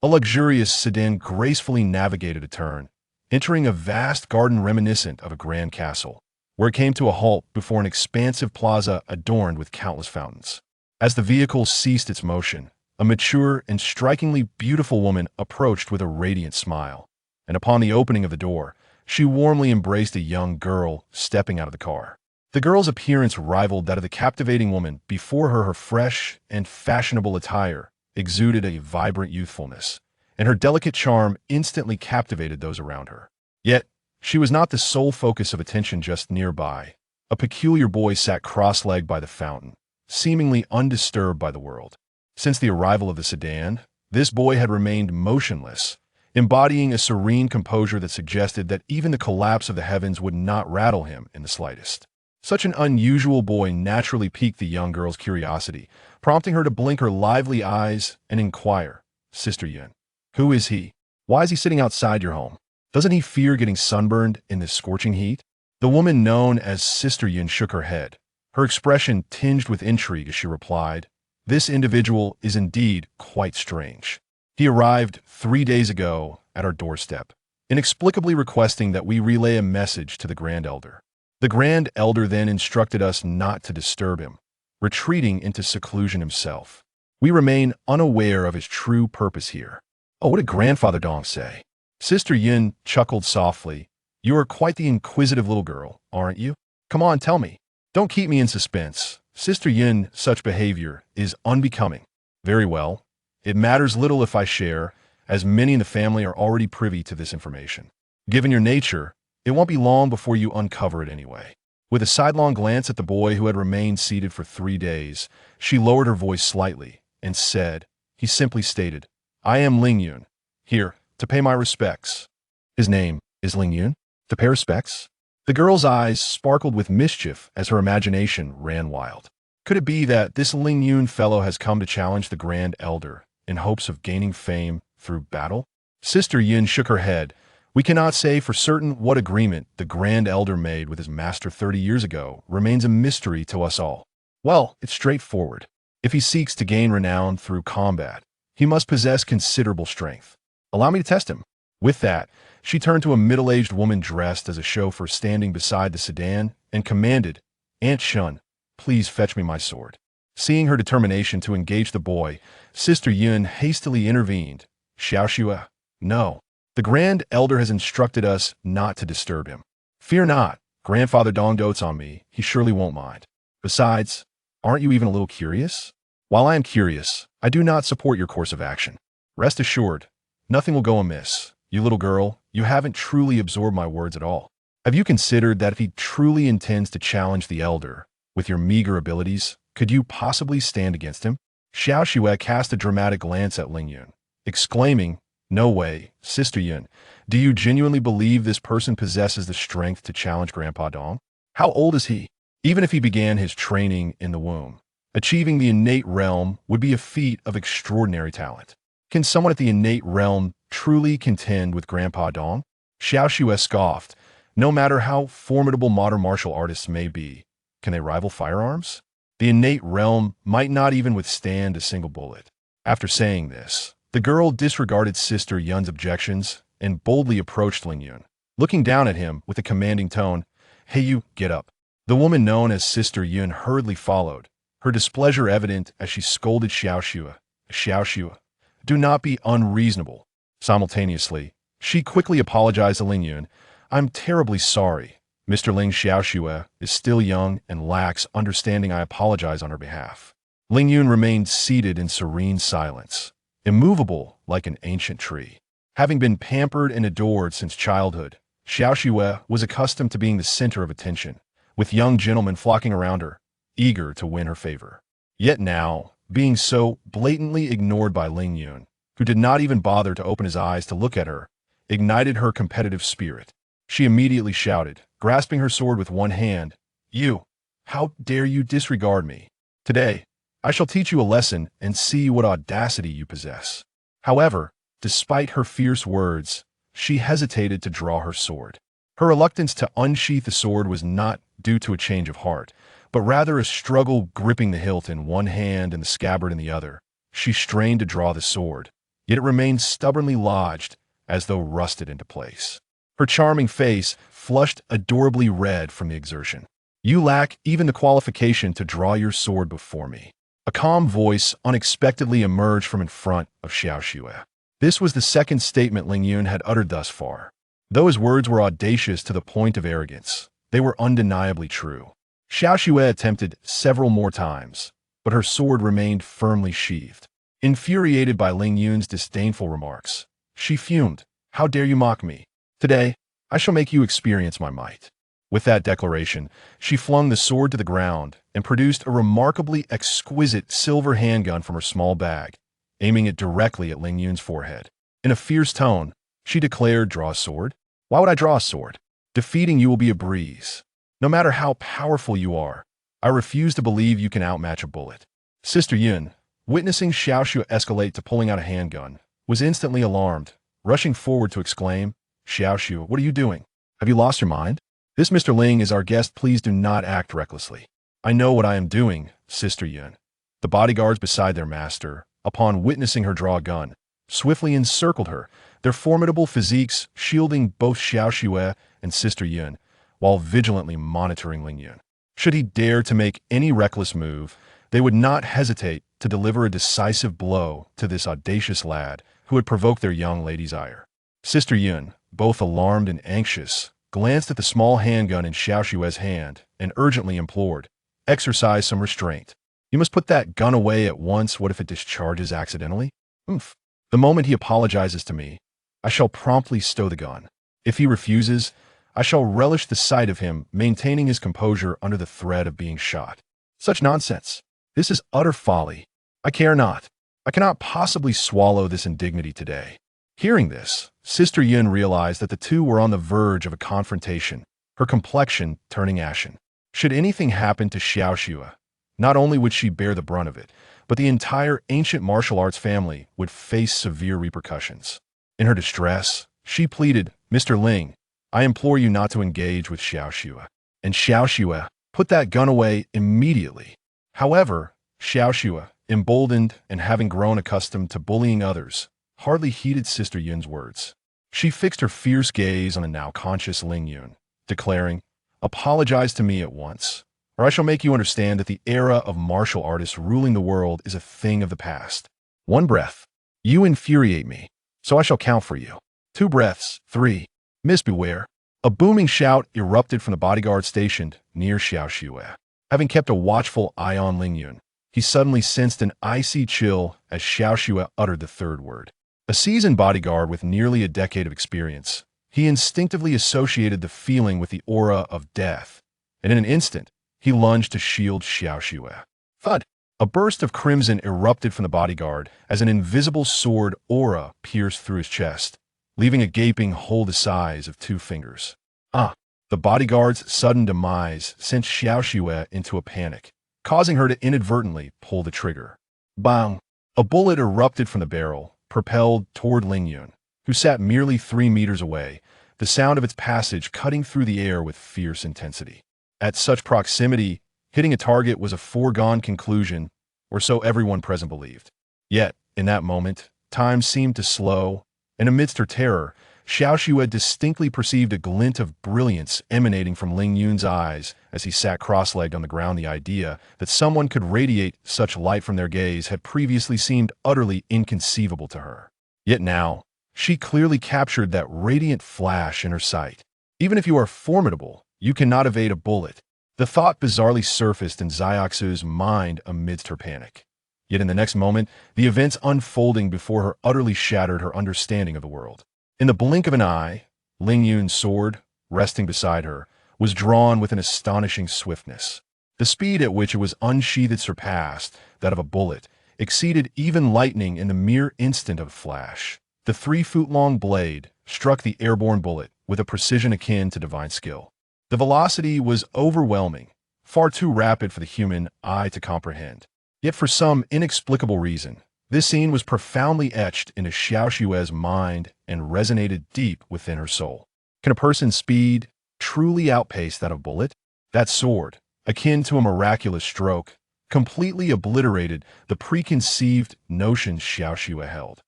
A luxurious sedan gracefully navigated a turn, entering a vast garden reminiscent of a grand castle, where it came to a halt before an expansive plaza adorned with countless fountains. As the vehicle ceased its motion, a mature and strikingly beautiful woman approached with a radiant smile, and upon the opening of the door, she warmly embraced a young girl stepping out of the car. The girl's appearance rivaled that of the captivating woman before her. Her fresh and fashionable attire exuded a vibrant youthfulness, and her delicate charm instantly captivated those around her. Yet, she was not the sole focus of attention just nearby. A peculiar boy sat cross-legged by the fountain, seemingly undisturbed by the world. Since the arrival of the sedan, this boy had remained motionless, embodying a serene composure that suggested that even the collapse of the heavens would not rattle him in the slightest. Such an unusual boy naturally piqued the young girl's curiosity, prompting her to blink her lively eyes and inquire, "Sister Yun, who is he? Why is he sitting outside your home? Doesn't he fear getting sunburned in this scorching heat?" The woman known as Sister Yun shook her head, her expression tinged with intrigue as she replied, "This individual is indeed quite strange. He arrived 3 days ago at our doorstep, inexplicably requesting that we relay a message to the Grand Elder. The Grand Elder then instructed us not to disturb him, retreating into seclusion himself. We remain unaware of his true purpose here." "Oh, what did Grandfather Dong say?" Sister Yun chuckled softly. "You are quite the inquisitive little girl, aren't you? Come on, tell me. Don't keep me in suspense. Sister Yun, such behavior is unbecoming." "Very well. It matters little if I share, as many in the family are already privy to this information. Given your nature, it won't be long before you uncover it anyway." With a sidelong glance at the boy who had remained seated for 3 days, she lowered her voice slightly and said, "He simply stated, 'I am Ling Yun, here to pay my respects.'" "His name is Ling Yun? To pay respects?" The girl's eyes sparkled with mischief as her imagination ran wild. Could it be that this Ling Yun fellow has come to challenge the Grand Elder in hopes of gaining fame through battle? Sister Yin shook her head. "We cannot say for certain what agreement the Grand Elder made with his master 30 years ago remains a mystery to us all. Well, it's straightforward. If he seeks to gain renown through combat, he must possess considerable strength. Allow me to test him." With that, she turned to a middle-aged woman dressed as a chauffeur standing beside the sedan and commanded, "Aunt Shun, please fetch me my sword." Seeing her determination to engage the boy, Sister Yun hastily intervened. "Xiaoxue, no. The Grand Elder has instructed us not to disturb him. Fear not, Grandfather Dong dotes on me, he surely won't mind. Besides, aren't you even a little curious? While I am curious, I do not support your course of action. Rest assured, nothing will go amiss. You little girl, you haven't truly absorbed my words at all. Have you considered that if he truly intends to challenge the Elder, with your meager abilities, could you possibly stand against him?" Xiaoxue cast a dramatic glance at Ling Yun, exclaiming, "No way, Sister Yun. Do you genuinely believe this person possesses the strength to challenge Grandpa Dong? How old is he? Even if he began his training in the womb, achieving the innate realm would be a feat of extraordinary talent. Can someone at the innate realm truly contend with Grandpa Dong?" Xiaoxue scoffed. "No matter how formidable modern martial artists may be, can they rival firearms? The innate realm might not even withstand a single bullet." After saying this, the girl disregarded Sister Yun's objections and boldly approached Ling Yun, looking down at him with a commanding tone. "Hey you, get up." The woman known as Sister Yun hurriedly followed, her displeasure evident as she scolded Xiaoxue. "Xiaoxue, do not be unreasonable." Simultaneously, she quickly apologized to Ling Yun. "I'm terribly sorry. Mr. Ling Xiaoxue is still young and lacks understanding. I apologize on her behalf." Ling Yun remained seated in serene silence, immovable like an ancient tree. Having been pampered and adored since childhood, Xiaoxue was accustomed to being the center of attention, with young gentlemen flocking around her, eager to win her favor. Yet now, being so blatantly ignored by Ling Yun, who did not even bother to open his eyes to look at her, ignited her competitive spirit. She immediately shouted, grasping her sword with one hand, "You! How dare you disregard me? Today, I shall teach you a lesson and see what audacity you possess." However, despite her fierce words, she hesitated to draw her sword. Her reluctance to unsheath the sword was not due to a change of heart, but rather a struggle gripping the hilt in one hand and the scabbard in the other. She strained to draw the sword, yet it remained stubbornly lodged, as though rusted into place. Her charming face flushed adorably red from the exertion. "You lack even the qualification to draw your sword before me." A calm voice unexpectedly emerged from in front of Xiao Xue. This was the second statement Ling Yun had uttered thus far. Though his words were audacious to the point of arrogance, they were undeniably true. Xiao Xue attempted several more times, but her sword remained firmly sheathed. Infuriated by Ling Yun's disdainful remarks, she fumed. "How dare you mock me? Today, I shall make you experience my might." With that declaration, she flung the sword to the ground and produced a remarkably exquisite silver handgun from her small bag, aiming it directly at Ling Yun's forehead. In a fierce tone, she declared, "Draw a sword? Why would I draw a sword? Defeating you will be a breeze. No matter how powerful you are, I refuse to believe you can outmatch a bullet." Sister Yun, witnessing Xiao Xue escalate to pulling out a handgun, was instantly alarmed, rushing forward to exclaim, "Xiao Xue, what are you doing? Have you lost your mind? This Mr. Ling is our guest. Please do not act recklessly." "I know what I am doing, Sister Yun." The bodyguards beside their master, upon witnessing her draw a gun, swiftly encircled her, their formidable physiques shielding both Xiao Xue and Sister Yun, while vigilantly monitoring Ling Yun. Should he dare to make any reckless move, they would not hesitate to deliver a decisive blow to this audacious lad who had provoked their young lady's ire. Sister Yun, both alarmed and anxious, glanced at the small handgun in Xiao Xue's hand and urgently implored, "Exercise some restraint. You must put that gun away at once. What if it discharges accidentally? Oomph. The moment he apologizes to me, I shall promptly stow the gun. If he refuses, I shall relish the sight of him maintaining his composure under the threat of being shot." Such nonsense. This is utter folly. I care not. I cannot possibly swallow this indignity today. Hearing this, Sister Yun realized that the two were on the verge of a confrontation, her complexion turning ashen. Should anything happen to Xiao Xue, not only would she bear the brunt of it, but the entire ancient martial arts family would face severe repercussions. In her distress, she pleaded, "Mr. Ling, I implore you not to engage with Xiao Xue." And Xiao Xue, "Put that gun away immediately." However, Xiao Xue, emboldened and having grown accustomed to bullying others, hardly heeded Sister Yun's words. She fixed her fierce gaze on the now conscious Ling Yun, declaring, "Apologize to me at once, or I shall make you understand that the era of martial artists ruling the world is a thing of the past. One breath. You infuriate me, so I shall count for you. 2 breaths. 3. Miss, beware." A booming shout erupted from the bodyguard stationed near Xiao Xue. Having kept a watchful eye on Ling Yun, he suddenly sensed an icy chill as Xiao Xue uttered the third word. A seasoned bodyguard with nearly a decade of experience, he instinctively associated the feeling with the aura of death, and in an instant, he lunged to shield Xiao Xue. Thud! A burst of crimson erupted from the bodyguard as an invisible sword aura pierced through his chest, leaving a gaping hole the size of 2 fingers. The bodyguard's sudden demise sent Xiao Xue into a panic, causing her to inadvertently pull the trigger. Bang! A bullet erupted from the barrel, propelled toward Ling Yun, who sat merely 3 meters away, the sound of its passage cutting through the air with fierce intensity. At such proximity, hitting a target was a foregone conclusion, or so everyone present believed. Yet, in that moment, time seemed to slow, and amidst her terror, Xiao Xue distinctly perceived a glint of brilliance emanating from Ling Yun's eyes as he sat cross-legged on the ground. The idea that someone could radiate such light from their gaze had previously seemed utterly inconceivable to her. Yet now, she clearly captured that radiant flash in her sight. Even if you are formidable, you cannot evade a bullet. The thought bizarrely surfaced in Xiaoxu's mind amidst her panic. Yet in the next moment, the events unfolding before her utterly shattered her understanding of the world. In the blink of an eye, Ling Yun's sword, resting beside her, was drawn with an astonishing swiftness. The speed at which it was unsheathed surpassed that of a bullet, exceeded even lightning in the mere instant of a flash. The 3-foot-long blade struck the airborne bullet with a precision akin to divine skill. The velocity was overwhelming, far too rapid for the human eye to comprehend. Yet for some inexplicable reason, this scene was profoundly etched into Xiao Xue's mind and resonated deep within her soul. Can a person's speed truly outpace that of a bullet? That sword, akin to a miraculous stroke, completely obliterated the preconceived notions Xiao Xue held.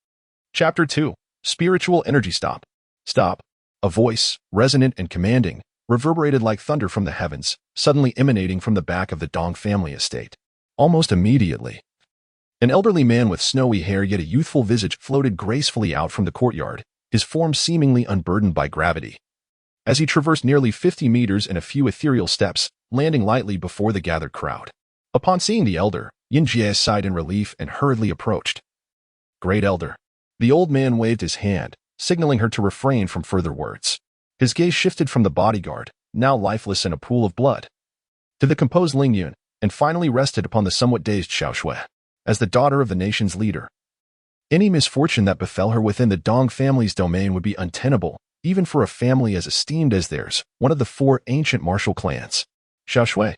Chapter 2. Spiritual Energy Stop. Stop. A voice, resonant and commanding, reverberated like thunder from the heavens, suddenly emanating from the back of the Dong family estate. Almost immediately, an elderly man with snowy hair yet a youthful visage floated gracefully out from the courtyard, his form seemingly unburdened by gravity. As he traversed nearly 50 meters in a few ethereal steps, landing lightly before the gathered crowd. Upon seeing the elder, Yin Jie sighed in relief and hurriedly approached. Great Elder. The old man waved his hand, signaling her to refrain from further words. His gaze shifted from the bodyguard, now lifeless in a pool of blood, to the composed Ling Yun, and finally rested upon the somewhat dazed Xiao Shui. As the daughter of the nation's leader, any misfortune that befell her within the Dong family's domain would be untenable, even for a family as esteemed as theirs, one of the 4 ancient martial clans. Xiao Shui.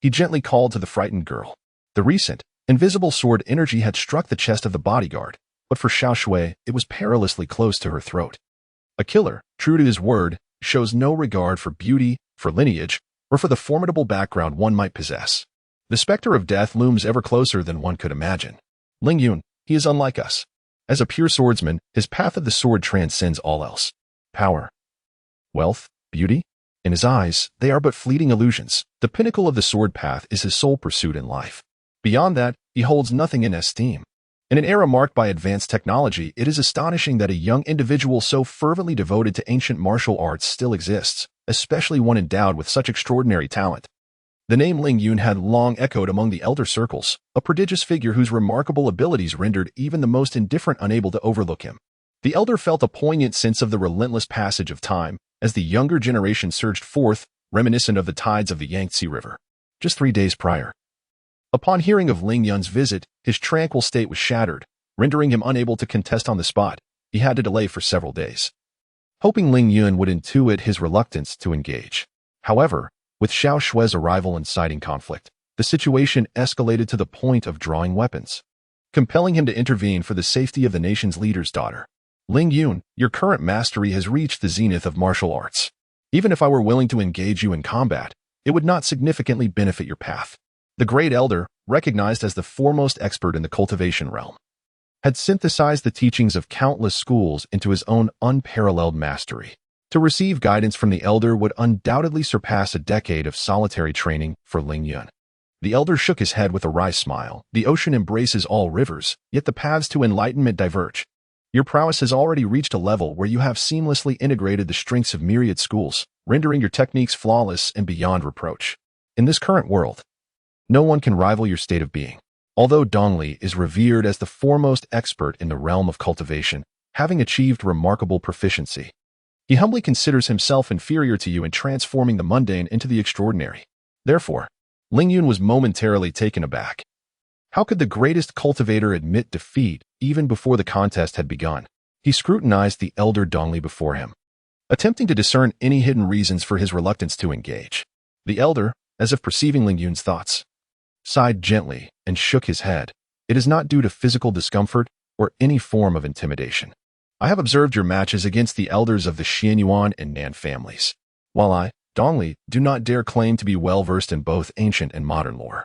He gently called to the frightened girl. The recent, invisible sword energy had struck the chest of the bodyguard, but for Xiao Shui, it was perilously close to her throat. A killer, true to his word, shows no regard for beauty, for lineage, or for the formidable background one might possess. The specter of death looms ever closer than one could imagine. Ling Yun, he is unlike us. As a pure swordsman, his path of the sword transcends all else. Power, wealth, beauty? In his eyes, they are but fleeting illusions. The pinnacle of the sword path is his sole pursuit in life. Beyond that, he holds nothing in esteem. In an era marked by advanced technology, it is astonishing that a young individual so fervently devoted to ancient martial arts still exists, especially one endowed with such extraordinary talent. The name Ling Yun had long echoed among the elder circles, a prodigious figure whose remarkable abilities rendered even the most indifferent unable to overlook him. The elder felt a poignant sense of the relentless passage of time as the younger generation surged forth, reminiscent of the tides of the Yangtze River. Just 3 days prior, upon hearing of Ling Yun's visit, his tranquil state was shattered, rendering him unable to contest on the spot. He had to delay for several days, hoping Ling Yun would intuit his reluctance to engage. However, with Xiao Shui's arrival inciting conflict, the situation escalated to the point of drawing weapons, compelling him to intervene for the safety of the nation's leader's daughter. Ling Yun, your current mastery has reached the zenith of martial arts. Even if I were willing to engage you in combat, it would not significantly benefit your path. The great elder, recognized as the foremost expert in the cultivation realm, had synthesized the teachings of countless schools into his own unparalleled mastery. To receive guidance from the elder would undoubtedly surpass a decade of solitary training for Ling Yun. The elder shook his head with a wry smile. The ocean embraces all rivers, yet the paths to enlightenment diverge. Your prowess has already reached a level where you have seamlessly integrated the strengths of myriad schools, rendering your techniques flawless and beyond reproach. In this current world, no one can rival your state of being. Although Dongli is revered as the foremost expert in the realm of cultivation, having achieved remarkable proficiency, he humbly considers himself inferior to you in transforming the mundane into the extraordinary. Therefore, Ling Yun was momentarily taken aback. How could the greatest cultivator admit defeat even before the contest had begun? He scrutinized the elder Dongli before him, attempting to discern any hidden reasons for his reluctance to engage. The elder, as if perceiving Ling Yun's thoughts, sighed gently and shook his head. It is not due to physical discomfort or any form of intimidation. I have observed your matches against the elders of the Xianyuan and Nan families. While I, Dongli, do not dare claim to be well-versed in both ancient and modern lore,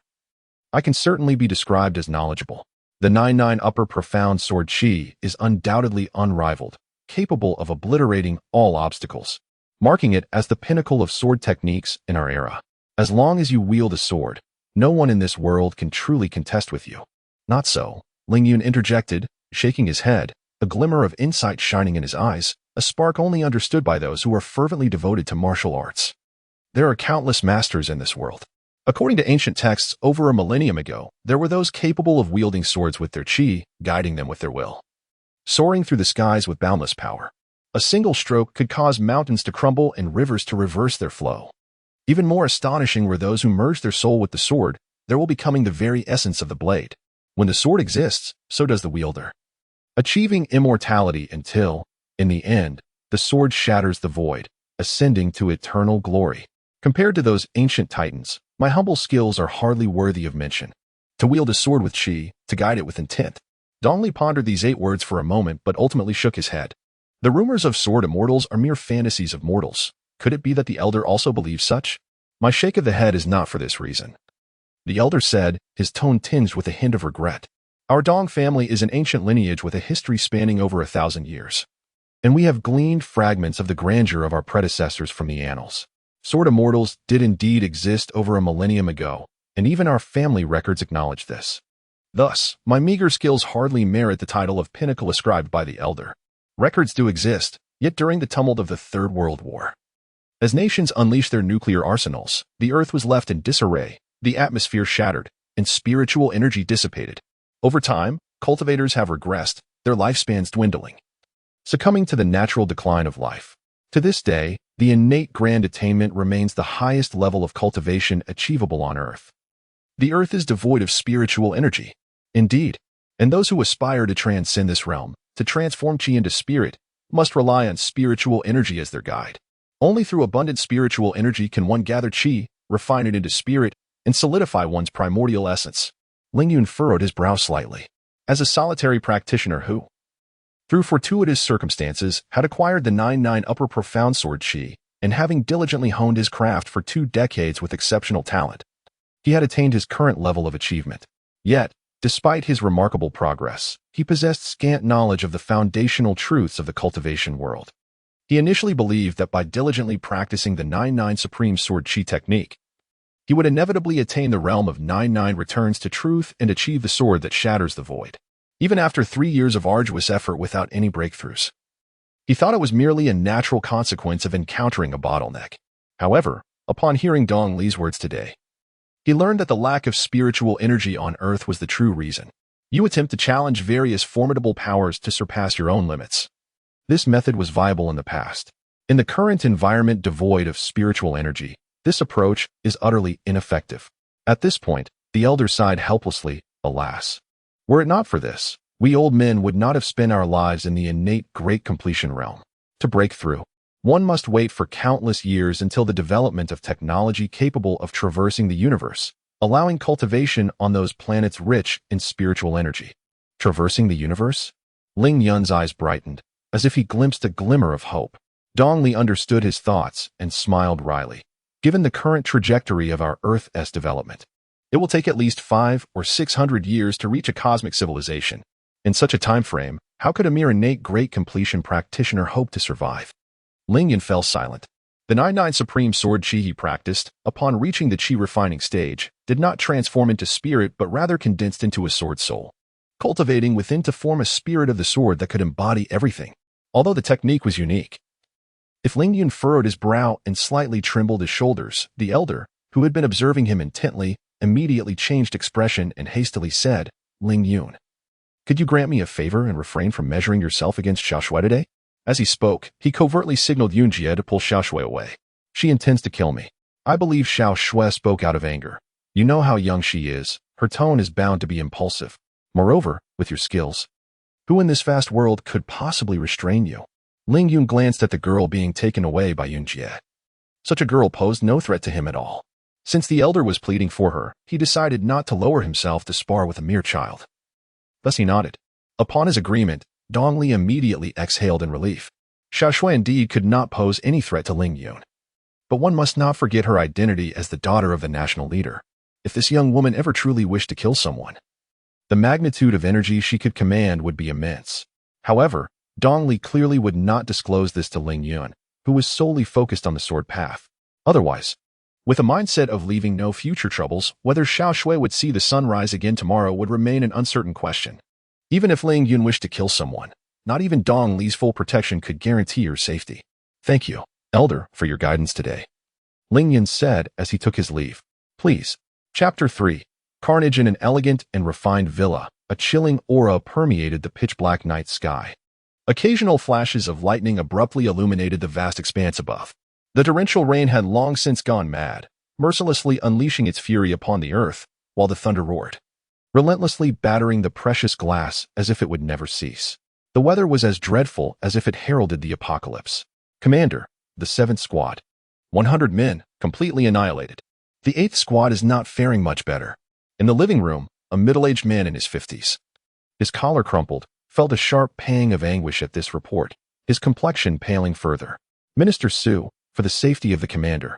I can certainly be described as knowledgeable. The 9-9 upper profound sword chi is undoubtedly unrivaled, capable of obliterating all obstacles, marking it as the pinnacle of sword techniques in our era. As long as you wield a sword, no one in this world can truly contest with you. Not so, Ling Yun interjected, shaking his head, a glimmer of insight shining in his eyes, a spark only understood by those who are fervently devoted to martial arts. There are countless masters in this world. According to ancient texts, over a millennium ago, there were those capable of wielding swords with their chi, guiding them with their will, soaring through the skies with boundless power. A single stroke could cause mountains to crumble and rivers to reverse their flow. Even more astonishing were those who merged their soul with the sword, thereby becoming the very essence of the blade. When the sword exists, so does the wielder, achieving immortality until, in the end, the sword shatters the void, ascending to eternal glory. Compared to those ancient titans, my humble skills are hardly worthy of mention. To wield a sword with chi, to guide it with intent. Dongli pondered these 8 words for a moment but ultimately shook his head. The rumors of sword immortals are mere fantasies of mortals. Could it be that the elder also believes such? My shake of the head is not for this reason. The elder said, his tone tinged with a hint of regret. Our Dong family is an ancient lineage with a history spanning over 1,000 years. And we have gleaned fragments of the grandeur of our predecessors from the annals. Sword immortals did indeed exist over a millennium ago, and even our family records acknowledge this. Thus, my meager skills hardly merit the title of pinnacle ascribed by the elder. Records do exist, yet during the tumult of the Third World War. As nations unleashed their nuclear arsenals, the earth was left in disarray, the atmosphere shattered, and spiritual energy dissipated. Over time, cultivators have regressed, their lifespans dwindling, succumbing to the natural decline of life. To this day, the innate grand attainment remains the highest level of cultivation achievable on earth. The earth is devoid of spiritual energy. Indeed, and those who aspire to transcend this realm, to transform chi into spirit, must rely on spiritual energy as their guide. Only through abundant spiritual energy can one gather chi, refine it into spirit, and solidify one's primordial essence. Ling Yun furrowed his brow slightly. As a solitary practitioner who, through fortuitous circumstances, had acquired the 9-9 upper profound sword chi, and having diligently honed his craft for 2 decades with exceptional talent, he had attained his current level of achievement. Yet, despite his remarkable progress, he possessed scant knowledge of the foundational truths of the cultivation world. He initially believed that by diligently practicing the 9-9 Supreme Sword Chi technique, he would inevitably attain the realm of 9-9 returns to truth and achieve the sword that shatters the void. Even after 3 years of arduous effort without any breakthroughs, he thought it was merely a natural consequence of encountering a bottleneck. However, upon hearing Dong Li's words today, he learned that the lack of spiritual energy on Earth was the true reason. You attempt to challenge various formidable powers to surpass your own limits. This method was viable in the past. In the current environment devoid of spiritual energy, this approach is utterly ineffective. At this point, the elder sighed helplessly, alas. Were it not for this, we old men would not have spent our lives in the innate great completion realm. To break through, one must wait for countless years until the development of technology capable of traversing the universe, allowing cultivation on those planets rich in spiritual energy. Traversing the universe? Ling Yun's eyes brightened, as if he glimpsed a glimmer of hope. Dong Li understood his thoughts and smiled wryly. Given the current trajectory of our Earth's development, it will take at least 500 or 600 years to reach a cosmic civilization. In such a time frame, how could a mere innate great completion practitioner hope to survive? Ling Yun fell silent. The 9-9 Supreme Sword Chi he practiced, upon reaching the Chi refining stage, did not transform into spirit but rather condensed into a sword soul, cultivating within to form a spirit of the sword that could embody everything. Although the technique was unique. If Ling Yun furrowed his brow and slightly trembled his shoulders, the elder, who had been observing him intently, immediately changed expression and hastily said, Ling Yun, could you grant me a favor and refrain from measuring yourself against Xiaoshui today? As he spoke, he covertly signaled Yunjie to pull Xiaoshui away. She intends to kill me. I believe Xiaoshui spoke out of anger. You know how young she is. Her tone is bound to be impulsive. Moreover, with your skills, who in this vast world could possibly restrain you? Ling Yun glanced at the girl being taken away by Yunjie. Such a girl posed no threat to him at all. Since the elder was pleading for her, he decided not to lower himself to spar with a mere child. Thus he nodded. Upon his agreement, Dong Li immediately exhaled in relief. Xiaoshui indeed could not pose any threat to Ling Yun. But one must not forget her identity as the daughter of the national leader. If this young woman ever truly wished to kill someone, the magnitude of energy she could command would be immense. However, Dong Li clearly would not disclose this to Ling Yun, who was solely focused on the sword path. Otherwise, with a mindset of leaving no future troubles, whether Xiaoshui would see the sun rise again tomorrow would remain an uncertain question. Even if Ling Yun wished to kill someone, not even Dong Li's full protection could guarantee her safety. Thank you, Elder, for your guidance today, Ling Yun said as he took his leave. Please. Chapter 3. Carnage in an elegant and refined villa. A chilling aura permeated the pitch-black night sky. Occasional flashes of lightning abruptly illuminated the vast expanse above. The torrential rain had long since gone mad, mercilessly unleashing its fury upon the earth, while the thunder roared, relentlessly battering the precious glass as if it would never cease. The weather was as dreadful as if it heralded the apocalypse. Commander, the 7th Squad. 100 men, completely annihilated. The 8th Squad is not faring much better. In the living room, a middle-aged man in his 50s. His collar crumpled, felt a sharp pang of anguish at this report, his complexion paling further. Minister Su, for the safety of the commander,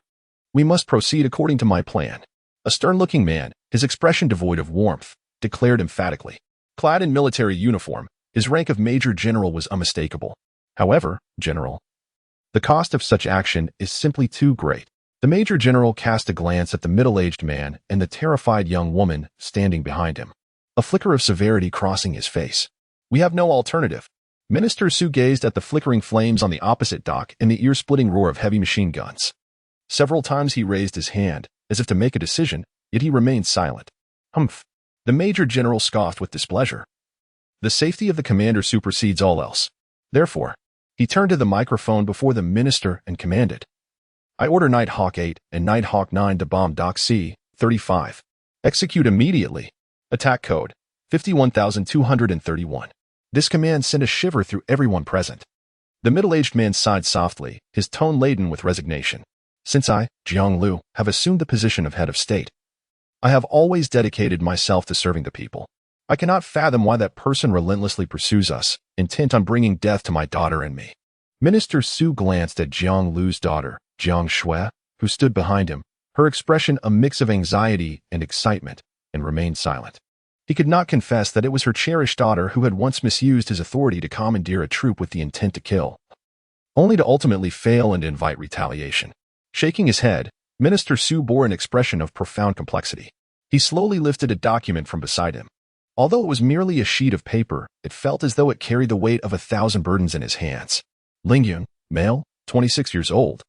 we must proceed according to my plan. A stern-looking man, his expression devoid of warmth, declared emphatically. Clad in military uniform, his rank of Major General was unmistakable. However, General, the cost of such action is simply too great. The Major General cast a glance at the middle-aged man and the terrified young woman standing behind him, a flicker of severity crossing his face. We have no alternative. Minister Su gazed at the flickering flames on the opposite dock and the ear-splitting roar of heavy machine guns. Several times he raised his hand, as if to make a decision, yet he remained silent. Humph. The Major General scoffed with displeasure. The safety of the commander supersedes all else. Therefore, he turned to the microphone before the minister and commanded, I order Nighthawk 8 and Nighthawk 9 to bomb Dock C-35. Execute immediately. Attack code 51231. This command sent a shiver through everyone present. The middle-aged man sighed softly, his tone laden with resignation. Since I, Jiang Lu, have assumed the position of head of state, I have always dedicated myself to serving the people. I cannot fathom why that person relentlessly pursues us, intent on bringing death to my daughter and me. Minister Su glanced at Jiang Lu's daughter, Jiang Shui, who stood behind him, her expression a mix of anxiety and excitement, and remained silent. He could not confess that it was her cherished daughter who had once misused his authority to commandeer a troop with the intent to kill, only to ultimately fail and invite retaliation. Shaking his head, Minister Su bore an expression of profound complexity. He slowly lifted a document from beside him. Although it was merely a sheet of paper, it felt as though it carried the weight of 1,000 burdens in his hands. Ling Yun, male, 26 years old.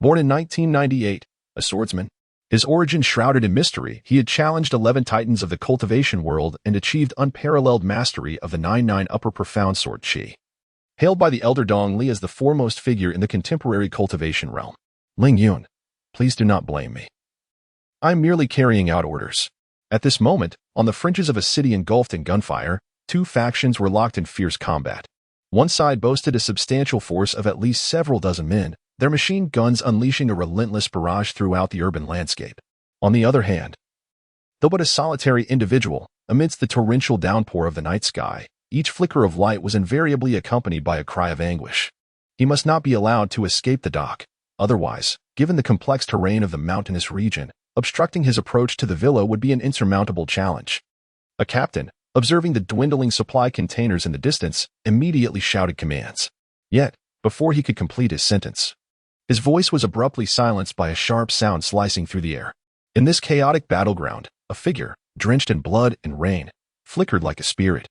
Born in 1998, a swordsman. His origin shrouded in mystery, he had challenged 11 titans of the cultivation world and achieved unparalleled mastery of the 9-9 upper profound sword Qi. Hailed by the elder Dong Li as the foremost figure in the contemporary cultivation realm. Ling Yun, please do not blame me. I am merely carrying out orders. At this moment, on the fringes of a city engulfed in gunfire, two factions were locked in fierce combat. One side boasted a substantial force of at least several dozen men, their machine guns unleashing a relentless barrage throughout the urban landscape. On the other hand, though but a solitary individual, amidst the torrential downpour of the night sky, each flicker of light was invariably accompanied by a cry of anguish. He must not be allowed to escape the dock. Otherwise, given the complex terrain of the mountainous region, obstructing his approach to the villa would be an insurmountable challenge. A captain, observing the dwindling supply containers in the distance, immediately shouted commands. Yet, before he could complete his sentence, his voice was abruptly silenced by a sharp sound slicing through the air. In this chaotic battleground, a figure, drenched in blood and rain, flickered like a spirit,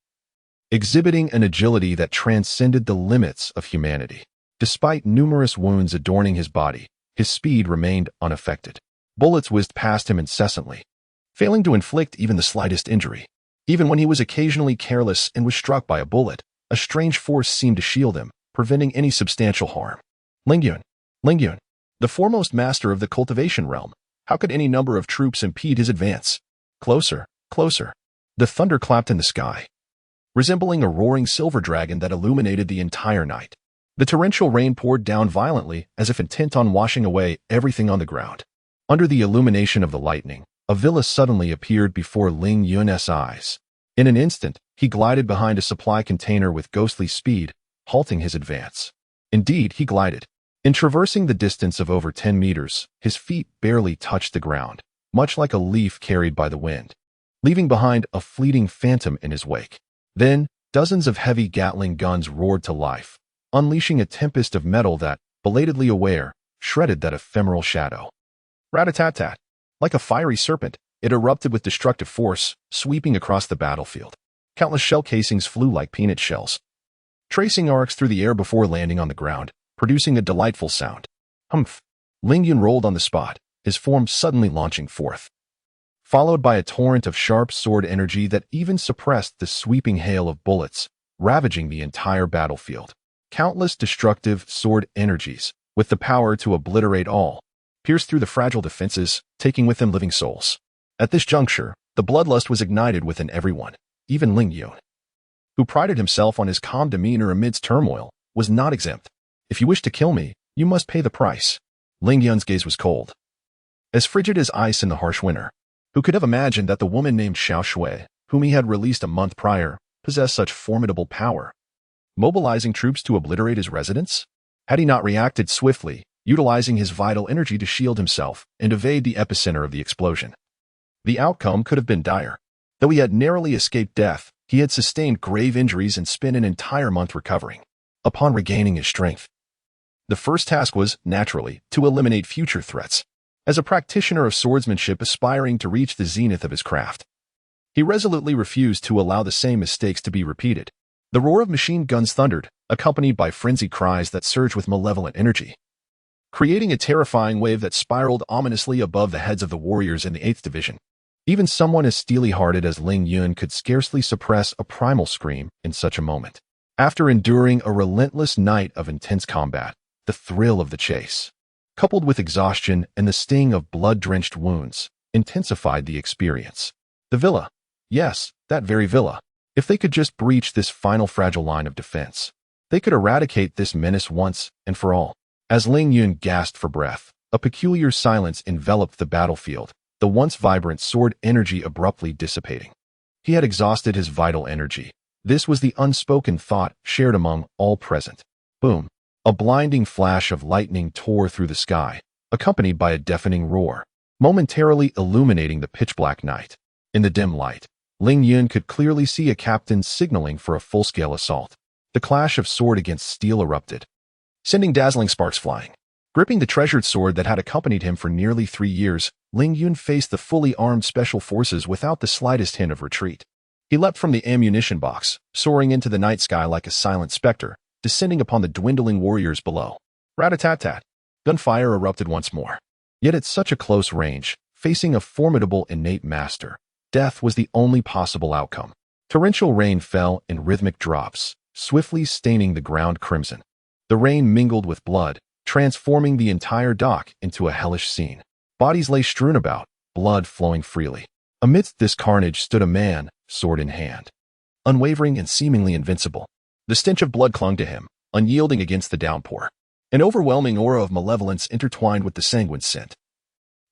exhibiting an agility that transcended the limits of humanity. Despite numerous wounds adorning his body, his speed remained unaffected. Bullets whizzed past him incessantly, failing to inflict even the slightest injury. Even when he was occasionally careless and was struck by a bullet, a strange force seemed to shield him, preventing any substantial harm. Ling Yun, the foremost master of the cultivation realm, how could any number of troops impede his advance? Closer, closer. The thunder clapped in the sky, resembling a roaring silver dragon that illuminated the entire night. The torrential rain poured down violently as if intent on washing away everything on the ground. Under the illumination of the lightning, a villa suddenly appeared before Ling Yun's eyes. In an instant, he glided behind a supply container with ghostly speed, halting his advance. Indeed, he glided. In traversing the distance of over 10 meters, his feet barely touched the ground, much like a leaf carried by the wind, leaving behind a fleeting phantom in his wake. Then, dozens of heavy Gatling guns roared to life, unleashing a tempest of metal that, belatedly aware, shredded that ephemeral shadow. Rat-a-tat-tat. Like a fiery serpent, it erupted with destructive force, sweeping across the battlefield. Countless shell casings flew like peanut shells, tracing arcs through the air before landing on the ground, producing a delightful sound. Humph! Ling Yun rolled on the spot, his form suddenly launching forth, followed by a torrent of sharp sword energy that even suppressed the sweeping hail of bullets, ravaging the entire battlefield. Countless destructive sword energies, with the power to obliterate all, pierced through the fragile defenses, taking with them living souls. At this juncture, the bloodlust was ignited within everyone. Even Ling Yun, who prided himself on his calm demeanor amidst turmoil, was not exempt. If you wish to kill me, you must pay the price. Ling Yun's gaze was cold, as frigid as ice in the harsh winter. Who could have imagined that the woman named Xiao Shui, whom he had released a month prior, possessed such formidable power, mobilizing troops to obliterate his residence? Had he not reacted swiftly, utilizing his vital energy to shield himself and evade the epicenter of the explosion, the outcome could have been dire. Though he had narrowly escaped death, He had sustained grave injuries and spent an entire month recovering. Upon regaining his strength, the first task was, naturally, to eliminate future threats. As a practitioner of swordsmanship aspiring to reach the zenith of his craft, he resolutely refused to allow the same mistakes to be repeated. The roar of machine guns thundered, accompanied by frenzied cries that surged with malevolent energy, creating a terrifying wave that spiraled ominously above the heads of the warriors in the 8th Division. Even someone as steely-hearted as Ling Yun could scarcely suppress a primal scream in such a moment. After enduring a relentless night of intense combat, the thrill of the chase, coupled with exhaustion and the sting of blood-drenched wounds, intensified the experience. The villa. Yes, that very villa. If they could just breach this final fragile line of defense, they could eradicate this menace once and for all. As Ling Yun gasped for breath, a peculiar silence enveloped the battlefield, the once vibrant sword energy abruptly dissipating. He had exhausted his vital energy. This was the unspoken thought shared among all present. Boom. A blinding flash of lightning tore through the sky, accompanied by a deafening roar, momentarily illuminating the pitch-black night. In the dim light, Ling Yun could clearly see a captain signaling for a full-scale assault. The clash of sword against steel erupted, sending dazzling sparks flying. Gripping the treasured sword that had accompanied him for nearly 3 years, Ling Yun faced the fully armed special forces without the slightest hint of retreat. He leapt from the ammunition box, soaring into the night sky like a silent specter, descending upon the dwindling warriors below. Rat-a-tat-tat. Gunfire erupted once more. Yet at such a close range, facing a formidable innate master, death was the only possible outcome. Torrential rain fell in rhythmic drops, swiftly staining the ground crimson. The rain mingled with blood, transforming the entire dock into a hellish scene. Bodies lay strewn about, blood flowing freely. Amidst this carnage stood a man, sword in hand, unwavering and seemingly invincible. The stench of blood clung to him, unyielding against the downpour. An overwhelming aura of malevolence intertwined with the sanguine scent,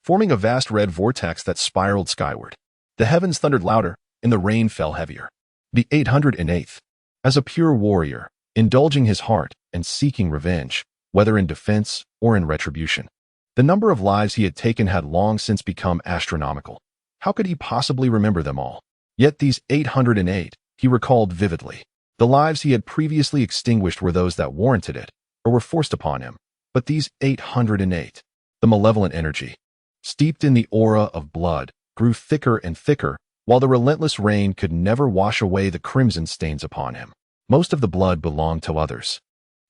forming a vast red vortex that spiraled skyward. The heavens thundered louder, and the rain fell heavier. The 808th. As a pure warrior, indulging his heart and seeking revenge, whether in defense or in retribution. The number of lives he had taken had long since become astronomical. How could he possibly remember them all? Yet these 808, he recalled vividly. The lives he had previously extinguished were those that warranted it, or were forced upon him. But these 808, the malevolent energy, steeped in the aura of blood, grew thicker and thicker, while the relentless rain could never wash away the crimson stains upon him. Most of the blood belonged to others,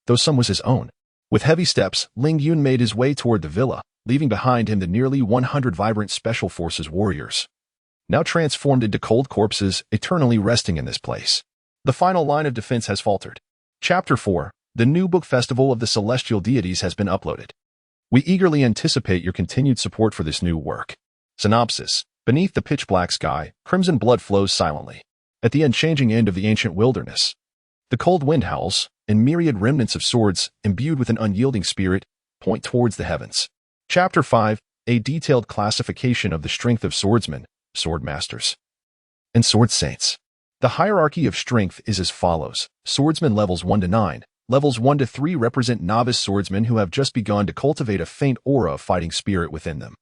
though some was his own. With heavy steps, Ling Yun made his way toward the villa, leaving behind him the nearly 100 vibrant Special Forces warriors, now transformed into cold corpses, eternally resting in this place. The final line of defense has faltered. Chapter 4, The New Book Festival of the Celestial Deities has been uploaded. We eagerly anticipate your continued support for this new work. Synopsis. Beneath the pitch-black sky, crimson blood flows silently. At the unchanging end of the ancient wilderness, the cold wind howls, and myriad remnants of swords, imbued with an unyielding spirit, point towards the heavens. Chapter 5, A detailed classification of the strength of swordsmen, sword masters, and sword saints. The hierarchy of strength is as follows. Swordsmen levels 1 to 9. Levels 1 to 3 represent novice swordsmen who have just begun to cultivate a faint aura of fighting spirit within them.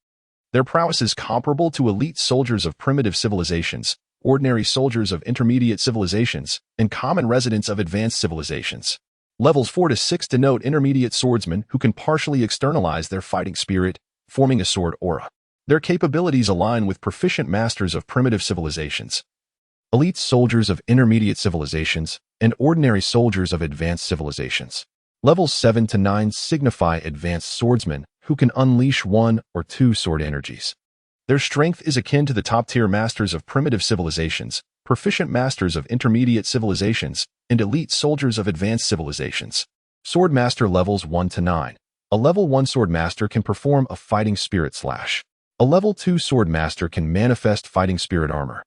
Their prowess is comparable to elite soldiers of primitive civilizations, ordinary soldiers of intermediate civilizations, and common residents of advanced civilizations. Levels 4 to 6 denote intermediate swordsmen who can partially externalize their fighting spirit, forming a sword aura. Their capabilities align with proficient masters of primitive civilizations, elite soldiers of intermediate civilizations, and ordinary soldiers of advanced civilizations. Levels 7 to 9 signify advanced swordsmen who can unleash 1 or 2 sword energies. Their strength is akin to the top-tier masters of primitive civilizations, proficient masters of intermediate civilizations, and elite soldiers of advanced civilizations. Sword Master levels 1 to 9. A level 1 Sword Master can perform a fighting spirit slash. A level 2 Sword Master can manifest fighting spirit armor,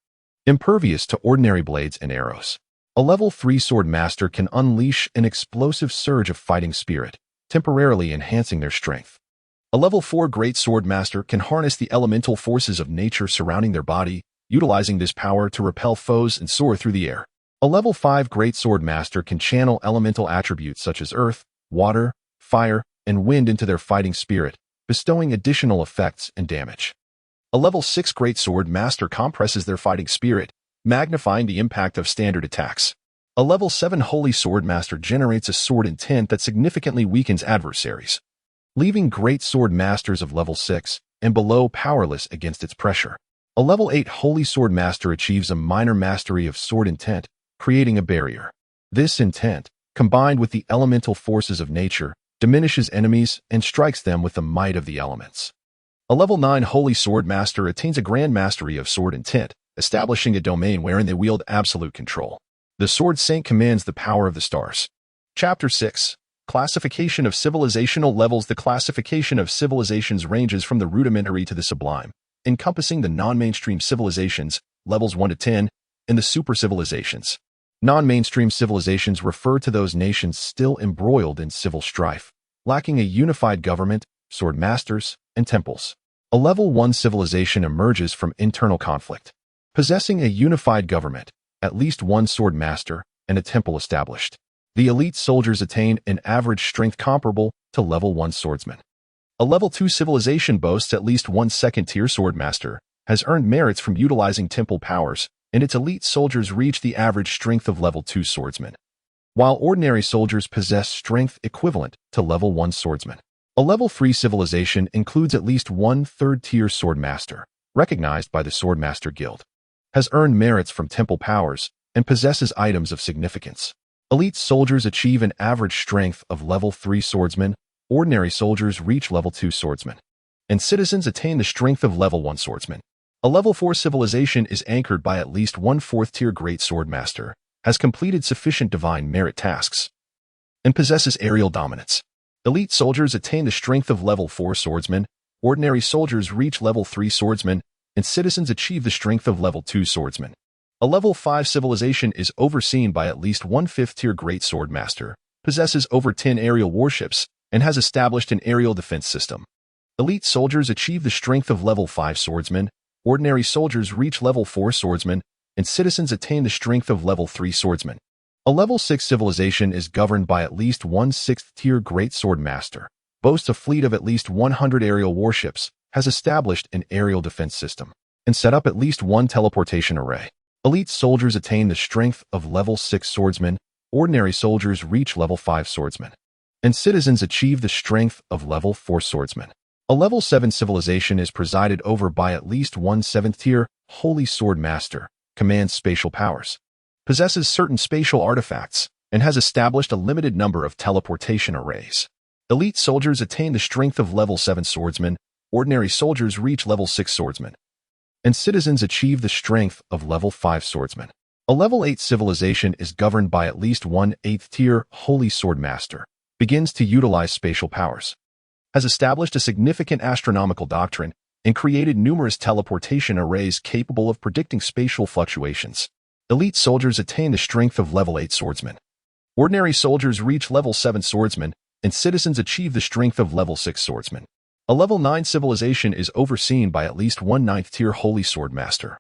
impervious to ordinary blades and arrows. A level 3 Sword Master can unleash an explosive surge of fighting spirit, temporarily enhancing their strength. A level 4 Great Sword Master can harness the elemental forces of nature surrounding their body, utilizing this power to repel foes and soar through the air. A level 5 Great Sword Master can channel elemental attributes such as earth, water, fire, and wind into their fighting spirit, bestowing additional effects and damage. A level 6 Great Sword Master compresses their fighting spirit, magnifying the impact of standard attacks. A level 7 Holy Sword Master generates a sword intent that significantly weakens adversaries, leaving great sword masters of level 6 and below powerless against its pressure. A level 8 Holy Sword Master achieves a minor mastery of sword intent, creating a barrier. This intent, combined with the elemental forces of nature, diminishes enemies and strikes them with the might of the elements. A level 9 Holy Sword Master attains a grand mastery of sword intent, establishing a domain wherein they wield absolute control. The Sword Saint commands the power of the stars. Chapter 6. Classification of Civilizational Levels. The classification of civilizations ranges from the rudimentary to the sublime, encompassing the non-mainstream civilizations, levels 1 to 10, and the super-civilizations. Non-mainstream civilizations refer to those nations still embroiled in civil strife, lacking a unified government, sword masters, and temples. A level 1 civilization emerges from internal conflict, possessing a unified government, at least one sword master, and a temple established. The elite soldiers attain an average strength comparable to level 1 swordsmen. A level 2 civilization boasts at least one second-tier sword master, has earned merits from utilizing temple powers, and its elite soldiers reach the average strength of level 2 swordsmen, while ordinary soldiers possess strength equivalent to level 1 swordsmen. A level 3 civilization includes at least one third-tier sword master, recognized by the Swordmaster Guild, has earned merits from temple powers, and possesses items of significance. Elite soldiers achieve an average strength of level 3 swordsmen, ordinary soldiers reach level 2 swordsmen, and citizens attain the strength of level 1 swordsmen. A level 4 civilization is anchored by at least one fourth-tier great swordmaster, has completed sufficient divine merit tasks, and possesses aerial dominance. Elite soldiers attain the strength of level 4 swordsmen, ordinary soldiers reach level 3 swordsmen, and citizens achieve the strength of level 2 swordsmen. A level 5 civilization is overseen by at least one fifth-tier great swordmaster, possesses over 10 aerial warships, and has established an aerial defense system. Elite soldiers achieve the strength of level 5 swordsmen, ordinary soldiers reach level 4 swordsmen, and citizens attain the strength of level 3 swordsmen. A level 6 civilization is governed by at least one sixth-tier great swordmaster, boasts a fleet of at least 100 aerial warships, has established an aerial defense system, and set up at least one teleportation array. Elite soldiers attain the strength of level 6 swordsmen, ordinary soldiers reach level 5 swordsmen, and citizens achieve the strength of level 4 swordsmen. A level 7 civilization is presided over by at least one seventh-tier Holy Sword Master, commands spatial powers, possesses certain spatial artifacts, and has established a limited number of teleportation arrays. Elite soldiers attain the strength of level 7 swordsmen, ordinary soldiers reach level 6 swordsmen, and citizens achieve the strength of level 5 swordsmen. A level 8 civilization is governed by at least one eighth-tier Holy Sword Master, begins to utilize spatial powers, has established a significant astronomical doctrine, and created numerous teleportation arrays capable of predicting spatial fluctuations. Elite soldiers attain the strength of level 8 swordsmen. Ordinary soldiers reach level 7 swordsmen, and citizens achieve the strength of level 6 swordsmen. A level 9 civilization is overseen by at least one ninth-tier Holy Sword Master,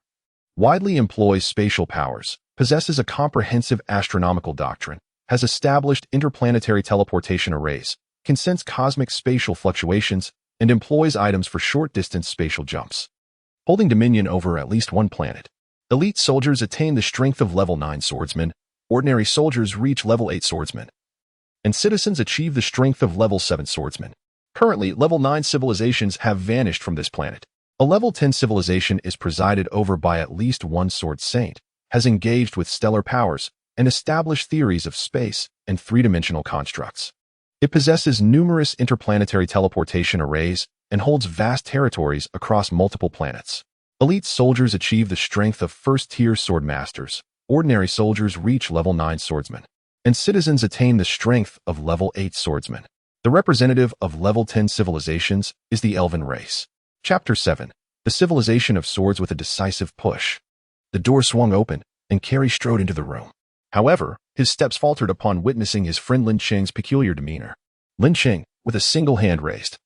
widely employs spatial powers, possesses a comprehensive astronomical doctrine, has established interplanetary teleportation arrays, can sense cosmic spatial fluctuations, and employs items for short-distance spatial jumps, holding dominion over at least one planet. Elite soldiers attain the strength of level 9 swordsmen, ordinary soldiers reach level 8 swordsmen, and citizens achieve the strength of level 7 swordsmen. Currently, level 9 civilizations have vanished from this planet. A level 10 civilization is presided over by at least one sword saint, has engaged with stellar powers, and established theories of space and three-dimensional constructs. It possesses numerous interplanetary teleportation arrays and holds vast territories across multiple planets. Elite soldiers achieve the strength of first-tier sword masters, ordinary soldiers reach level 9 swordsmen, and citizens attain the strength of level 8 swordsmen. The representative of level 10 civilizations is the Elven race. Chapter 7. The civilization of swords with a decisive push. The door swung open, and Carrie strode into the room. However, his steps faltered upon witnessing his friend Lin Cheng's peculiar demeanor. Lin Cheng, with a single hand raised,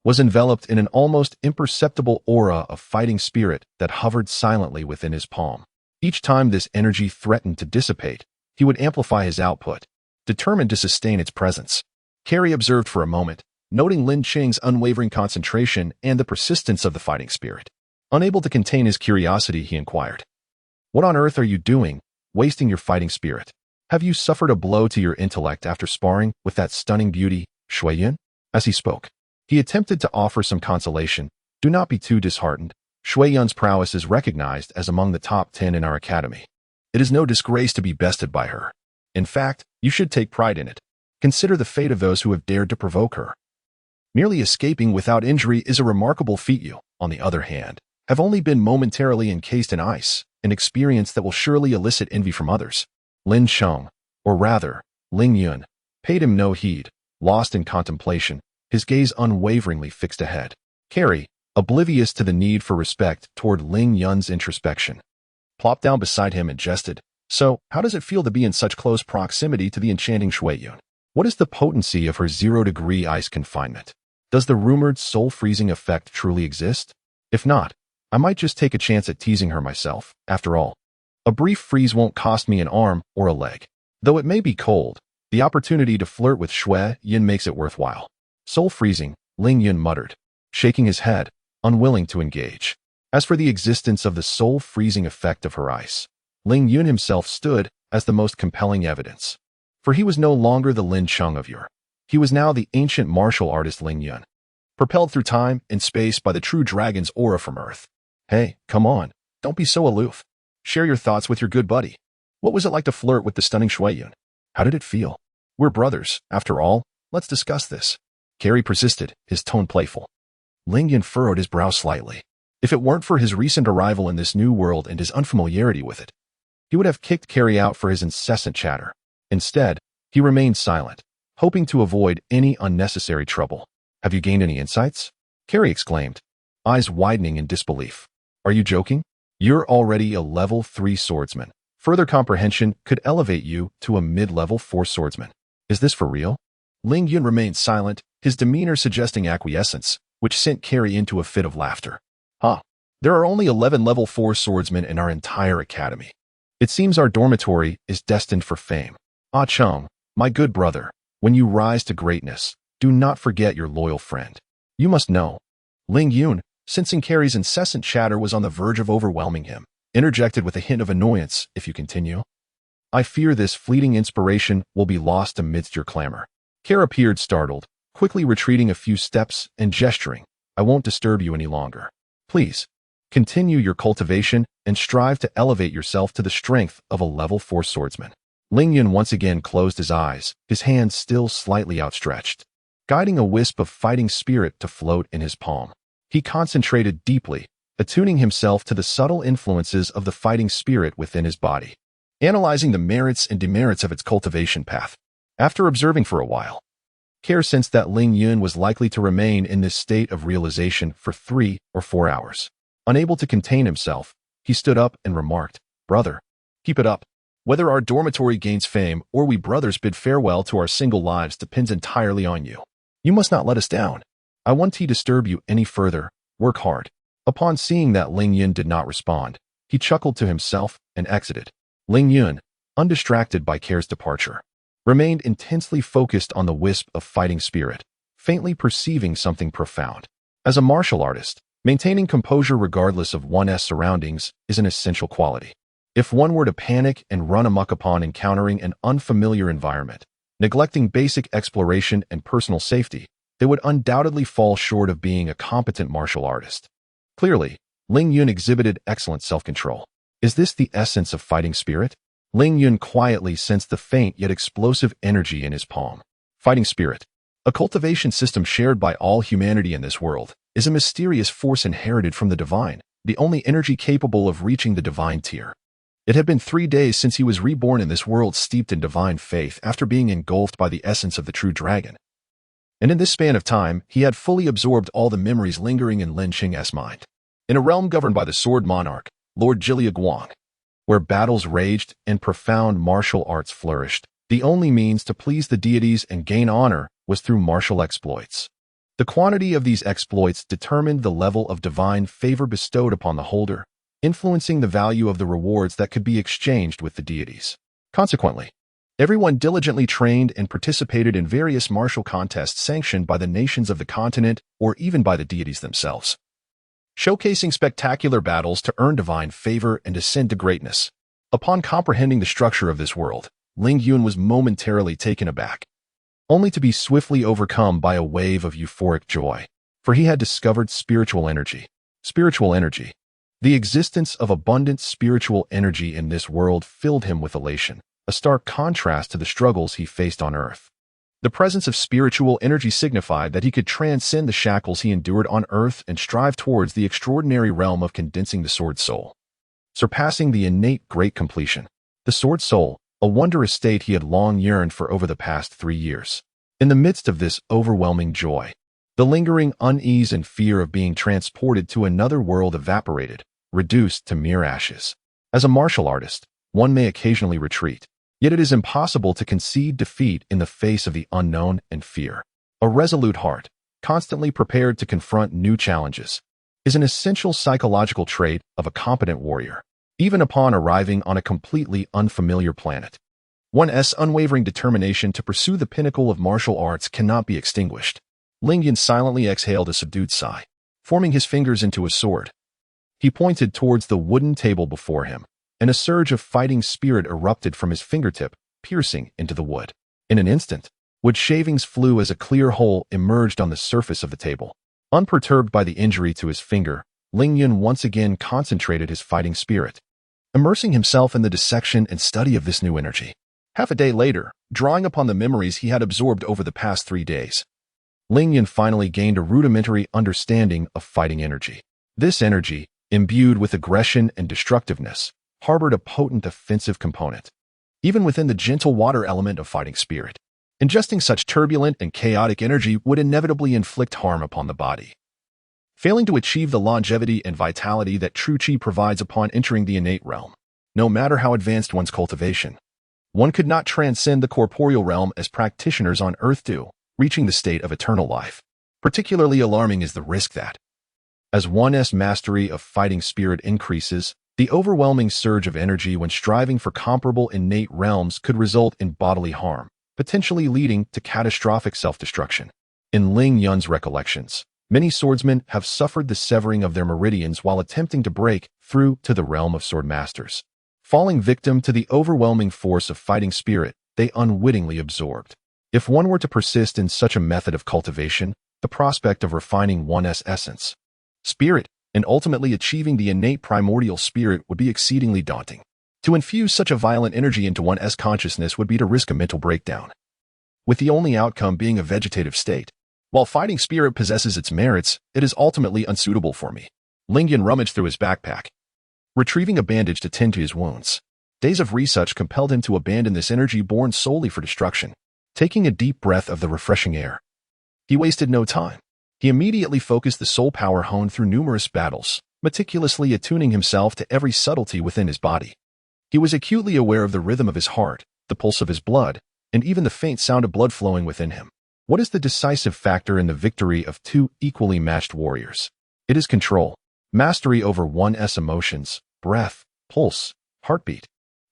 was enveloped in an almost imperceptible aura of fighting spirit that hovered silently within his palm. Each time this energy threatened to dissipate, he would amplify his output, determined to sustain its presence. Carrie observed for a moment, noting Lin Cheng's unwavering concentration and the persistence of the fighting spirit. Unable to contain his curiosity, he inquired, What on earth are you doing, wasting your fighting spirit? Have you suffered a blow to your intellect after sparring with that stunning beauty, Shuiyun? As he spoke, he attempted to offer some consolation. Do not be too disheartened. Shuiyun's prowess is recognized as among the top 10 in our academy. It is no disgrace to be bested by her. In fact, you should take pride in it. Consider the fate of those who have dared to provoke her. Merely escaping without injury is a remarkable feat. You, on the other hand, have only been momentarily encased in ice, an experience that will surely elicit envy from others. Lin Sheng, or rather, Ling Yun, paid him no heed, lost in contemplation, his gaze unwaveringly fixed ahead. Carrie, oblivious to the need for respect toward Ling Yun's introspection, plopped down beside him and jested. So, how does it feel to be in such close proximity to the enchanting Shuiyun? What is the potency of her 0-degree ice confinement? Does the rumored soul-freezing effect truly exist? If not, I might just take a chance at teasing her myself. After all, a brief freeze won't cost me an arm or a leg. Though it may be cold, the opportunity to flirt with Shuiyun makes it worthwhile. Soul-freezing, Ling Yun muttered, shaking his head, unwilling to engage. As for the existence of the soul-freezing effect of her ice, Ling Yun himself stood as the most compelling evidence. For he was no longer the Lin Sheng of yore. He was now the ancient martial artist Ling Yun, propelled through time and space by the true dragon's aura from Earth. Hey, come on, don't be so aloof. Share your thoughts with your good buddy. What was it like to flirt with the stunning Shuiyun? How did it feel? We're brothers, after all. Let's discuss this. Carrie persisted, his tone playful. Ling Yun furrowed his brow slightly. If it weren't for his recent arrival in this new world and his unfamiliarity with it, he would have kicked Carrie out for his incessant chatter. Instead, he remained silent, hoping to avoid any unnecessary trouble. Have you gained any insights? Carrie exclaimed, eyes widening in disbelief. Are you joking? You're already a level 3 swordsman. Further comprehension could elevate you to a mid-level 4 swordsman. Is this for real? Ling Yun remained silent, his demeanor suggesting acquiescence, which sent Carrie into a fit of laughter. There are only 11 level 4 swordsmen in our entire academy. It seems our dormitory is destined for fame. Ah Chung, my good brother, when you rise to greatness, do not forget your loyal friend. You must know. Ling Yun, sensing Carrie's incessant chatter was on the verge of overwhelming him, interjected with a hint of annoyance. If you continue, I fear this fleeting inspiration will be lost amidst your clamor. Carrie appeared startled, quickly retreating a few steps and gesturing. I won't disturb you any longer. Please, continue your cultivation and strive to elevate yourself to the strength of a level 4 swordsman. Ling Yun once again closed his eyes, his hands still slightly outstretched, guiding a wisp of fighting spirit to float in his palm. He concentrated deeply, attuning himself to the subtle influences of the fighting spirit within his body, analyzing the merits and demerits of its cultivation path. After observing for a while, Carrie sensed that Ling Yun was likely to remain in this state of realization for 3 or 4 hours. Unable to contain himself, he stood up and remarked, Brother, keep it up. Whether our dormitory gains fame or we brothers bid farewell to our single lives depends entirely on you. You must not let us down. I won't disturb you any further. Work hard. Upon seeing that Ling Yun did not respond, he chuckled to himself and exited. Ling Yun, undistracted by Carrie's departure, remained intensely focused on the wisp of fighting spirit, faintly perceiving something profound. As a martial artist, maintaining composure regardless of one's surroundings is an essential quality. If one were to panic and run amok upon encountering an unfamiliar environment, neglecting basic exploration and personal safety, they would undoubtedly fall short of being a competent martial artist. Clearly, Ling Yun exhibited excellent self-control. Is this the essence of fighting spirit? Ling Yun quietly sensed the faint yet explosive energy in his palm. Fighting spirit, a cultivation system shared by all humanity in this world, is a mysterious force inherited from the divine, the only energy capable of reaching the divine tier. It had been 3 days since he was reborn in this world steeped in divine faith after being engulfed by the essence of the true dragon. And in this span of time, he had fully absorbed all the memories lingering in Lin Qing's mind. In a realm governed by the sword monarch, Lord Jilia Guang, where battles raged and profound martial arts flourished, the only means to please the deities and gain honor was through martial exploits. The quantity of these exploits determined the level of divine favor bestowed upon the holder, influencing the value of the rewards that could be exchanged with the deities. Consequently, everyone diligently trained and participated in various martial contests sanctioned by the nations of the continent or even by the deities themselves. showcasing spectacular battles to earn divine favor and ascend to greatness. Upon comprehending the structure of this world, Ling Yun was momentarily taken aback, only to be swiftly overcome by a wave of euphoric joy, for he had discovered spiritual energy. Spiritual energy. The existence of abundant spiritual energy in this world filled him with elation, a stark contrast to the struggles he faced on Earth. The presence of spiritual energy signified that he could transcend the shackles he endured on Earth and strive towards the extraordinary realm of condensing the Sword Soul, surpassing the innate great completion. The Sword Soul, a wondrous state he had long yearned for over the past 3 years. In the midst of this overwhelming joy, the lingering unease and fear of being transported to another world evaporated, reduced to mere ashes. As a martial artist, one may occasionally retreat, yet it is impossible to concede defeat in the face of the unknown and fear. A resolute heart, constantly prepared to confront new challenges, is an essential psychological trait of a competent warrior, even upon arriving on a completely unfamiliar planet. One's unwavering determination to pursue the pinnacle of martial arts cannot be extinguished. Ling Yun silently exhaled a subdued sigh, forming his fingers into a sword. He pointed towards the wooden table before him, and a surge of fighting spirit erupted from his fingertip, piercing into the wood. In an instant, wood shavings flew as a clear hole emerged on the surface of the table. Unperturbed by the injury to his finger, Ling Yun once again concentrated his fighting spirit, immersing himself in the dissection and study of this new energy. Half a day later, drawing upon the memories he had absorbed over the past 3 days, Ling Yun finally gained a rudimentary understanding of fighting energy. This energy, imbued with aggression and destructiveness, harbored a potent offensive component, even within the gentle water element of fighting spirit. Ingesting such turbulent and chaotic energy would inevitably inflict harm upon the body, failing to achieve the longevity and vitality that true Qi provides upon entering the innate realm. No matter how advanced one's cultivation, one could not transcend the corporeal realm as practitioners on Earth do, reaching the state of eternal life. Particularly alarming is the risk that, as one's mastery of fighting spirit increases, the overwhelming surge of energy when striving for comparable innate realms could result in bodily harm, potentially leading to catastrophic self-destruction. In Ling Yun's recollections, many swordsmen have suffered the severing of their meridians while attempting to break through to the realm of sword masters. Falling victim to the overwhelming force of fighting spirit they unwittingly absorbed. If one were to persist in such a method of cultivation, the prospect of refining one's essence, spirit, and ultimately achieving the innate primordial spirit would be exceedingly daunting. To infuse such a violent energy into one's consciousness would be to risk a mental breakdown, with the only outcome being a vegetative state. While fighting spirit possesses its merits, it is ultimately unsuitable for me. Ling Yun rummaged through his backpack, retrieving a bandage to tend to his wounds. Days of research compelled him to abandon this energy born solely for destruction. Taking a deep breath of the refreshing air, he wasted no time. He immediately focused the soul power honed through numerous battles, meticulously attuning himself to every subtlety within his body. He was acutely aware of the rhythm of his heart, the pulse of his blood, and even the faint sound of blood flowing within him. What is the decisive factor in the victory of two equally matched warriors? It is control, mastery over one's emotions, breath, pulse, heartbeat,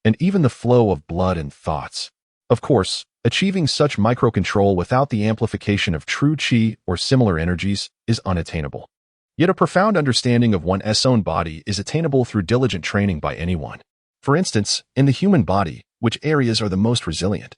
and even the flow of blood and thoughts. Of course, achieving such micro-control without the amplification of true Qi or similar energies is unattainable. Yet a profound understanding of one's own body is attainable through diligent training by anyone. For instance, in the human body, which areas are the most resilient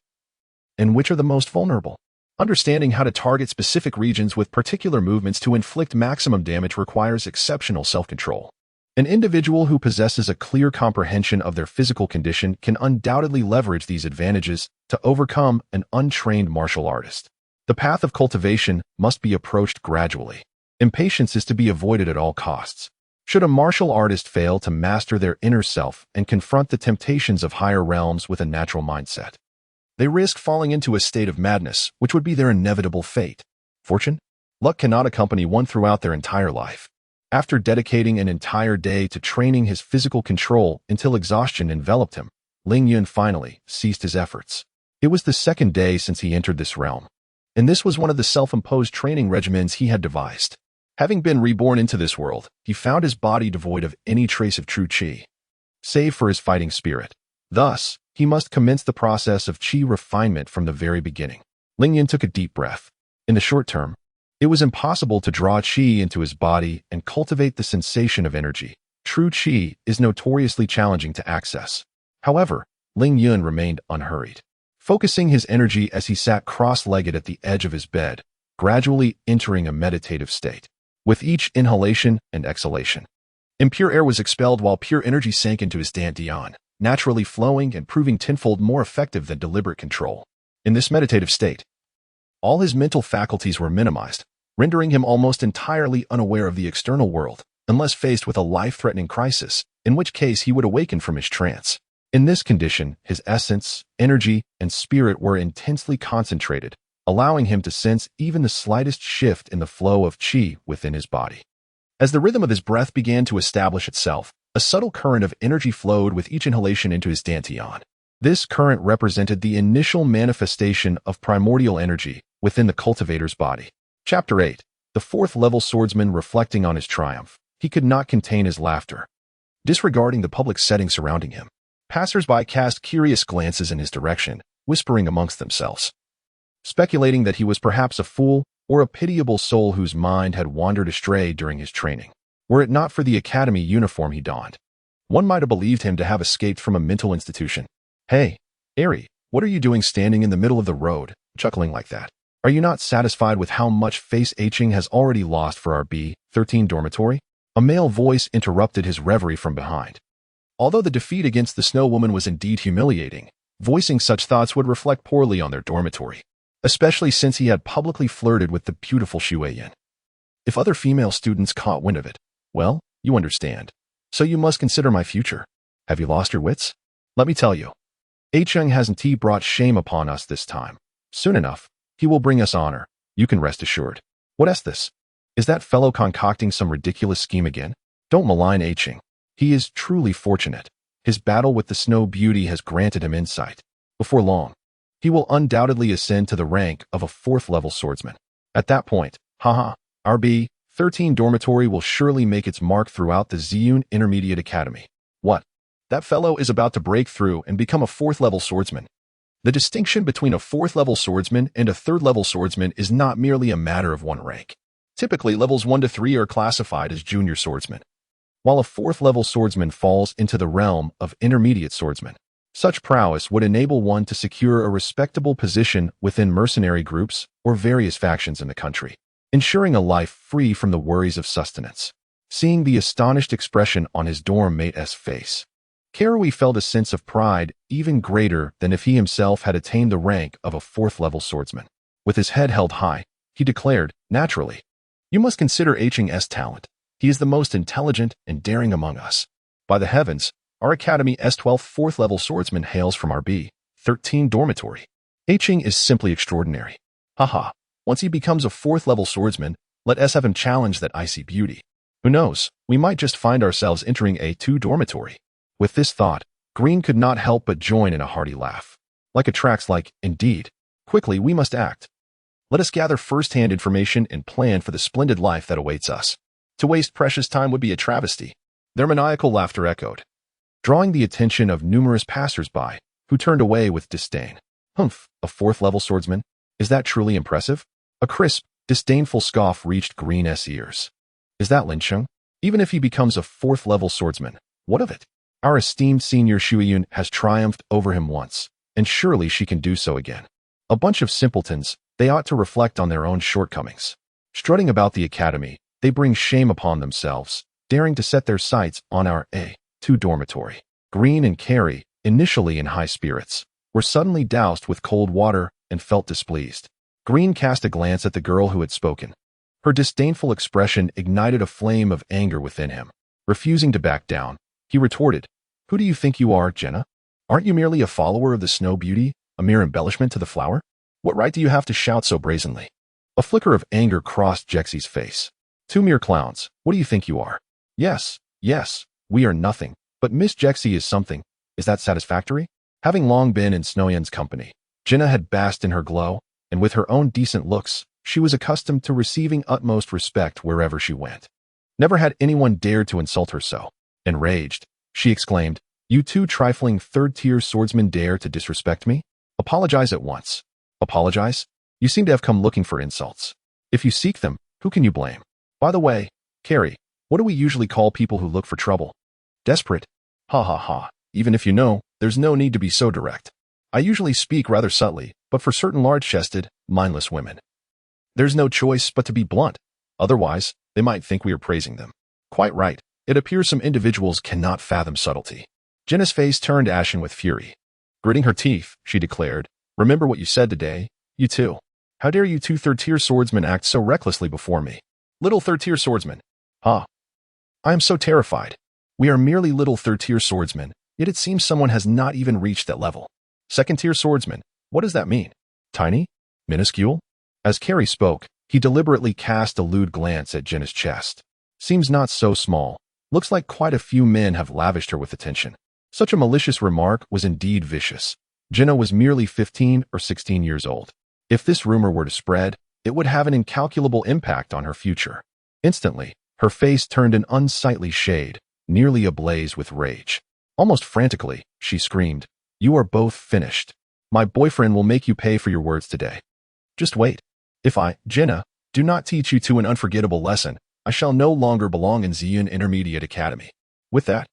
and which are the most vulnerable? Understanding how to target specific regions with particular movements to inflict maximum damage requires exceptional self-control. An individual who possesses a clear comprehension of their physical condition can undoubtedly leverage these advantages to overcome an untrained martial artist. The path of cultivation must be approached gradually. Impatience is to be avoided at all costs. Should a martial artist fail to master their inner self and confront the temptations of higher realms with a natural mindset, they risk falling into a state of madness, which would be their inevitable fate. Fortune? Luck cannot accompany one throughout their entire life. After dedicating an entire day to training his physical control until exhaustion enveloped him, Ling Yun finally ceased his efforts. It was the second day since he entered this realm, and this was one of the self-imposed training regimens he had devised. Having been reborn into this world, he found his body devoid of any trace of true Qi, save for his fighting spirit. Thus, he must commence the process of Qi refinement from the very beginning. Ling Yun took a deep breath. In the short term, It was impossible to draw qi into his body and cultivate the sensation of energy. True qi is notoriously challenging to access. However, Ling Yun remained unhurried, focusing his energy as he sat cross-legged at the edge of his bed, gradually entering a meditative state. With each inhalation and exhalation, impure air was expelled while pure energy sank into his dantian, naturally flowing and proving tenfold more effective than deliberate control. In this meditative state, all his mental faculties were minimized, rendering him almost entirely unaware of the external world, unless faced with a life-threatening crisis, in which case he would awaken from his trance. In this condition, his essence, energy, and spirit were intensely concentrated, allowing him to sense even the slightest shift in the flow of qi within his body. As the rhythm of his breath began to establish itself, a subtle current of energy flowed with each inhalation into his dantian. This current represented the initial manifestation of primordial energy within the cultivator's body. Chapter 8. The fourth-level swordsman reflecting on his triumph. He could not contain his laughter. Disregarding the public setting surrounding him, passers-by cast curious glances in his direction, whispering amongst themselves, speculating that he was perhaps a fool or a pitiable soul whose mind had wandered astray during his training. Were it not for the academy uniform he donned, one might have believed him to have escaped from a mental institution. Hey, Ari, what are you doing standing in the middle of the road, chuckling like that? Are you not satisfied with how much face Aching has already lost for our B-13 dormitory? A male voice interrupted his reverie from behind. Although the defeat against the Snow Woman was indeed humiliating, voicing such thoughts would reflect poorly on their dormitory, especially since he had publicly flirted with the beautiful Shueyan. If other female students caught wind of it, well, you understand. So you must consider my future. Have you lost your wits? Let me tell you. Acheng hasn't brought shame upon us this time. Soon enough, he will bring us honor. You can rest assured. What is this? Is that fellow concocting some ridiculous scheme again? Don't malign Acheng. He is truly fortunate. His battle with the Snow Beauty has granted him insight. Before long, he will undoubtedly ascend to the rank of a fourth-level swordsman. At that point, our B-13 dormitory will surely make its mark throughout the Ziyun Intermediate Academy. What? That fellow is about to break through and become a fourth-level swordsman. The distinction between a fourth-level swordsman and a third-level swordsman is not merely a matter of one rank. Typically, levels 1 to 3 are classified as junior swordsmen, while a fourth-level swordsman falls into the realm of intermediate swordsmen. Such prowess would enable one to secure a respectable position within mercenary groups or various factions in the country, ensuring a life free from the worries of sustenance. Seeing the astonished expression on his dorm mate's face, Karui felt a sense of pride even greater than if he himself had attained the rank of a fourth-level swordsman. With his head held high, he declared, naturally, "You must consider Acheng's talent. He is the most intelligent and daring among us. By the heavens, our Academy S12 fourth-level swordsman hails from our B-13 dormitory. Acheng is simply extraordinary. Once he becomes a fourth-level swordsman, let us have him challenge that icy beauty. Who knows, we might just find ourselves entering A2 dormitory." With this thought, Green could not help but join in a hearty laugh. Like attracts like, indeed. Quickly, we must act. Let us gather first-hand information and plan for the splendid life that awaits us. To waste precious time would be a travesty. Their maniacal laughter echoed, drawing the attention of numerous passers-by, who turned away with disdain. Humph, a fourth-level swordsman? Is that truly impressive? A crisp, disdainful scoff reached Green's ears. Is that Lin Cheng? Even if he becomes a fourth-level swordsman, what of it? Our esteemed senior Shuiyun has triumphed over him once, and surely she can do so again. A bunch of simpletons, they ought to reflect on their own shortcomings. Strutting about the academy, they bring shame upon themselves, daring to set their sights on our A2 dormitory. Green and Carrie, initially in high spirits, were suddenly doused with cold water and felt displeased. Green cast a glance at the girl who had spoken. Her disdainful expression ignited a flame of anger within him. Refusing to back down, he retorted, "Who do you think you are, Jenna? Aren't you merely a follower of the Snow Beauty, a mere embellishment to the flower? What right do you have to shout so brazenly?" A flicker of anger crossed Jexie's face. "Two mere clowns, what do you think you are? Yes, we are nothing, but Miss Jexie is something. Is that satisfactory?" Having long been in Snowyun's company, Jenna had basked in her glow, and with her own decent looks, she was accustomed to receiving utmost respect wherever she went. Never had anyone dared to insult her so. Enraged, she exclaimed, "You two trifling third-tier swordsmen dare to disrespect me? Apologize at once." "Apologize? You seem to have come looking for insults. If you seek them, who can you blame? By the way, Carrie, what do we usually call people who look for trouble? Desperate. Ha ha ha. Even if you know, there's no need to be so direct. I usually speak rather subtly, but for certain large-chested, mindless women, there's no choice but to be blunt. Otherwise, they might think we are praising them. Quite right. It appears some individuals cannot fathom subtlety. Jenna's face turned ashen with fury. Gritting her teeth, she declared, "Remember what you said today? You too. How dare you two third-tier swordsmen act so recklessly before me? Little third-tier swordsmen. Ha! I am so terrified. We are merely little third-tier swordsmen, yet it seems someone has not even reached that level. Second-tier swordsmen. What does that mean? Tiny? Minuscule?" As Carrie spoke, he deliberately cast a lewd glance at Jenna's chest. Seems not so small. Looks like quite a few men have lavished her with attention. Such a malicious remark was indeed vicious. Jenna was merely 15 or 16 years old. If this rumor were to spread, it would have an incalculable impact on her future. Instantly, her face turned an unsightly shade, nearly ablaze with rage. Almost frantically, she screamed, "You are both finished. My boyfriend will make you pay for your words today. Just wait. If I, Jenna, do not teach you to an unforgettable lesson, I shall no longer belong in Zion Intermediate Academy." With that,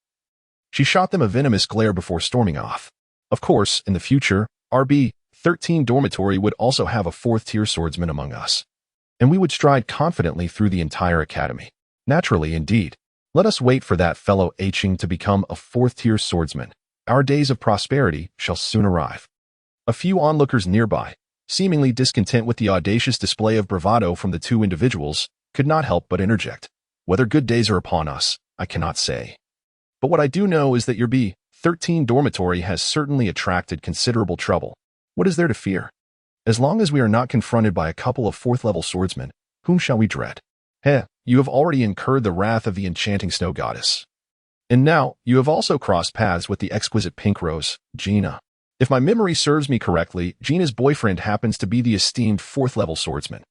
she shot them a venomous glare before storming off. Of course, in the future, RB 13 dormitory would also have a fourth-tier swordsman among us, and we would stride confidently through the entire academy. Naturally, indeed. Let us wait for that fellow Hing to become a fourth-tier swordsman. Our days of prosperity shall soon arrive. A few onlookers nearby, seemingly discontent with the audacious display of bravado from the two individuals, could not help but interject. Whether good days are upon us, I cannot say. But what I do know is that your B13 dormitory has certainly attracted considerable trouble. What is there to fear? As long as we are not confronted by a couple of fourth-level swordsmen, whom shall we dread? You have already incurred the wrath of the enchanting snow goddess. And now, you have also crossed paths with the exquisite pink rose, Gina. If my memory serves me correctly, Gina's boyfriend happens to be the esteemed fourth-level swordsman,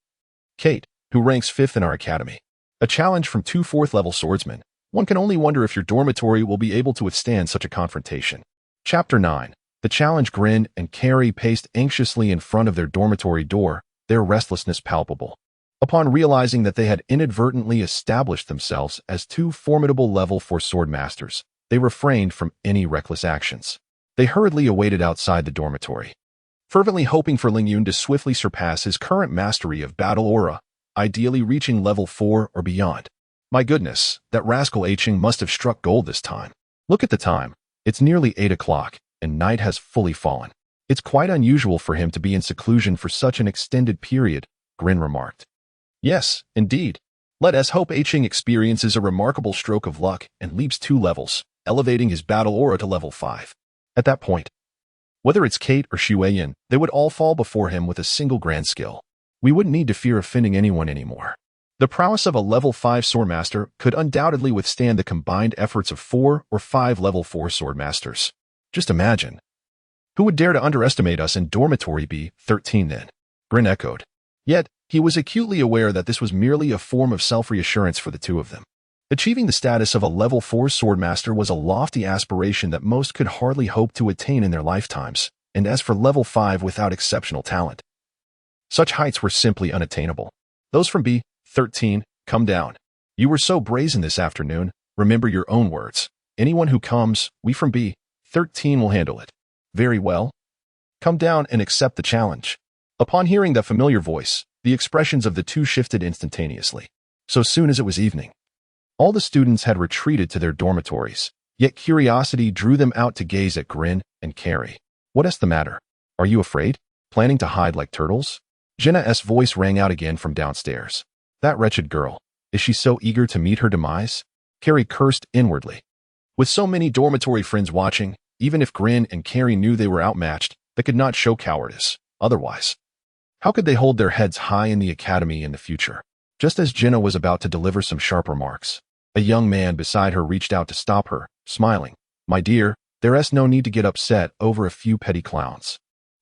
Kate, who ranks 5th in our academy. A challenge from two fourth-level swordsmen. One can only wonder if your dormitory will be able to withstand such a confrontation. Chapter 9. The challenge. Grin and Carrie paced anxiously in front of their dormitory door, their restlessness palpable. Upon realizing that they had inadvertently established themselves as two formidable level 4 sword masters, they refrained from any reckless actions. They hurriedly awaited outside the dormitory, fervently hoping for Ling Yun to swiftly surpass his current mastery of battle aura, ideally reaching level 4 or beyond. My goodness, that rascal Hing must have struck gold this time. Look at the time. It's nearly 8 o'clock, and night has fully fallen. It's quite unusual for him to be in seclusion for such an extended period, Grin remarked. Yes, indeed. Let us hope Hing experiences a remarkable stroke of luck and leaps 2 levels, elevating his battle aura to level 5. At that point, whether it's Kate or Xueyin, they would all fall before him with a single grand skill. We wouldn't need to fear offending anyone anymore. The prowess of a level 5 swordmaster could undoubtedly withstand the combined efforts of 4 or 5 level 4 swordmasters. Just imagine. Who would dare to underestimate us in dormitory B13 then? Grin echoed. Yet, he was acutely aware that this was merely a form of self-reassurance for the two of them. Achieving the status of a level 4 swordmaster was a lofty aspiration that most could hardly hope to attain in their lifetimes, and as for level 5 without exceptional talent, such heights were simply unattainable. Those from B13, come down. You were so brazen this afternoon, remember your own words. Anyone who comes, we from B13 will handle it. Very well. Come down and accept the challenge. Upon hearing the familiar voice, the expressions of the two shifted instantaneously. So soon as it was evening, all the students had retreated to their dormitories, yet curiosity drew them out to gaze at Grin and Carrie. What is the matter? Are you afraid? Planning to hide like turtles? Jenna's voice rang out again from downstairs. That wretched girl. Is she so eager to meet her demise? Carrie cursed inwardly. With so many dormitory friends watching, even if Grin and Carrie knew they were outmatched, they could not show cowardice. Otherwise, how could they hold their heads high in the academy in the future? Just as Jenna was about to deliver some sharp remarks, a young man beside her reached out to stop her, smiling. My dear, there's no need to get upset over a few petty clowns.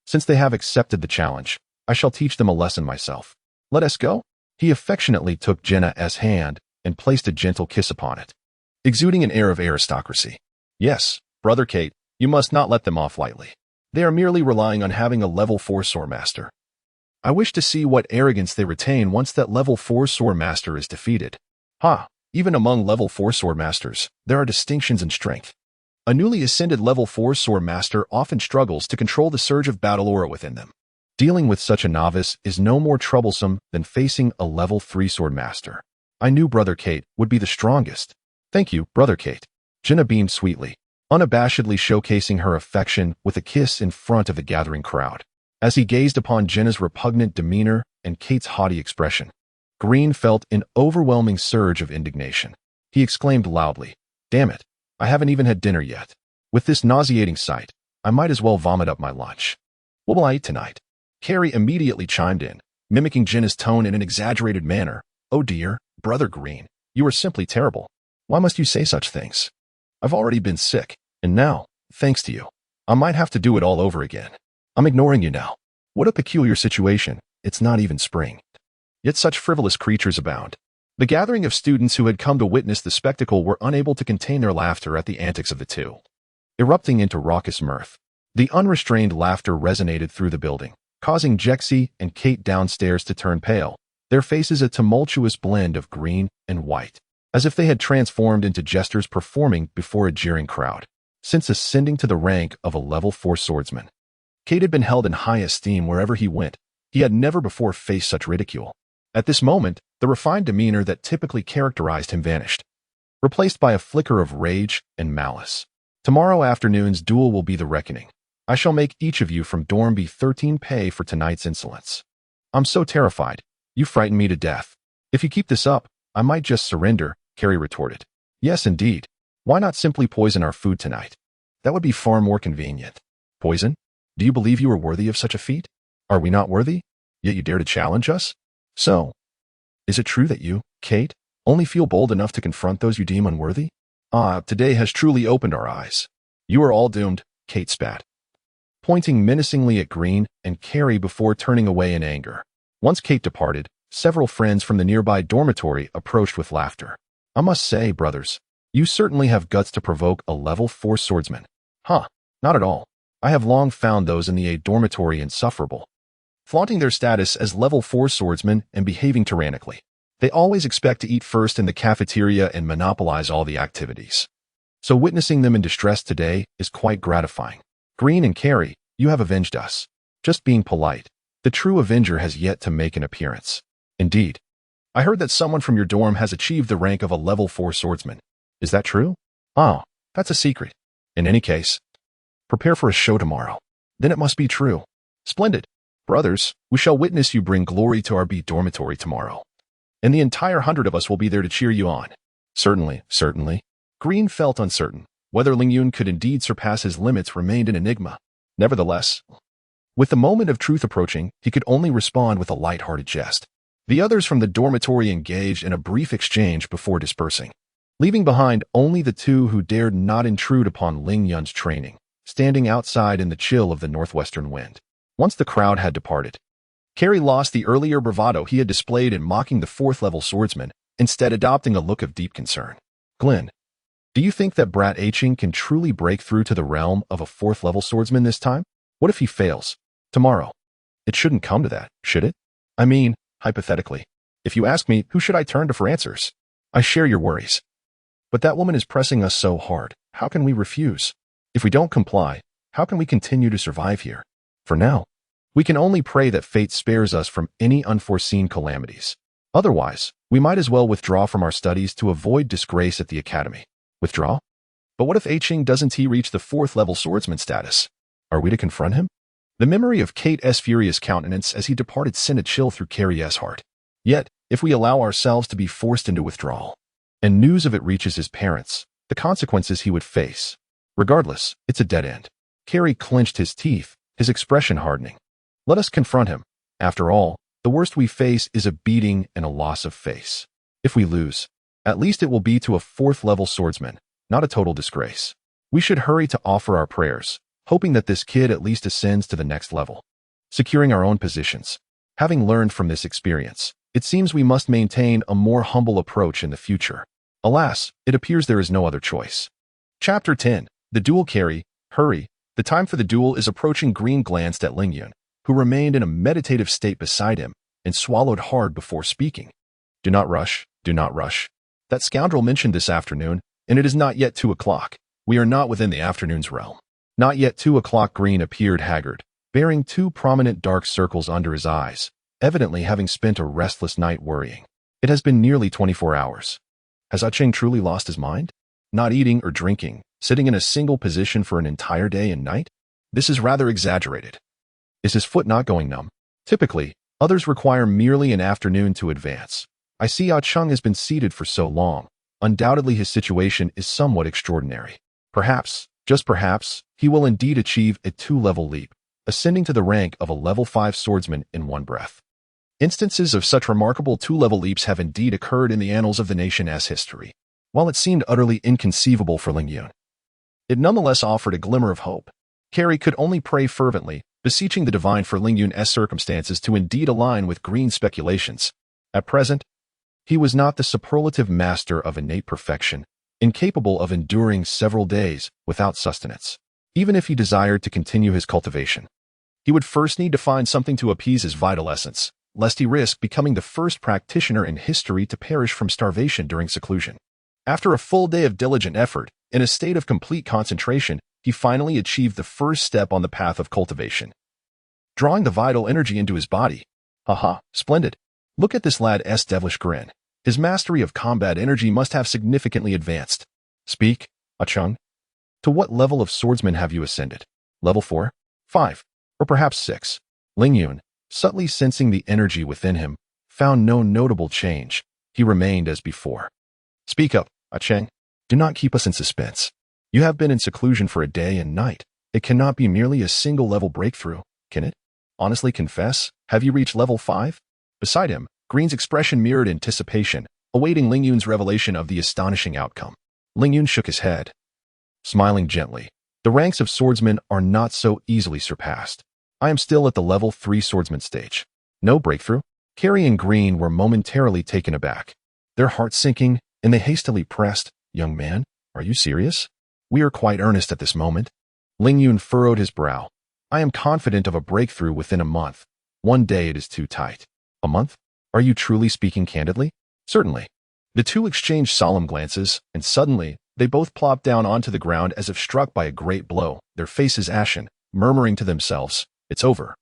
Since they have accepted the challenge, I shall teach them a lesson myself. Let us go? He affectionately took Jenna's hand and placed a gentle kiss upon it, exuding an air of aristocracy. Yes, brother Kate, you must not let them off lightly. They are merely relying on having a level 4 swordmaster. I wish to see what arrogance they retain once that level 4 sword master is defeated. Even among level 4 sword masters, there are distinctions in strength. A newly ascended level 4 sword master often struggles to control the surge of battle aura within them. Dealing with such a novice is no more troublesome than facing a level 3 sword master. I knew Brother Kate would be the strongest. Thank you, Brother Kate. Jinna beamed sweetly, unabashedly showcasing her affection with a kiss in front of the gathering crowd. As he gazed upon Jinna's repugnant demeanor and Kate's haughty expression, Green felt an overwhelming surge of indignation. He exclaimed loudly, "Damn it, I haven't even had dinner yet. With this nauseating sight, I might as well vomit up my lunch. What will I eat tonight?" Carrie immediately chimed in, mimicking Jinna's tone in an exaggerated manner. "Oh dear, Brother Green, you are simply terrible. Why must you say such things? I've already been sick, and now, thanks to you, I might have to do it all over again. I'm ignoring you now. What a peculiar situation. It's not even spring. Yet such frivolous creatures abound." The gathering of students who had come to witness the spectacle were unable to contain their laughter at the antics of the two, erupting into raucous mirth. The unrestrained laughter resonated through the building, causing Jexy and Kate downstairs to turn pale, their faces a tumultuous blend of green and white, as if they had transformed into jesters performing before a jeering crowd. Since ascending to the rank of a level 4 swordsman, Kate had been held in high esteem wherever he went. He had never before faced such ridicule. At this moment, the refined demeanor that typically characterized him vanished, replaced by a flicker of rage and malice. "Tomorrow afternoon's duel will be the reckoning. I shall make each of you from Dorm B13 pay for tonight's insolence." "I'm so terrified. You frighten me to death. If you keep this up, I might just surrender," Carrie retorted. "Yes, indeed. Why not simply poison our food tonight? That would be far more convenient." "Poison? Do you believe you are worthy of such a feat? Are we not worthy? Yet you dare to challenge us? So, is it true that you, Kate, only feel bold enough to confront those you deem unworthy? Today has truly opened our eyes. You are all doomed," Kate spat, pointing menacingly at Green and Carrie before turning away in anger. Once Kate departed, several friends from the nearby dormitory approached with laughter. "I must say, brothers, you certainly have guts to provoke a level 4 swordsman." Not at all. I have long found those in the A dormitory insufferable, flaunting their status as level 4 swordsmen and behaving tyrannically. They always expect to eat first in the cafeteria and monopolize all the activities. So witnessing them in distress today is quite gratifying. Green and Carrie, you have avenged us. Just being polite. The true avenger has yet to make an appearance. Indeed. I heard that someone from your dorm has achieved the rank of a level 4 swordsman. Is that true? That's a secret. In any case, prepare for a show tomorrow. Then it must be true. Splendid. Brothers, we shall witness you bring glory to our B dormitory tomorrow. And the entire 100 of us will be there to cheer you on. Certainly. Green felt uncertain. Whether Lingyun could indeed surpass his limits remained an enigma. Nevertheless, with the moment of truth approaching, he could only respond with a light-hearted jest. The others from the dormitory engaged in a brief exchange before dispersing, leaving behind only the two who dared not intrude upon Lingyun's training, standing outside in the chill of the northwestern wind. Once the crowd had departed, Carrie lost the earlier bravado he had displayed in mocking the 4th-level swordsman, instead adopting a look of deep concern. "Glenn, do you think that Brat Aching can truly break through to the realm of a 4th-level swordsman this time? What if he fails? Tomorrow. It shouldn't come to that, should it? I mean, hypothetically. If you ask me, who should I turn to for answers? I share your worries. But that woman is pressing us so hard. How can we refuse? If we don't comply, how can we continue to survive here? For now, we can only pray that fate spares us from any unforeseen calamities. Otherwise, we might as well withdraw from our studies to avoid disgrace at the academy." "Withdraw? But what if Aching doesn't reach the 4th-level swordsman status? Are we to confront him?" The memory of Kate S. furious countenance as he departed sent a chill through Carrie S. heart. Yet, if we allow ourselves to be forced into withdrawal, and news of it reaches his parents, the consequences he would face. Regardless, it's a dead end. Carrie clenched his teeth, his expression hardening. Let us confront him. After all, the worst we face is a beating and a loss of face. If we lose, at least it will be to a 4th-level swordsman, not a total disgrace. We should hurry to offer our prayers, hoping that this kid at least ascends to the next level. Securing our own positions. Having learned from this experience, it seems we must maintain a more humble approach in the future. Alas, it appears there is no other choice. Chapter 10. The Duel. Carrie, hurry. The time for the duel is approaching. Green glanced at Lingyun, who remained in a meditative state beside him and swallowed hard before speaking. Do not rush, do not rush. That scoundrel mentioned this afternoon, and it is not yet 2 o'clock. We are not within the afternoon's realm. Not yet 2 o'clock. Green appeared haggard, bearing 2 prominent dark circles under his eyes, evidently having spent a restless night worrying. It has been nearly 24 hours. Has Cheng truly lost his mind? Not eating or drinking, sitting in a single position for an entire day and night? This is rather exaggerated. Is his foot not going numb? Typically, others require merely an afternoon to advance. I see Cheng has been seated for so long. Undoubtedly his situation is somewhat extraordinary. Perhaps, just perhaps, he will indeed achieve a 2-level leap, ascending to the rank of a level 5 swordsman in one breath. Instances of such remarkable 2-level leaps have indeed occurred in the annals of the nation's history. While it seemed utterly inconceivable for Ling Yun, it nonetheless offered a glimmer of hope. Carrie could only pray fervently, beseeching the divine for Ling Yun's circumstances to indeed align with Green's speculations. At present, he was not the superlative master of innate perfection, incapable of enduring several days without sustenance. Even if he desired to continue his cultivation, he would first need to find something to appease his vital essence, lest he risk becoming the first practitioner in history to perish from starvation during seclusion. After a full day of diligent effort, in a state of complete concentration, he finally achieved the first step on the path of cultivation, drawing the vital energy into his body. Haha, splendid. Look at this lad's devilish grin. His mastery of combat energy must have significantly advanced. Speak, Cheng. To what level of swordsman have you ascended? Level 4, 5, or perhaps 6? Ling Yun, subtly sensing the energy within him, found no notable change. He remained as before. Speak up, Cheng. Do not keep us in suspense. You have been in seclusion for a day and night. It cannot be merely a single-level breakthrough, can it? Honestly confess, have you reached level 5? Beside him, Green's expression mirrored anticipation, awaiting Ling Yun's revelation of the astonishing outcome. Ling Yun shook his head, smiling gently. The ranks of swordsmen are not so easily surpassed. I am still at the level 3 swordsman stage. No breakthrough? Carrie and Green were momentarily taken aback, their hearts sinking, and they hastily pressed, Young man, are you serious? We are quite earnest at this moment. Ling Yun furrowed his brow. I am confident of a breakthrough within a month. One day it is too tight. A month? Are you truly speaking candidly? Certainly. The two exchanged solemn glances, and suddenly, they both plopped down onto the ground as if struck by a great blow, their faces ashen, murmuring to themselves, It's over.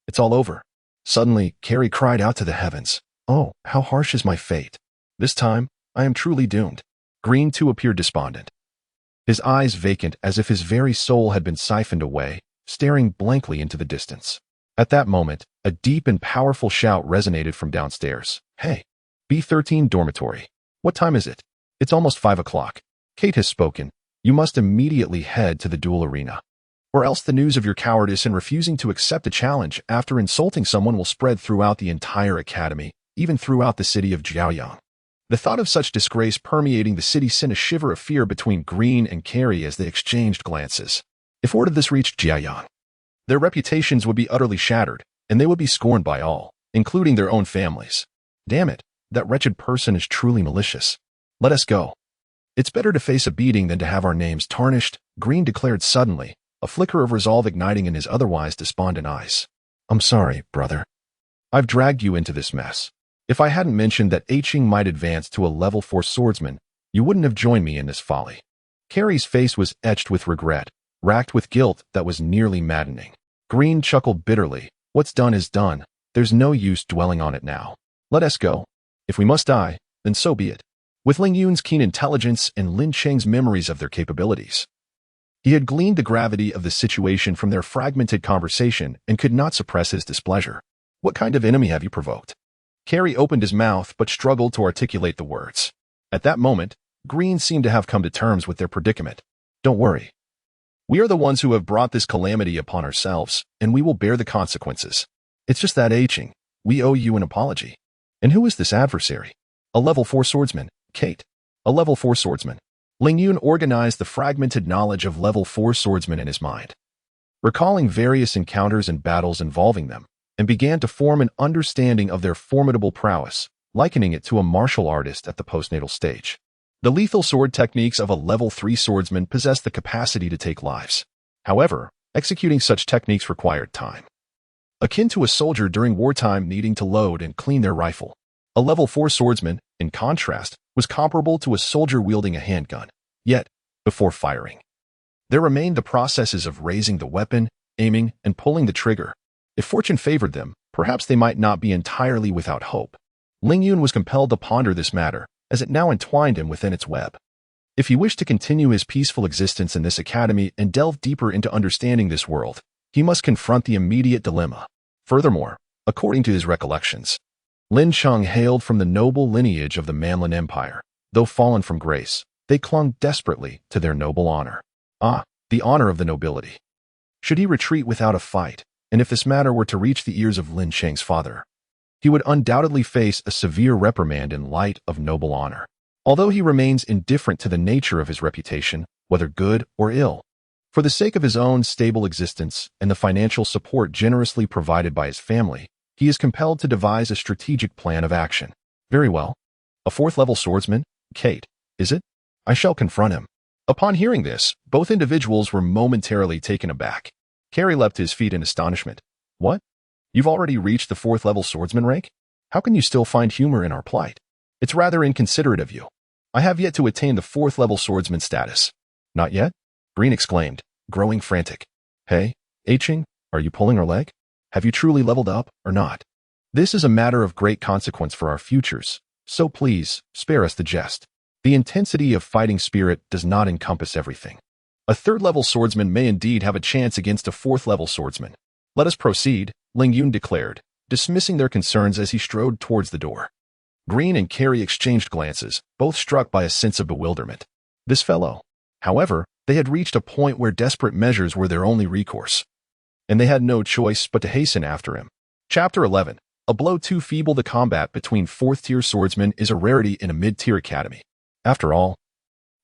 It's all over. Suddenly, Carrie cried out to the heavens, Oh, how harsh is my fate. This time, I am truly doomed. Green too appeared despondent, his eyes vacant as if his very soul had been siphoned away, staring blankly into the distance. At that moment, a deep and powerful shout resonated from downstairs. Hey, B13 dormitory. What time is it? It's almost 5 o'clock. Kate has spoken. You must immediately head to the duel arena, or else the news of your cowardice in refusing to accept a challenge after insulting someone will spread throughout the entire academy, even throughout the city of Jiaoyang. The thought of such disgrace permeating the city sent a shiver of fear between Green and Carrie as they exchanged glances. If word of this reached Jiaoyang, their reputations would be utterly shattered, and they would be scorned by all, including their own families. Damn it, that wretched person is truly malicious. Let us go. It's better to face a beating than to have our names tarnished, Green declared suddenly, a flicker of resolve igniting in his otherwise despondent eyes. I'm sorry, brother. I've dragged you into this mess. If I hadn't mentioned that Cheng might advance to a level 4 swordsman, you wouldn't have joined me in this folly. Carrie's face was etched with regret, racked with guilt that was nearly maddening. Green chuckled bitterly. What's done is done. There's no use dwelling on it now. Let us go. If we must die, then so be it. With Ling Yun's keen intelligence and Lin Cheng's memories of their capabilities, he had gleaned the gravity of the situation from their fragmented conversation and could not suppress his displeasure. What kind of enemy have you provoked? Carrie opened his mouth but struggled to articulate the words. At that moment, Green seemed to have come to terms with their predicament. Don't worry. We are the ones who have brought this calamity upon ourselves, and we will bear the consequences. It's just that, Cheng, we owe you an apology. And who is this adversary? A level 4 swordsman, Kate. A level 4 swordsman. Ling Yun organized the fragmented knowledge of level 4 swordsmen in his mind, recalling various encounters and battles involving them, and began to form an understanding of their formidable prowess, likening it to a martial artist at the postnatal stage. The lethal sword techniques of a level 3 swordsman possessed the capacity to take lives. However, executing such techniques required time. akin to a soldier during wartime needing to load and clean their rifle. A level 4 swordsman, in contrast, was comparable to a soldier wielding a handgun. Yet, before firing, there remained the processes of raising the weapon, aiming, and pulling the trigger. If fortune favored them, perhaps they might not be entirely without hope. Ling Yun was compelled to ponder this matter, as it now entwined him within its web. If he wished to continue his peaceful existence in this academy and delve deeper into understanding this world, he must confront the immediate dilemma. Furthermore, according to his recollections, Lin Cheng hailed from the noble lineage of the Manlin Empire. Though fallen from grace, they clung desperately to their noble honor. The honor of the nobility. Should he retreat without a fight, and if this matter were to reach the ears of Lin Cheng's father, he would undoubtedly face a severe reprimand in light of noble honor. Although he remains indifferent to the nature of his reputation, whether good or ill, for the sake of his own stable existence and the financial support generously provided by his family, he is compelled to devise a strategic plan of action. Very well. A 4th-level swordsman? Kate, is it? I shall confront him. Upon hearing this, both individuals were momentarily taken aback. Carrie leapt to his feet in astonishment. What? You've already reached the 4th-level swordsman rank? How can you still find humor in our plight? It's rather inconsiderate of you. I have yet to attain the 4th-level swordsman status. Not yet? Green exclaimed, growing frantic. Hey, Ching, are you pulling our leg? Have you truly leveled up or not? This is a matter of great consequence for our futures, so please, spare us the jest. The intensity of fighting spirit does not encompass everything. A 3rd-level swordsman may indeed have a chance against a 4th-level swordsman. Let us proceed, Ling Yun declared, dismissing their concerns as he strode towards the door. Green and Carrie exchanged glances, both struck by a sense of bewilderment. This fellow. However, they had reached a point where desperate measures were their only recourse, and they had no choice but to hasten after him. Chapter 11. A blow too feeble. The combat between 4th-tier swordsmen is a rarity in a mid-tier academy. After all,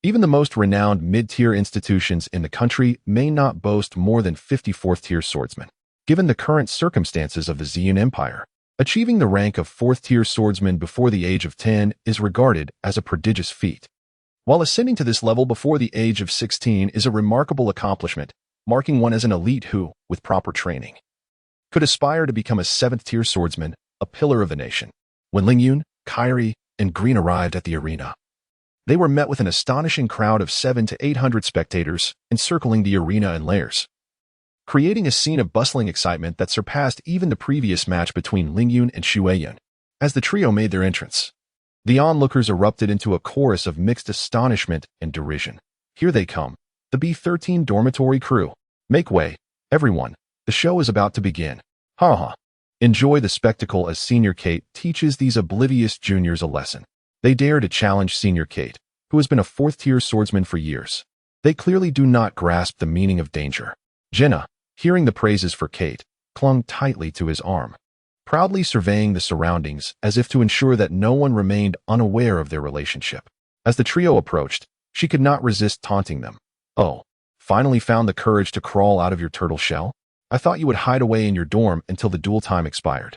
even the most renowned mid-tier institutions in the country may not boast more than 50 4th-tier swordsmen. Given the current circumstances of the Ziyun Empire, achieving the rank of 4th-tier swordsman before the age of 10 is regarded as a prodigious feat, while ascending to this level before the age of 16 is a remarkable accomplishment, marking one as an elite who, with proper training, could aspire to become a 7th-tier swordsman, a pillar of the nation. When Ling Yun, Kyrie, and Green arrived at the arena, they were met with an astonishing crowd of 700 to 800 spectators encircling the arena in layers, creating a scene of bustling excitement that surpassed even the previous match between Ling Yun and Xue Yun. As the trio made their entrance, the onlookers erupted into a chorus of mixed astonishment and derision. Here they come, the B-13 dormitory crew. Make way, everyone, the show is about to begin. Ha ha. Enjoy the spectacle as Senior Kate teaches these oblivious juniors a lesson. They dare to challenge Senior Kate, who has been a 4th-tier swordsman for years. They clearly do not grasp the meaning of danger. Jenna, hearing the praises for Kate, clung tightly to his arm, proudly surveying the surroundings as if to ensure that no one remained unaware of their relationship. As the trio approached, she could not resist taunting them. Oh, finally found the courage to crawl out of your turtle shell? I thought you would hide away in your dorm until the duel time expired.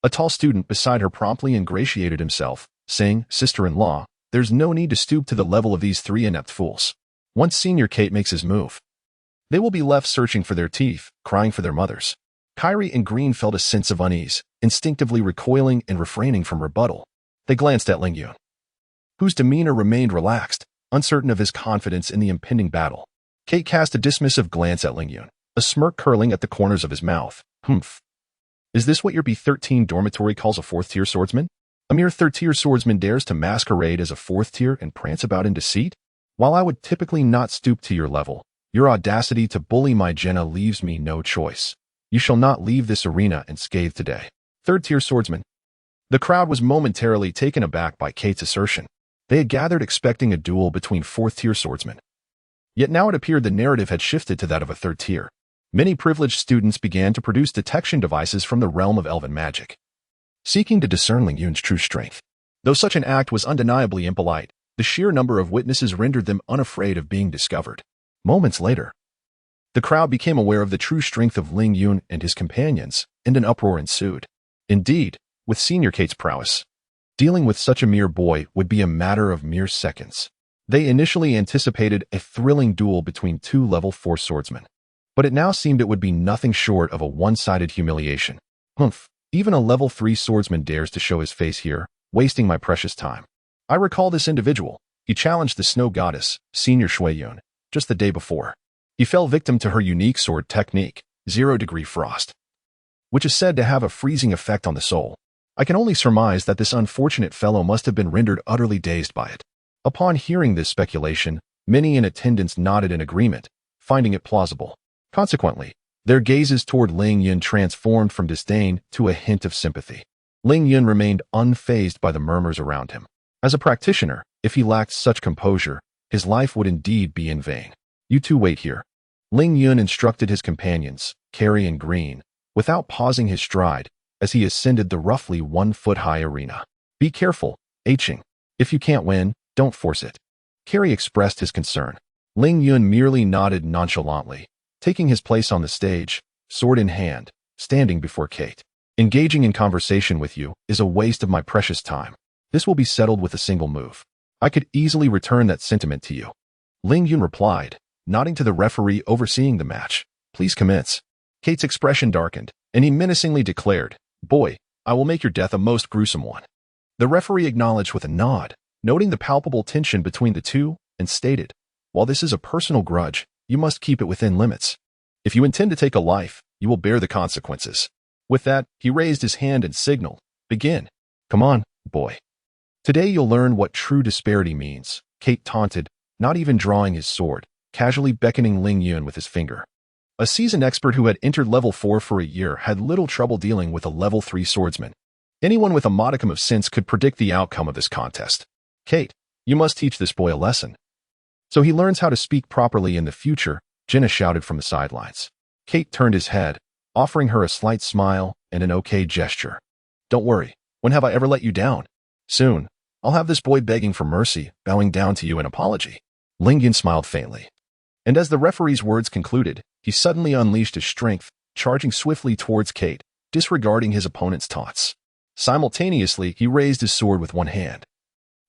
A tall student beside her promptly ingratiated himself, saying, Sister-in-law, there's no need to stoop to the level of these 3 inept fools. Once Senior Kate makes his move, they will be left searching for their teeth, crying for their mothers. Kyrie and Green felt a sense of unease, instinctively recoiling and refraining from rebuttal. They glanced at Ling Yun, whose demeanor remained relaxed, uncertain of his confidence in the impending battle. Kate cast a dismissive glance at Ling Yun, a smirk curling at the corners of his mouth. Humph. Is this what your B-13 dormitory calls a 4th-tier swordsman? A mere 3rd-tier swordsman dares to masquerade as a 4th-tier and prance about in deceit? While I would typically not stoop to your level, your audacity to bully my Jenna leaves me no choice. You shall not leave this arena unscathed today. 3rd-tier swordsman. The crowd was momentarily taken aback by Kate's assertion. They had gathered expecting a duel between 4th-tier swordsmen. Yet now it appeared the narrative had shifted to that of a 3rd tier. Many privileged students began to produce detection devices from the realm of elven magic, seeking to discern Ling Yun's true strength. Though such an act was undeniably impolite, the sheer number of witnesses rendered them unafraid of being discovered. Moments later, the crowd became aware of the true strength of Ling Yun and his companions, and an uproar ensued. Indeed, with Senior Kate's prowess, dealing with such a mere boy would be a matter of mere seconds. They initially anticipated a thrilling duel between 2 level 4 swordsmen. but it now seemed it would be nothing short of a one-sided humiliation. Humph, even a level 3 swordsman dares to show his face here, wasting my precious time. I recall this individual. He challenged the snow goddess, Senior Shuiyun, just the day before. He fell victim to her unique sword technique, 0-degree frost, which is said to have a freezing effect on the soul. I can only surmise that this unfortunate fellow must have been rendered utterly dazed by it. Upon hearing this speculation, many in attendance nodded in agreement, finding it plausible. Consequently, their gazes toward Ling Yun transformed from disdain to a hint of sympathy. Ling Yun remained unfazed by the murmurs around him. As a practitioner, if he lacked such composure, his life would indeed be in vain. You two wait here. Ling Yun instructed his companions, Carrie and Green, without pausing his stride, as he ascended the roughly 1-foot-high arena. Be careful, Ching. If you can't win, don't force it. Carrie expressed his concern. Ling Yun merely nodded nonchalantly, taking his place on the stage, sword in hand, standing before Kate. Engaging in conversation with you is a waste of my precious time. This will be settled with a single move. I could easily return that sentiment to you. Ling Yun replied, nodding to the referee overseeing the match. Please commence. Kate's expression darkened, and he menacingly declared, Boy, I will make your death a most gruesome one. The referee acknowledged with a nod, noting the palpable tension between the two, and stated, While this is a personal grudge, you must keep it within limits. If you intend to take a life, you will bear the consequences. With that, he raised his hand and signaled, Begin. Come on, boy. Today you'll learn what true disparity means, Kate taunted, not even drawing his sword, casually beckoning Ling Yun with his finger. A seasoned expert who had entered level 4 for a year had little trouble dealing with a level 3 swordsman. Anyone with a modicum of sense could predict the outcome of this contest. Kate, you must teach this boy a lesson, so he learns how to speak properly in the future, Jenna shouted from the sidelines. Kate turned his head, offering her a slight smile and an okay gesture. Don't worry, when have I ever let you down? Soon, I'll have this boy begging for mercy, bowing down to you in apology. Ling Yun smiled faintly. And as the referee's words concluded, he suddenly unleashed his strength, charging swiftly towards Kate, disregarding his opponent's taunts. Simultaneously, he raised his sword with one hand,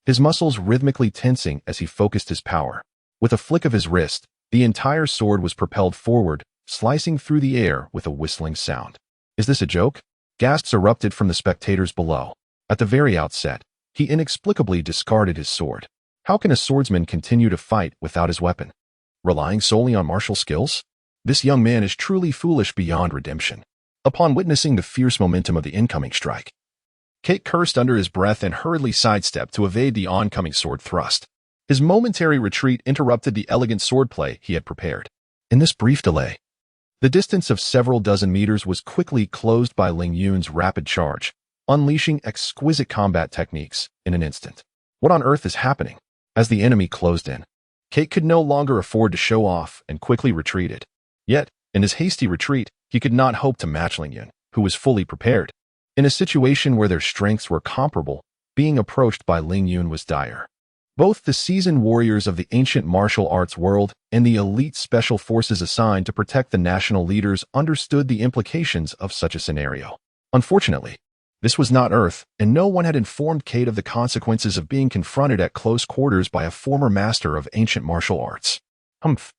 his muscles rhythmically tensing as he focused his power. With a flick of his wrist, the entire sword was propelled forward, slicing through the air with a whistling sound. Is this a joke? Gasps erupted from the spectators below. At the very outset, he inexplicably discarded his sword. How can a swordsman continue to fight without his weapon? Relying solely on martial skills? This young man is truly foolish beyond redemption. Upon witnessing the fierce momentum of the incoming strike, Kate cursed under his breath and hurriedly sidestepped to evade the oncoming sword thrust. His momentary retreat interrupted the elegant swordplay he had prepared. In this brief delay, the distance of several dozen meters was quickly closed by Ling Yun's rapid charge, unleashing exquisite combat techniques in an instant. What on earth is happening? As the enemy closed in, Kate could no longer afford to show off and quickly retreated. Yet, in his hasty retreat, he could not hope to match Ling Yun, who was fully prepared. In a situation where their strengths were comparable, being approached by Ling Yun was dire. Both the seasoned warriors of the ancient martial arts world and the elite special forces assigned to protect the national leaders understood the implications of such a scenario. Unfortunately, this was not Earth, and no one had informed Kate of the consequences of being confronted at close quarters by a former master of ancient martial arts. Humph!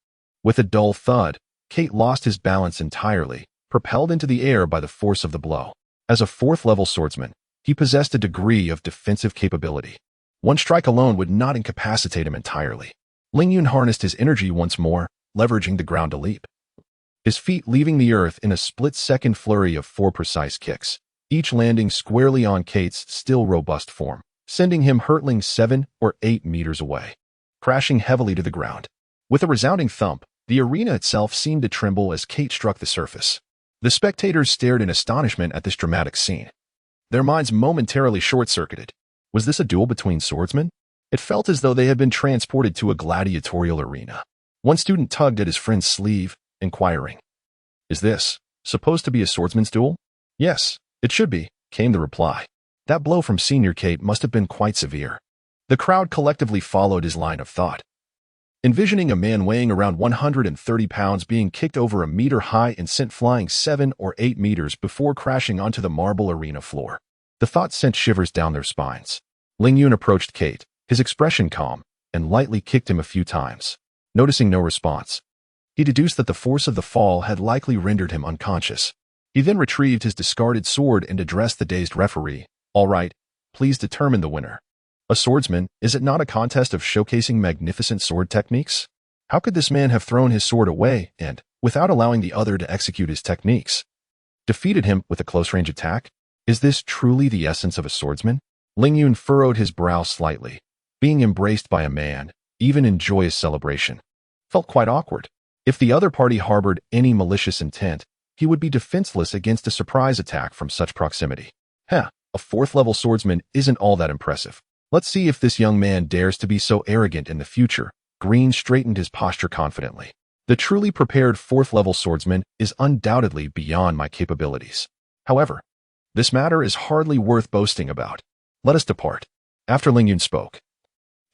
With a dull thud, Kate lost his balance entirely, propelled into the air by the force of the blow. As a 4th-level swordsman, he possessed a degree of defensive capability. One strike alone would not incapacitate him entirely. Ling Yun harnessed his energy once more, leveraging the ground to leap, his feet leaving the earth in a split-second flurry of 4 precise kicks, each landing squarely on Kate's still robust form, sending him hurtling 7 or 8 meters away, crashing heavily to the ground. With a resounding thump, the arena itself seemed to tremble as Kate struck the surface. The spectators stared in astonishment at this dramatic scene. Their minds momentarily short-circuited. Was this a duel between swordsmen? It felt as though they had been transported to a gladiatorial arena. One student tugged at his friend's sleeve, inquiring, Is this supposed to be a swordsman's duel? Yes, it should be, came the reply. That blow from Senior Kate must have been quite severe. The crowd collectively followed his line of thought, envisioning a man weighing around 130 pounds being kicked over a meter high and sent flying 7 or 8 meters before crashing onto the marble arena floor. The thought sent shivers down their spines. Ling Yun approached Kate, his expression calm, and lightly kicked him a few times. Noticing no response, He deduced that the force of the fall had likely rendered him unconscious. He then retrieved his discarded sword and addressed the dazed referee. "All right, please determine the winner." A swordsman, is it not a contest of showcasing magnificent sword techniques? How could this man have thrown his sword away and, without allowing the other to execute his techniques, defeated him with a close-range attack? Is this truly the essence of a swordsman? Ling Yun furrowed his brow slightly. Being embraced by a man, even in joyous celebration, felt quite awkward. If the other party harbored any malicious intent, he would be defenseless against a surprise attack from such proximity. A fourth-level swordsman isn't all that impressive. Let's see if this young man dares to be so arrogant in the future. Green straightened his posture confidently. The truly prepared fourth-level swordsman is undoubtedly beyond my capabilities. However, this matter is hardly worth boasting about. Let us depart. After Ling Yun spoke,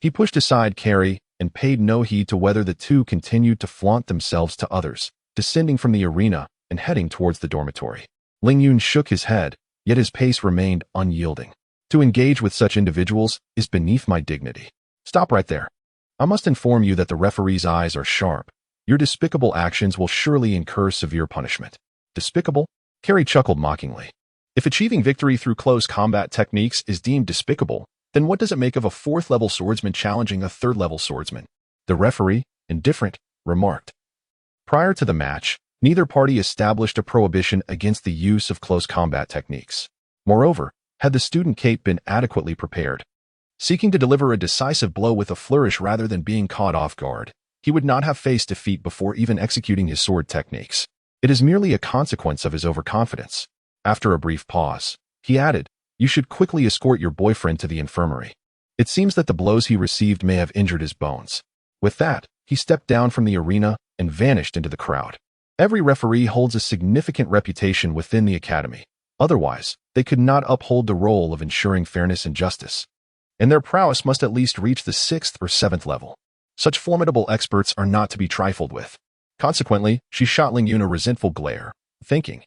he pushed aside Carrie and paid no heed to whether the two continued to flaunt themselves to others, descending from the arena and heading towards the dormitory. Ling Yun shook his head, yet his pace remained unyielding. To engage with such individuals is beneath my dignity. Stop right there. I must inform you that the referee's eyes are sharp. Your despicable actions will surely incur severe punishment. Despicable? Carrie chuckled mockingly. If achieving victory through close combat techniques is deemed despicable, then what does it make of a fourth-level swordsman challenging a third-level swordsman? The referee, indifferent, remarked. Prior to the match, neither party established a prohibition against the use of close combat techniques. Moreover, had the student Kate been adequately prepared, seeking to deliver a decisive blow with a flourish rather than being caught off guard, he would not have faced defeat before even executing his sword techniques. It is merely a consequence of his overconfidence. After a brief pause, he added, "You should quickly escort your boyfriend to the infirmary. It seems that the blows he received may have injured his bones." With that, he stepped down from the arena and vanished into the crowd. Every referee holds a significant reputation within the academy. Otherwise, they could not uphold the role of ensuring fairness and justice. And their prowess must at least reach the 6th or 7th level. Such formidable experts are not to be trifled with. Consequently, she shot Ling Yun a resentful glare, thinking,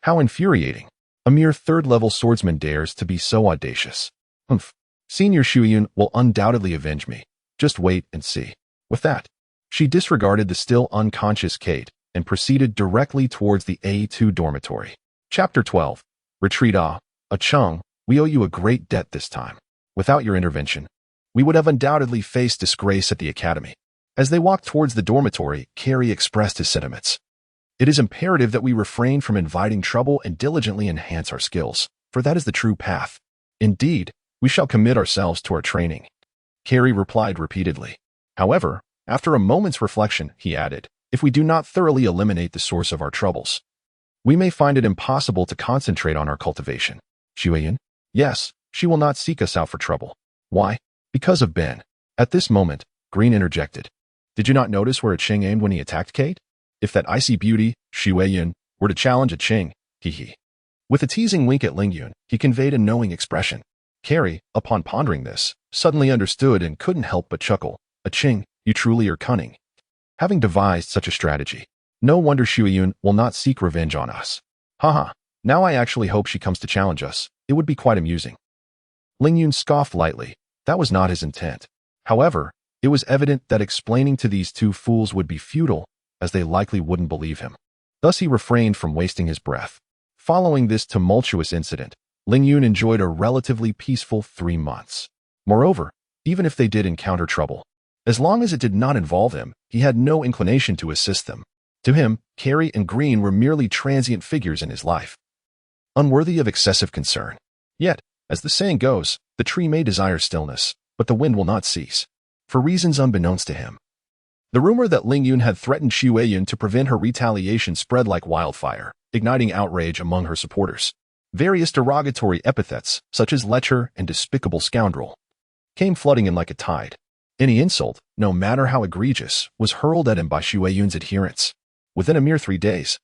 how infuriating. A mere third-level swordsman dares to be so audacious. Senior Shuiyun will undoubtedly avenge me. Just wait and see. With that, she disregarded the still unconscious Kate and proceeded directly towards the A2 dormitory. Chapter 12. Retreat. Chung, we owe you a great debt this time. Without your intervention, we would have undoubtedly faced disgrace at the academy. As they walked towards the dormitory, Carrie expressed his sentiments. It is imperative that we refrain from inviting trouble and diligently enhance our skills, for that is the true path. Indeed, we shall commit ourselves to our training. Carrie replied repeatedly. However, after a moment's reflection, he added, if we do not thoroughly eliminate the source of our troubles, we may find it impossible to concentrate on our cultivation. Shuiyan? Yes, she will not seek us out for trouble. Why? Because of Ben. At this moment, Green interjected. Did you not notice where Ching aimed when he attacked Kate? If that icy beauty, Shuiyan, were to challenge a Ching, hee. With a teasing wink at Ling Yun, he conveyed a knowing expression. Carrie, upon pondering this, suddenly understood and couldn't help but chuckle. A Ching, you truly are cunning. Having devised such a strategy, no wonder Shuiyun will not seek revenge on us. Haha, now I actually hope she comes to challenge us. It would be quite amusing. Ling Yun scoffed lightly. That was not his intent. However, it was evident that explaining to these two fools would be futile, as they likely wouldn't believe him. Thus he refrained from wasting his breath. Following this tumultuous incident, Ling Yun enjoyed a relatively peaceful 3 months. Moreover, even if they did encounter trouble, as long as it did not involve him, he had no inclination to assist them. To him, Carrie and Green were merely transient figures in his life, unworthy of excessive concern. Yet, as the saying goes, the tree may desire stillness, but the wind will not cease, for reasons unbeknownst to him. The rumor that Ling Yun had threatened Xu Weiyun to prevent her retaliation spread like wildfire, igniting outrage among her supporters. Various derogatory epithets, such as lecher and despicable scoundrel, came flooding in like a tide. Any insult, no matter how egregious, was hurled at him by Xu Weiyun's adherents. Within a mere 3 days,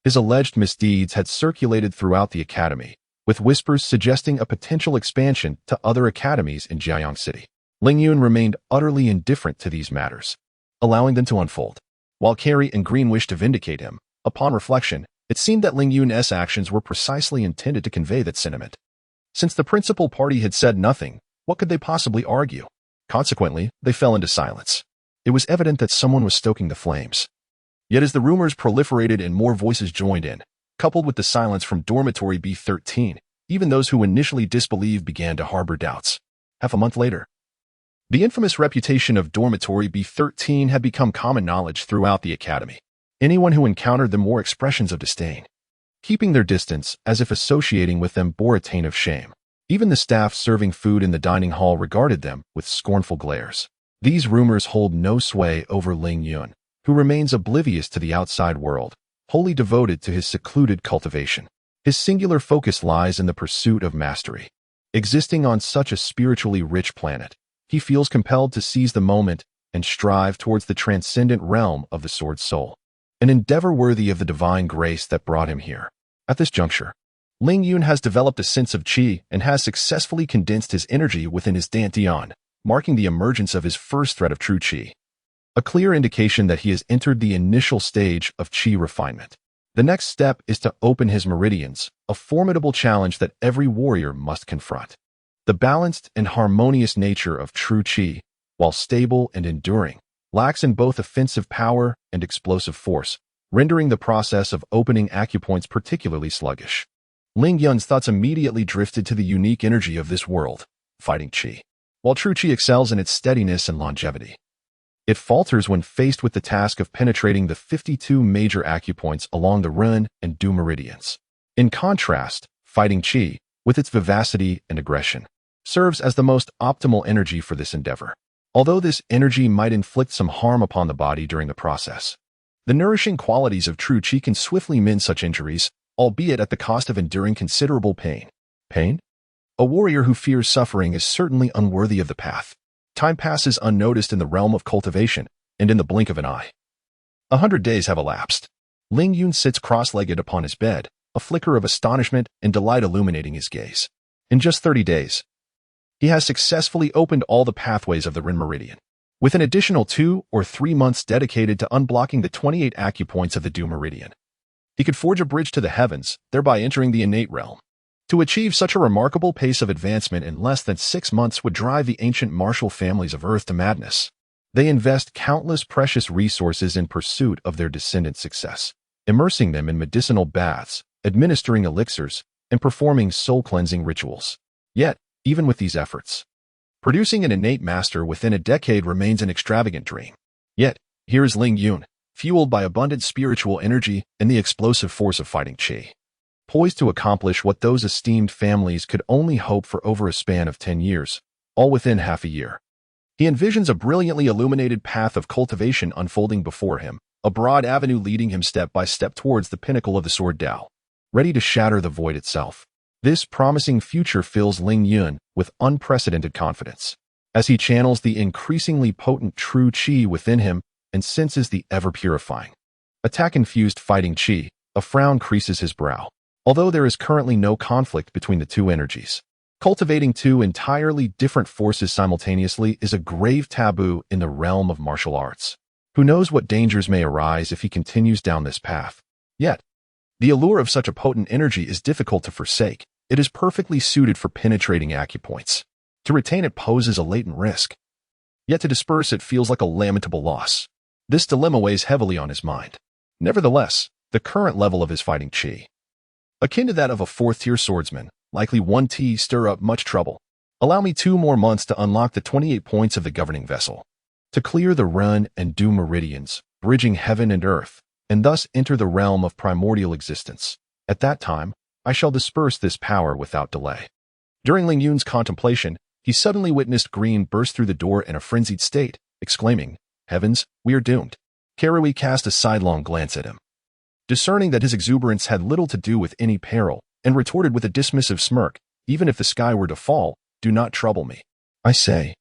his alleged misdeeds had circulated throughout the academy, with whispers suggesting a potential expansion to other academies in Jiayang City. Ling Yun remained utterly indifferent to these matters, allowing them to unfold. While Carrie and Green wished to vindicate him, upon reflection, it seemed that Ling Yun's actions were precisely intended to convey that sentiment. Since the principal party had said nothing, what could they possibly argue? Consequently, they fell into silence. It was evident that someone was stoking the flames. Yet as the rumors proliferated and more voices joined in, coupled with the silence from Dormitory B13, even those who initially disbelieved began to harbor doubts. Half a month later, the infamous reputation of Dormitory B13 had become common knowledge throughout the academy. Anyone who encountered them wore expressions of disdain, keeping their distance as if associating with them bore a taint of shame. Even the staff serving food in the dining hall regarded them with scornful glares. These rumors hold no sway over Ling Yun, who remains oblivious to the outside world, wholly devoted to his secluded cultivation. His singular focus lies in the pursuit of mastery. Existing on such a spiritually rich planet, he feels compelled to seize the moment and strive towards the transcendent realm of the sword soul, an endeavor worthy of the divine grace that brought him here. At this juncture, Ling Yun has developed a sense of qi and has successfully condensed his energy within his dantian, marking the emergence of his first thread of true qi, a clear indication that he has entered the initial stage of qi refinement. The next step is to open his meridians, a formidable challenge that every warrior must confront. The balanced and harmonious nature of true qi, while stable and enduring, lacks in both offensive power and explosive force, rendering the process of opening acupoints particularly sluggish. Ling Yun's thoughts immediately drifted to the unique energy of this world, fighting qi. While true qi excels in its steadiness and longevity, it falters when faced with the task of penetrating the 52 major acupoints along the Ren and Du meridians. In contrast, fighting qi, with its vivacity and aggression, serves as the most optimal energy for this endeavor. Although this energy might inflict some harm upon the body during the process, the nourishing qualities of true qi can swiftly mend such injuries, albeit at the cost of enduring considerable pain. Pain? A warrior who fears suffering is certainly unworthy of the path. Time passes unnoticed in the realm of cultivation, and in the blink of an eye, 100 days have elapsed. Ling Yun sits cross-legged upon his bed, a flicker of astonishment and delight illuminating his gaze. In just 30 days, he has successfully opened all the pathways of the Ren meridian, with an additional 2 or 3 months dedicated to unblocking the 28 acupoints of the Du meridian. He could forge a bridge to the heavens, thereby entering the innate realm. To achieve such a remarkable pace of advancement in less than 6 months would drive the ancient martial families of Earth to madness. They invest countless precious resources in pursuit of their descendants' success, immersing them in medicinal baths, administering elixirs, and performing soul-cleansing rituals. Yet, even with these efforts, producing an innate master within a decade remains an extravagant dream. Yet, here is Ling Yun, fueled by abundant spiritual energy and the explosive force of fighting qi, poised to accomplish what those esteemed families could only hope for over a span of 10 years, all within half a year. He envisions a brilliantly illuminated path of cultivation unfolding before him, a broad avenue leading him step by step towards the pinnacle of the Sword Tao, ready to shatter the void itself. This promising future fills Ling Yun with unprecedented confidence, as he channels the increasingly potent true qi within him and senses the ever-purifying, attack-infused fighting qi. A frown creases his brow. Although there is currently no conflict between the two energies, cultivating two entirely different forces simultaneously is a grave taboo in the realm of martial arts. Who knows what dangers may arise if he continues down this path? Yet, the allure of such a potent energy is difficult to forsake. It is perfectly suited for penetrating acupoints. To retain it poses a latent risk. Yet to disperse it feels like a lamentable loss. This dilemma weighs heavily on his mind. Nevertheless, the current level of his fighting qi, akin to that of a 4th-tier swordsman, likely 1T stir up much trouble. Allow me 2 more months to unlock the 28 points of the governing vessel, to clear the Ren and Du meridians, bridging heaven and earth, and thus enter the realm of primordial existence. At that time, I shall disperse this power without delay. During Ling Yun's contemplation, he suddenly witnessed Green burst through the door in a frenzied state, exclaiming, "Heavens, we are doomed." Karui cast a sidelong glance at him, discerning that his exuberance had little to do with any peril, and retorted with a dismissive smirk, "Even if the sky were to fall, do not trouble me. I say,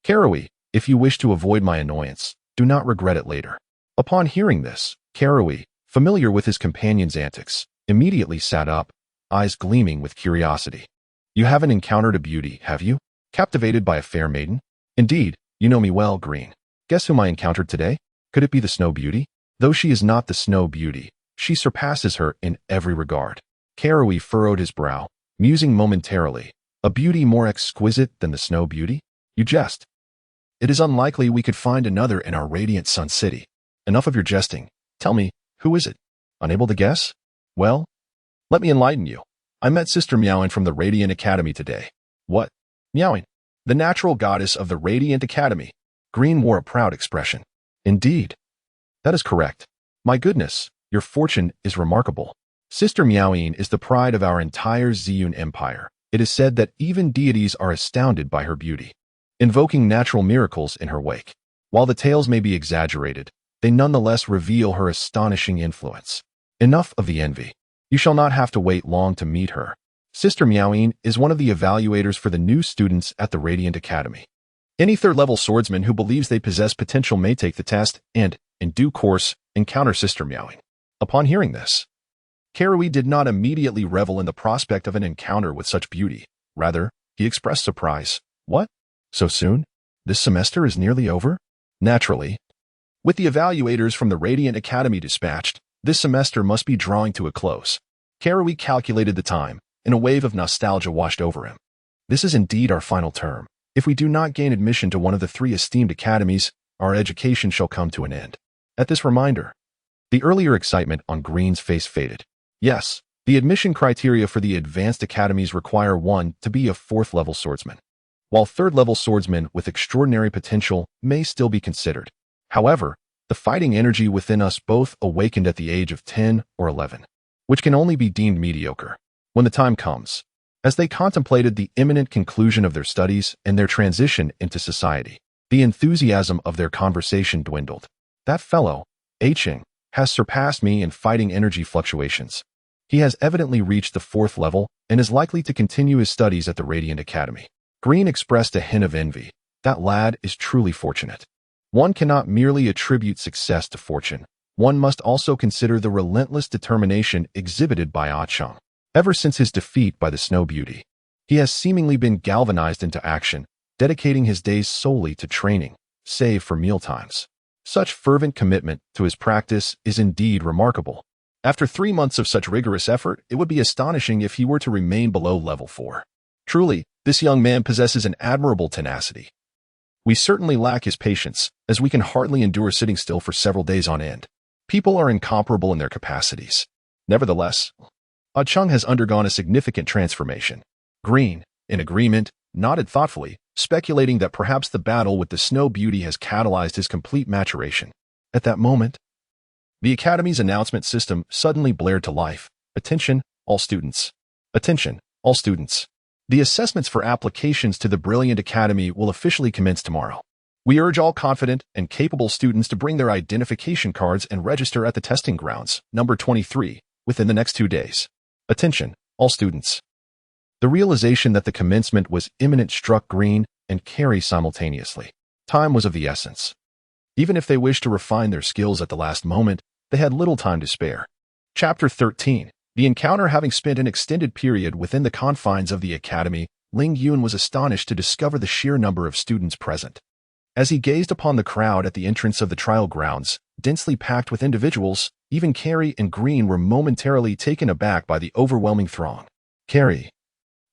Karui, if you wish to avoid my annoyance, do not regret it later." Upon hearing this, Karui, familiar with his companion's antics, immediately sat up, eyes gleaming with curiosity. "You haven't encountered a beauty, have you? Captivated by a fair maiden? Indeed, you know me well, Green. Guess whom I encountered today? Could it be the Snow Beauty? Though she is not the Snow Beauty, she surpasses her in every regard." Karui furrowed his brow, musing momentarily. "A beauty more exquisite than the Snow Beauty? You jest. It is unlikely we could find another in our radiant Sun City. Enough of your jesting. Tell me, who is it? Unable to guess? Well, let me enlighten you. I met Sister Meowing from the Radiant Academy today. What? Meowing, the natural goddess of the Radiant Academy. Green wore a proud expression. Indeed. That is correct. My goodness, your fortune is remarkable. Sister Meowing is the pride of our entire Ziyun Empire. It is said that even deities are astounded by her beauty, invoking natural miracles in her wake. While the tales may be exaggerated, they nonetheless reveal her astonishing influence. Enough of the envy. You shall not have to wait long to meet her. Sister Meowing is one of the evaluators for the new students at the Radiant Academy. Any third-level swordsman who believes they possess potential may take the test and, in due course, encounter Sister Meowing. Upon hearing this, Karui did not immediately revel in the prospect of an encounter with such beauty. Rather, he expressed surprise. What? So soon? This semester is nearly over? Naturally. With the evaluators from the Radiant Academy dispatched, this semester must be drawing to a close. Karui calculated the time, and a wave of nostalgia washed over him. This is indeed our final term. If we do not gain admission to one of the 3 esteemed academies, our education shall come to an end. At this reminder, the earlier excitement on Green's face faded. Yes, the admission criteria for the advanced academies require one to be a 4th-level swordsman, while 3rd-level swordsmen with extraordinary potential may still be considered. However, the fighting energy within us both awakened at the age of 10 or 11, which can only be deemed mediocre. When the time comes, as they contemplated the imminent conclusion of their studies and their transition into society, the enthusiasm of their conversation dwindled. That fellow, Ching, has surpassed me in fighting energy fluctuations. He has evidently reached the 4th level and is likely to continue his studies at the Radiant Academy. Green expressed a hint of envy. That lad is truly fortunate. One cannot merely attribute success to fortune. One must also consider the relentless determination exhibited by Ah Cheng. Ever since his defeat by the Snow Beauty, he has seemingly been galvanized into action, dedicating his days solely to training, save for mealtimes. Such fervent commitment to his practice is indeed remarkable. After 3 months of such rigorous effort, it would be astonishing if he were to remain below level 4. Truly, this young man possesses an admirable tenacity. We certainly lack his patience, as we can hardly endure sitting still for several days on end. People are incomparable in their capacities. Nevertheless, Ah Cheng has undergone a significant transformation. Green, in agreement, nodded thoughtfully, speculating that perhaps the battle with the Snow Beauty has catalyzed his complete maturation. At that moment, the Academy's announcement system suddenly blared to life. Attention, all students. Attention, all students. The assessments for applications to the Brilliant Academy will officially commence tomorrow. We urge all confident and capable students to bring their identification cards and register at the testing grounds, number 23, within the next 2 days. Attention, all students. The realization that the commencement was imminent struck Green and Carrie simultaneously. Time was of the essence. Even if they wished to refine their skills at the last moment, they had little time to spare. Chapter 13. The encounter. Having spent an extended period within the confines of the academy, Ling Yun was astonished to discover the sheer number of students present. As he gazed upon the crowd at the entrance of the trial grounds, densely packed with individuals, even Carrie and Green were momentarily taken aback by the overwhelming throng. Carrie,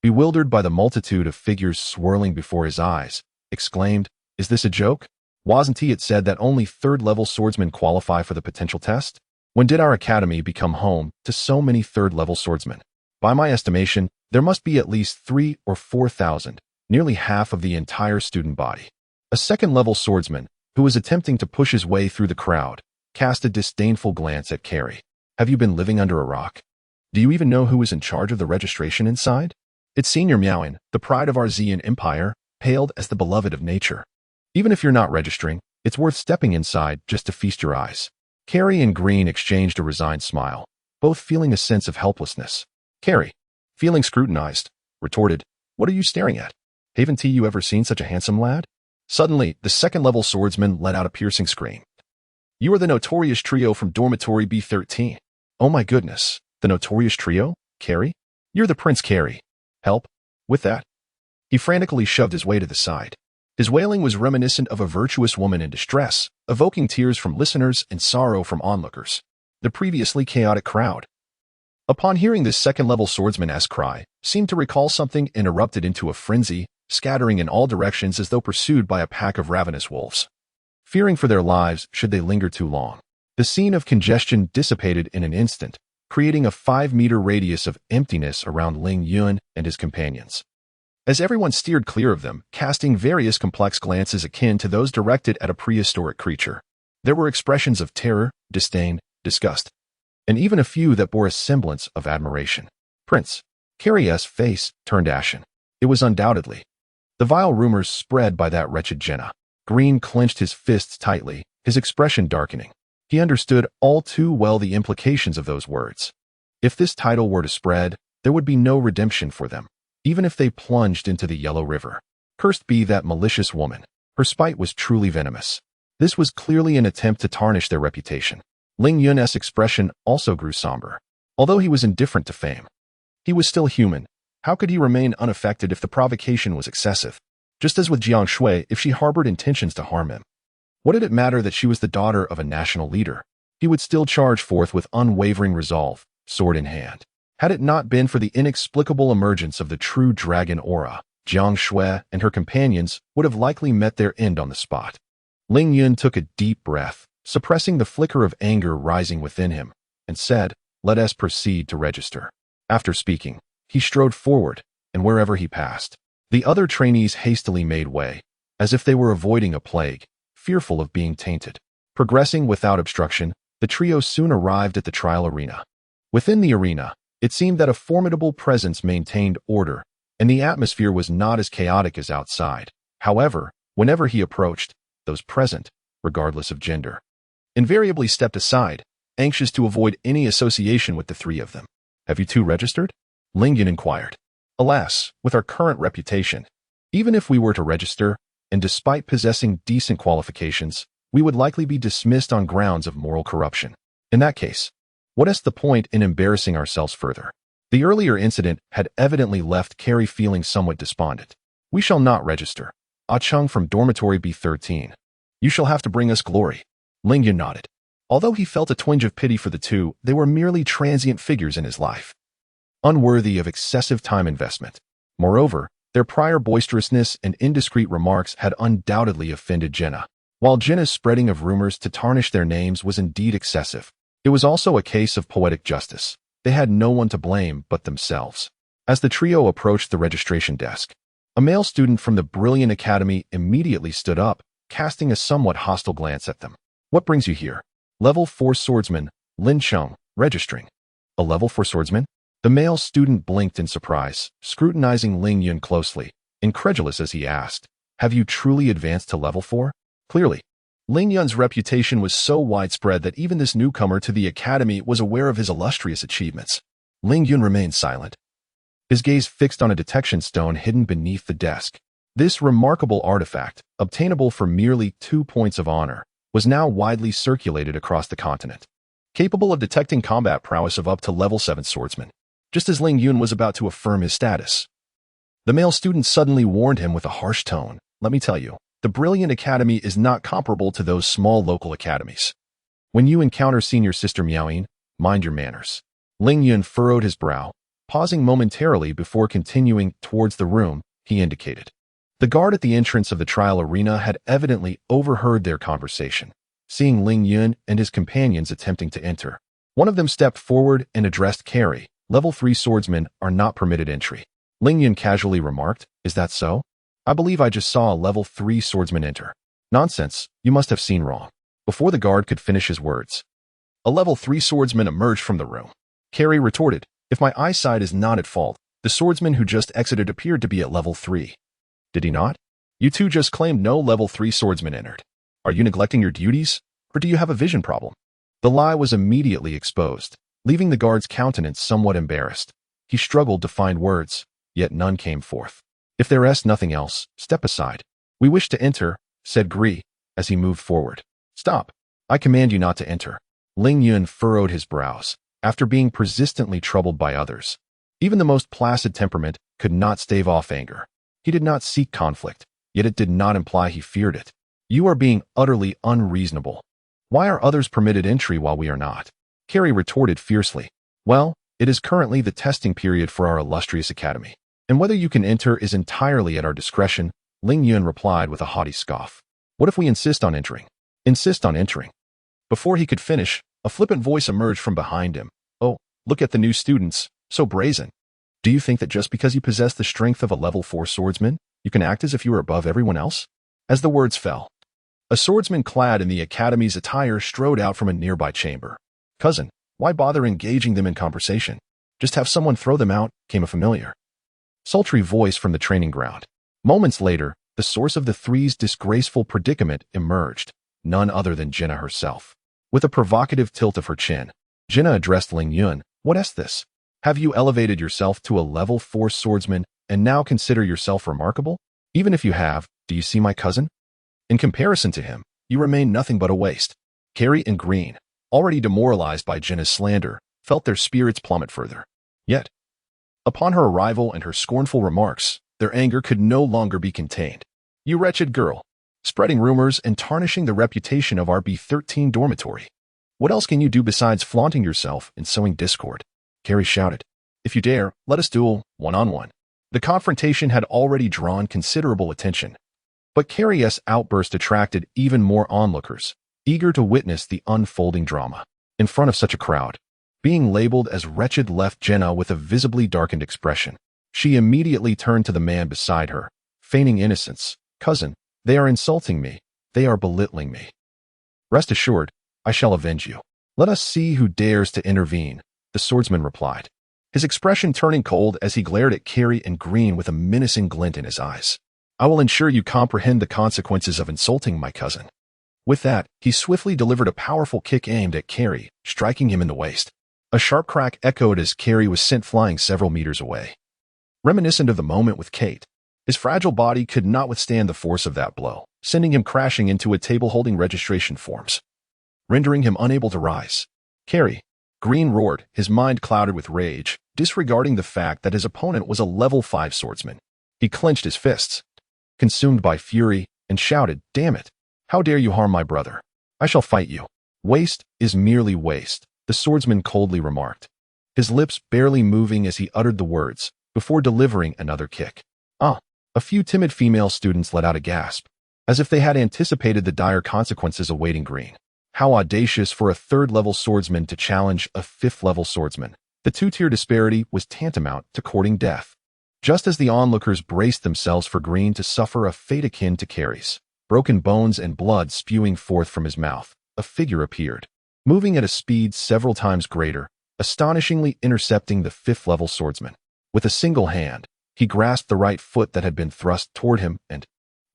bewildered by the multitude of figures swirling before his eyes, exclaimed, "Is this a joke? Wasn't it said that only 3rd-level swordsmen qualify for the potential test? When did our academy become home to so many 3rd-level swordsmen? By my estimation, there must be at least 3,000 or 4,000, nearly half of the entire student body." A 2nd-level swordsman, who was attempting to push his way through the crowd, cast a disdainful glance at Carrie. "Have you been living under a rock? Do you even know who is in charge of the registration inside?" It's Senior Meowing, the pride of our Ziyun Empire, hailed as the beloved of nature. "Even if you're not registering, it's worth stepping inside just to feast your eyes." Carrie and Green exchanged a resigned smile, both feeling a sense of helplessness. Carrie, feeling scrutinized, retorted, "What are you staring at? Haven't you ever seen such a handsome lad?" Suddenly, the 2nd-level swordsman let out a piercing scream. "You are the notorious trio from dormitory B13. Oh my goodness, the notorious trio? Carrie? You're the Prince Carrie. Help." With that, he frantically shoved his way to the side. His wailing was reminiscent of a virtuous woman in distress, evoking tears from listeners and sorrow from onlookers. The previously chaotic crowd, upon hearing this 2nd-level swordsman's cry, seemed to recall something and erupted into a frenzy, scattering in all directions as though pursued by a pack of ravenous wolves. Fearing for their lives should they linger too long, The scene of congestion dissipated in an instant, creating a 5-meter radius of emptiness around Ling Yun and his companions. As everyone steered clear of them, casting various complex glances akin to those directed at a prehistoric creature, there were expressions of terror, disdain, disgust, and even a few that bore a semblance of admiration. Prince Carrie's face turned ashen. It was undoubtedly the vile rumors spread by that wretched Jenna. Green clenched his fists tightly, his expression darkening. He understood all too well the implications of those words. If this title were to spread, there would be no redemption for them, even if they plunged into the Yellow River. Cursed be that malicious woman. Her spite was truly venomous. This was clearly an attempt to tarnish their reputation. Ling Yun's expression also grew somber. Although he was indifferent to fame, he was still human. How could he remain unaffected if the provocation was excessive? Just as with Jiang Shui, if she harbored intentions to harm him. What did it matter that she was the daughter of a national leader? He would still charge forth with unwavering resolve, sword in hand. Had it not been for the inexplicable emergence of the true dragon aura, Jiang Shui and her companions would have likely met their end on the spot. Ling Yun took a deep breath, suppressing the flicker of anger rising within him, and said, "Let us proceed to register." After speaking, he strode forward, and wherever he passed, the other trainees hastily made way, as if they were avoiding a plague, fearful of being tainted. Progressing without obstruction, the trio soon arrived at the trial arena. Within the arena, it seemed that a formidable presence maintained order, and the atmosphere was not as chaotic as outside. However, whenever he approached, those present, regardless of gender, invariably stepped aside, anxious to avoid any association with the three of them. "Have you two registered?" Ling Yun inquired. "Alas, with our current reputation, even if we were to register, and despite possessing decent qualifications, we would likely be dismissed on grounds of moral corruption. In that case, what is the point in embarrassing ourselves further?" The earlier incident had evidently left Carrie feeling somewhat despondent. "We shall not register. Ah Chung from dormitory B13. You shall have to bring us glory." Ling Yun nodded. Although he felt a twinge of pity for the two, they were merely transient figures in his life, unworthy of excessive time investment. Moreover, their prior boisterousness and indiscreet remarks had undoubtedly offended Jenna. While Jenna's spreading of rumors to tarnish their names was indeed excessive, it was also a case of poetic justice. They had no one to blame but themselves. As the trio approached the registration desk, a male student from the Brilliant Academy immediately stood up, casting a somewhat hostile glance at them. "What brings you here?" "Level 4 swordsman, Lin Cheng, registering." "A level 4 swordsman?" The male student blinked in surprise, scrutinizing Ling Yun closely, incredulous as he asked, "Have you truly advanced to level 4? Clearly. Ling Yun's reputation was so widespread that even this newcomer to the academy was aware of his illustrious achievements. Ling Yun remained silent, his gaze fixed on a detection stone hidden beneath the desk. This remarkable artifact, obtainable for merely 2 points of honor, was now widely circulated across the continent, capable of detecting combat prowess of up to level 7 swordsman. Just as Ling Yun was about to affirm his status, the male student suddenly warned him with a harsh tone, "Let me tell you, the Brilliant Academy is not comparable to those small local academies. When you encounter senior sister Miaoyin, mind your manners." Ling Yun furrowed his brow, pausing momentarily before continuing towards the room he indicated. The guard at the entrance of the trial arena had evidently overheard their conversation. Seeing Ling Yun and his companions attempting to enter, one of them stepped forward and addressed Carrie. "Level 3 swordsmen are not permitted entry." Ling Yun casually remarked, "Is that so? I believe I just saw a level 3 swordsman enter." "Nonsense, you must have seen wrong." Before the guard could finish his words, a level 3 swordsman emerged from the room. Carrie retorted, "If my eyesight is not at fault, the swordsman who just exited appeared to be at level 3. Did he not? You two just claimed no level 3 swordsman entered. Are you neglecting your duties, or do you have a vision problem?" The lie was immediately exposed, leaving the guard's countenance somewhat embarrassed. He struggled to find words, yet none came forth. "If there is nothing else, step aside. We wish to enter," said Gri, as he moved forward. "Stop. I command you not to enter." Ling Yun furrowed his brows, after being persistently troubled by others. Even the most placid temperament could not stave off anger. He did not seek conflict, yet it did not imply he feared it. "You are being utterly unreasonable. Why are others permitted entry while we are not?" Carrie retorted fiercely. "Well, it is currently the testing period for our illustrious academy, and whether you can enter is entirely at our discretion," Ling Yun replied with a haughty scoff. "What if we insist on entering?" "Insist on entering?" Before he could finish, a flippant voice emerged from behind him. "Oh, look at the new students, so brazen. Do you think that just because you possess the strength of a level 4 swordsman, you can act as if you were above everyone else?" As the words fell, a swordsman clad in the academy's attire strode out from a nearby chamber. "Cousin, why bother engaging them in conversation? Just have someone throw them out," came a familiar, sultry voice from the training ground. Moments later, the source of the three's disgraceful predicament emerged, none other than Jinna herself. With a provocative tilt of her chin, Jinna addressed Ling Yun. "What is this? Have you elevated yourself to a level 4 swordsman and now consider yourself remarkable? Even if you have, do you see my cousin? In comparison to him, you remain nothing but a waste." Carrie and Green, already demoralized by Jinna's slander, felt their spirits plummet further. Yet, upon her arrival and her scornful remarks, their anger could no longer be contained. "You wretched girl, spreading rumors and tarnishing the reputation of our B13 dormitory. What else can you do besides flaunting yourself and sowing discord?" Carrie shouted. "If you dare, let us duel, one-on-one." The confrontation had already drawn considerable attention, but Carrie's outburst attracted even more onlookers, eager to witness the unfolding drama. In front of such a crowd, being labeled as wretched left Jenna with a visibly darkened expression. She immediately turned to the man beside her, feigning innocence. "Cousin, they are insulting me. They are belittling me. Rest assured, I shall avenge you. Let us see who dares to intervene," the swordsman replied, his expression turning cold as he glared at Carrie and Green with a menacing glint in his eyes. "I will ensure you comprehend the consequences of insulting my cousin." With that, he swiftly delivered a powerful kick aimed at Carrie, striking him in the waist. A sharp crack echoed as Carrie was sent flying several meters away. Reminiscent of the moment with Kate, his fragile body could not withstand the force of that blow, sending him crashing into a table holding registration forms, rendering him unable to rise. "Carrie!" Green roared, his mind clouded with rage, disregarding the fact that his opponent was a level 5 swordsman. He clenched his fists, consumed by fury, and shouted, "Damn it! How dare you harm my brother? I shall fight you." "Waste is merely waste," the swordsman coldly remarked, his lips barely moving as he uttered the words, before delivering another kick. A few timid female students let out a gasp, as if they had anticipated the dire consequences awaiting Green. How audacious for a 3rd-level swordsman to challenge a 5th-level swordsman. The 2-tier disparity was tantamount to courting death. Just as the onlookers braced themselves for Green to suffer a fate akin to Carrie's, broken bones and blood spewing forth from his mouth, a figure appeared, moving at a speed several times greater, astonishingly intercepting the 5th-level swordsman. With a single hand, he grasped the right foot that had been thrust toward him and,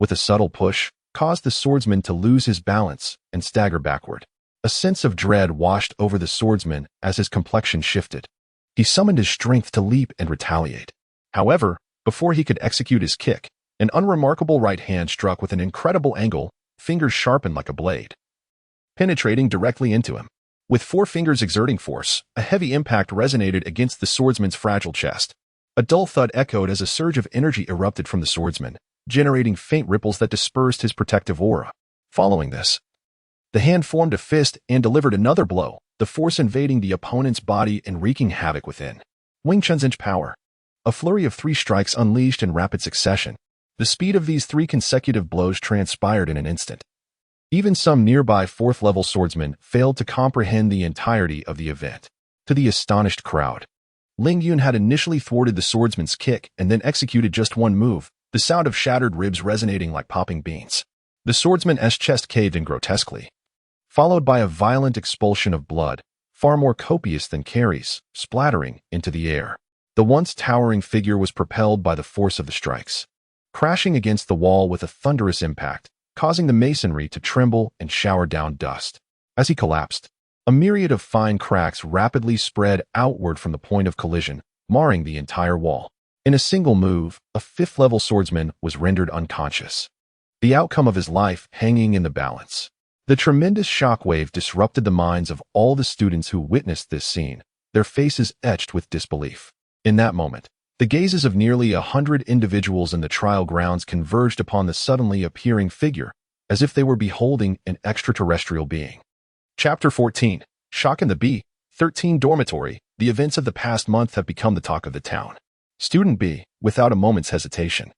with a subtle push, caused the swordsman to lose his balance and stagger backward. A sense of dread washed over the swordsman as his complexion shifted. He summoned his strength to leap and retaliate. However, before he could execute his kick, an unremarkable right hand struck with an incredible angle, fingers sharpened like a blade, penetrating directly into him. With 4 fingers exerting force, a heavy impact resonated against the swordsman's fragile chest. A dull thud echoed as a surge of energy erupted from the swordsman, generating faint ripples that dispersed his protective aura. Following this, the hand formed a fist and delivered another blow, the force invading the opponent's body and wreaking havoc within. Wing Chun's inch power. A flurry of 3 strikes unleashed in rapid succession. The speed of these 3 consecutive blows transpired in an instant. Even some nearby 4th-level swordsmen failed to comprehend the entirety of the event. To the astonished crowd, Ling Yun had initially thwarted the swordsman's kick and then executed just one move, the sound of shattered ribs resonating like popping beans. The swordsman's chest caved in grotesquely, followed by a violent expulsion of blood, far more copious than Carrie's, splattering into the air. The once towering figure was propelled by the force of the strikes, crashing against the wall with a thunderous impact, causing the masonry to tremble and shower down dust. As he collapsed, a myriad of fine cracks rapidly spread outward from the point of collision, marring the entire wall. In a single move, a 5th-level swordsman was rendered unconscious, the outcome of his life hanging in the balance. The tremendous shockwave disrupted the minds of all the students who witnessed this scene, their faces etched with disbelief. In that moment, the gazes of nearly 100 individuals in the trial grounds converged upon the suddenly appearing figure, as if they were beholding an extraterrestrial being. Chapter 14. Shock in the B13 dormitory. The events of the past month have become the talk of the town. Student B, without a moment's hesitation,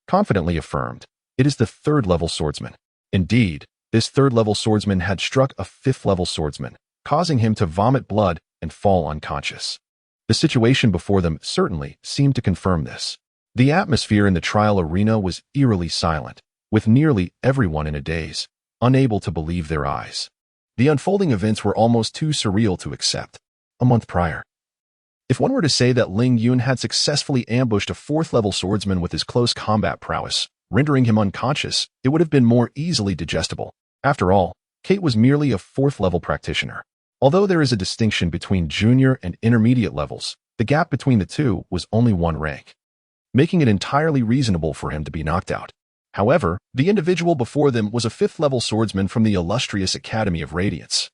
confidently affirmed, "It is the 3rd-level swordsman." Indeed, This third-level swordsman had struck a fifth-level swordsman, causing him to vomit blood and fall unconscious. The situation before them certainly seemed to confirm this. The atmosphere in the trial arena was eerily silent, with nearly everyone in a daze, unable to believe their eyes. The unfolding events were almost too surreal to accept. A month prior, if one were to say that Ling Yun had successfully ambushed a fourth-level swordsman with his close combat prowess, rendering him unconscious, it would have been more easily digestible. After all, Kate was merely a fourth-level practitioner. Although there is a distinction between junior and intermediate levels, the gap between the two was only one rank, making it entirely reasonable for him to be knocked out. However, the individual before them was a fifth-level swordsman from the illustrious Academy of Radiance,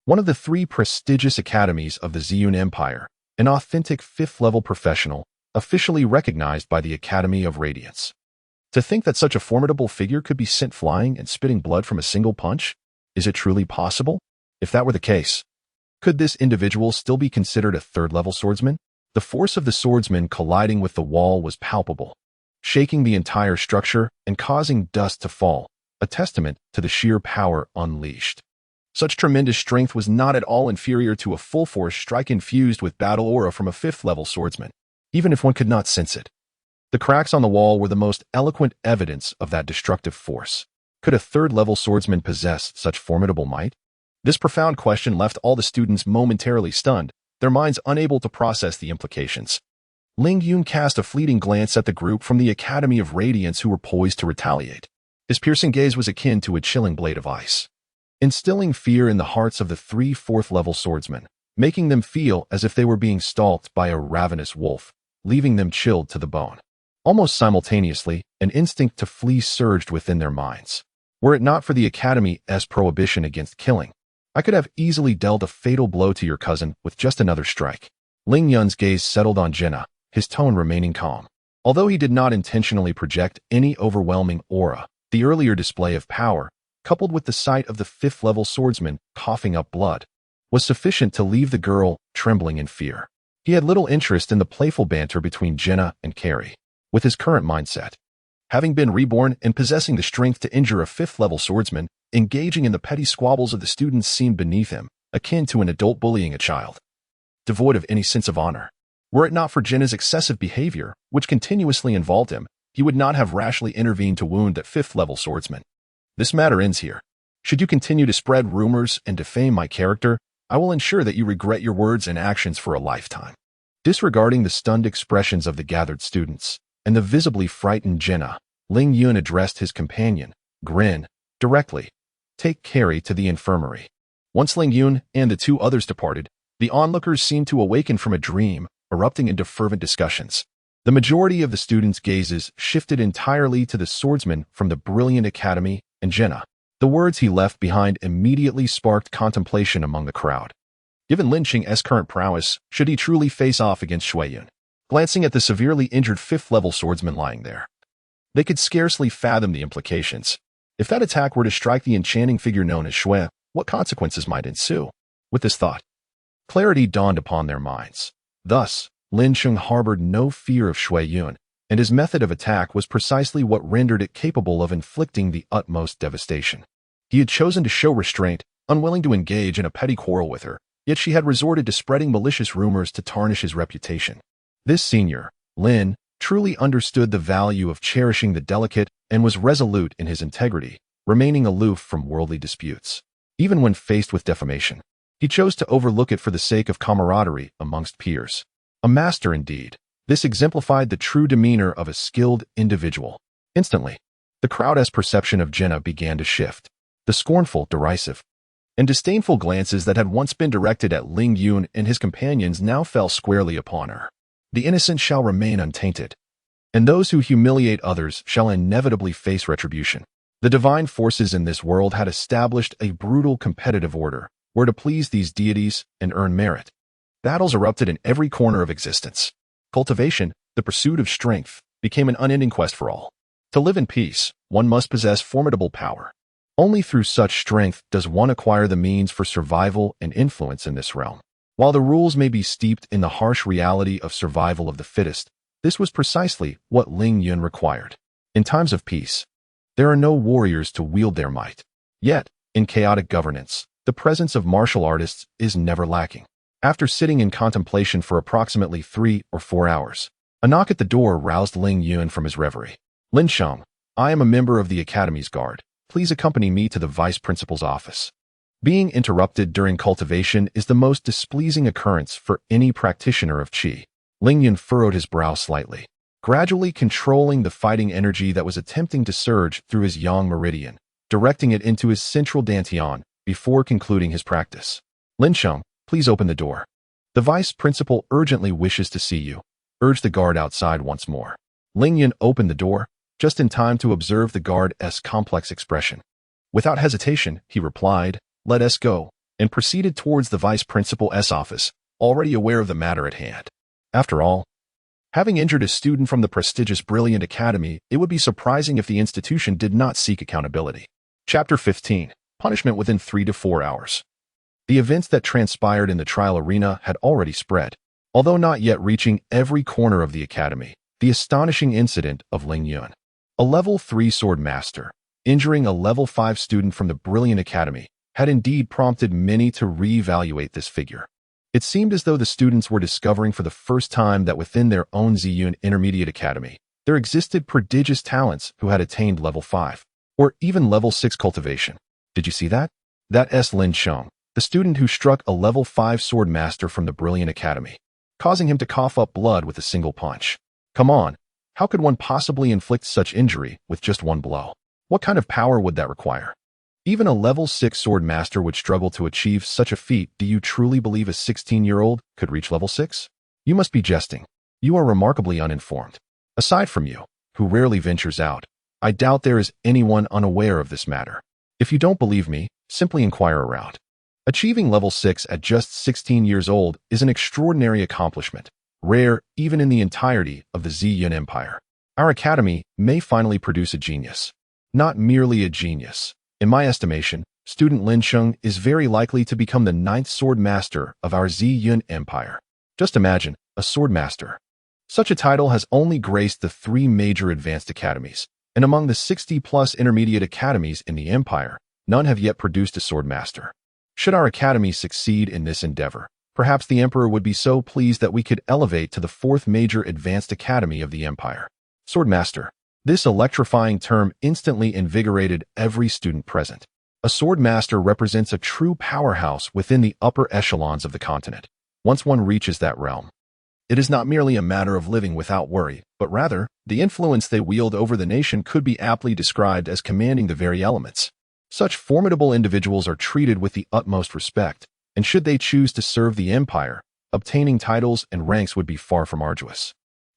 one of the three prestigious academies of the Ziyun Empire, an authentic fifth-level professional, officially recognized by the Academy of Radiance. To think that such a formidable figure could be sent flying and spitting blood from a single punch? Is it truly possible? If that were the case, could this individual still be considered a third-level swordsman? The force of the swordsman colliding with the wall was palpable, shaking the entire structure and causing dust to fall, a testament to the sheer power unleashed. Such tremendous strength was not at all inferior to a full-force strike infused with battle aura from a fifth-level swordsman, even if one could not sense it. The cracks on the wall were the most eloquent evidence of that destructive force. Could a third-level swordsman possess such formidable might? This profound question left all the students momentarily stunned, their minds unable to process the implications. Ling Yun cast a fleeting glance at the group from the Academy of Radiance who were poised to retaliate. His piercing gaze was akin to a chilling blade of ice, instilling fear in the hearts of the three fourth-level swordsmen, making them feel as if they were being stalked by a ravenous wolf, leaving them chilled to the bone. Almost simultaneously, an instinct to flee surged within their minds. Were it not for the Academy's prohibition against killing, I could have easily dealt a fatal blow to your cousin with just another strike. Ling Yun's gaze settled on Jenna, his tone remaining calm. Although he did not intentionally project any overwhelming aura, the earlier display of power, coupled with the sight of the fifth-level swordsman coughing up blood, was sufficient to leave the girl trembling in fear. He had little interest in the playful banter between Jenna and Carrie. With his current mindset, having been reborn and possessing the strength to injure a fifth-level swordsman, engaging in the petty squabbles of the students seemed beneath him, akin to an adult bullying a child, devoid of any sense of honor. Were it not for Jenna's excessive behavior, which continuously involved him, he would not have rashly intervened to wound that fifth-level swordsman. This matter ends here. Should you continue to spread rumors and defame my character, I will ensure that you regret your words and actions for a lifetime. Disregarding the stunned expressions of the gathered students and the visibly frightened Jenna, Ling Yun addressed his companion, Grin, directly. Take Carrie to the infirmary. Once Ling Yun and the two others departed, the onlookers seemed to awaken from a dream, erupting into fervent discussions. The majority of the students' gazes shifted entirely to the swordsman from the brilliant academy and Jenna. The words he left behind immediately sparked contemplation among the crowd. Given Lin Qing's current prowess, should he truly face off against Shui Yun? Glancing at the severely injured fifth-level swordsman lying there, they could scarcely fathom the implications. If that attack were to strike the enchanting figure known as Shui, what consequences might ensue? With this thought, clarity dawned upon their minds. Thus, Lin Qing harbored no fear of Shui Yun, and his method of attack was precisely what rendered it capable of inflicting the utmost devastation. He had chosen to show restraint, unwilling to engage in a petty quarrel with her, yet she had resorted to spreading malicious rumors to tarnish his reputation. This senior, Lin, truly understood the value of cherishing the delicate and was resolute in his integrity, remaining aloof from worldly disputes. Even when faced with defamation, he chose to overlook it for the sake of camaraderie amongst peers. A master indeed. This exemplified the true demeanor of a skilled individual. Instantly, the crowd's perception of Jenna began to shift. The scornful, derisive, and disdainful glances that had once been directed at Ling Yun and his companions now fell squarely upon her. The innocent shall remain untainted, and those who humiliate others shall inevitably face retribution. The divine forces in this world had established a brutal competitive order, where to please these deities and earn merit. Battles erupted in every corner of existence. Cultivation, the pursuit of strength, became an unending quest for all. To live in peace, one must possess formidable power. Only through such strength does one acquire the means for survival and influence in this realm. While the rules may be steeped in the harsh reality of survival of the fittest, this was precisely what Ling Yun required. In times of peace, there are no warriors to wield their might. Yet, in chaotic governance, the presence of martial artists is never lacking. After sitting in contemplation for approximately 3 or 4 hours, a knock at the door roused Ling Yun from his reverie. "Lin Sheng, I am a member of the Academy's guard. Please accompany me to the vice principal's office." Being interrupted during cultivation is the most displeasing occurrence for any practitioner of qi. Ling Yun furrowed his brow slightly, gradually controlling the fighting energy that was attempting to surge through his yang meridian, directing it into his central dantian before concluding his practice. "Lin Sheng, please open the door. The vice principal urgently wishes to see you," urged the guard outside once more. Ling Yun opened the door, just in time to observe the guard's complex expression. Without hesitation, he replied, "Let us go," and proceeded towards the vice principal's office, already aware of the matter at hand. After all, having injured a student from the prestigious Brilliant Academy, it would be surprising if the institution did not seek accountability. Chapter 15. Punishment within 3 to 4 hours. The events that transpired in the trial arena had already spread, although not yet reaching every corner of the academy. The astonishing incident of Ling Yun, a level 3 sword master, injuring a level 5 student from the Brilliant Academy, had indeed prompted many to re-evaluate this figure. It seemed as though the students were discovering for the first time that within their own Ziyun Intermediate Academy, there existed prodigious talents who had attained level 5, or even level 6 cultivation. Did you see that? That's Lin Sheng, the student who struck a level 5 sword master from the Brilliant Academy, causing him to cough up blood with a single punch. Come on, how could one possibly inflict such injury with just one blow? What kind of power would that require? Even a level 6 sword master would struggle to achieve such a feat. Do you truly believe a 16-year-old could reach level 6? You must be jesting. You are remarkably uninformed. Aside from you, who rarely ventures out, I doubt there is anyone unaware of this matter. If you don't believe me, simply inquire around. Achieving level 6 at just 16 years old is an extraordinary accomplishment, rare even in the entirety of the Ziyun Empire. Our academy may finally produce a genius. Not merely a genius. In my estimation, student Lin Sheng is very likely to become the 9th sword master of our Ziyun Empire. Just imagine, a sword master. Such a title has only graced the 3 major advanced academies, and among the 60-plus intermediate academies in the empire, none have yet produced a sword master. Should our academy succeed in this endeavor, perhaps the emperor would be so pleased that we could elevate to the 4th major advanced academy of the empire. Sword master. This electrifying term instantly invigorated every student present. A sword master represents a true powerhouse within the upper echelons of the continent. Once one reaches that realm, it is not merely a matter of living without worry, but rather, the influence they wield over the nation could be aptly described as commanding the very elements. Such formidable individuals are treated with the utmost respect, and should they choose to serve the empire, obtaining titles and ranks would be far from arduous.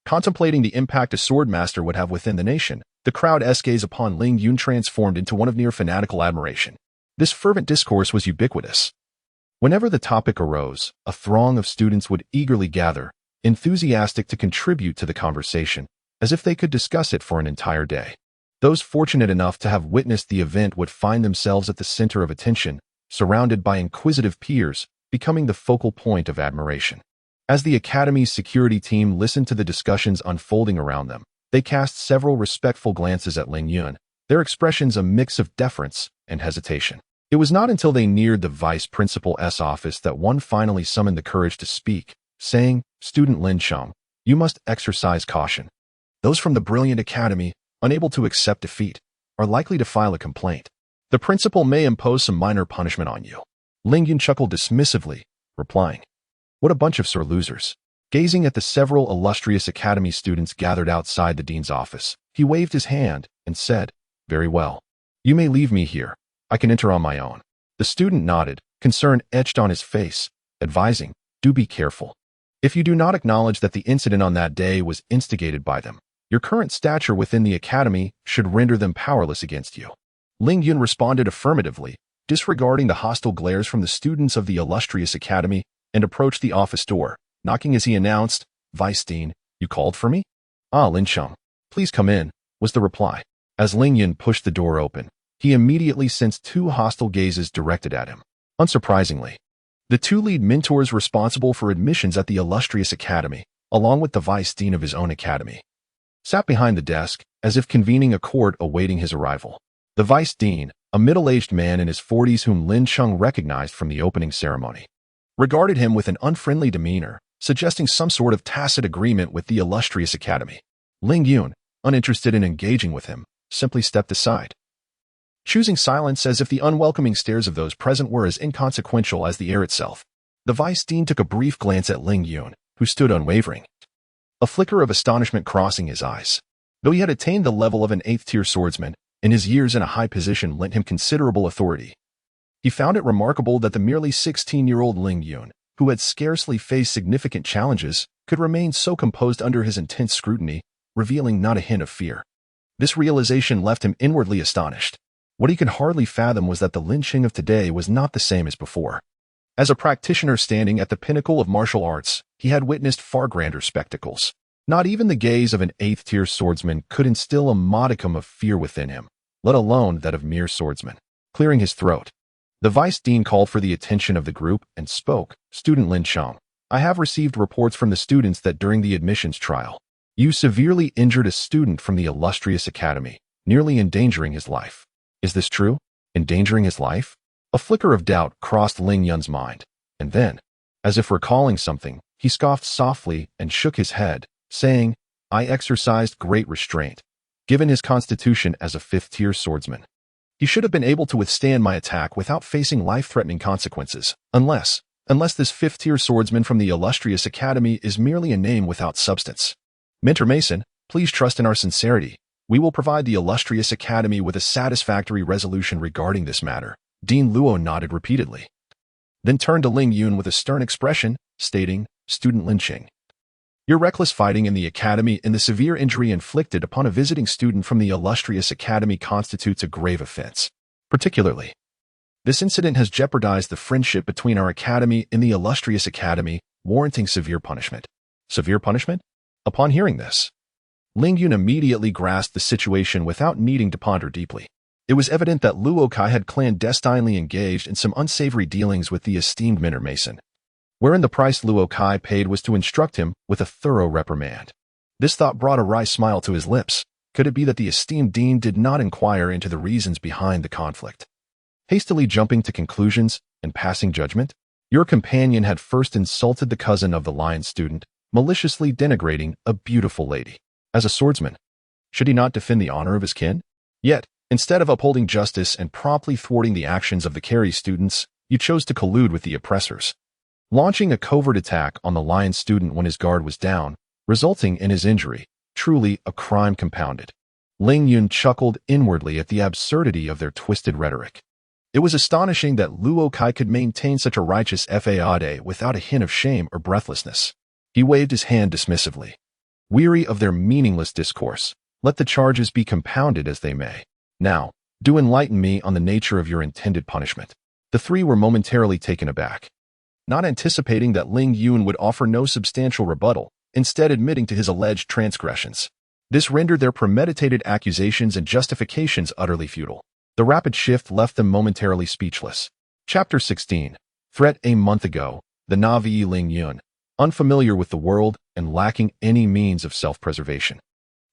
Contemplating the impact a sword master would have within the nation, the crowd's gaze upon Ling Yun transformed into one of near fanatical admiration. This fervent discourse was ubiquitous. Whenever the topic arose, a throng of students would eagerly gather, enthusiastic to contribute to the conversation, as if they could discuss it for an entire day. Those fortunate enough to have witnessed the event would find themselves at the center of attention, surrounded by inquisitive peers, becoming the focal point of admiration. As the Academy's security team listened to the discussions unfolding around them, they cast several respectful glances at Ling Yun, their expressions a mix of deference and hesitation. It was not until they neared the vice principal's office that one finally summoned the courage to speak, saying, "Student Lin Sheng, you must exercise caution. Those from the Brilliant Academy, unable to accept defeat, are likely to file a complaint. The principal may impose some minor punishment on you." Ling Yun chuckled dismissively, replying, "What a bunch of sore losers." Gazing at the several illustrious academy students gathered outside the dean's office, he waved his hand and said, "Very well. You may leave me here. I can enter on my own." The student nodded, concern etched on his face, advising, "Do be careful. If you do not acknowledge that the incident on that day was instigated by them, your current stature within the academy should render them powerless against you." Ling Yun responded affirmatively, disregarding the hostile glares from the students of the illustrious academy, and approached the office door, knocking as he announced, "Vice Dean, you called for me?" "Ah, Lin Sheng, please come in," was the reply. As Ling Yun pushed the door open, he immediately sensed 2 hostile gazes directed at him. Unsurprisingly, the 2 lead mentors responsible for admissions at the illustrious academy, along with the vice dean of his own academy, sat behind the desk, as if convening a court awaiting his arrival. The vice dean, a middle-aged man in his 40s whom Lin Cheng recognized from the opening ceremony, regarded him with an unfriendly demeanor, suggesting some sort of tacit agreement with the illustrious academy. Ling Yun, uninterested in engaging with him, simply stepped aside, choosing silence as if the unwelcoming stares of those present were as inconsequential as the air itself. The vice dean took a brief glance at Ling Yun, who stood unwavering, a flicker of astonishment crossing his eyes. Though he had attained the level of an 8th-tier swordsman, and his years in a high position lent him considerable authority, he found it remarkable that the merely 16-year-old Ling Yun, who had scarcely faced significant challenges, could remain so composed under his intense scrutiny, revealing not a hint of fear. This realization left him inwardly astonished. What he could hardly fathom was that the Lin Cheng of today was not the same as before. As a practitioner standing at the pinnacle of martial arts, he had witnessed far grander spectacles. Not even the gaze of an 8th-tier swordsman could instill a modicum of fear within him, let alone that of mere swordsmen. Clearing his throat, the vice dean called for the attention of the group and spoke. "Student Lin Cheng, I have received reports from the students that during the admissions trial, you severely injured a student from the illustrious academy, nearly endangering his life. Is this true? Endangering his life?" A flicker of doubt crossed Ling Yun's mind, and then, as if recalling something, he scoffed softly and shook his head, saying, "I exercised great restraint. Given his constitution as a 5th-tier swordsman, he should have been able to withstand my attack without facing life-threatening consequences, unless this 5th-tier swordsman from the illustrious academy is merely a name without substance. Mentor Mason, please trust in our sincerity. We will provide the illustrious academy with a satisfactory resolution regarding this matter." Dean Luo nodded repeatedly, then turned to Ling Yun with a stern expression, stating, "Student Lin Cheng, your reckless fighting in the academy and the severe injury inflicted upon a visiting student from the illustrious academy constitutes a grave offense. Particularly, this incident has jeopardized the friendship between our academy and the illustrious academy, warranting severe punishment." Severe punishment? Upon hearing this, Ling Yun immediately grasped the situation without needing to ponder deeply. It was evident that Luo Kai had clandestinely engaged in some unsavory dealings with the esteemed Mentor Mason, wherein the price Luo Kai paid was to instruct him with a thorough reprimand. This thought brought a wry smile to his lips. Could it be that the esteemed dean did not inquire into the reasons behind the conflict? Hastily jumping to conclusions and passing judgment, your companion had first insulted the cousin of the lion student, maliciously denigrating a beautiful lady. As a swordsman, should he not defend the honor of his kin? Yet, instead of upholding justice and promptly thwarting the actions of the carry students, you chose to collude with the oppressors, launching a covert attack on the lion student when his guard was down, resulting in his injury. Truly a crime compounded. Ling Yun chuckled inwardly at the absurdity of their twisted rhetoric. It was astonishing that Luo Kai could maintain such a righteous faade without a hint of shame or breathlessness. He waved his hand dismissively. Weary of their meaningless discourse, let the charges be compounded as they may. Now, do enlighten me on the nature of your intended punishment. The three were momentarily taken aback, not anticipating that Ling Yun would offer no substantial rebuttal, instead admitting to his alleged transgressions. This rendered their premeditated accusations and justifications utterly futile. The rapid shift left them momentarily speechless. Chapter 16. Threat. A month ago, the Navi Ling Yun, unfamiliar with the world and lacking any means of self-preservation,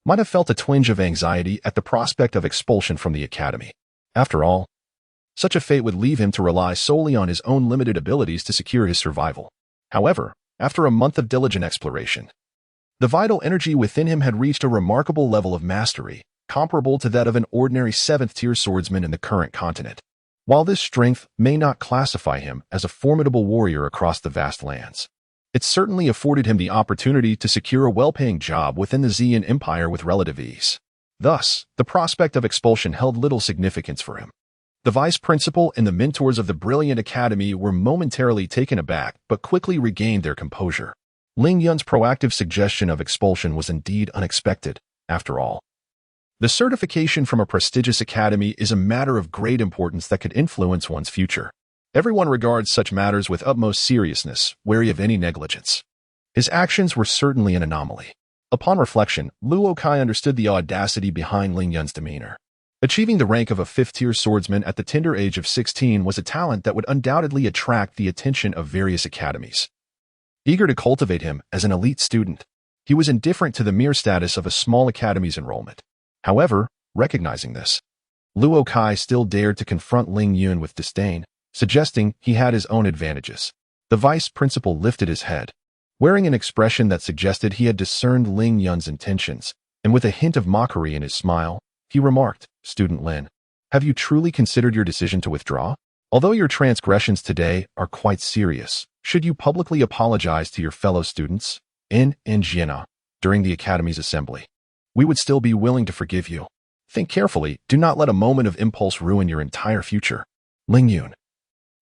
might have felt a twinge of anxiety at the prospect of expulsion from the academy. After all, such a fate would leave him to rely solely on his own limited abilities to secure his survival. However, after a month of diligent exploration, the vital energy within him had reached a remarkable level of mastery, comparable to that of an ordinary 7th-tier swordsman in the current continent. While this strength may not classify him as a formidable warrior across the vast lands, it certainly afforded him the opportunity to secure a well-paying job within the Xian Empire with relative ease. Thus, the prospect of expulsion held little significance for him. The vice principal and the mentors of the brilliant academy were momentarily taken aback but quickly regained their composure. Ling Yun's proactive suggestion of expulsion was indeed unexpected. After all, the certification from a prestigious academy is a matter of great importance that could influence one's future. Everyone regards such matters with utmost seriousness, wary of any negligence. His actions were certainly an anomaly. Upon reflection, Luo Kai understood the audacity behind Ling Yun's demeanor. Achieving the rank of a 5th-tier swordsman at the tender age of 16 was a talent that would undoubtedly attract the attention of various academies, eager to cultivate him as an elite student. He was indifferent to the mere status of a small academy's enrollment. However, recognizing this, Luo Kai still dared to confront Ling Yun with disdain, suggesting he had his own advantages. The vice principal lifted his head, wearing an expression that suggested he had discerned Ling Yun's intentions, and with a hint of mockery in his smile, he remarked, "Student Lin, have you truly considered your decision to withdraw? Although your transgressions today are quite serious, should you publicly apologize to your fellow students in Jiena during the Academy's assembly, we would still be willing to forgive you. Think carefully, do not let a moment of impulse ruin your entire future." Ling Yun,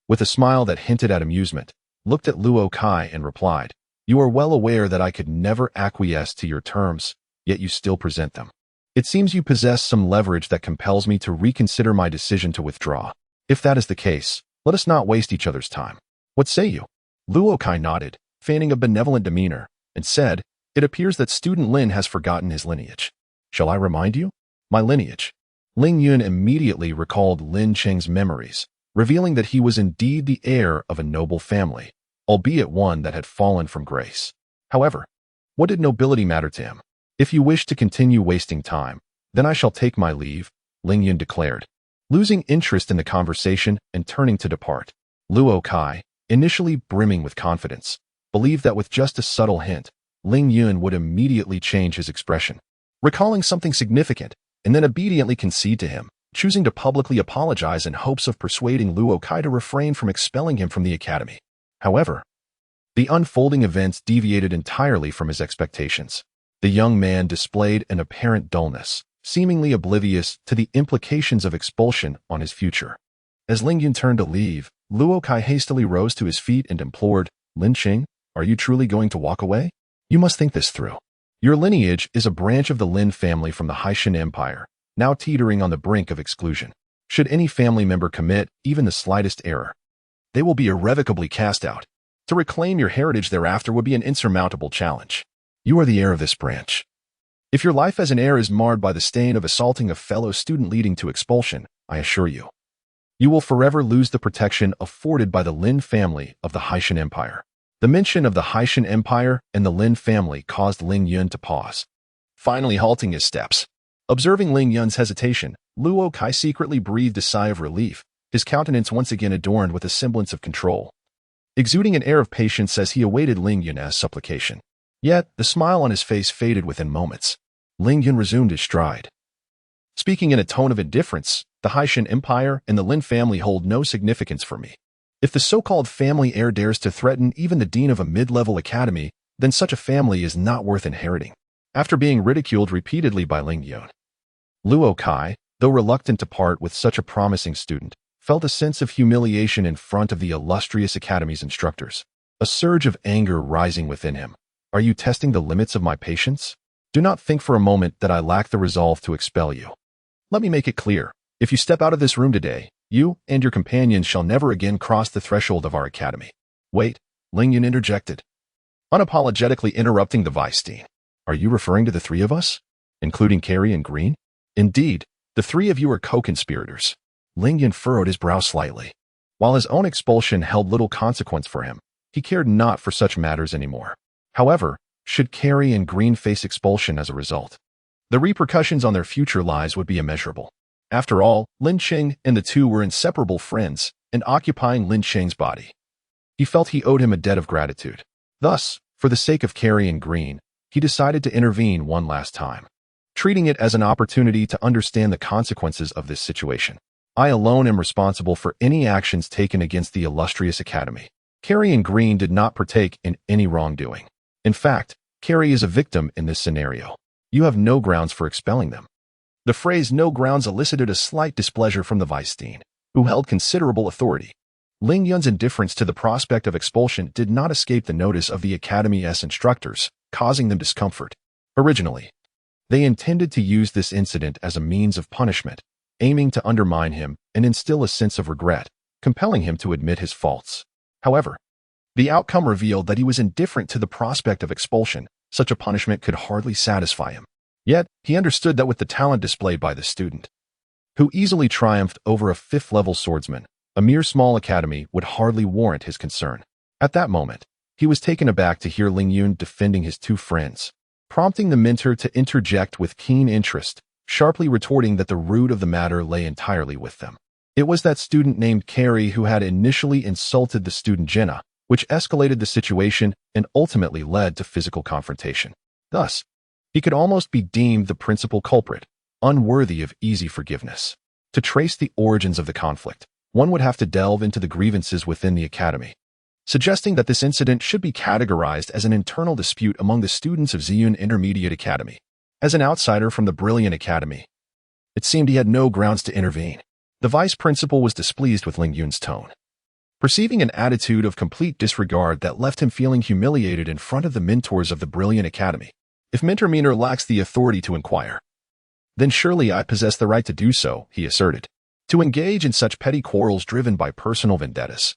with a smile that hinted at amusement, looked at Luo Kai and replied, "You are well aware that I could never acquiesce to your terms, yet you still present them. It seems you possess some leverage that compels me to reconsider my decision to withdraw. If that is the case, let us not waste each other's time. What say you?" Luo Kai nodded, feigning a benevolent demeanor, and said, "It appears that student Lin has forgotten his lineage. Shall I remind you? My lineage." Ling Yun immediately recalled Lin Cheng's memories, revealing that he was indeed the heir of a noble family, albeit one that had fallen from grace. However, what did nobility matter to him? "If you wish to continue wasting time, then I shall take my leave," Ling Yun declared, losing interest in the conversation and turning to depart. Luo Kai, initially brimming with confidence, believed that with just a subtle hint, Ling Yun would immediately change his expression, recalling something significant, and then obediently concede to him, choosing to publicly apologize in hopes of persuading Luo Kai to refrain from expelling him from the academy. However, the unfolding events deviated entirely from his expectations. The young man displayed an apparent dullness, seemingly oblivious to the implications of expulsion on his future. As Ling Yun turned to leave, Luo Kai hastily rose to his feet and implored, "Lin Cheng, are you truly going to walk away? You must think this through. Your lineage is a branch of the Lin family from the Haitian Empire, now teetering on the brink of exclusion. Should any family member commit even the slightest error, they will be irrevocably cast out. To reclaim your heritage thereafter would be an insurmountable challenge. You are the heir of this branch. If your life as an heir is marred by the stain of assaulting a fellow student leading to expulsion, I assure you, you will forever lose the protection afforded by the Lin family of the Haitian Empire." The mention of the Haitian Empire and the Lin family caused Ling Yun to pause, finally halting his steps. Observing Ling Yun's hesitation, Luo Kai secretly breathed a sigh of relief, his countenance once again adorned with a semblance of control, exuding an air of patience as he awaited Ling Yun's supplication. Yet, the smile on his face faded within moments. Ling Yun resumed his stride, speaking in a tone of indifference, "The Haitian Empire and the Lin family hold no significance for me. If the so-called family heir dares to threaten even the dean of a mid-level academy, then such a family is not worth inheriting." After being ridiculed repeatedly by Ling Yun, Luo Kai, though reluctant to part with such a promising student, felt a sense of humiliation in front of the illustrious academy's instructors, a surge of anger rising within him. "Are you testing the limits of my patience? Do not think for a moment that I lack the resolve to expel you. Let me make it clear. If you step out of this room today, you and your companions shall never again cross the threshold of our academy." "Wait," Ling Yun interjected, unapologetically interrupting the vice dean. "Are you referring to the three of us, including Carrie and Green?" "Indeed, the three of you are co-conspirators." Ling Yun furrowed his brow slightly. While his own expulsion held little consequence for him, he cared not for such matters anymore. However, should Carrie and Green face expulsion as a result, the repercussions on their future lives would be immeasurable. After all, Lin Cheng and the two were inseparable friends and occupying Lin Cheng's body. He felt he owed him a debt of gratitude. Thus, for the sake of Carrie and Green, he decided to intervene one last time, treating it as an opportunity to understand the consequences of this situation. "I alone am responsible for any actions taken against the illustrious academy. Carrie and Green did not partake in any wrongdoing. In fact, Carrie is a victim in this scenario. You have no grounds for expelling them." The phrase "no grounds" elicited a slight displeasure from the vice dean, who held considerable authority. Ling Yun's indifference to the prospect of expulsion did not escape the notice of the academy's instructors, causing them discomfort. Originally, they intended to use this incident as a means of punishment, aiming to undermine him and instill a sense of regret, compelling him to admit his faults. However, the outcome revealed that he was indifferent to the prospect of expulsion. Such a punishment could hardly satisfy him. Yet, he understood that with the talent displayed by the student, who easily triumphed over a fifth-level swordsman, a mere small academy would hardly warrant his concern. At that moment, he was taken aback to hear Ling Yun defending his two friends, prompting the mentor to interject with keen interest, sharply retorting that the root of the matter lay entirely with them. It was that student named Carrie who had initially insulted the student Jenna, which escalated the situation and ultimately led to physical confrontation. Thus, he could almost be deemed the principal culprit, unworthy of easy forgiveness. To trace the origins of the conflict, one would have to delve into the grievances within the academy, suggesting that this incident should be categorized as an internal dispute among the students of Ziyun Intermediate Academy. As an outsider from the Brilliant Academy, it seemed he had no grounds to intervene. The vice principal was displeased with Ling Yun's tone, perceiving an attitude of complete disregard that left him feeling humiliated in front of the mentors of the Brilliant Academy. If Mintermeaner lacks the authority to inquire, then surely I possess the right to do so, he asserted. To engage in such petty quarrels driven by personal vendettas,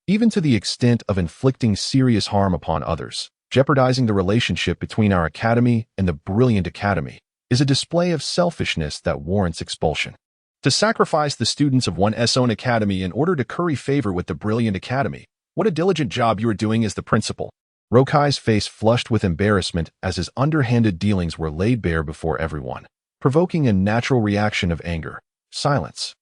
even to the extent of inflicting serious harm upon others, jeopardizing the relationship between our academy and the Brilliant Academy, is a display of selfishness that warrants expulsion. To sacrifice the students of one's own academy in order to curry favor with the Brilliant Academy, what a diligent job you are doing as the principal. Rokai's face flushed with embarrassment as his underhanded dealings were laid bare before everyone, provoking a natural reaction of anger. Silence.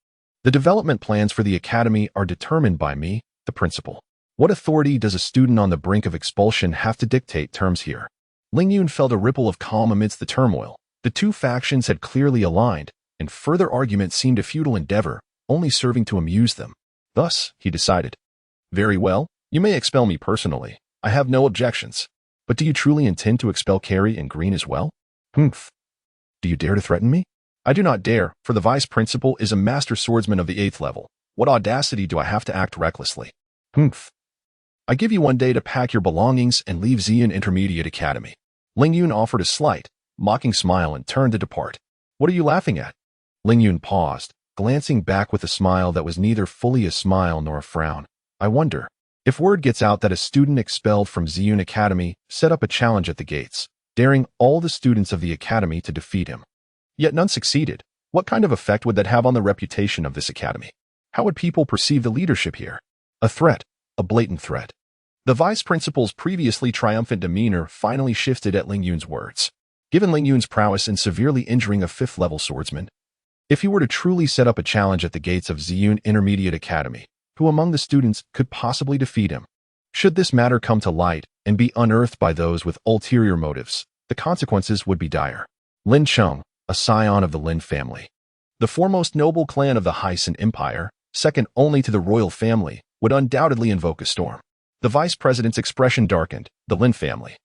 The development plans for the academy are determined by me, the principal. What authority does a student on the brink of expulsion have to dictate terms here? Ling Yun felt a ripple of calm amidst the turmoil. The two factions had clearly aligned, and further argument seemed a futile endeavor, only serving to amuse them. Thus, he decided, very well, you may expel me personally. I have no objections. But do you truly intend to expel Carrie and Green as well? Humph. Do you dare to threaten me? I do not dare, for the vice principal is a master swordsman of the 8th level. What audacity do I have to act recklessly? Humph. I give you 1 day to pack your belongings and leave Ziyun Intermediate Academy. Ling Yun offered a slight, mocking smile and turned to depart. What are you laughing at? Ling Yun paused, glancing back with a smile that was neither fully a smile nor a frown. I wonder, if word gets out that a student expelled from Ziyun Academy set up a challenge at the gates, daring all the students of the academy to defeat him, yet none succeeded, what kind of effect would that have on the reputation of this academy? How would people perceive the leadership here? A threat, a blatant threat. The vice principal's previously triumphant demeanor finally shifted at Ling Yun's words. Given Ling Yun's prowess in severely injuring a 5th-level swordsman, if he were to truly set up a challenge at the gates of Ziyun Intermediate Academy, who among the students could possibly defeat him? Should this matter come to light and be unearthed by those with ulterior motives, the consequences would be dire. Lin Cheng, a scion of the Lin family, the foremost noble clan of the Hyson Empire, second only to the royal family, would undoubtedly invoke a storm. The vice president's expression darkened. The Lin family,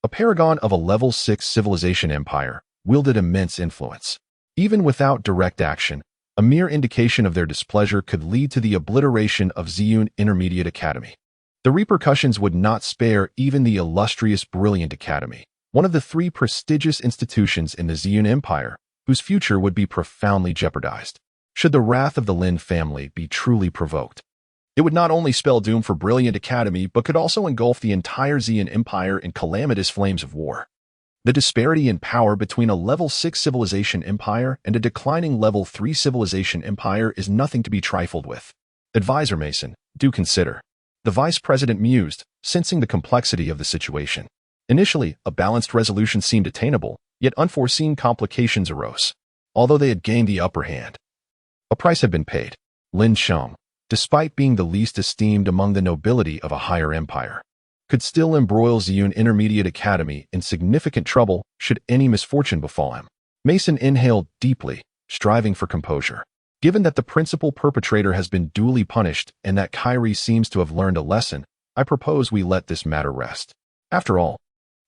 a paragon of a level 6 civilization empire, wielded immense influence. Even without direct action, a mere indication of their displeasure could lead to the obliteration of Ziyun Intermediate Academy. The repercussions would not spare even the illustrious Brilliant Academy, one of the 3 prestigious institutions in the Ziyun Empire, whose future would be profoundly jeopardized. Should the wrath of the Lin family be truly provoked, it would not only spell doom for Brilliant Academy but could also engulf the entire Ziyun Empire in calamitous flames of war. The disparity in power between a level 6 civilization empire and a declining level 3 civilization empire is nothing to be trifled with. Advisor Mason, do consider. The vice president mused, sensing the complexity of the situation. Initially, a balanced resolution seemed attainable, yet unforeseen complications arose. Although they had gained the upper hand, a price had been paid. Lin Cheng, despite being the least esteemed among the nobility of a higher empire, could still embroil Ziyun Intermediate Academy in significant trouble should any misfortune befall him. Mason inhaled deeply, striving for composure. Given that the principal perpetrator has been duly punished and that Kyrie seems to have learned a lesson, I propose we let this matter rest. After all,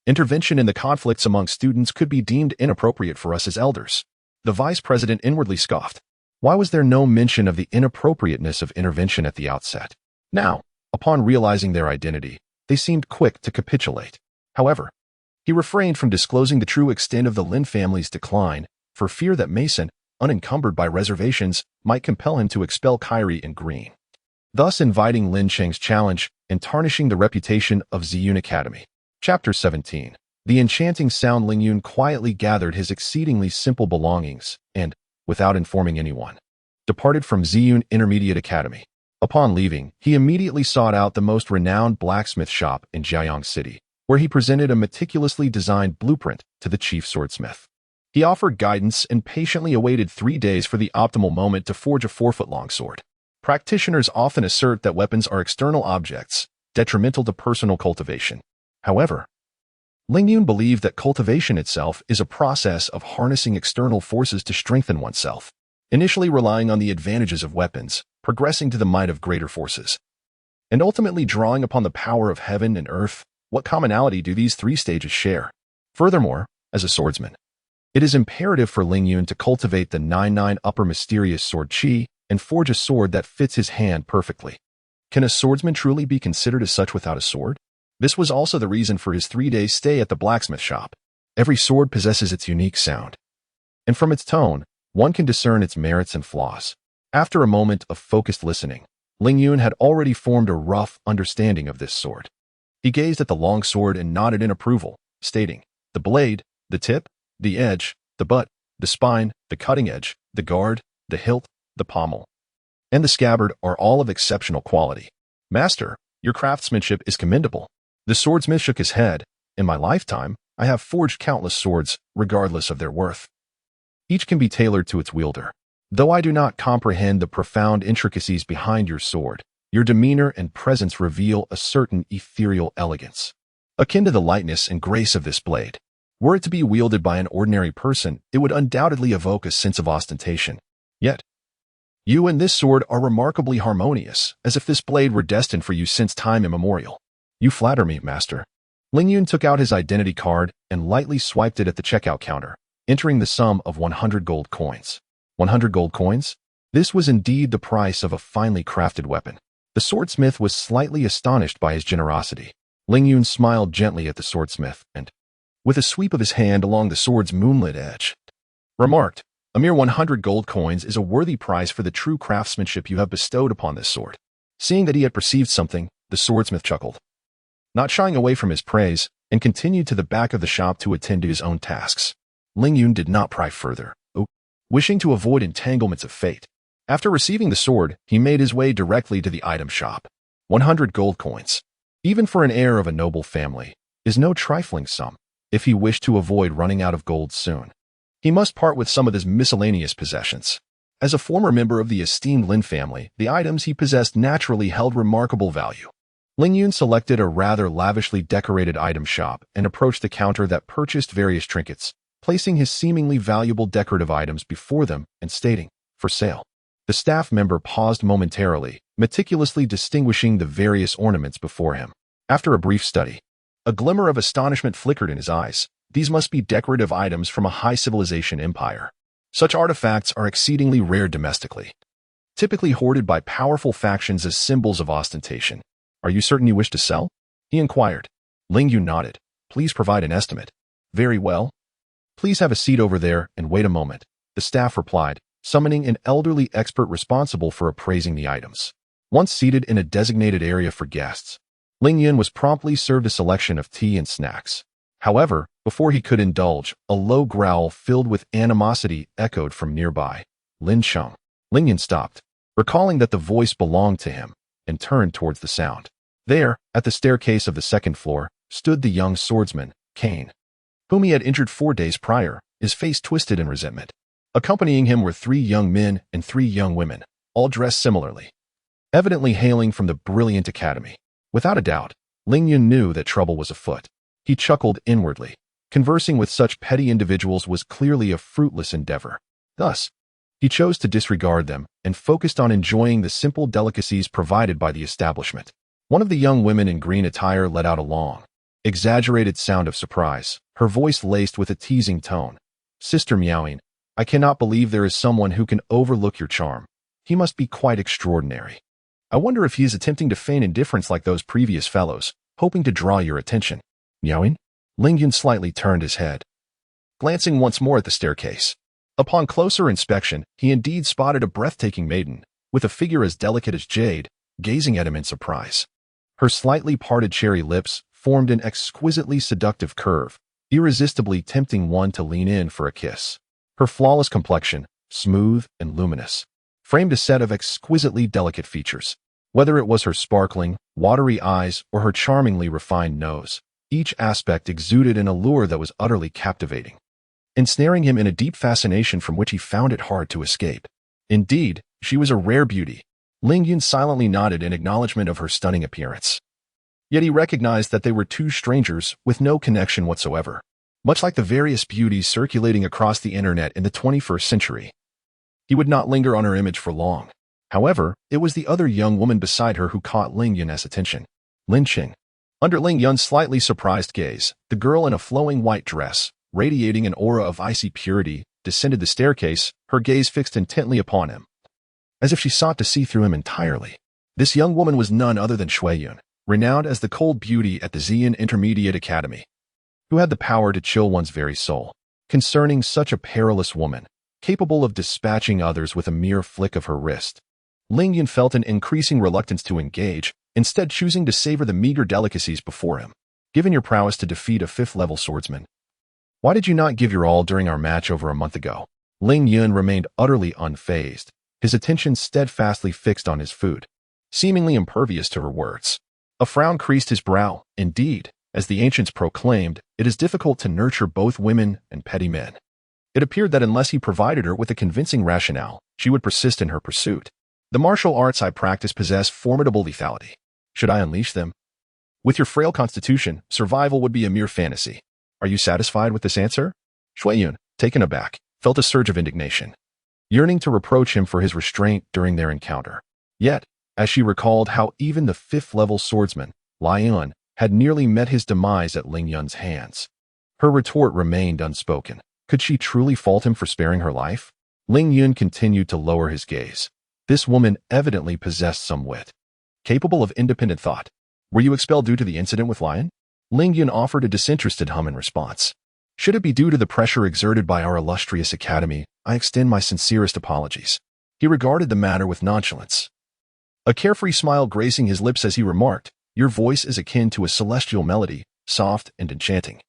intervention in the conflicts among students could be deemed inappropriate for us as elders. The vice president inwardly scoffed. Why was there no mention of the inappropriateness of intervention at the outset? Now, upon realizing their identity, they seemed quick to capitulate. However, he refrained from disclosing the true extent of the Lin family's decline, for fear that Mason, unencumbered by reservations, might compel him to expel Kyrie and Green, thus inviting Lin Cheng's challenge and tarnishing the reputation of Ziyun Academy. Chapter 17. The enchanting sound. Ling Yun quietly gathered his exceedingly simple belongings and, without informing anyone, departed from Ziyun Intermediate Academy. Upon leaving, he immediately sought out the most renowned blacksmith shop in Jiayang City, where he presented a meticulously designed blueprint to the chief swordsmith. He offered guidance and patiently awaited 3 days for the optimal moment to forge a 4-foot-long sword. Practitioners often assert that weapons are external objects, detrimental to personal cultivation. However, Lingyun believed that cultivation itself is a process of harnessing external forces to strengthen oneself, initially relying on the advantages of weapons, progressing to the might of greater forces, and ultimately drawing upon the power of heaven and earth. What commonality do these 3 stages share? Furthermore, as a swordsman, it is imperative for Lingyun to cultivate the 9-9 upper mysterious sword chi and forge a sword that fits his hand perfectly. Can a swordsman truly be considered as such without a sword? This was also the reason for his 3-day stay at the blacksmith shop. Every sword possesses its unique sound, and from its tone, one can discern its merits and flaws. After a moment of focused listening, Lingyun had already formed a rough understanding of this sword. He gazed at the long sword and nodded in approval, stating, "The blade, the tip, the edge, the butt, the spine, the cutting edge, the guard, the hilt, the pommel, and the scabbard are all of exceptional quality. Master, your craftsmanship is commendable." The swordsmith shook his head. "In my lifetime, I have forged countless swords, regardless of their worth. Each can be tailored to its wielder. Though I do not comprehend the profound intricacies behind your sword, your demeanor and presence reveal a certain ethereal elegance, akin to the lightness and grace of this blade. Were it to be wielded by an ordinary person, it would undoubtedly evoke a sense of ostentation. Yet, you and this sword are remarkably harmonious, as if this blade were destined for you since time immemorial. You flatter me, master." Lingyun took out his identity card and lightly swiped it at the checkout counter, entering the sum of 100 gold coins. 100 gold coins? This was indeed the price of a finely crafted weapon. The swordsmith was slightly astonished by his generosity. Lingyun smiled gently at the swordsmith and, with a sweep of his hand along the sword's moonlit edge, remarked, "A mere 100 gold coins is a worthy price for the true craftsmanship you have bestowed upon this sword." Seeing that he had perceived something, the swordsmith chuckled, not shying away from his praise, and continued to the back of the shop to attend to his own tasks. Lingyun did not pry further, wishing to avoid entanglements of fate. After receiving the sword, he made his way directly to the item shop. 100 gold coins, even for an heir of a noble family, is no trifling sum. If he wished to avoid running out of gold soon, he must part with some of his miscellaneous possessions. As a former member of the esteemed Lin family, the items he possessed naturally held remarkable value. Lingyun selected a rather lavishly decorated item shop and approached the counter that purchased various trinkets, placing his seemingly valuable decorative items before them and stating, "For sale." The staff member paused momentarily, meticulously distinguishing the various ornaments before him. After a brief study, a glimmer of astonishment flickered in his eyes. These must be decorative items from a high civilization empire. Such artifacts are exceedingly rare domestically, typically hoarded by powerful factions as symbols of ostentation. "Are you certain you wish to sell?" he inquired. Lingyun nodded. "Please provide an estimate." "Very well. Please have a seat over there and wait a moment," the staff replied, summoning an elderly expert responsible for appraising the items. Once seated in a designated area for guests, Lingyun was promptly served a selection of tea and snacks. However, before he could indulge, a low growl filled with animosity echoed from nearby. "Lin Sheng." Lingyun stopped, recalling that the voice belonged to him, and turned towards the sound. There, at the staircase of the second floor, stood the young swordsman, Kane, whom he had injured 4 days prior, his face twisted in resentment. Accompanying him were 3 young men and 3 young women, all dressed similarly, evidently hailing from the brilliant academy. Without a doubt, Lingyun knew that trouble was afoot. He chuckled inwardly. Conversing with such petty individuals was clearly a fruitless endeavor. Thus, he chose to disregard them and focused on enjoying the simple delicacies provided by the establishment. One of the young women in green attire let out a long, exaggerated sound of surprise, her voice laced with a teasing tone. "Sister Miaoing, I cannot believe there is someone who can overlook your charm. He must be quite extraordinary. I wonder if he is attempting to feign indifference like those previous fellows, hoping to draw your attention." "Miaoing?" Lingyun slightly turned his head, glancing once more at the staircase. Upon closer inspection, he indeed spotted a breathtaking maiden, with a figure as delicate as jade, gazing at him in surprise. Her slightly parted cherry lips formed an exquisitely seductive curve, irresistibly tempting one to lean in for a kiss. Her flawless complexion, smooth and luminous, framed a set of exquisitely delicate features. Whether it was her sparkling, watery eyes or her charmingly refined nose, each aspect exuded an allure that was utterly captivating. ensnaring him in a deep fascination from which he found it hard to escape. Indeed, she was a rare beauty. Ling Yun silently nodded in acknowledgement of her stunning appearance. Yet he recognized that they were two strangers with no connection whatsoever, much like the various beauties circulating across the internet in the 21st century. He would not linger on her image for long. However, it was the other young woman beside her who caught Ling Yun's attention. Lin Qing. Under Ling Yun's slightly surprised gaze, the girl in a flowing white dress, radiating an aura of icy purity, descended the staircase, her gaze fixed intently upon him, as if she sought to see through him entirely. This young woman was none other than Shui Yun, renowned as the cold beauty at the Xian Intermediate Academy, who had the power to chill one's very soul. Concerning such a perilous woman, capable of dispatching others with a mere flick of her wrist, Ling Yun felt an increasing reluctance to engage, instead choosing to savor the meager delicacies before him. Given your prowess to defeat a 5th-level swordsman, why did you not give your all during our match over a month ago? Ling Yun remained utterly unfazed, his attention steadfastly fixed on his food, seemingly impervious to her words. A frown creased his brow. Indeed, as the ancients proclaimed, it is difficult to nurture both women and petty men. It appeared that unless he provided her with a convincing rationale, she would persist in her pursuit. The martial arts I practice possess formidable lethality. Should I unleash them? With your frail constitution, survival would be a mere fantasy. Are you satisfied with this answer? Shui Yun, taken aback, felt a surge of indignation, yearning to reproach him for his restraint during their encounter. Yet, as she recalled how even the 5th-level swordsman, Lai Yun, had nearly met his demise at Ling Yun's hands, her retort remained unspoken. Could she truly fault him for sparing her life? Ling Yun continued to lower his gaze. This woman evidently possessed some wit, capable of independent thought. Were you expelled due to the incident with Lion? Ling Yun offered a disinterested hum in response. Should it be due to the pressure exerted by our illustrious academy, I extend my sincerest apologies. He regarded the matter with nonchalance, a carefree smile gracing his lips as he remarked, your voice is akin to a celestial melody, soft and enchanting,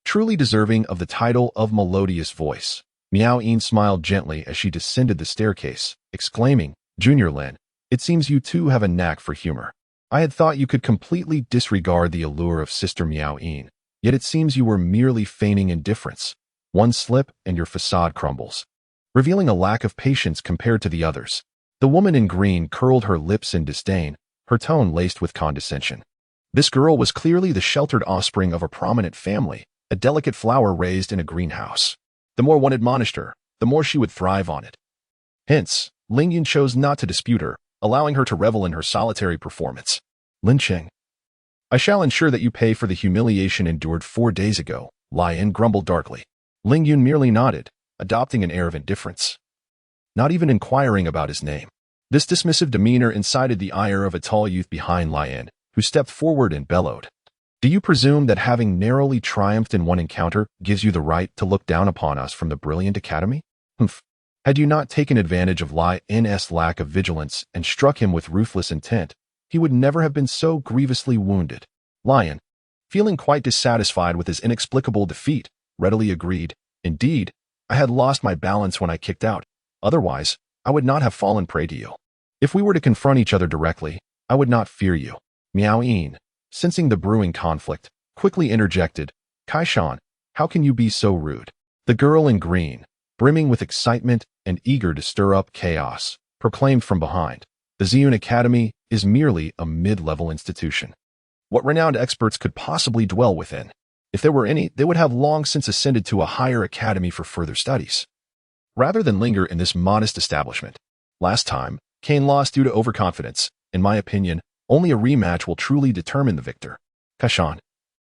truly deserving of the title of melodious voice. Miao Yin smiled gently as she descended the staircase, exclaiming, Junior Lin, it seems you too have a knack for humor. I had thought you could completely disregard the allure of Sister Miao Yin, yet it seems you were merely feigning indifference. One slip and your facade crumbles, revealing a lack of patience compared to the others. The woman in green curled her lips in disdain, her tone laced with condescension. This girl was clearly the sheltered offspring of a prominent family, a delicate flower raised in a greenhouse. The more one admonished her, the more she would thrive on it. Hence, Ling Yun chose not to dispute her, allowing her to revel in her solitary performance. Lin Qing, I shall ensure that you pay for the humiliation endured 4 days ago, Lai Yin grumbled darkly. Ling Yun merely nodded, adopting an air of indifference, not even inquiring about his name. This dismissive demeanor incited the ire of a tall youth behind Lai Yin, who stepped forward and bellowed. Do you presume that having narrowly triumphed in one encounter gives you the right to look down upon us from the brilliant academy? Humph. Had you not taken advantage of Lai Yin's lack of vigilance and struck him with ruthless intent, he would never have been so grievously wounded. Lion, feeling quite dissatisfied with his inexplicable defeat, readily agreed. Indeed, I had lost my balance when I kicked out. Otherwise, I would not have fallen prey to you. If we were to confront each other directly, I would not fear you. Miao Yin, sensing the brewing conflict, quickly interjected, Kaishan, how can you be so rude? The girl in green, brimming with excitement and eager to stir up chaos, proclaimed from behind, the Xian Academy is merely a mid-level institution. What renowned experts could possibly dwell within? If there were any, they would have long since ascended to a higher academy for further studies, rather than linger in this modest establishment. Last time, Kane lost due to overconfidence. In my opinion, only a rematch will truly determine the victor. Kashan,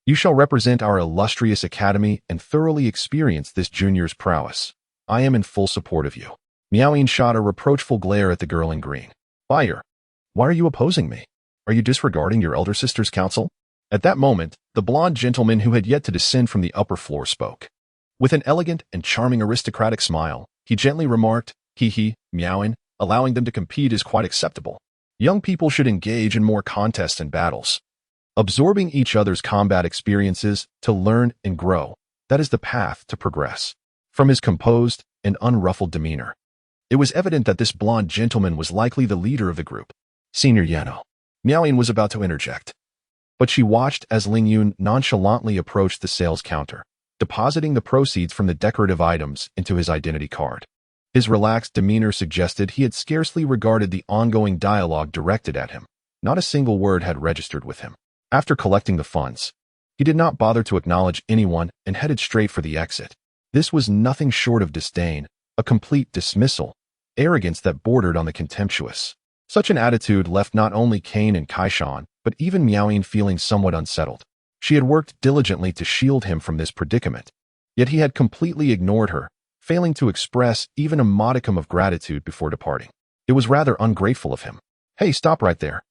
you shall represent our illustrious academy and thoroughly experience this junior's prowess. I am in full support of you. Miao shot a reproachful glare at the girl in green. Fire! Why are you opposing me? Are you disregarding your elder sister's counsel? At that moment, the blonde gentleman who had yet to descend from the upper floor spoke. With an elegant and charming aristocratic smile, he gently remarked, Hee, Miao, allowing them to compete is quite acceptable. Young people should engage in more contests and battles, absorbing each other's combat experiences to learn and grow. That is the path to progress. From his composed and unruffled demeanor, it was evident that this blonde gentleman was likely the leader of the group. Senior Yano. Miao was about to interject, but she watched as Ling Yun nonchalantly approached the sales counter, depositing the proceeds from the decorative items into his identity card. His relaxed demeanor suggested he had scarcely regarded the ongoing dialogue directed at him. Not a single word had registered with him. After collecting the funds, he did not bother to acknowledge anyone and headed straight for the exit. This was nothing short of disdain, a complete dismissal, arrogance that bordered on the contemptuous. Such an attitude left not only Kane and Kaishan, but even Miaoyin feeling somewhat unsettled. She had worked diligently to shield him from this predicament, yet he had completely ignored her, failing to express even a modicum of gratitude before departing. It was rather ungrateful of him. "Hey, stop right there.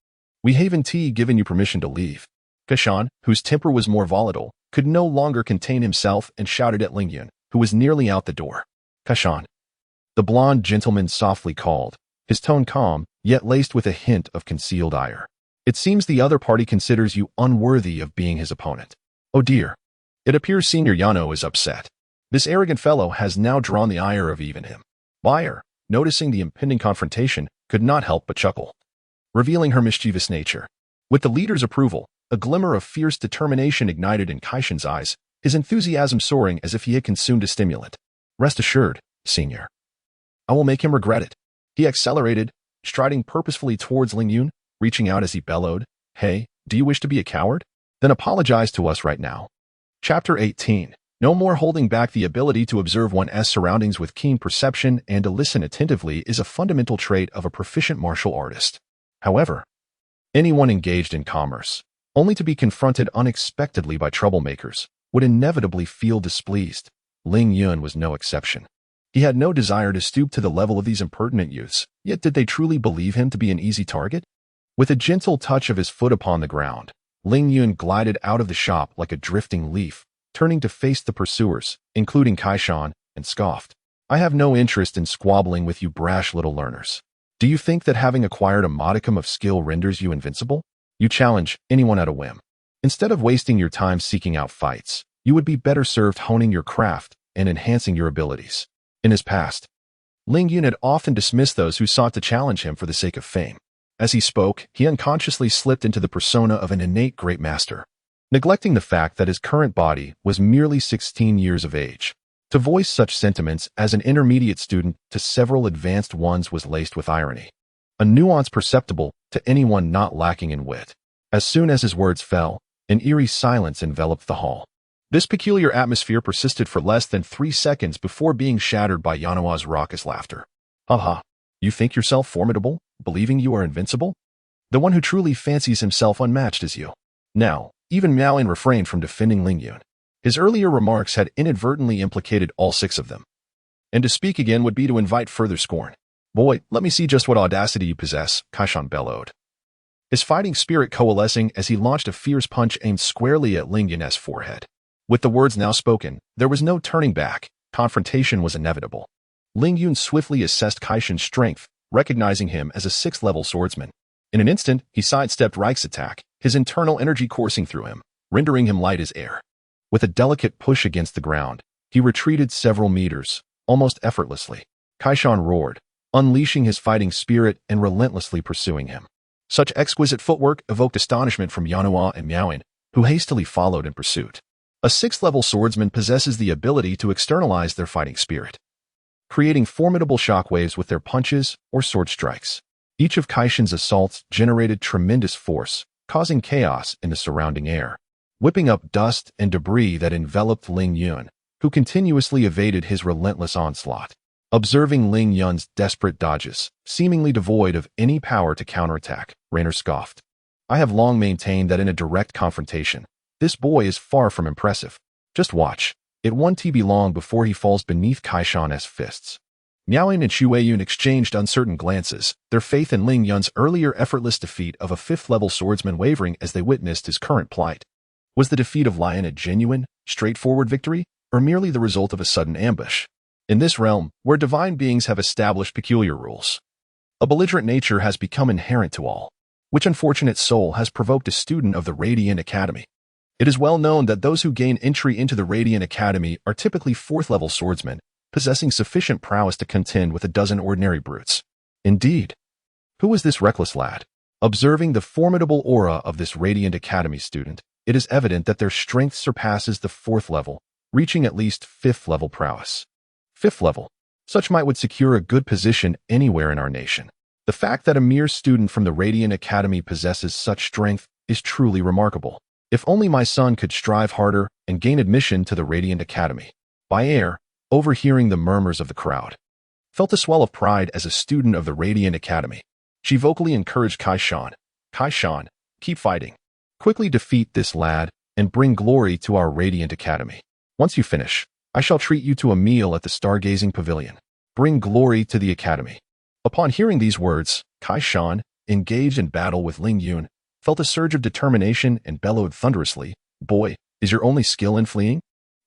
We haven't given you permission to leave." Kaishan, whose temper was more volatile, could no longer contain himself and shouted at Lingyun, who was nearly out the door. "Kaishan," the blonde gentleman softly called, his tone calm, yet laced with a hint of concealed ire. "It seems the other party considers you unworthy of being his opponent." "Oh dear. It appears Senior Yano is upset. This arrogant fellow has now drawn the ire of even him." Liar, noticing the impending confrontation, could not help but chuckle, revealing her mischievous nature. With the leader's approval, a glimmer of fierce determination ignited in Kaishan's eyes, his enthusiasm soaring as if he had consumed a stimulant. "Rest assured, Senior. I will make him regret it." He accelerated, striding purposefully towards Lingyun, reaching out as he bellowed, "Hey, do you wish to be a coward? Then apologize to us right now." Chapter 18. No more holding back. The ability to observe one's surroundings with keen perception and to listen attentively is a fundamental trait of a proficient martial artist. However, anyone engaged in commerce, only to be confronted unexpectedly by troublemakers, would inevitably feel displeased. Lingyun was no exception. He had no desire to stoop to the level of these impertinent youths, yet did they truly believe him to be an easy target? With a gentle touch of his foot upon the ground, Lingyun glided out of the shop like a drifting leaf, turning to face the pursuers, including Kaishan, and scoffed. "I have no interest in squabbling with you brash little learners. Do you think that having acquired a modicum of skill renders you invincible? You challenge anyone at a whim. Instead of wasting your time seeking out fights, you would be better served honing your craft and enhancing your abilities." In his past, Lingyun had often dismissed those who sought to challenge him for the sake of fame. As he spoke, he unconsciously slipped into the persona of an innate great master, neglecting the fact that his current body was merely 16 years of age. To voice such sentiments as an intermediate student to several advanced ones was laced with irony, a nuance perceptible to anyone not lacking in wit. As soon as his words fell, an eerie silence enveloped the hall. This peculiar atmosphere persisted for less than 3 seconds before being shattered by Yanoa's raucous laughter. "Ha! You think yourself formidable, believing you are invincible? The one who truly fancies himself unmatched is you." Now, even Miaoyin refrained from defending Lingyun. His earlier remarks had inadvertently implicated all 6 of them, and to speak again would be to invite further scorn. "Boy, let me see just what audacity you possess," Kaishan bellowed, his fighting spirit coalescing as he launched a fierce punch aimed squarely at Lingyun's forehead. With the words now spoken, there was no turning back. Confrontation was inevitable. Lingyun swiftly assessed Kaishan's strength, recognizing him as a 6th-level swordsman. In an instant, he sidestepped Reich's attack, his internal energy coursing through him, rendering him light as air. With a delicate push against the ground, he retreated several meters, almost effortlessly. Kaishan roared, unleashing his fighting spirit and relentlessly pursuing him. Such exquisite footwork evoked astonishment from Yanoa and Miaoyin, who hastily followed in pursuit. A 6th-level swordsman possesses the ability to externalize their fighting spirit, creating formidable shockwaves with their punches or sword strikes. Each of Kaishan's assaults generated tremendous force, causing chaos in the surrounding air, whipping up dust and debris that enveloped Lingyun, who continuously evaded his relentless onslaught. Observing Lingyun's desperate dodges, seemingly devoid of any power to counterattack, Raynor scoffed. "I have long maintained that in a direct confrontation, this boy is far from impressive. Just watch. It won't be long before he falls beneath Kaishan's fists." Miaoyin and Shueiyun exchanged uncertain glances, their faith in Lingyun's earlier effortless defeat of a 5th-level swordsman wavering as they witnessed his current plight. Was the defeat of Lion a genuine, straightforward victory, or merely the result of a sudden ambush? In this realm, where divine beings have established peculiar rules, a belligerent nature has become inherent to all. Which unfortunate soul has provoked a student of the Radiant Academy? It is well known that those who gain entry into the Radiant Academy are typically 4th-level swordsmen, possessing sufficient prowess to contend with a dozen ordinary brutes. Indeed, who was this reckless lad? Observing the formidable aura of this Radiant Academy student, it is evident that their strength surpasses the 4th level, reaching at least 5th level prowess. 5th level. Such might would secure a good position anywhere in our nation. The fact that a mere student from the Radiant Academy possesses such strength is truly remarkable. If only my son could strive harder and gain admission to the Radiant Academy. By air, overhearing the murmurs of the crowd, felt a swell of pride as a student of the Radiant Academy. She vocally encouraged Kai-shan. Kai-shan, keep fighting. Quickly defeat this lad and bring glory to our Radiant Academy. Once you finish, I shall treat you to a meal at the Stargazing Pavilion. Bring glory to the Academy. Upon hearing these words, Kai-shan, engaged in battle with Ling Yun, felt a surge of determination and bellowed thunderously, "Boy, is your only skill in fleeing?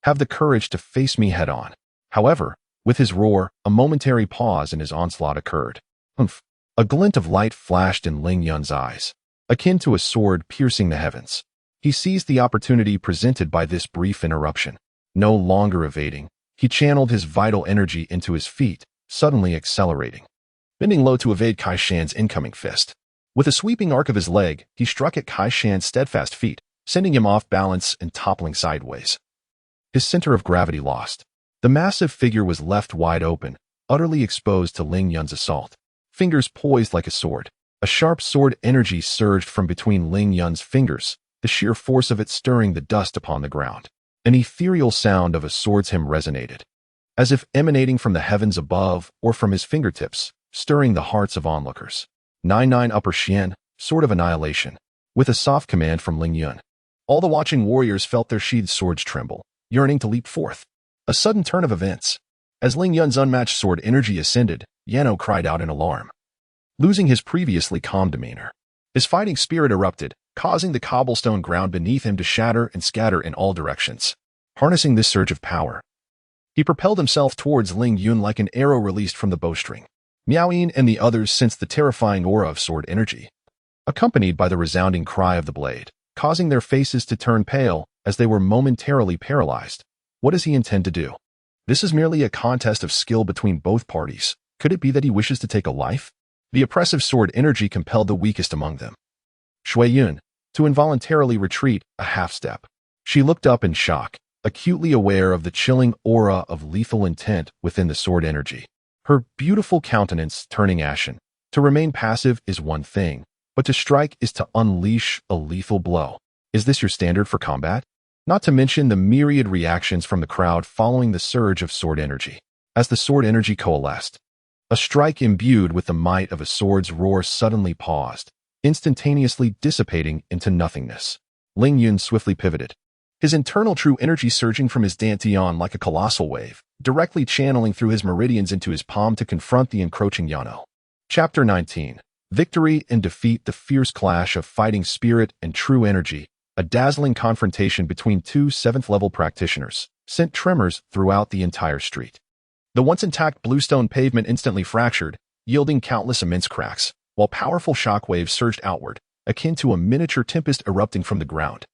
Have the courage to face me head-on." However, with his roar, a momentary pause in his onslaught occurred. Humph! A glint of light flashed in Ling Yun's eyes, akin to a sword piercing the heavens. He seized the opportunity presented by this brief interruption. No longer evading, he channeled his vital energy into his feet, suddenly accelerating. Bending low to evade Kai-shan's incoming fist. With a sweeping arc of his leg, he struck at Kai-shan's steadfast feet, sending him off balance and toppling sideways. His center of gravity lost. The massive figure was left wide open, utterly exposed to Ling Yun's assault. Fingers poised like a sword. A sharp sword energy surged from between Ling Yun's fingers, the sheer force of it stirring the dust upon the ground. An ethereal sound of a sword's hymn resonated, as if emanating from the heavens above or from his fingertips, stirring the hearts of onlookers. 9-9 Upper Xian, Sword of Annihilation, with a soft command from Ling Yun. All the watching warriors felt their sheathed swords tremble, yearning to leap forth. A sudden turn of events. As Ling Yun's unmatched sword energy ascended, Yano cried out in alarm, losing his previously calm demeanor. His fighting spirit erupted, causing the cobblestone ground beneath him to shatter and scatter in all directions. Harnessing this surge of power, he propelled himself towards Ling Yun like an arrow released from the bowstring. Miao Yin and the others sensed the terrifying aura of sword energy, accompanied by the resounding cry of the blade, causing their faces to turn pale as they were momentarily paralyzed. What does he intend to do? This is merely a contest of skill between both parties. Could it be that he wishes to take a life? The oppressive sword energy compelled the weakest among them, Shui Yun, to involuntarily retreat a half-step. She looked up in shock, acutely aware of the chilling aura of lethal intent within the sword energy. Her beautiful countenance turning ashen. To remain passive is one thing, but to strike is to unleash a lethal blow. Is this your standard for combat? Not to mention the myriad reactions from the crowd following the surge of sword energy. As the sword energy coalesced, a strike imbued with the might of a sword's roar suddenly paused, instantaneously dissipating into nothingness. Ling Yun swiftly pivoted, his internal true energy surging from his dantian like a colossal wave, directly channeling through his meridians into his palm to confront the encroaching Yano. Chapter 19. Victory and Defeat. The fierce clash of fighting spirit and true energy, a dazzling confrontation between two 7th-level practitioners, sent tremors throughout the entire street. The once intact bluestone pavement instantly fractured, yielding countless immense cracks, while powerful shockwaves surged outward, akin to a miniature tempest erupting from the ground,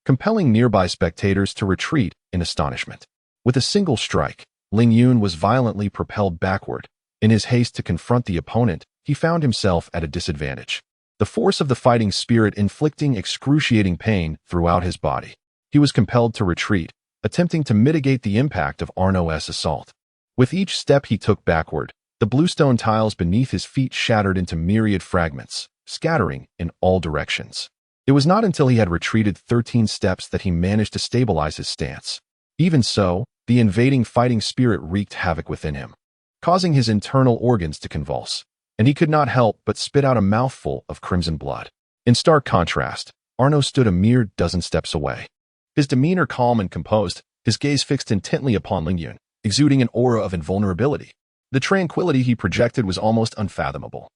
compelling nearby spectators to retreat in astonishment. With a single strike, Ling Yun was violently propelled backward. In his haste to confront the opponent, he found himself at a disadvantage. The force of the fighting spirit inflicting excruciating pain throughout his body. He was compelled to retreat, attempting to mitigate the impact of Arno's assault. With each step he took backward, the bluestone tiles beneath his feet shattered into myriad fragments, scattering in all directions. It was not until he had retreated 13 steps that he managed to stabilize his stance. Even so, the invading fighting spirit wreaked havoc within him, causing his internal organs to convulse, and he could not help but spit out a mouthful of crimson blood. In stark contrast, Arno stood a mere dozen steps away. His demeanor calm and composed, his gaze fixed intently upon Ling Yun, exuding an aura of invulnerability. The tranquility he projected was almost unfathomable,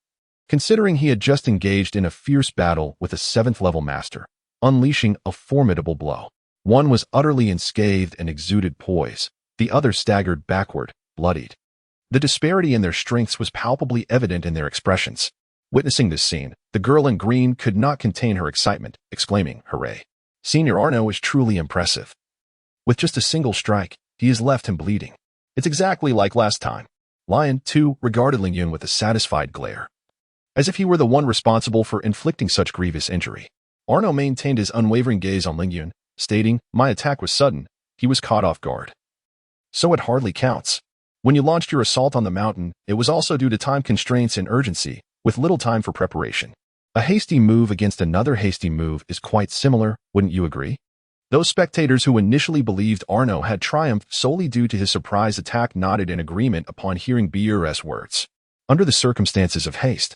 considering he had just engaged in a fierce battle with a 7th-level master, unleashing a formidable blow. One was utterly unscathed and exuded poise, the other staggered backward, bloodied. The disparity in their strengths was palpably evident in their expressions. Witnessing this scene, the girl in green could not contain her excitement, exclaiming, "Hooray! Senior Arno is truly impressive. With just a single strike, he has left him bleeding. It's exactly like last time." Lion, too, regarded Ling Yun with a satisfied glare, as if he were the one responsible for inflicting such grievous injury. Arno maintained his unwavering gaze on Ling Yun, stating, "My attack was sudden, he was caught off guard. So it hardly counts. When you launched your assault on the mountain, it was also due to time constraints and urgency, with little time for preparation. A hasty move against another hasty move is quite similar, wouldn't you agree? Those spectators who initially believed Arno had triumphed solely due to his surprise attack nodded in agreement upon hearing Br's words. Under the circumstances of haste,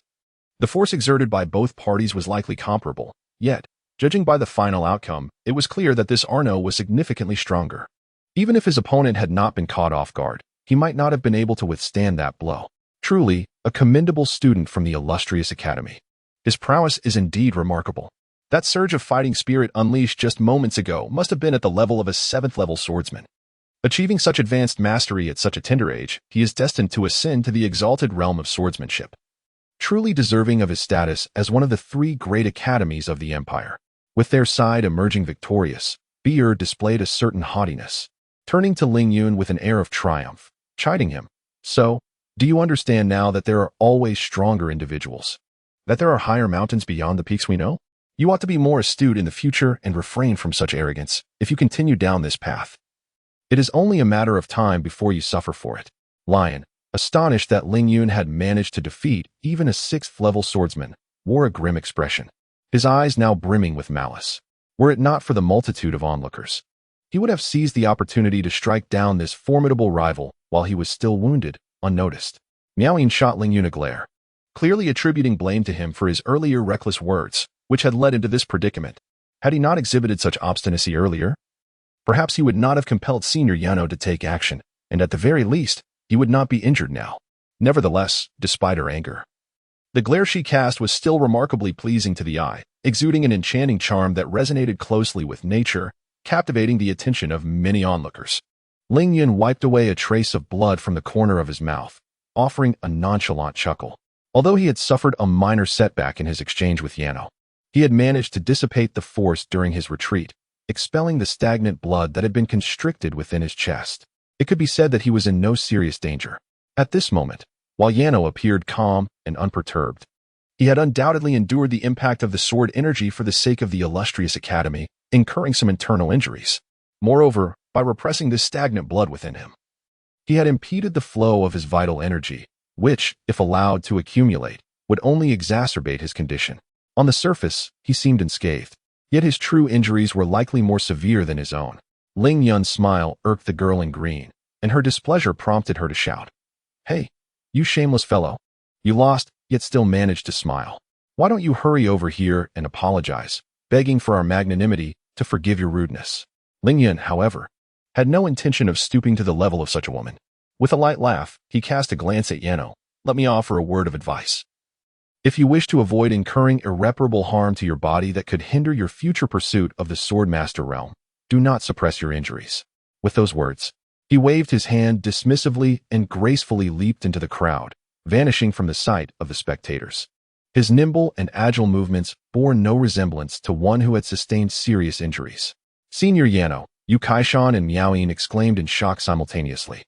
the force exerted by both parties was likely comparable, yet, judging by the final outcome, it was clear that this Arno was significantly stronger. Even if his opponent had not been caught off guard, he might not have been able to withstand that blow. Truly, a commendable student from the illustrious academy. His prowess is indeed remarkable. That surge of fighting spirit unleashed just moments ago must have been at the level of a 7th-level swordsman. Achieving such advanced mastery at such a tender age, he is destined to ascend to the exalted realm of swordsmanship. Truly deserving of his status as one of the 3 great academies of the Empire. With their side emerging victorious, Br displayed a certain haughtiness, turning to Ling Yun with an air of triumph, chiding him. So, do you understand now that there are always stronger individuals? That there are higher mountains beyond the peaks we know? You ought to be more astute in the future and refrain from such arrogance if you continue down this path. It is only a matter of time before you suffer for it. Lion, astonished that Ling Yun had managed to defeat even a 6th-level swordsman, wore a grim expression, his eyes now brimming with malice. Were it not for the multitude of onlookers, he would have seized the opportunity to strike down this formidable rival while he was still wounded, unnoticed. Miaoyin shot Ling Yun a glare, clearly attributing blame to him for his earlier reckless words, which had led him to this predicament. Had he not exhibited such obstinacy earlier, perhaps he would not have compelled Senior Yano to take action, and at the very least, he would not be injured now. Nevertheless, despite her anger, the glare she cast was still remarkably pleasing to the eye, exuding an enchanting charm that resonated closely with nature, captivating the attention of many onlookers. Ling Yun wiped away a trace of blood from the corner of his mouth, offering a nonchalant chuckle. Although he had suffered a minor setback in his exchange with Yano, he had managed to dissipate the force during his retreat, expelling the stagnant blood that had been constricted within his chest. It could be said that he was in no serious danger. At this moment, while Yano appeared calm and unperturbed, he had undoubtedly endured the impact of the sword energy for the sake of the illustrious academy, incurring some internal injuries. Moreover, by repressing this stagnant blood within him, he had impeded the flow of his vital energy, which, if allowed to accumulate, would only exacerbate his condition. On the surface, he seemed unscathed, yet his true injuries were likely more severe than his own. Ling Yun's smile irked the girl in green, and her displeasure prompted her to shout, "Hey, you shameless fellow. You lost, yet still managed to smile. Why don't you hurry over here and apologize, begging for our magnanimity to forgive your rudeness?" Ling Yun, however, had no intention of stooping to the level of such a woman. With a light laugh, he cast a glance at Yano. "Let me offer a word of advice. If you wish to avoid incurring irreparable harm to your body that could hinder your future pursuit of the Swordmaster realm, do not suppress your injuries." With those words, he waved his hand dismissively and gracefully leaped into the crowd, vanishing from the sight of the spectators. His nimble and agile movements bore no resemblance to one who had sustained serious injuries. Senior Yano, Yu Kaishan and Miaoyin exclaimed in shock simultaneously,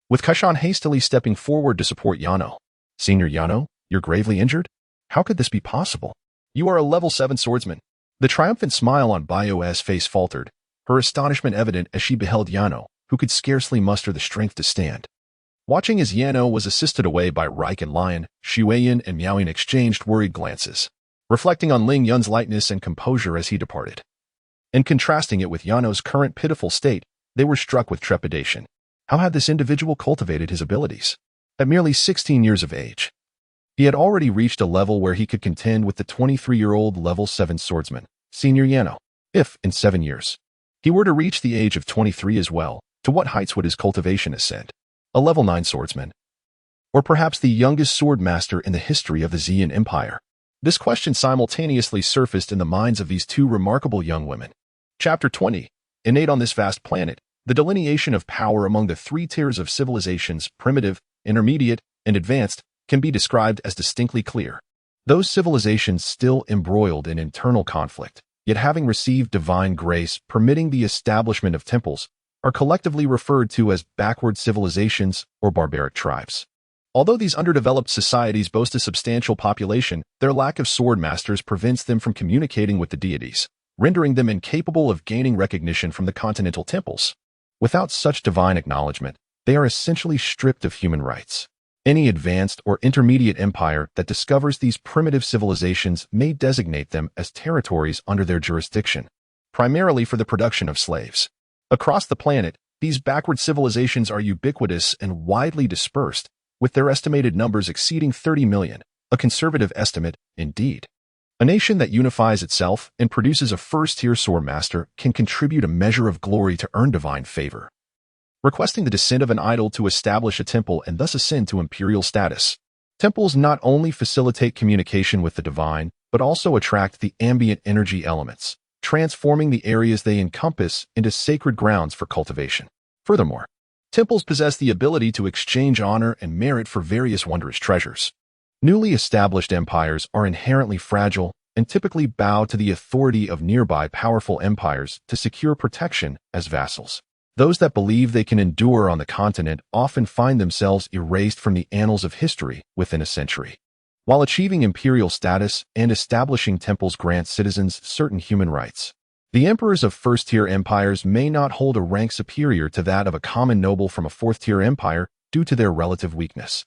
with Kaishan hastily stepping forward to support Yano. "Senior Yano, you're gravely injured? How could this be possible? You are a level 7 swordsman." The triumphant smile on Bio's face faltered, her astonishment evident as she beheld Yano, who could scarcely muster the strength to stand. Watching as Yano was assisted away by Reich and Lion, Shuiyin and Miaoyin exchanged worried glances, reflecting on Ling Yun's lightness and composure as he departed. And contrasting it with Yano's current pitiful state, they were struck with trepidation. How had this individual cultivated his abilities? At merely 16 years of age, he had already reached a level where he could contend with the 23-year-old level 7 swordsman, Senior Yano. If, in 7 years, he were to reach the age of 23 as well, to what heights would his cultivation ascend? A level 9 swordsman? Or perhaps the youngest sword master in the history of the Xian Empire? This question simultaneously surfaced in the minds of these 2 remarkable young women. Chapter 20. Innate on this vast planet, the delineation of power among the 3 tiers of civilizations, primitive, intermediate, and advanced, can be described as distinctly clear. Those civilizations still embroiled in internal conflict, yet having received divine grace permitting the establishment of temples, are collectively referred to as backward civilizations or barbaric tribes. Although these underdeveloped societies boast a substantial population, their lack of sword masters prevents them from communicating with the deities, rendering them incapable of gaining recognition from the continental temples. Without such divine acknowledgement, they are essentially stripped of human rights. Any advanced or intermediate empire that discovers these primitive civilizations may designate them as territories under their jurisdiction, primarily for the production of slaves. Across the planet, these backward civilizations are ubiquitous and widely dispersed, with their estimated numbers exceeding 30 million, a conservative estimate, indeed. A nation that unifies itself and produces a first-tier sword master can contribute a measure of glory to earn divine favor. Requesting the descent of an idol to establish a temple and thus ascend to imperial status. Temples not only facilitate communication with the divine, but also attract the ambient energy elements, transforming the areas they encompass into sacred grounds for cultivation. Furthermore, temples possess the ability to exchange honor and merit for various wondrous treasures. Newly established empires are inherently fragile and typically bow to the authority of nearby powerful empires to secure protection as vassals. Those that believe they can endure on the continent often find themselves erased from the annals of history within a century. While achieving imperial status and establishing temples grant citizens certain human rights, the emperors of first-tier empires may not hold a rank superior to that of a common noble from a fourth-tier empire due to their relative weakness.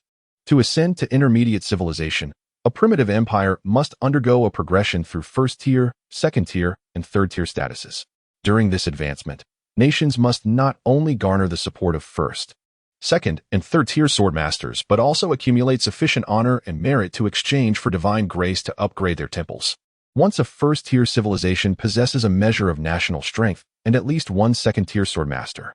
To ascend to intermediate civilization, a primitive empire must undergo a progression through first-tier, second-tier, and third-tier statuses. During this advancement, nations must not only garner the support of first, second, and third-tier swordmasters, but also accumulate sufficient honor and merit to exchange for divine grace to upgrade their temples. Once a first-tier civilization possesses a measure of national strength and at least one second-tier swordmaster,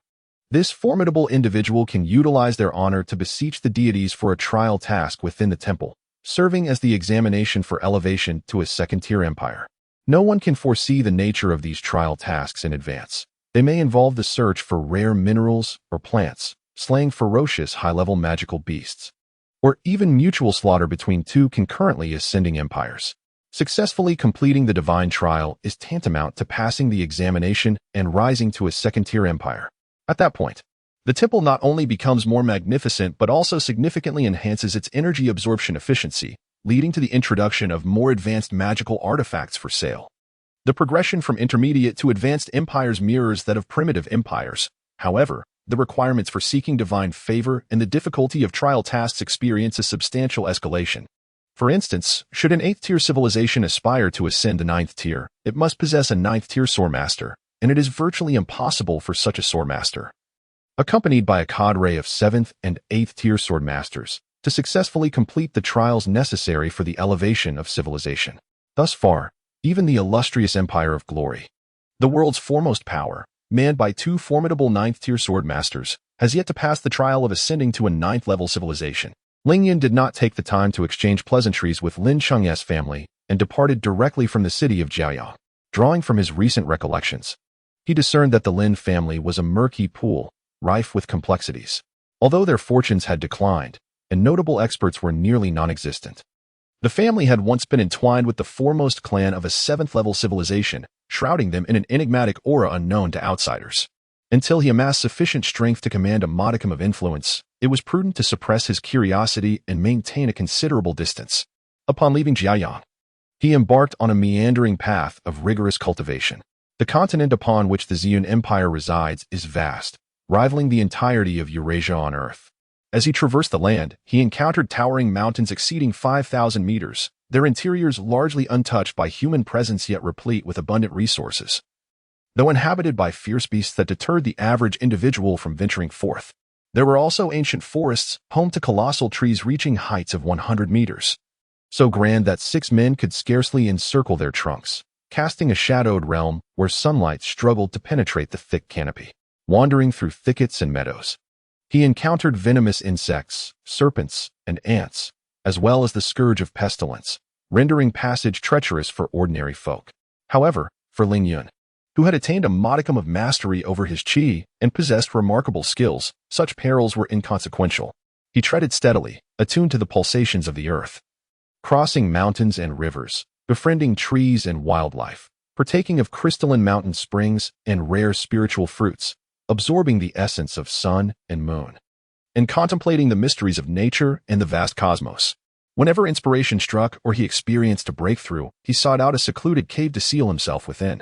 this formidable individual can utilize their honor to beseech the deities for a trial task within the temple, serving as the examination for elevation to a second-tier empire. No one can foresee the nature of these trial tasks in advance. They may involve the search for rare minerals or plants, slaying ferocious high-level magical beasts, or even mutual slaughter between two concurrently ascending empires. Successfully completing the divine trial is tantamount to passing the examination and rising to a second-tier empire. At that point, the temple not only becomes more magnificent but also significantly enhances its energy absorption efficiency, leading to the introduction of more advanced magical artifacts for sale. The progression from intermediate to advanced empires mirrors that of primitive empires. However, the requirements for seeking divine favor and the difficulty of trial tasks experience a substantial escalation. For instance, should an 8th-tier civilization aspire to ascend the 9th tier, it must possess a 9th-tier swordmaster, and it is virtually impossible for such a swordmaster, accompanied by a cadre of 7th and 8th-tier swordmasters, to successfully complete the trials necessary for the elevation of civilization. Thus far, even the illustrious Empire of Glory, the world's foremost power, manned by 2 formidable 9th-tier swordmasters, has yet to pass the trial of ascending to a 9th-level civilization. Ling Yan did not take the time to exchange pleasantries with Lin Chengye's family and departed directly from the city of Jiaoyang. Drawing from his recent recollections, he discerned that the Lin family was a murky pool, rife with complexities. Although their fortunes had declined, and notable experts were nearly non-existent, the family had once been entwined with the foremost clan of a 7th-level civilization, shrouding them in an enigmatic aura unknown to outsiders. Until he amassed sufficient strength to command a modicum of influence, it was prudent to suppress his curiosity and maintain a considerable distance. Upon leaving Jiaoyang, he embarked on a meandering path of rigorous cultivation. The continent upon which the Ziyun Empire resides is vast, rivaling the entirety of Eurasia on Earth. As he traversed the land, he encountered towering mountains exceeding 5,000 meters, their interiors largely untouched by human presence yet replete with abundant resources. Though inhabited by fierce beasts that deterred the average individual from venturing forth, there were also ancient forests, home to colossal trees reaching heights of 100 meters, so grand that 6 men could scarcely encircle their trunks, casting a shadowed realm where sunlight struggled to penetrate the thick canopy. Wandering through thickets and meadows, he encountered venomous insects, serpents, and ants, as well as the scourge of pestilence, rendering passage treacherous for ordinary folk. However, for Ling Yun, who had attained a modicum of mastery over his qi and possessed remarkable skills, such perils were inconsequential. He treaded steadily, attuned to the pulsations of the earth, crossing mountains and rivers, befriending trees and wildlife, partaking of crystalline mountain springs and rare spiritual fruits, absorbing the essence of sun and moon, and contemplating the mysteries of nature and the vast cosmos. Whenever inspiration struck or he experienced a breakthrough, he sought out a secluded cave to seal himself within.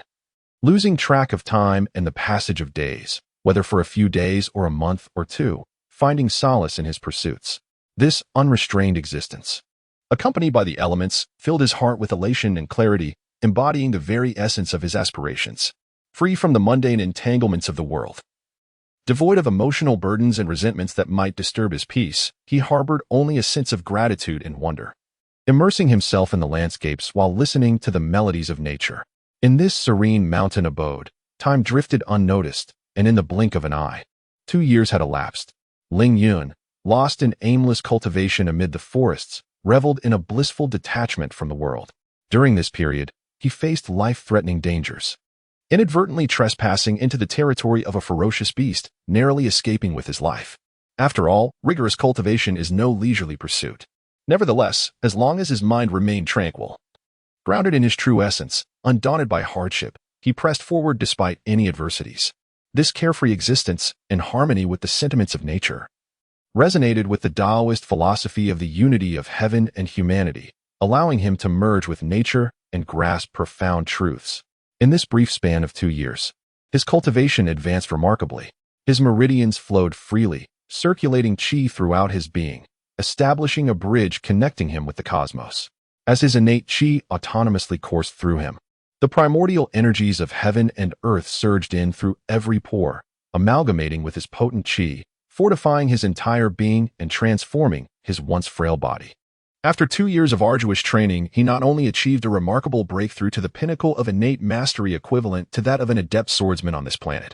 Losing track of time and the passage of days, whether for a few days or a month or two, finding solace in his pursuits. This unrestrained existence, accompanied by the elements, filled his heart with elation and clarity, embodying the very essence of his aspirations. Free from the mundane entanglements of the world, devoid of emotional burdens and resentments that might disturb his peace, he harbored only a sense of gratitude and wonder, immersing himself in the landscapes while listening to the melodies of nature. In this serene mountain abode, time drifted unnoticed, and in the blink of an eye, 2 years had elapsed. Ling Yun, lost in aimless cultivation amid the forests, reveled in a blissful detachment from the world. During this period, he faced life-threatening dangers, inadvertently trespassing into the territory of a ferocious beast, narrowly escaping with his life. After all, rigorous cultivation is no leisurely pursuit. Nevertheless, as long as his mind remained tranquil, grounded in his true essence, undaunted by hardship, he pressed forward despite any adversities. This carefree existence, in harmony with the sentiments of nature, resonated with the Taoist philosophy of the unity of heaven and humanity, allowing him to merge with nature and grasp profound truths. In this brief span of 2 years, his cultivation advanced remarkably. His meridians flowed freely, circulating qi throughout his being, establishing a bridge connecting him with the cosmos. As his innate qi autonomously coursed through him, the primordial energies of heaven and earth surged in through every pore, amalgamating with his potent qi, fortifying his entire being and transforming his once frail body. After 2 years of arduous training, he not only achieved a remarkable breakthrough to the pinnacle of innate mastery equivalent to that of an adept swordsman on this planet,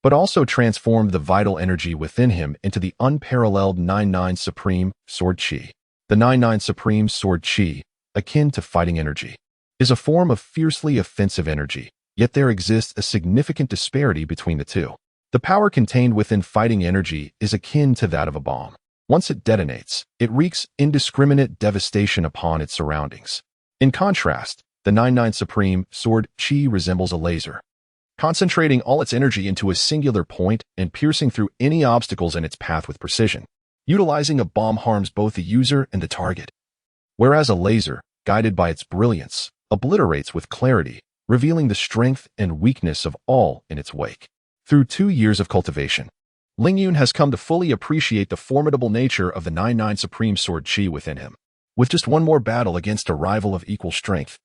but also transformed the vital energy within him into the unparalleled 99 Supreme Sword Qi. The 99 Supreme Sword Qi, akin to fighting energy, is a form of fiercely offensive energy, yet there exists a significant disparity between the two. The power contained within fighting energy is akin to that of a bomb. Once it detonates, it wreaks indiscriminate devastation upon its surroundings. In contrast, the 99 Supreme Sword Qi resembles a laser, concentrating all its energy into a singular point and piercing through any obstacles in its path with precision. Utilizing a bomb harms both the user and the target, whereas a laser, guided by its brilliance, obliterates with clarity, revealing the strength and weakness of all in its wake. Through 2 years of cultivation, Ling Yun has come to fully appreciate the formidable nature of the 99 Supreme Sword Qi within him. With just one more battle against a rival of equal strength,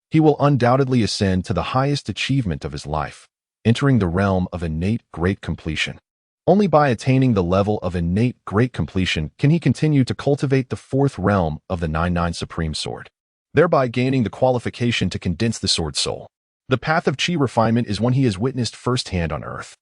he will undoubtedly ascend to the highest achievement of his life, entering the realm of innate great completion. Only by attaining the level of innate great completion can he continue to cultivate the fourth realm of the 99 Supreme Sword, thereby gaining the qualification to condense the sword soul. The path of Qi refinement is one he has witnessed firsthand on Earth,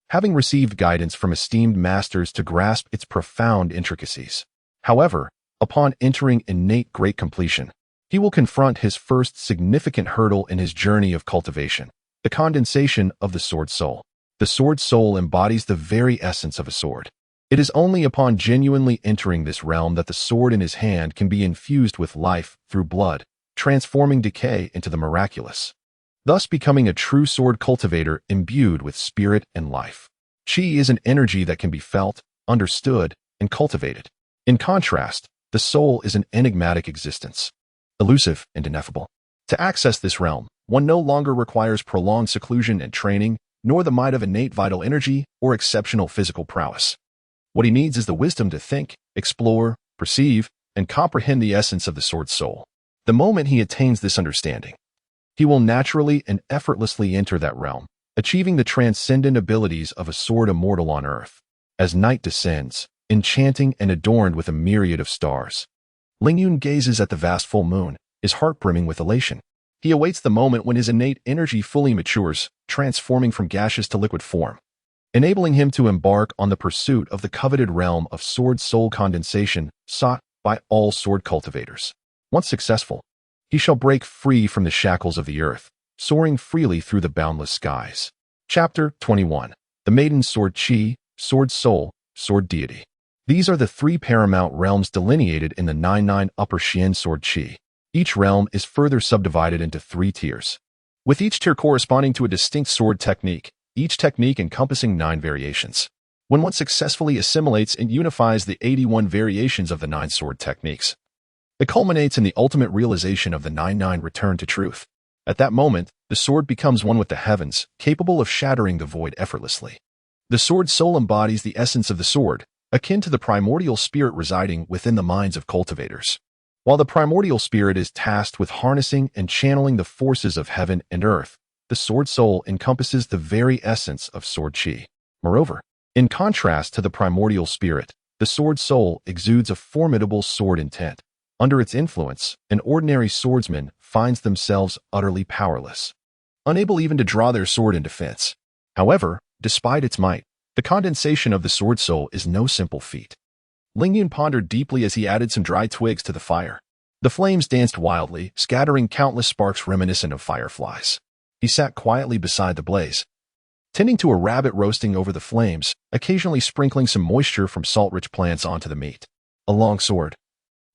having received guidance from esteemed masters to grasp its profound intricacies. However, upon entering innate great completion, he will confront his first significant hurdle in his journey of cultivation, the condensation of the sword soul. The sword soul embodies the very essence of a sword. It is only upon genuinely entering this realm that the sword in his hand can be infused with life through blood, transforming decay into the miraculous, thus becoming a true sword cultivator imbued with spirit and life. Qi is an energy that can be felt, understood, and cultivated. In contrast, the soul is an enigmatic existence, elusive and ineffable. To access this realm, one no longer requires prolonged seclusion and training, nor the might of innate vital energy or exceptional physical prowess. What he needs is the wisdom to think, explore, perceive, and comprehend the essence of the sword soul. The moment he attains this understanding, he will naturally and effortlessly enter that realm, achieving the transcendent abilities of a sword immortal on earth. As night descends, enchanting and adorned with a myriad of stars, Ling Yun gazes at the vast full moon, his heart brimming with elation. He awaits the moment when his innate energy fully matures, transforming from gaseous to liquid form, enabling him to embark on the pursuit of the coveted realm of sword soul condensation sought by all sword cultivators. Once successful, he shall break free from the shackles of the earth, soaring freely through the boundless skies. Chapter 21. The Maiden Sword Qi, Sword Soul, Sword Deity. These are the 3 paramount realms delineated in the 99 Upper Xian Sword Qi. Each realm is further subdivided into 3 tiers, with each tier corresponding to a distinct sword technique, each technique encompassing 9 variations. When one successfully assimilates and unifies the 81 variations of the 9 sword techniques, it culminates in the ultimate realization of the 99 return to truth. At that moment, the sword becomes one with the heavens, capable of shattering the void effortlessly. The sword's soul embodies the essence of the sword, akin to the primordial spirit residing within the minds of cultivators. While the primordial spirit is tasked with harnessing and channeling the forces of heaven and earth, the sword soul encompasses the very essence of sword chi. Moreover, in contrast to the primordial spirit, the sword soul exudes a formidable sword intent. Under its influence, an ordinary swordsman finds themselves utterly powerless, unable even to draw their sword in defense. However, despite its might, the condensation of the sword soul is no simple feat. Ling Yun pondered deeply as he added some dry twigs to the fire. The flames danced wildly, scattering countless sparks reminiscent of fireflies. He sat quietly beside the blaze, tending to a rabbit roasting over the flames, occasionally sprinkling some moisture from salt-rich plants onto the meat. A long sword,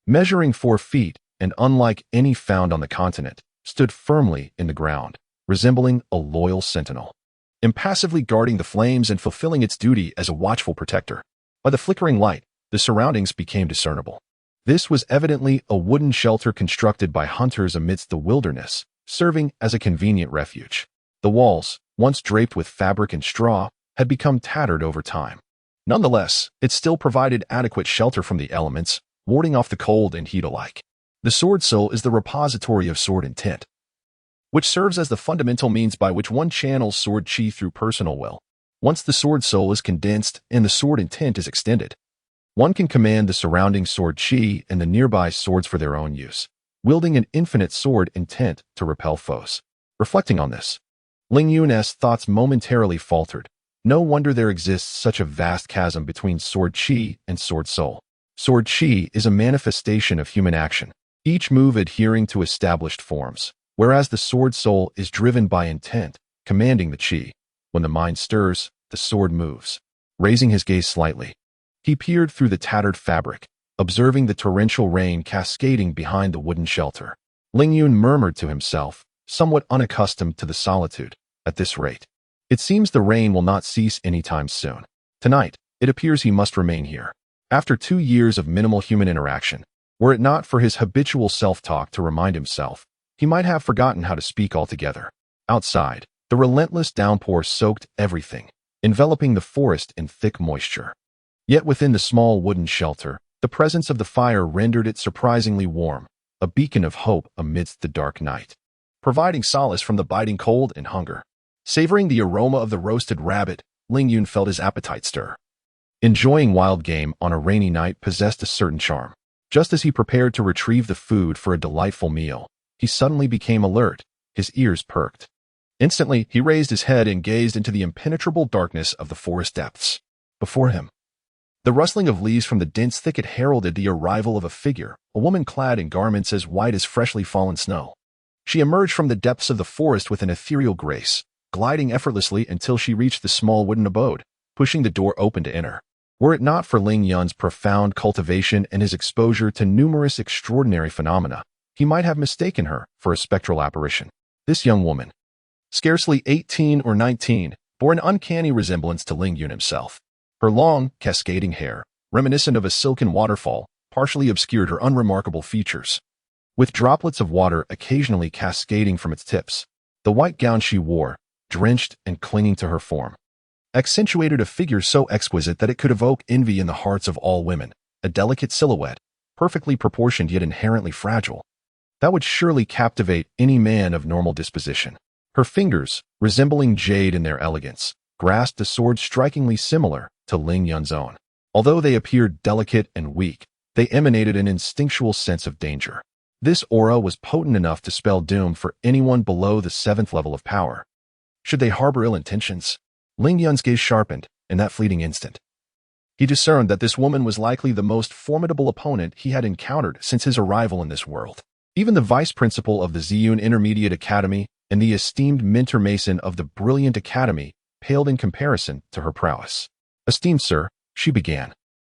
measuring 4 feet and unlike any found on the continent, stood firmly in the ground, resembling a loyal sentinel, impassively guarding the flames and fulfilling its duty as a watchful protector. By the flickering light, the surroundings became discernible. This was evidently a wooden shelter constructed by hunters amidst the wilderness, serving as a convenient refuge. The walls, once draped with fabric and straw, had become tattered over time. Nonetheless, it still provided adequate shelter from the elements, warding off the cold and heat alike. The sword soul is the repository of sword intent, which serves as the fundamental means by which one channels sword chi through personal will. Once the sword soul is condensed and the sword intent is extended, one can command the surrounding sword chi and the nearby swords for their own use, wielding an infinite sword intent to repel foes. Reflecting on this, Ling Yun's thoughts momentarily faltered. No wonder there exists such a vast chasm between sword chi and sword soul. Sword chi is a manifestation of human action, each move adhering to established forms, whereas the sword soul is driven by intent, commanding the chi. When the mind stirs, the sword moves. Raising his gaze slightly, he peered through the tattered fabric, observing the torrential rain cascading behind the wooden shelter. Ling Yun murmured to himself, somewhat unaccustomed to the solitude. At this rate, it seems the rain will not cease anytime soon. Tonight, it appears he must remain here. After 2 years of minimal human interaction, were it not for his habitual self-talk to remind himself, he might have forgotten how to speak altogether. Outside, the relentless downpour soaked everything, enveloping the forest in thick moisture. Yet within the small wooden shelter, the presence of the fire rendered it surprisingly warm, a beacon of hope amidst the dark night, providing solace from the biting cold and hunger. Savoring the aroma of the roasted rabbit, Ling Yun felt his appetite stir. Enjoying wild game on a rainy night possessed a certain charm. Just as he prepared to retrieve the food for a delightful meal, he suddenly became alert, his ears perked. Instantly, he raised his head and gazed into the impenetrable darkness of the forest depths. Before him, the rustling of leaves from the dense thicket heralded the arrival of a figure, a woman clad in garments as white as freshly fallen snow. She emerged from the depths of the forest with an ethereal grace, gliding effortlessly until she reached the small wooden abode, pushing the door open to enter. Were it not for Ling Yun's profound cultivation and his exposure to numerous extraordinary phenomena, he might have mistaken her for a spectral apparition. This young woman, scarcely 18 or 19, bore an uncanny resemblance to Ling Yun himself. Her long, cascading hair, reminiscent of a silken waterfall, partially obscured her unremarkable features. With droplets of water occasionally cascading from its tips, the white gown she wore, drenched and clinging to her form, accentuated a figure so exquisite that it could evoke envy in the hearts of all women, a delicate silhouette, perfectly proportioned yet inherently fragile, that would surely captivate any man of normal disposition. Her fingers, resembling jade in their elegance, grasped a sword strikingly similar to Ling Yun's own. Although they appeared delicate and weak, they emanated an instinctual sense of danger. This aura was potent enough to spell doom for anyone below the 7th level of power. Should they harbor ill intentions? Ling Yun's gaze sharpened in that fleeting instant. He discerned that this woman was likely the most formidable opponent he had encountered since his arrival in this world. Even the vice principal of the Ziyun Intermediate Academy and the esteemed mentor mason of the Brilliant Academy paled in comparison to her prowess. "Esteemed sir," she began,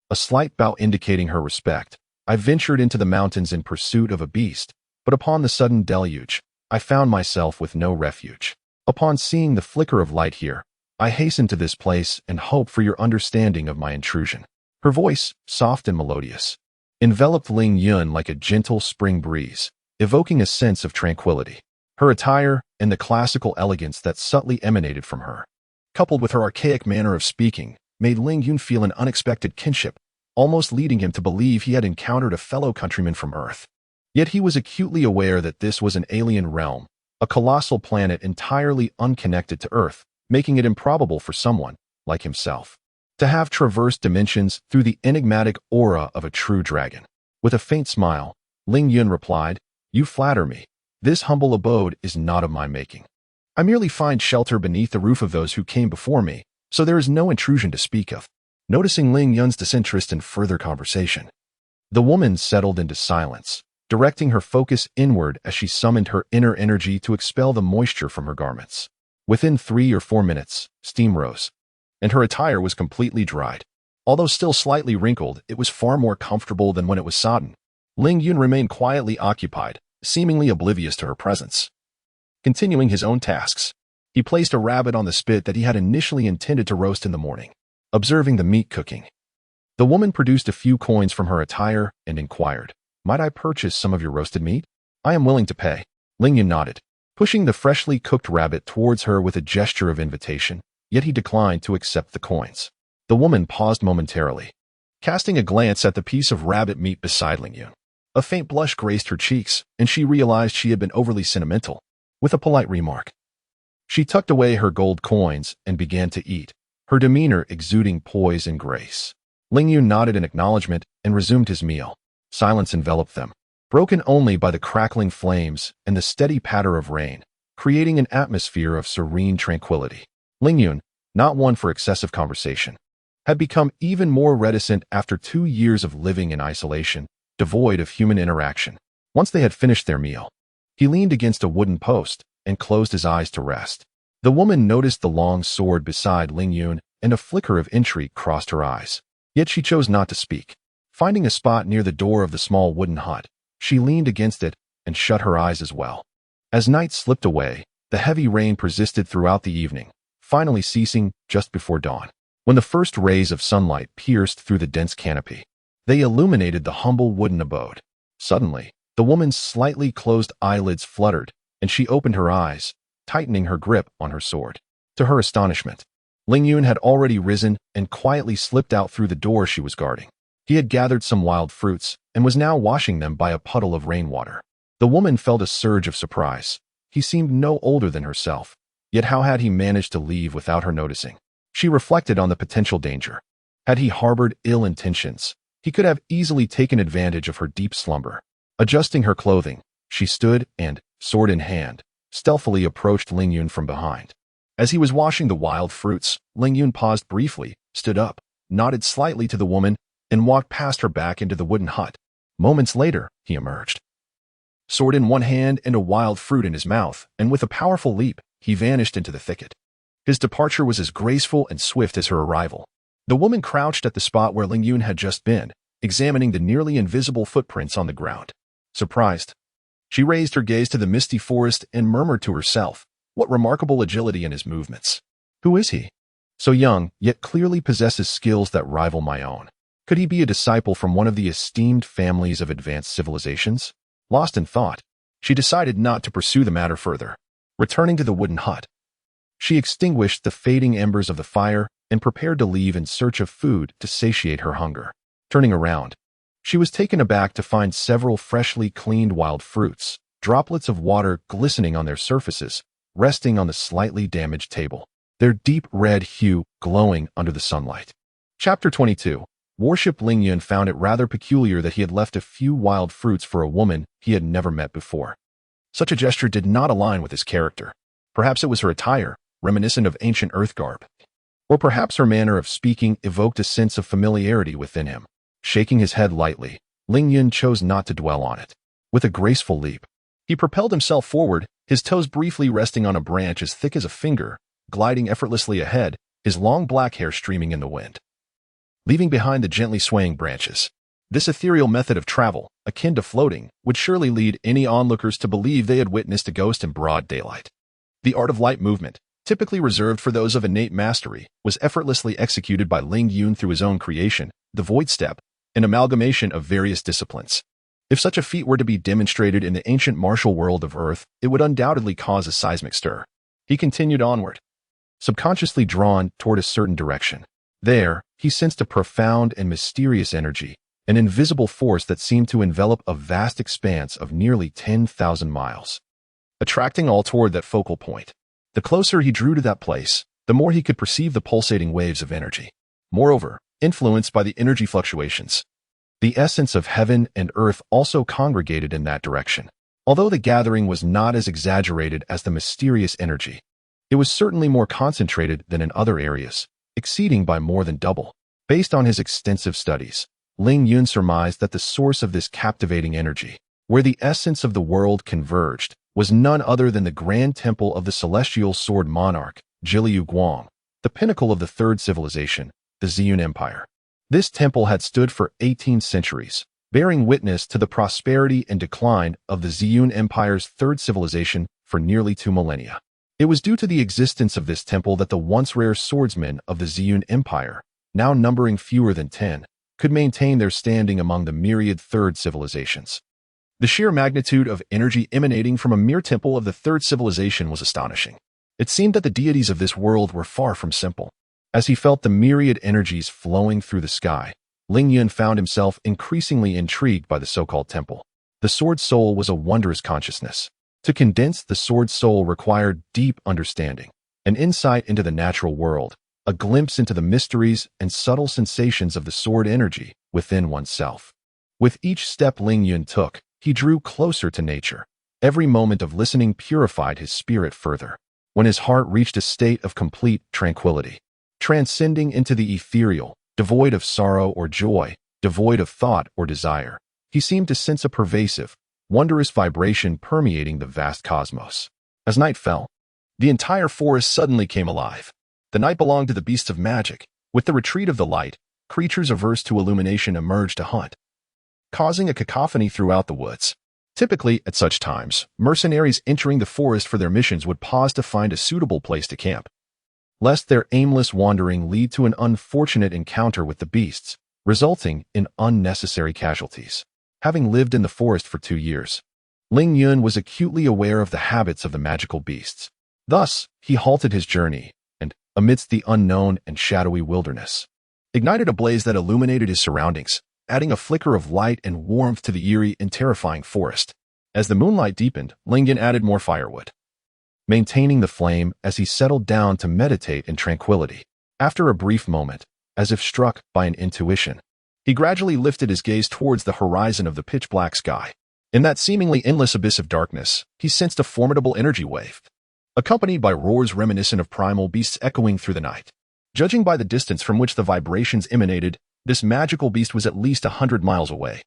a slight bow indicating her respect, "I ventured into the mountains in pursuit of a beast, but upon the sudden deluge, I found myself with no refuge. Upon seeing the flicker of light here, I hastened to this place and hope for your understanding of my intrusion." Her voice, soft and melodious, enveloped Ling Yun like a gentle spring breeze, evoking a sense of tranquility. Her attire, and the classical elegance that subtly emanated from her, coupled with her archaic manner of speaking, made Ling Yun feel an unexpected kinship, almost leading him to believe he had encountered a fellow countryman from Earth. Yet he was acutely aware that this was an alien realm, a colossal planet entirely unconnected to Earth, making it improbable for someone, like himself, to have traversed dimensions through the enigmatic aura of a true dragon. With a faint smile, Ling Yun replied, "You flatter me. This humble abode is not of my making. I merely find shelter beneath the roof of those who came before me, so there is no intrusion to speak of." Noticing Ling Yun's disinterest in further conversation, the woman settled into silence, directing her focus inward as she summoned her inner energy to expel the moisture from her garments. Within 3 or 4 minutes, steam rose, and her attire was completely dried. Although still slightly wrinkled, it was far more comfortable than when it was sodden. Ling Yun remained quietly occupied, seemingly oblivious to her presence. Continuing his own tasks, he placed a rabbit on the spit that he had initially intended to roast in the morning. Observing the meat cooking, the woman produced a few coins from her attire and inquired, "Might I purchase some of your roasted meat?" "I am willing to pay." Ling Yun nodded, pushing the freshly cooked rabbit towards her with a gesture of invitation, yet he declined to accept the coins. The woman paused momentarily, casting a glance at the piece of rabbit meat beside Ling Yun. A faint blush graced her cheeks, and she realized she had been overly sentimental. With a polite remark, she tucked away her gold coins and began to eat, her demeanor exuding poise and grace. Ling Yun nodded in acknowledgement and resumed his meal. Silence enveloped them, broken only by the crackling flames and the steady patter of rain, creating an atmosphere of serene tranquility. Ling Yun, not one for excessive conversation, had become even more reticent after 2 years of living in isolation, devoid of human interaction. Once they had finished their meal, he leaned against a wooden post and closed his eyes to rest. The woman noticed the long sword beside Ling Yun, and a flicker of intrigue crossed her eyes. Yet she chose not to speak. Finding a spot near the door of the small wooden hut, she leaned against it and shut her eyes as well. As night slipped away, the heavy rain persisted throughout the evening, finally ceasing just before dawn. When the first rays of sunlight pierced through the dense canopy, they illuminated the humble wooden abode. Suddenly, the woman's slightly closed eyelids fluttered, and she opened her eyes, tightening her grip on her sword. To her astonishment, Ling Yun had already risen and quietly slipped out through the door she was guarding. He had gathered some wild fruits and was now washing them by a puddle of rainwater. The woman felt a surge of surprise. He seemed no older than herself, yet how had he managed to leave without her noticing? She reflected on the potential danger. Had he harbored ill intentions, he could have easily taken advantage of her deep slumber. Adjusting her clothing, she stood and, sword in hand, stealthily approached Ling Yun from behind. As he was washing the wild fruits, Ling Yun paused briefly, stood up, nodded slightly to the woman, and walked past her back into the wooden hut. Moments later, he emerged, sword in one hand and a wild fruit in his mouth, and with a powerful leap, he vanished into the thicket. His departure was as graceful and swift as her arrival. The woman crouched at the spot where Ling Yun had just been, examining the nearly invisible footprints on the ground. Surprised, she raised her gaze to the misty forest and murmured to herself, "What remarkable agility in his movements. Who is he? So young, yet clearly possesses skills that rival my own. Could he be a disciple from one of the esteemed families of advanced civilizations?" Lost in thought, she decided not to pursue the matter further. Returning to the wooden hut, she extinguished the fading embers of the fire and prepared to leave in search of food to satiate her hunger. Turning around, she was taken aback to find several freshly cleaned wild fruits, droplets of water glistening on their surfaces, resting on the slightly damaged table, their deep red hue glowing under the sunlight. Chapter 22. Worship. Ling Yun found it rather peculiar that he had left a few wild fruits for a woman he had never met before. Such a gesture did not align with his character. Perhaps it was her attire, reminiscent of ancient earth garb. Or perhaps her manner of speaking evoked a sense of familiarity within him. Shaking his head lightly, Ling Yun chose not to dwell on it. With a graceful leap, he propelled himself forward, his toes briefly resting on a branch as thick as a finger, gliding effortlessly ahead, his long black hair streaming in the wind, leaving behind the gently swaying branches. This ethereal method of travel, akin to floating, would surely lead any onlookers to believe they had witnessed a ghost in broad daylight. The art of light movement, typically reserved for those of innate mastery, was effortlessly executed by Ling Yun through his own creation, the void step, an amalgamation of various disciplines. If such a feat were to be demonstrated in the ancient martial world of Earth, it would undoubtedly cause a seismic stir. He continued onward, subconsciously drawn toward a certain direction. There, he sensed a profound and mysterious energy, an invisible force that seemed to envelop a vast expanse of nearly 10,000 miles, attracting all toward that focal point. The closer he drew to that place, the more he could perceive the pulsating waves of energy. Moreover, influenced by the energy fluctuations, the essence of heaven and earth also congregated in that direction. Although the gathering was not as exaggerated as the mysterious energy, it was certainly more concentrated than in other areas, exceeding by more than double. Based on his extensive studies, Ling Yun surmised that the source of this captivating energy, where the essence of the world converged, was none other than the grand temple of the celestial sword monarch, Jiliu Guang, the pinnacle of the third civilization, the Ziyun Empire. This temple had stood for 18 centuries, bearing witness to the prosperity and decline of the Ziyun Empire's third civilization for nearly 2 millennia. It was due to the existence of this temple that the once rare swordsmen of the Ziyun Empire, now numbering fewer than 10, could maintain their standing among the myriad third civilizations. The sheer magnitude of energy emanating from a mere temple of the third civilization was astonishing. It seemed that the deities of this world were far from simple. As he felt the myriad energies flowing through the sky, Ling Yun found himself increasingly intrigued by the so-called temple. The sword soul was a wondrous consciousness. To condense the sword soul required deep understanding, an insight into the natural world, a glimpse into the mysteries and subtle sensations of the sword energy within oneself. With each step Ling Yun took, he drew closer to nature. Every moment of listening purified his spirit further. When his heart reached a state of complete tranquility, transcending into the ethereal, devoid of sorrow or joy, devoid of thought or desire, he seemed to sense a pervasive, wondrous vibration permeating the vast cosmos. As night fell, the entire forest suddenly came alive. The night belonged to the beasts of magic. With the retreat of the light, creatures averse to illumination emerged to hunt, causing a cacophony throughout the woods. Typically, at such times, mercenaries entering the forest for their missions would pause to find a suitable place to camp, lest their aimless wandering lead to an unfortunate encounter with the beasts, resulting in unnecessary casualties. Having lived in the forest for 2 years, Ling Yun was acutely aware of the habits of the magical beasts. Thus, he halted his journey, and, amidst the unknown and shadowy wilderness, ignited a blaze that illuminated his surroundings, adding a flicker of light and warmth to the eerie and terrifying forest. As the moonlight deepened, Ling Yun added more firewood, maintaining the flame as he settled down to meditate in tranquility. After a brief moment, as if struck by an intuition, he gradually lifted his gaze towards the horizon of the pitch-black sky. In that seemingly endless abyss of darkness, he sensed a formidable energy wave, accompanied by roars reminiscent of primal beasts echoing through the night. Judging by the distance from which the vibrations emanated, this magical beast was at least 100 miles away.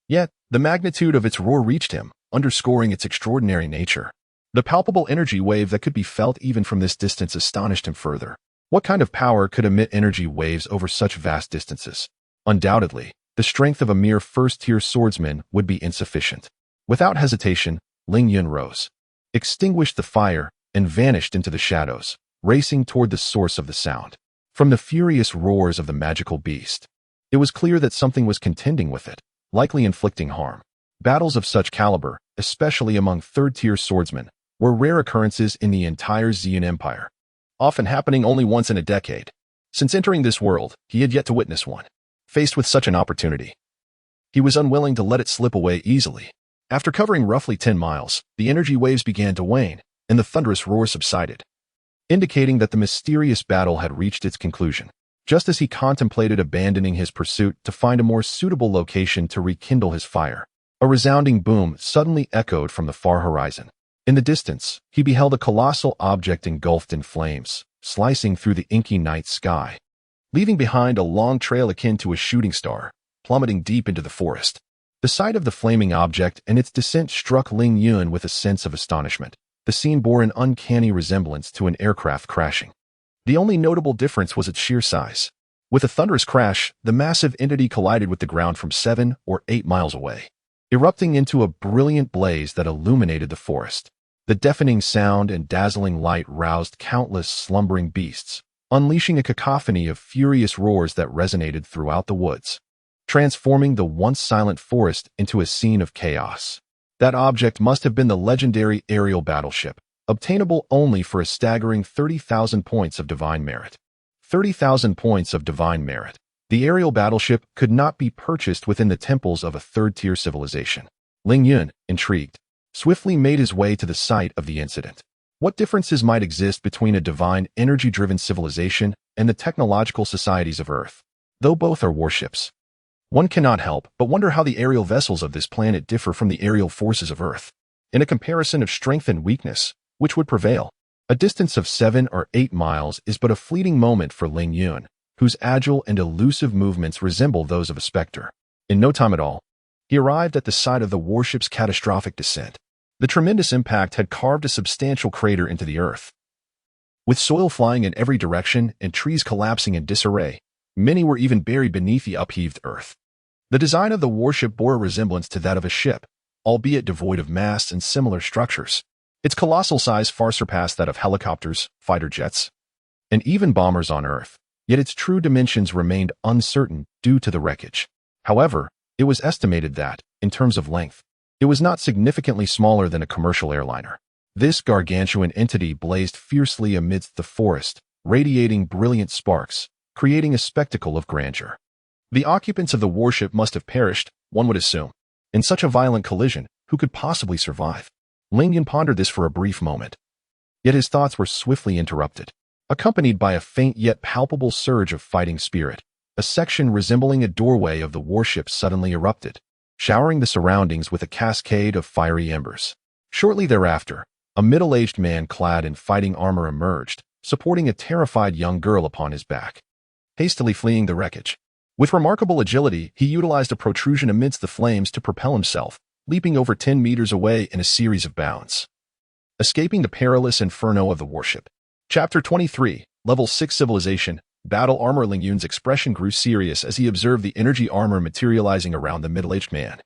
Yet, the magnitude of its roar reached him, underscoring its extraordinary nature. The palpable energy wave that could be felt even from this distance astonished him further. What kind of power could emit energy waves over such vast distances? Undoubtedly, the strength of a mere first-tier swordsman would be insufficient. Without hesitation, Ling Yun rose, extinguished the fire, and vanished into the shadows, racing toward the source of the sound. From the furious roars of the magical beast, it was clear that something was contending with it, likely inflicting harm. Battles of such caliber, especially among third-tier swordsmen, were rare occurrences in the entire Ziyun Empire, often happening only once in a decade. Since entering this world, he had yet to witness one. Faced with such an opportunity, he was unwilling to let it slip away easily. After covering roughly 10 miles, the energy waves began to wane, and the thunderous roar subsided, indicating that the mysterious battle had reached its conclusion. Just as he contemplated abandoning his pursuit to find a more suitable location to rekindle his fire, a resounding boom suddenly echoed from the far horizon. In the distance, he beheld a colossal object engulfed in flames, slicing through the inky night sky, leaving behind a long trail akin to a shooting star, plummeting deep into the forest. The sight of the flaming object and its descent struck Ling Yun with a sense of astonishment. The scene bore an uncanny resemblance to an aircraft crashing. The only notable difference was its sheer size. With a thunderous crash, the massive entity collided with the ground from 7 or 8 miles away, erupting into a brilliant blaze that illuminated the forest. The deafening sound and dazzling light roused countless slumbering beasts, unleashing a cacophony of furious roars that resonated throughout the woods. transforming the once silent forest into a scene of chaos. That object must have been the legendary aerial battleship, obtainable only for a staggering 30,000 points of divine merit. 30,000 points of divine merit. The aerial battleship could not be purchased within the temples of a third-tier civilization. Ling Yun, intrigued, swiftly made his way to the site of the incident. What differences might exist between a divine, energy-driven civilization and the technological societies of Earth? Though both are warships, one cannot help but wonder how the aerial vessels of this planet differ from the aerial forces of Earth. In a comparison of strength and weakness, which would prevail? A distance of 7 or 8 miles is but a fleeting moment for Ling Yun, whose agile and elusive movements resemble those of a specter. In no time at all, he arrived at the site of the warship's catastrophic descent. The tremendous impact had carved a substantial crater into the earth. With soil flying in every direction and trees collapsing in disarray, many were even buried beneath the upheaved earth. The design of the warship bore a resemblance to that of a ship, albeit devoid of masts and similar structures. Its colossal size far surpassed that of helicopters, fighter jets, and even bombers on Earth, yet its true dimensions remained uncertain due to the wreckage. However, it was estimated that, in terms of length, it was not significantly smaller than a commercial airliner. This gargantuan entity blazed fiercely amidst the forest, radiating brilliant sparks, creating a spectacle of grandeur. The occupants of the warship must have perished, one would assume. In such a violent collision, who could possibly survive? Ling Yun pondered this for a brief moment. Yet his thoughts were swiftly interrupted. Accompanied by a faint yet palpable surge of fighting spirit, a section resembling a doorway of the warship suddenly erupted, showering the surroundings with a cascade of fiery embers. Shortly thereafter, a middle-aged man clad in fighting armor emerged, supporting a terrified young girl upon his back, hastily fleeing the wreckage. With remarkable agility, he utilized a protrusion amidst the flames to propel himself, leaping over 10 meters away in a series of bounds, escaping the perilous inferno of the warship. Chapter 23, Level 6 Civilization, Battle Armor. Ling Yun's expression grew serious as he observed the energy armor materializing around the middle-aged man.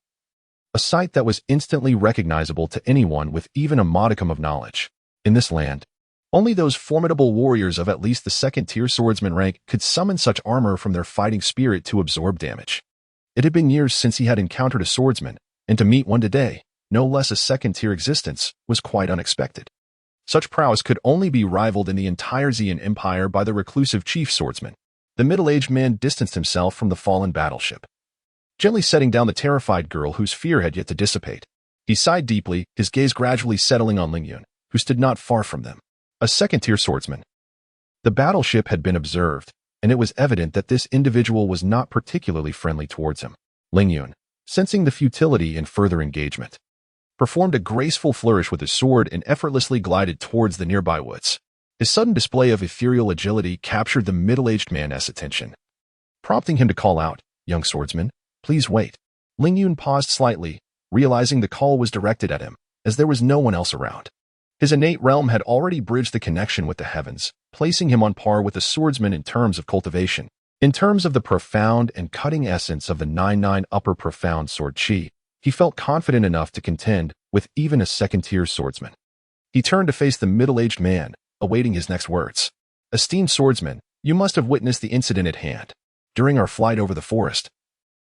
A sight that was instantly recognizable to anyone with even a modicum of knowledge. In this land, only those formidable warriors of at least the second-tier swordsman rank could summon such armor from their fighting spirit to absorb damage. It had been years since he had encountered a swordsman, and to meet one today, no less a second-tier existence, was quite unexpected. Such prowess could only be rivaled in the entire Xian Empire by the reclusive chief swordsman. The middle-aged man distanced himself from the fallen battleship, gently setting down the terrified girl whose fear had yet to dissipate. He sighed deeply, his gaze gradually settling on Ling Yun, who stood not far from them. A second-tier swordsman. The battleship had been observed, and it was evident that this individual was not particularly friendly towards him. Ling Yun, sensing the futility in further engagement, performed a graceful flourish with his sword and effortlessly glided towards the nearby woods. His sudden display of ethereal agility captured the middle-aged man's attention, prompting him to call out, "Young swordsman, please wait." Ling Yun paused slightly, realizing the call was directed at him, as there was no one else around. His innate realm had already bridged the connection with the heavens, placing him on par with a swordsman in terms of cultivation. In terms of the profound and cutting essence of the 9-9 upper profound sword chi, he felt confident enough to contend with even a second-tier swordsman. He turned to face the middle-aged man, awaiting his next words. "Esteemed swordsman, you must have witnessed the incident at hand. During our flight over the forest,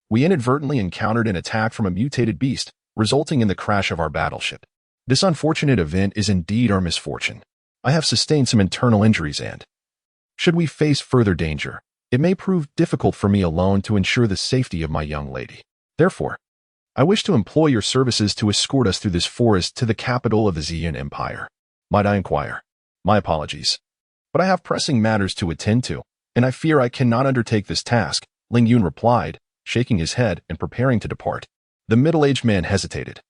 we inadvertently encountered an attack from a mutated beast, resulting in the crash of our battleship. This unfortunate event is indeed our misfortune. I have sustained some internal injuries and, should we face further danger, it may prove difficult for me alone to ensure the safety of my young lady. Therefore, I wish to employ your services to escort us through this forest to the capital of the Xian Empire. Might I inquire? My apologies, but I have pressing matters to attend to, and I fear I cannot undertake this task," Ling Yun replied, shaking his head and preparing to depart. The middle-aged man hesitated,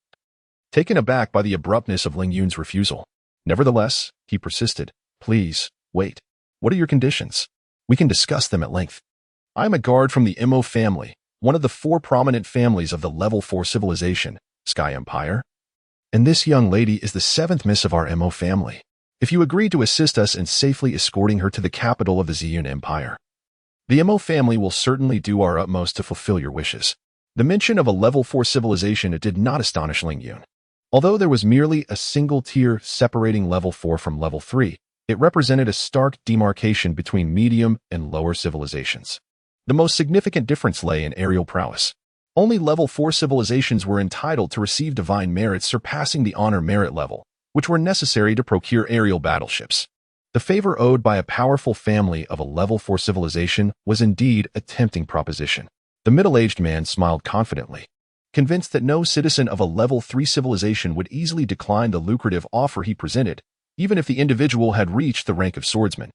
taken aback by the abruptness of Ling Yun's refusal. Nevertheless, he persisted, "Please, wait. What are your conditions? We can discuss them at length. I am a guard from the Mo family, one of the 4 prominent families of the Level 4 civilization, Sky Empire. And this young lady is the 7th miss of our Mo family. If you agree to assist us in safely escorting her to the capital of the Xian Empire, the Mo family will certainly do our utmost to fulfill your wishes." The mention of a Level 4 civilization did not astonish Ling Yun. Although there was merely a single tier separating Level 4 from Level 3, it represented a stark demarcation between medium and lower civilizations. The most significant difference lay in aerial prowess. Only level 4 civilizations were entitled to receive divine merits surpassing the honor merit level, which were necessary to procure aerial battleships. The favor owed by a powerful family of a level 4 civilization was indeed a tempting proposition. The middle-aged man smiled confidently, convinced that no citizen of a level 3 civilization would easily decline the lucrative offer he presented, even if the individual had reached the rank of swordsman.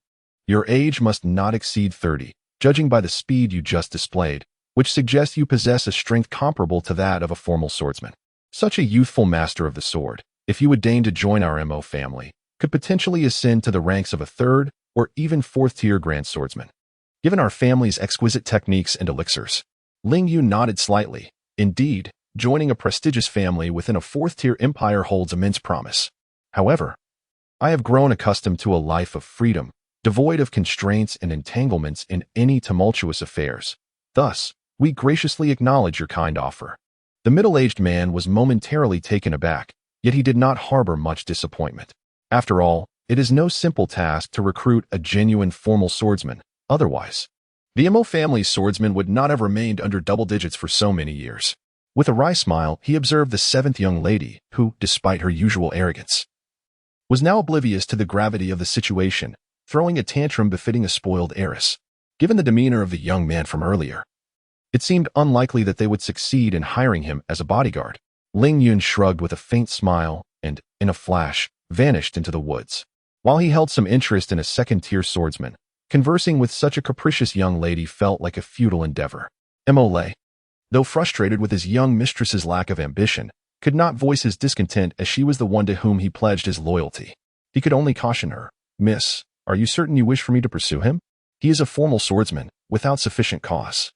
Your age must not exceed 30, judging by the speed you just displayed, which suggests you possess a strength comparable to that of a formal swordsman. Such a youthful master of the sword, if you would deign to join our MO family, could potentially ascend to the ranks of a 3rd or even 4th-tier grand swordsman. Given our family's exquisite techniques and elixirs, Ling Yun nodded slightly. Indeed, joining a prestigious family within a 4th-tier empire holds immense promise. However, I have grown accustomed to a life of freedom, devoid of constraints and entanglements in any tumultuous affairs. Thus, we graciously acknowledge your kind offer. The middle-aged man was momentarily taken aback, yet he did not harbor much disappointment. After all, it is no simple task to recruit a genuine formal swordsman. Otherwise, the MO family's swordsmen would not have remained under double digits for so many years. With a wry smile, he observed the 7th young lady, who, despite her usual arrogance, was now oblivious to the gravity of the situation, throwing a tantrum befitting a spoiled heiress. Given the demeanor of the young man from earlier, it seemed unlikely that they would succeed in hiring him as a bodyguard. Ling Yun shrugged with a faint smile and, in a flash, vanished into the woods. While he held some interest in a 2nd-tier swordsman, conversing with such a capricious young lady felt like a futile endeavor. Mo, though frustrated with his young mistress's lack of ambition, could not voice his discontent as she was the one to whom he pledged his loyalty. He could only caution her, "Miss, are you certain you wish for me to pursue him? He is a formal swordsman, without sufficient cause.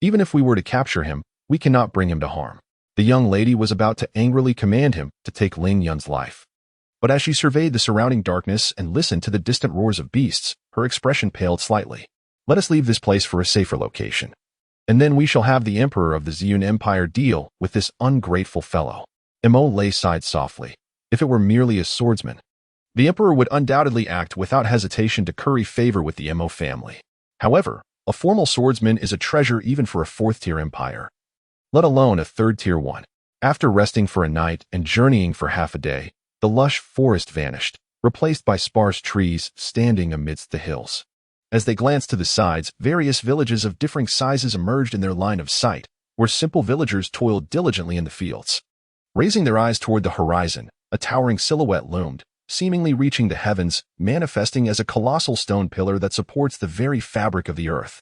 Even if we were to capture him, we cannot bring him to harm." The young lady was about to angrily command him to take Ling Yun's life. But as she surveyed the surrounding darkness and listened to the distant roars of beasts, her expression paled slightly. "Let us leave this place for a safer location. And then we shall have the Emperor of the Ziyun Empire deal with this ungrateful fellow." Mo sighed softly. If it were merely a swordsman, the Emperor would undoubtedly act without hesitation to curry favor with the Mo family. However, a formal swordsman is a treasure even for a 4th-tier empire, let alone a 3rd-tier one. After resting for a night and journeying for half a day, the lush forest vanished, replaced by sparse trees standing amidst the hills. As they glanced to the sides, various villages of differing sizes emerged in their line of sight, where simple villagers toiled diligently in the fields. Raising their eyes toward the horizon, a towering silhouette loomed, seemingly reaching the heavens, manifesting as a colossal stone pillar that supports the very fabric of the earth,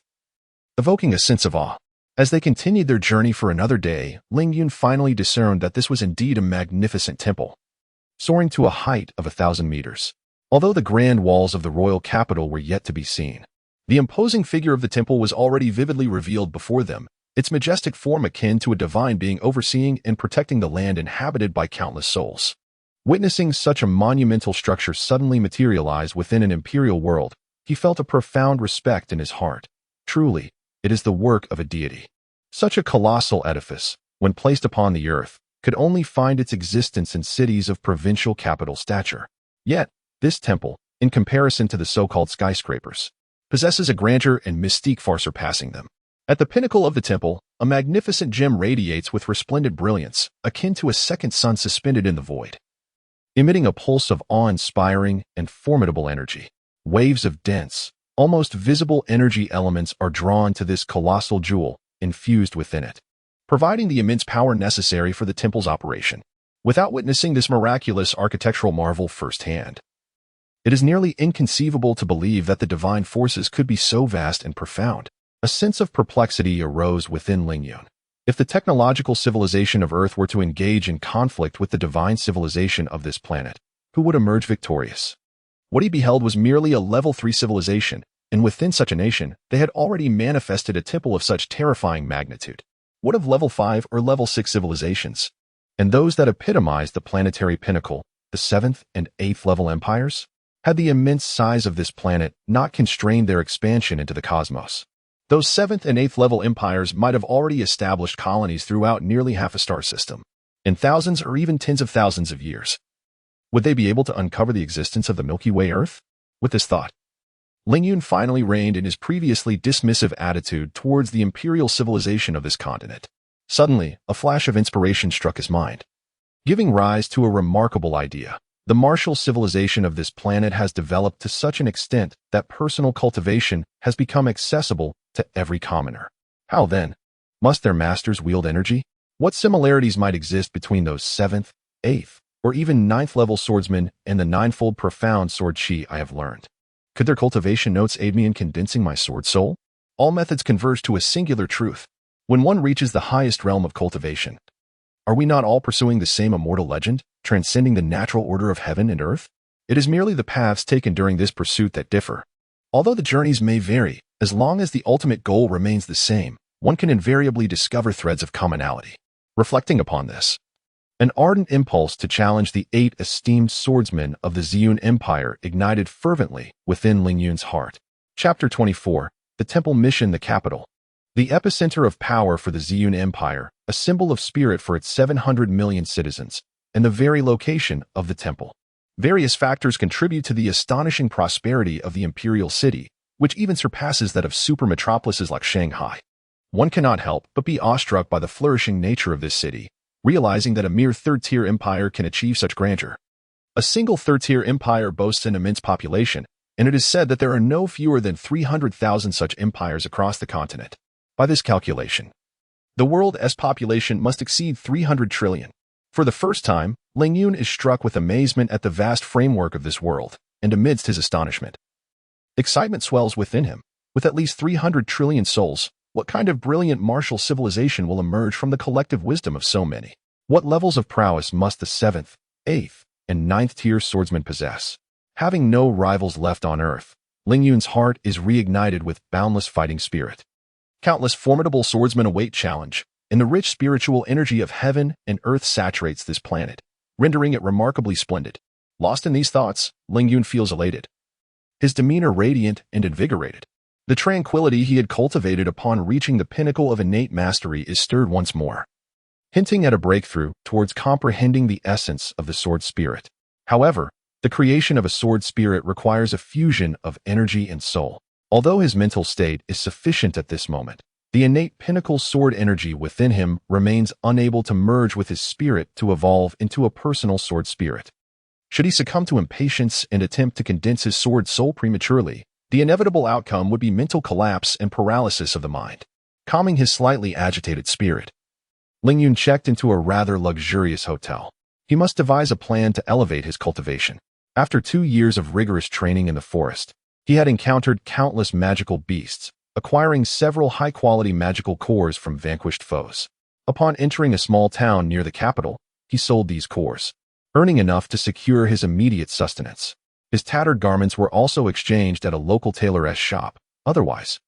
evoking a sense of awe. As they continued their journey for another day, Ling Yun finally discerned that this was indeed a magnificent temple, soaring to a height of 1,000 meters. Although the grand walls of the royal capital were yet to be seen, the imposing figure of the temple was already vividly revealed before them, its majestic form akin to a divine being overseeing and protecting the land inhabited by countless souls. Witnessing such a monumental structure suddenly materialize within an imperial world, he felt a profound respect in his heart. Truly, it is the work of a deity. Such a colossal edifice, when placed upon the earth, could only find its existence in cities of provincial capital stature. Yet, this temple, in comparison to the so-called skyscrapers, possesses a grandeur and mystique far surpassing them. At the pinnacle of the temple, a magnificent gem radiates with resplendent brilliance, akin to a second sun suspended in the void, emitting a pulse of awe-inspiring and formidable energy. Waves of dense, almost visible energy elements are drawn to this colossal jewel, infused within it, providing the immense power necessary for the temple's operation. Without witnessing this miraculous architectural marvel firsthand, it is nearly inconceivable to believe that the divine forces could be so vast and profound. A sense of perplexity arose within Ling Yun. If the technological civilization of Earth were to engage in conflict with the divine civilization of this planet, who would emerge victorious? What he beheld was merely a level 3 civilization, and within such a nation, they had already manifested a temple of such terrifying magnitude. What of level 5 or level 6 civilizations? And those that epitomized the planetary pinnacle, the 7th and 8th level empires? Had the immense size of this planet not constrained their expansion into the cosmos? Those 7th and 8th level empires might have already established colonies throughout nearly half a star system, in thousands or even tens of thousands of years. Would they be able to uncover the existence of the Milky Way Earth? With this thought, Ling Yun finally reined in his previously dismissive attitude towards the imperial civilization of this continent. Suddenly, a flash of inspiration struck his mind, giving rise to a remarkable idea. The martial civilization of this planet has developed to such an extent that personal cultivation has become accessible to every commoner. How then? Must their masters wield energy? What similarities might exist between those 7th, 8th, or even 9th level swordsmen and the ninefold profound sword chi I have learned? Could their cultivation notes aid me in condensing my sword soul? All methods converge to a singular truth. When one reaches the highest realm of cultivation, are we not all pursuing the same immortal legend, transcending the natural order of heaven and earth? It is merely the paths taken during this pursuit that differ. Although the journeys may vary, as long as the ultimate goal remains the same, one can invariably discover threads of commonality. Reflecting upon this, an ardent impulse to challenge the 8 esteemed swordsmen of the Ziyun Empire ignited fervently within Ling Yun's heart. Chapter 24, The Temple Mission, the Capital. The epicenter of power for the Ziyun Empire, a symbol of spirit for its 700 million citizens, and the very location of the temple. Various factors contribute to the astonishing prosperity of the imperial city, which even surpasses that of super metropolises like Shanghai. One cannot help but be awestruck by the flourishing nature of this city, realizing that a mere third-tier empire can achieve such grandeur. A single third-tier empire boasts an immense population, and it is said that there are no fewer than 300,000 such empires across the continent. By this calculation, the world's population must exceed 300 trillion. For the first time, Ling Yun is struck with amazement at the vast framework of this world, and amidst his astonishment, excitement swells within him. With at least 300 trillion souls, what kind of brilliant martial civilization will emerge from the collective wisdom of so many? What levels of prowess must the 7th, 8th, and 9th tier swordsmen possess? Having no rivals left on earth, Ling Yun's heart is reignited with boundless fighting spirit. Countless formidable swordsmen await challenge, and the rich spiritual energy of heaven and earth saturates this planet, rendering it remarkably splendid. Lost in these thoughts, Ling Yun feels elated, his demeanor radiant and invigorated. The tranquility he had cultivated upon reaching the pinnacle of innate mastery is stirred once more, hinting at a breakthrough towards comprehending the essence of the sword spirit. However, the creation of a sword spirit requires a fusion of energy and soul. Although his mental state is sufficient at this moment, the innate pinnacle sword energy within him remains unable to merge with his spirit to evolve into a personal sword spirit. Should he succumb to impatience and attempt to condense his sword soul prematurely, the inevitable outcome would be mental collapse and paralysis of the mind. Calming his slightly agitated spirit, Ling Yun checked into a rather luxurious hotel. He must devise a plan to elevate his cultivation. After 2 years of rigorous training in the forest, he had encountered countless magical beasts, acquiring several high-quality magical cores from vanquished foes. Upon entering a small town near the capital, he sold these cores, earning enough to secure his immediate sustenance. His tattered garments were also exchanged at a local tailor's shop. Otherwise,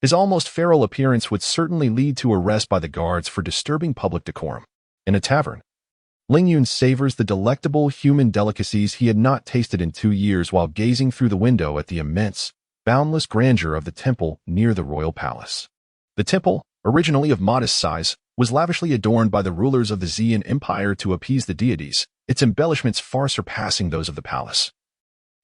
his almost feral appearance would certainly lead to arrest by the guards for disturbing public decorum. In a tavern, Ling Yun savors the delectable human delicacies he had not tasted in 2 years while gazing through the window at the immense, boundless grandeur of the temple near the royal palace. The temple, originally of modest size, was lavishly adorned by the rulers of the Ziyun Empire to appease the deities, its embellishments far surpassing those of the palace,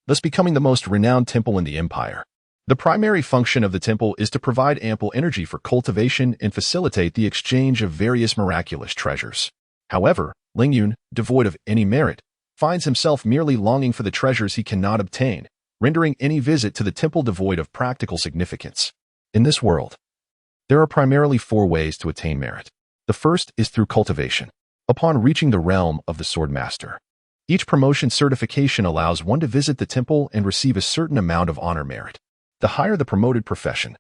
thus becoming the most renowned temple in the empire. The primary function of the temple is to provide ample energy for cultivation and facilitate the exchange of various miraculous treasures. However, Ling Yun, devoid of any merit, finds himself merely longing for the treasures he cannot obtain, rendering any visit to the temple devoid of practical significance. In this world, there are primarily 4 ways to attain merit. The first is through cultivation. Upon reaching the realm of the sword master, each promotion certification allows one to visit the temple and receive a certain amount of honor merit. The higher the promoted profession,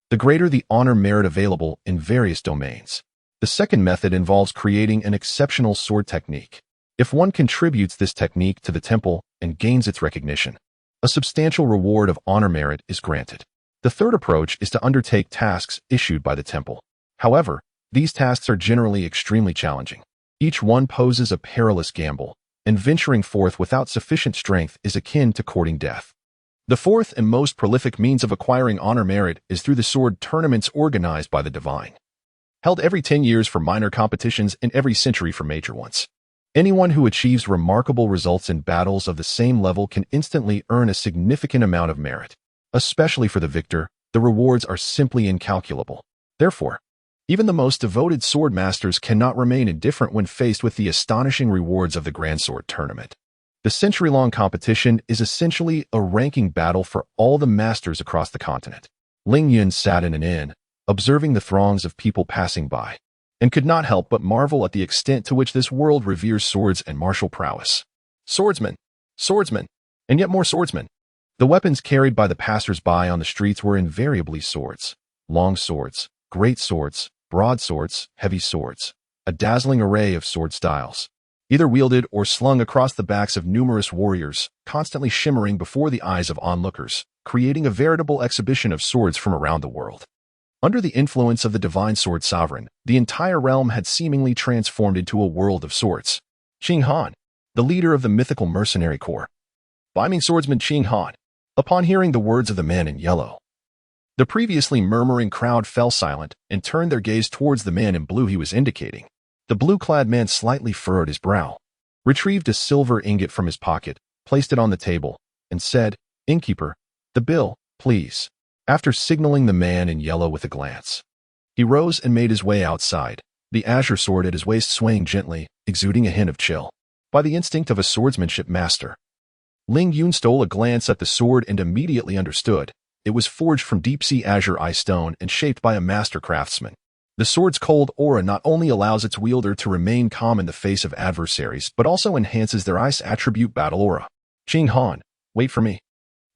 the greater the honor merit available in various domains. The second method involves creating an exceptional sword technique. If one contributes this technique to the temple and gains its recognition, a substantial reward of honor merit is granted. The third approach is to undertake tasks issued by the temple. However, these tasks are generally extremely challenging. Each one poses a perilous gamble, and venturing forth without sufficient strength is akin to courting death. The fourth and most prolific means of acquiring honor merit is through the sword tournaments organized by the divine, held every 10 years for minor competitions and every century for major ones. Anyone who achieves remarkable results in battles of the same level can instantly earn a significant amount of merit. Especially for the victor, the rewards are simply incalculable. Therefore, even the most devoted sword masters cannot remain indifferent when faced with the astonishing rewards of the Grand Sword Tournament. The century-long competition is essentially a ranking battle for all the masters across the continent. Ling Yun sat in an inn, observing the throngs of people passing by, and could not help but marvel at the extent to which this world reveres swords and martial prowess. Swordsmen, swordsmen, and yet more swordsmen. The weapons carried by the passers-by on the streets were invariably swords. Long swords, great swords, broadswords, heavy swords. A dazzling array of sword styles, either wielded or slung across the backs of numerous warriors, constantly shimmering before the eyes of onlookers, creating a veritable exhibition of swords from around the world. Under the influence of the divine sword sovereign, the entire realm had seemingly transformed into a world of swords. Qing Han, the leader of the mythical mercenary corps. Beiming swordsman Qing Han. Upon hearing the words of the man in yellow, the previously murmuring crowd fell silent and turned their gaze towards the man in blue he was indicating. The blue-clad man slightly furrowed his brow, retrieved a silver ingot from his pocket, placed it on the table, and said, "Innkeeper, the bill, please." After signaling the man in yellow with a glance, he rose and made his way outside, the azure sword at his waist swaying gently, exuding a hint of chill. By the instinct of a swordsmanship master, Ling Yun stole a glance at the sword and immediately understood. It was forged from deep-sea azure eye stone and shaped by a master craftsman. The sword's cold aura not only allows its wielder to remain calm in the face of adversaries, but also enhances their ice attribute battle aura. Qing Han, wait for me.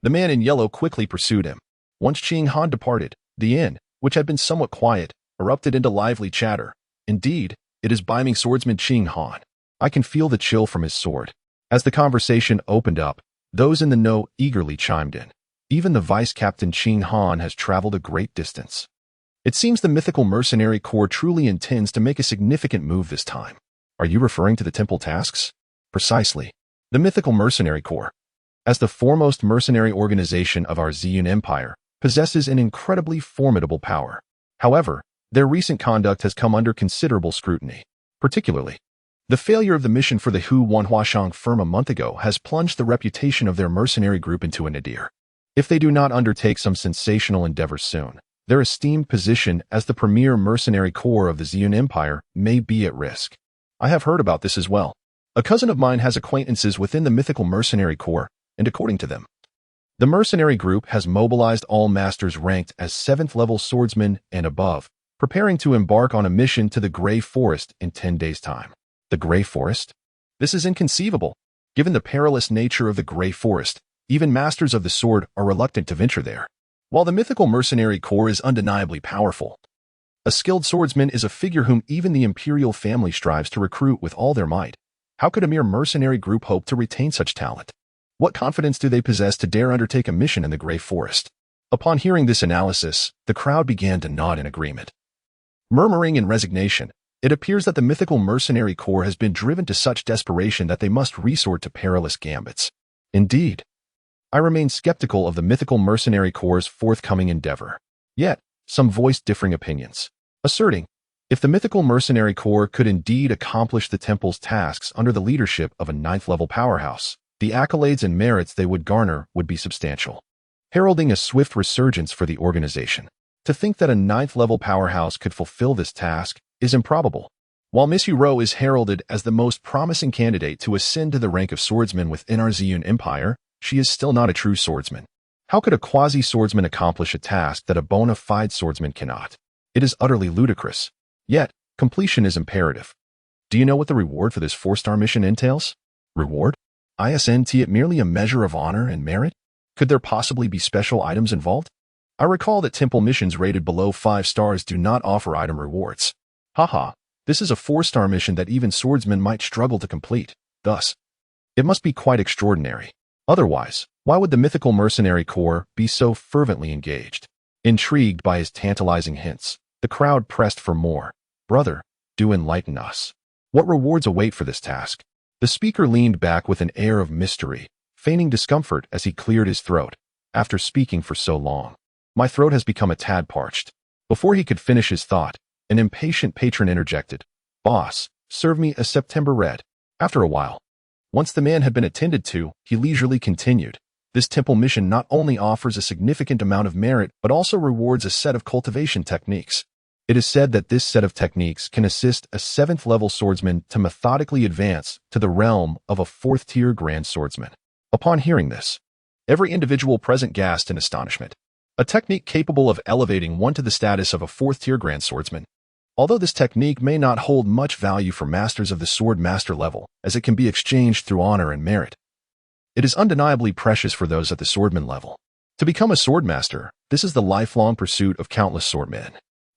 The man in yellow quickly pursued him. Once Qing Han departed, the inn, which had been somewhat quiet, erupted into lively chatter. Indeed, it is Beiming swordsman Qing Han. I can feel the chill from his sword. As the conversation opened up, those in the know eagerly chimed in. Even the vice-captain Qing Han has traveled a great distance. It seems the mythical mercenary corps truly intends to make a significant move this time. Are you referring to the temple tasks? Precisely. The mythical mercenary corps, as the foremost mercenary organization of our Ziyun Empire, possesses an incredibly formidable power. However, their recent conduct has come under considerable scrutiny. Particularly, the failure of the mission for the Hu Wanhuashang firm a month ago has plunged the reputation of their mercenary group into a nadir. If they do not undertake some sensational endeavor soon, their esteemed position as the premier mercenary corps of the Ziyun Empire may be at risk. I have heard about this as well. A cousin of mine has acquaintances within the mythical mercenary corps, and according to them, the mercenary group has mobilized all masters ranked as 7th-level swordsmen and above, preparing to embark on a mission to the Grey Forest in 10 days' time. The Grey Forest? This is inconceivable. Given the perilous nature of the Grey Forest, even masters of the sword are reluctant to venture there. While the mythical mercenary corps is undeniably powerful, a skilled swordsman is a figure whom even the imperial family strives to recruit with all their might. How could a mere mercenary group hope to retain such talent? What confidence do they possess to dare undertake a mission in the Grey Forest? Upon hearing this analysis, the crowd began to nod in agreement. Murmuring in resignation, it appears that the mythical mercenary corps has been driven to such desperation that they must resort to perilous gambits. Indeed, I remain skeptical of the mythical mercenary corps' forthcoming endeavor. Yet, some voiced differing opinions, asserting, if the mythical mercenary corps could indeed accomplish the temple's tasks under the leadership of a 9th-level powerhouse, the accolades and merits they would garner would be substantial, heralding a swift resurgence for the organization. To think that a 9th-level powerhouse could fulfill this task is improbable. While Miss Hiro is heralded as the most promising candidate to ascend to the rank of swordsman within our Ziyun Empire, she is still not a true swordsman. How could a quasi-swordsman accomplish a task that a bona fide swordsman cannot? It is utterly ludicrous. Yet, completion is imperative. Do you know what the reward for this 4-star mission entails? Reward? Isn't it merely a measure of honor and merit? Could there possibly be special items involved? I recall that temple missions rated below 5 stars do not offer item rewards. Haha, this is a 4-star mission that even swordsmen might struggle to complete. Thus, it must be quite extraordinary. Otherwise, why would the mythical mercenary corps be so fervently engaged? Intrigued by his tantalizing hints, the crowd pressed for more. Brother, do enlighten us. What rewards await for this task? The speaker leaned back with an air of mystery, feigning discomfort as he cleared his throat. After speaking for so long, my throat has become a tad parched. Before he could finish his thought, an impatient patron interjected. Boss, serve me a September Red. After a while, once the man had been attended to, he leisurely continued. This temple mission not only offers a significant amount of merit, but also rewards a set of cultivation techniques. It is said that this set of techniques can assist a 7th-level swordsman to methodically advance to the realm of a 4th-tier grand swordsman. Upon hearing this, every individual present gasped in astonishment. A technique capable of elevating one to the status of a 4th-tier grand swordsman. Although this technique may not hold much value for masters of the sword master level, as it can be exchanged through honor and merit, it is undeniably precious for those at the swordman level. To become a swordmaster, this is the lifelong pursuit of countless swordmen.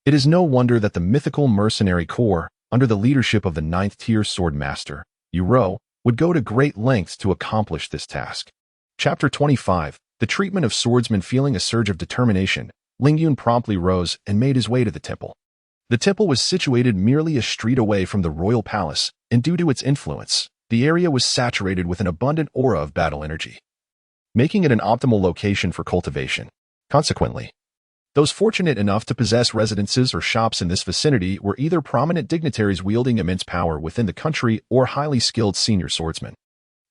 It is no wonder that the mythical mercenary corps, under the leadership of the 9th-tier swordmaster, Uro, would go to great lengths to accomplish this task. Chapter 25. The treatment of swordsmen. Feeling a surge of determination, Ling Yun promptly rose and made his way to the temple. The temple was situated merely a street away from the royal palace, and due to its influence, the area was saturated with an abundant aura of battle energy, making it an optimal location for cultivation. Consequently, those fortunate enough to possess residences or shops in this vicinity were either prominent dignitaries wielding immense power within the country or highly skilled senior swordsmen.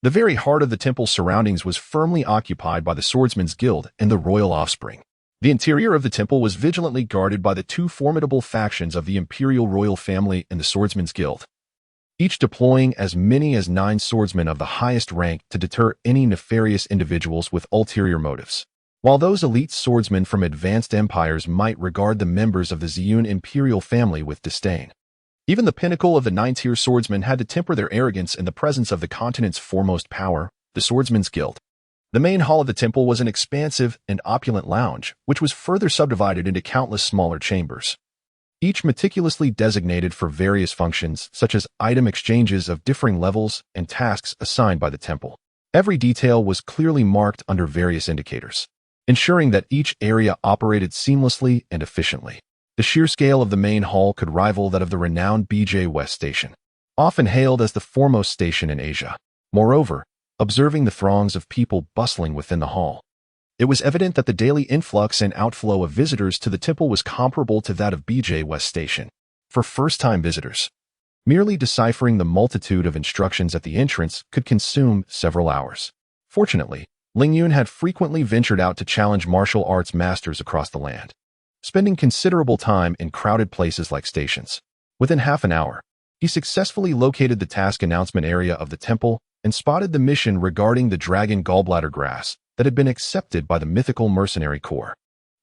The very heart of the temple's surroundings was firmly occupied by the Swordsmen's Guild and the royal offspring. The interior of the temple was vigilantly guarded by the 2 formidable factions of the imperial royal family and the Swordsmen's Guild, each deploying as many as 9 swordsmen of the highest rank to deter any nefarious individuals with ulterior motives. While those elite swordsmen from advanced empires might regard the members of the Ziyun imperial family with disdain, even the pinnacle of the 9th-tier swordsmen had to temper their arrogance in the presence of the continent's foremost power, the Swordsmen's Guild. The main hall of the temple was an expansive and opulent lounge, which was further subdivided into countless smaller chambers, each meticulously designated for various functions such as item exchanges of differing levels and tasks assigned by the temple. Every detail was clearly marked under various indicators, ensuring that each area operated seamlessly and efficiently. The sheer scale of the main hall could rival that of the renowned BJ West Station, often hailed as the foremost station in Asia. Moreover, observing the throngs of people bustling within the hall, it was evident that the daily influx and outflow of visitors to the temple was comparable to that of BJ West Station. For first-time visitors, merely deciphering the multitude of instructions at the entrance could consume several hours. Fortunately, Ling Yun had frequently ventured out to challenge martial arts masters across the land, spending considerable time in crowded places like stations. Within half an hour, he successfully located the task announcement area of the temple and spotted the mission regarding the dragon gallbladder grass that had been accepted by the mythical mercenary corps.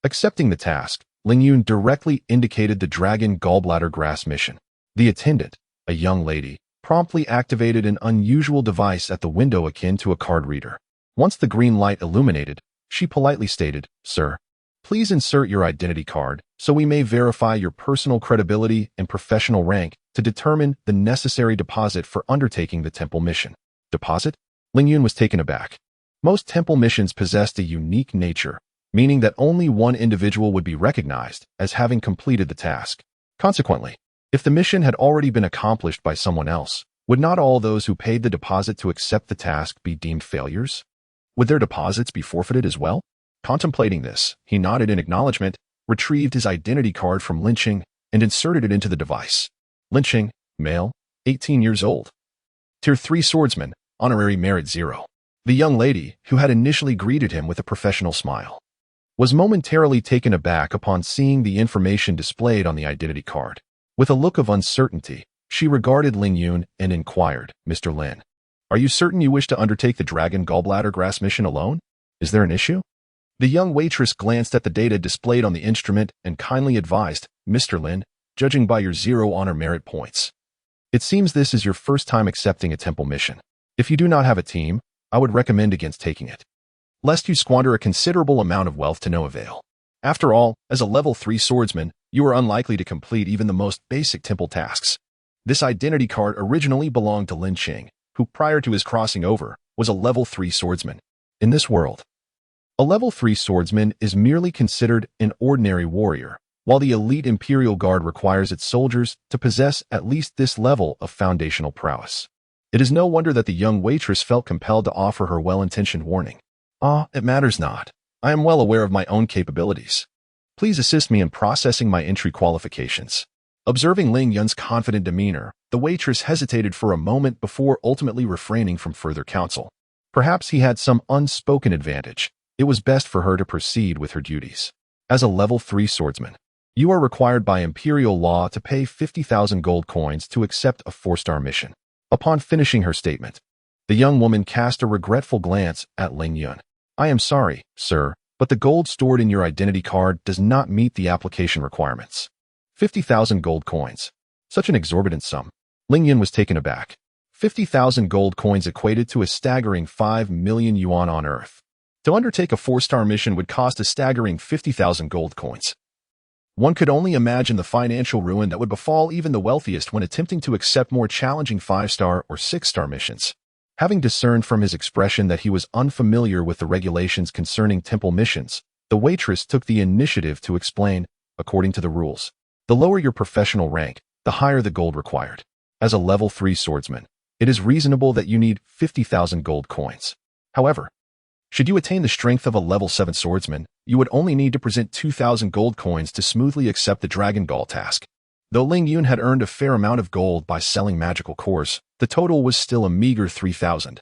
Accepting the task, Ling Yun directly indicated the dragon gallbladder grass mission. The attendant, a young lady, promptly activated an unusual device at the window akin to a card reader. Once the green light illuminated, she politely stated, "Sir, please insert your identity card so we may verify your personal credibility and professional rank to determine the necessary deposit for undertaking the temple mission." Deposit? Ling Yun was taken aback. Most temple missions possessed a unique nature, meaning that only one individual would be recognized as having completed the task. Consequently, if the mission had already been accomplished by someone else, would not all those who paid the deposit to accept the task be deemed failures? Would their deposits be forfeited as well? Contemplating this, he nodded in acknowledgement, retrieved his identity card from Linqing, and inserted it into the device. Linqing, male, 18 years old. Tier 3 swordsman, honorary merit 0. The young lady, who had initially greeted him with a professional smile, was momentarily taken aback upon seeing the information displayed on the identity card. With a look of uncertainty, she regarded Ling Yun and inquired, "Mr. Lin, are you certain you wish to undertake the dragon gallbladder grass mission alone? Is there an issue?" The young waitress glanced at the data displayed on the instrument and kindly advised, "Mr. Lin, judging by your 0 honor merit points, it seems this is your first time accepting a temple mission. If you do not have a team, I would recommend against taking it, lest you squander a considerable amount of wealth to no avail. After all, as a level 3 swordsman, you are unlikely to complete even the most basic temple tasks." This identity card originally belonged to Lin Qing, who prior to his crossing over, was a level 3 swordsman. In this world, a level 3 swordsman is merely considered an ordinary warrior, while the elite Imperial Guard requires its soldiers to possess at least this level of foundational prowess. It is no wonder that the young waitress felt compelled to offer her well-intentioned warning. It matters not. I am well aware of my own capabilities. Please assist me in processing my entry qualifications." Observing Ling Yun's confident demeanor, the waitress hesitated for a moment before ultimately refraining from further counsel. Perhaps he had some unspoken advantage. It was best for her to proceed with her duties. As a level 3 swordsman, you are required by imperial law to pay 50,000 gold coins to accept a 4-star mission. Upon finishing her statement, the young woman cast a regretful glance at Ling Yun. I am sorry, sir, but the gold stored in your identity card does not meet the application requirements. 50,000 gold coins. Such an exorbitant sum. Ling Yun was taken aback. 50,000 gold coins equated to a staggering 5 million yuan on Earth. To undertake a 4-star mission would cost a staggering 50,000 gold coins. One could only imagine the financial ruin that would befall even the wealthiest when attempting to accept more challenging 5-star or 6-star missions. Having discerned from his expression that he was unfamiliar with the regulations concerning temple missions, the waitress took the initiative to explain, according to the rules, the lower your professional rank, the higher the gold required. As a level 3 swordsman, it is reasonable that you need 50,000 gold coins. However, should you attain the strength of a level 7 swordsman, you would only need to present 2,000 gold coins to smoothly accept the Dragon Gall task. Though Ling Yun had earned a fair amount of gold by selling magical cores, the total was still a meager 3,000,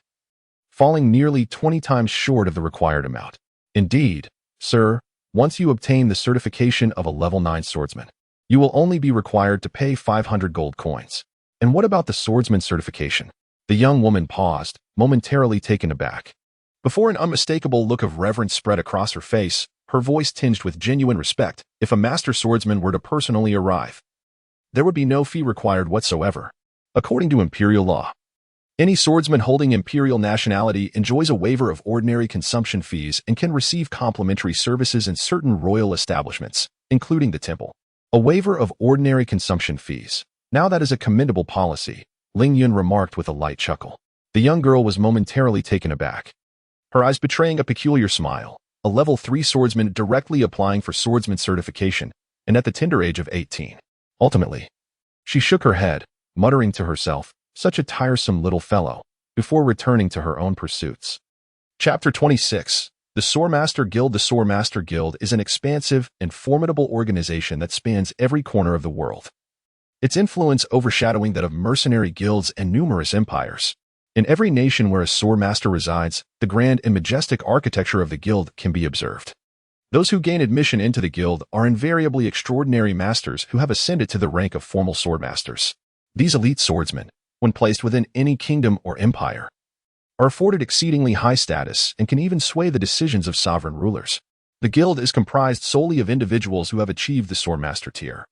falling nearly 20 times short of the required amount. Indeed, sir, once you obtain the certification of a level 9 swordsman, you will only be required to pay 500 gold coins. And what about the swordsman certification? The young woman paused, momentarily taken aback. Before an unmistakable look of reverence spread across her face, her voice tinged with genuine respect. If a master swordsman were to personally arrive, there would be no fee required whatsoever. According to imperial law, any swordsman holding imperial nationality enjoys a waiver of ordinary consumption fees and can receive complimentary services in certain royal establishments, including the temple. A waiver of ordinary consumption fees. Now that is a commendable policy, Ling Yun remarked with a light chuckle. The young girl was momentarily taken aback, her eyes betraying a peculiar smile. A level 3 swordsman directly applying for swordsman certification, and at the tender age of 18. Ultimately, she shook her head, muttering to herself, such a tiresome little fellow, before returning to her own pursuits. Chapter 26. The Swordmaster Guild. The Swordmaster Guild is an expansive and formidable organization that spans every corner of the world, its influence overshadowing that of mercenary guilds and numerous empires. In every nation where a swordmaster resides, the grand and majestic architecture of the guild can be observed. Those who gain admission into the guild are invariably extraordinary masters who have ascended to the rank of formal swordmasters. These elite swordsmen, when placed within any kingdom or empire, are afforded exceedingly high status and can even sway the decisions of sovereign rulers. The guild is comprised solely of individuals who have achieved the swordmaster tier,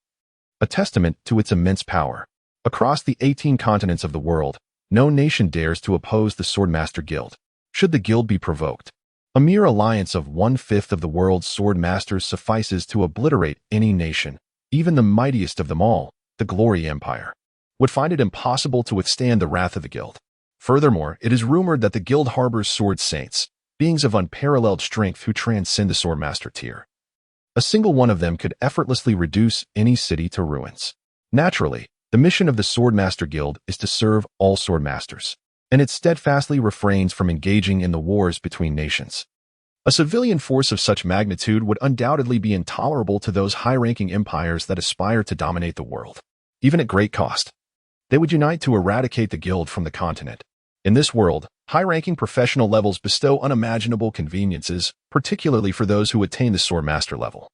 a testament to its immense power. Across the 18 continents of the world, no nation dares to oppose the Swordmaster Guild. Should the guild be provoked, a mere alliance of 1/5 of the world's swordmasters suffices to obliterate any nation. Even the mightiest of them all, the Glory Empire, would find it impossible to withstand the wrath of the guild. Furthermore, it is rumored that the guild harbors sword saints, beings of unparalleled strength who transcend the swordmaster tier. A single one of them could effortlessly reduce any city to ruins. Naturally, the mission of the Swordmaster Guild is to serve all swordmasters, and it steadfastly refrains from engaging in the wars between nations. A civilian force of such magnitude would undoubtedly be intolerable to those high-ranking empires that aspire to dominate the world, even at great cost. They would unite to eradicate the guild from the continent. In this world, high-ranking professional levels bestow unimaginable conveniences, particularly for those who attain the Swordmaster level,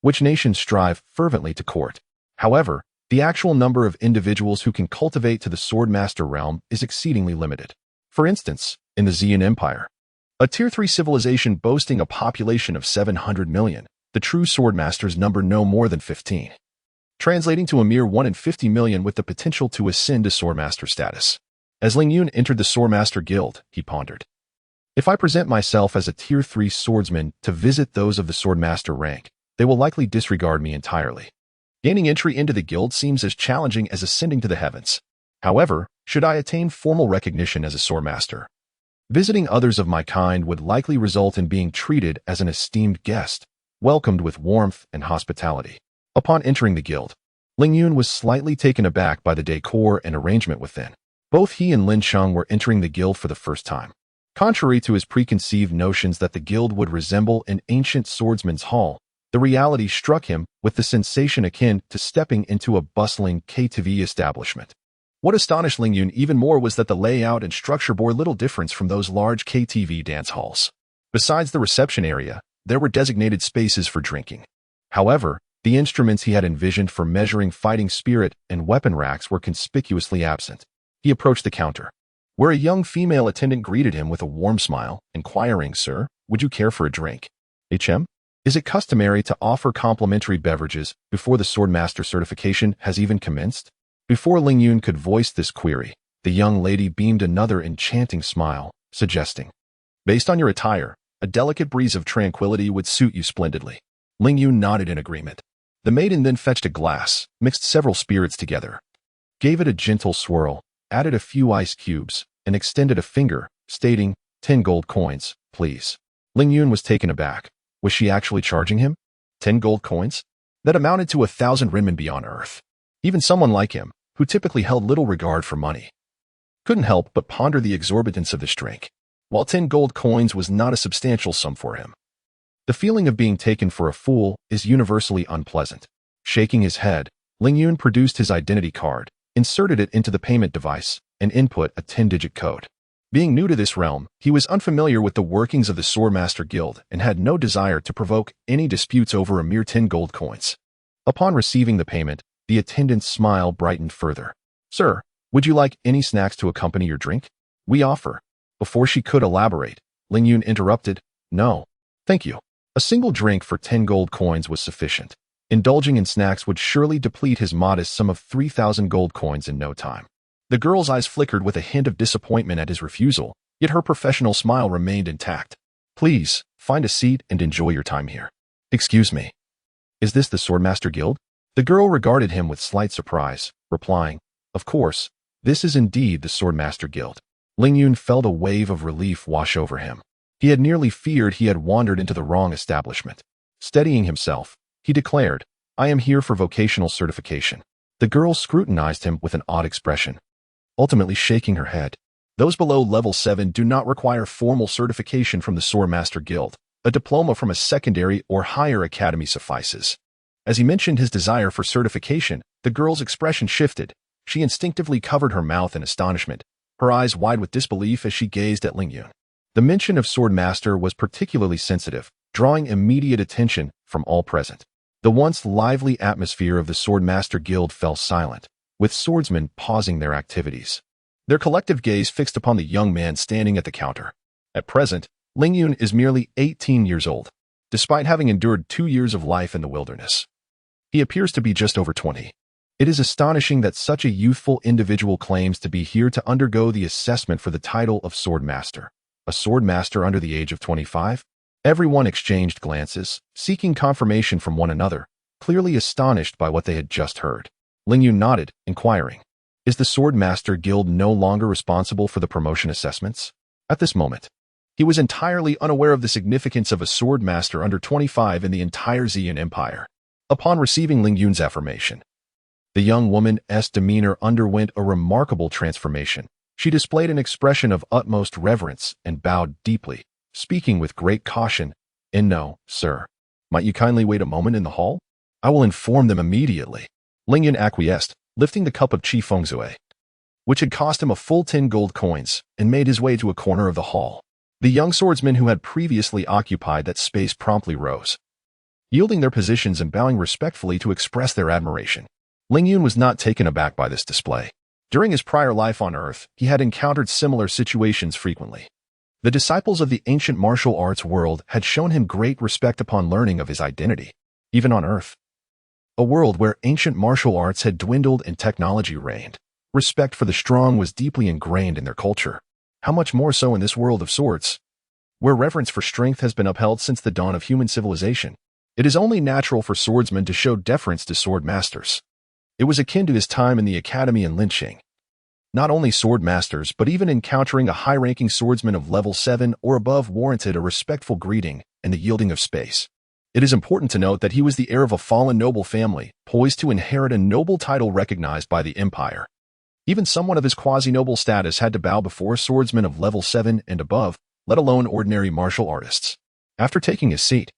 which nations strive fervently to court. However, the actual number of individuals who can cultivate to the Swordmaster realm is exceedingly limited. For instance, in the Xian Empire, a Tier 3 civilization boasting a population of 700 million, the true Swordmasters number no more than 15, translating to a mere 1 in 50 million with the potential to ascend to Swordmaster status. As Ling Yun entered the Swordmaster Guild, he pondered. If I present myself as a Tier 3 swordsman to visit those of the Swordmaster rank, they will likely disregard me entirely. Gaining entry into the guild seems as challenging as ascending to the heavens. However, should I attain formal recognition as a swordmaster, visiting others of my kind would likely result in being treated as an esteemed guest, welcomed with warmth and hospitality. Upon entering the guild, Ling Yun was slightly taken aback by the decor and arrangement within. Both he and Lin Sheng were entering the guild for the first time. Contrary to his preconceived notions that the guild would resemble an ancient swordsman's hall, the reality struck him with the sensation akin to stepping into a bustling KTV establishment. What astonished Ling Yun even more was that the layout and structure bore little difference from those large KTV dance halls. Besides the reception area, there were designated spaces for drinking. However, the instruments he had envisioned for measuring fighting spirit and weapon racks were conspicuously absent. He approached the counter, where a young female attendant greeted him with a warm smile, inquiring, "Sir, would you care for a drink?" "HM? Is it customary to offer complimentary beverages before the Swordmaster certification has even commenced?" Before Ling Yun could voice this query, the young lady beamed another enchanting smile, suggesting, "Based on your attire, a delicate breeze of tranquility would suit you splendidly." Ling Yun nodded in agreement. The maiden then fetched a glass, mixed several spirits together, gave it a gentle swirl, added a few ice cubes, and extended a finger, stating, 10 gold coins, please." Ling Yun was taken aback. Was she actually charging him? 10 gold coins? That amounted to 1,000 renminbi on Earth. Even someone like him, who typically held little regard for money, couldn't help but ponder the exorbitance of this drink. While 10 gold coins was not a substantial sum for him, the feeling of being taken for a fool is universally unpleasant. Shaking his head, Ling Yun produced his identity card, inserted it into the payment device, and input a 10-digit code. Being new to this realm, he was unfamiliar with the workings of the Swordmaster Guild and had no desire to provoke any disputes over a mere 10 gold coins. Upon receiving the payment, the attendant's smile brightened further. "Sir, would you like any snacks to accompany your drink? We offer." Before she could elaborate, Ling Yun interrupted, "No, thank you. A single drink for 10 gold coins was sufficient. Indulging in snacks would surely deplete his modest sum of 3,000 gold coins in no time." The girl's eyes flickered with a hint of disappointment at his refusal, yet her professional smile remained intact. "Please, find a seat and enjoy your time here." "Excuse me. Is this the Swordmaster Guild?" The girl regarded him with slight surprise, replying, "Of course, this is indeed the Swordmaster Guild." Ling Yun felt a wave of relief wash over him. He had nearly feared he had wandered into the wrong establishment. Steadying himself, he declared, "I am here for vocational certification." The girl scrutinized him with an odd expression, ultimately shaking her head. Those below level 7 do not require formal certification from the Swordmaster Guild. A diploma from a secondary or higher academy suffices. As he mentioned his desire for certification, the girl's expression shifted. She instinctively covered her mouth in astonishment, her eyes wide with disbelief as she gazed at Ling Yun. The mention of Swordmaster was particularly sensitive, drawing immediate attention from all present. The once lively atmosphere of the Swordmaster Guild fell silent, with swordsmen pausing their activities, their collective gaze fixed upon the young man standing at the counter. At present, Ling Yun is merely 18 years old, despite having endured 2 years of life in the wilderness. He appears to be just over 20. It is astonishing that such a youthful individual claims to be here to undergo the assessment for the title of Swordmaster. A Swordmaster under the age of 25? Everyone exchanged glances, seeking confirmation from one another, clearly astonished by what they had just heard. Ling Yun nodded, inquiring, "Is the Swordmaster Guild no longer responsible for the promotion assessments?" At this moment, he was entirely unaware of the significance of a Swordmaster under 25 in the entire Xian Empire. Upon receiving Ling Yun's affirmation, the young woman's demeanor underwent a remarkable transformation. She displayed an expression of utmost reverence and bowed deeply, speaking with great caution, "No, sir. Might you kindly wait a moment in the hall? I will inform them immediately." Ling Yun acquiesced, lifting the cup of Qi Fengzui, which had cost him a full 10 gold coins, and made his way to a corner of the hall. The young swordsmen who had previously occupied that space promptly rose, yielding their positions and bowing respectfully to express their admiration. Ling Yun was not taken aback by this display. During his prior life on Earth, he had encountered similar situations frequently. The disciples of the ancient martial arts world had shown him great respect upon learning of his identity, even on Earth, a world where ancient martial arts had dwindled and technology reigned. Respect for the strong was deeply ingrained in their culture. How much more so in this world of swords, where reverence for strength has been upheld since the dawn of human civilization. It is only natural for swordsmen to show deference to sword masters. It was akin to his time in the academy in Linqing. Not only sword masters, but even encountering a high-ranking swordsman of level 7 or above warranted a respectful greeting and the yielding of space. It is important to note that he was the heir of a fallen noble family, poised to inherit a noble title recognized by the empire. Even someone of his quasi-noble status had to bow before swordsmen of level 7 and above, let alone ordinary martial artists. After taking his seat,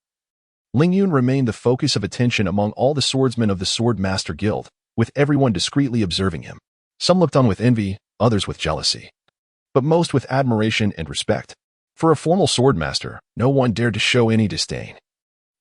Ling Yun remained the focus of attention among all the swordsmen of the Swordmaster Guild, with everyone discreetly observing him. Some looked on with envy, others with jealousy, but most with admiration and respect. For a formal swordmaster, no one dared to show any disdain,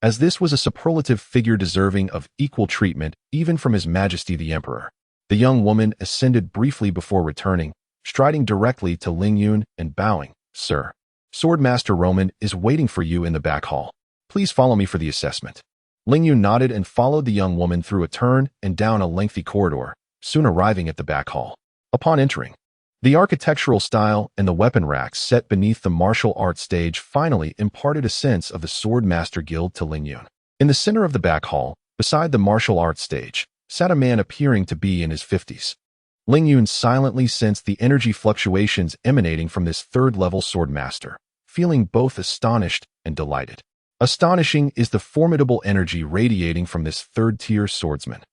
as this was a superlative figure deserving of equal treatment even from His Majesty the Emperor. The young woman ascended briefly before returning, striding directly to Ling Yun and bowing. "Sir, Swordmaster Roman is waiting for you in the back hall. Please follow me for the assessment." Ling Yun nodded and followed the young woman through a turn and down a lengthy corridor, soon arriving at the back hall. Upon entering, the architectural style and the weapon racks set beneath the martial arts stage finally imparted a sense of the Swordmaster Guild to Ling Yun. In the center of the back hall, beside the martial arts stage, sat a man appearing to be in his 50s. Ling Yun silently sensed the energy fluctuations emanating from this third-level swordmaster, feeling both astonished and delighted. Astonishing is the formidable energy radiating from this third-tier swordsman,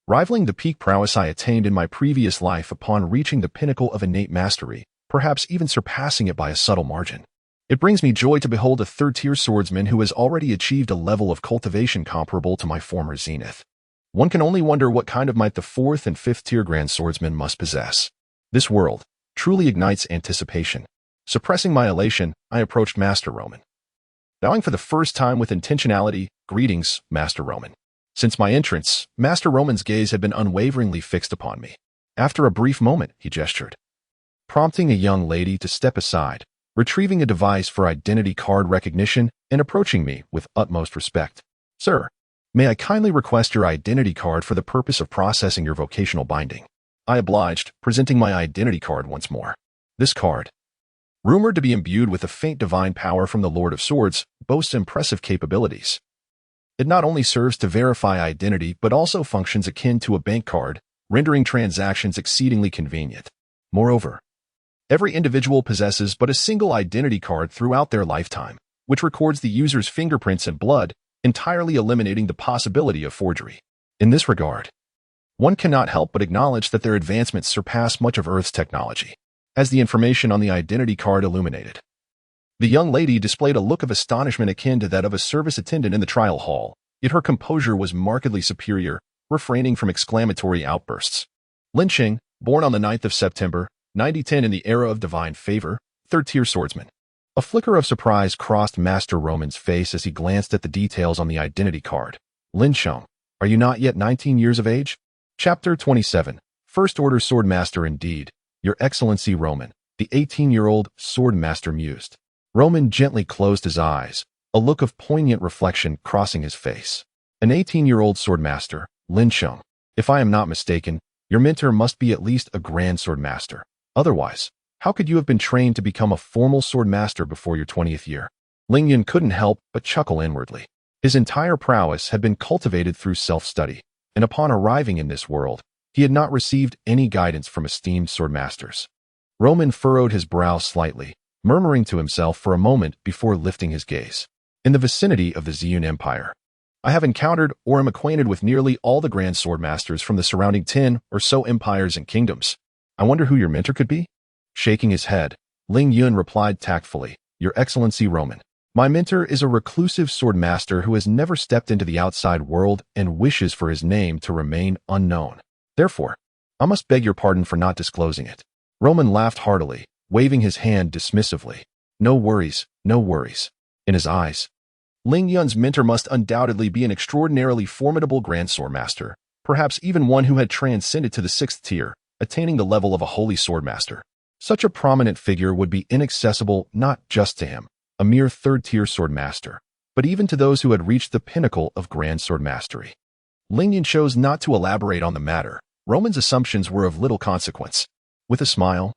rivaling the peak prowess I attained in my previous life upon reaching the pinnacle of innate mastery, perhaps even surpassing it by a subtle margin. It brings me joy to behold a third-tier swordsman who has already achieved a level of cultivation comparable to my former zenith. One can only wonder what kind of might the fourth and fifth-tier grand swordsman must possess. This world truly ignites anticipation. Suppressing my elation, I approached Master Roman. Bowing for the first time with intentionality, "Greetings, Master Roman." Since my entrance, Master Roman's gaze had been unwaveringly fixed upon me. After a brief moment, he gestured, prompting a young lady to step aside, retrieving a device for identity card recognition and approaching me with utmost respect. "Sir, may I kindly request your identity card for the purpose of processing your vocational binding?" I obliged, presenting my identity card once more. This card, rumored to be imbued with a faint divine power from the Lord of Swords, boasts impressive capabilities. It not only serves to verify identity but also functions akin to a bank card, rendering transactions exceedingly convenient. Moreover, every individual possesses but a single identity card throughout their lifetime, which records the user's fingerprints and blood, entirely eliminating the possibility of forgery. In this regard, one cannot help but acknowledge that their advancements surpass much of Earth's technology, as the information on the identity card illuminated. The young lady displayed a look of astonishment akin to that of a service attendant in the trial hall, yet her composure was markedly superior, refraining from exclamatory outbursts. Lin Qing, born on the 9th of September, 9010 in the era of divine favor, third-tier swordsman. A flicker of surprise crossed Master Roman's face as he glanced at the details on the identity card. "Lin Qing, are you not yet 19 years of age?" Chapter 27. First Order Swordmaster indeed, Your Excellency Roman, the 18-year-old swordmaster mused. Roman gently closed his eyes, a look of poignant reflection crossing his face. "An 18-year-old swordmaster, Lin Qing. If I am not mistaken, your mentor must be at least a grand swordmaster. Otherwise, how could you have been trained to become a formal swordmaster before your 20th year?" Ling Yun couldn't help but chuckle inwardly. His entire prowess had been cultivated through self-study, and upon arriving in this world, he had not received any guidance from esteemed swordmasters. Roman furrowed his brow slightly, murmuring to himself for a moment before lifting his gaze. "In the vicinity of the Ziyun Empire, I have encountered or am acquainted with nearly all the grand swordmasters from the surrounding 10 or so empires and kingdoms. I wonder who your mentor could be?" Shaking his head, Ling Yun replied tactfully, "Your Excellency Roman, my mentor is a reclusive swordmaster who has never stepped into the outside world and wishes for his name to remain unknown. Therefore, I must beg your pardon for not disclosing it." Roman laughed heartily, waving his hand dismissively. "No worries, no worries." In his eyes, Ling Yun's mentor must undoubtedly be an extraordinarily formidable grand swordmaster, perhaps even one who had transcended to the 6th tier, attaining the level of a holy swordmaster. Such a prominent figure would be inaccessible not just to him, a mere 3rd-tier swordmaster, but even to those who had reached the pinnacle of grand swordmastery. Ling Yun chose not to elaborate on the matter. Roman's assumptions were of little consequence. With a smile,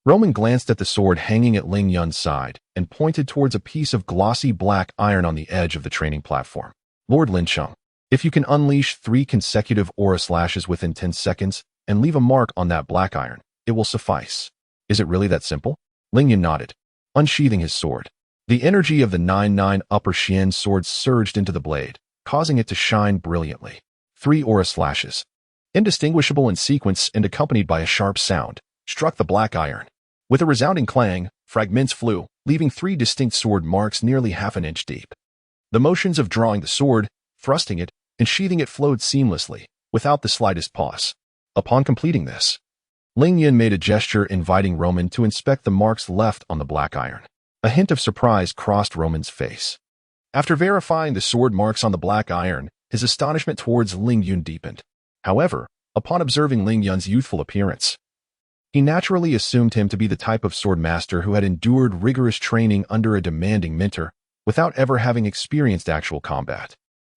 Roman glanced at the sword hanging at Ling Yun's side and pointed towards a piece of glossy black iron on the edge of the training platform. "Lord Lin Qing, if you can unleash 3 consecutive aura slashes within 10 seconds and leave a mark on that black iron, it will suffice." "Is it really that simple?" Ling Yun nodded, unsheathing his sword. The energy of the 9-9 upper Xian sword surged into the blade, causing it to shine brilliantly. 3 aura slashes, indistinguishable in sequence and accompanied by a sharp sound, struck the black iron. With a resounding clang, fragments flew, leaving 3 distinct sword marks nearly half an inch deep. The motions of drawing the sword, thrusting it, and sheathing it flowed seamlessly, without the slightest pause. Upon completing this, Ling Yun made a gesture inviting Roman to inspect the marks left on the black iron. A hint of surprise crossed Roman's face. After verifying the sword marks on the black iron, his astonishment towards Ling Yun deepened. However, upon observing Ling Yun's youthful appearance, he naturally assumed him to be the type of sword master who had endured rigorous training under a demanding mentor without ever having experienced actual combat,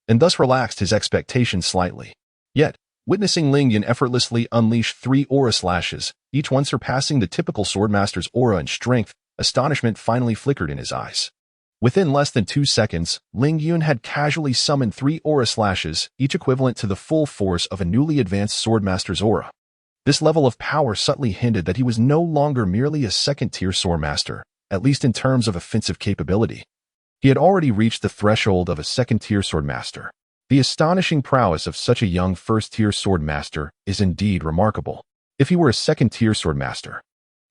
and thus relaxed his expectations slightly. Yet, witnessing Ling Yun effortlessly unleash 3 aura slashes, each one surpassing the typical swordmaster's aura and strength, astonishment finally flickered in his eyes. Within less than 2 seconds, Ling Yun had casually summoned 3 aura slashes, each equivalent to the full force of a newly advanced swordmaster's aura. This level of power subtly hinted that he was no longer merely a second-tier swordmaster, at least in terms of offensive capability. He had already reached the threshold of a second-tier swordmaster. The astonishing prowess of such a young first-tier swordmaster is indeed remarkable. If he were a second-tier swordmaster.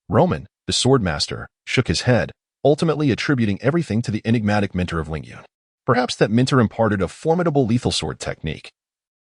Roman, the swordmaster, shook his head, ultimately attributing everything to the enigmatic mentor of Ling Yun. Perhaps that mentor imparted a formidable lethal sword technique,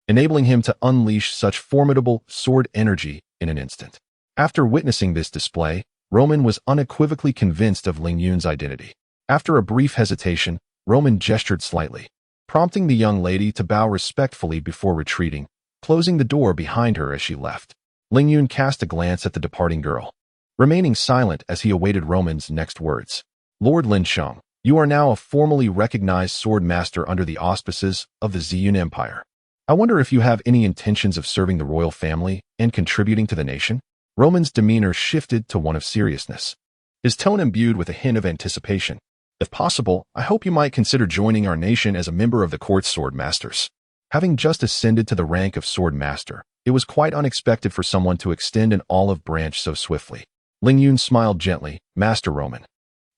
enabling him to unleash such formidable sword energy in an instant. After witnessing this display, Roman was unequivocally convinced of Ling Yun's identity. After a brief hesitation, Roman gestured slightly, prompting the young lady to bow respectfully before retreating, closing the door behind her as she left. Ling Yun cast a glance at the departing girl, remaining silent as he awaited Roman's next words. Lord Lin Sheng, you are now a formally recognized sword master under the auspices of the Ziyun Empire. I wonder if you have any intentions of serving the royal family and contributing to the nation? Roman's demeanor shifted to one of seriousness, his tone imbued with a hint of anticipation. If possible, I hope you might consider joining our nation as a member of the court's sword masters. Having just ascended to the rank of sword master, it was quite unexpected for someone to extend an olive branch so swiftly. Ling Yun smiled gently. Master Roman,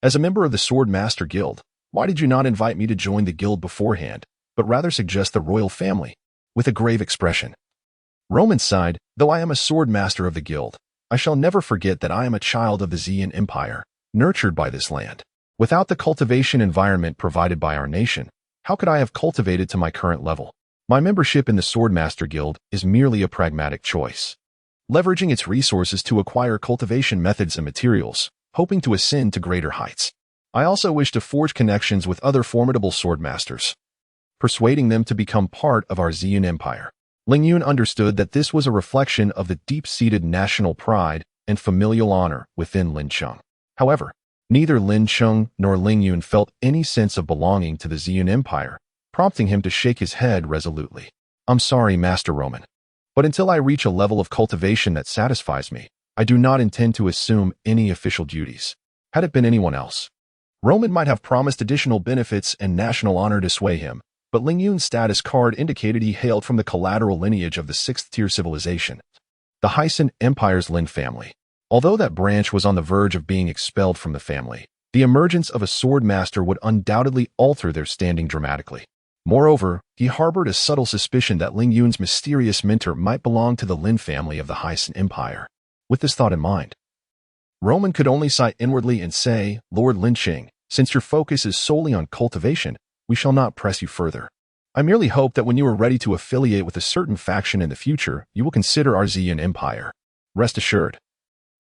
as a member of the Sword Master Guild, why did you not invite me to join the guild beforehand, but rather suggest the royal family? With a grave expression, Roman sighed, though I am a sword master of the guild, I shall never forget that I am a child of the Ziyun Empire, nurtured by this land. Without the cultivation environment provided by our nation, how could I have cultivated to my current level? My membership in the Sword Master Guild is merely a pragmatic choice, leveraging its resources to acquire cultivation methods and materials, hoping to ascend to greater heights. I also wish to forge connections with other formidable sword masters, persuading them to become part of our Ziyun Empire. Ling Yun understood that this was a reflection of the deep-seated national pride and familial honor within Lin Sheng. However, neither Lin Sheng nor Ling Yun felt any sense of belonging to the Ziyun Empire, prompting him to shake his head resolutely. I'm sorry, Master Roman, but until I reach a level of cultivation that satisfies me, I do not intend to assume any official duties. Had it been anyone else, Roman might have promised additional benefits and national honor to sway him, but Ling Yun's status card indicated he hailed from the collateral lineage of the 6th-tier civilization, the Hyson Empire's Lin family. Although that branch was on the verge of being expelled from the family, the emergence of a sword master would undoubtedly alter their standing dramatically. Moreover, he harbored a subtle suspicion that Ling Yun's mysterious mentor might belong to the Lin family of the Hyson Empire. With this thought in mind, Roman could only sigh inwardly and say, Lord Lin Sheng, since your focus is solely on cultivation, we shall not press you further. I merely hope that when you are ready to affiliate with a certain faction in the future, you will consider our Ziyun Empire. Rest assured,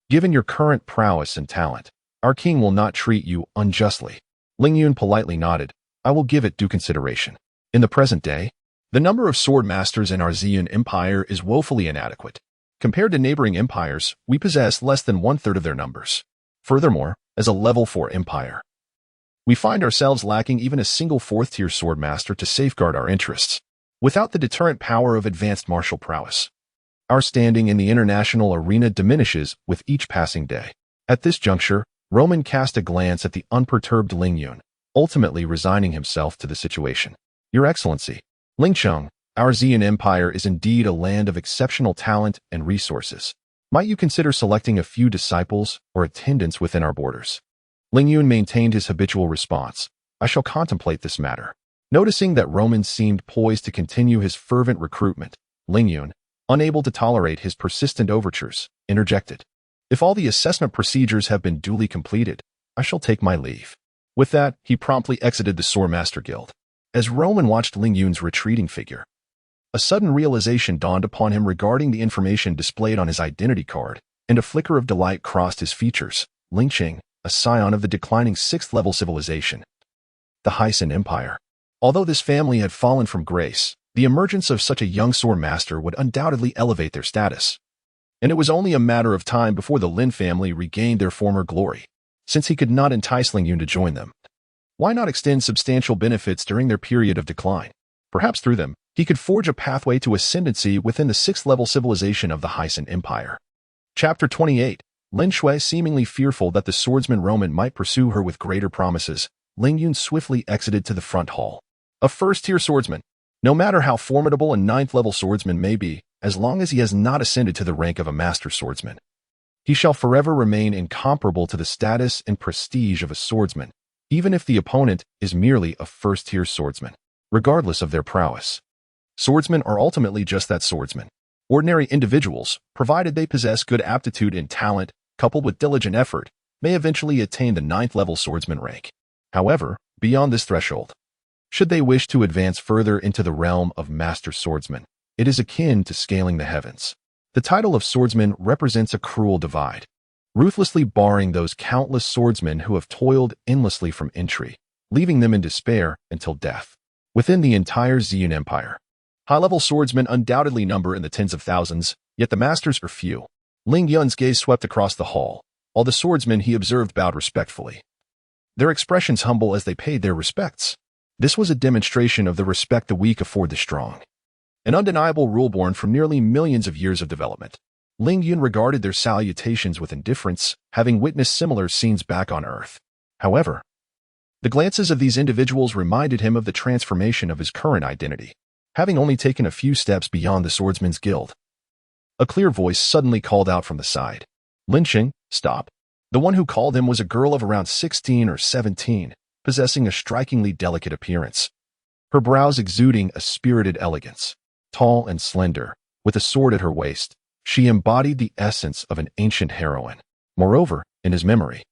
given your current prowess and talent, our king will not treat you unjustly. Ling Yun politely nodded. I will give it due consideration. In the present day, the number of sword masters in our Ziyun Empire is woefully inadequate. Compared to neighboring empires, we possess less than 1/3 of their numbers. Furthermore, as a level 4 empire, we find ourselves lacking even a single 4th-tier sword master to safeguard our interests. Without the deterrent power of advanced martial prowess, our standing in the international arena diminishes with each passing day. At this juncture, Roman cast a glance at the unperturbed Ling Yun, ultimately resigning himself to the situation. Your Excellency, Ling Sheng, our Ziyun Empire is indeed a land of exceptional talent and resources. Might you consider selecting a few disciples or attendants within our borders? Ling Yun maintained his habitual response. I shall contemplate this matter. Noticing that Roman seemed poised to continue his fervent recruitment, Ling Yun, unable to tolerate his persistent overtures, interjected. If all the assessment procedures have been duly completed, I shall take my leave. With that, he promptly exited the Swordmaster Guild. As Roman watched Ling Yun's retreating figure, a sudden realization dawned upon him regarding the information displayed on his identity card. and a flicker of delight crossed his features. Ling Qing, a scion of the declining 6th-level civilization, the Hyson Empire. Although this family had fallen from grace, the emergence of such a young sword master would undoubtedly elevate their status. And it was only a matter of time before the Lin family regained their former glory. Since he could not entice Ling Yun to join them, why not extend substantial benefits during their period of decline? Perhaps through them, he could forge a pathway to ascendancy within the 6th-level civilization of the Hyson Empire. Chapter 28. Lin Shui, seemingly fearful that the swordsman Roman might pursue her with greater promises, Ling Yun swiftly exited to the front hall. A first-tier swordsman. No matter how formidable a 9th-level swordsman may be, as long as he has not ascended to the rank of a master swordsman, he shall forever remain incomparable to the status and prestige of a swordsman, even if the opponent is merely a first-tier swordsman, regardless of their prowess. Swordsmen are ultimately just that, swordsmen. Ordinary individuals, provided they possess good aptitude and talent, coupled with diligent effort, may eventually attain the 9th-level swordsman rank. However, beyond this threshold, should they wish to advance further into the realm of master swordsman, it is akin to scaling the heavens. The title of swordsman represents a cruel divide, ruthlessly barring those countless swordsmen who have toiled endlessly from entry, leaving them in despair until death. Within the entire Ziyun Empire, high-level swordsmen undoubtedly number in the tens of thousands, yet the masters are few. Ling Yun's gaze swept across the hall. All the swordsmen he observed bowed respectfully, their expressions humble as they paid their respects. This was a demonstration of the respect the weak afford the strong, an undeniable rule born from nearly millions of years of development. Ling Yun regarded their salutations with indifference, having witnessed similar scenes back on Earth. However, the glances of these individuals reminded him of the transformation of his current identity, having only taken a few steps beyond the Swordsman's Guild. A clear voice suddenly called out from the side. Lin Qing, stop. The one who called him was a girl of around 16 or 17, possessing a strikingly delicate appearance, her brows exuding a spirited elegance. Tall and slender, with a sword at her waist, she embodied the essence of an ancient heroine. Moreover, in his memory,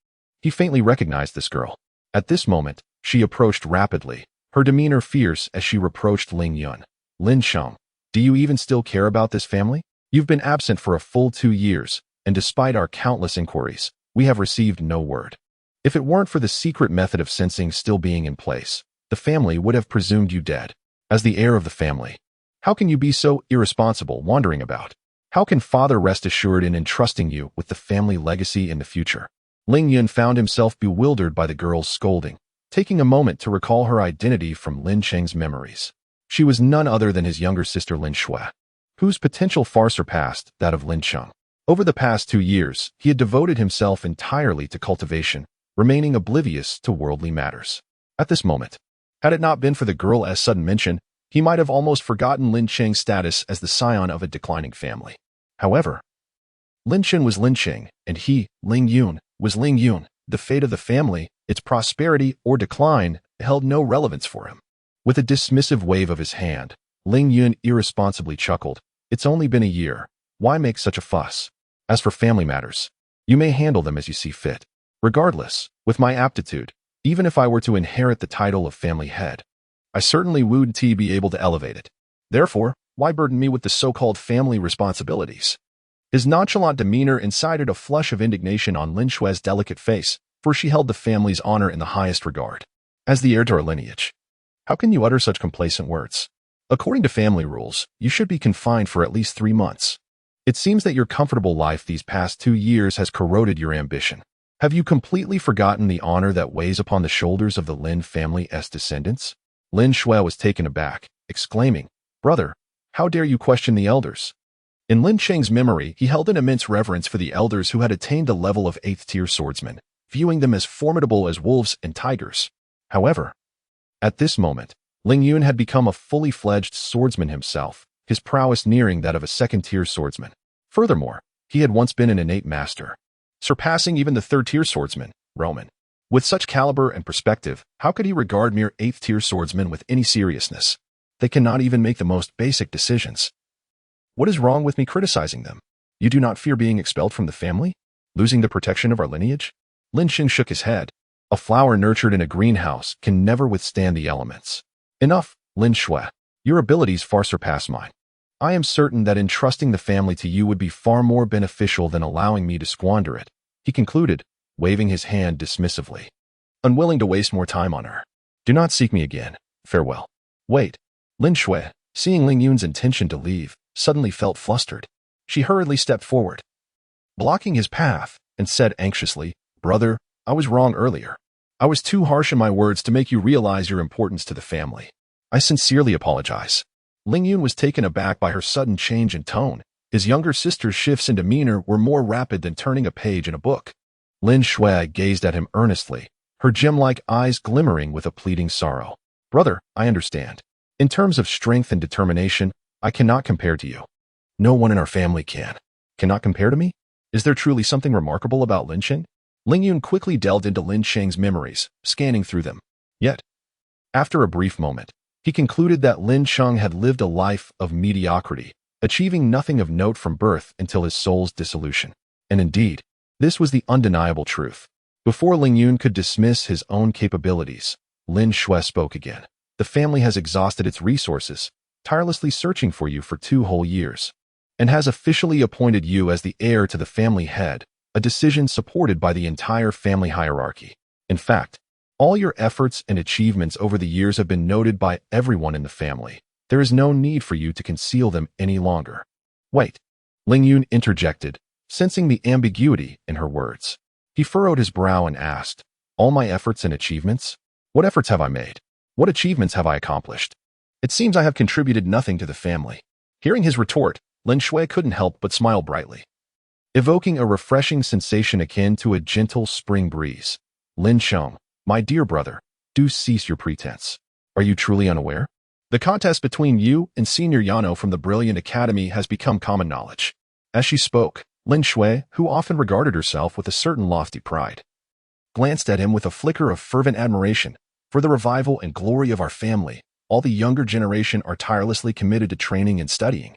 he faintly recognized this girl. At this moment, she approached rapidly, her demeanor fierce as she reproached Ling Yun. Lin Sheng, do you even still care about this family? You've been absent for a full 2 years, and despite our countless inquiries, we have received no word. If it weren't for the secret method of sensing still being in place, the family would have presumed you dead. As the heir of the family, how can you be so irresponsible wandering about? How can father rest assured in entrusting you with the family legacy in the future? Ling Yun found himself bewildered by the girl's scolding, taking a moment to recall her identity from Lin Cheng's memories. She was none other than his younger sister Lin Shui, whose potential far surpassed that of Lin Cheng. Over the past 2 years, he had devoted himself entirely to cultivation, remaining oblivious to worldly matters. At this moment, had it not been for the girl as sudden mention, he might have almost forgotten Lin Cheng's status as the scion of a declining family. However, Lin Chen was Lin Cheng, and he, Ling Yun, was Ling Yun. The fate of the family, its prosperity or decline, held no relevance for him. With a dismissive wave of his hand, Ling Yun irresponsibly chuckled. It's only been a year. Why make such a fuss? As for family matters, you may handle them as you see fit. Regardless, with my aptitude, even if I were to inherit the title of family head, I certainly would be able to elevate it. Therefore, why burden me with the so-called family responsibilities? His nonchalant demeanor incited a flush of indignation on Lin Shui's delicate face, for she held the family's honor in the highest regard. As the heir to our lineage, how can you utter such complacent words? According to family rules, you should be confined for at least 3 months. It seems that your comfortable life these past 2 years has corroded your ambition. Have you completely forgotten the honor that weighs upon the shoulders of the Lin family's descendants? Lin Shui was taken aback, exclaiming, Brother, how dare you question the elders? In Lin Cheng's memory, he held an immense reverence for the elders who had attained the level of 8th-tier swordsmen, viewing them as formidable as wolves and tigers. However, at this moment, Ling Yun had become a fully fledged swordsman himself, his prowess nearing that of a 2nd-tier swordsman. Furthermore, he had once been an innate master, surpassing even the 3rd-tier swordsman, Roman. With such caliber and perspective, how could he regard mere 8th-tier swordsmen with any seriousness? They cannot even make the most basic decisions. What is wrong with me criticizing them? You do not fear being expelled from the family? Losing the protection of our lineage? Lin Xing shook his head. A flower nurtured in a greenhouse can never withstand the elements. Enough, Lin Shui. Your abilities far surpass mine. I am certain that entrusting the family to you would be far more beneficial than allowing me to squander it," he concluded, waving his hand dismissively, unwilling to waste more time on her. "Do not seek me again. Farewell." "Wait." Lin Shui, seeing Ling Yun's intention to leave, suddenly felt flustered. She hurriedly stepped forward, blocking his path, and said anxiously, "Brother, I was wrong earlier. I was too harsh in my words to make you realize your importance to the family. I sincerely apologize." Ling Yun was taken aback by her sudden change in tone. His younger sister's shifts in demeanor were more rapid than turning a page in a book. Lin Shui gazed at him earnestly, her gem-like eyes glimmering with a pleading sorrow. "Brother, I understand. In terms of strength and determination, I cannot compare to you. No one in our family can. Cannot compare to me? Is there truly something remarkable about Lin Cheng?" Ling Yun quickly delved into Lin Cheng's memories, scanning through them. Yet, after a brief moment, he concluded that Lin Cheng had lived a life of mediocrity, achieving nothing of note from birth until his soul's dissolution. And indeed, this was the undeniable truth. Before Ling Yun could dismiss his own capabilities, Lin Shui spoke again. "The family has exhausted its resources, tirelessly searching for you for 2 whole years, and has officially appointed you as the heir to the family head, a decision supported by the entire family hierarchy. In fact, all your efforts and achievements over the years have been noted by everyone in the family. There is no need for you to conceal them any longer." "Wait," Ling Yun interjected, sensing the ambiguity in her words. He furrowed his brow and asked, "All my efforts and achievements? What efforts have I made? What achievements have I accomplished? It seems I have contributed nothing to the family." Hearing his retort, Lin Shui couldn't help but smile brightly, evoking a refreshing sensation akin to a gentle spring breeze. "Lin Cheng, my dear brother, do cease your pretense. Are you truly unaware? The contest between you and Senior Yano from the Brilliant Academy has become common knowledge." As she spoke, Lin Shui, who often regarded herself with a certain lofty pride, glanced at him with a flicker of fervent admiration. "For the revival and glory of our family, all the younger generation are tirelessly committed to training and studying.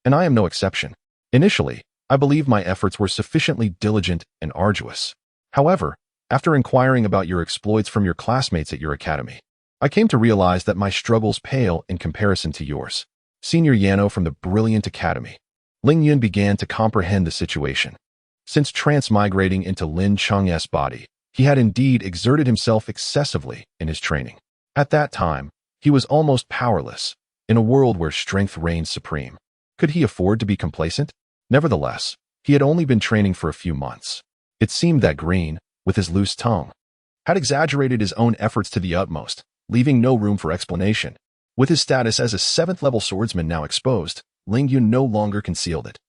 And I am no exception. Initially, I believe my efforts were sufficiently diligent and arduous. However, after inquiring about your exploits from your classmates at your academy, I came to realize that my struggles pale in comparison to yours. Senior Yano from the Brilliant Academy." Ling Yun began to comprehend the situation. Since transmigrating into Lin Cheng's body, he had indeed exerted himself excessively in his training. At that time, he was almost powerless, in a world where strength reigned supreme. Could he afford to be complacent? Nevertheless, he had only been training for a few months. It seemed that Green, with his loose tongue, had exaggerated his own efforts to the utmost, leaving no room for explanation. With his status as a 7th-level swordsman now exposed, Ling Yun no longer concealed it.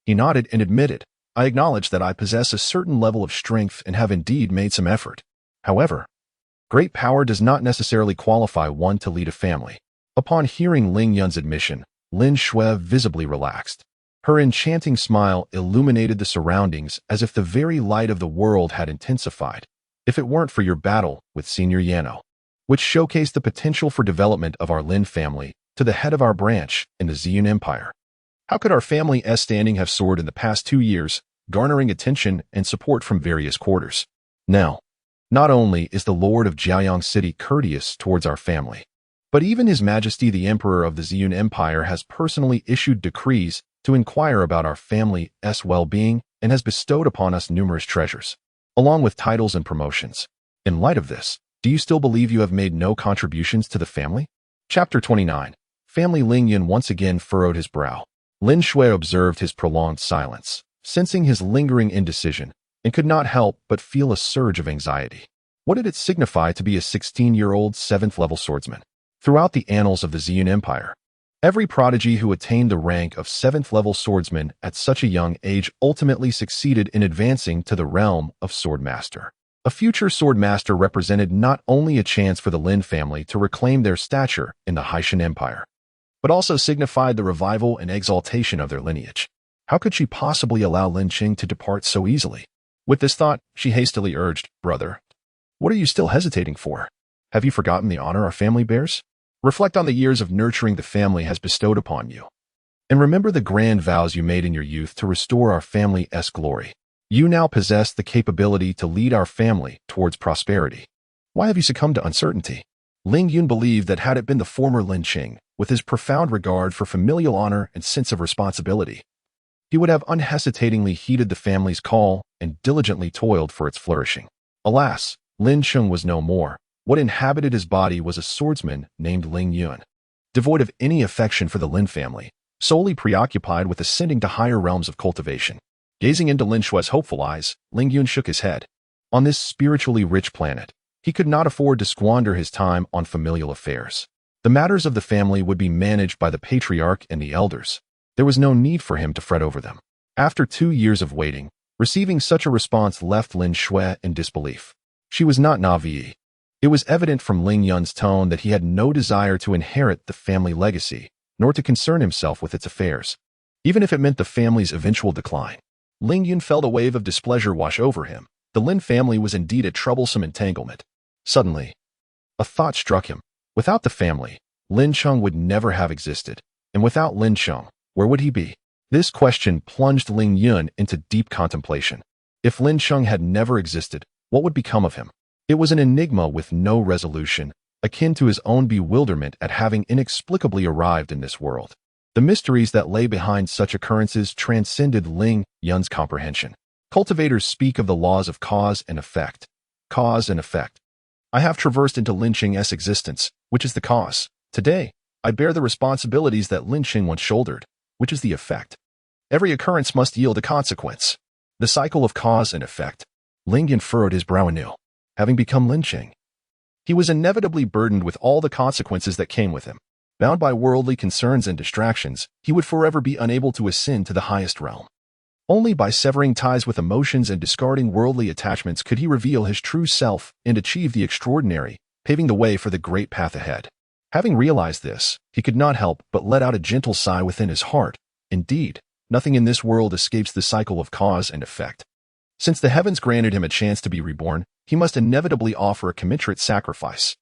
He nodded and admitted, "I acknowledge that I possess a certain level of strength and have indeed made some effort. However, great power does not necessarily qualify one to lead a family." Upon hearing Ling Yun's admission, Lin Shui visibly relaxed. Her enchanting smile illuminated the surroundings as if the very light of the world had intensified. "If it weren't for your battle with Senior Yano, which showcased the potential for development of our Lin family to the head of our branch in the Ziyun Empire, how could our family's standing have soared in the past 2 years, garnering attention and support from various quarters? Now, not only is the Lord of Jiayang City courteous towards our family, but even His Majesty the Emperor of the Ziyun Empire has personally issued decrees to inquire about our family's well-being and has bestowed upon us numerous treasures, along with titles and promotions. In light of this, do you still believe you have made no contributions to the family?" Chapter 29. Family. Ling Yun once again furrowed his brow. Lin Shui observed his prolonged silence, sensing his lingering indecision, and could not help but feel a surge of anxiety. What did it signify to be a 16-year-old 7th-level swordsman? Throughout the annals of the Ziyun Empire, every prodigy who attained the rank of 7th-level swordsman at such a young age ultimately succeeded in advancing to the realm of swordmaster. A future swordmaster represented not only a chance for the Lin family to reclaim their stature in the Haishan Empire, but also signified the revival and exaltation of their lineage. How could she possibly allow Lin Cheng to depart so easily? With this thought, she hastily urged, "Brother, what are you still hesitating for? Have you forgotten the honor our family bears? Reflect on the years of nurturing the family has bestowed upon you, and remember the grand vows you made in your youth to restore our family's glory. You now possess the capability to lead our family towards prosperity. Why have you succumbed to uncertainty?" Ling Yun believed that had it been the former Lin Cheng, with his profound regard for familial honor and sense of responsibility. He would have unhesitatingly heeded the family's call and diligently toiled for its flourishing. Alas, Lin Sheng was no more. What inhabited his body was a swordsman named Ling Yun. Devoid of any affection for the Lin family, solely preoccupied with ascending to higher realms of cultivation. Gazing into Lin Shue's hopeful eyes, Ling Yun shook his head. On this spiritually rich planet, he could not afford to squander his time on familial affairs. The matters of the family would be managed by the patriarch and the elders. There was no need for him to fret over them. After 2 years of waiting, receiving such a response left Lin Shue in disbelief. She was not naive. It was evident from Ling Yun's tone that he had no desire to inherit the family legacy, nor to concern himself with its affairs, even if it meant the family's eventual decline. Ling Yun felt a wave of displeasure wash over him. The Lin family was indeed a troublesome entanglement. Suddenly, a thought struck him. Without the family, Lin Sheng would never have existed, and without Lin Sheng, where would he be? This question plunged Ling Yun into deep contemplation. If Lin Sheng had never existed, what would become of him? It was an enigma with no resolution, akin to his own bewilderment at having inexplicably arrived in this world. The mysteries that lay behind such occurrences transcended Ling Yun's comprehension. Cultivators speak of the laws of cause and effect. Cause and effect. I have traversed into Lin Sheng's existence, which is the cause. Today, I bear the responsibilities that Lin Sheng once shouldered, which is the effect. Every occurrence must yield a consequence. The cycle of cause and effect. Ling Yun furrowed his brow anew. Having become Lin Sheng, he was inevitably burdened with all the consequences that came with him. Bound by worldly concerns and distractions, he would forever be unable to ascend to the highest realm. Only by severing ties with emotions and discarding worldly attachments could he reveal his true self and achieve the extraordinary, paving the way for the great path ahead. Having realized this, he could not help but let out a gentle sigh within his heart. Indeed, nothing in this world escapes the cycle of cause and effect. Since the heavens granted him a chance to be reborn, he must inevitably offer a commensurate sacrifice.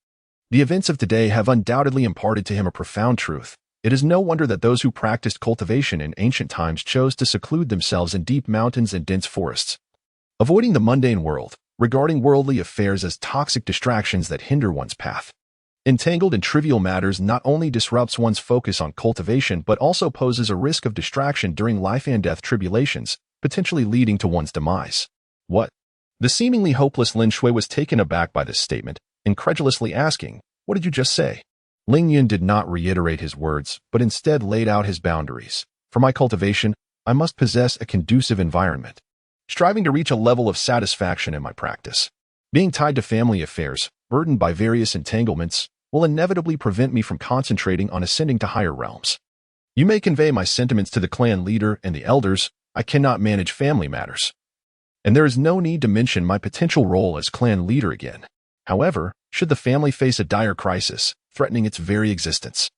The events of today have undoubtedly imparted to him a profound truth. It is no wonder that those who practiced cultivation in ancient times chose to seclude themselves in deep mountains and dense forests, avoiding the mundane world, regarding worldly affairs as toxic distractions that hinder one's path. Entangled in trivial matters not only disrupts one's focus on cultivation but also poses a risk of distraction during life and death tribulations, potentially leading to one's demise. What? The seemingly hopeless Lin Shui was taken aback by this statement, incredulously asking, "What did you just say?" Ling Yun did not reiterate his words, but instead laid out his boundaries. For my cultivation, I must possess a conducive environment, striving to reach a level of satisfaction in my practice. Being tied to family affairs, burdened by various entanglements, will inevitably prevent me from concentrating on ascending to higher realms. You may convey my sentiments to the clan leader and the elders. I cannot manage family matters. And there is no need to mention my potential role as clan leader again. However, should the family face a dire crisis, threatening its very existence,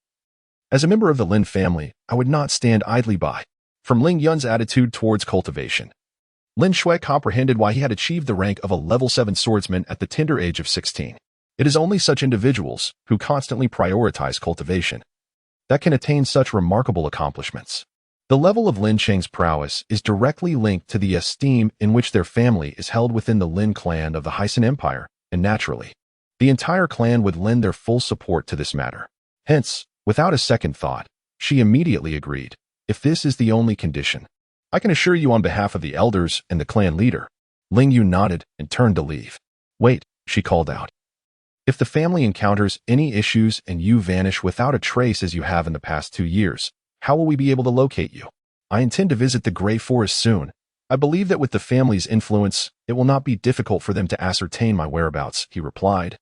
as a member of the Lin family, I would not stand idly by. From Ling Yun's attitude towards cultivation, Lin Shui comprehended why he had achieved the rank of a level 7 swordsman at the tender age of 16. It is only such individuals, who constantly prioritize cultivation, that can attain such remarkable accomplishments. The level of Lin Sheng's prowess is directly linked to the esteem in which their family is held within the Lin clan of the Hyson Empire, and naturally, the entire clan would lend their full support to this matter. Hence, without a second thought, she immediately agreed. If this is the only condition, I can assure you on behalf of the elders and the clan leader. Ling Yu nodded and turned to leave. Wait, she called out. If the family encounters any issues and you vanish without a trace as you have in the past 2 years, how will we be able to locate you? I intend to visit the Grey Forest soon. I believe that with the family's influence, it will not be difficult for them to ascertain my whereabouts, he replied.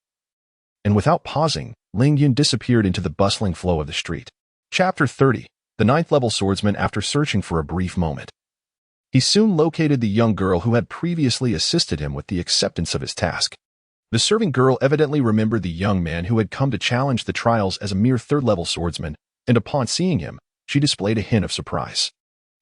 And without pausing, Ling Yun disappeared into the bustling flow of the street. Chapter 30. The 9th level swordsman after searching for a brief moment. He soon located the young girl who had previously assisted him with the acceptance of his task. The serving girl evidently remembered the young man who had come to challenge the trials as a mere 3rd level swordsman, and upon seeing him, she displayed a hint of surprise.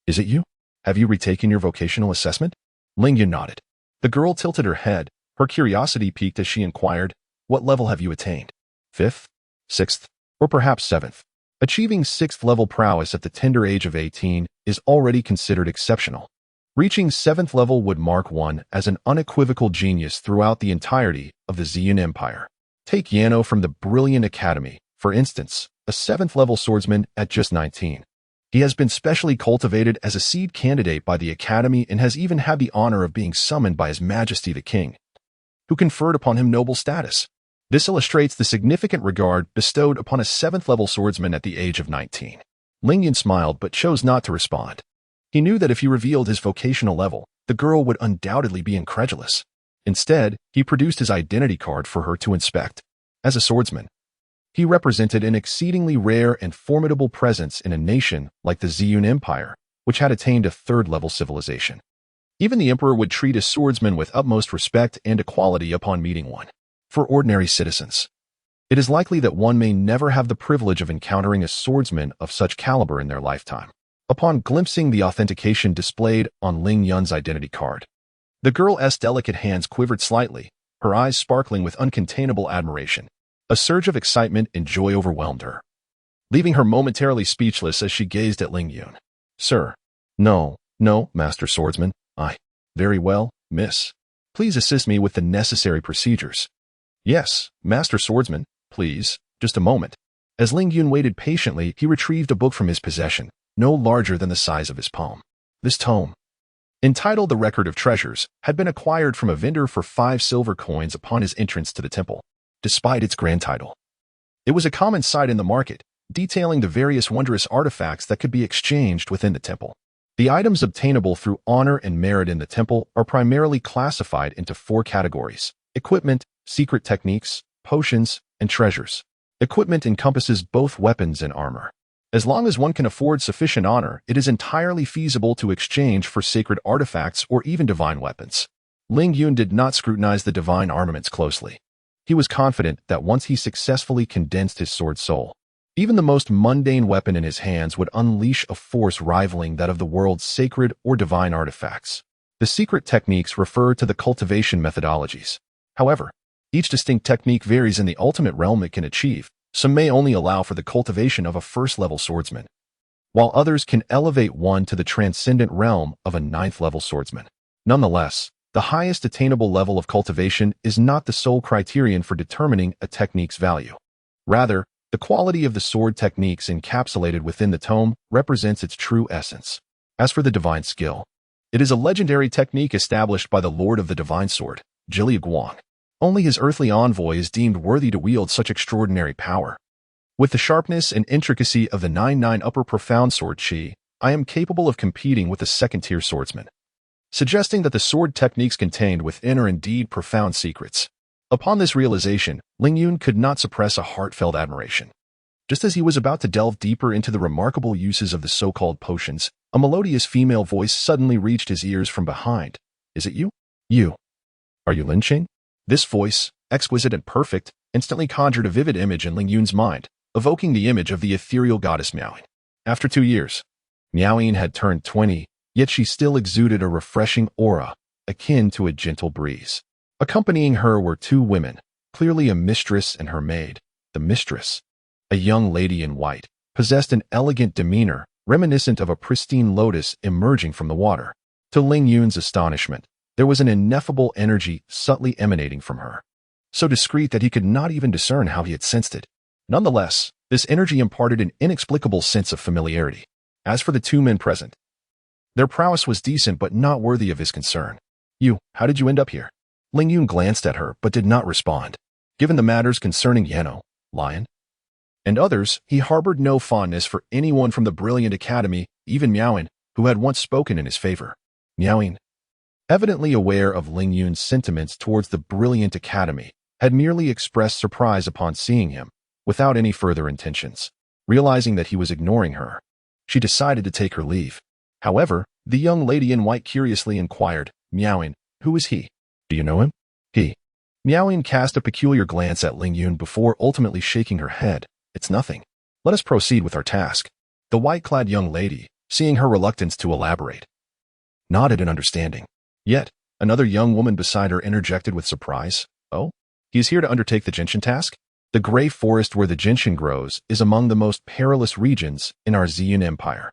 Is it you? Have you retaken your vocational assessment? Ling Yun nodded. The girl tilted her head, her curiosity piqued as she inquired, what level have you attained? 5th? 6th? Or perhaps 7th? Achieving 6th level prowess at the tender age of 18 is already considered exceptional. Reaching 7th level would mark one as an unequivocal genius throughout the entirety of the Xian Empire. Take Yano from the Brilliant Academy, for instance, a 7th-level swordsman at just 19. He has been specially cultivated as a seed candidate by the Academy and has even had the honor of being summoned by His Majesty the King, who conferred upon him noble status. This illustrates the significant regard bestowed upon a 7th-level swordsman at the age of 19. Ling Yun smiled but chose not to respond. He knew that if he revealed his vocational level, the girl would undoubtedly be incredulous. Instead, he produced his identity card for her to inspect. As a swordsman, he represented an exceedingly rare and formidable presence in a nation like the Ziyun Empire, which had attained a 3rd-level civilization. Even the emperor would treat a swordsman with utmost respect and equality upon meeting one. For ordinary citizens, it is likely that one may never have the privilege of encountering a swordsman of such caliber in their lifetime. Upon glimpsing the authentication displayed on Ling Yun's identity card, the girl's delicate hands quivered slightly, her eyes sparkling with uncontainable admiration. A surge of excitement and joy overwhelmed her, leaving her momentarily speechless as she gazed at Ling Yun. Sir. No, Master Swordsman. Very well, miss. Please assist me with the necessary procedures. Yes, Master Swordsman, please, just a moment. As Ling Yun waited patiently, he retrieved a book from his possession, no larger than the size of his palm. This tome, entitled The Record of Treasures, had been acquired from a vendor for 5 silver coins upon his entrance to the temple. Despite its grand title, it was a common sight in the market, detailing the various wondrous artifacts that could be exchanged within the temple. The items obtainable through honor and merit in the temple are primarily classified into 4 categories: equipment, secret techniques, potions, and treasures. Equipment encompasses both weapons and armor. As long as one can afford sufficient honor, it is entirely feasible to exchange for sacred artifacts or even divine weapons. Ling Yun did not scrutinize the divine armaments closely. He was confident that once he successfully condensed his sword soul, even the most mundane weapon in his hands would unleash a force rivaling that of the world's sacred or divine artifacts. The secret techniques refer to the cultivation methodologies. However, each distinct technique varies in the ultimate realm it can achieve. Some may only allow for the cultivation of a 1st-level swordsman, while others can elevate one to the transcendent realm of a 9th-level swordsman. Nonetheless, the highest attainable level of cultivation is not the sole criterion for determining a technique's value. Rather, the quality of the sword techniques encapsulated within the tome represents its true essence. As for the divine skill, it is a legendary technique established by the Lord of the Divine Sword, Jili Guang. Only his earthly envoy is deemed worthy to wield such extraordinary power. With the sharpness and intricacy of the 9-9 upper profound sword chi, I am capable of competing with a 2nd-tier swordsman, suggesting that the sword techniques contained within are indeed profound secrets. Upon this realization, Ling Yun could not suppress a heartfelt admiration. Just as he was about to delve deeper into the remarkable uses of the so-called potions, a melodious female voice suddenly reached his ears from behind. Is it you? You. Are you Lin Qing? This voice, exquisite and perfect, instantly conjured a vivid image in Ling Yun's mind, evoking the image of the ethereal goddess Miaoyin. After 2 years, Miaoyin had turned 20, yet she still exuded a refreshing aura, akin to a gentle breeze. Accompanying her were 2 women, clearly a mistress and her maid. The mistress, a young lady in white, possessed an elegant demeanor, reminiscent of a pristine lotus emerging from the water. To Ling Yun's astonishment, there was an ineffable energy subtly emanating from her, so discreet that he could not even discern how he had sensed it. Nonetheless, this energy imparted an inexplicable sense of familiarity. As for the 2 men present, their prowess was decent but not worthy of his concern. How did you end up here? Ling Yun glanced at her but did not respond. Given the matters concerning Yeno, Lion, and others, he harbored no fondness for anyone from the brilliant academy, even Miaoyin, who had once spoken in his favor. Miaoyin, evidently aware of Ling Yun's sentiments towards the brilliant academy, had merely expressed surprise upon seeing him, without any further intentions. Realizing that he was ignoring her, she decided to take her leave. However, the young lady in white curiously inquired, Miaoyin, who is he? Do you know him? Miaoyin cast a peculiar glance at Ling Yun before ultimately shaking her head. It's nothing. Let us proceed with our task. The white-clad young lady, seeing her reluctance to elaborate, nodded in understanding. Yet, another young woman beside her interjected with surprise. Oh? He is here to undertake the Gentian task? The gray forest where the gentian grows is among the most perilous regions in our Ziyun Empire.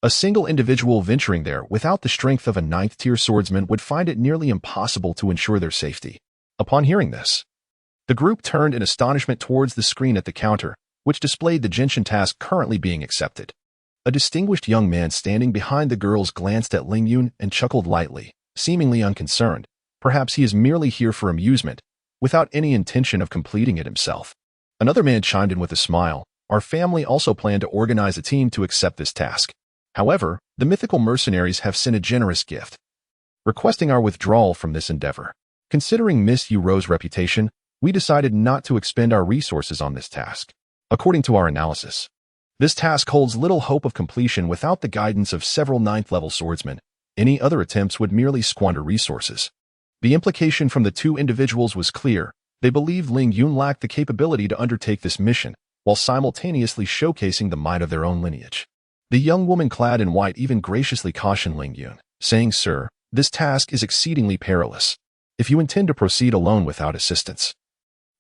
A single individual venturing there without the strength of a 9th-tier swordsman would find it nearly impossible to ensure their safety. Upon hearing this, the group turned in astonishment towards the screen at the counter, which displayed the Genshin task currently being accepted. A distinguished young man standing behind the girls glanced at Ling Yun and chuckled lightly, seemingly unconcerned. Perhaps he is merely here for amusement, without any intention of completing it himself. Another man chimed in with a smile. Our family also planned to organize a team to accept this task. However, the mythical mercenaries have sent a generous gift, requesting our withdrawal from this endeavor. Considering Miss Yuro's reputation, we decided not to expend our resources on this task. According to our analysis, this task holds little hope of completion without the guidance of several 9th-level swordsmen. Any other attempts would merely squander resources. The implication from the two individuals was clear. They believed Ling Yun lacked the capability to undertake this mission, while simultaneously showcasing the might of their own lineage. The young woman clad in white even graciously cautioned Ling Yun, saying, "Sir, this task is exceedingly perilous. If you intend to proceed alone without assistance,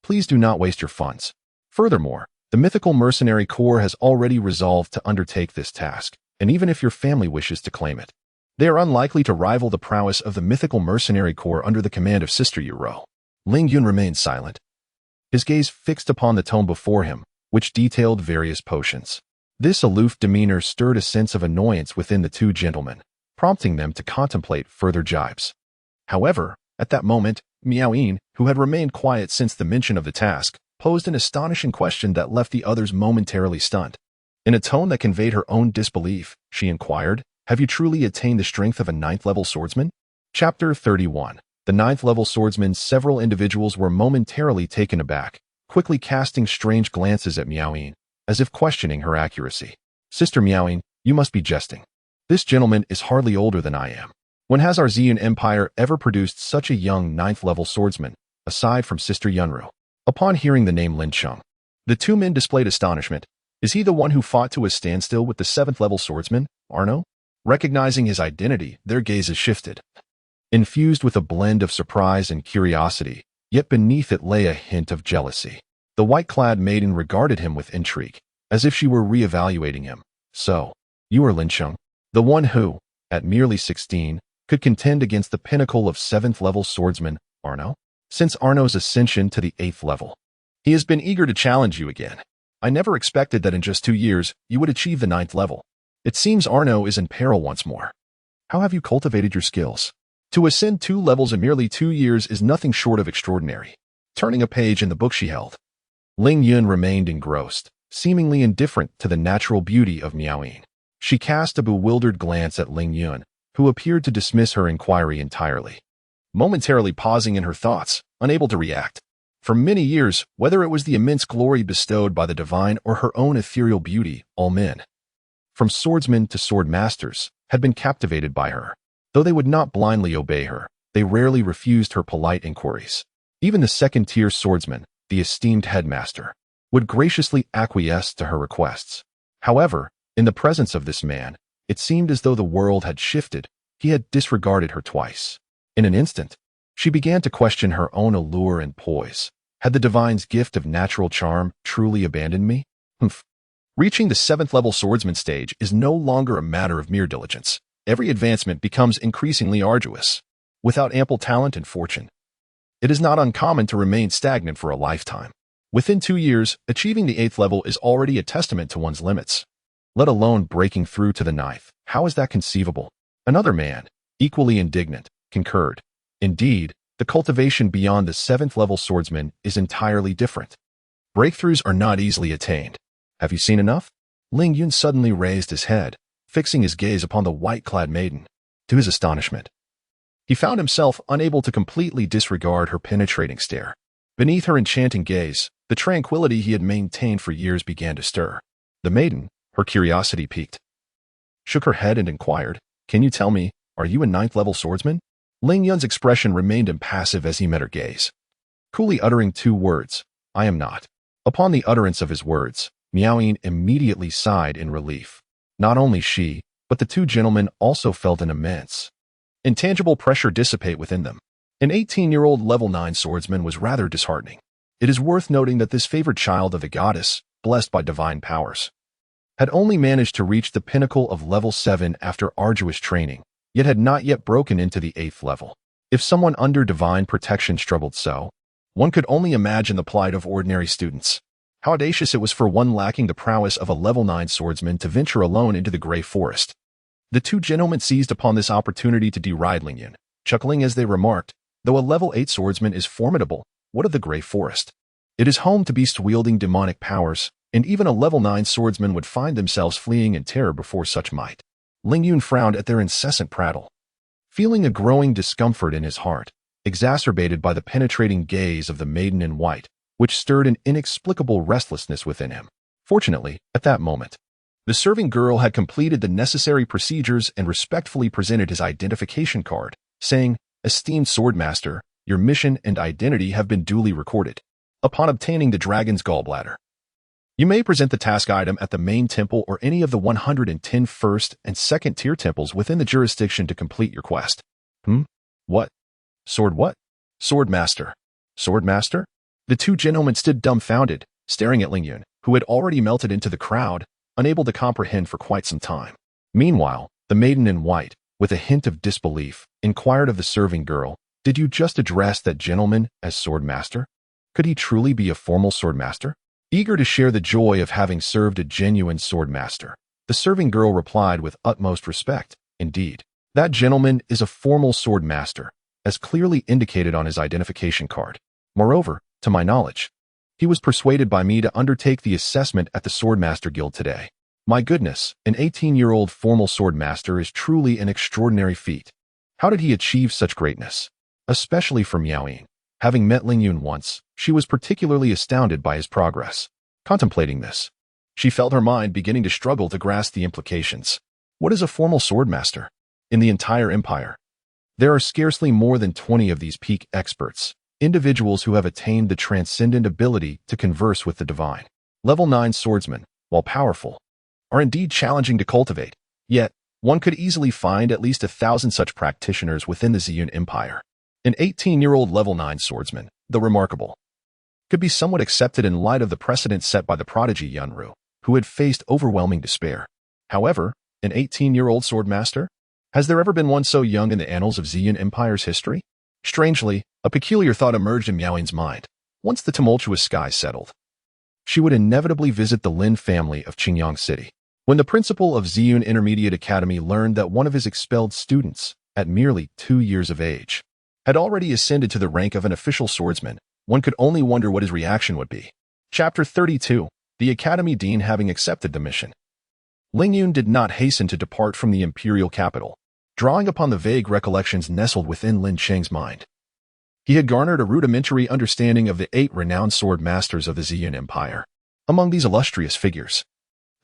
please do not waste your funds." Furthermore, the mythical mercenary corps has already resolved to undertake this task, and even if your family wishes to claim it, they are unlikely to rival the prowess of the mythical mercenary corps under the command of Sister Yuro. Ling Yun remained silent, his gaze fixed upon the tome before him, which detailed various potions. This aloof demeanor stirred a sense of annoyance within the two gentlemen, prompting them to contemplate further jibes. However, at that moment, Miao Yin, who had remained quiet since the mention of the task, posed an astonishing question that left the others momentarily stunned. In a tone that conveyed her own disbelief, she inquired, "Have you truly attained the strength of a 9th-level swordsman?" Chapter 31. The 9th-level swordsman. Several individuals were momentarily taken aback, quickly casting strange glances at Miao Yin, as if questioning her accuracy. "Sister Miao Yin, you must be jesting. This gentleman is hardly older than I am. When has our Ziyun Empire ever produced such a young 9th-level swordsman, aside from Sister Yunru?" Upon hearing the name Lin Cheng, the two men displayed astonishment. Is he the one who fought to a standstill with the 7th-level swordsman, Arno? Recognizing his identity, their gazes shifted, infused with a blend of surprise and curiosity, yet beneath it lay a hint of jealousy. The white-clad maiden regarded him with intrigue, as if she were re-evaluating him. "So, you are Lin Cheng, the one who, at merely 16, could contend against the pinnacle of 7th-level swordsman, Arno? Since Arno's ascension to the 8th level, he has been eager to challenge you again. I never expected that in just 2 years, you would achieve the 9th level. It seems Arno is in peril once more. How have you cultivated your skills? To ascend 2 levels in merely 2 years is nothing short of extraordinary." Turning a page in the book she held, Ling Yun remained engrossed, seemingly indifferent to the natural beauty of Miao Yin. She cast a bewildered glance at Ling Yun, who appeared to dismiss her inquiry entirely, momentarily pausing in her thoughts, unable to react. For many years, whether it was the immense glory bestowed by the divine or her own ethereal beauty, all men, from swordsmen to sword masters, had been captivated by her. Though they would not blindly obey her, they rarely refused her polite inquiries. Even the second-tier swordsman, the esteemed headmaster, would graciously acquiesce to her requests. However, in the presence of this man, it seemed as though the world had shifted. He had disregarded her twice. In an instant, she began to question her own allure and poise. Had the divine's gift of natural charm truly abandoned me? Humph. Reaching the 7th-level swordsman stage is no longer a matter of mere diligence. Every advancement becomes increasingly arduous. Without ample talent and fortune, it is not uncommon to remain stagnant for a lifetime. Within 2 years, achieving the 8th level is already a testament to one's limits, let alone breaking through to the 9th. How is that conceivable? Another man, equally indignant, concurred. Indeed, the cultivation beyond the 7th-level swordsman is entirely different. Breakthroughs are not easily attained. Have you seen enough? Ling Yun suddenly raised his head, fixing his gaze upon the white-clad maiden. To his astonishment, he found himself unable to completely disregard her penetrating stare. Beneath her enchanting gaze, the tranquility he had maintained for years began to stir. The maiden, her curiosity piqued, shook her head and inquired, "Can you tell me, are you a 9th-level swordsman?" Ling Yun's expression remained impassive as he met her gaze, coolly uttering 2 words, "I am not." Upon the utterance of his words, Miao Yin immediately sighed in relief. Not only she, but the 2 gentlemen also felt an immense, intangible pressure dissipate within them. An 18-year-old level 9 swordsman was rather disheartening. It is worth noting that this favored child of the goddess, blessed by divine powers, had only managed to reach the pinnacle of level 7 after arduous training, yet had not yet broken into the 8th level. If someone under divine protection struggled so, one could only imagine the plight of ordinary students. How audacious it was for one lacking the prowess of a level 9 swordsman to venture alone into the Grey Forest. The two gentlemen seized upon this opportunity to deride Lingyun, chuckling as they remarked, "Though a level 8 swordsman is formidable, what of the Grey Forest? It is home to beasts wielding demonic powers, and even a level 9 swordsman would find themselves fleeing in terror before such might." Lingyun frowned at their incessant prattle, feeling a growing discomfort in his heart, exacerbated by the penetrating gaze of the maiden in white, which stirred an inexplicable restlessness within him. Fortunately, at that moment, the serving girl had completed the necessary procedures and respectfully presented his identification card, saying, "Esteemed Swordmaster, your mission and identity have been duly recorded. Upon obtaining the dragon's gallbladder, you may present the task item at the main temple or any of the 110 first and second tier temples within the jurisdiction to complete your quest." What? What? Swordmaster. Swordmaster? The two gentlemen stood dumbfounded, staring at Lingyun, who had already melted into the crowd, unable to comprehend for quite some time. Meanwhile, the maiden in white, with a hint of disbelief, inquired of the serving girl, "Did you just address that gentleman as Swordmaster? Could he truly be a formal Swordmaster?" Eager to share the joy of having served a genuine Swordmaster, the serving girl replied with utmost respect, "Indeed, that gentleman is a formal Swordmaster, as clearly indicated on his identification card. Moreover, to my knowledge, he was persuaded by me to undertake the assessment at the Swordmaster Guild today. My goodness, an 18-year-old formal Swordmaster is truly an extraordinary feat. How did he achieve such greatness?" Especially for Miaoying. Having met Lingyun once, she was particularly astounded by his progress. Contemplating this, she felt her mind beginning to struggle to grasp the implications. What is a formal Swordmaster? In the entire empire, there are scarcely more than 20 of these peak experts, individuals who have attained the transcendent ability to converse with the divine. Level 9 swordsmen, while powerful, are indeed challenging to cultivate, yet one could easily find at least 1,000 such practitioners within the Ziyun Empire. An 18-year-old level 9 swordsman, though remarkable, could be somewhat accepted in light of the precedent set by the prodigy Yunru, who had faced overwhelming despair. However, an 18-year-old swordmaster? Has there ever been one so young in the annals of Ziyun Empire's history? Strangely, a peculiar thought emerged in Miaoying's mind. Once the tumultuous skies settled, she would inevitably visit the Lin family of Qingyang City. When the principal of Ziyun Intermediate Academy learned that one of his expelled students, at merely 2 years of age, had already ascended to the rank of an official swordsman, one could only wonder what his reaction would be. Chapter 32. The Academy Dean having accepted the mission. Lingyun did not hasten to depart from the imperial capital, drawing upon the vague recollections nestled within Lin Cheng's mind. He had garnered a rudimentary understanding of the 8 renowned sword masters of the Ziyun Empire. Among these illustrious figures,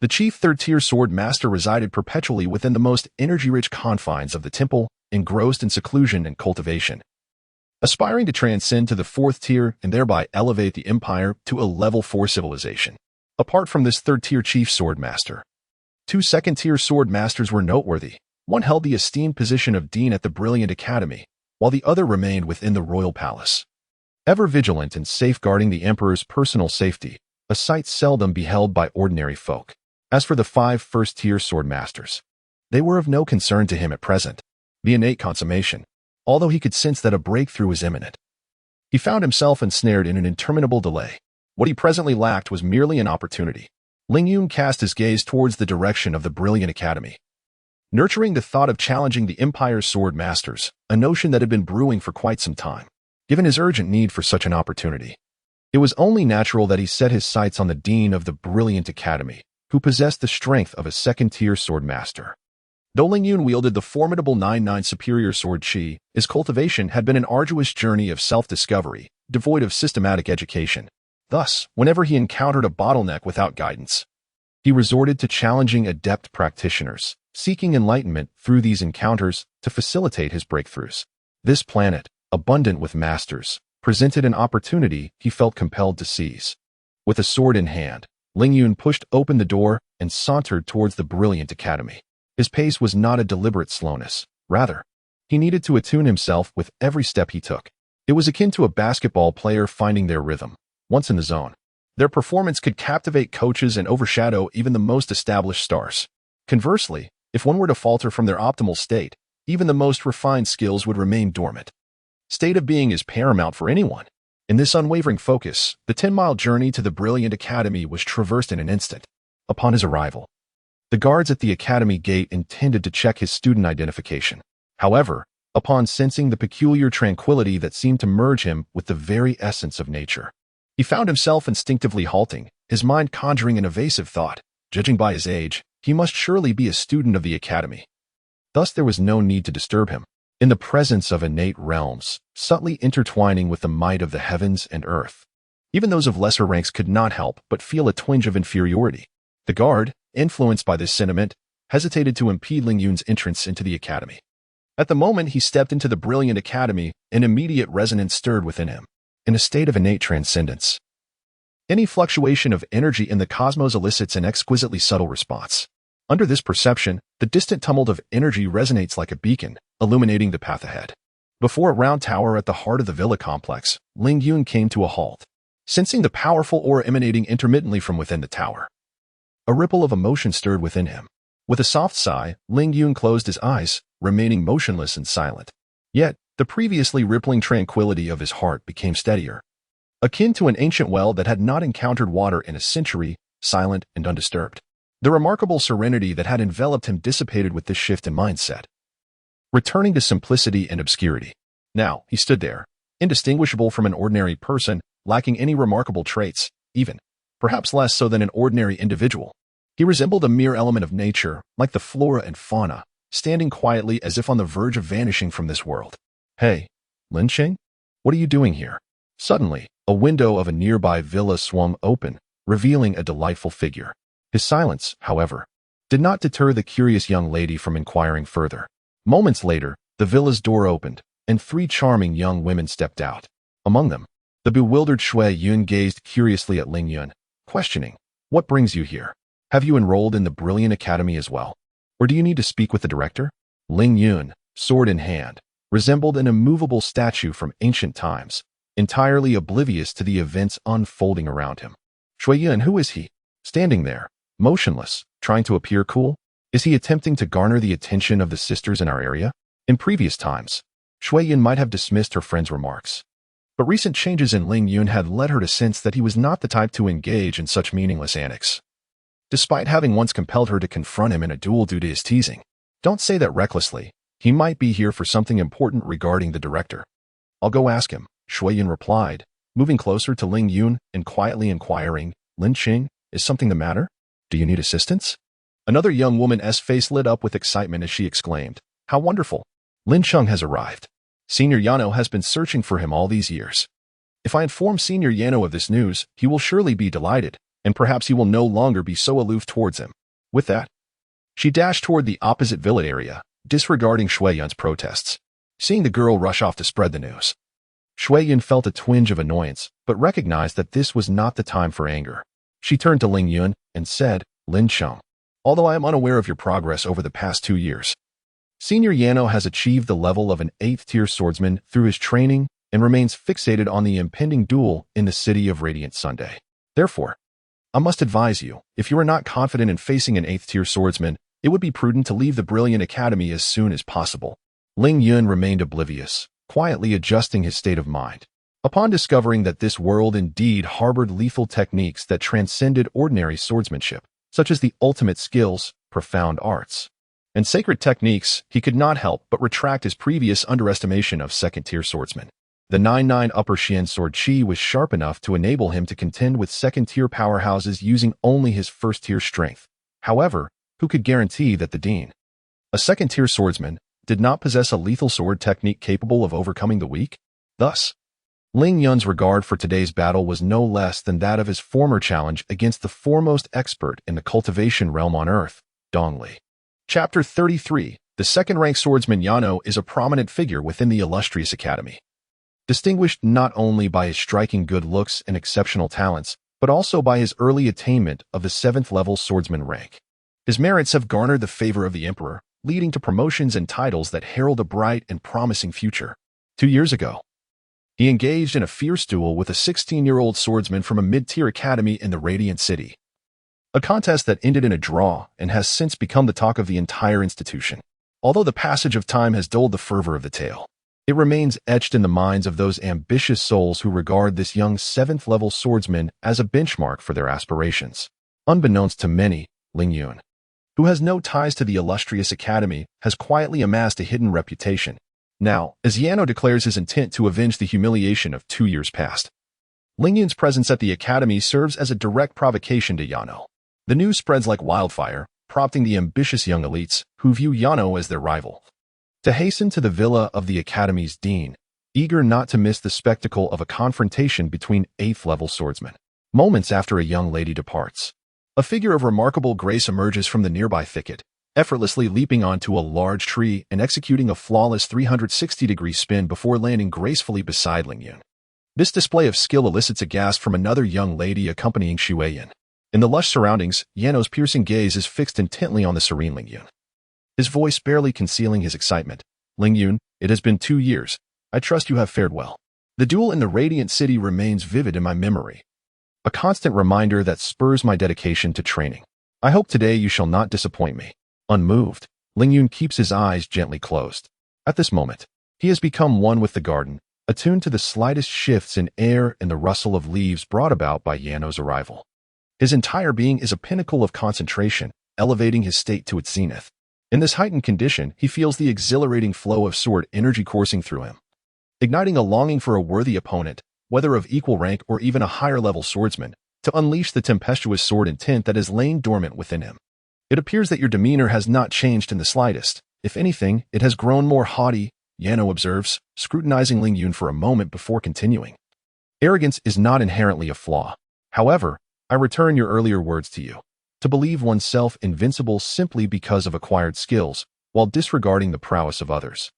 the chief third-tier sword master resided perpetually within the most energy-rich confines of the temple, engrossed in seclusion and cultivation, aspiring to transcend to the 4th tier and thereby elevate the empire to a level 4 civilization. Apart from this third-tier chief sword master, 2 second-tier sword masters were noteworthy. One held the esteemed position of dean at the Brilliant Academy, while the other remained within the royal palace, ever vigilant in safeguarding the emperor's personal safety, a sight seldom beheld by ordinary folk. As for the 5 first-tier sword masters, they were of no concern to him at present. The innate consummation, although he could sense that a breakthrough was imminent, he found himself ensnared in an interminable delay. What he presently lacked was merely an opportunity. Lingyun cast his gaze towards the direction of the Brilliant Academy, nurturing the thought of challenging the Empire's sword masters, a notion that had been brewing for quite some time. Given his urgent need for such an opportunity, it was only natural that he set his sights on the dean of the Brilliant Academy, who possessed the strength of a second-tier sword master. Though Lingyun wielded the formidable 9-9 superior sword Qi, his cultivation had been an arduous journey of self-discovery, devoid of systematic education. Thus, whenever he encountered a bottleneck without guidance, he resorted to challenging adept practitioners, seeking enlightenment through these encounters to facilitate his breakthroughs. This planet, abundant with masters, presented an opportunity he felt compelled to seize. With a sword in hand, Lingyun pushed open the door and sauntered towards the Brilliant Academy. His pace was not a deliberate slowness. Rather, he needed to attune himself with every step he took. It was akin to a basketball player finding their rhythm. Once in the zone, their performance could captivate coaches and overshadow even the most established stars. Conversely, if one were to falter from their optimal state, even the most refined skills would remain dormant. State of being is paramount for anyone, In this unwavering focus, the 10-mile journey to the brilliant academy was traversed in an instant. Upon his arrival, the guards at the academy gate intended to check his student identification. However, upon sensing the peculiar tranquility that seemed to merge him with the very essence of nature, he found himself instinctively halting, his mind conjuring an evasive thought. Judging by his age, he must surely be a student of the academy. Thus there was no need to disturb him. In the presence of innate realms, subtly intertwining with the might of the heavens and earth, even those of lesser ranks could not help but feel a twinge of inferiority. The guard, influenced by this sentiment, hesitated to impede Ling Yun's entrance into the academy. At the moment he stepped into the brilliant academy, an immediate resonance stirred within him. In a state of innate transcendence, any fluctuation of energy in the cosmos elicits an exquisitely subtle response. Under this perception, the distant tumult of energy resonates like a beacon, illuminating the path ahead. Before a round tower at the heart of the villa complex, Ling Yun came to a halt, sensing the powerful aura emanating intermittently from within the tower. A ripple of emotion stirred within him. With a soft sigh, Ling Yun closed his eyes, remaining motionless and silent. Yet, the previously rippling tranquility of his heart became steadier, akin to an ancient well that had not encountered water in a century, silent and undisturbed. The remarkable serenity that had enveloped him dissipated with this shift in mindset, returning to simplicity and obscurity. Now, he stood there, indistinguishable from an ordinary person, lacking any remarkable traits, even, perhaps less so than an ordinary individual. He resembled a mere element of nature, like the flora and fauna, standing quietly as if on the verge of vanishing from this world. Hey, Lin Qing? What are you doing here? Suddenly, a window of a nearby villa swung open, revealing a delightful figure. His silence, however, did not deter the curious young lady from inquiring further. Moments later, the villa's door opened, and 3 charming young women stepped out. Among them, the bewildered Shui Yun gazed curiously at Ling Yun, questioning, "What brings you here? Have you enrolled in the Brilliant Academy as well? Or do you need to speak with the director?" Ling Yun, sword in hand, resembled an immovable statue from ancient times, entirely oblivious to the events unfolding around him. Shui Yun, who is he? Standing there, motionless, trying to appear cool? Is he attempting to garner the attention of the sisters in our area? In previous times, Shui Yun might have dismissed her friend's remarks, but recent changes in Ling Yun had led her to sense that he was not the type to engage in such meaningless antics. Despite having once compelled her to confront him in a duel due to his teasing. Don't say that recklessly. He might be here for something important regarding the director. I'll go ask him, Shui Yun replied, moving closer to Ling Yun and quietly inquiring, "Lin Qing, is something the matter? Do you need assistance?" Another young woman's face lit up with excitement as she exclaimed, "How wonderful! Lin Qing has arrived. Senior Yano has been searching for him all these years. If I inform Senior Yano of this news, he will surely be delighted, and perhaps he will no longer be so aloof towards him." With that, she dashed toward the opposite villa area, disregarding Shui Yun's protests. Seeing the girl rush off to spread the news, Shui Yun felt a twinge of annoyance, but recognized that this was not the time for anger. She turned to Ling Yun and said, "Lin Qing, although I am unaware of your progress over the past 2 years, Senior Yano has achieved the level of an 8th-tier swordsman through his training and remains fixated on the impending duel in the city of Radiant Sunday. Therefore, I must advise you, if you are not confident in facing an 8th-tier swordsman, it would be prudent to leave the Brilliant Academy as soon as possible." Ling Yun remained oblivious, quietly adjusting his state of mind. Upon discovering that this world indeed harbored lethal techniques that transcended ordinary swordsmanship, such as the ultimate skills, profound arts, and sacred techniques, he could not help but retract his previous underestimation of 2nd-tier swordsmen. The 9-9 Upper Xian Sword Chi was sharp enough to enable him to contend with 2nd-tier powerhouses using only his 1st-tier strength. However, who could guarantee that the Dean, a 2nd-tier swordsman, did not possess a lethal sword technique capable of overcoming the weak? Thus, Ling Yun's regard for today's battle was no less than that of his former challenge against the foremost expert in the cultivation realm on Earth, Dong Li. Chapter 33. The 2nd-rank swordsman Yano is a prominent figure within the illustrious academy, distinguished not only by his striking good looks and exceptional talents, but also by his early attainment of the 7th-level swordsman rank. His merits have garnered the favor of the emperor, leading to promotions and titles that herald a bright and promising future. 2 years ago, he engaged in a fierce duel with a 16-year-old swordsman from a mid-tier academy in the Radiant City, a contest that ended in a draw and has since become the talk of the entire institution. Although the passage of time has dulled the fervor of the tale, It remains etched in the minds of those ambitious souls who regard this young 7th-level swordsman as a benchmark for their aspirations. Unbeknownst to many, Ling Yun, who has no ties to the illustrious academy, has quietly amassed a hidden reputation. Now, as Yano declares his intent to avenge the humiliation of 2 years past, Ling Yun's presence at the academy serves as a direct provocation to Yano. The news spreads like wildfire, prompting the ambitious young elites, who view Yano as their rival, to hasten to the villa of the academy's dean, eager not to miss the spectacle of a confrontation between 8th-level swordsmen. Moments after a young lady departs, a figure of remarkable grace emerges from the nearby thicket, effortlessly leaping onto a large tree and executing a flawless 360-degree spin before landing gracefully beside Ling Yun. This display of skill elicits a gasp from another young lady accompanying Xu Weiyan. In the lush surroundings, Yano's piercing gaze is fixed intently on the serene Ling Yun, his voice barely concealing his excitement. Ling Yun, it has been 2 years. I trust you have fared well. The duel in the Radiant City remains vivid in my memory, a constant reminder that spurs my dedication to training. I hope today you shall not disappoint me. Unmoved, Ling Yun keeps his eyes gently closed. At this moment, he has become one with the garden, attuned to the slightest shifts in air and the rustle of leaves brought about by Yano's arrival. His entire being is a pinnacle of concentration, elevating his state to its zenith. In this heightened condition, he feels the exhilarating flow of sword energy coursing through him, igniting a longing for a worthy opponent, whether of equal rank or even a higher-level swordsman, to unleash the tempestuous sword intent that has lain dormant within him. It appears that your demeanor has not changed in the slightest. If anything, it has grown more haughty, Yano observes, scrutinizing Ling Yun for a moment before continuing. Arrogance is not inherently a flaw. However, I return your earlier words to you. To believe oneself invincible simply because of acquired skills, while disregarding the prowess of others,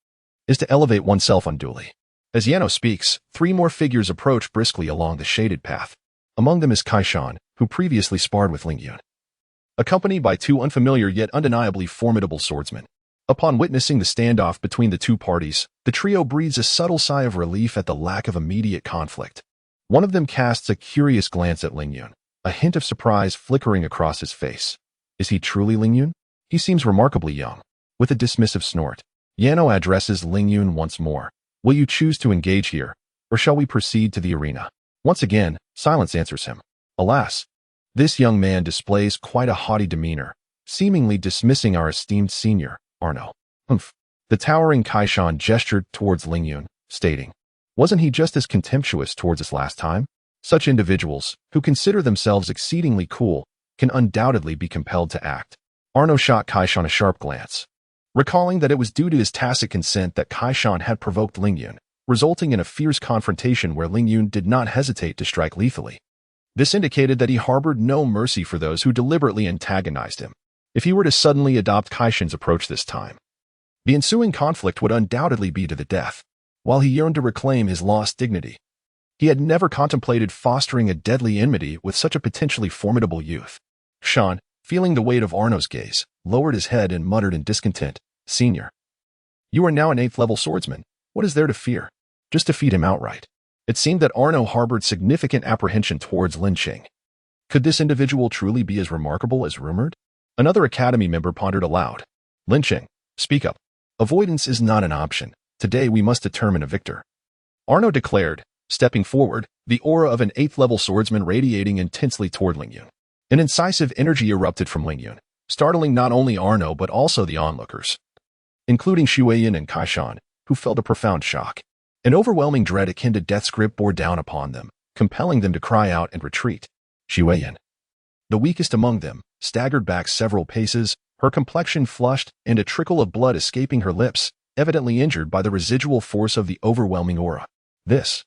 is to elevate oneself unduly. As Yano speaks, 3 more figures approach briskly along the shaded path. Among them is Kaishan, who previously sparred with Ling Yun, accompanied by 2 unfamiliar yet undeniably formidable swordsmen. Upon witnessing the standoff between the 2 parties, the trio breathes a subtle sigh of relief at the lack of immediate conflict. One of them casts a curious glance at Ling Yun, a hint of surprise flickering across his face. Is he truly Ling Yun? He seems remarkably young. With a dismissive snort, Yano addresses Ling Yun once more. Will you choose to engage here, or shall we proceed to the arena? Once again, silence answers him. Alas, this young man displays quite a haughty demeanor, seemingly dismissing our esteemed senior, Arno. Humph. The towering Kaishan gestured towards Ling Yun, stating, wasn't he just as contemptuous towards us last time? Such individuals, who consider themselves exceedingly cool, can undoubtedly be compelled to act. Arno shot Kaishan a sharp glance, recalling that it was due to his tacit consent that Kaishan had provoked Ling Yun, resulting in a fierce confrontation where Ling Yun did not hesitate to strike lethally. This indicated that he harbored no mercy for those who deliberately antagonized him. If he were to suddenly adopt Kaishan's approach this time, the ensuing conflict would undoubtedly be to the death. While he yearned to reclaim his lost dignity, he had never contemplated fostering a deadly enmity with such a potentially formidable youth. Shan, feeling the weight of Arno's gaze, lowered his head and muttered in discontent, Senior, you are now an 8th-level swordsman. What is there to fear? Just defeat him outright. It seemed that Arno harbored significant apprehension towards Lin Qing. Could this individual truly be as remarkable as rumored? Another academy member pondered aloud. Lin Qing, speak up. Avoidance is not an option. Today we must determine a victor. Arno declared, stepping forward, the aura of an 8th-level swordsman radiating intensely toward Ling Yun. An incisive energy erupted from Ling Yun, startling not only Arno but also the onlookers, including Xu Weiyan and Kaishan, who felt a profound shock. An overwhelming dread akin to death's grip bore down upon them, compelling them to cry out and retreat. Xu Weiyan, the weakest among them, staggered back several paces, her complexion flushed and a trickle of blood escaping her lips, evidently injured by the residual force of the overwhelming aura. This.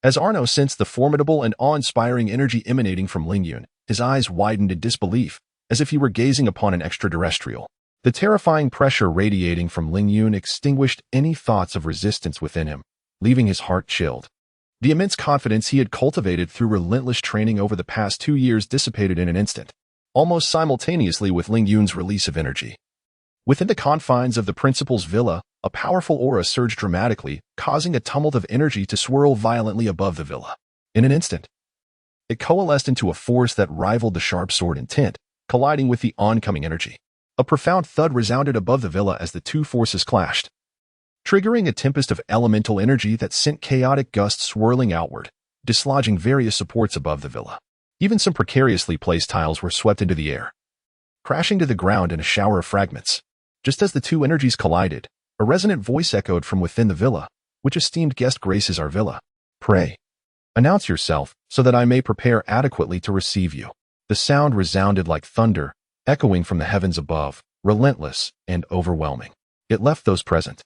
As Arno sensed the formidable and awe-inspiring energy emanating from Ling Yun, his eyes widened in disbelief, as if he were gazing upon an extraterrestrial. The terrifying pressure radiating from Ling Yun extinguished any thoughts of resistance within him, leaving his heart chilled. The immense confidence he had cultivated through relentless training over the past 2 years dissipated in an instant, almost simultaneously with Ling Yun's release of energy. Within the confines of the principal's villa, a powerful aura surged dramatically, causing a tumult of energy to swirl violently above the villa. In an instant, it coalesced into a force that rivaled the sharp sword intent, colliding with the oncoming energy. A profound thud resounded above the villa as the 2 forces clashed, triggering a tempest of elemental energy that sent chaotic gusts swirling outward, dislodging various supports above the villa. Even some precariously placed tiles were swept into the air, crashing to the ground in a shower of fragments. Just as the two energies collided, a resonant voice echoed from within the villa. Which esteemed guest graces our villa? Pray, announce yourself, so that I may prepare adequately to receive you. The sound resounded like thunder, echoing from the heavens above, relentless and overwhelming. It left those present,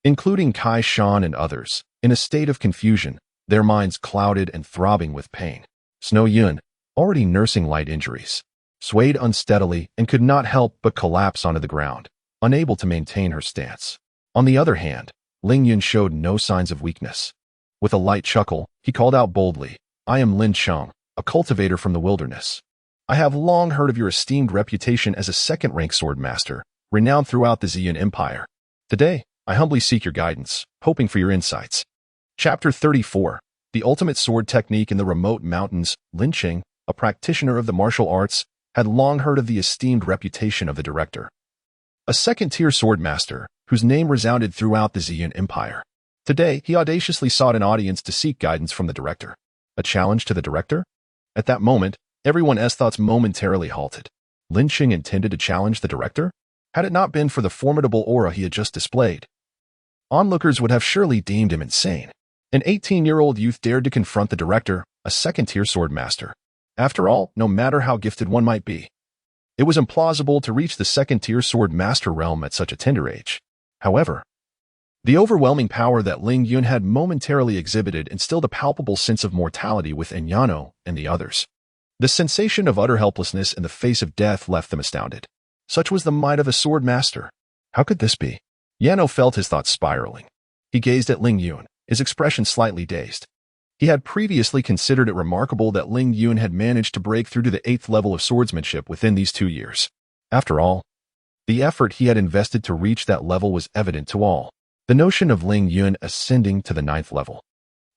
including Kai Shan and others, in a state of confusion, their minds clouded and throbbing with pain. Snow Yun, already nursing light injuries, swayed unsteadily and could not help but collapse onto the ground, unable to maintain her stance. On the other hand, Ling Yun showed no signs of weakness. With a light chuckle, he called out boldly, I am Lin Cheng, a cultivator from the wilderness. I have long heard of your esteemed reputation as a second-rank sword master, renowned throughout the Ziyun Empire. Today, I humbly seek your guidance, hoping for your insights. Chapter 34. The Ultimate Sword Technique in the Remote Mountains. Lin Cheng, a practitioner of the martial arts, had long heard of the esteemed reputation of the director. A second-tier sword master, whose name resounded throughout the Ziyun Empire. Today, he audaciously sought an audience to seek guidance from the director. A challenge to the director? At that moment, everyone's thoughts momentarily halted. Lin Cheng intended to challenge the director? Had it not been for the formidable aura he had just displayed, onlookers would have surely deemed him insane. An 18-year-old youth dared to confront the director, a second-tier sword master. After all, no matter how gifted one might be, it was implausible to reach the second-tier sword master realm at such a tender age. However, the overwhelming power that Ling Yun had momentarily exhibited instilled a palpable sense of mortality within Yano and the others. The sensation of utter helplessness in the face of death left them astounded. Such was the might of a sword master. How could this be? Yano felt his thoughts spiraling. He gazed at Ling Yun, his expression slightly dazed. He had previously considered it remarkable that Ling Yun had managed to break through to the 8th level of swordsmanship within these 2 years. After all, the effort he had invested to reach that level was evident to all. The notion of Ling Yun ascending to the 9th level,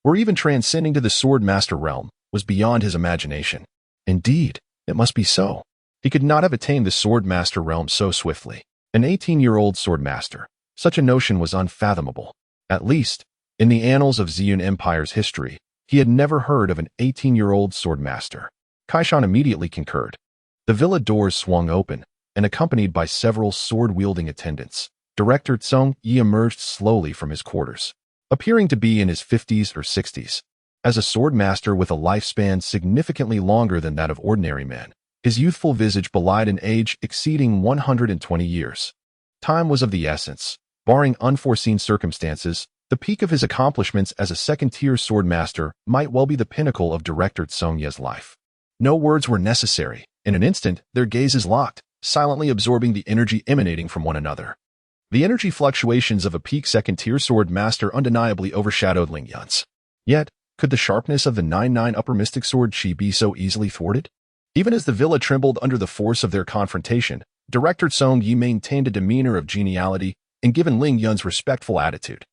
or even transcending to the sword master realm, was beyond his imagination. Indeed, it must be so. He could not have attained the sword master realm so swiftly. An 18-year-old sword master. Such a notion was unfathomable. At least, in the annals of Ziyun Empire's history, he had never heard of an 18-year-old sword master. Kaishan immediately concurred. The villa doors swung open, and accompanied by several sword-wielding attendants, Director Tsung Yi emerged slowly from his quarters, appearing to be in his 50s or 60s. As a sword master with a lifespan significantly longer than that of ordinary men, his youthful visage belied an age exceeding 120 years. Time was of the essence. Barring unforeseen circumstances, the peak of his accomplishments as a second-tier sword master might well be the pinnacle of Director Tsung Yi's life. No words were necessary. In an instant, their gazes locked, silently absorbing the energy emanating from one another. The energy fluctuations of a peak second-tier sword master undeniably overshadowed Ling Yun's. Yet, could the sharpness of the 9-9 upper mystic sword Qi be so easily thwarted? Even as the villa trembled under the force of their confrontation, Director Tsung Yi maintained a demeanor of geniality and given Ling Yun's respectful attitude.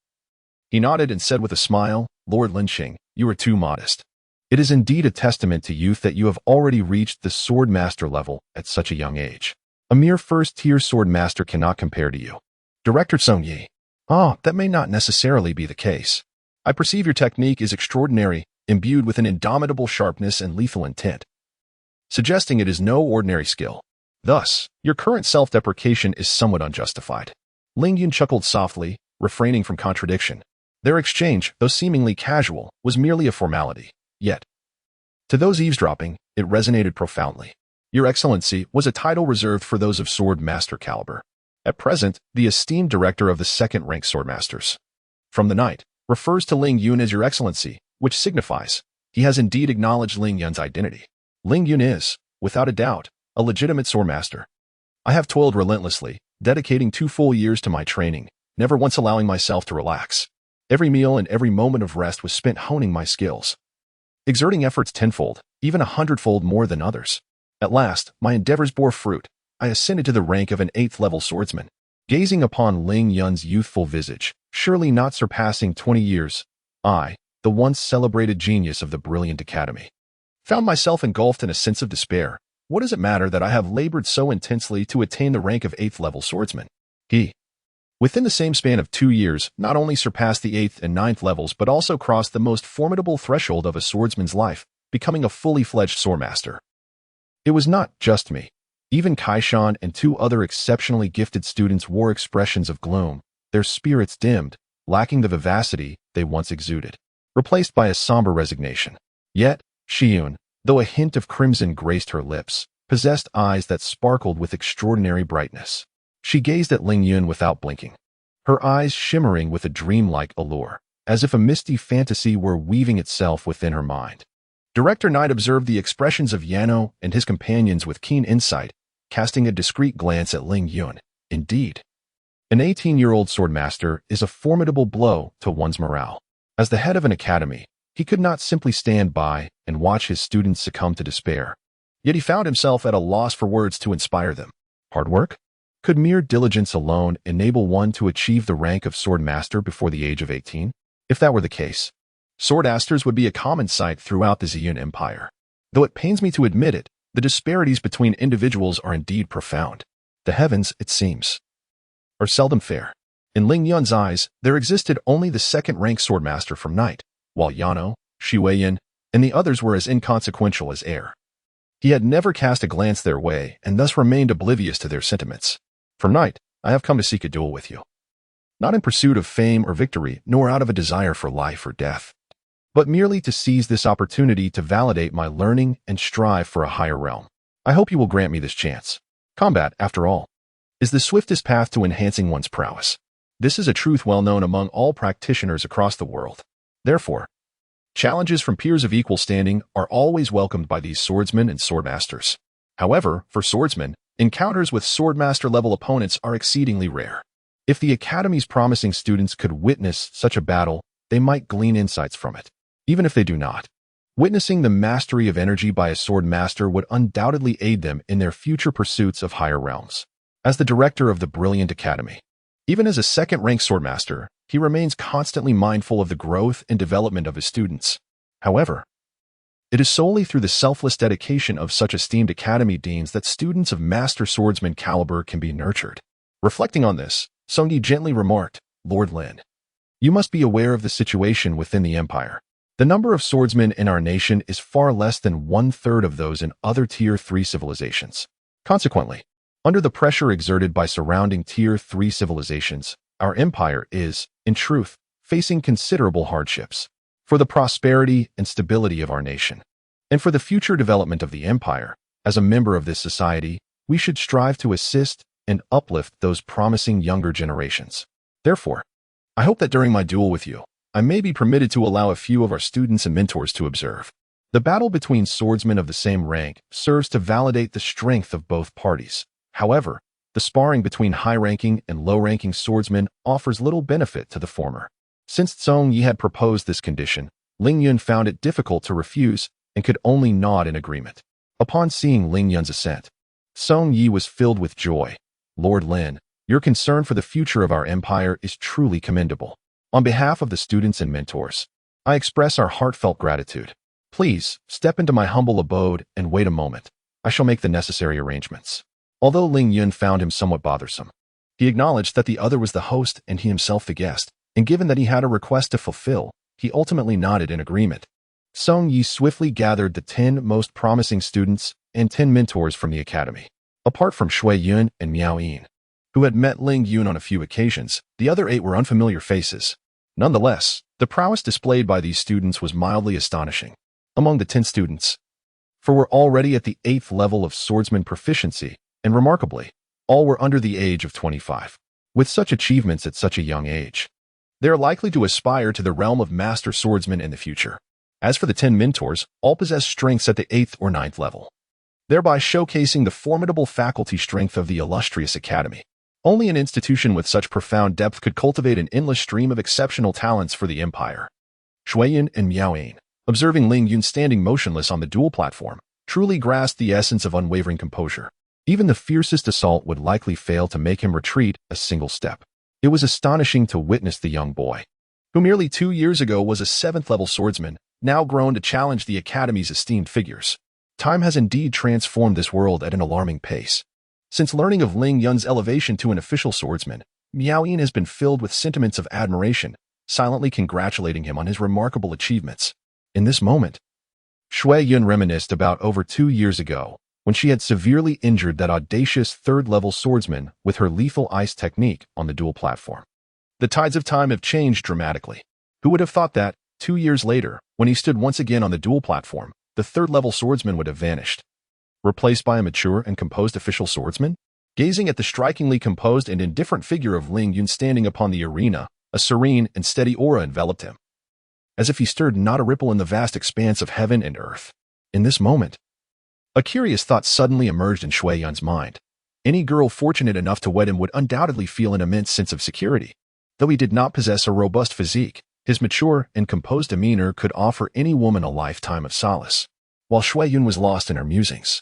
He nodded and said with a smile, Lord Lin Cheng, you are too modest. It is indeed a testament to youth that you have already reached the sword master level at such a young age. A mere first-tier sword master cannot compare to you. Director Tsung Yi. That may not necessarily be the case. I perceive your technique is extraordinary, imbued with an indomitable sharpness and lethal intent, suggesting it is no ordinary skill. Thus, your current self-deprecation is somewhat unjustified. Ling Yun chuckled softly, refraining from contradiction. Their exchange, though seemingly casual, was merely a formality. Yet, to those eavesdropping, it resonated profoundly. Your Excellency was a title reserved for those of sword master caliber. At present, the esteemed director of the second-rank swordmasters from the night refers to Ling Yun as Your Excellency, which signifies he has indeed acknowledged Ling Yun's identity. Ling Yun is, without a doubt, a legitimate swordmaster. I have toiled relentlessly, dedicating 2 full years to my training, never once allowing myself to relax. Every meal and every moment of rest was spent honing my skills, exerting efforts tenfold, even 100-fold more than others. At last, my endeavors bore fruit. I ascended to the rank of an 8th-level swordsman. Gazing upon Ling Yun's youthful visage, surely not surpassing 20 years, I, the once celebrated genius of the brilliant academy, found myself engulfed in a sense of despair. What does it matter that I have labored so intensely to attain the rank of 8th-level swordsman? He Within the same span of 2 years, not only surpassed the 8th and ninth levels but also crossed the most formidable threshold of a swordsman's life, becoming a fully fledged swordmaster. It was not just me. Even Kaishan and 2 other exceptionally gifted students wore expressions of gloom, their spirits dimmed, lacking the vivacity they once exuded, replaced by a somber resignation. Yet, Shiyun, though a hint of crimson graced her lips, possessed eyes that sparkled with extraordinary brightness. She gazed at Ling Yun without blinking, her eyes shimmering with a dreamlike allure, as if a misty fantasy were weaving itself within her mind. Director Knight observed the expressions of Yano and his companions with keen insight, casting a discreet glance at Ling Yun. Indeed, an 18-year-old swordmaster is a formidable blow to one's morale. As the head of an academy, he could not simply stand by and watch his students succumb to despair. Yet he found himself at a loss for words to inspire them. Hard work? Could mere diligence alone enable one to achieve the rank of swordmaster before the age of 18? If that were the case, swordmasters would be a common sight throughout the Ziyun Empire. Though it pains me to admit it, the disparities between individuals are indeed profound. The heavens, it seems, are seldom fair. In Ling Yun's eyes, there existed only the second-rank swordmaster from Knight, while Yano, Shiweiyan, and the others were as inconsequential as air. He had never cast a glance their way and thus remained oblivious to their sentiments. From Knight, I have come to seek a duel with you. Not in pursuit of fame or victory, nor out of a desire for life or death, but merely to seize this opportunity to validate my learning and strive for a higher realm. I hope you will grant me this chance. Combat, after all, is the swiftest path to enhancing one's prowess. This is a truth well known among all practitioners across the world. Therefore, challenges from peers of equal standing are always welcomed by these swordsmen and swordmasters. However, for swordsmen, encounters with swordmaster-level opponents are exceedingly rare. If the Academy's promising students could witness such a battle, they might glean insights from it. Even if they do not, witnessing the mastery of energy by a swordmaster would undoubtedly aid them in their future pursuits of higher realms. As the director of the brilliant Academy, even as a second-rank swordmaster, he remains constantly mindful of the growth and development of his students. However, it is solely through the selfless dedication of such esteemed Academy deans that students of master swordsman caliber can be nurtured. Reflecting on this, Song Yi gently remarked, Lord Lin, you must be aware of the situation within the Empire. The number of swordsmen in our nation is far less than 1/3 of those in other Tier 3 civilizations. Consequently, under the pressure exerted by surrounding Tier 3 civilizations, our empire is, in truth, facing considerable hardships. For the prosperity and stability of our nation, and for the future development of the empire, as a member of this society, we should strive to assist and uplift those promising younger generations. Therefore, I hope that during my duel with you, I may be permitted to allow a few of our students and mentors to observe. The battle between swordsmen of the same rank serves to validate the strength of both parties. However, the sparring between high-ranking and low-ranking swordsmen offers little benefit to the former. Since Song Yi had proposed this condition, Ling Yun found it difficult to refuse and could only nod in agreement. Upon seeing Ling Yun's assent, Song Yi was filled with joy. Lord Lin, your concern for the future of our empire is truly commendable. On behalf of the students and mentors, I express our heartfelt gratitude. Please, step into my humble abode and wait a moment. I shall make the necessary arrangements. Although Ling Yun found him somewhat bothersome, he acknowledged that the other was the host and he himself the guest, and given that he had a request to fulfill, he ultimately nodded in agreement. Song Yi swiftly gathered the 10 most promising students and 10 mentors from the academy. Apart from Shui Yun and Miao Yin, who had met Ling Yun on a few occasions, the other 8 were unfamiliar faces. Nonetheless, the prowess displayed by these students was mildly astonishing. Among the 10 students, for were already at the 8th level of swordsman proficiency, and remarkably, all were under the age of 25. With such achievements at such a young age, they are likely to aspire to the realm of master swordsman in the future. As for the 10 mentors, all possess strengths at the 8th or 9th level, thereby showcasing the formidable faculty strength of the illustrious academy. Only an institution with such profound depth could cultivate an endless stream of exceptional talents for the empire. Shuiyan and Miao Yin, observing Ling Yun standing motionless on the duel platform, truly grasped the essence of unwavering composure. Even the fiercest assault would likely fail to make him retreat a single step. It was astonishing to witness the young boy, who merely 2 years ago was a 7th-level swordsman, now grown to challenge the Academy's esteemed figures. Time has indeed transformed this world at an alarming pace. Since learning of Ling Yun's elevation to an official swordsman, Miao Yin has been filled with sentiments of admiration, silently congratulating him on his remarkable achievements. In this moment, Shui Yun reminisced about over 2 years ago, when she had severely injured that audacious third-level swordsman with her lethal ice technique on the duel platform. The tides of time have changed dramatically. Who would have thought that, 2 years later, when he stood once again on the duel platform, the third-level swordsman would have vanished, replaced by a mature and composed official swordsman? Gazing at the strikingly composed and indifferent figure of Ling Yun standing upon the arena, a serene and steady aura enveloped him, as if he stirred not a ripple in the vast expanse of heaven and earth. In this moment, a curious thought suddenly emerged in Shui Yun's mind. Any girl fortunate enough to wed him would undoubtedly feel an immense sense of security. Though he did not possess a robust physique, his mature and composed demeanor could offer any woman a lifetime of solace. While Shui Yun was lost in her musings,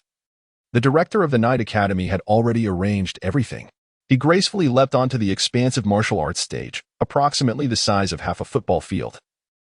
the director of the Night Academy had already arranged everything. He gracefully leapt onto the expansive martial arts stage, approximately the size of half a football field,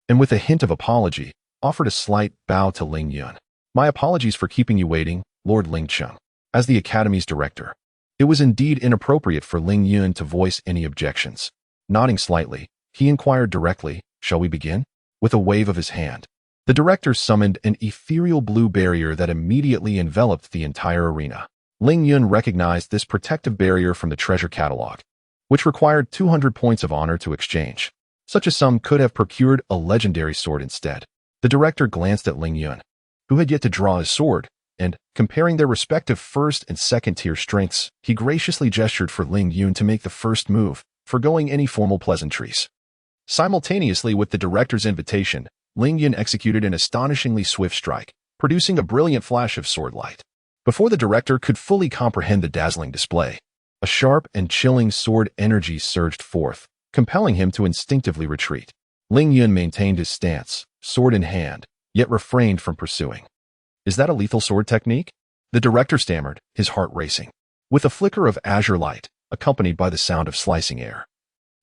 and with a hint of apology, offered a slight bow to Ling Yun. "My apologies for keeping you waiting, Lord Ling Chung." As the Academy's director, it was indeed inappropriate for Ling Yun to voice any objections. Nodding slightly, he inquired directly, "Shall we begin?" With a wave of his hand, the director summoned an ethereal blue barrier that immediately enveloped the entire arena. Ling Yun recognized this protective barrier from the treasure catalog, which required 200 points of honor to exchange. Such a sum could have procured a legendary sword instead. The director glanced at Ling Yun, who had yet to draw his sword, and, comparing their respective first and second-tier strengths, he graciously gestured for Ling Yun to make the first move, forgoing any formal pleasantries. Simultaneously with the director's invitation, Ling Yun executed an astonishingly swift strike, producing a brilliant flash of sword light. Before the director could fully comprehend the dazzling display, a sharp and chilling sword energy surged forth, compelling him to instinctively retreat. Ling Yun maintained his stance, sword in hand, yet refrained from pursuing. "Is that a lethal sword technique?" the director stammered, his heart racing. With a flicker of azure light, accompanied by the sound of slicing air,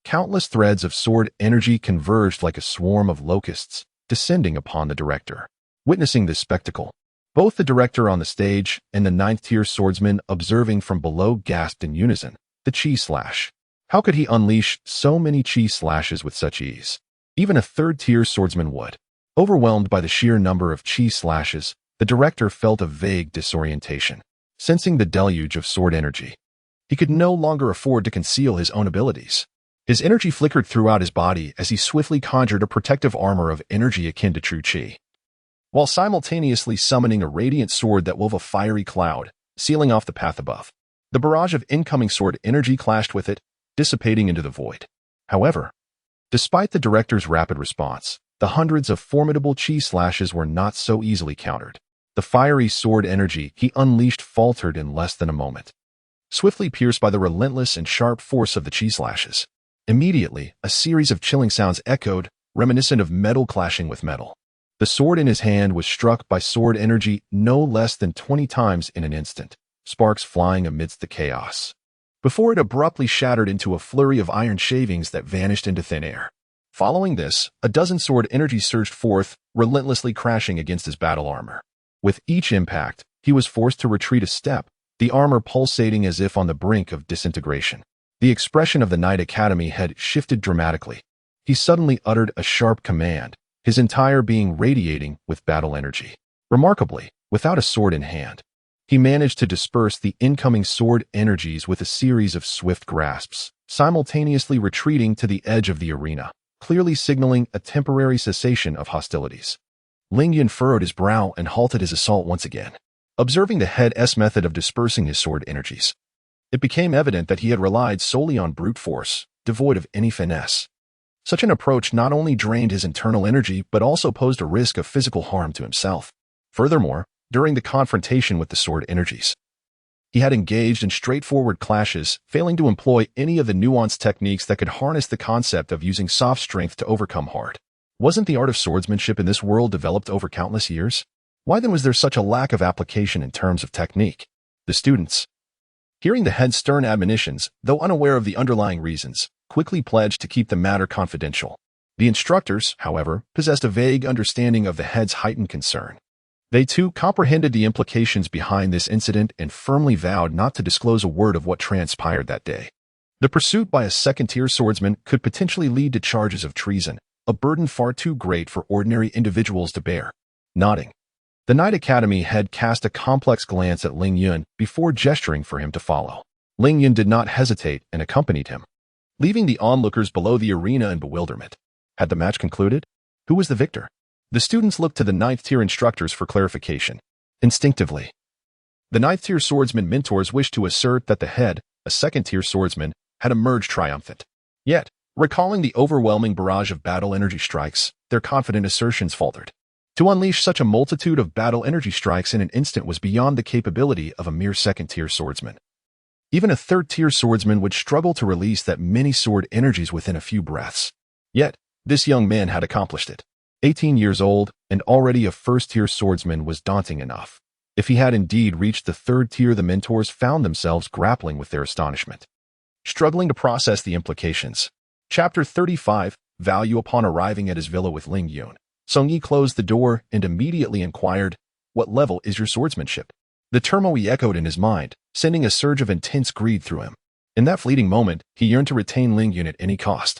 countless threads of sword energy converged like a swarm of locusts, descending upon the director. Witnessing this spectacle, both the director on the stage and the ninth-tier swordsman observing from below gasped in unison, "The chi slash. How could he unleash so many chi slashes with such ease?" Even a third-tier swordsman would. Overwhelmed by the sheer number of chi slashes, the director felt a vague disorientation. Sensing the deluge of sword energy, he could no longer afford to conceal his own abilities. His energy flickered throughout his body as he swiftly conjured a protective armor of energy akin to true chi, while simultaneously summoning a radiant sword that wove a fiery cloud, sealing off the path above. The barrage of incoming sword energy clashed with it, dissipating into the void. However, despite the director's rapid response, the hundreds of formidable chi slashes were not so easily countered. The fiery sword energy he unleashed faltered in less than a moment, swiftly pierced by the relentless and sharp force of the chi slashes. Immediately, a series of chilling sounds echoed, reminiscent of metal clashing with metal. The sword in his hand was struck by sword energy no less than 20 times in an instant, sparks flying amidst the chaos, before it abruptly shattered into a flurry of iron shavings that vanished into thin air. Following this, a dozen sword energy surged forth, relentlessly crashing against his battle armor. With each impact, he was forced to retreat a step, the armor pulsating as if on the brink of disintegration. The expression of the Night Academy had shifted dramatically. He suddenly uttered a sharp command, his entire being radiating with battle energy. Remarkably, without a sword in hand, he managed to disperse the incoming sword energies with a series of swift grasps, simultaneously retreating to the edge of the arena, clearly signaling a temporary cessation of hostilities. Ling Yun furrowed his brow and halted his assault once again. Observing the head's method of dispersing his sword energies, it became evident that he had relied solely on brute force, devoid of any finesse. Such an approach not only drained his internal energy but also posed a risk of physical harm to himself. Furthermore, during the confrontation with the sword energies, he had engaged in straightforward clashes, failing to employ any of the nuanced techniques that could harness the concept of using soft strength to overcome hard. Wasn't the art of swordsmanship in this world developed over countless years? Why then was there such a lack of application in terms of technique? The students, hearing the head's stern admonitions, though unaware of the underlying reasons, quickly pledged to keep the matter confidential. The instructors, however, possessed a vague understanding of the head's heightened concern. They too comprehended the implications behind this incident and firmly vowed not to disclose a word of what transpired that day. The pursuit by a second-tier swordsman could potentially lead to charges of treason, a burden far too great for ordinary individuals to bear. Nodding, the Knight Academy head cast a complex glance at Ling Yun before gesturing for him to follow. Ling Yun did not hesitate and accompanied him, leaving the onlookers below the arena in bewilderment. Had the match concluded? Who was the victor? The students looked to the 9th-tier instructors for clarification. Instinctively, the 9th-tier swordsman mentors wished to assert that the head, a 2nd-tier swordsman, had emerged triumphant. Yet, recalling the overwhelming barrage of battle energy strikes, their confident assertions faltered. To unleash such a multitude of battle energy strikes in an instant was beyond the capability of a mere 2nd-tier swordsman. Even a 3rd-tier swordsman would struggle to release that many sword energies within a few breaths. Yet, this young man had accomplished it. 18 years old and already a 1st-tier swordsman was daunting enough. If he had indeed reached the 3rd tier, the mentors found themselves grappling with their astonishment, struggling to process the implications. Chapter 35, Value. Upon arriving at his villa with Ling Yun, Song Yi closed the door and immediately inquired, "What level is your swordsmanship?" The turmoil echoed in his mind, sending a surge of intense greed through him. In that fleeting moment, he yearned to retain Ling Yun at any cost,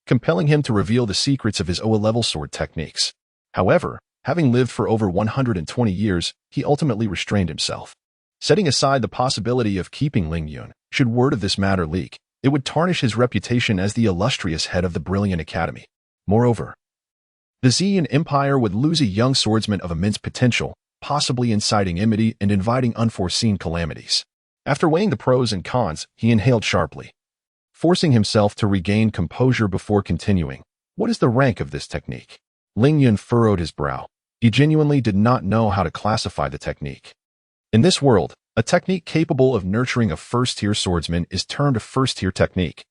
compelling him to reveal the secrets of his OA-level sword techniques. However, having lived for over 120 years, he ultimately restrained himself. Setting aside the possibility of keeping Ling Yun, should word of this matter leak, it would tarnish his reputation as the illustrious head of the brilliant academy. Moreover, the Xian Empire would lose a young swordsman of immense potential, possibly inciting enmity and inviting unforeseen calamities. After weighing the pros and cons, he inhaled sharply, forcing himself to regain composure before continuing. "What is the rank of this technique?" Ling Yun furrowed his brow. He genuinely did not know how to classify the technique. In this world, a technique capable of nurturing a 1st-tier swordsman is termed a 1st-tier technique,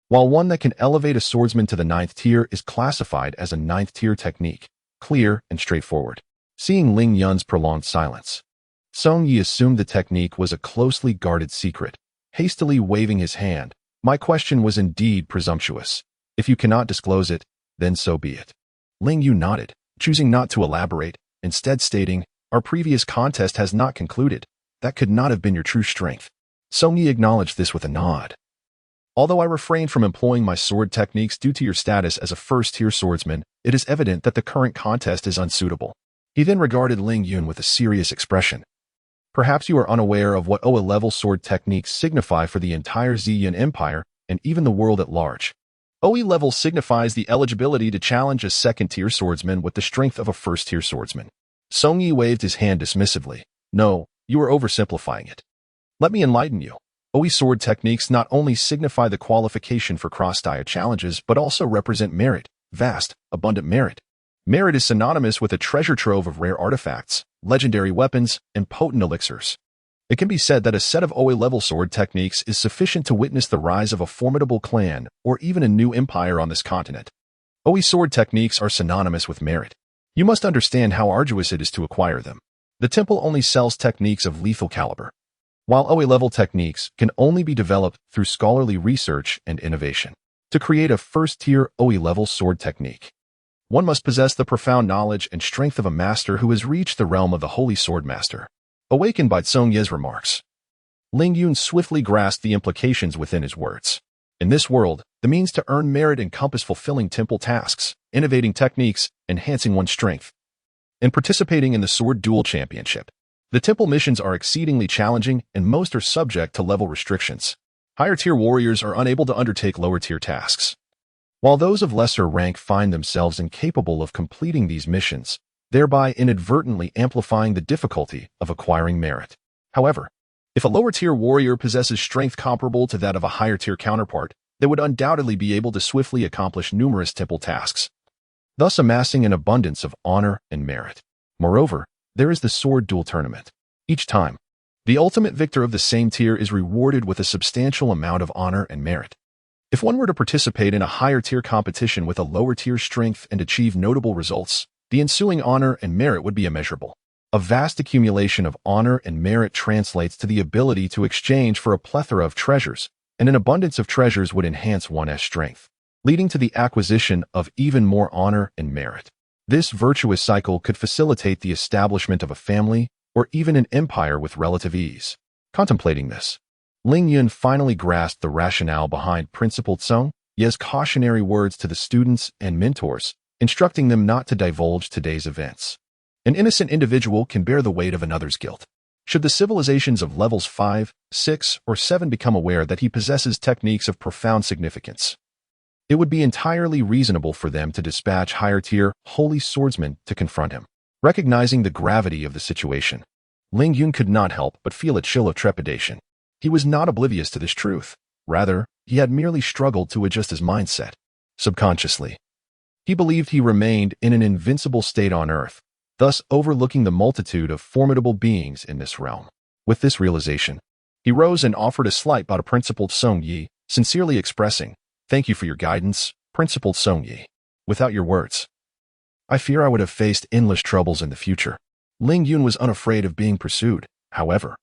while one that can elevate a swordsman to the 9th tier is classified as a 9th-tier technique. Clear and straightforward. Seeing Ling Yun's prolonged silence, Song Yi assumed the technique was a closely guarded secret, hastily waving his hand. "My question was indeed presumptuous. If you cannot disclose it, then so be it." Ling Yun nodded, choosing not to elaborate, instead stating, "Our previous contest has not concluded. That could not have been your true strength." Song Yi acknowledged this with a nod. "Although I refrained from employing my sword techniques due to your status as a 1st-tier swordsman, it is evident that the current contest is unsuitable." He then regarded Ling Yun with a serious expression. "Perhaps you are unaware of what OA-level sword techniques signify for the entire Xian Empire and even the world at large. OE level signifies the eligibility to challenge a 2nd-tier swordsman with the strength of a 1st-tier swordsman." Song Yi waved his hand dismissively. "No, you are oversimplifying it. Let me enlighten you. OE sword techniques not only signify the qualification for cross-dia challenges, but also represent merit, vast, abundant merit. Merit is synonymous with a treasure trove of rare artifacts, legendary weapons, and potent elixirs. It can be said that a set of OA-level sword techniques is sufficient to witness the rise of a formidable clan or even a new empire on this continent. OE sword techniques are synonymous with merit. You must understand how arduous it is to acquire them. The temple only sells techniques of lethal caliber, while OA-level techniques can only be developed through scholarly research and innovation. To create a 1st-tier OE-level sword technique, one must possess the profound knowledge and strength of a master who has reached the realm of the Holy Sword Master. Awakened by Song Yi's remarks, Ling Yun swiftly grasped the implications within his words. In this world, the means to earn merit encompass fulfilling temple tasks, innovating techniques, enhancing one's strength, and participating in the Sword Duel Championship. The temple missions are exceedingly challenging, and most are subject to level restrictions. Higher-tier warriors are unable to undertake lower-tier tasks, while those of lesser rank find themselves incapable of completing these missions, thereby inadvertently amplifying the difficulty of acquiring merit. However, if a lower-tier warrior possesses strength comparable to that of a higher-tier counterpart, they would undoubtedly be able to swiftly accomplish numerous temple tasks, thus amassing an abundance of honor and merit. Moreover, there is the Sword Duel Tournament. Each time, the ultimate victor of the same tier is rewarded with a substantial amount of honor and merit. If one were to participate in a higher-tier competition with a lower-tier strength and achieve notable results, the ensuing honor and merit would be immeasurable. A vast accumulation of honor and merit translates to the ability to exchange for a plethora of treasures, and an abundance of treasures would enhance one's strength, leading to the acquisition of even more honor and merit. This virtuous cycle could facilitate the establishment of a family or even an empire with relative ease. Contemplating this, Ling Yun finally grasped the rationale behind Principal Song Ye's cautionary words to the students and mentors, instructing them not to divulge today's events. An innocent individual can bear the weight of another's guilt. Should the civilizations of levels 5, 6, or 7 become aware that he possesses techniques of profound significance, it would be entirely reasonable for them to dispatch higher-tier, holy swordsmen to confront him. Recognizing the gravity of the situation, Ling Yun could not help but feel a chill of trepidation. He was not oblivious to this truth. Rather, he had merely struggled to adjust his mindset. Subconsciously, he believed he remained in an invincible state on Earth, thus overlooking the multitude of formidable beings in this realm. With this realization, he rose and offered a slight bow to Principal Song Yi, sincerely expressing, "Thank you for your guidance, Principal Song Yi. Without your words, I fear I would have faced endless troubles in the future." Ling Yun was unafraid of being pursued, however.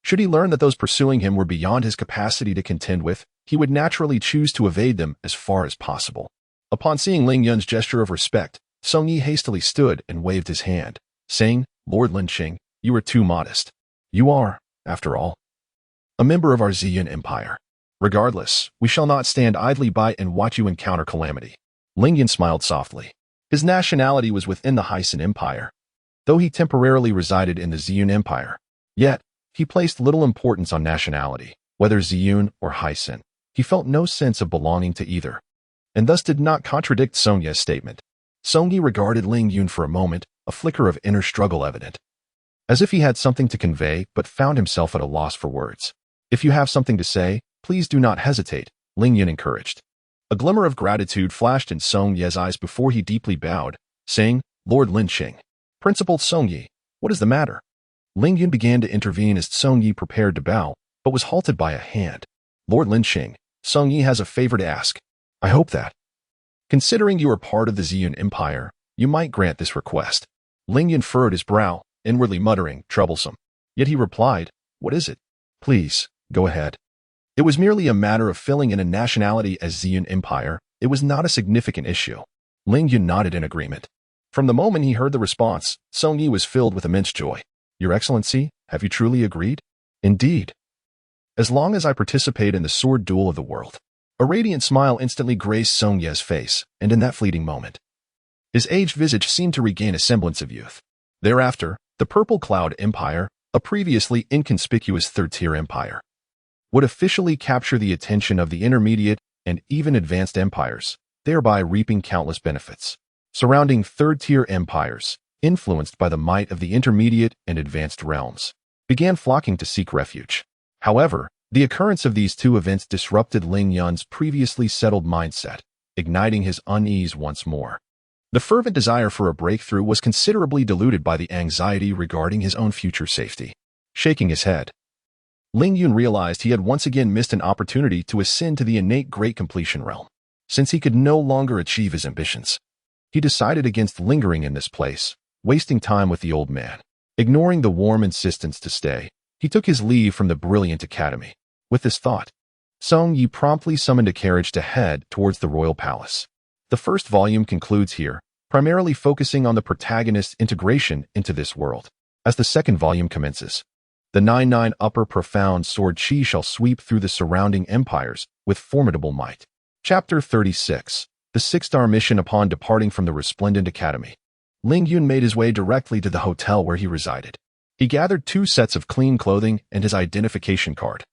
Should he learn that those pursuing him were beyond his capacity to contend with, he would naturally choose to evade them as far as possible. Upon seeing Ling Yun's gesture of respect, Song Yi hastily stood and waved his hand, saying, "Lord Lin Qing, you are too modest. You are, after all, a member of our Ziyun Empire. Regardless, we shall not stand idly by and watch you encounter calamity." Ling Yun smiled softly. His nationality was within the Hyson Empire, though he temporarily resided in the Ziyun Empire. Yet, he placed little importance on nationality, whether Ziyun or Hyson. He felt no sense of belonging to either, and thus did not contradict Song Ye's statement. Song Yi regarded Ling Yun for a moment, a flicker of inner struggle evident, as if he had something to convey but found himself at a loss for words. "If you have something to say, please do not hesitate," Ling Yun encouraged. A glimmer of gratitude flashed in Song Ye's eyes before he deeply bowed, saying, "Lord Lin Qing, Principal Song Yi, what is the matter?" Ling Yun began to intervene as Song Yi prepared to bow, but was halted by a hand. "Lord Lin Qing, Song Yi has a favor to ask. I hope that, considering you are part of the Ziyun Empire, you might grant this request." Ling Yun furrowed his brow, inwardly muttering, "Troublesome." Yet he replied, "What is it? Please, go ahead." It was merely a matter of filling in a nationality as Ziyun Empire. It was not a significant issue. Ling Yun nodded in agreement. From the moment he heard the response, Song Yi was filled with immense joy. "Your Excellency, have you truly agreed?" "Indeed. As long as I participate in the sword duel of the world." A radiant smile instantly graced Song Ye's face, and in that fleeting moment, his aged visage seemed to regain a semblance of youth. Thereafter, the Purple Cloud Empire, a previously inconspicuous third-tier empire, would officially capture the attention of the intermediate and even advanced empires, thereby reaping countless benefits. Surrounding third-tier empires, influenced by the might of the intermediate and advanced realms, began flocking to seek refuge. However, the occurrence of these two events disrupted Ling Yun's previously settled mindset, igniting his unease once more. The fervent desire for a breakthrough was considerably diluted by the anxiety regarding his own future safety. Shaking his head, Ling Yun realized he had once again missed an opportunity to ascend to the innate great completion realm. Since he could no longer achieve his ambitions, he decided against lingering in this place, wasting time with the old man. Ignoring the warm insistence to stay, he took his leave from the brilliant academy. With this thought, Song Yi promptly summoned a carriage to head towards the royal palace. The first volume concludes here, primarily focusing on the protagonist's integration into this world. As the second volume commences, the 9-9 upper profound sword chi shall sweep through the surrounding empires with formidable might. Chapter 36. The 6-star mission. Upon departing from the resplendent academy, Ling Yun made his way directly to the hotel where he resided. He gathered 2 sets of clean clothing and his identification card,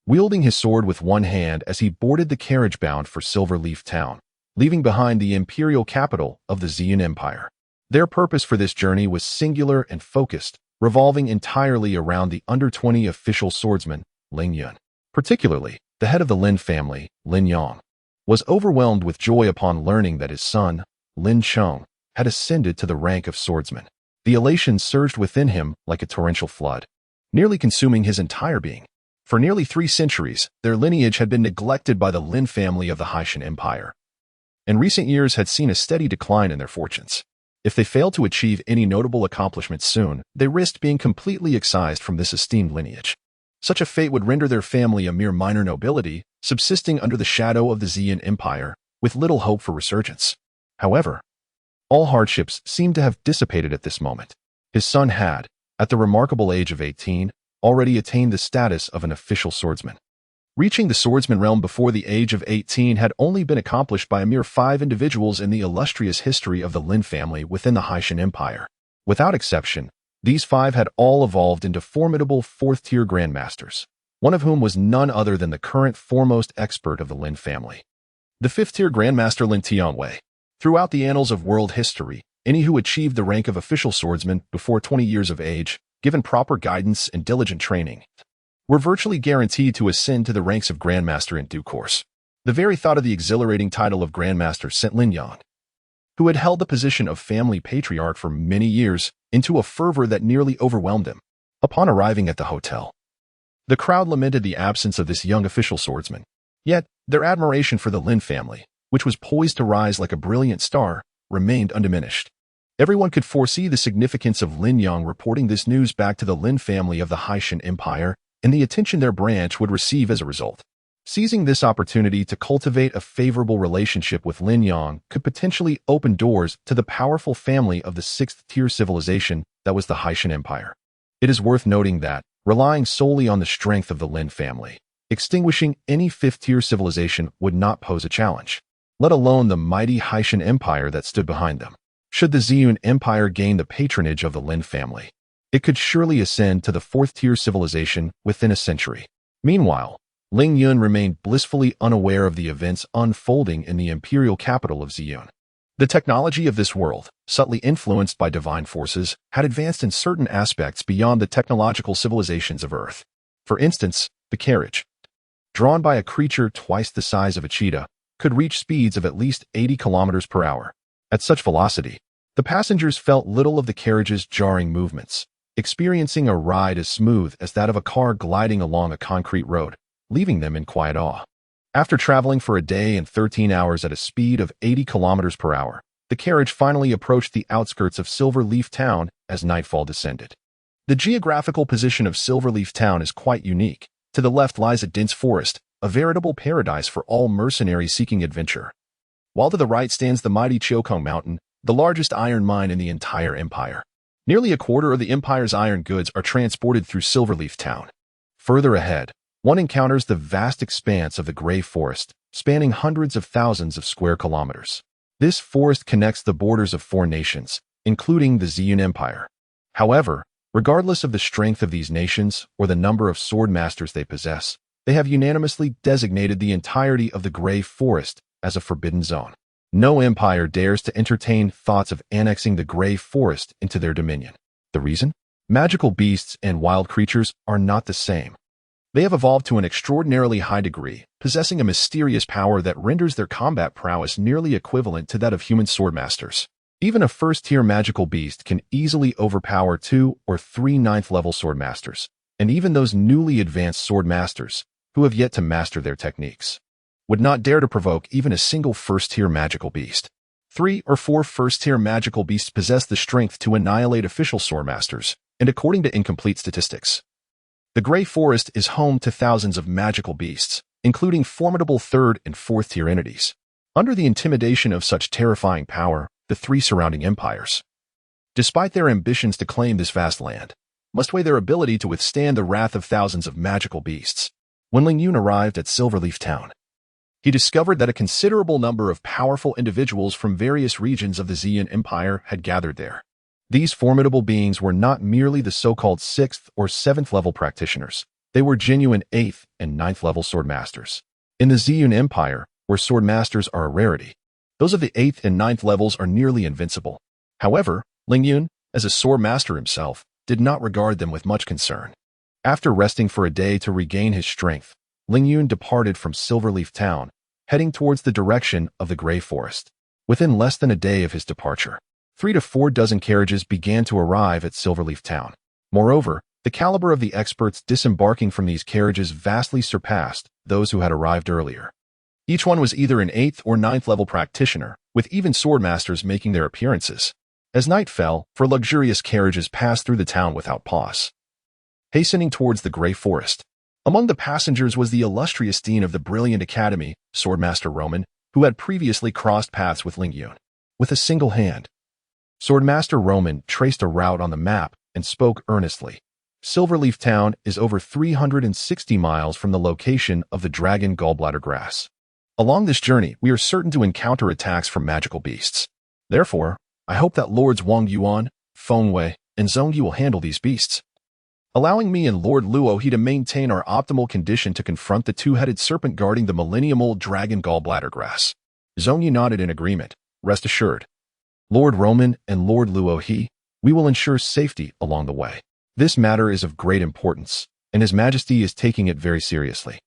wielding his sword with one hand as he boarded the carriage bound for Silverleaf Town, leaving behind the imperial capital of the Ziyun Empire. Their purpose for this journey was singular and focused, revolving entirely around the under-20 official swordsman, Ling Yun. Particularly, the head of the Lin family, Lin Yong, was overwhelmed with joy upon learning that his son, Lin Chong, had ascended to the rank of swordsman. The elation surged within him like a torrential flood, nearly consuming his entire being. For nearly 3 centuries, their lineage had been neglected by the Lin family of the Hyson Empire, and recent years had seen a steady decline in their fortunes. If they failed to achieve any notable accomplishments soon, they risked being completely excised from this esteemed lineage. Such a fate would render their family a mere minor nobility, subsisting under the shadow of the Ziyun Empire, with little hope for resurgence. However, all hardships seemed to have dissipated at this moment. His son had, at the remarkable age of 18, already attained the status of an official swordsman. Reaching the swordsman realm before the age of 18 had only been accomplished by a mere 5 individuals in the illustrious history of the Lin family within the Haitian Empire. Without exception, these 5 had all evolved into formidable 4th-tier grandmasters, one of whom was none other than the current foremost expert of the Lin family. The 5th-tier grandmaster Lin Tianwei. Throughout the annals of world history, any who achieved the rank of official swordsman before 20 years of age, given proper guidance and diligent training, were virtually guaranteed to ascend to the ranks of grandmaster in due course. The very thought of the exhilarating title of grandmaster sent Lin Yang, who had held the position of family patriarch for many years, into a fervor that nearly overwhelmed him. Upon arriving at the hotel, the crowd lamented the absence of this young official swordsman. Yet, their admiration for the Lin family, which was poised to rise like a brilliant star, remained undiminished. Everyone could foresee the significance of Lin Yang reporting this news back to the Lin family of the Haitian Empire and the attention their branch would receive as a result. Seizing this opportunity to cultivate a favorable relationship with Lin Yang could potentially open doors to the powerful family of the 6th-tier civilization that was the Haitian Empire. It is worth noting that, relying solely on the strength of the Lin family, extinguishing any 5th-tier civilization would not pose a challenge, let alone the mighty Haitian Empire that stood behind them. Should the Ziyun Empire gain the patronage of the Lin family, it could surely ascend to the 4th-tier civilization within a century. Meanwhile, Ling Yun remained blissfully unaware of the events unfolding in the imperial capital of Ziyun. The technology of this world, subtly influenced by divine forces, had advanced in certain aspects beyond the technological civilizations of Earth. For instance, the carriage, drawn by a creature twice the size of a cheetah, could reach speeds of at least 80 kilometers per hour. At such velocity, the passengers felt little of the carriage's jarring movements, experiencing a ride as smooth as that of a car gliding along a concrete road, leaving them in quiet awe. After traveling for a day and 13 hours at a speed of 80 kilometers per hour, the carriage finally approached the outskirts of Silverleaf Town as nightfall descended. The geographical position of Silverleaf Town is quite unique. To the left lies a dense forest, a veritable paradise for all mercenaries seeking adventure, while to the right stands the mighty Chiokong Mountain, the largest iron mine in the entire empire. Nearly a quarter of the empire's iron goods are transported through Silverleaf Town. Further ahead, one encounters the vast expanse of the Gray Forest, spanning hundreds of thousands of square kilometers. This forest connects the borders of 4 nations, including the Ziyun Empire. However, regardless of the strength of these nations or the number of sword masters they possess, they have unanimously designated the entirety of the Gray Forest as a forbidden zone. No empire dares to entertain thoughts of annexing the Gray Forest into their dominion. The reason? Magical beasts and wild creatures are not the same. They have evolved to an extraordinarily high degree, possessing a mysterious power that renders their combat prowess nearly equivalent to that of human swordmasters. Even a 1st-tier magical beast can easily overpower 2 or 3 9th-level swordmasters, and even those newly advanced swordmasters, who have yet to master their techniques, would not dare to provoke even a single 1st-tier magical beast. 3 or 4 1st-tier magical beasts possess the strength to annihilate official swordmasters, and according to incomplete statistics, the Gray Forest is home to thousands of magical beasts, including formidable 3rd and 4th-tier entities. Under the intimidation of such terrifying power, the 3 surrounding empires, despite their ambitions to claim this vast land, must weigh their ability to withstand the wrath of thousands of magical beasts. When Ling Yun arrived at Silverleaf Town, he discovered that a considerable number of powerful individuals from various regions of the Ziyun Empire had gathered there. These formidable beings were not merely the so-called 6th or 7th level practitioners. They were genuine 8th and 9th level swordmasters. In the Ziyun Empire, where swordmasters are a rarity, those of the 8th and 9th levels are nearly invincible. However, Ling Yun, as a swordmaster himself, did not regard them with much concern. After resting for a day to regain his strength, Ling Yun departed from Silverleaf Town, heading towards the direction of the Gray Forest. Within less than a day of his departure, 3 to 4 dozen carriages began to arrive at Silverleaf Town. Moreover, the caliber of the experts disembarking from these carriages vastly surpassed those who had arrived earlier. Each one was either an 8th or 9th level practitioner, with even swordmasters making their appearances. As night fell, 4 luxurious carriages passed through the town without pause, hastening towards the Gray Forest. Among the passengers was the illustrious dean of the brilliant academy, Swordmaster Roman, who had previously crossed paths with Ling Yun. With a single hand, Swordmaster Roman traced a route on the map and spoke earnestly. Silverleaf Town is over 360 miles from the location of the dragon gallbladder grass. Along this journey, we are certain to encounter attacks from magical beasts. Therefore, I hope that Lords Wang Yuan, Feng Wei, and Zhong Yi will handle these beasts, allowing me and Lord Luo He to maintain our optimal condition to confront the two-headed serpent guarding the millennium-old dragon gallbladder grass. Zhong Yi nodded in agreement. Rest assured, Lord Roman and Lord Luo He, we will ensure safety along the way. This matter is of great importance, and His Majesty is taking it very seriously.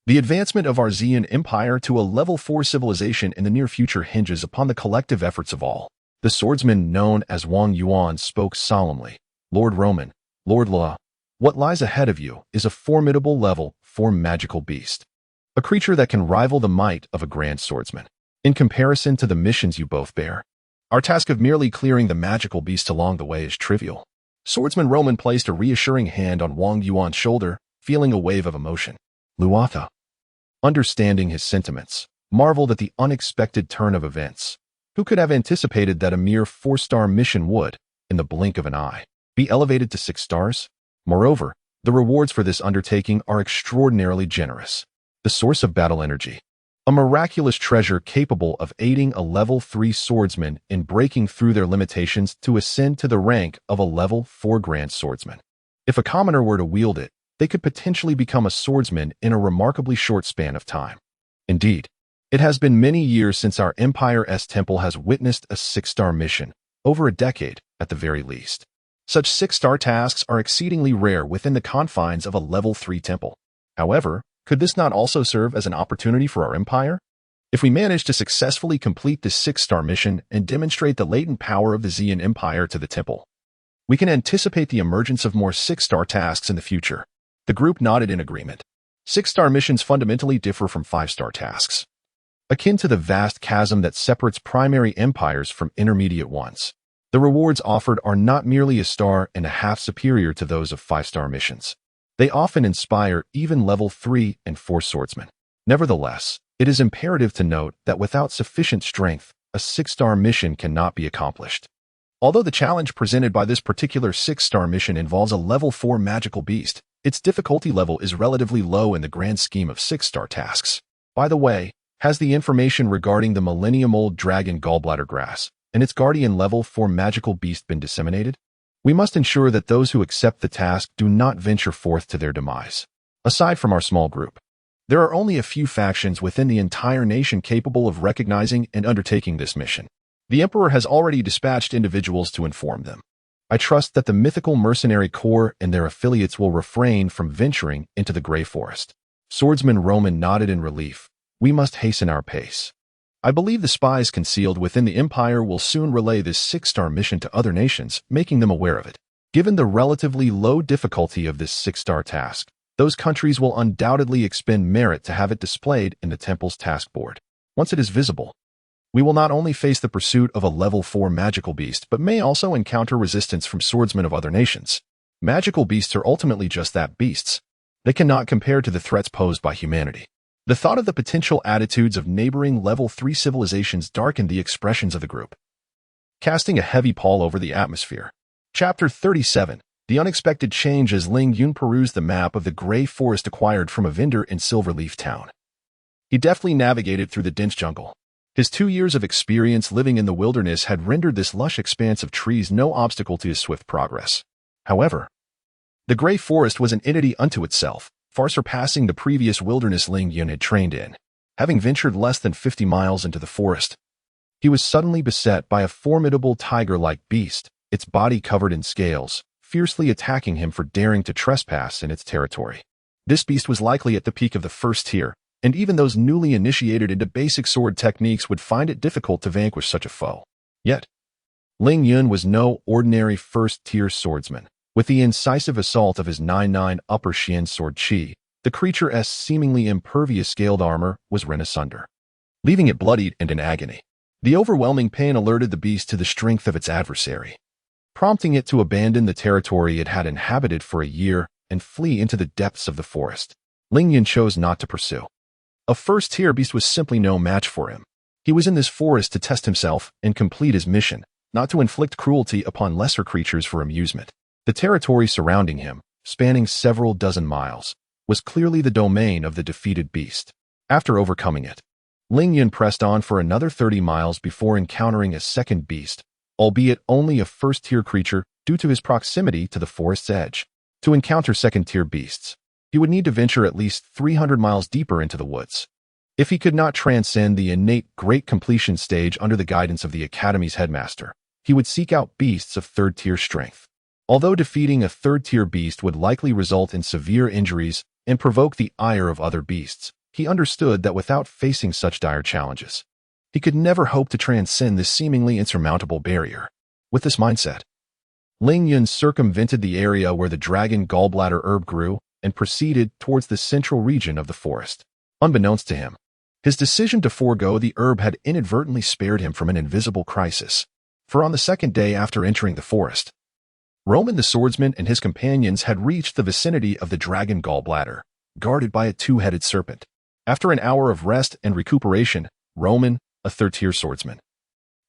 The advancement of our Xian Empire to a level 4 civilization in the near future hinges upon the collective efforts of all. The swordsman known as Wang Yuan spoke solemnly. Lord Roman, Lord Luo, what lies ahead of you is a formidable level 4 magical beast, a creature that can rival the might of a grand swordsman. In comparison to the missions you both bear, our task of merely clearing the magical beast along the way is trivial. Swordsman Roman placed a reassuring hand on Wang Yuan's shoulder, feeling a wave of emotion. Luotha, understanding his sentiments, marveled at the unexpected turn of events. Who could have anticipated that a mere 4-star mission would, in the blink of an eye, be elevated to 6 stars? Moreover, the rewards for this undertaking are extraordinarily generous. The source of battle energy, a miraculous treasure capable of aiding a level 3 swordsman in breaking through their limitations to ascend to the rank of a level 4 grand swordsman. If a commoner were to wield it, they could potentially become a swordsman in a remarkably short span of time. Indeed, it has been many years since our Empire's temple has witnessed a 6-star mission, over a decade at the very least. Such 6-star tasks are exceedingly rare within the confines of a level 3 temple. However, could this not also serve as an opportunity for our empire? If we manage to successfully complete this 6-star mission and demonstrate the latent power of the Xian Empire to the temple, we can anticipate the emergence of more 6-star tasks in the future. The group nodded in agreement. 6-star missions fundamentally differ from 5-star tasks, akin to the vast chasm that separates primary empires from intermediate ones. The rewards offered are not merely a star and a half superior to those of 5-star missions. They often inspire even level 3 and 4 swordsmen. Nevertheless, it is imperative to note that without sufficient strength, a 6-star mission cannot be accomplished. Although the challenge presented by this particular 6-star mission involves a level 4 magical beast, its difficulty level is relatively low in the grand scheme of 6-star tasks. By the way, has the information regarding the millennium-old dragon gallbladder grass and its guardian level 4 magical beast been disseminated? We must ensure that those who accept the task do not venture forth to their demise. Aside from our small group, there are only a few factions within the entire nation capable of recognizing and undertaking this mission. The Emperor has already dispatched individuals to inform them. I trust that the mythical mercenary corps and their affiliates will refrain from venturing into the Grey Forest. Swordsman Roman nodded in relief. We must hasten our pace. I believe the spies concealed within the Empire will soon relay this 6-star mission to other nations, making them aware of it. Given the relatively low difficulty of this 6-star task, those countries will undoubtedly expend merit to have it displayed in the temple's task board. Once it is visible, we will not only face the pursuit of a level 4 magical beast, but may also encounter resistance from swordsmen of other nations. Magical beasts are ultimately just that, beasts. They cannot compare to the threats posed by humanity. The thought of the potential attitudes of neighboring level 3 civilizations darkened the expressions of the group, casting a heavy pall over the atmosphere. Chapter 37. The unexpected change as Ling Yun perused the map of the Grey Forest acquired from a vendor in Silverleaf Town. He deftly navigated through the dense jungle. His 2 years of experience living in the wilderness had rendered this lush expanse of trees no obstacle to his swift progress. However, the Grey Forest was an entity unto itself, far surpassing the previous wilderness Ling Yun had trained in. Having ventured less than 50 miles into the forest, he was suddenly beset by a formidable tiger-like beast, its body covered in scales, fiercely attacking him for daring to trespass in its territory. This beast was likely at the peak of the first tier, and even those newly initiated into basic sword techniques would find it difficult to vanquish such a foe. Yet, Ling Yun was no ordinary first-tier swordsman. With the incisive assault of his 9-9 upper Xian sword chi, the creature's seemingly impervious scaled armor was rent asunder, leaving it bloodied and in agony. The overwhelming pain alerted the beast to the strength of its adversary, prompting it to abandon the territory it had inhabited for a year and flee into the depths of the forest. Ling Yun chose not to pursue. A first-tier beast was simply no match for him. He was in this forest to test himself and complete his mission, not to inflict cruelty upon lesser creatures for amusement. The territory surrounding him, spanning several dozen miles, was clearly the domain of the defeated beast. After overcoming it, Ling Yun pressed on for another 30 miles before encountering a second beast, albeit only a first-tier creature due to his proximity to the forest's edge. To encounter second-tier beasts, he would need to venture at least 300 miles deeper into the woods. If he could not transcend the innate great completion stage under the guidance of the Academy's headmaster, he would seek out beasts of third-tier strength. Although defeating a third-tier beast would likely result in severe injuries and provoke the ire of other beasts, he understood that without facing such dire challenges, he could never hope to transcend this seemingly insurmountable barrier. With this mindset, Ling Yun circumvented the area where the dragon gallbladder herb grew and proceeded towards the central region of the forest. Unbeknownst to him, his decision to forego the herb had inadvertently spared him from an invisible crisis. For on the second day after entering the forest, Roman the swordsman and his companions had reached the vicinity of the dragon gallbladder, guarded by a two-headed serpent. After an hour of rest and recuperation, Roman, a third-tier swordsman,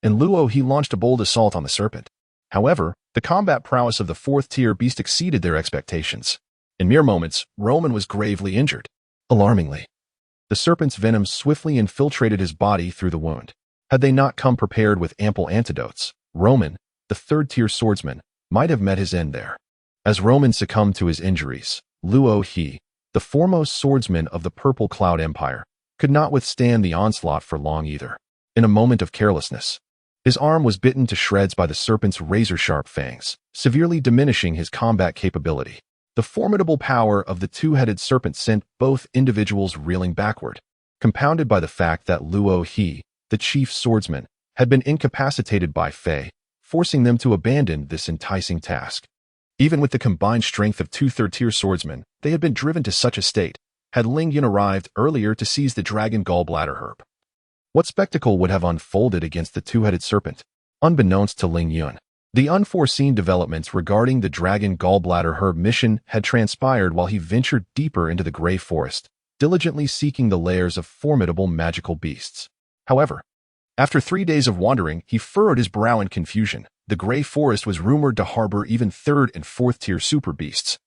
and Luo he launched a bold assault on the serpent. However, the combat prowess of the fourth-tier beast exceeded their expectations. In mere moments, Roman was gravely injured. Alarmingly, the serpent's venom swiftly infiltrated his body through the wound. Had they not come prepared with ample antidotes, Roman, the third-tier swordsman, might have met his end there. As Roman succumbed to his injuries, Luo he, the foremost swordsman of the Purple Cloud Empire, could not withstand the onslaught for long either. In a moment of carelessness, his arm was bitten to shreds by the serpent's razor-sharp fangs, severely diminishing his combat capability. The formidable power of the two-headed serpent sent both individuals reeling backward, compounded by the fact that Luo he, the chief swordsman, had been incapacitated by Fei, forcing them to abandon this enticing task. Even with the combined strength of two third-tier swordsmen, they had been driven to such a state, had Ling Yun arrived earlier to seize the dragon gallbladder herb. What spectacle would have unfolded against the two-headed serpent? Unbeknownst to Ling Yun, the unforeseen developments regarding the dragon gallbladder herb mission had transpired while he ventured deeper into the gray forest, diligently seeking the lairs of formidable magical beasts. However, after 3 days of wandering, he furrowed his brow in confusion. The gray forest was rumored to harbor even third and fourth-tier super beasts.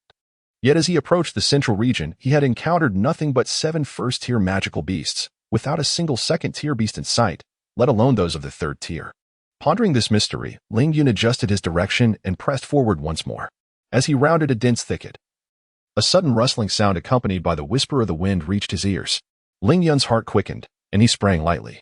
Yet as he approached the central region, he had encountered nothing but 7 first-tier magical beasts, without a single second-tier beast in sight, let alone those of the third tier. Pondering this mystery, Ling Yun adjusted his direction and pressed forward once more. As he rounded a dense thicket, a sudden rustling sound accompanied by the whisper of the wind reached his ears. Ling Yun's heart quickened, and he sprang lightly,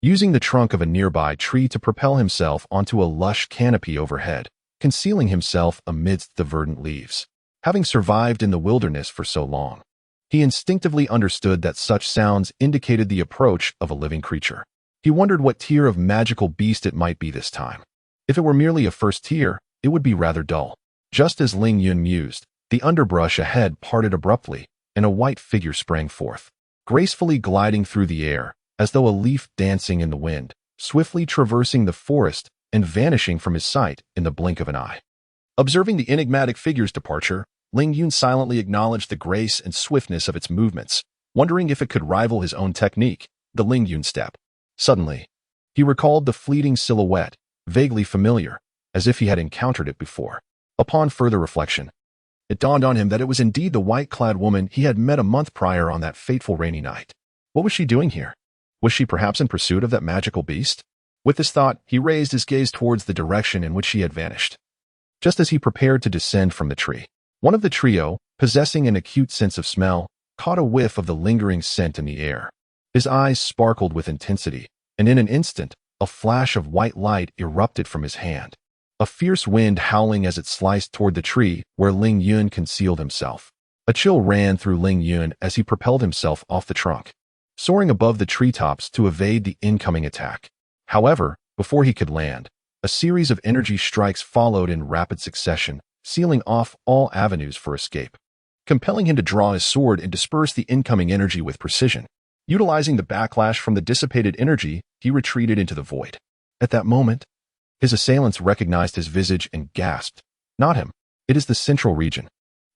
using the trunk of a nearby tree to propel himself onto a lush canopy overhead, concealing himself amidst the verdant leaves. Having survived in the wilderness for so long, he instinctively understood that such sounds indicated the approach of a living creature. He wondered what tier of magical beast it might be this time. If it were merely a first tier, it would be rather dull. Just as Ling Yun mused, the underbrush ahead parted abruptly, and a white figure sprang forth, gracefully gliding through the air, as though a leaf dancing in the wind, swiftly traversing the forest and vanishing from his sight in the blink of an eye. Observing the enigmatic figure's departure, Ling Yun silently acknowledged the grace and swiftness of its movements, wondering if it could rival his own technique, the Ling Yun step. Suddenly, he recalled the fleeting silhouette, vaguely familiar, as if he had encountered it before. Upon further reflection, it dawned on him that it was indeed the white-clad woman he had met a month prior on that fateful rainy night. What was she doing here? Was she perhaps in pursuit of that magical beast? With this thought, he raised his gaze towards the direction in which she had vanished. Just as he prepared to descend from the tree, one of the trio, possessing an acute sense of smell, caught a whiff of the lingering scent in the air. His eyes sparkled with intensity, and in an instant, a flash of white light erupted from his hand. A fierce wind howling as it sliced toward the tree where Ling Yun concealed himself. A chill ran through Ling Yun as he propelled himself off the trunk, soaring above the treetops to evade the incoming attack. However, before he could land, a series of energy strikes followed in rapid succession, sealing off all avenues for escape, compelling him to draw his sword and disperse the incoming energy with precision. Utilizing the backlash from the dissipated energy, he retreated into the void. At that moment, his assailants recognized his visage and gasped. Not him. It is the central region.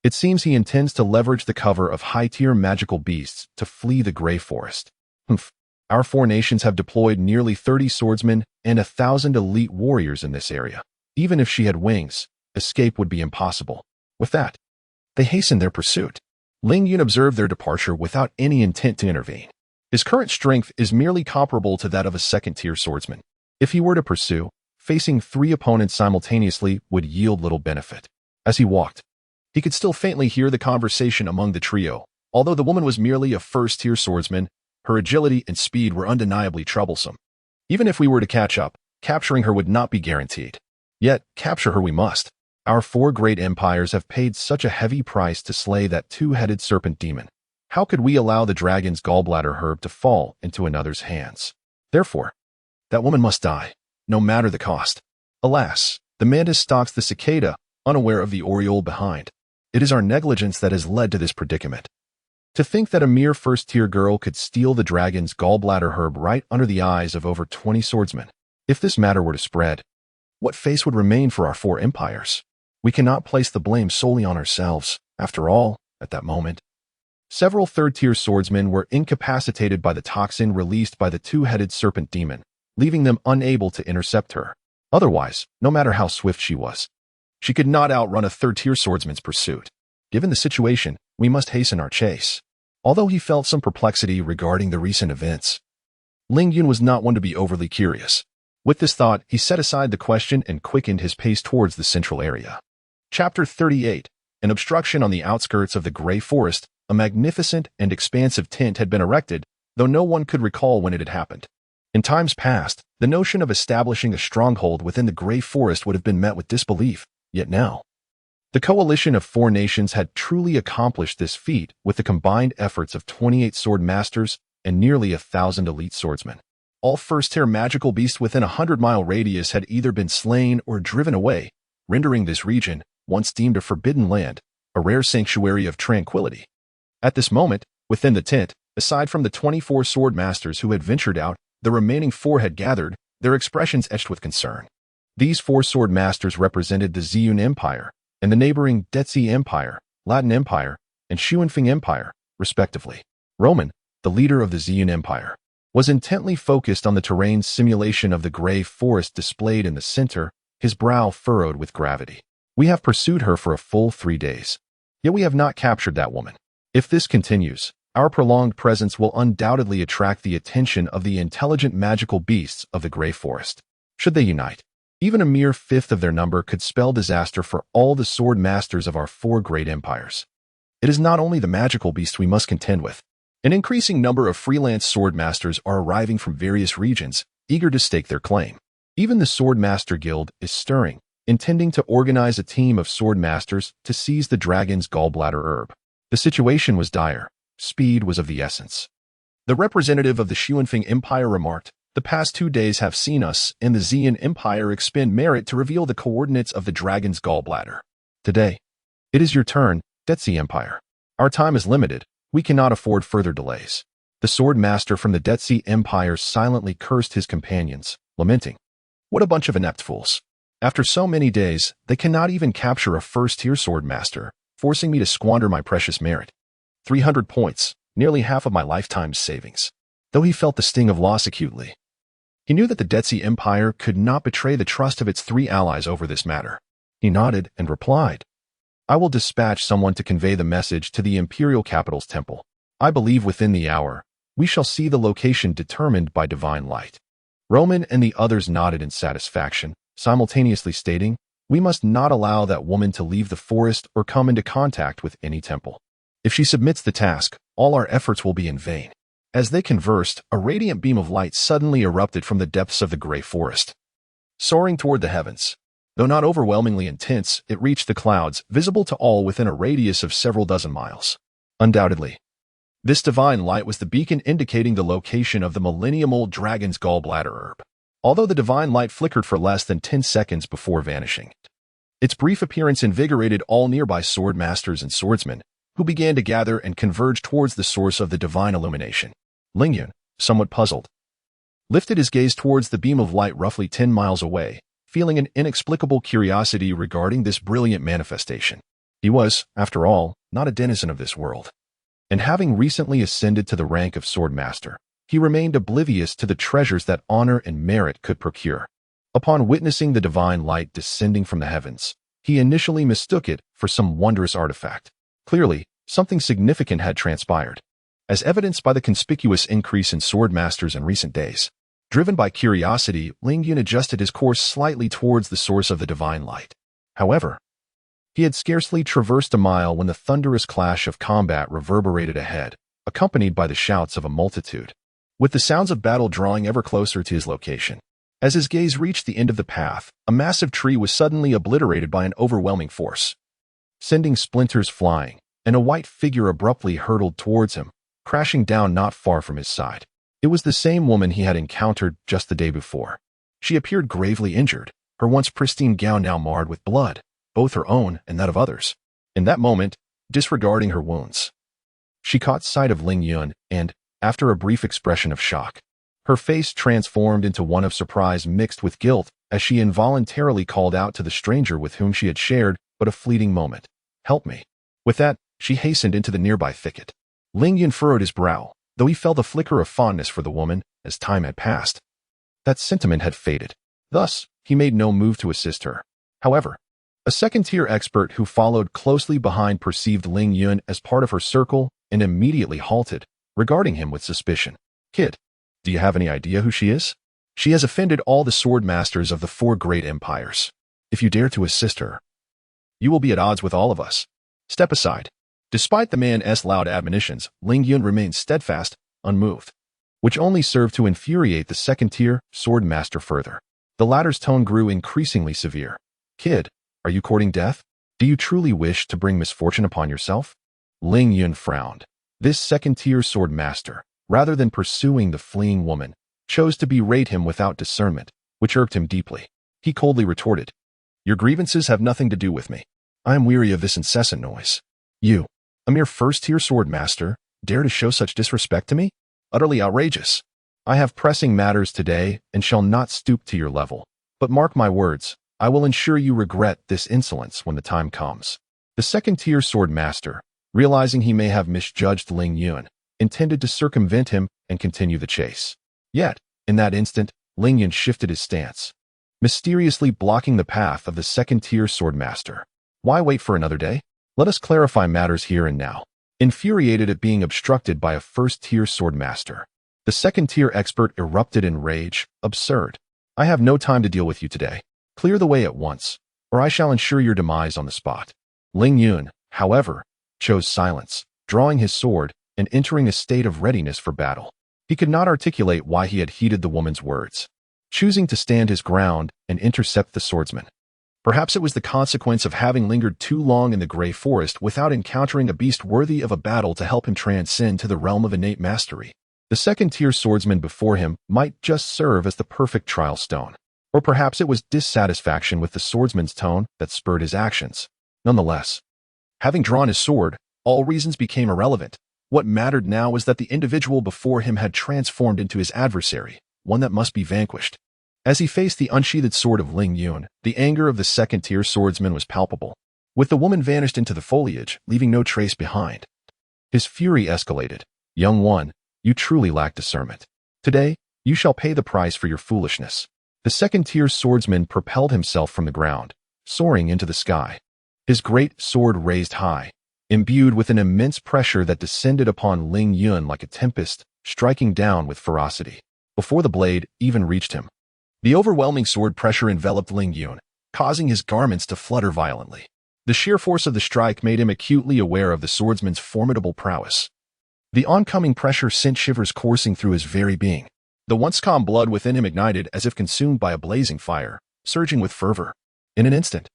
It seems he intends to leverage the cover of high-tier magical beasts to flee the gray forest. Humph. Our 4 nations have deployed nearly 30 swordsmen and 1,000 elite warriors in this area. Even if she had wings, escape would be impossible. With that, They hastened their pursuit. Ling Yun observed their departure without any intent to intervene. His current strength is merely comparable to that of a second-tier swordsman. If he were to pursue, facing 3 opponents simultaneously would yield little benefit. As he walked, he could still faintly hear the conversation among the trio. Although the woman was merely a first-tier swordsman, her agility and speed were undeniably troublesome. Even if we were to catch up, capturing her would not be guaranteed. Yet, capture her we must. Our 4 great empires have paid such a heavy price to slay that 2-headed serpent demon. How could we allow the dragon's gallbladder herb to fall into another's hands? Therefore, that woman must die, no matter the cost. Alas, the mantis stalks the cicada, unaware of the oriole behind. It is our negligence that has led to this predicament. To think that a mere first-tier girl could steal the dragon's gallbladder herb right under the eyes of over 20 swordsmen. If this matter were to spread, what face would remain for our 4 empires? We cannot place the blame solely on ourselves. After all, at that moment, several third-tier swordsmen were incapacitated by the toxin released by the 2-headed serpent demon, leaving them unable to intercept her. Otherwise, no matter how swift she was, she could not outrun a third-tier swordsman's pursuit. Given the situation, we must hasten our chase. Although he felt some perplexity regarding the recent events, Ling Yun was not one to be overly curious. With this thought, he set aside the question and quickened his pace towards the central area. Chapter 38. An obstruction on the outskirts of the Grey Forest. A magnificent and expansive tent had been erected, though no one could recall when it had happened. In times past, the notion of establishing a stronghold within the Grey Forest would have been met with disbelief, yet now, the coalition of 4 nations had truly accomplished this feat with the combined efforts of 28 sword masters and nearly 1,000 elite swordsmen. All first-tier magical beasts within a 100-mile radius had either been slain or driven away, rendering this region, once deemed a forbidden land, a rare sanctuary of tranquility. At this moment, within the tent, aside from the 24 sword masters who had ventured out, the remaining 4 had gathered, their expressions etched with concern. These 4 sword masters represented the Ziyun Empire and the neighboring Devours Empire, Latin Empire, and Xuanfeng Empire, respectively. Roman, the leader of the Ziyun Empire, was intently focused on the terrain simulation of the Grey Forest displayed in the center, his brow furrowed with gravity. We have pursued her for a full 3 days, yet we have not captured that woman. If this continues, our prolonged presence will undoubtedly attract the attention of the intelligent magical beasts of the Grey Forest. Should they unite, even a mere 1/5 of their number could spell disaster for all the sword masters of our 4 great empires. It is not only the magical beasts we must contend with. An increasing number of freelance sword masters are arriving from various regions, eager to stake their claim. Even the Sword Master Guild is stirring, intending to organize a team of sword masters to seize the dragon's gallbladder herb. The situation was dire. Speed was of the essence. The representative of the Xuanfeng Empire remarked, "The past 2 days have seen us and the Ziyun Empire expend merit to reveal the coordinates of the dragon's gallbladder. Today, it is your turn, Devours Empire. Our time is limited. We cannot afford further delays." The sword master from the Devours Empire silently cursed his companions, lamenting, "What a bunch of inept fools. After so many days, they cannot even capture a first-tier sword master, forcing me to squander my precious merit. 300 points, nearly half of my lifetime's savings." Though he felt the sting of loss acutely, he knew that the Devours Empire could not betray the trust of its 3 allies over this matter. He nodded and replied, "I will dispatch someone to convey the message to the Imperial Capital's temple. I believe within the hour, we shall see the location determined by divine light." Roman and the others nodded in satisfaction, simultaneously stating, "We must not allow that woman to leave the forest or come into contact with any temple. If she submits the task, all our efforts will be in vain." As they conversed, a radiant beam of light suddenly erupted from the depths of the Grey Forest. Soaring toward the heavens, though not overwhelmingly intense, it reached the clouds, visible to all within a radius of several dozen miles. Undoubtedly, this divine light was the beacon indicating the location of the millennium-old dragon's gallbladder herb. Although the divine light flickered for less than 10 seconds before vanishing, its brief appearance invigorated all nearby sword masters and swordsmen, who began to gather and converge towards the source of the divine illumination. Ling Yun, somewhat puzzled, lifted his gaze towards the beam of light roughly 10 miles away, feeling an inexplicable curiosity regarding this brilliant manifestation. He was, after all, not a denizen of this world, and having recently ascended to the rank of sword master, he remained oblivious to the treasures that honor and merit could procure. Upon witnessing the divine light descending from the heavens, he initially mistook it for some wondrous artifact. Clearly, something significant had transpired, as evidenced by the conspicuous increase in sword masters in recent days. Driven by curiosity, Ling Yun adjusted his course slightly towards the source of the divine light. However, he had scarcely traversed a mile when the thunderous clash of combat reverberated ahead, accompanied by the shouts of a multitude, with the sounds of battle drawing ever closer to his location. As his gaze reached the end of the path, a massive tree was suddenly obliterated by an overwhelming force, sending splinters flying, and a white figure abruptly hurtled towards him, crashing down not far from his side. It was the same woman he had encountered just the day before. She appeared gravely injured, her once pristine gown now marred with blood, both her own and that of others. In that moment, disregarding her wounds, she caught sight of Ling Yun and, after a brief expression of shock, her face transformed into one of surprise mixed with guilt as she involuntarily called out to the stranger with whom she had shared but a fleeting moment, "Help me." With that, she hastened into the nearby thicket. Ling Yun furrowed his brow, though he felt a flicker of fondness for the woman as time had passed. That sentiment had faded. Thus, he made no move to assist her. However, a second-tier expert who followed closely behind perceived Ling Yun as part of her circle and immediately halted, regarding him with suspicion. "Kid, do you have any idea who she is? She has offended all the sword masters of the 4 great empires. If you dare to assist her, you will be at odds with all of us. Step aside." Despite the man's loud admonitions, Ling Yun remained steadfast, unmoved, which only served to infuriate the second-tier sword master further. The latter's tone grew increasingly severe. "Kid, are you courting death? Do you truly wish to bring misfortune upon yourself?" Ling Yun frowned. This second-tier sword master, rather than pursuing the fleeing woman, chose to berate him without discernment, which irked him deeply. He coldly retorted, "Your grievances have nothing to do with me. I am weary of this incessant noise. You, a mere first-tier sword master, dare to show such disrespect to me? Utterly outrageous. I have pressing matters today and shall not stoop to your level. But mark my words, I will ensure you regret this insolence when the time comes." The second-tier sword master, realizing he may have misjudged Ling Yun, intended to circumvent him and continue the chase. Yet, in that instant, Ling Yun shifted his stance, mysteriously blocking the path of the second-tier sword master. Why wait for another day? Let us clarify matters here and now. Infuriated at being obstructed by a first-tier sword master, the second-tier expert erupted in rage. "Absurd. I have no time to deal with you today. Clear the way at once, or I shall ensure your demise on the spot." Ling Yun, however, chose silence, drawing his sword and entering a state of readiness for battle. He could not articulate why he had heeded the woman's words, choosing to stand his ground and intercept the swordsman. Perhaps it was the consequence of having lingered too long in the gray forest without encountering a beast worthy of a battle to help him transcend to the realm of innate mastery. The second-tier swordsman before him might just serve as the perfect trial stone. Or perhaps it was dissatisfaction with the swordsman's tone that spurred his actions. Nonetheless, having drawn his sword, all reasons became irrelevant. What mattered now was that the individual before him had transformed into his adversary, one that must be vanquished. As he faced the unsheathed sword of Ling Yun, the anger of the second-tier swordsman was palpable. With the woman vanished into the foliage, leaving no trace behind, his fury escalated. "Young one, you truly lack discernment. Today, you shall pay the price for your foolishness." The second-tier swordsman propelled himself from the ground, soaring into the sky, his great sword raised high, imbued with an immense pressure that descended upon Ling Yun like a tempest, striking down with ferocity. Before the blade even reached him, the overwhelming sword pressure enveloped Ling Yun, causing his garments to flutter violently. The sheer force of the strike made him acutely aware of the swordsman's formidable prowess. The oncoming pressure sent shivers coursing through his very being. The once calm blood within him ignited as if consumed by a blazing fire, surging with fervor. In an instant,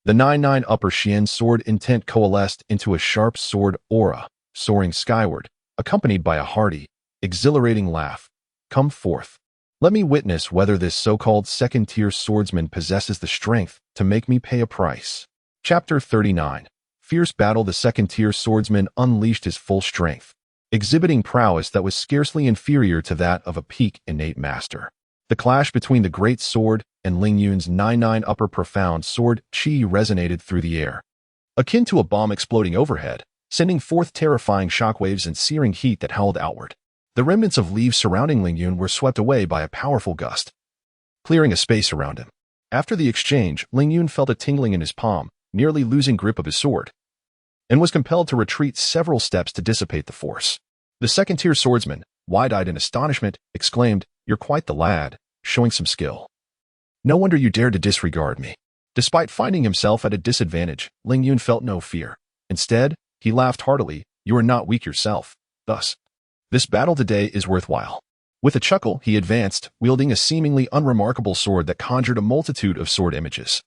the 9-9 upper Xian sword intent coalesced into a sharp sword aura, soaring skyward, accompanied by a hearty, exhilarating laugh. "Come forth. Let me witness whether this so-called second-tier swordsman possesses the strength to make me pay a price." Chapter 39. Fierce battle. The second-tier swordsman unleashed his full strength, exhibiting prowess that was scarcely inferior to that of a peak innate master. The clash between the great sword and Ling Yun's 9-9 upper profound sword chi resonated through the air, akin to a bomb exploding overhead, sending forth terrifying shockwaves and searing heat that howled outward. The remnants of leaves surrounding Ling Yun were swept away by a powerful gust, clearing a space around him. After the exchange, Ling Yun felt a tingling in his palm, nearly losing grip of his sword. and was compelled to retreat several steps to dissipate the force. The second-tier swordsman, wide-eyed in astonishment, exclaimed, "You're quite the lad, showing some skill. No wonder you dared to disregard me." Despite finding himself at a disadvantage, Ling Yun felt no fear. Instead, he laughed heartily. "You are not weak yourself. Thus, this battle today is worthwhile." With a chuckle, he advanced, wielding a seemingly unremarkable sword that conjured a multitude of sword images,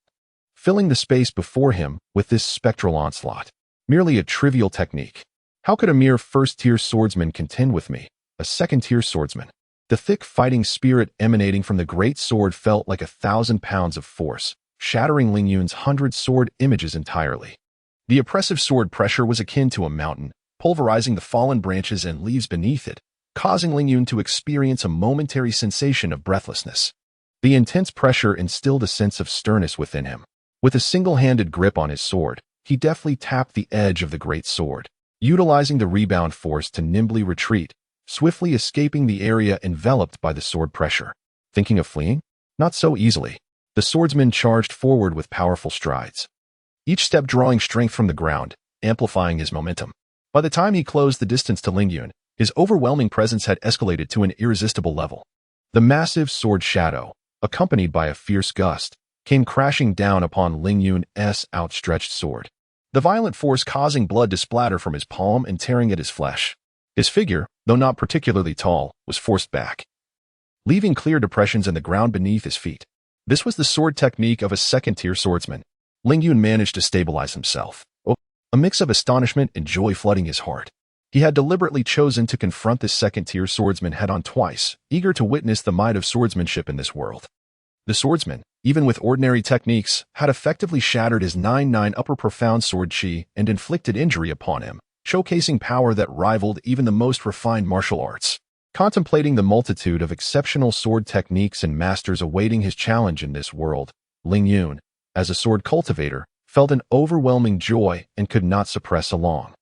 filling the space before him with this spectral onslaught. Merely a trivial technique. How could a mere first-tier swordsman contend with me, a second-tier swordsman? The thick fighting spirit emanating from the great sword felt like 1,000 pounds of force, shattering Ling Yun's 100 sword images entirely. The oppressive sword pressure was akin to a mountain, pulverizing the fallen branches and leaves beneath it, causing Ling Yun to experience a momentary sensation of breathlessness. The intense pressure instilled a sense of sternness within him. With a single-handed grip on his sword, he deftly tapped the edge of the great sword, utilizing the rebound force to nimbly retreat, swiftly escaping the area enveloped by the sword pressure. Thinking of fleeing? Not so easily. The swordsman charged forward with powerful strides, each step drawing strength from the ground, amplifying his momentum. By the time he closed the distance to Ling Yun, his overwhelming presence had escalated to an irresistible level. The massive sword shadow, accompanied by a fierce gust, came crashing down upon Ling Yun's outstretched sword, the violent force causing blood to splatter from his palm and tearing at his flesh. His figure, though not particularly tall, was forced back, leaving clear depressions in the ground beneath his feet. This was the sword technique of a second-tier swordsman. Ling Yun managed to stabilize himself, a mix of astonishment and joy flooding his heart. He had deliberately chosen to confront this second-tier swordsman head-on twice, eager to witness the might of swordsmanship in this world. The swordsman, even with ordinary techniques, had effectively shattered his 9-9 upper profound sword chi and inflicted injury upon him, showcasing power that rivaled even the most refined martial arts. Contemplating the multitude of exceptional sword techniques and masters awaiting his challenge in this world, Ling Yun, as a sword cultivator, felt an overwhelming joy and could not suppress a long,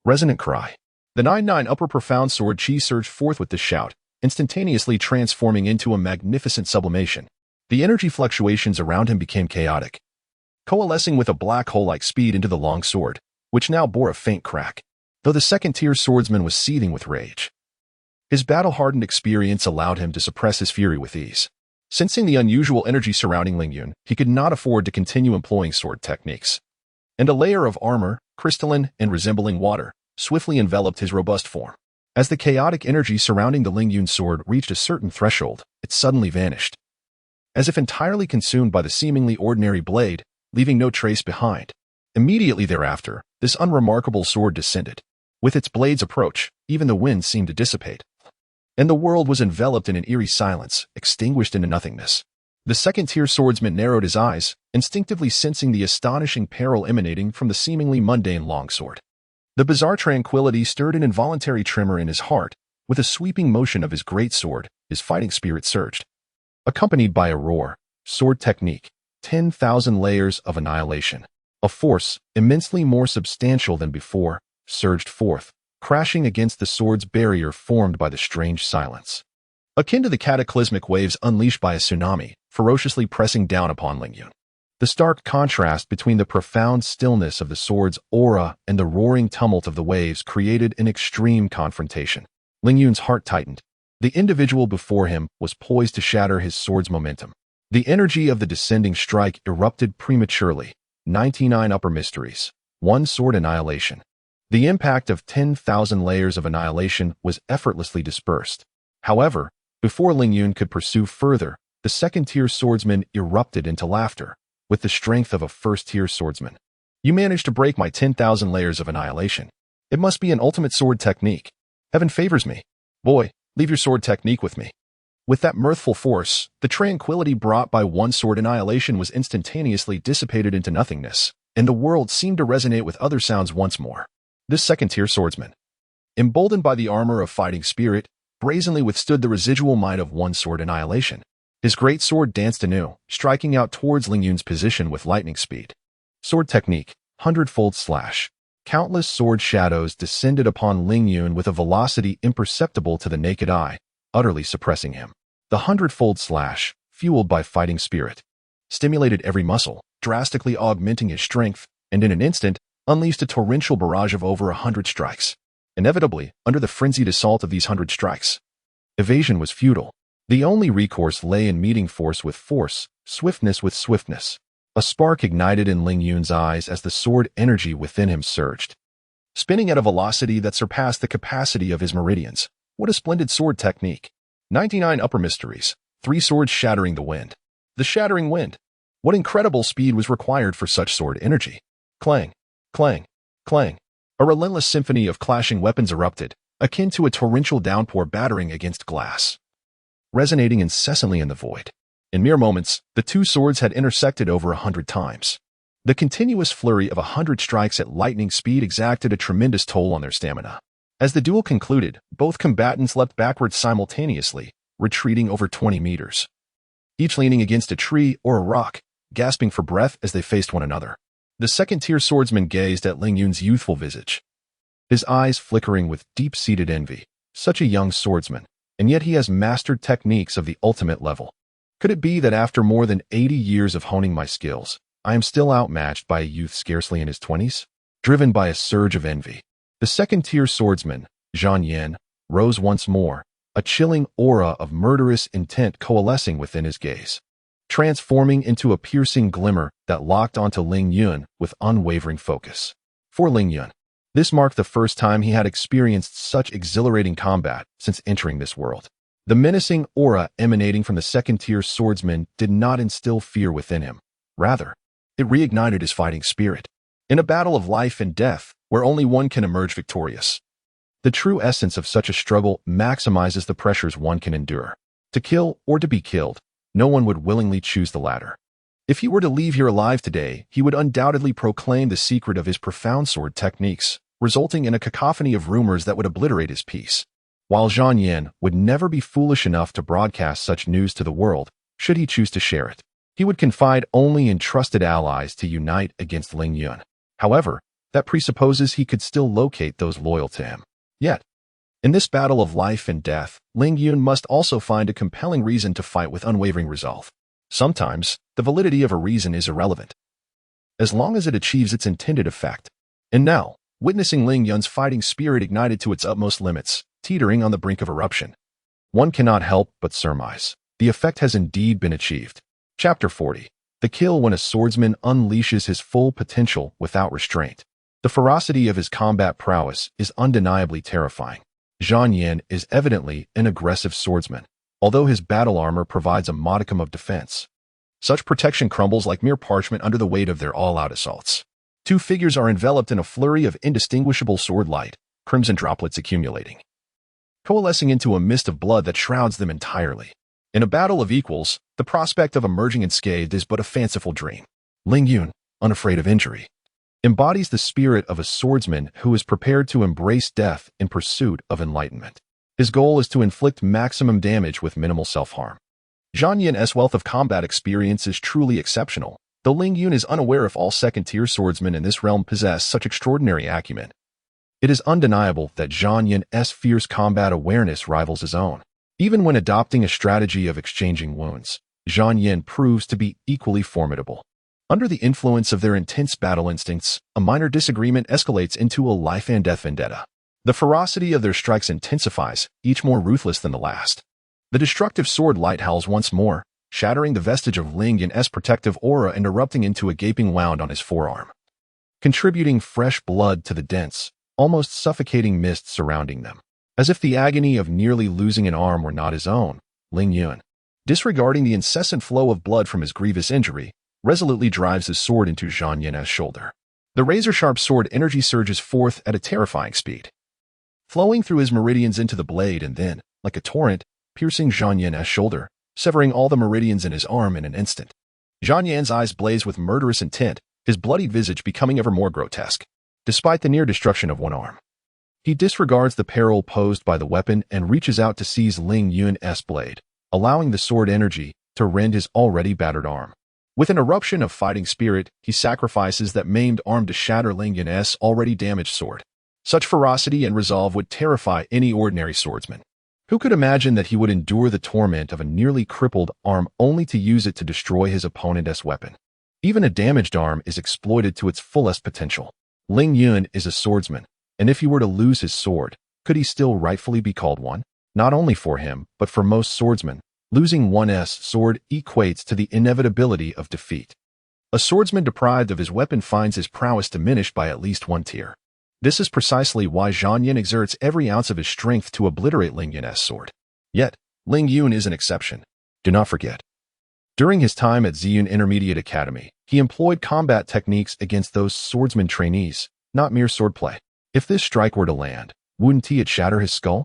resonant cry. The 9-9 upper profound sword chi surged forth with this shout, instantaneously transforming into a magnificent sublimation. The energy fluctuations around him became chaotic, coalescing with a black hole-like speed into the long sword, which now bore a faint crack, though the second-tier swordsman was seething with rage. His battle-hardened experience allowed him to suppress his fury with ease. Sensing the unusual energy surrounding Ling Yun, he could not afford to continue employing sword techniques. And a layer of armor, crystalline and resembling water, swiftly enveloped his robust form. As the chaotic energy surrounding the Ling Yun sword reached a certain threshold, it suddenly vanished, as if entirely consumed by the seemingly ordinary blade, leaving no trace behind. Immediately thereafter, this unremarkable sword descended. With its blade's approach, even the wind seemed to dissipate, and the world was enveloped in an eerie silence, extinguished into nothingness. The second-tier swordsman narrowed his eyes, instinctively sensing the astonishing peril emanating from the seemingly mundane longsword. The bizarre tranquility stirred an involuntary tremor in his heart. With a sweeping motion of his great sword, his fighting spirit surged, accompanied by a roar. Sword technique, 10,000 layers of annihilation. A force, immensely more substantial than before, surged forth, crashing against the sword's barrier formed by the strange silence, akin to the cataclysmic waves unleashed by a tsunami, ferociously pressing down upon Ling Yun. The stark contrast between the profound stillness of the sword's aura and the roaring tumult of the waves created an extreme confrontation. Ling Yun's heart tightened. The individual before him was poised to shatter his sword's momentum. The energy of the descending strike erupted prematurely. 99 upper mysteries, one sword annihilation. The impact of 10,000 layers of annihilation was effortlessly dispersed. However, before Ling Yun could pursue further, the second-tier swordsman erupted into laughter, with the strength of a first-tier swordsman. "You managed to break my 10,000 layers of annihilation. It must be an ultimate sword technique. Heaven favors me. Boy, leave your sword technique with me." With that mirthful force, the tranquility brought by one sword annihilation was instantaneously dissipated into nothingness, and the world seemed to resonate with other sounds once more. This second-tier swordsman, emboldened by the armor of fighting spirit, brazenly withstood the residual might of one sword annihilation. His great sword danced anew, striking out towards Ling Yun's position with lightning speed. Sword technique, 100-fold slash. Countless sword shadows descended upon Ling Yun with a velocity imperceptible to the naked eye, utterly suppressing him. The 100-fold slash, fueled by fighting spirit, stimulated every muscle, drastically augmenting his strength, and in an instant, unleashed a torrential barrage of over 100 strikes. Inevitably, under the frenzied assault of these 100 strikes, evasion was futile. The only recourse lay in meeting force with force, swiftness with swiftness. A spark ignited in Ling Yun's eyes as the sword energy within him surged, spinning at a velocity that surpassed the capacity of his meridians. What a splendid sword technique! 99 upper mysteries, 3 swords shattering the wind. The shattering wind. What incredible speed was required for such sword energy? Clang, clang, clang. A relentless symphony of clashing weapons erupted, akin to a torrential downpour battering against glass, resonating incessantly in the void. In mere moments, the 2 swords had intersected over 100 times. The continuous flurry of 100 strikes at lightning speed exacted a tremendous toll on their stamina. As the duel concluded, both combatants leapt backwards simultaneously, retreating over 20 meters, each leaning against a tree or a rock, gasping for breath as they faced one another. The second-tier swordsman gazed at Ling Yun's youthful visage, his eyes flickering with deep-seated envy. Such a young swordsman, and yet he has mastered techniques of the ultimate level. Could it be that after more than 80 years of honing my skills, I am still outmatched by a youth scarcely in his 20s? Driven by a surge of envy, the second-tier swordsman, Zhang Yan, rose once more, a chilling aura of murderous intent coalescing within his gaze, transforming into a piercing glimmer that locked onto Ling Yun with unwavering focus. For Ling Yun, this marked the first time he had experienced such exhilarating combat since entering this world. The menacing aura emanating from the second-tier swordsman did not instill fear within him. Rather, it reignited his fighting spirit. In a battle of life and death, where only one can emerge victorious, the true essence of such a struggle maximizes the pressures one can endure. To kill or to be killed, no one would willingly choose the latter. If he were to leave here alive today, he would undoubtedly proclaim the secret of his profound sword techniques, resulting in a cacophony of rumors that would obliterate his peace. While Zhang Yan would never be foolish enough to broadcast such news to the world, should he choose to share it. He would confide only in trusted allies to unite against Ling Yun. However, that presupposes he could still locate those loyal to him. Yet, in this battle of life and death, Ling Yun must also find a compelling reason to fight with unwavering resolve. Sometimes, the validity of a reason is irrelevant, as long as it achieves its intended effect. And now, witnessing Ling Yun's fighting spirit ignited to its utmost limits, teetering on the brink of eruption, one cannot help but surmise the effect has indeed been achieved. Chapter 40. The kill when a swordsman unleashes his full potential without restraint. The ferocity of his combat prowess is undeniably terrifying. Zhang Yan is evidently an aggressive swordsman, although his battle armor provides a modicum of defense. Such protection crumbles like mere parchment under the weight of their all-out assaults. 2 figures are enveloped in a flurry of indistinguishable sword light, crimson droplets accumulating, coalescing into a mist of blood that shrouds them entirely. In a battle of equals, the prospect of emerging unscathed is but a fanciful dream. Ling Yun, unafraid of injury, embodies the spirit of a swordsman who is prepared to embrace death in pursuit of enlightenment. His goal is to inflict maximum damage with minimal self-harm. Zhang Yan's wealth of combat experience is truly exceptional, though Ling Yun is unaware if all second-tier swordsmen in this realm possess such extraordinary acumen. It is undeniable that Zhang Yan's fierce combat awareness rivals his own. Even when adopting a strategy of exchanging wounds, Zhang Yan proves to be equally formidable. Under the influence of their intense battle instincts, a minor disagreement escalates into a life-and-death vendetta. The ferocity of their strikes intensifies, each more ruthless than the last. The destructive sword light howls once more, shattering the vestige of Ling Yan's protective aura and erupting into a gaping wound on his forearm, contributing fresh blood to the dense, almost suffocating mist surrounding them. As if the agony of nearly losing an arm were not his own, Ling Yun, disregarding the incessant flow of blood from his grievous injury, resolutely drives his sword into Zhang Yan's shoulder. The razor-sharp sword energy surges forth at a terrifying speed, flowing through his meridians into the blade and then, like a torrent, piercing Zhang Yan's shoulder, severing all the meridians in his arm in an instant. Zhang Yan's eyes blaze with murderous intent, his bloodied visage becoming ever more grotesque. Despite the near destruction of one arm, he disregards the peril posed by the weapon and reaches out to seize Ling Yun's blade, allowing the sword energy to rend his already battered arm. With an eruption of fighting spirit, he sacrifices that maimed arm to shatter Ling Yun's already damaged sword. Such ferocity and resolve would terrify any ordinary swordsman. Who could imagine that he would endure the torment of a nearly crippled arm only to use it to destroy his opponent's weapon? Even a damaged arm is exploited to its fullest potential. Ling Yun is a swordsman, and if he were to lose his sword, could he still rightfully be called one? Not only for him, but for most swordsmen, losing one's sword equates to the inevitability of defeat. A swordsman deprived of his weapon finds his prowess diminished by at least one tier. This is precisely why Zhang Yin exerts every ounce of his strength to obliterate Ling Yun's sword. Yet, Ling Yun is an exception. Do not forget. During his time at Ziyun Intermediate Academy, he employed combat techniques against those swordsman trainees, not mere swordplay. If this strike were to land, wouldn't it shatter his skull?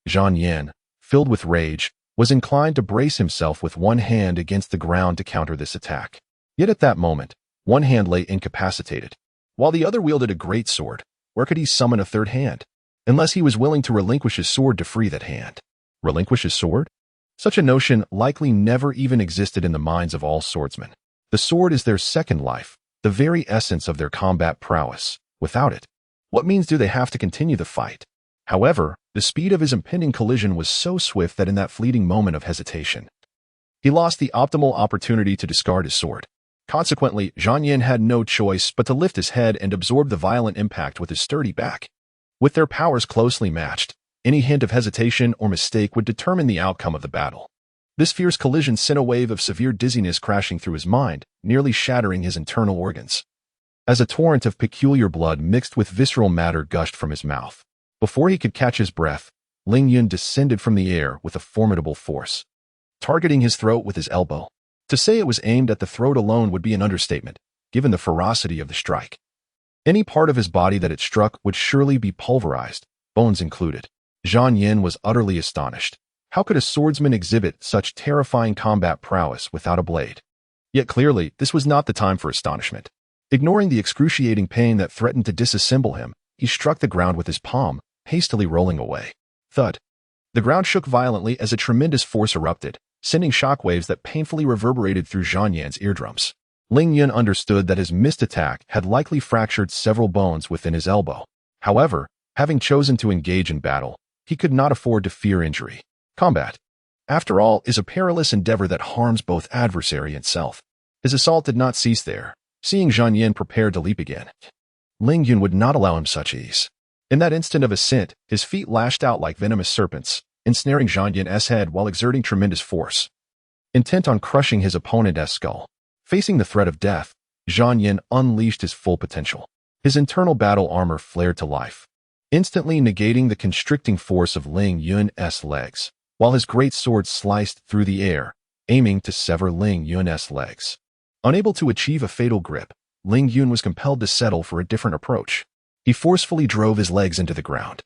Zhang Yin, filled with rage, was inclined to brace himself with one hand against the ground to counter this attack. Yet at that moment, one hand lay incapacitated, while the other wielded a great sword. Where could he summon a third hand? Unless he was willing to relinquish his sword to free that hand. Relinquish his sword? Such a notion likely never even existed in the minds of all swordsmen. The sword is their second life, the very essence of their combat prowess. Without it, what means do they have to continue the fight? However, the speed of his impending collision was so swift that in that fleeting moment of hesitation, he lost the optimal opportunity to discard his sword. Consequently, Zhang Yin had no choice but to lift his head and absorb the violent impact with his sturdy back. With their powers closely matched, any hint of hesitation or mistake would determine the outcome of the battle. This fierce collision sent a wave of severe dizziness crashing through his mind, nearly shattering his internal organs. As a torrent of peculiar blood mixed with visceral matter gushed from his mouth, before he could catch his breath, Ling Yun descended from the air with a formidable force, targeting his throat with his elbow. To say it was aimed at the throat alone would be an understatement, given the ferocity of the strike. Any part of his body that it struck would surely be pulverized, bones included. Zhang Yin was utterly astonished. How could a swordsman exhibit such terrifying combat prowess without a blade? Yet clearly, this was not the time for astonishment. Ignoring the excruciating pain that threatened to disassemble him, he struck the ground with his palm, hastily rolling away. Thud. The ground shook violently as a tremendous force erupted, sending shockwaves that painfully reverberated through Zhang Yan's eardrums. Ling Yun understood that his missed attack had likely fractured several bones within his elbow. However, having chosen to engage in battle, he could not afford to fear injury. Combat, after all, is a perilous endeavor that harms both adversary and self. His assault did not cease there. Seeing Zhang Yin prepared to leap again, Ling Yun would not allow him such ease. In that instant of ascent, his feet lashed out like venomous serpents, ensnaring Zhang Yin's head while exerting tremendous force. Intent on crushing his opponent's skull, facing the threat of death, Zhang Yin unleashed his full potential. His internal battle armor flared to life, instantly negating the constricting force of Ling Yun's legs, while his great sword sliced through the air, aiming to sever Ling Yun's legs. Unable to achieve a fatal grip, Ling Yun was compelled to settle for a different approach. He forcefully drove his legs into the ground,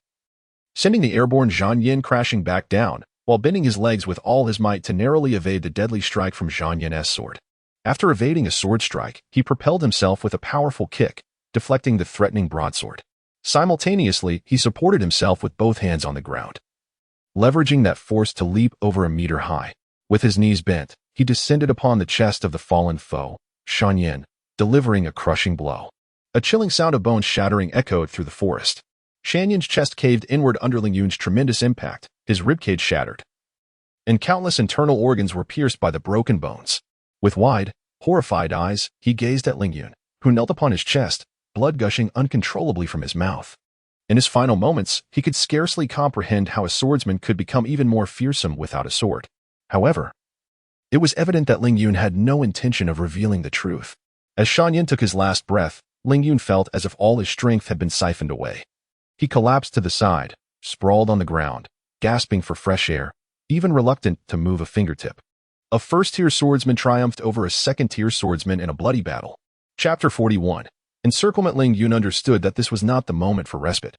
sending the airborne Zhang Yin crashing back down, while bending his legs with all his might to narrowly evade the deadly strike from Zhang Yin's sword. After evading a sword strike, he propelled himself with a powerful kick, deflecting the threatening broadsword. Simultaneously, he supported himself with both hands on the ground, leveraging that force to leap over a meter high. With his knees bent, he descended upon the chest of the fallen foe, Zhang Yin, delivering a crushing blow. A chilling sound of bones shattering echoed through the forest. Zhang Yin's chest caved inward under Ling Yun's tremendous impact, his ribcage shattered, and countless internal organs were pierced by the broken bones. With wide, horrified eyes, he gazed at Ling Yun, who knelt upon his chest, blood gushing uncontrollably from his mouth. In his final moments, he could scarcely comprehend how a swordsman could become even more fearsome without a sword. However, it was evident that Ling Yun had no intention of revealing the truth. As Zhang Yin took his last breath, Ling Yun felt as if all his strength had been siphoned away. He collapsed to the side, sprawled on the ground, gasping for fresh air, even reluctant to move a fingertip. A first-tier swordsman triumphed over a second-tier swordsman in a bloody battle. Chapter 41. Encirclement. Ling Yun understood that this was not the moment for respite.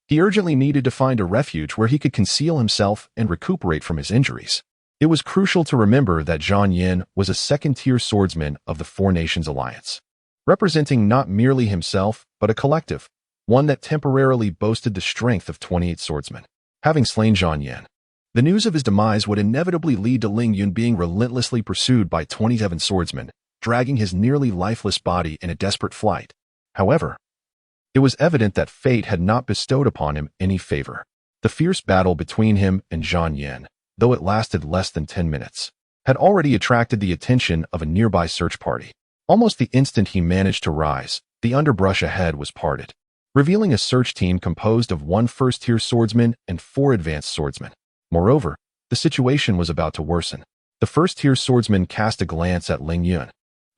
He urgently needed to find a refuge where he could conceal himself and recuperate from his injuries. It was crucial to remember that Zhang Yin was a second-tier swordsman of the Four Nations Alliance, representing not merely himself, but a collective, one that temporarily boasted the strength of 28 swordsmen. Having slain Zhang Yin, the news of his demise would inevitably lead to Ling Yun being relentlessly pursued by 27 swordsmen, dragging his nearly lifeless body in a desperate flight. However, it was evident that fate had not bestowed upon him any favor. The fierce battle between him and Zhang Yin, though it lasted less than 10 minutes, had already attracted the attention of a nearby search party. Almost the instant he managed to rise, The underbrush ahead was parted, revealing a search team composed of 1 first-tier swordsman and 4 advanced swordsmen. Moreover, the situation was about to worsen. The first-tier swordsman cast a glance at Ling Yun,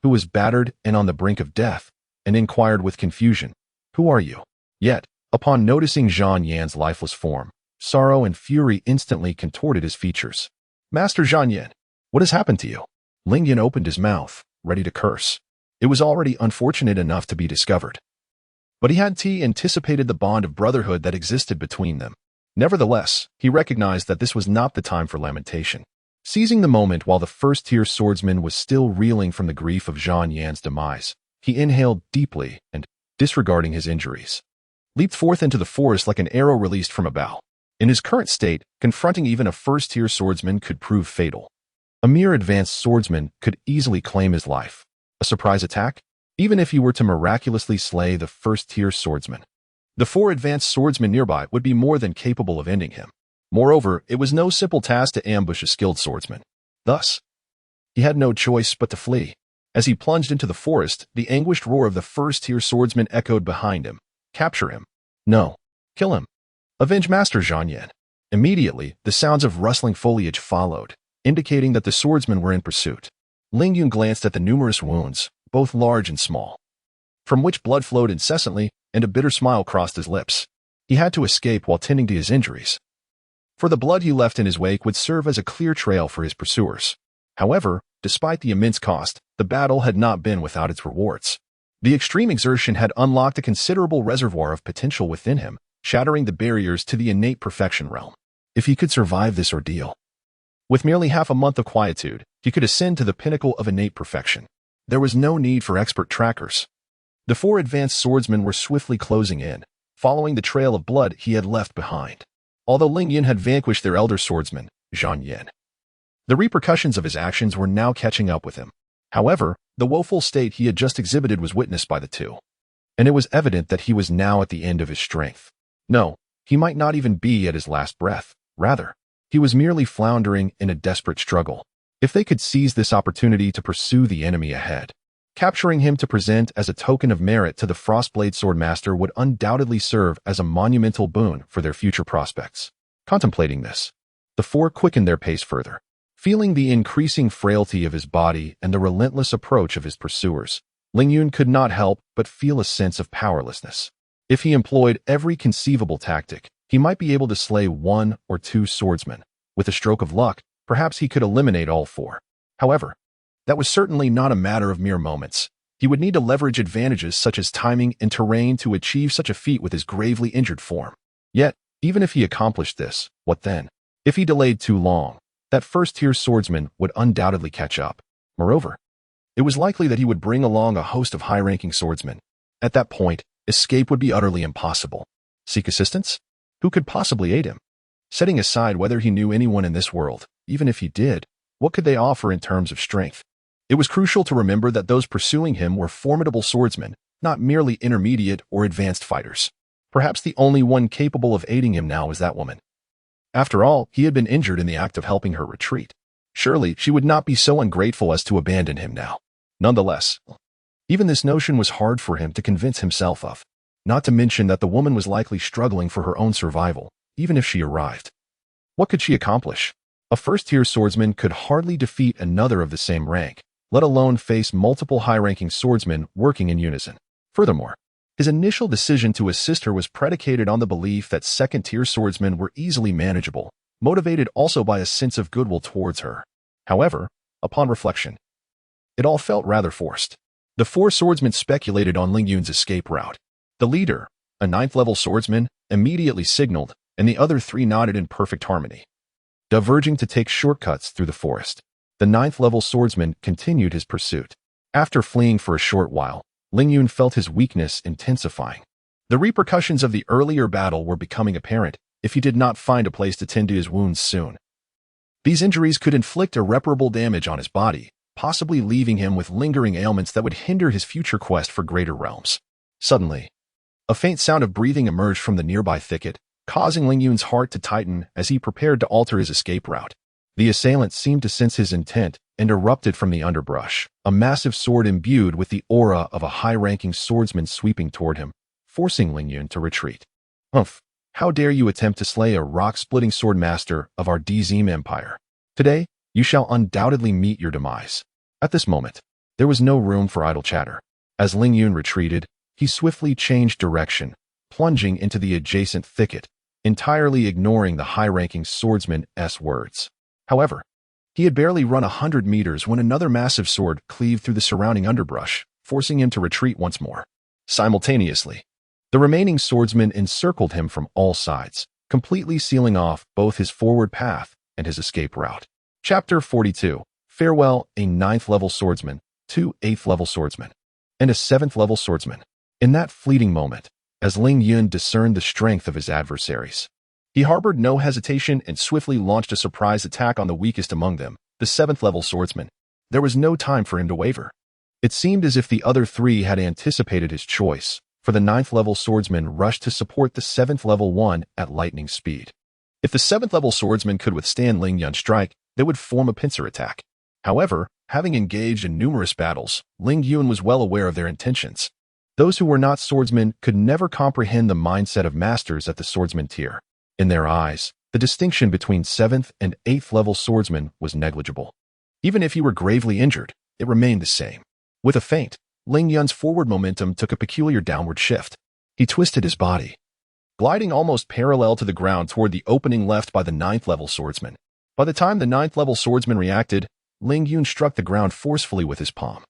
who was battered and on the brink of death, and inquired with confusion, "Who are you?" Yet, upon noticing Zhang Yan's lifeless form, sorrow and fury instantly contorted his features. "Master Zhang Yan, what has happened to you?" Ling Yun opened his mouth, ready to curse. It was already unfortunate enough to be discovered. But he had anticipated the bond of brotherhood that existed between them. Nevertheless, he recognized that this was not the time for lamentation. Seizing the moment while the first-tier swordsman was still reeling from the grief of Zhang Yan's demise, he inhaled deeply and, disregarding his injuries, leaped forth into the forest like an arrow released from a bow. In his current state, confronting even a first-tier swordsman could prove fatal. A mere advanced swordsman could easily claim his life. A surprise attack? Even if he were to miraculously slay the first-tier swordsman, the 4 advanced swordsmen nearby would be more than capable of ending him. Moreover, it was no simple task to ambush a skilled swordsman. Thus, he had no choice but to flee. As he plunged into the forest, the anguished roar of the first-tier swordsman echoed behind him. "Capture him. No. Kill him. Avenge Master Zhang Yan." Immediately, the sounds of rustling foliage followed, indicating that the swordsmen were in pursuit. Ling Yun glanced at the numerous wounds, both large and small, from which blood flowed incessantly, and a bitter smile crossed his lips. He had to escape while tending to his injuries, for the blood he left in his wake would serve as a clear trail for his pursuers. However, despite the immense cost, the battle had not been without its rewards. The extreme exertion had unlocked a considerable reservoir of potential within him, shattering the barriers to the innate perfection realm. If he could survive this ordeal, with merely half a month of quietude, he could ascend to the pinnacle of innate perfection. There was no need for expert trackers. The 4 advanced swordsmen were swiftly closing in, following the trail of blood he had left behind. Although Ling Yun had vanquished their elder swordsman, Zhang Yan, the repercussions of his actions were now catching up with him. However, the woeful state he had just exhibited was witnessed by the 2, and it was evident that he was now at the end of his strength. No, he might not even be at his last breath. Rather, he was merely floundering in a desperate struggle. If they could seize this opportunity to pursue the enemy ahead, capturing him to present as a token of merit to the Frostblade Swordmaster would undoubtedly serve as a monumental boon for their future prospects. Contemplating this, the 4 quickened their pace further. Feeling the increasing frailty of his body and the relentless approach of his pursuers, Ling Yun could not help but feel a sense of powerlessness. If he employed every conceivable tactic, he might be able to slay 1 or 2 swordsmen. With a stroke of luck, perhaps he could eliminate all 4. However, that was certainly not a matter of mere moments. He would need to leverage advantages such as timing and terrain to achieve such a feat with his gravely injured form. Yet, even if he accomplished this, what then? If he delayed too long, that first-tier swordsman would undoubtedly catch up. Moreover, it was likely that he would bring along a host of high-ranking swordsmen. At that point, escape would be utterly impossible. Seek assistance? Who could possibly aid him? Setting aside whether he knew anyone in this world, even if he did, what could they offer in terms of strength? It was crucial to remember that those pursuing him were formidable swordsmen, not merely intermediate or advanced fighters. Perhaps the only one capable of aiding him now was that woman. After all, he had been injured in the act of helping her retreat. Surely, she would not be so ungrateful as to abandon him now. Nonetheless, even this notion was hard for him to convince himself of. Not to mention that the woman was likely struggling for her own survival, even if she arrived. What could she accomplish? A first-tier swordsman could hardly defeat another of the same rank, let alone face multiple high-ranking swordsmen working in unison. Furthermore, his initial decision to assist her was predicated on the belief that second-tier swordsmen were easily manageable, motivated also by a sense of goodwill towards her. However, upon reflection, it all felt rather forced. The 4 swordsmen speculated on Ling Yun's escape route. The leader, a 9th-level swordsman, immediately signaled, and the other 3 nodded in perfect harmony, diverging to take shortcuts through the forest. The 9th-level swordsman continued his pursuit. After fleeing for a short while, Ling Yun felt his weakness intensifying. The repercussions of the earlier battle were becoming apparent if he did not find a place to tend to his wounds soon. These injuries could inflict irreparable damage on his body, possibly leaving him with lingering ailments that would hinder his future quest for greater realms. Suddenly, a faint sound of breathing emerged from the nearby thicket, causing Ling Yun's heart to tighten as he prepared to alter his escape route. The assailant seemed to sense his intent and erupted from the underbrush, a massive sword imbued with the aura of a high-ranking swordsman sweeping toward him, forcing Ling Yun to retreat. Humph! How dare you attempt to slay a rock-splitting sword master of our Dzim Empire? Today, you shall undoubtedly meet your demise. At this moment, there was no room for idle chatter. As Ling Yun retreated, he swiftly changed direction, plunging into the adjacent thicket, entirely ignoring the high-ranking swordsman's words. However, he had barely run 100 meters when another massive sword cleaved through the surrounding underbrush, forcing him to retreat once more. Simultaneously, the remaining swordsmen encircled him from all sides, completely sealing off both his forward path and his escape route. Chapter 42. Farewell, a 9th-level swordsman, 2 8th-level swordsmen, and a 7th-level swordsman. In that fleeting moment, as Ling Yun discerned the strength of his adversaries, he harbored no hesitation and swiftly launched a surprise attack on the weakest among them, the 7th-level swordsman. There was no time for him to waver. It seemed as if the other three had anticipated his choice, for the 9th-level swordsman rushed to support the 7th-level one at lightning speed. If the 7th-level swordsman could withstand Ling Yun's strike, they would form a pincer attack. However, having engaged in numerous battles, Ling Yun was well aware of their intentions. Those who were not swordsmen could never comprehend the mindset of masters at the swordsman tier. In their eyes, the distinction between 7th and 8th-level swordsmen was negligible. Even if he were gravely injured, it remained the same. With a feint, Ling Yun's forward momentum took a peculiar downward shift. He twisted his body, gliding almost parallel to the ground toward the opening left by the 9th-level swordsman. By the time the 9th-level swordsman reacted, Ling Yun struck the ground forcefully with his palm,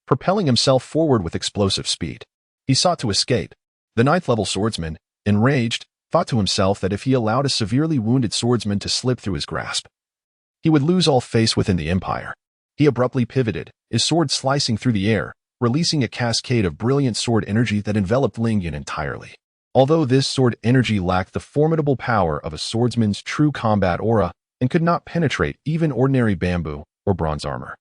propelling himself forward with explosive speed. He sought to escape. The 9th-level swordsman, enraged, thought to himself that if he allowed a severely wounded swordsman to slip through his grasp, he would lose all face within the empire. He abruptly pivoted, his sword slicing through the air, releasing a cascade of brilliant sword energy that enveloped Ling Yun entirely. Although this sword energy lacked the formidable power of a swordsman's true combat aura and could not penetrate even ordinary bamboo or bronze armor,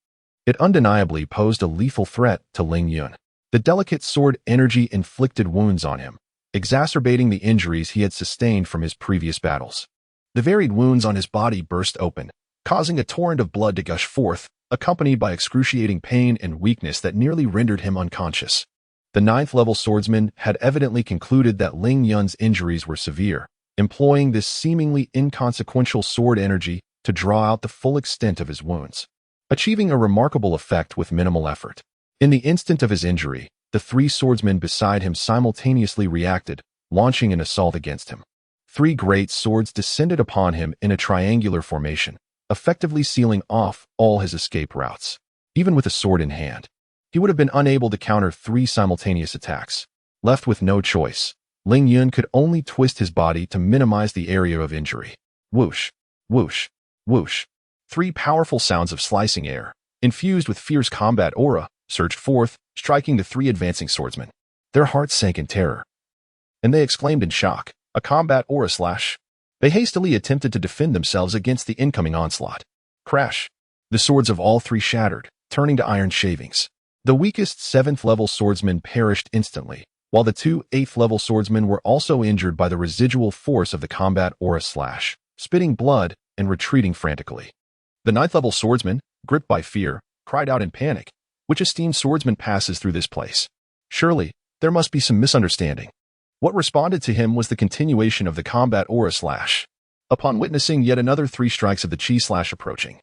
it undeniably posed a lethal threat to Ling Yun. The delicate sword energy inflicted wounds on him, exacerbating the injuries he had sustained from his previous battles. The varied wounds on his body burst open, causing a torrent of blood to gush forth, accompanied by excruciating pain and weakness that nearly rendered him unconscious. The 9th-level swordsman had evidently concluded that Ling Yun's injuries were severe, employing this seemingly inconsequential sword energy to draw out the full extent of his wounds, achieving a remarkable effect with minimal effort. In the instant of his injury, the 3 swordsmen beside him simultaneously reacted, launching an assault against him. 3 great swords descended upon him in a triangular formation, effectively sealing off all his escape routes. Even with a sword in hand, he would have been unable to counter 3 simultaneous attacks. Left with no choice, Ling Yun could only twist his body to minimize the area of injury. Whoosh, whoosh, whoosh. 3 powerful sounds of slicing air, infused with fierce combat aura, surged forth, striking the 3 advancing swordsmen. Their hearts sank in terror, and they exclaimed in shock, "A combat aura slash." They hastily attempted to defend themselves against the incoming onslaught. Crash! The swords of all 3 shattered, turning to iron shavings. The weakest 7th-level swordsman perished instantly, while the 2 8th-level swordsmen were also injured by the residual force of the combat aura slash, spitting blood and retreating frantically. The 9th-level swordsman, gripped by fear, cried out in panic, "Which esteemed swordsman passes through this place? Surely, there must be some misunderstanding." What responded to him was the continuation of the combat aura slash. Upon witnessing yet another 3 strikes of the chi slash approaching,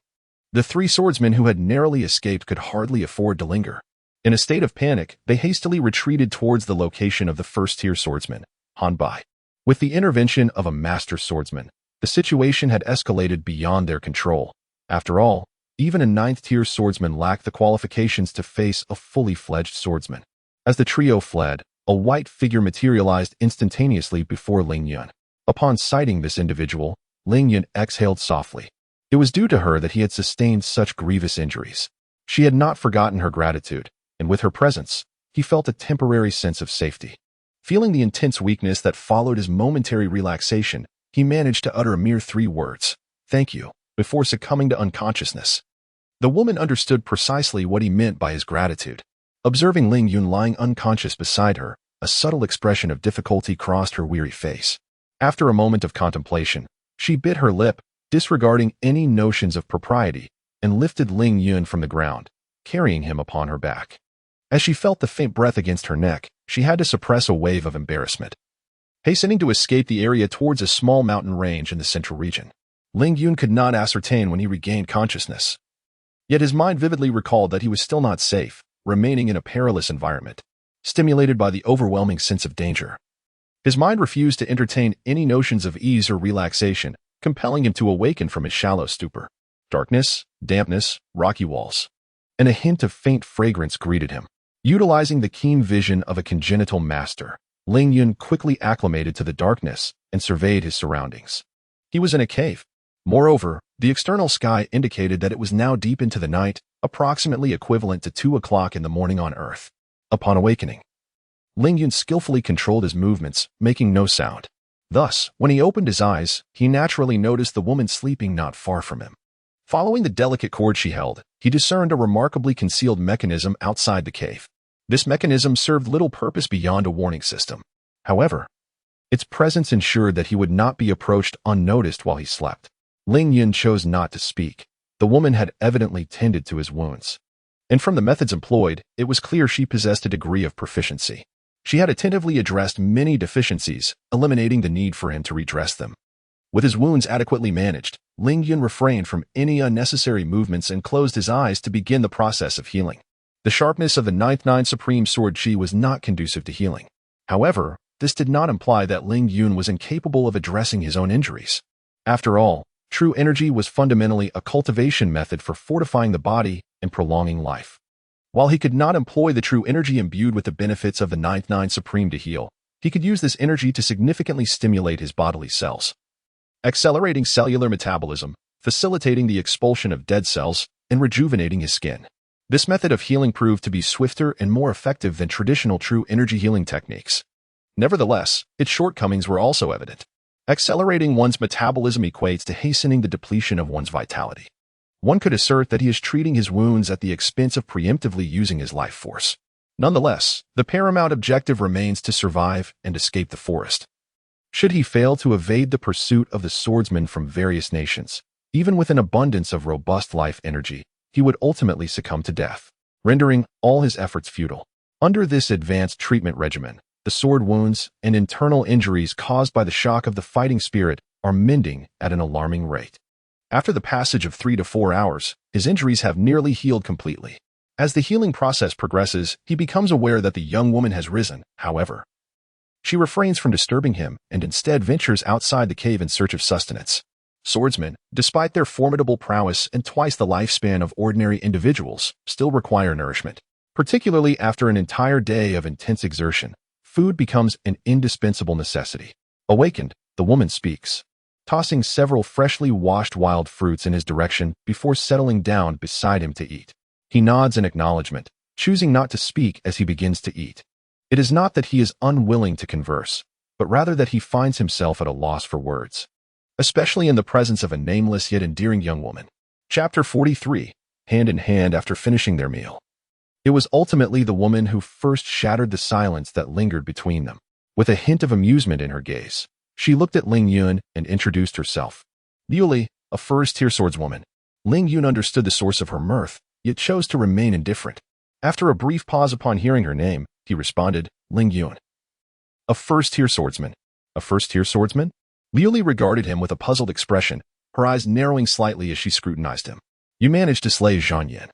the 3 swordsmen who had narrowly escaped could hardly afford to linger. In a state of panic, they hastily retreated towards the location of the first-tier swordsman, Han Bai. With the intervention of a master swordsman, the situation had escalated beyond their control. After all, even a 9th-tier swordsman lacked the qualifications to face a fully fledged swordsman. As the trio fled, a white figure materialized instantaneously before Ling Yun. Upon sighting this individual, Ling Yun exhaled softly. It was due to her that he had sustained such grievous injuries. She had not forgotten her gratitude, and with her presence, he felt a temporary sense of safety. Feeling the intense weakness that followed his momentary relaxation, he managed to utter a mere 3 words, "Thank you," before succumbing to unconsciousness. The woman understood precisely what he meant by his gratitude. Observing Ling Yun lying unconscious beside her, a subtle expression of difficulty crossed her weary face. After a moment of contemplation, she bit her lip, disregarding any notions of propriety, and lifted Ling Yun from the ground, carrying him upon her back. As she felt the faint breath against her neck, she had to suppress a wave of embarrassment. Hastening to escape the area towards a small mountain range in the central region, Ling Yun could not ascertain when he regained consciousness. Yet his mind vividly recalled that he was still not safe, remaining in a perilous environment, stimulated by the overwhelming sense of danger. His mind refused to entertain any notions of ease or relaxation, compelling him to awaken from his shallow stupor. Darkness, dampness, rocky walls, and a hint of faint fragrance greeted him. Utilizing the keen vision of a congenital master, Ling Yun quickly acclimated to the darkness and surveyed his surroundings. He was in a cave. Moreover, the external sky indicated that it was now deep into the night, approximately equivalent to 2 o'clock in the morning on Earth. Upon awakening, Ling Yun skillfully controlled his movements, making no sound. Thus, when he opened his eyes, he naturally noticed the woman sleeping not far from him. Following the delicate cord she held, he discerned a remarkably concealed mechanism outside the cave. This mechanism served little purpose beyond a warning system. However, its presence ensured that he would not be approached unnoticed while he slept. Ling Yun chose not to speak. The woman had evidently tended to his wounds, and from the methods employed, it was clear she possessed a degree of proficiency. She had attentively addressed many deficiencies, eliminating the need for him to redress them. With his wounds adequately managed, Ling Yun refrained from any unnecessary movements and closed his eyes to begin the process of healing. The sharpness of the Ninth Nine Supreme Sword Chi was not conducive to healing. However, this did not imply that Ling Yun was incapable of addressing his own injuries. After all, true energy was fundamentally a cultivation method for fortifying the body and prolonging life. While he could not employ the true energy imbued with the benefits of the Ninth Nine Supreme to heal, he could use this energy to significantly stimulate his bodily cells, accelerating cellular metabolism, facilitating the expulsion of dead cells, and rejuvenating his skin. This method of healing proved to be swifter and more effective than traditional true energy healing techniques. Nevertheless, its shortcomings were also evident. Accelerating one's metabolism equates to hastening the depletion of one's vitality. One could assert that he is treating his wounds at the expense of preemptively using his life force. Nonetheless, the paramount objective remains to survive and escape the forest. Should he fail to evade the pursuit of the swordsmen from various nations, even with an abundance of robust life energy, he would ultimately succumb to death, rendering all his efforts futile. Under this advanced treatment regimen, the sword wounds and internal injuries caused by the shock of the fighting spirit are mending at an alarming rate. After the passage of 3 to 4 hours, his injuries have nearly healed completely. As the healing process progresses, he becomes aware that the young woman has risen. However, she refrains from disturbing him and instead ventures outside the cave in search of sustenance. Swordsmen, despite their formidable prowess and twice the lifespan of ordinary individuals, still require nourishment. Particularly after an entire day of intense exertion, food becomes an indispensable necessity. Awakened, the woman speaks, tossing several freshly washed wild fruits in his direction before settling down beside him to eat. He nods in acknowledgement, choosing not to speak as he begins to eat. It is not that he is unwilling to converse, but rather that he finds himself at a loss for words, especially in the presence of a nameless yet endearing young woman. Chapter 43. Hand in hand after finishing their meal. It was ultimately the woman who first shattered the silence that lingered between them. With a hint of amusement in her gaze, she looked at Ling Yun and introduced herself. Liuli, a first-tier swordswoman. Ling Yun understood the source of her mirth, yet chose to remain indifferent. After a brief pause upon hearing her name, he responded, Ling Yun. A first-tier swordsman. A first-tier swordsman? Liuli regarded him with a puzzled expression, her eyes narrowing slightly as she scrutinized him. You managed to slay Zhang Yin.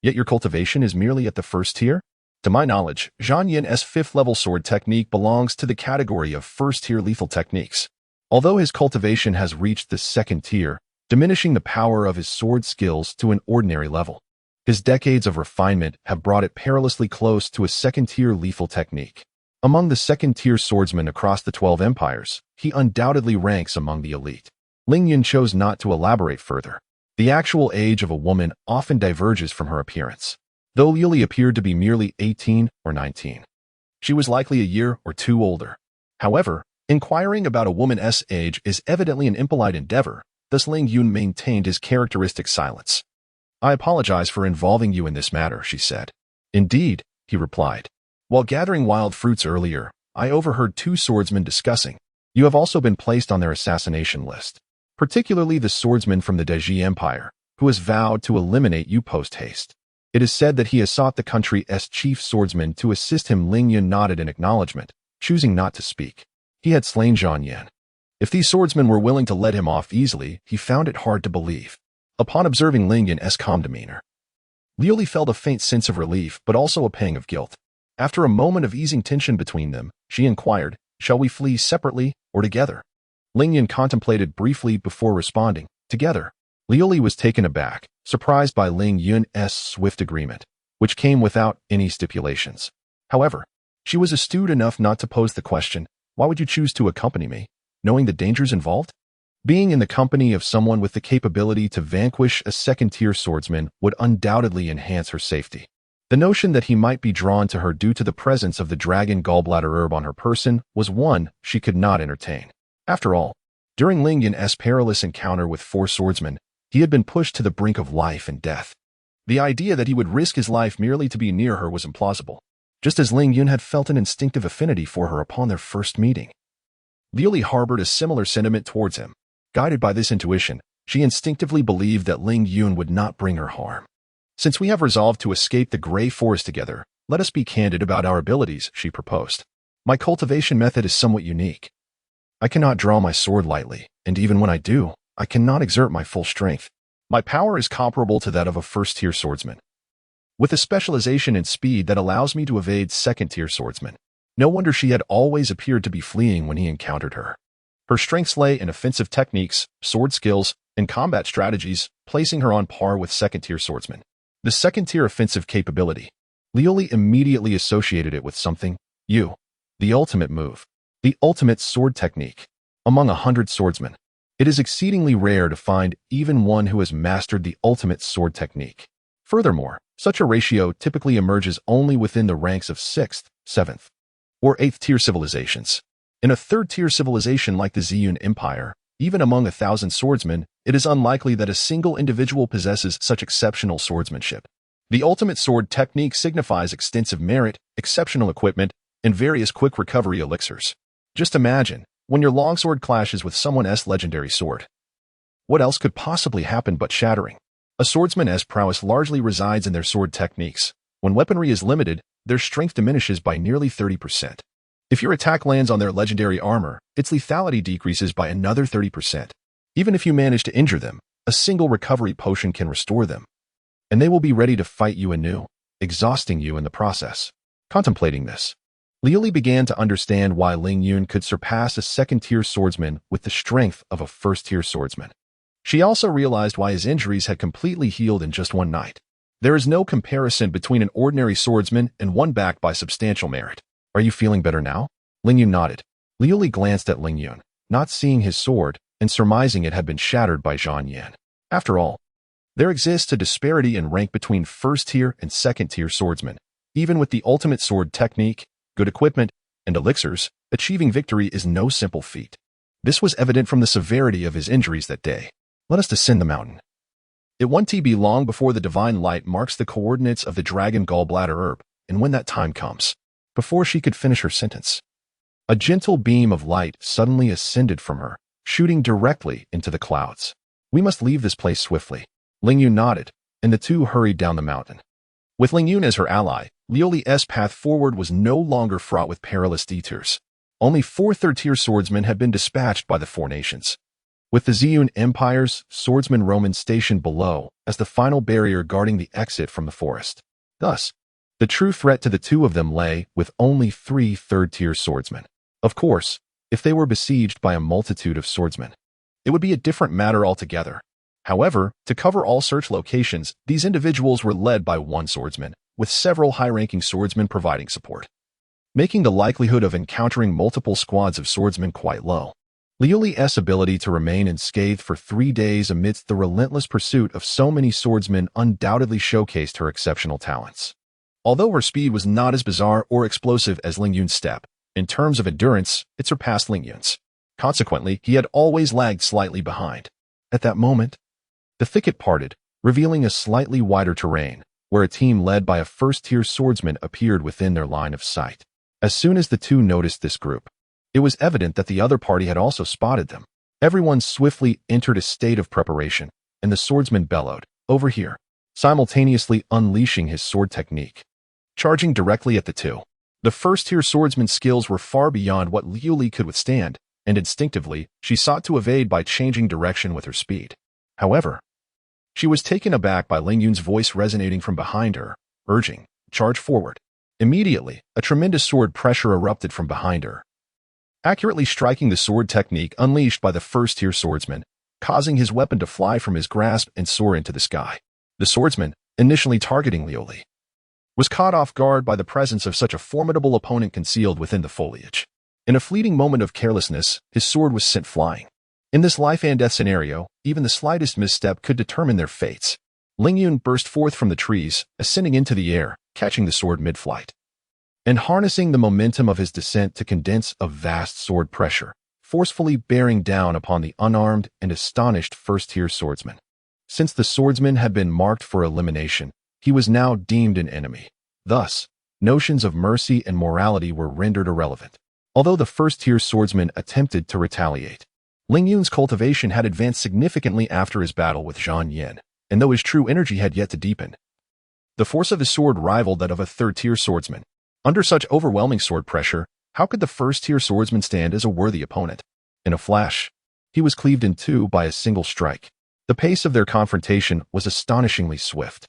Yet your cultivation is merely at the first tier? To my knowledge, Zhang Yin's 5th-level sword technique belongs to the category of first-tier lethal techniques. Although his cultivation has reached the 2nd tier, diminishing the power of his sword skills to an ordinary level. His decades of refinement have brought it perilously close to a 2nd-tier lethal technique. Among the 2nd-tier swordsmen across the 12 empires, he undoubtedly ranks among the elite. Ling Yun chose not to elaborate further. The actual age of a woman often diverges from her appearance. Though Liuli appeared to be merely 18 or 19, she was likely a year or two older. However, inquiring about a woman's age is evidently an impolite endeavor, thus Ling Yun maintained his characteristic silence. I apologize for involving you in this matter, she said. Indeed, he replied. While gathering wild fruits earlier, I overheard 2 swordsmen discussing. You have also been placed on their assassination list, particularly the swordsman from the Deji Empire. who has vowed to eliminate you post-haste. It is said that he has sought the country's chief swordsman to assist him. Ling Yun nodded in acknowledgement, choosing not to speak. He had slain Zhang Yan. If these swordsmen were willing to let him off easily, he found it hard to believe. Upon observing Ling Yun's calm demeanor, Liu Li felt a faint sense of relief, but also a pang of guilt. After a moment of easing tension between them, she inquired, "Shall we flee separately or together?" Ling Yun contemplated briefly before responding, "Together." Liu Li was taken aback, surprised by Ling Yun's swift agreement, which came without any stipulations. However, she was astute enough not to pose the question, "Why would you choose to accompany me, knowing the dangers involved?" Being in the company of someone with the capability to vanquish a second-tier swordsman would undoubtedly enhance her safety. The notion that he might be drawn to her due to the presence of the dragon gallbladder herb on her person was one she could not entertain. After all, during Ling Yun's perilous encounter with 4 swordsmen, he had been pushed to the brink of life and death. The idea that he would risk his life merely to be near her was implausible, just as Ling Yun had felt an instinctive affinity for her upon their first meeting. Liu Li harbored a similar sentiment towards him. Guided by this intuition, she instinctively believed that Ling Yun would not bring her harm. "Since we have resolved to escape the Grey Forest together, let us be candid about our abilities," she proposed. "My cultivation method is somewhat unique. I cannot draw my sword lightly, and even when I do, I cannot exert my full strength. My power is comparable to that of a first-tier swordsman, with a specialization in speed that allows me to evade second-tier swordsmen." No wonder she had always appeared to be fleeing when he encountered her. Her strengths lay in offensive techniques, sword skills, and combat strategies, placing her on par with second-tier swordsmen. The second-tier offensive capability. Liu Li immediately associated it with something, the ultimate move, the ultimate sword technique. Among 100 swordsmen, it is exceedingly rare to find even one who has mastered the ultimate sword technique. Furthermore, such a ratio typically emerges only within the ranks of 6th, 7th, or 8th-tier civilizations. In a 3rd-tier civilization like the Ziyun Empire, even among 1,000 swordsmen, it is unlikely that a single individual possesses such exceptional swordsmanship. The ultimate sword technique signifies extensive merit, exceptional equipment, and various quick recovery elixirs. Just imagine, when your longsword clashes with someone's legendary sword. What else could possibly happen but shattering? A swordsman's prowess largely resides in their sword techniques. When weaponry is limited, their strength diminishes by nearly 30%. If your attack lands on their legendary armor, its lethality decreases by another 30%. Even if you manage to injure them, a single recovery potion can restore them, and they will be ready to fight you anew, exhausting you in the process. Contemplating this, Liu Li began to understand why Ling Yun could surpass a second-tier swordsman with the strength of a first-tier swordsman. She also realized why his injuries had completely healed in just one night. There is no comparison between an ordinary swordsman and one backed by substantial merit. "Are you feeling better now?" Ling Yun nodded. Liu Li glanced at Ling Yun, not seeing his sword and surmising it had been shattered by Zhang Yan. After all, there exists a disparity in rank between first-tier and second-tier swordsmen. Even with the ultimate sword technique, good equipment, and elixirs, achieving victory is no simple feat. This was evident from the severity of his injuries that day. "Let us descend the mountain. It won't be long before the divine light marks the coordinates of the dragon gallbladder herb, and when that time comes..." Before she could finish her sentence, a gentle beam of light suddenly ascended from her, shooting directly into the clouds. "We must leave this place swiftly." Ling Yun nodded, and the two hurried down the mountain. With Ling Yun as her ally, Liu Li's path forward was no longer fraught with perilous detours. Only 4 third-tier swordsmen had been dispatched by the 4 nations, with the Ziyun Empire's swordsman Roman stationed below as the final barrier guarding the exit from the forest. Thus, the true threat to the two of them lay with only 3 third-tier swordsmen. Of course, if they were besieged by a multitude of swordsmen, it would be a different matter altogether. However, to cover all search locations, these individuals were led by 1 swordsman, with several high-ranking swordsmen providing support, making the likelihood of encountering multiple squads of swordsmen quite low. Liu Li's ability to remain unscathed for 3 days amidst the relentless pursuit of so many swordsmen undoubtedly showcased her exceptional talents. Although her speed was not as bizarre or explosive as Ling Yun's step, in terms of endurance, it surpassed Ling Yun's. Consequently, he had always lagged slightly behind. At that moment, the thicket parted, revealing a slightly wider terrain, where a team led by a first-tier swordsman appeared within their line of sight. As soon as the two noticed this group, it was evident that the other party had also spotted them. Everyone swiftly entered a state of preparation, and the swordsman bellowed, "Over here," simultaneously unleashing his sword technique. Charging directly at the two. The first-tier swordsman's skills were far beyond what Liu Li could withstand, and instinctively, she sought to evade by changing direction with her speed. However, she was taken aback by Ling Yun's voice resonating from behind her, urging, "Charge forward." Immediately, a tremendous sword pressure erupted from behind her, accurately striking the sword technique unleashed by the first-tier swordsman, causing his weapon to fly from his grasp and soar into the sky. The swordsman, initially targeting Liu Li, was caught off guard by the presence of such a formidable opponent concealed within the foliage. In a fleeting moment of carelessness, his sword was sent flying. In this life-and-death scenario, even the slightest misstep could determine their fates. Ling Yun burst forth from the trees, ascending into the air, catching the sword mid-flight, and harnessing the momentum of his descent to condense a vast sword pressure, forcefully bearing down upon the unarmed and astonished first-tier swordsman. Since the swordsman had been marked for elimination, he was now deemed an enemy. Thus, notions of mercy and morality were rendered irrelevant. Although the first-tier swordsman attempted to retaliate, Ling Yun's cultivation had advanced significantly after his battle with Zhang Yin, and though his true energy had yet to deepen, the force of his sword rivaled that of a third-tier swordsman. Under such overwhelming sword pressure, how could the first-tier swordsman stand as a worthy opponent? In a flash, he was cleaved in two by a single strike. The pace of their confrontation was astonishingly swift,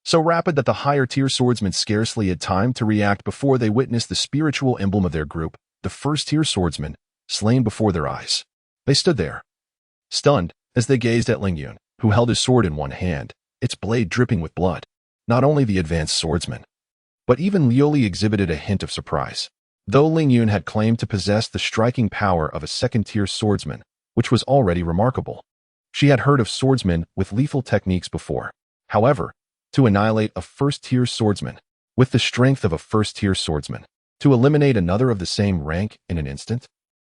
so rapid that the higher-tier swordsmen scarcely had time to react before they witnessed the spiritual emblem of their group, the first-tier swordsman, slain before their eyes. They stood there, stunned, as they gazed at Ling Yun, who held his sword in one hand, its blade dripping with blood. Not only the advanced swordsman, but even Liu Li exhibited a hint of surprise. Though Ling Yun had claimed to possess the striking power of a second-tier swordsman, which was already remarkable, she had heard of swordsmen with lethal techniques before. However, to annihilate a first-tier swordsman with the strength of a first-tier swordsman, to eliminate another of the same rank in an instant,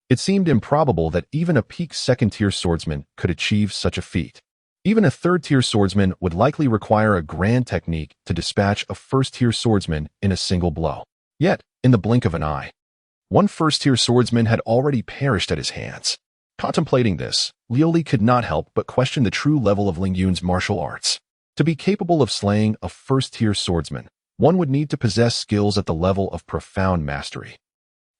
it seemed improbable that even a peak second-tier swordsman could achieve such a feat. Even a third-tier swordsman would likely require a grand technique to dispatch a first-tier swordsman in a single blow. Yet, in the blink of an eye, one first-tier swordsman had already perished at his hands. Contemplating this, Liu Li could not help but question the true level of Ling Yun's martial arts. To be capable of slaying a first-tier swordsman, one would need to possess skills at the level of profound mastery.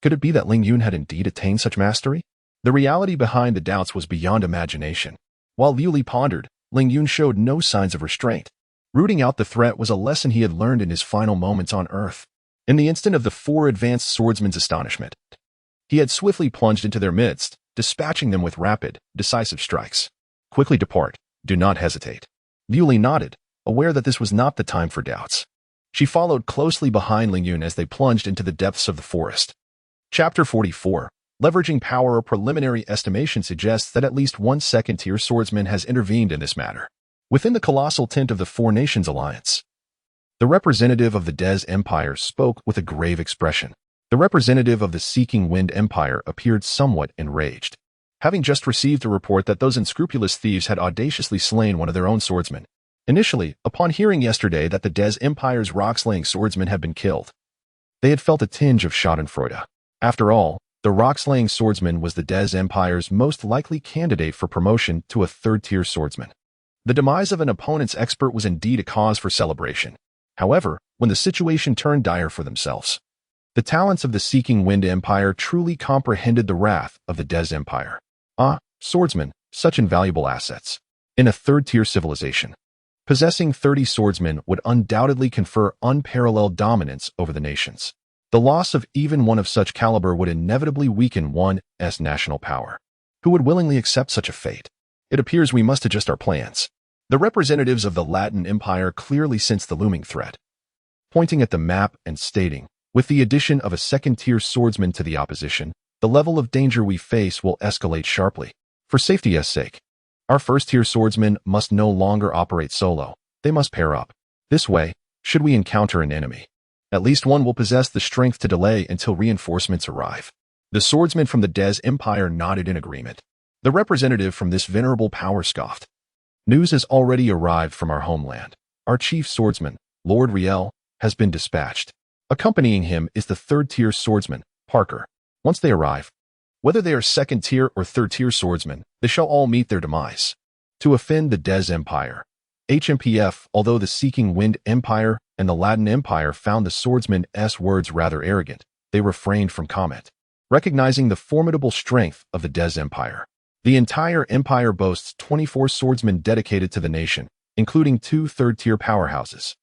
Could it be that Ling Yun had indeed attained such mastery? The reality behind the doubts was beyond imagination. While Liu Li pondered, Ling Yun showed no signs of restraint. Rooting out the threat was a lesson he had learned in his final moments on Earth. In the instant of the four advanced swordsmen's astonishment, he had swiftly plunged into their midst, dispatching them with rapid, decisive strikes. "Quickly depart. Do not hesitate." Liu Li nodded, aware that this was not the time for doubts. She followed closely behind Ling Yun as they plunged into the depths of the forest. Chapter 44. Leveraging power. A preliminary estimation suggests that at least one second-tier swordsman has intervened in this matter. Within the colossal tent of the Four Nations Alliance, the representative of the Des Empire spoke with a grave expression. The representative of the Seeking Wind Empire appeared somewhat enraged, having just received a report that those unscrupulous thieves had audaciously slain one of their own swordsmen. Initially, upon hearing yesterday that the Des Empire's rock-slaying swordsman had been killed, they had felt a tinge of schadenfreude. After all, the rock-slaying swordsman was the Des Empire's most likely candidate for promotion to a third-tier swordsman. The demise of an opponent's expert was indeed a cause for celebration. However, when the situation turned dire for themselves, the talents of the Seeking Wind Empire truly comprehended the wrath of the Des Empire. Swordsmen, such invaluable assets. In a third-tier civilization, possessing 30 swordsmen would undoubtedly confer unparalleled dominance over the nations. The loss of even one of such caliber would inevitably weaken one's national power. Who would willingly accept such a fate? It appears we must adjust our plans. The representatives of the Latin Empire clearly sensed the looming threat, pointing at the map and stating, "With the addition of a second-tier swordsman to the opposition, the level of danger we face will escalate sharply. For safety's sake, our first-tier swordsmen must no longer operate solo. They must pair up. This way, should we encounter an enemy, at least one will possess the strength to delay until reinforcements arrive." The swordsman from the Des Empire nodded in agreement. The representative from this venerable power scoffed. "News has already arrived from our homeland. Our chief swordsman, Lord Riel, has been dispatched. Accompanying him is the third-tier swordsman, Parker. Once they arrive, whether they are second-tier or third-tier swordsmen, they shall all meet their demise." to offend the Des Empire. HMPF, although the Seeking Wind Empire and the Latin Empire found the swordsman's words rather arrogant, they refrained from comment, recognizing the formidable strength of the Des Empire. The entire empire boasts 24 swordsmen dedicated to the nation, including 2 third-tier powerhouses.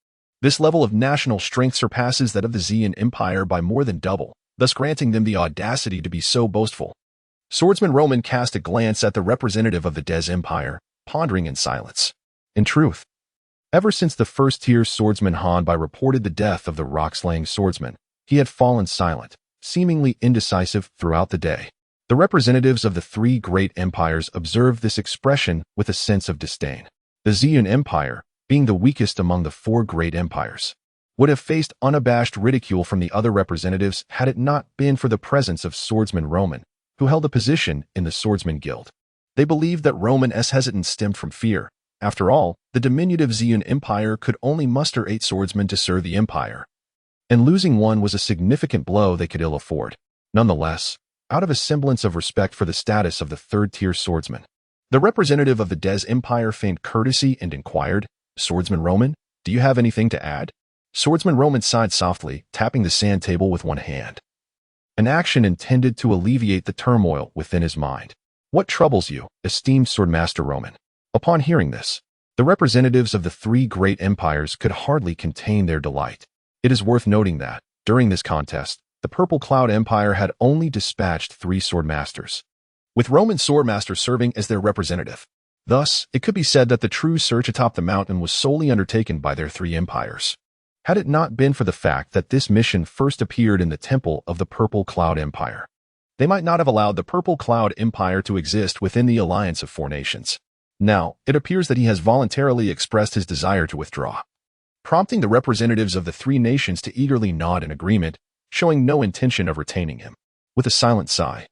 This level of national strength surpasses that of the Xian Empire by more than double, thus granting them the audacity to be so boastful. Swordsman Roman cast a glance at the representative of the Des Empire, pondering in silence. In truth, ever since the first-tier swordsman Han Bai reported the death of the rock-slaying swordsman, he had fallen silent, seemingly indecisive throughout the day. The representatives of the 3 great empires observed this expression with a sense of disdain. The Xian Empire, being the weakest among the 4 great empires, would have faced unabashed ridicule from the other representatives had it not been for the presence of Swordsman Roman, who held a position in the Swordsman Guild. They believed that Roman's hesitance stemmed from fear. After all, the diminutive Xian Empire could only muster 8 swordsmen to serve the empire, and losing one was a significant blow they could ill afford. Nonetheless, out of a semblance of respect for the status of the third-tier swordsman, the representative of the Des Empire feigned courtesy and inquired, "Swordsman Roman, do you have anything to add?" Swordsman Roman sighed softly, tapping the sand table with one hand, an action intended to alleviate the turmoil within his mind. "What troubles you, esteemed Swordmaster Roman?" Upon hearing this, the representatives of the 3 great empires could hardly contain their delight. It is worth noting that, during this contest, the Purple Cloud Empire had only dispatched 3 swordmasters, with Roman swordmasters serving as their representative. Thus, it could be said that the true search atop the mountain was solely undertaken by their 3 empires. Had it not been for the fact that this mission first appeared in the temple of the Purple Cloud Empire, they might not have allowed the Purple Cloud Empire to exist within the alliance of 4 nations. Now, it appears that he has voluntarily expressed his desire to withdraw, prompting the representatives of the 3 nations to eagerly nod in agreement, showing no intention of retaining him. With a silent sigh,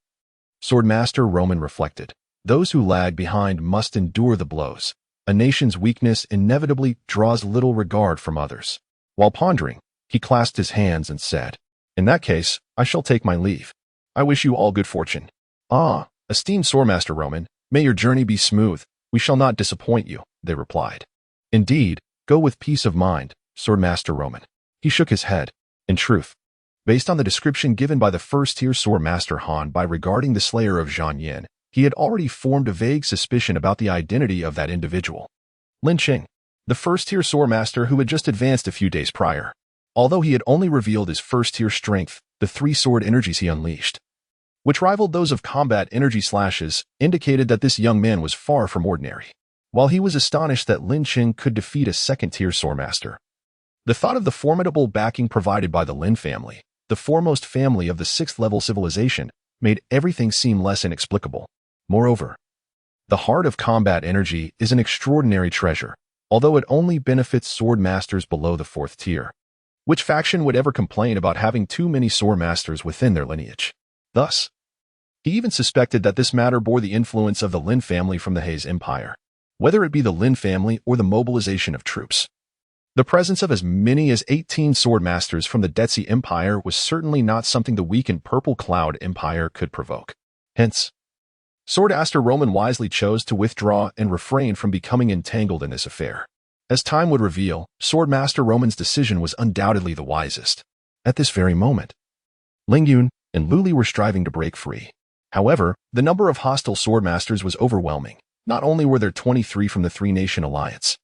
Swordmaster Roman reflected, "Those who lag behind must endure the blows. A nation's weakness inevitably draws little regard from others." While pondering, he clasped his hands and said, "In that case, I shall take my leave. I wish you all good fortune." "Ah, esteemed Swordmaster Roman, may your journey be smooth. We shall not disappoint you," they replied. "Indeed, go with peace of mind, Swordmaster Roman." He shook his head. In truth, based on the description given by the first-tier Swordmaster Han Bai regarding the slayer of Zhang Yin, he had already formed a vague suspicion about the identity of that individual. Lin Qing, the first-tier Swordmaster who had just advanced a few days prior. Although he had only revealed his first-tier strength, the 3 sword energies he unleashed, which rivaled those of combat energy slashes, indicated that this young man was far from ordinary. While he was astonished that Lin Qing could defeat a second-tier swordmaster, the thought of the formidable backing provided by the Lin family, the foremost family of the 6th-level civilization, made everything seem less inexplicable. Moreover, the heart of combat energy is an extraordinary treasure, although it only benefits swordmasters below the 4th tier. Which faction would ever complain about having too many swordmasters within their lineage? Thus, he even suspected that this matter bore the influence of the Lin family from the Hei's Empire, whether it be the Lin family or the mobilization of troops. The presence of as many as 18 swordmasters from the Detzi Empire was certainly not something the weakened Purple Cloud Empire could provoke. Hence, Swordmaster Roman wisely chose to withdraw and refrain from becoming entangled in this affair. As time would reveal, Swordmaster Roman's decision was undoubtedly the wisest. At this very moment, Ling Yun and Lu Li were striving to break free. However, the number of hostile swordmasters was overwhelming. Not only were there 23 from the 3-nation alliance,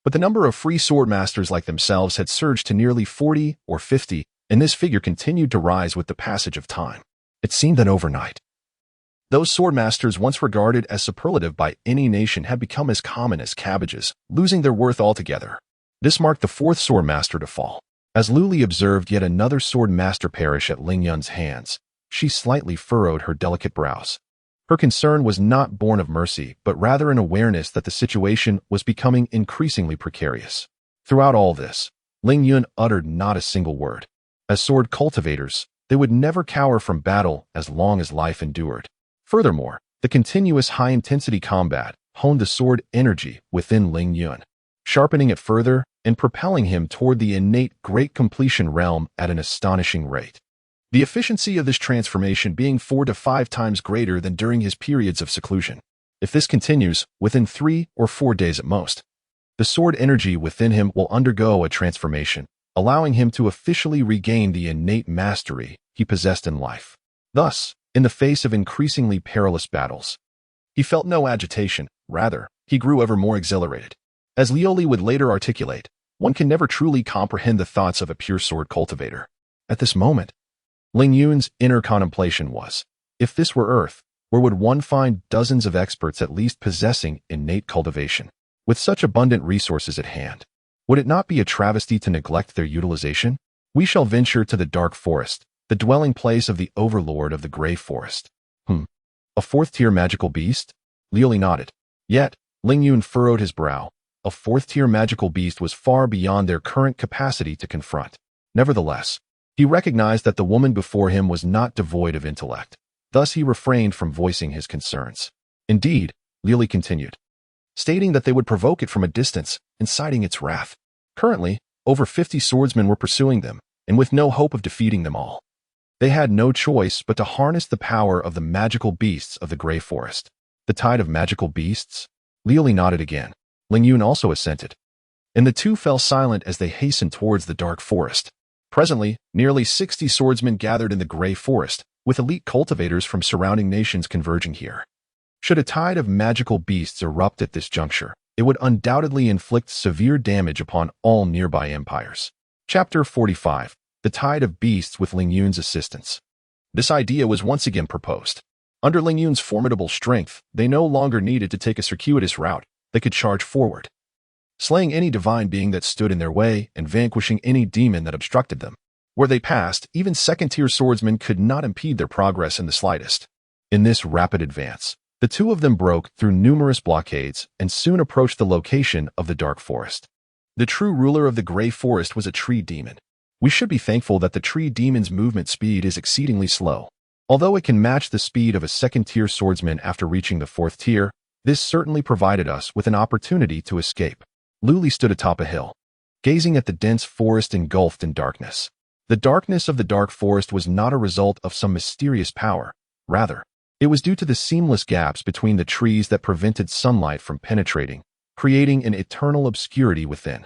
but the number of free swordmasters like themselves had surged to nearly 40 or 50, and this figure continued to rise with the passage of time. It seemed that overnight, those swordmasters once regarded as superlative by any nation had become as common as cabbages, losing their worth altogether. This marked the 4th swordmaster to fall. As Lu Li observed yet another swordmaster perish at Ling Yun's hands, she slightly furrowed her delicate brows. Her concern was not born of mercy, but rather an awareness that the situation was becoming increasingly precarious. Throughout all this, Ling Yun uttered not a single word. As sword cultivators, they would never cower from battle as long as life endured. Furthermore, the continuous high-intensity combat honed the sword energy within Ling Yun, sharpening it further and propelling him toward the innate great completion realm at an astonishing rate. The efficiency of this transformation being 4 to 5 times greater than during his periods of seclusion. If this continues, within 3 or 4 days at most, the sword energy within him will undergo a transformation, allowing him to officially regain the innate mastery he possessed in life. Thus, in the face of increasingly perilous battles, he felt no agitation. Rather, he grew ever more exhilarated. As Lioli would later articulate, one can never truly comprehend the thoughts of a pure sword cultivator. At this moment, Ling Yun's inner contemplation was, if this were Earth, where would one find dozens of experts at least possessing innate cultivation? With such abundant resources at hand, would it not be a travesty to neglect their utilization? We shall venture to the dark forest, the dwelling place of the overlord of the gray forest. A fourth-tier magical beast? Lioli nodded. Yet, Ling Yun furrowed his brow. A fourth-tier magical beast was far beyond their current capacity to confront. Nevertheless, he recognized that the woman before him was not devoid of intellect. Thus he refrained from voicing his concerns. Indeed, Lioli continued, stating that they would provoke it from a distance, inciting its wrath. Currently, over 50 swordsmen were pursuing them, and with no hope of defeating them all. They had no choice but to harness the power of the magical beasts of the Gray Forest. The tide of magical beasts? Lioli nodded again. Ling Yun also assented. And the two fell silent as they hastened towards the dark forest. Presently, nearly 60 swordsmen gathered in the Gray Forest, with elite cultivators from surrounding nations converging here. Should a tide of magical beasts erupt at this juncture, it would undoubtedly inflict severe damage upon all nearby empires. Chapter 45. The Tide of Beasts with Ling Yun's Assistance. This idea was once again proposed. Under Ling Yun's formidable strength, they no longer needed to take a circuitous route. They could charge forward, slaying any divine being that stood in their way and vanquishing any demon that obstructed them. Where they passed, even second-tier swordsmen could not impede their progress in the slightest. In this rapid advance, the two of them broke through numerous blockades and soon approached the location of the dark forest. The true ruler of the Gray Forest was a tree demon. We should be thankful that the tree demon's movement speed is exceedingly slow. Although it can match the speed of a second-tier swordsman after reaching the fourth tier, this certainly provided us with an opportunity to escape. Lioli stood atop a hill, gazing at the dense forest engulfed in darkness. The darkness of the dark forest was not a result of some mysterious power. Rather, it was due to the seamless gaps between the trees that prevented sunlight from penetrating, creating an eternal obscurity within.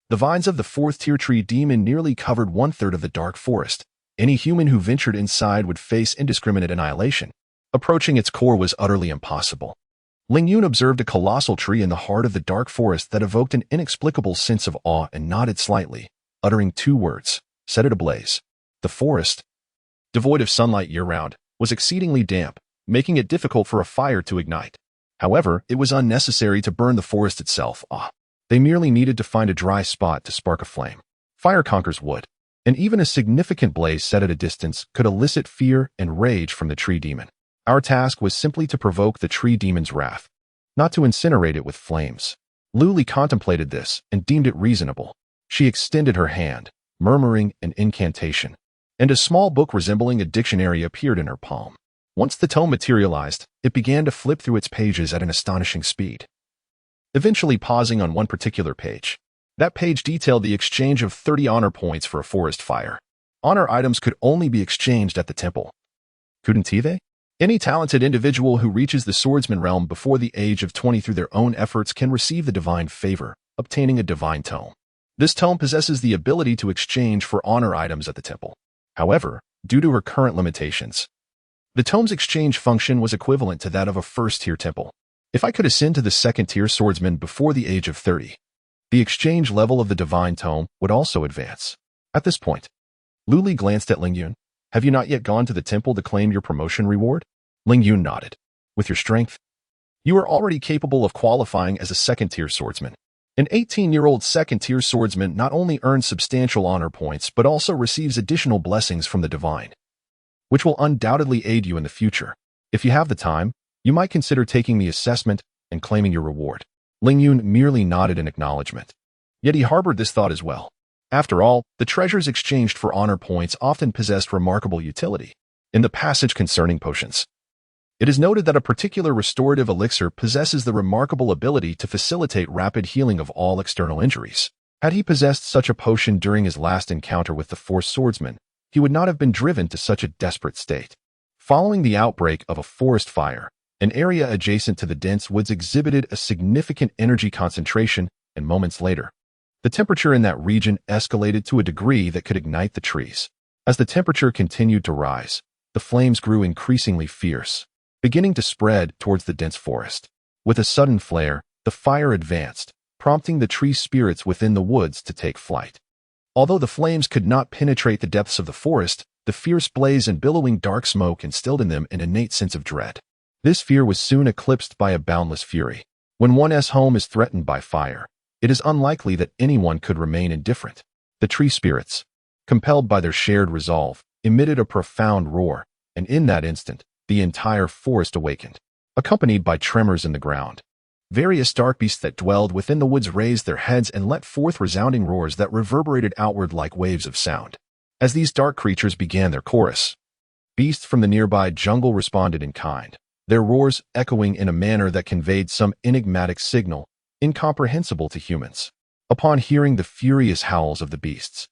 The vines of the fourth-tier tree demon nearly covered 1/3 of the dark forest. Any human who ventured inside would face indiscriminate annihilation. Approaching its core was utterly impossible. Ling Yun observed a colossal tree in the heart of the dark forest that evoked an inexplicable sense of awe and nodded slightly, uttering 2 words, set it ablaze. The forest, devoid of sunlight year-round, was exceedingly damp, making it difficult for a fire to ignite. However, it was unnecessary to burn the forest itself. They merely needed to find a dry spot to spark a flame. Fire conquers wood, and even a significant blaze set at a distance could elicit fear and rage from the tree demon. Our task was simply to provoke the tree demon's wrath, not to incinerate it with flames. Lioli contemplated this and deemed it reasonable. She extended her hand, murmuring an incantation, and a small book resembling a dictionary appeared in her palm. Once the tome materialized, it began to flip through its pages at an astonishing speed, eventually pausing on one particular page. That page detailed the exchange of 30 honor points for a forest fire. Honor items could only be exchanged at the temple. Couldn't? Any talented individual who reaches the swordsman realm before the age of 20 through their own efforts can receive the divine favor, obtaining a divine tome. This tome possesses the ability to exchange for honor items at the temple. However, due to her current limitations, the tome's exchange function was equivalent to that of a first-tier temple. If I could ascend to the second-tier swordsman before the age of 30, the exchange level of the divine tome would also advance. At this point, Lioli glanced at Ling Yun. Have you not yet gone to the temple to claim your promotion reward? Ling Yun nodded. With your strength, you are already capable of qualifying as a second-tier swordsman. An 18-year-old second-tier swordsman not only earns substantial honor points but also receives additional blessings from the divine, which will undoubtedly aid you in the future. If you have the time, you might consider taking the assessment and claiming your reward. Ling Yun merely nodded in acknowledgement. Yet he harbored this thought as well. After all, the treasures exchanged for honor points often possessed remarkable utility. In the passage concerning potions, it is noted that a particular restorative elixir possesses the remarkable ability to facilitate rapid healing of all external injuries. Had he possessed such a potion during his last encounter with the fourth swordsman, he would not have been driven to such a desperate state. Following the outbreak of a forest fire, An area adjacent to the dense woods exhibited a significant energy concentration, and moments later, the temperature in that region escalated to a degree that could ignite the trees. As the temperature continued to rise, the flames grew increasingly fierce, beginning to spread towards the dense forest. With a sudden flare, the fire advanced, prompting the tree spirits within the woods to take flight. Although the flames could not penetrate the depths of the forest, the fierce blaze and billowing dark smoke instilled in them an innate sense of dread. This fear was soon eclipsed by a boundless fury. When one's home is threatened by fire, it is unlikely that anyone could remain indifferent. The tree spirits, compelled by their shared resolve, emitted a profound roar, and in that instant, the entire forest awakened, accompanied by tremors in the ground. Various dark beasts that dwelled within the woods raised their heads and let forth resounding roars that reverberated outward like waves of sound. As these dark creatures began their chorus, beasts from the nearby jungle responded in kind, their roars echoing in a manner that conveyed some enigmatic signal, incomprehensible to humans. Upon hearing the furious howls of the beasts,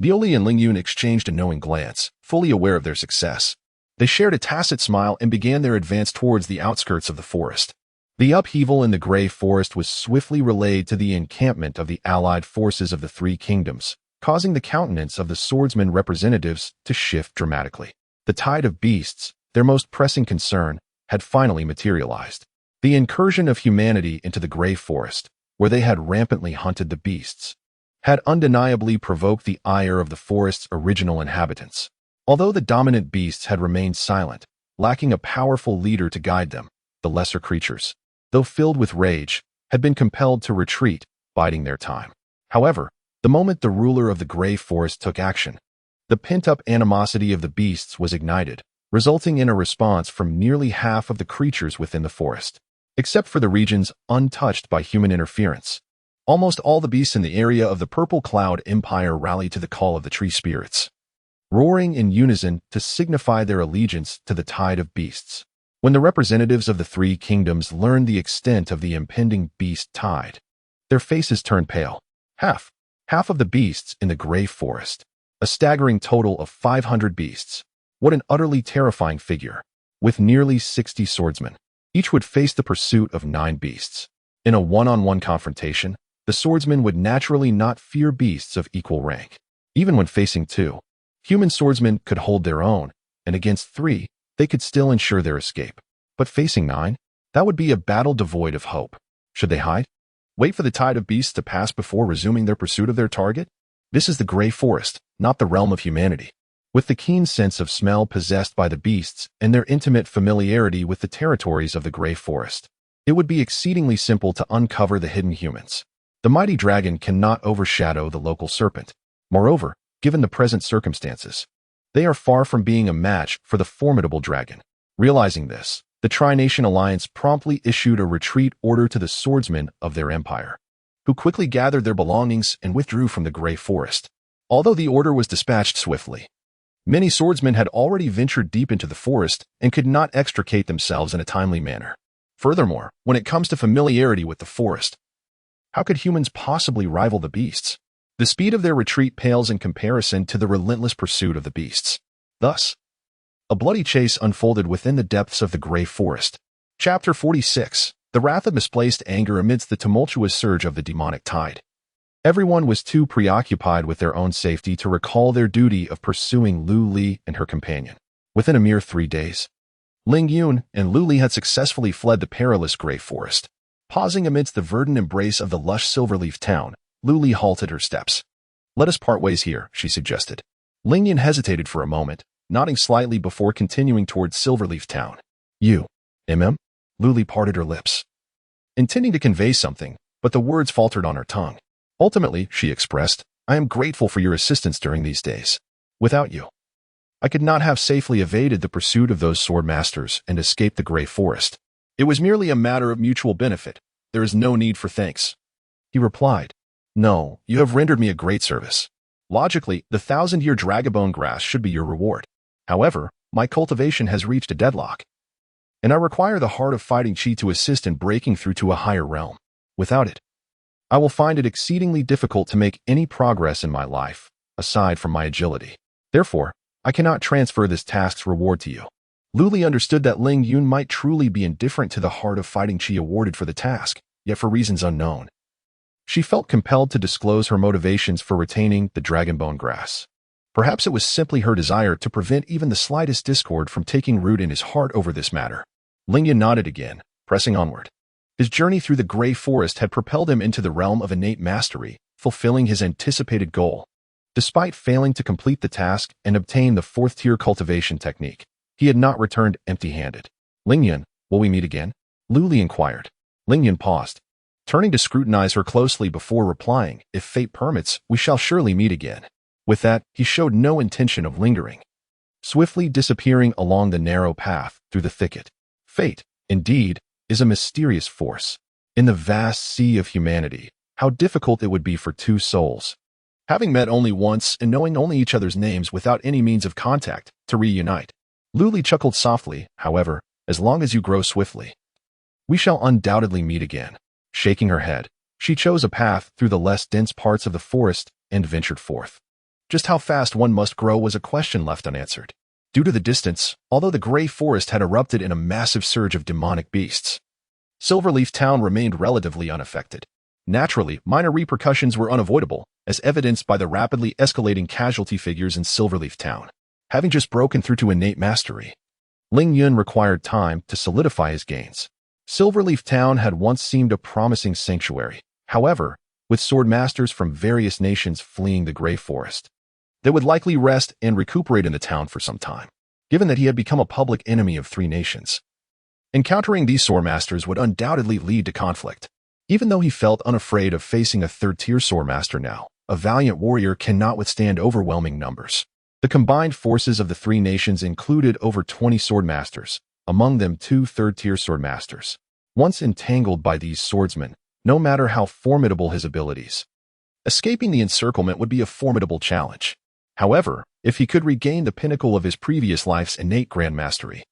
Violi and Lingyun exchanged a knowing glance, fully aware of their success. They shared a tacit smile and began their advance towards the outskirts of the forest. The upheaval in the gray forest was swiftly relayed to the encampment of the allied forces of the Three Kingdoms, causing the countenance of the swordsman representatives to shift dramatically. The tide of beasts, their most pressing concern, had finally materialized. The incursion of humanity into the gray forest, where they had rampantly hunted the beasts, had undeniably provoked the ire of the forest's original inhabitants. Although the dominant beasts had remained silent, lacking a powerful leader to guide them, the lesser creatures, though filled with rage, had been compelled to retreat, biding their time. However, the moment the ruler of the gray forest took action, the pent-up animosity of the beasts was ignited, resulting in a response from nearly half of the creatures within the forest. Except for the regions untouched by human interference, almost all the beasts in the area of the Purple Cloud Empire rallied to the call of the tree spirits, roaring in unison to signify their allegiance to the tide of beasts. When the representatives of the Three Kingdoms learned the extent of the impending beast tide, their faces turned pale. Half of the beasts in the gray forest, a staggering total of 500 beasts. What an utterly terrifying figure, with nearly 60 swordsmen. Each would face the pursuit of 9 beasts. In a one-on-one confrontation, the swordsmen would naturally not fear beasts of equal rank. Even when facing 2, human swordsmen could hold their own, and against 3, they could still ensure their escape. But facing 9, that would be a battle devoid of hope. Should they hide? Wait for the tide of beasts to pass before resuming their pursuit of their target? This is the gray forest, not the realm of humanity. With the keen sense of smell possessed by the beasts and their intimate familiarity with the territories of the gray forest, it would be exceedingly simple to uncover the hidden humans. The mighty dragon cannot overshadow the local serpent. Moreover, given the present circumstances, they are far from being a match for the formidable dragon. Realizing this, the Tri-Nation Alliance promptly issued a retreat order to the swordsmen of their empire, who quickly gathered their belongings and withdrew from the gray forest. Although the order was dispatched swiftly, many swordsmen had already ventured deep into the forest and could not extricate themselves in a timely manner. Furthermore, when it comes to familiarity with the forest, how could humans possibly rival the beasts? The speed of their retreat pales in comparison to the relentless pursuit of the beasts. Thus, a bloody chase unfolded within the depths of the gray forest. Chapter 46. The Wrath of Misplaced Anger amidst the tumultuous surge of the demonic tide. Everyone was too preoccupied with their own safety to recall their duty of pursuing Lu Li and her companion. Within a mere 3 days, Ling Yun and Lu Li had successfully fled the perilous gray forest. Pausing amidst the verdant embrace of the lush Silverleaf town, Lu Li halted her steps. "Let us part ways here," she suggested. Ling Yun hesitated for a moment, nodding slightly before continuing towards Silverleaf town. "You, Lu Li parted her lips, intending to convey something, but the words faltered on her tongue. "Ultimately," she expressed, "I am grateful for your assistance during these days. Without you, I could not have safely evaded the pursuit of those sword masters and escaped the gray forest. It was merely a matter of mutual benefit. There is no need for thanks." He replied, "No, you have rendered me a great service. Logically, the 1,000-year dragabone grass should be your reward. However, my cultivation has reached a deadlock, and I require the heart of fighting chi to assist in breaking through to a higher realm. Without it, I will find it exceedingly difficult to make any progress in my life, aside from my agility. Therefore, I cannot transfer this task's reward to you." Luli understood that Ling Yun might truly be indifferent to the Heart of Fighting Chi awarded for the task, yet for reasons unknown. She felt compelled to disclose her motivations for retaining the Dragonbone Grass. Perhaps it was simply her desire to prevent even the slightest discord from taking root in his heart over this matter. Ling Yun nodded again, pressing onward. His journey through the Grey Forest had propelled him into the realm of innate mastery, fulfilling his anticipated goal. Despite failing to complete the task and obtain the 4th-tier cultivation technique, he had not returned empty-handed. Ling Yun, will we meet again? Luli inquired. Ling Yun paused, turning to scrutinize her closely before replying, if fate permits, we shall surely meet again. With that, he showed no intention of lingering, swiftly disappearing along the narrow path through the thicket. Fate, indeed, is a mysterious force. In the vast sea of humanity, how difficult it would be for two souls, having met only once and knowing only each other's names without any means of contact, to reunite. Luli chuckled softly, however, as long as you grow swiftly. We shall undoubtedly meet again. Shaking her head, she chose a path through the less dense parts of the forest and ventured forth. Just how fast one must grow was a question left unanswered. Due to the distance, although the Grey Forest had erupted in a massive surge of demonic beasts, Silverleaf Town remained relatively unaffected. Naturally, minor repercussions were unavoidable, as evidenced by the rapidly escalating casualty figures in Silverleaf Town. Having just broken through to innate mastery, Ling Yun required time to solidify his gains. Silverleaf Town had once seemed a promising sanctuary. However, with sword masters from various nations fleeing the Grey Forest, they would likely rest and recuperate in the town for some time, given that he had become a public enemy of 3 nations. Encountering these sword masters would undoubtedly lead to conflict. Even though he felt unafraid of facing a 3rd-tier sword master now, a valiant warrior cannot withstand overwhelming numbers. The combined forces of the 3 nations included over 20 sword masters, among them 2 3rd-tier sword masters. Once entangled by these swordsmen, no matter how formidable his abilities, escaping the encirclement would be a formidable challenge. However, if he could regain the pinnacle of his previous life's innate grand mastery,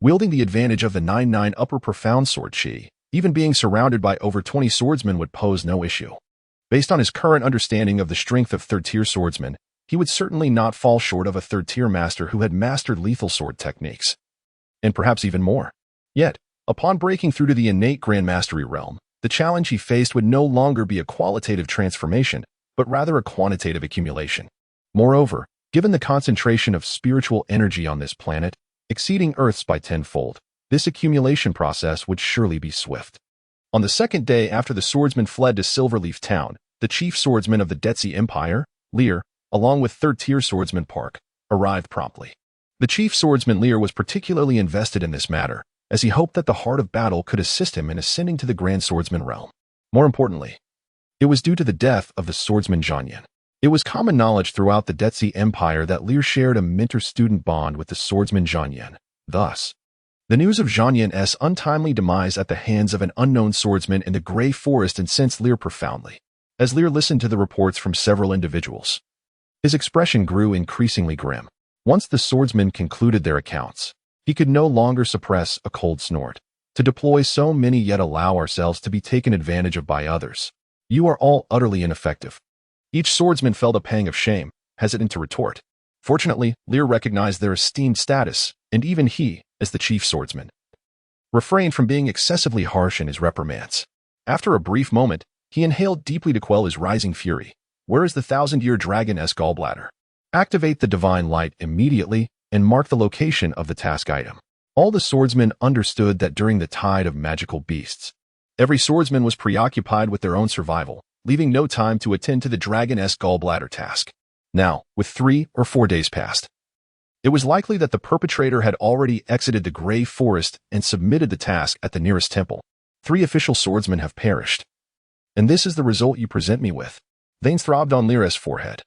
wielding the advantage of the 9-9 upper profound sword chi, even being surrounded by over 20 swordsmen would pose no issue. Based on his current understanding of the strength of 3rd-tier swordsmen, he would certainly not fall short of a 3rd-tier master who had mastered lethal sword techniques, and perhaps even more. Yet, upon breaking through to the innate grand mastery realm, the challenge he faced would no longer be a qualitative transformation, but rather a quantitative accumulation. Moreover, given the concentration of spiritual energy on this planet, exceeding Earth's by 10-fold, this accumulation process would surely be swift. On the 2nd day after the swordsmen fled to Silverleaf Town, the chief swordsman of the Detzi Empire, Lear, along with 3rd-tier swordsman Park, arrived promptly. The chief swordsman Lear was particularly invested in this matter, as he hoped that the Heart of Battle could assist him in ascending to the Grand Swordsman realm. More importantly, it was due to the death of the swordsman Zhanyan. It was common knowledge throughout the Detzi Empire that Lear shared a mentor-student bond with the swordsman Zhanyan. Thus, the news of Zhanyan's untimely demise at the hands of an unknown swordsman in the Grey Forest incensed Lear profoundly. As Lear listened to the reports from several individuals, his expression grew increasingly grim. Once the swordsmen concluded their accounts, he could no longer suppress a cold snort. To deploy so many yet allow ourselves to be taken advantage of by others. You are all utterly ineffective. Each swordsman felt a pang of shame, hesitant to retort. Fortunately, Lear recognized their esteemed status, and even he, as the chief swordsman, refrained from being excessively harsh in his reprimands. After a brief moment, he inhaled deeply to quell his rising fury. Where is the 1,000-year dragon-esque gallbladder? Activate the divine light immediately and mark the location of the task item. All the swordsmen understood that during the tide of magical beasts, every swordsman was preoccupied with their own survival, leaving no time to attend to the dragon-esque gallbladder task. Now, with 3 or 4 days past, it was likely that the perpetrator had already exited the Grey Forest and submitted the task at the nearest temple. 3 official swordsmen have perished. And this is the result you present me with. Veins throbbed on Lyra's forehead.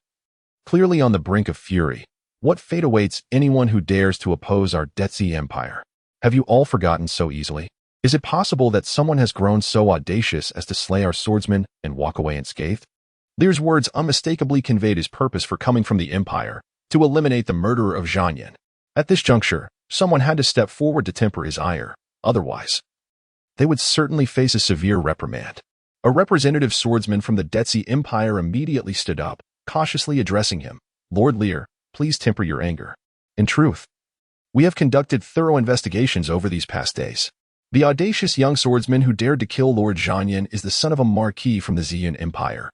Clearly on the brink of fury, what fate awaits anyone who dares to oppose our Detzi Empire? Have you all forgotten so easily? Is it possible that someone has grown so audacious as to slay our swordsmen and walk away unscathed? Lear's words unmistakably conveyed his purpose for coming from the Empire to eliminate the murderer of Zhanyan. At this juncture, someone had to step forward to temper his ire. Otherwise, they would certainly face a severe reprimand. A representative swordsman from the Detzi Empire immediately stood up, cautiously addressing him. Lord Lear, please temper your anger. In truth, We have conducted thorough investigations over these past days. The audacious young swordsman who dared to kill Lord Zhangyan is the son of a marquis from the Ziyun Empire,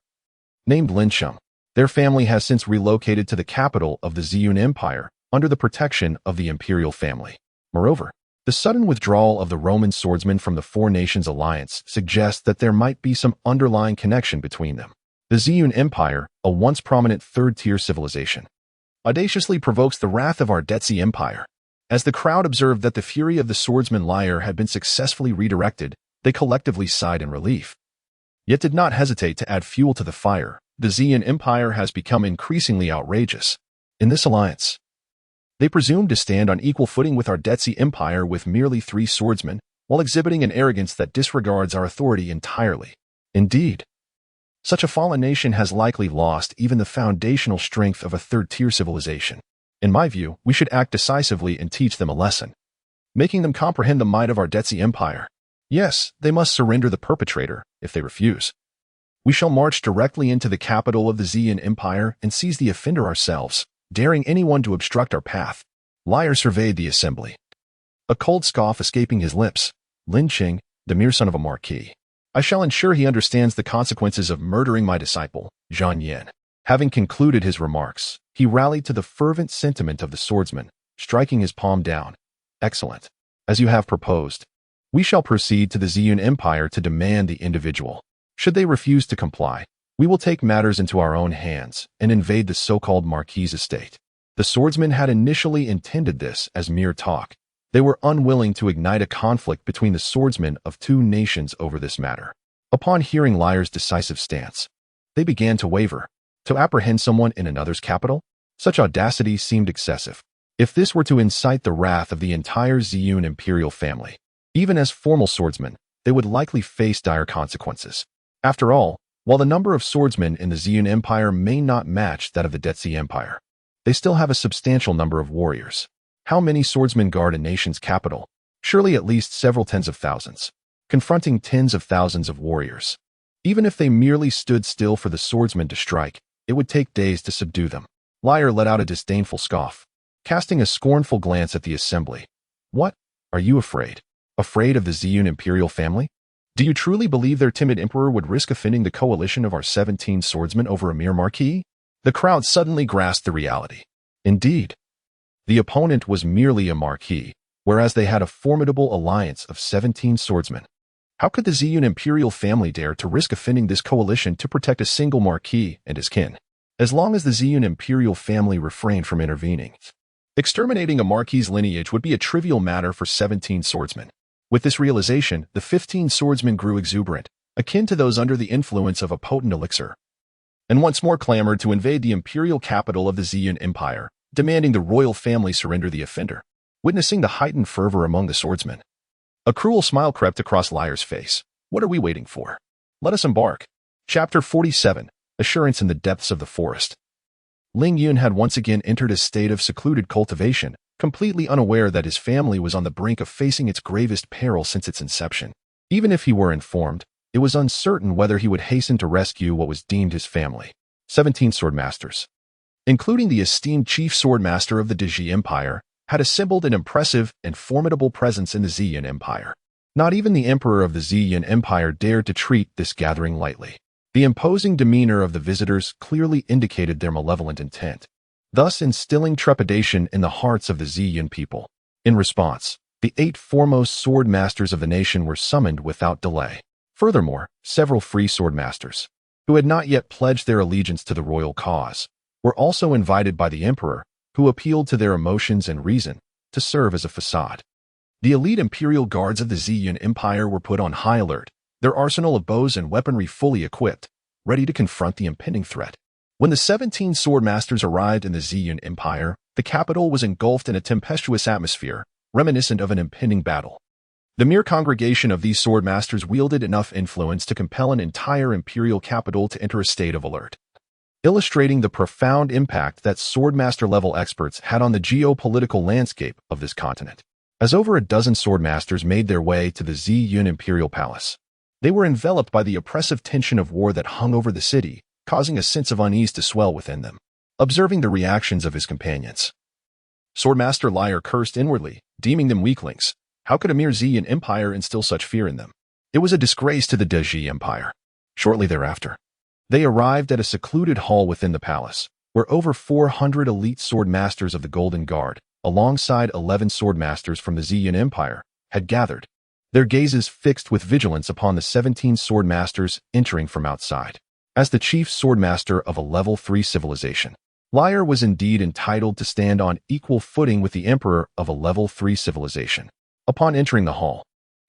named Lin Sheng. Their family has since relocated to the capital of the Ziyun Empire under the protection of the imperial family. Moreover, the sudden withdrawal of the Roman swordsmen from the Four Nations Alliance suggests that there might be some underlying connection between them. The Ziyun Empire, a once prominent third-tier civilization, audaciously provokes the wrath of our Detzi Empire. As the crowd observed that the fury of the swordsman Liar had been successfully redirected, they collectively sighed in relief, yet did not hesitate to add fuel to the fire. The Ziyun Empire has become increasingly outrageous. In this alliance, they presume to stand on equal footing with our Detzi Empire with merely 3 swordsmen, while exhibiting an arrogance that disregards our authority entirely. Indeed, such a fallen nation has likely lost even the foundational strength of a third-tier civilization. In my view, we should act decisively and teach them a lesson, making them comprehend the might of our Detzi Empire. Yes, they must surrender the perpetrator. If they refuse, we shall march directly into the capital of the Ziyun Empire and seize the offender ourselves, daring anyone to obstruct our path. Liar surveyed the assembly, a cold scoff escaping his lips. Lin Qing, the mere son of a marquis. I shall ensure he understands the consequences of murdering my disciple, Zhang Yan. Having concluded his remarks, he rallied to the fervent sentiment of the swordsman, striking his palm down. Excellent. As you have proposed, we shall proceed to the Ziyun Empire to demand the individual. Should they refuse to comply, we will take matters into our own hands and invade the so-called Marquis' estate. The swordsmen had initially intended this as mere talk. They were unwilling to ignite a conflict between the swordsmen of 2 nations over this matter. Upon hearing Liar's decisive stance, they began to waver. To apprehend someone in another's capital? Such audacity seemed excessive. If this were to incite the wrath of the entire Ziyun imperial family, even as formal swordsmen, they would likely face dire consequences. After all, while the number of swordsmen in the Ziyun Empire may not match that of the Detzi Empire, they still have a substantial number of warriors. How many swordsmen guard a nation's capital? Surely at least several tens of thousands, confronting tens of thousands of warriors. Even if they merely stood still for the swordsmen to strike, it would take days to subdue them. Liar let out a disdainful scoff, casting a scornful glance at the assembly. What? Are you afraid? Afraid of the Ziyun imperial family? Do you truly believe their timid emperor would risk offending the coalition of our 17 swordsmen over a mere marquis? The crowd suddenly grasped the reality. Indeed, the opponent was merely a marquis, whereas they had a formidable alliance of 17 swordsmen. How could the Ziyun imperial family dare to risk offending this coalition to protect a single marquis and his kin? As long as the Ziyun imperial family refrained from intervening, exterminating a marquis' lineage would be a trivial matter for 17 swordsmen. With this realization, the 15 swordsmen grew exuberant, akin to those under the influence of a potent elixir, and once more clamored to invade the imperial capital of the Ziyun Empire, demanding the royal family surrender the offender. Witnessing the heightened fervor among the swordsmen, a cruel smile crept across Liar's face. What are we waiting for? Let us embark. Chapter 47. Assurance in the Depths of the Forest. Ling Yun had once again entered a state of secluded cultivation, completely unaware that his family was on the brink of facing its gravest peril since its inception. Even if he were informed, it was uncertain whether he would hasten to rescue what was deemed his family. 17 swordmasters, including the esteemed chief swordmaster of the Deji Empire, had assembled an impressive and formidable presence in the Ziyun Empire. Not even the emperor of the Ziyun Empire dared to treat this gathering lightly. The imposing demeanor of the visitors clearly indicated their malevolent intent, thus instilling trepidation in the hearts of the Ziyun people. In response, the 8 foremost sword masters of the nation were summoned without delay. Furthermore, several free sword masters, who had not yet pledged their allegiance to the royal cause, were also invited by the emperor, who appealed to their emotions and reason to serve as a facade. The elite imperial guards of the Ziyun Empire were put on high alert, their arsenal of bows and weaponry fully equipped, ready to confront the impending threat. When the 17 sword masters arrived in the Ziyun Empire, the capital was engulfed in a tempestuous atmosphere, reminiscent of an impending battle. The mere congregation of these sword masters wielded enough influence to compel an entire imperial capital to enter a state of alert, illustrating the profound impact that swordmaster-level experts had on the geopolitical landscape of this continent. As over a dozen swordmasters made their way to the Ziyun Imperial Palace, they were enveloped by the oppressive tension of war that hung over the city, causing a sense of unease to swell within them. Observing the reactions of his companions, Swordmaster Liar cursed inwardly, deeming them weaklings. How could a mere Ziyan Empire instill such fear in them? It was a disgrace to the Deji Empire. Shortly thereafter, they arrived at a secluded hall within the palace, where over 400 elite sword masters of the Golden Guard, alongside 11 sword masters from the Ziyan Empire, had gathered, their gazes fixed with vigilance upon the 17 sword masters entering from outside. As the chief sword master of a level 3 civilization, Liar was indeed entitled to stand on equal footing with the emperor of a level 3 civilization. Upon entering the hall,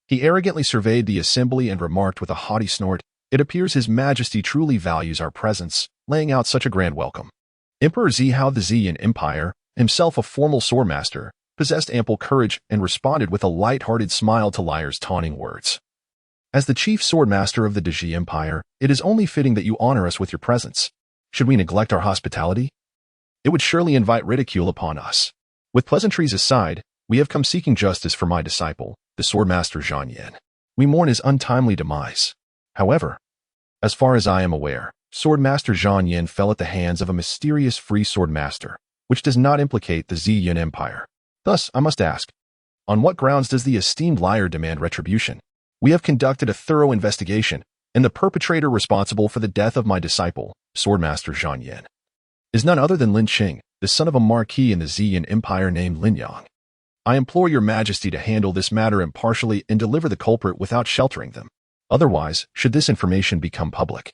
he arrogantly surveyed the assembly and remarked with a haughty snort, "It appears His Majesty truly values our presence, laying out such a grand welcome." Emperor Zihao of the Ziyan Empire, himself a formal swordmaster, possessed ample courage and responded with a light-hearted smile to Liar's taunting words. "As the chief swordmaster of the Deji Empire, it is only fitting that you honor us with your presence. Should we neglect our hospitality? It would surely invite ridicule upon us. With pleasantries aside, we have come seeking justice for my disciple, the swordmaster Zhang Yan. We mourn his untimely demise. However, as far as I am aware, Swordmaster Zhang Yan fell at the hands of a mysterious free swordmaster, which does not implicate the Ziyan Empire. Thus, I must ask, on what grounds does the esteemed Liar demand retribution? We have conducted a thorough investigation, and the perpetrator responsible for the death of my disciple, Swordmaster Zhang Yan, is none other than Lin Qing, the son of a marquis in the Ziyan Empire named Lin Yang. I implore your majesty to handle this matter impartially and deliver the culprit without sheltering them. Otherwise, should this information become public,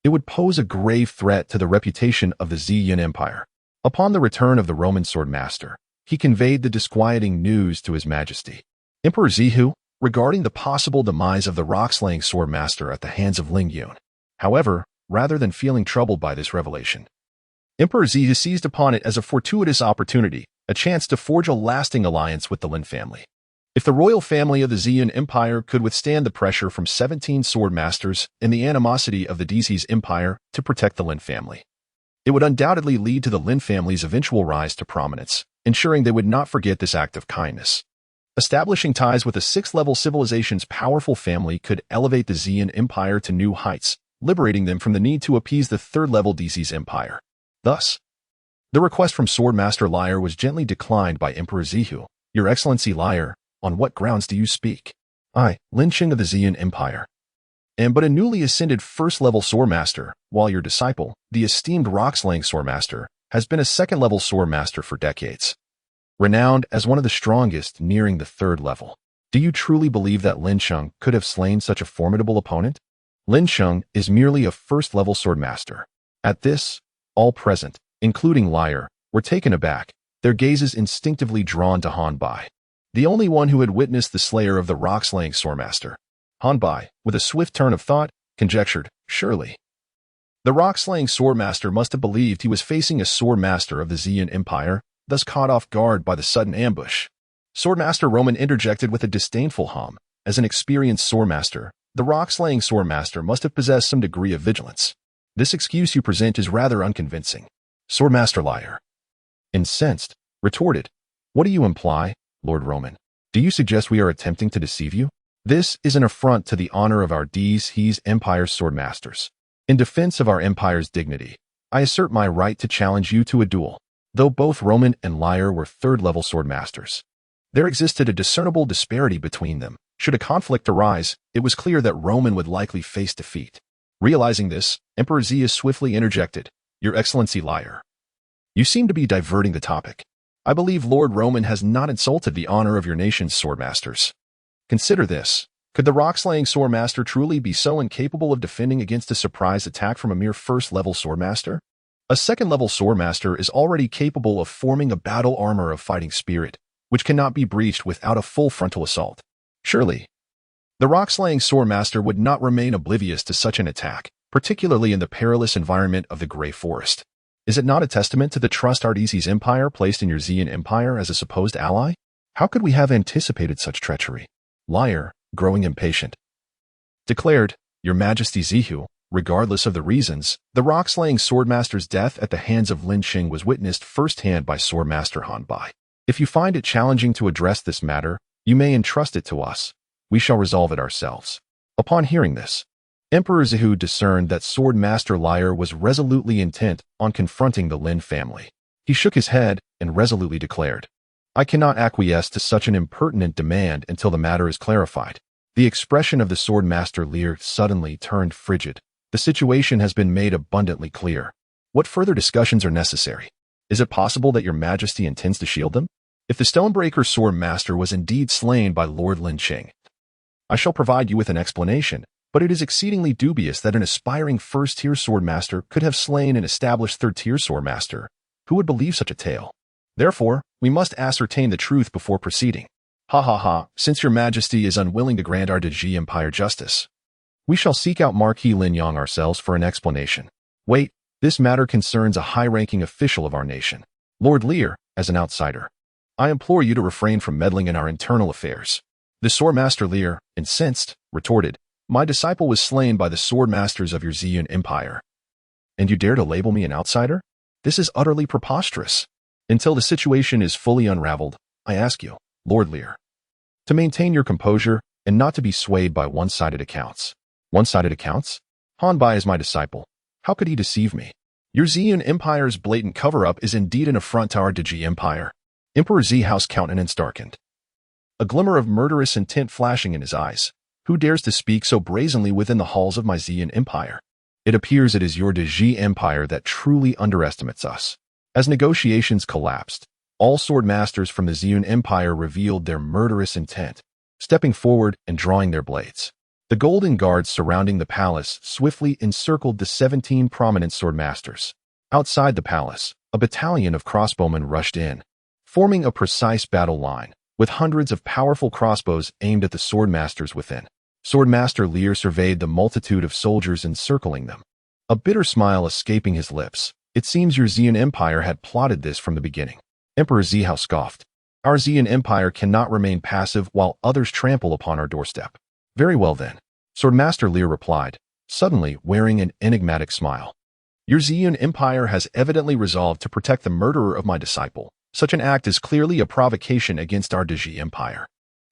it would pose a grave threat to the reputation of the Ziyan Empire." Upon the return of the Roman swordmaster, he conveyed the disquieting news to His Majesty. Emperor Zihu, regarding the possible demise of the rock-slaying swordmaster at the hands of Ling Yun. However, rather than feeling troubled by this revelation, Emperor Zihu seized upon it as a fortuitous opportunity, a chance to forge a lasting alliance with the Lin family. If the royal family of the Ziyan Empire could withstand the pressure from 17 swordmasters and the animosity of the Deji's Empire to protect the Lin family, it would undoubtedly lead to the Lin family's eventual rise to prominence, ensuring they would not forget this act of kindness. Establishing ties with a 6th-level civilization's powerful family could elevate the Ziyan Empire to new heights, liberating them from the need to appease the 3rd-level Deji's Empire. Thus, the request from Swordmaster Liar was gently declined by Emperor Zihu. "Your Excellency Liar, on what grounds do you speak? I, Lin Qing of the Ziyan Empire, am but a newly ascended 1st-level swordmaster, while your disciple, the esteemed rock-slaying swordmaster, has been a 2nd-level swordmaster for decades, renowned as one of the strongest nearing the 3rd level. Do you truly believe that Lin Qing could have slain such a formidable opponent? Lin Qing is merely a 1st-level swordmaster." At this, all present, including Liar, were taken aback, their gazes instinctively drawn to Han Bai, the only one who had witnessed the slayer of the rock-slaying swordmaster. Han Bai, with a swift turn of thought, conjectured, surely the rock-slaying swordmaster must have believed he was facing a swordmaster of the Ziyan Empire, thus caught off guard by the sudden ambush. Swordmaster Roman interjected with a disdainful hum. As an experienced swordmaster, the rock-slaying swordmaster must have possessed some degree of vigilance. This excuse you present is rather unconvincing. Swordmaster Liar, incensed, retorted, "What do you imply, Lord Roman? Do you suggest we are attempting to deceive you? This is an affront to the honor of our Deji's Empire's swordmasters. In defense of our empire's dignity, I assert my right to challenge you to a duel." Though both Roman and Liar were 3rd-level swordmasters, there existed a discernible disparity between them. Should a conflict arise, it was clear that Roman would likely face defeat. Realizing this, Emperor Ziya swiftly interjected, "Your Excellency Liar, you seem to be diverting the topic. I believe Lord Roman has not insulted the honor of your nation's swordmasters. Consider this. Could the rock-slaying swordmaster truly be so incapable of defending against a surprise attack from a mere 1st-level swordmaster? A 2nd-level swordmaster is already capable of forming a battle armor of fighting spirit, which cannot be breached without a full frontal assault. Surely, the rock-slaying swordmaster would not remain oblivious to such an attack, particularly in the perilous environment of the Grey Forest. Is it not a testament to the trust our Deji's Empire placed in your Ziyan Empire as a supposed ally? How could we have anticipated such treachery?" Liar, growing impatient, declared, "Your Majesty Zihu, regardless of the reasons, the rock-slaying swordmaster's death at the hands of Lin Qing was witnessed firsthand by Swordmaster Han Bai. If you find it challenging to address this matter, you may entrust it to us. We shall resolve it ourselves." Upon hearing this, Emperor Zihu discerned that Swordmaster Liar was resolutely intent on confronting the Lin family. He shook his head and resolutely declared, "I cannot acquiesce to such an impertinent demand until the matter is clarified." The expression of the Swordmaster Lear suddenly turned frigid. "The situation has been made abundantly clear. What further discussions are necessary? Is it possible that your Majesty intends to shield them? If the Stonebreaker Swordmaster was indeed slain by Lord Lin Qing, I shall provide you with an explanation, but it is exceedingly dubious that an aspiring first-tier Swordmaster could have slain an established third-tier Swordmaster. Who would believe such a tale? Therefore, we must ascertain the truth before proceeding. Ha ha ha, since your Majesty is unwilling to grant our Deji Empire justice, we shall seek out Marquis Lin Yang ourselves for an explanation. Wait, this matter concerns a high-ranking official of our nation. Lord Lear, as an outsider, I implore you to refrain from meddling in our internal affairs." The Swordmaster Lear, incensed, retorted, "My disciple was slain by the swordmasters of your Ziyun Empire. And you dare to label me an outsider? This is utterly preposterous. Until the situation is fully unraveled, I ask you, Lord Lear, to maintain your composure and not to be swayed by one-sided accounts." One-sided accounts? Han Bai is my disciple. How could he deceive me? Your Ziyun Empire's blatant cover-up is indeed an affront to our Deji Empire. Emperor Zihao's countenance darkened, a glimmer of murderous intent flashing in his eyes. Who dares to speak so brazenly within the halls of my Ziyun Empire? It appears it is your Deji Empire that truly underestimates us. As negotiations collapsed, all sword masters from the Ziyun Empire revealed their murderous intent, stepping forward and drawing their blades. The golden guards surrounding the palace swiftly encircled the 17 prominent sword masters. Outside the palace, a battalion of crossbowmen rushed in, forming a precise battle line, with hundreds of powerful crossbows aimed at the swordmasters within. Swordmaster Lear surveyed the multitude of soldiers encircling them, a bitter smile escaping his lips. It seems your Ziyun Empire had plotted this from the beginning. Emperor Zihao scoffed. Our Ziyun Empire cannot remain passive while others trample upon our doorstep. Very well then, Swordmaster Lear replied, suddenly wearing an enigmatic smile. Your Ziyun Empire has evidently resolved to protect the murderer of my disciple. Such an act is clearly a provocation against our Deji Empire.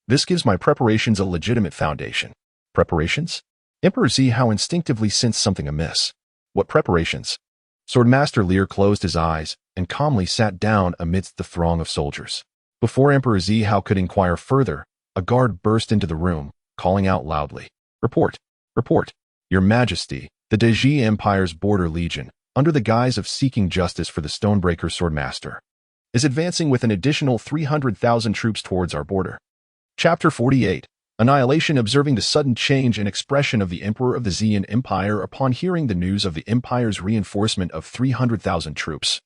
This gives my preparations a legitimate foundation. Preparations? Emperor Zihao instinctively sensed something amiss. What preparations? Swordmaster Lear closed his eyes and calmly sat down amidst the throng of soldiers. Before Emperor Zihao could inquire further, a guard burst into the room, calling out loudly, "Report! Report! Your Majesty, the Deji Empire's border legion, under the guise of seeking justice for the Stonebreaker Swordmaster, is advancing with an additional 300,000 troops towards our border." Chapter 48. Annihilation. Observing the sudden change in expression of the Emperor of the Ziyun Empire upon hearing the news of the Empire's reinforcement of 300,000 troops,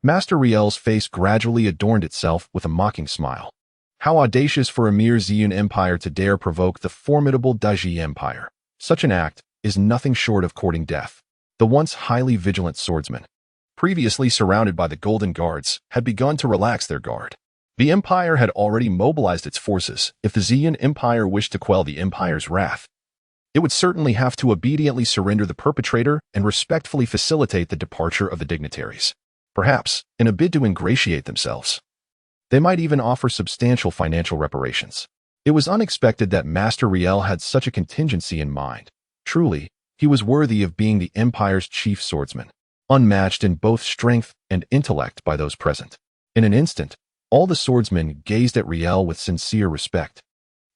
Master Riel's face gradually adorned itself with a mocking smile. How audacious for a mere Ziyun Empire to dare provoke the formidable Deji Empire. Such an act is nothing short of courting death. The once highly vigilant swordsmen, previously surrounded by the Golden Guards, had begun to relax their guard. The Empire had already mobilized its forces. If the Ziyun Empire wished to quell the Empire's wrath, it would certainly have to obediently surrender the perpetrator and respectfully facilitate the departure of the dignitaries. Perhaps, in a bid to ingratiate themselves, they might even offer substantial financial reparations. It was unexpected that Master Riel had such a contingency in mind. Truly, he was worthy of being the Empire's chief swordsman, unmatched in both strength and intellect by those present. In an instant, all the swordsmen gazed at Riel with sincere respect.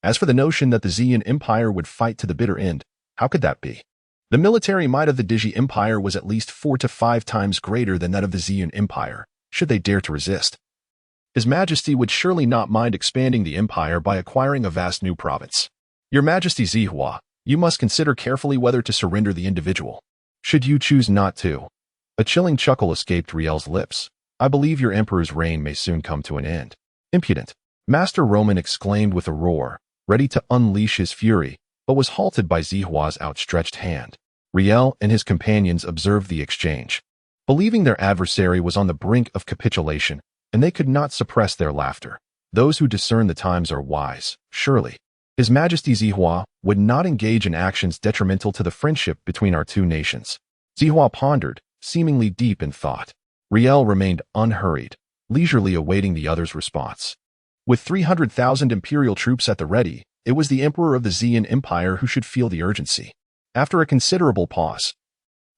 As for the notion that the Ziyun Empire would fight to the bitter end, how could that be? The military might of the Deji Empire was at least 4 to 5 times greater than that of the Ziyun Empire, should they dare to resist. His Majesty would surely not mind expanding the empire by acquiring a vast new province. Your Majesty Zihua, you must consider carefully whether to surrender the individual. Should you choose not to. A chilling chuckle escaped Riel's lips. I believe your emperor's reign may soon come to an end. Impudent! Master Roman exclaimed with a roar, ready to unleash his fury, but was halted by Zihua's outstretched hand. Riel and his companions observed the exchange, believing their adversary was on the brink of capitulation, and they could not suppress their laughter. Those who discern the times are wise, surely. His Majesty Zihua would not engage in actions detrimental to the friendship between our two nations. Zihua pondered, seemingly deep in thought. Riel remained unhurried, leisurely awaiting the other's response. With 300,000 imperial troops at the ready, it was the Emperor of the Ziyun Empire who should feel the urgency. After a considerable pause,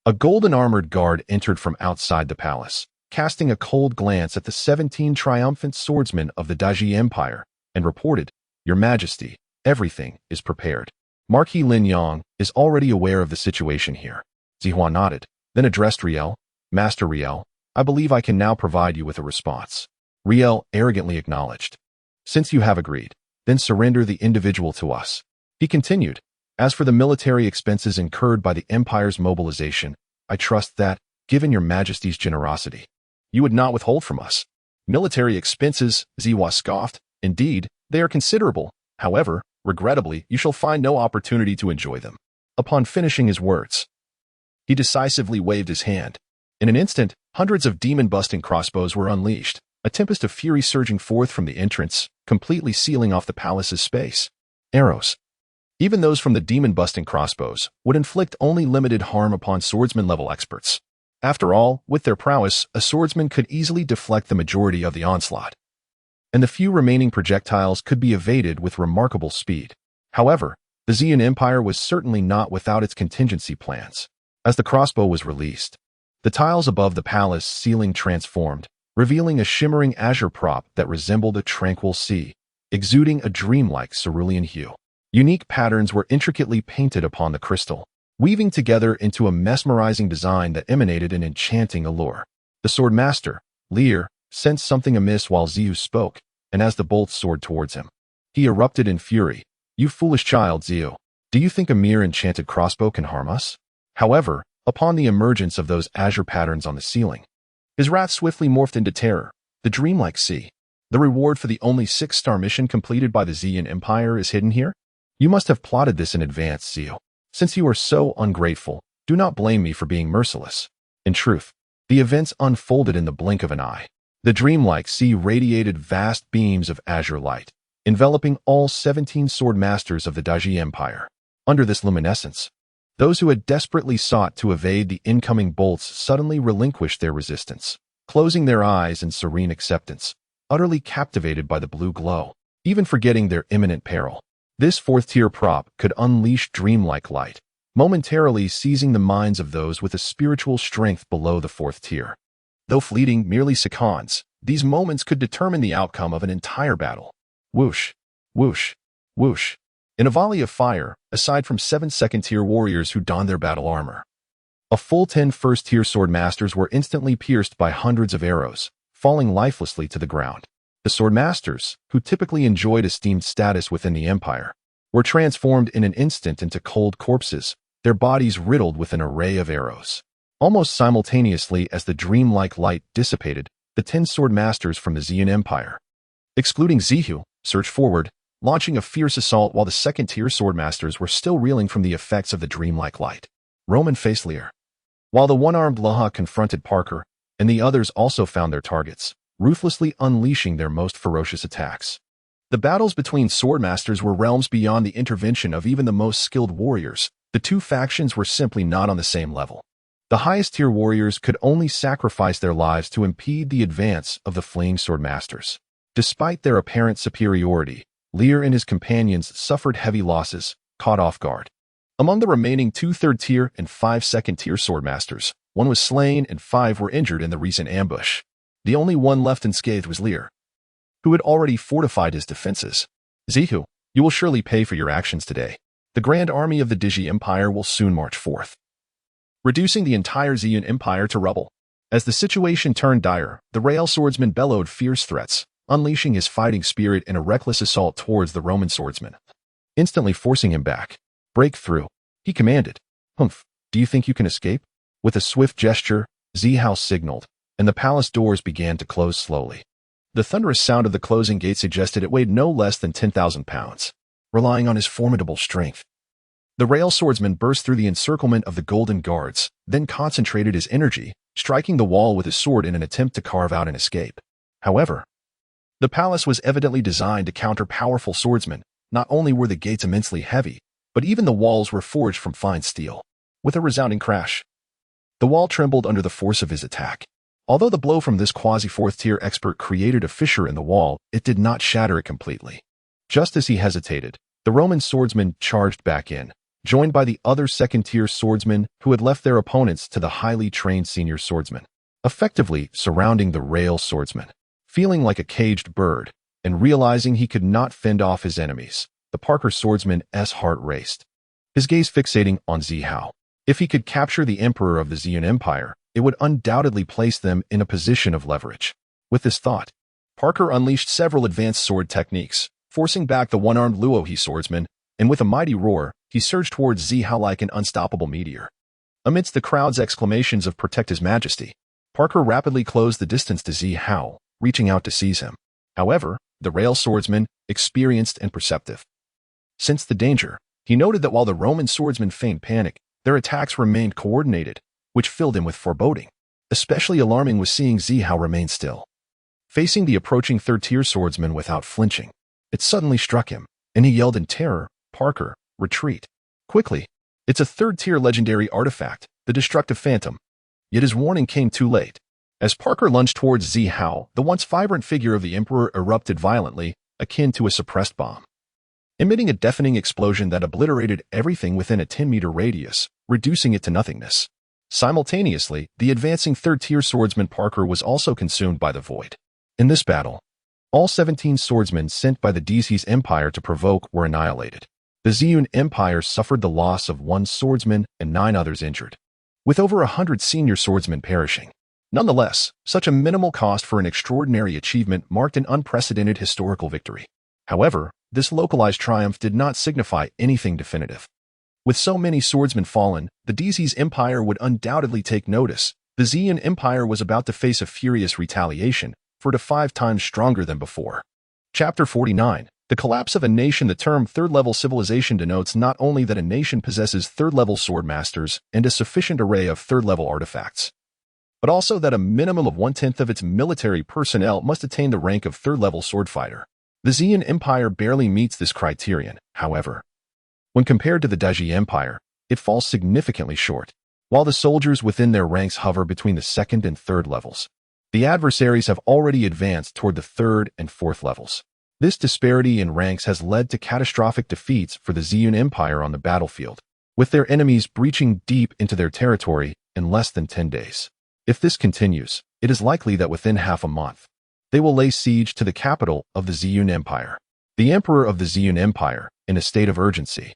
a golden-armored guard entered from outside the palace. casting a cold glance at the 17 triumphant swordsmen of the Daji Empire, and reported, "Your Majesty, everything is prepared." Marquis Lin Yang is already aware of the situation here. Zihua nodded, then addressed Riel. "Master Riel, I believe I can now provide you with a response." Riel arrogantly acknowledged. "Since you have agreed, then surrender the individual to us." He continued, "As for the military expenses incurred by the Empire's mobilization, I trust that, given your Majesty's generosity, you would not withhold from us." "Military expenses," Zihua scoffed. "Indeed, they are considerable. However, regrettably, you shall find no opportunity to enjoy them." Upon finishing his words, he decisively waved his hand. In an instant, hundreds of demon-busting crossbows were unleashed, a tempest of fury surging forth from the entrance, completely sealing off the palace's space. Arrows, even those from the demon-busting crossbows, would inflict only limited harm upon swordsman-level experts. After all, with their prowess, a swordsman could easily deflect the majority of the onslaught, and the few remaining projectiles could be evaded with remarkable speed. However, the Xian Empire was certainly not without its contingency plans. As the crossbow was released, the tiles above the palace ceiling transformed, revealing a shimmering azure prop that resembled a tranquil sea, exuding a dreamlike cerulean hue. Unique patterns were intricately painted upon the crystal, weaving together into a mesmerizing design that emanated an enchanting allure. The sword master, Lear, sensed something amiss while Ziyu spoke, and as the bolts soared towards him, he erupted in fury. "You foolish child, Ziyu. Do you think a mere enchanted crossbow can harm us?" However, upon the emergence of those azure patterns on the ceiling, his wrath swiftly morphed into terror. "The dreamlike sea. The reward for the only 6-star mission completed by the Xian Empire is hidden here? You must have plotted this in advance, Ziyu. Since you are so ungrateful, do not blame me for being merciless." In truth, the events unfolded in the blink of an eye. The dreamlike sea radiated vast beams of azure light, enveloping all 17 sword masters of the Daji Empire. Under this luminescence, those who had desperately sought to evade the incoming bolts suddenly relinquished their resistance, closing their eyes in serene acceptance, utterly captivated by the blue glow, even forgetting their imminent peril. This 4th-tier prop could unleash dreamlike light, momentarily seizing the minds of those with a spiritual strength below the 4th tier. Though fleeting, merely seconds, these moments could determine the outcome of an entire battle. Whoosh, whoosh, whoosh. In a volley of fire, aside from 7 second-tier warriors who donned their battle armor, a full 10 first-tier sword masters were instantly pierced by hundreds of arrows, falling lifelessly to the ground. The sword masters, who typically enjoyed esteemed status within the empire, were transformed in an instant into cold corpses, their bodies riddled with an array of arrows. Almost simultaneously as the dreamlike light dissipated, the 10 sword masters from the Xian Empire, excluding Zihu, surged forward, launching a fierce assault while the 2nd-tier sword masters were still reeling from the effects of the dreamlike light. Roman faced Lear, while the one-armed Laha confronted Parker, and the others also found their targets, ruthlessly unleashing their most ferocious attacks. The battles between sword masters were realms beyond the intervention of even the most skilled warriors. The two factions were simply not on the same level. The highest-tier warriors could only sacrifice their lives to impede the advance of the fleeing sword masters. Despite their apparent superiority, Lear and his companions suffered heavy losses, caught off guard. Among the remaining 2 third-tier and 5 second-tier sword masters, 1 was slain and 5 were injured in the recent ambush. The only one left unscathed was Lear, who had already fortified his defenses. "Zihu, you will surely pay for your actions today. The grand army of the Digi Empire will soon march forth, reducing the entire Xian Empire to rubble." As the situation turned dire, the Rael swordsman bellowed fierce threats, unleashing his fighting spirit in a reckless assault towards the Roman swordsman, instantly forcing him back. "Break through," he commanded. "Humph, do you think you can escape?" With a swift gesture, Zihao signaled, and the palace doors began to close slowly. The thunderous sound of the closing gate suggested it weighed no less than 10,000 pounds. Relying on his formidable strength, the Rael swordsman burst through the encirclement of the golden guards, then concentrated his energy, striking the wall with his sword in an attempt to carve out an escape. However, the palace was evidently designed to counter powerful swordsmen. Not only were the gates immensely heavy, but even the walls were forged from fine steel. With a resounding crash, the wall trembled under the force of his attack. Although the blow from this quasi-4th-tier expert created a fissure in the wall, it did not shatter it completely. Just as he hesitated, the Roman swordsman charged back in, joined by the other 2nd-tier swordsmen who had left their opponents to the highly trained senior swordsman. effectively surrounding the rail swordsman. Feeling like a caged bird, and realizing he could not fend off his enemies, the Parker swordsman's heart raced, his gaze fixating on Zihao. If he could capture the Emperor of the Ziyun Empire, it would undoubtedly place them in a position of leverage. With this thought, Parker unleashed several advanced sword techniques, forcing back the one-armed Luohe swordsman, and with a mighty roar, he surged towards Zihao like an unstoppable meteor. Amidst the crowd's exclamations of "Protect His Majesty," Parker rapidly closed the distance to Zihao, reaching out to seize him. However, the rail swordsman, experienced and perceptive, sensed the danger. He noted that while the Roman swordsmen feigned panic, their attacks remained coordinated, which filled him with foreboding. Especially alarming was seeing Zihao remain still, facing the approaching third-tier swordsman without flinching. It suddenly struck him, and he yelled in terror, "Parker, retreat quickly. It's a third-tier legendary artifact, the Destructive Phantom." Yet his warning came too late. As Parker lunged towards Zihao, the once vibrant figure of the Emperor erupted violently, akin to a suppressed bomb, emitting a deafening explosion that obliterated everything within a 10-meter radius, reducing it to nothingness. Simultaneously, the advancing third-tier swordsman Parker was also consumed by the void. In this battle, all 17 swordsmen sent by the Devours Empire to provoke were annihilated. The Ziyun Empire suffered the loss of 1 swordsman and 9 others injured, with over 100 senior swordsmen perishing. Nonetheless, such a minimal cost for an extraordinary achievement marked an unprecedented historical victory. However, this localized triumph did not signify anything definitive. With so many swordsmen fallen, the Devours Empire would undoubtedly take notice. The Ziyun Empire was about to face a furious retaliation, 4 to 5 times stronger than before. Chapter 49. The collapse of a nation. The term third-level civilization denotes not only that a nation possesses third-level swordmasters and a sufficient array of third-level artifacts, but also that a minimum of 1/10 of its military personnel must attain the rank of third-level swordfighter. The Ziyun Empire barely meets this criterion, however. When compared to the Deji Empire, it falls significantly short. While the soldiers within their ranks hover between the second and third levels, the adversaries have already advanced toward the third and fourth levels. This disparity in ranks has led to catastrophic defeats for the Ziyun Empire on the battlefield, with their enemies breaching deep into their territory in less than 10 days. If this continues, it is likely that within half a month, they will lay siege to the capital of the Ziyun Empire. The Emperor of the Ziyun Empire, in a state of urgency,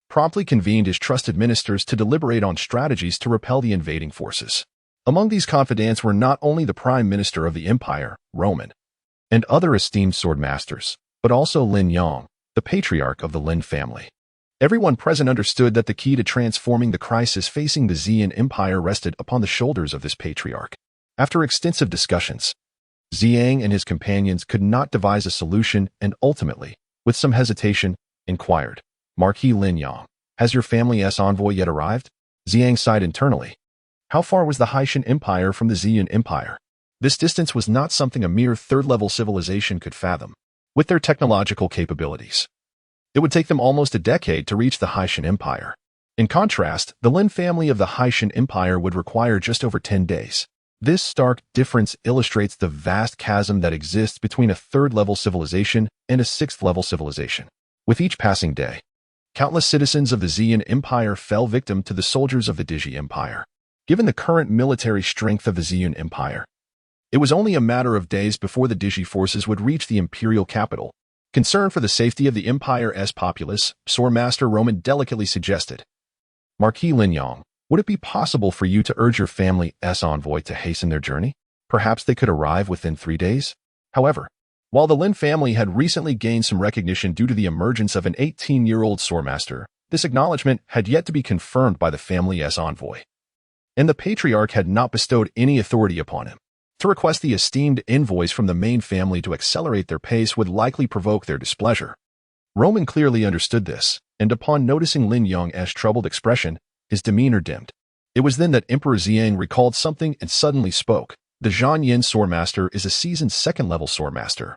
promptly convened his trusted ministers to deliberate on strategies to repel the invading forces. Among these confidants were not only the Prime Minister of the Empire, Roman, and other esteemed swordmasters, but also Lin Yong, the patriarch of the Lin family. Everyone present understood that the key to transforming the crisis facing the Ziyun Empire rested upon the shoulders of this patriarch. After extensive discussions, Ziyang and his companions could not devise a solution and ultimately, with some hesitation, inquired, "Marquis Lin Yong, has your family's envoy yet arrived?" Ziyang sighed internally. How far was the Haitian Empire from the Ziyun Empire? This distance was not something a mere third-level civilization could fathom. With their technological capabilities, it would take them almost a decade to reach the Haitian Empire. In contrast, the Lin family of the Haitian Empire would require just over 10 days. This stark difference illustrates the vast chasm that exists between a third-level civilization and a sixth-level civilization. With each passing day, countless citizens of the Ziyun Empire fell victim to the soldiers of the Deji Empire. Given the current military strength of the Ziyun Empire, it was only a matter of days before the Deji forces would reach the imperial capital. Concerned for the safety of the empire's populace, Swordmaster Roman delicately suggested, "Marquis Lin Yong, would it be possible for you to urge your family's envoy to hasten their journey? Perhaps they could arrive within 3 days?" However, while the Lin family had recently gained some recognition due to the emergence of an 18-year-old swordmaster, this acknowledgement had yet to be confirmed by the family's envoy, and the patriarch had not bestowed any authority upon him. To request the esteemed envoys from the main family to accelerate their pace would likely provoke their displeasure. Roman clearly understood this, and upon noticing Lin Yong's troubled expression, his demeanor dimmed. It was then that Emperor Ziyang recalled something and suddenly spoke. The Zhang Yin Swordmaster is a seasoned second-level swordmaster,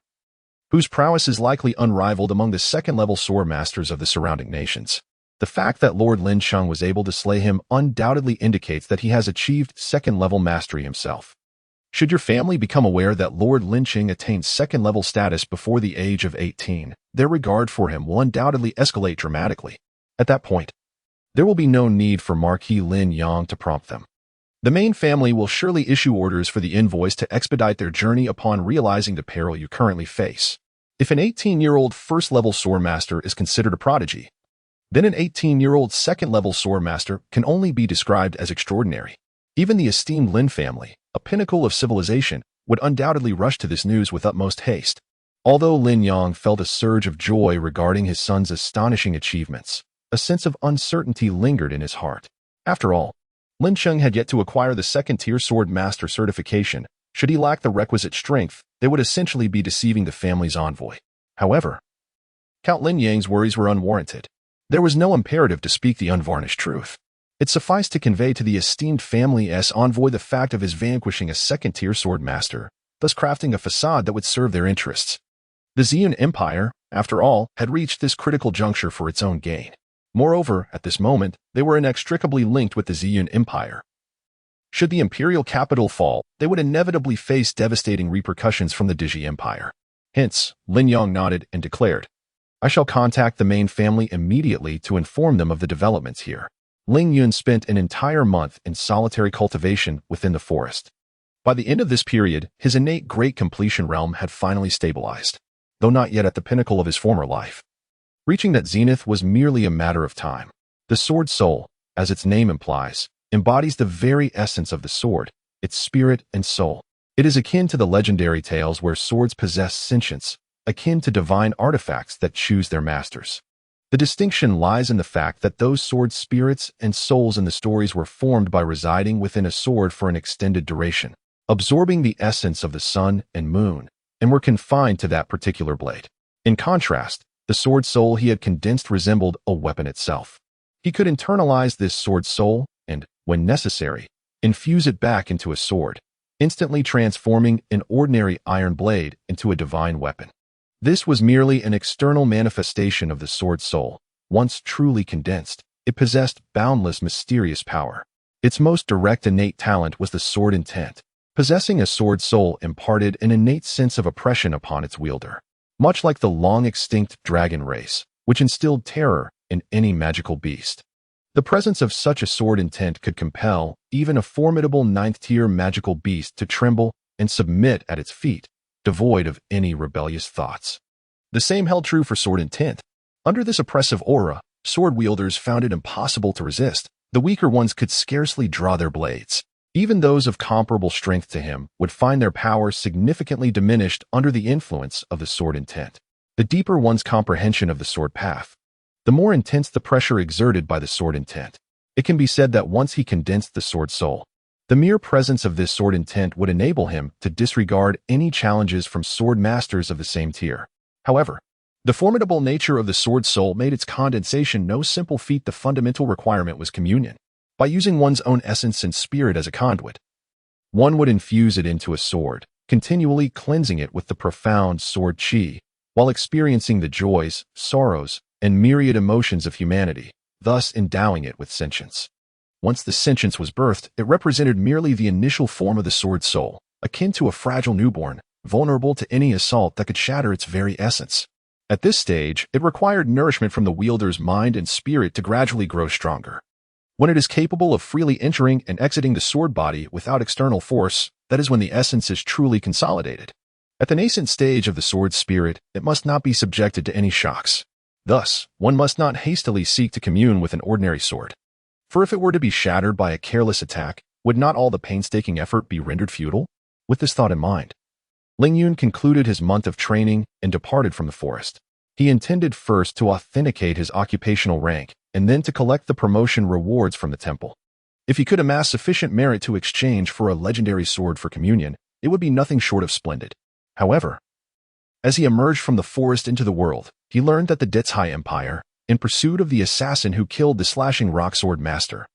whose prowess is likely unrivaled among the second-level swordmasters of the surrounding nations. The fact that Lord Lin Sheng was able to slay him undoubtedly indicates that he has achieved second-level mastery himself. Should your family become aware that Lord Lin Sheng attained second-level status before the age of 18, their regard for him will undoubtedly escalate dramatically. At that point, there will be no need for Marquis Lin Yong to prompt them. The main family will surely issue orders for the envoys to expedite their journey upon realizing the peril you currently face. If an 18-year-old first-level swordmaster is considered a prodigy, then an 18-year-old second-level swordmaster can only be described as extraordinary. Even the esteemed Lin family, a pinnacle of civilization, would undoubtedly rush to this news with utmost haste. Although Lin Yong felt a surge of joy regarding his son's astonishing achievements, a sense of uncertainty lingered in his heart. After all, Lin Cheng had yet to acquire the second-tier sword master certification. Should he lack the requisite strength, they would essentially be deceiving the family's envoy. However, Count Lin Yang's worries were unwarranted. There was no imperative to speak the unvarnished truth. It sufficed to convey to the esteemed family's envoy the fact of his vanquishing a second-tier sword master, thus crafting a facade that would serve their interests. The Ziyun Empire, after all, had reached this critical juncture for its own gain. Moreover, at this moment, they were inextricably linked with the Ziyun Empire. Should the imperial capital fall, they would inevitably face devastating repercussions from the Digi Empire. Hence, Lin Yong nodded and declared, "I shall contact the main family immediately to inform them of the developments here." Ling Yun spent an entire month in solitary cultivation within the forest. By the end of this period, his innate great completion realm had finally stabilized, though not yet at the pinnacle of his former life. Reaching that zenith was merely a matter of time. The sword soul, as its name implies, embodies the very essence of the sword, its spirit and soul. It is akin to the legendary tales where swords possess sentience, akin to divine artifacts that choose their masters. The distinction lies in the fact that those sword spirits and souls in the stories were formed by residing within a sword for an extended duration, absorbing the essence of the sun and moon, and were confined to that particular blade. In contrast, the sword soul he had condensed resembled a weapon itself. He could internalize this sword soul and, when necessary, infuse it back into a sword, instantly transforming an ordinary iron blade into a divine weapon. This was merely an external manifestation of the sword soul. Once truly condensed, it possessed boundless mysterious power. Its most direct innate talent was the sword intent. Possessing a sword soul imparted an innate sense of oppression upon its wielder, much like the long-extinct dragon race, which instilled terror in any magical beast. The presence of such a sword intent could compel even a formidable ninth-tier magical beast to tremble and submit at its feet, devoid of any rebellious thoughts. The same held true for sword intent. Under this oppressive aura, sword wielders found it impossible to resist. The weaker ones could scarcely draw their blades. Even those of comparable strength to him would find their power significantly diminished under the influence of the sword intent. The deeper one's comprehension of the sword path, the more intense the pressure exerted by the sword intent. It can be said that once he condensed the sword soul, the mere presence of this sword intent would enable him to disregard any challenges from sword masters of the same tier. However, the formidable nature of the sword soul made its condensation no simple feat. The fundamental requirement was communion. By using one's own essence and spirit as a conduit, one would infuse it into a sword, continually cleansing it with the profound sword chi, while experiencing the joys, sorrows, and myriad emotions of humanity, thus endowing it with sentience. Once the sentience was birthed, it represented merely the initial form of the sword soul, akin to a fragile newborn, vulnerable to any assault that could shatter its very essence. At this stage, it required nourishment from the wielder's mind and spirit to gradually grow stronger. When it is capable of freely entering and exiting the sword body without external force, that is when the essence is truly consolidated. At the nascent stage of the sword spirit, it must not be subjected to any shocks. Thus, one must not hastily seek to commune with an ordinary sword. For if it were to be shattered by a careless attack, would not all the painstaking effort be rendered futile? With this thought in mind, Ling Yun concluded his month of training and departed from the forest. He intended first to authenticate his occupational rank, and then to collect the promotion rewards from the temple. If he could amass sufficient merit to exchange for a legendary sword for communion, it would be nothing short of splendid. However, as he emerged from the forest into the world, he learned that the Devours Empire, in pursuit of the assassin who killed the slashing rock sword master,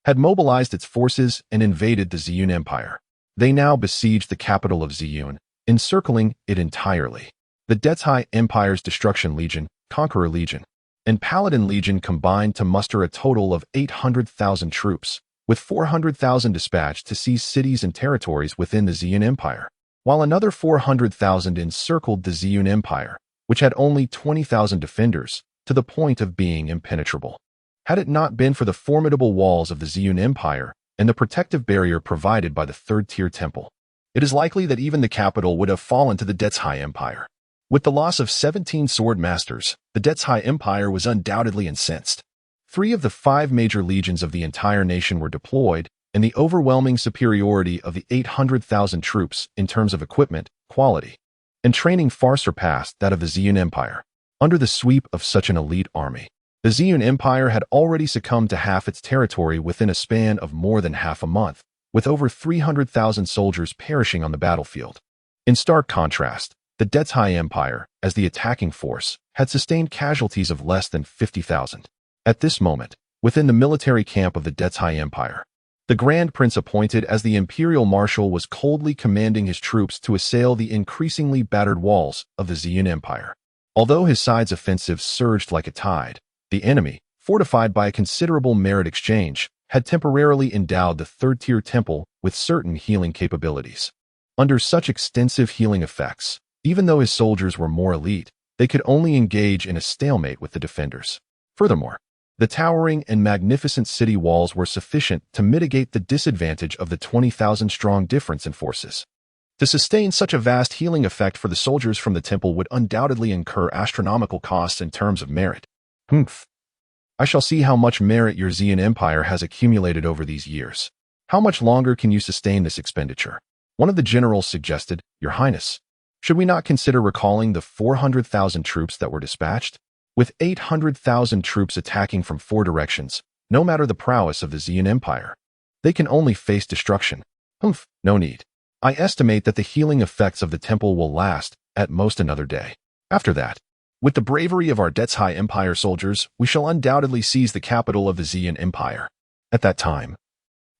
had mobilized its forces and invaded the Ziyun Empire. They now besieged the capital of Ziyun, encircling it entirely. The Devours Empire's Destruction Legion, Conqueror Legion, and Paladin Legion combined to muster a total of 800,000 troops, with 400,000 dispatched to seize cities and territories within the Ziyun Empire, while another 400,000 encircled the Ziyun Empire, which had only 20,000 defenders, to the point of being impenetrable. Had it not been for the formidable walls of the Ziyun Empire, and the protective barrier provided by the third-tier temple, it is likely that even the capital would have fallen to the Devours Empire. With the loss of 17 sword masters, the Devours Empire was undoubtedly incensed. 3 of the 5 major legions of the entire nation were deployed, and the overwhelming superiority of the 800,000 troops in terms of equipment, quality, and training far surpassed that of the Ziyun Empire. Under the sweep of such an elite army, the Ziyun Empire had already succumbed to half its territory within a span of more than half a month, with over 300,000 soldiers perishing on the battlefield. In stark contrast, the Devours Empire, as the attacking force, had sustained casualties of less than 50,000. At this moment, within the military camp of the Devours Empire, the Grand Prince appointed as the Imperial Marshal was coldly commanding his troops to assail the increasingly battered walls of the Ziyun Empire. Although his side's offensive surged like a tide, the enemy, fortified by a considerable merit exchange, had temporarily endowed the third-tier temple with certain healing capabilities. Under such extensive healing effects, even though his soldiers were more elite, they could only engage in a stalemate with the defenders. Furthermore, the towering and magnificent city walls were sufficient to mitigate the disadvantage of the 20,000-strong difference in forces. To sustain such a vast healing effect for the soldiers from the temple would undoubtedly incur astronomical costs in terms of merit. I shall see how much merit your Ziyun Empire has accumulated over these years. How much longer can you sustain this expenditure? One of the generals suggested, Your Highness, should we not consider recalling the 400,000 troops that were dispatched? With 800,000 troops attacking from 4 directions, no matter the prowess of the Ziyun Empire, they can only face destruction. No need. I estimate that the healing effects of the temple will last, at most, another day. After that, with the bravery of our Devours Empire soldiers, we shall undoubtedly seize the capital of the Ziyun Empire. At that time,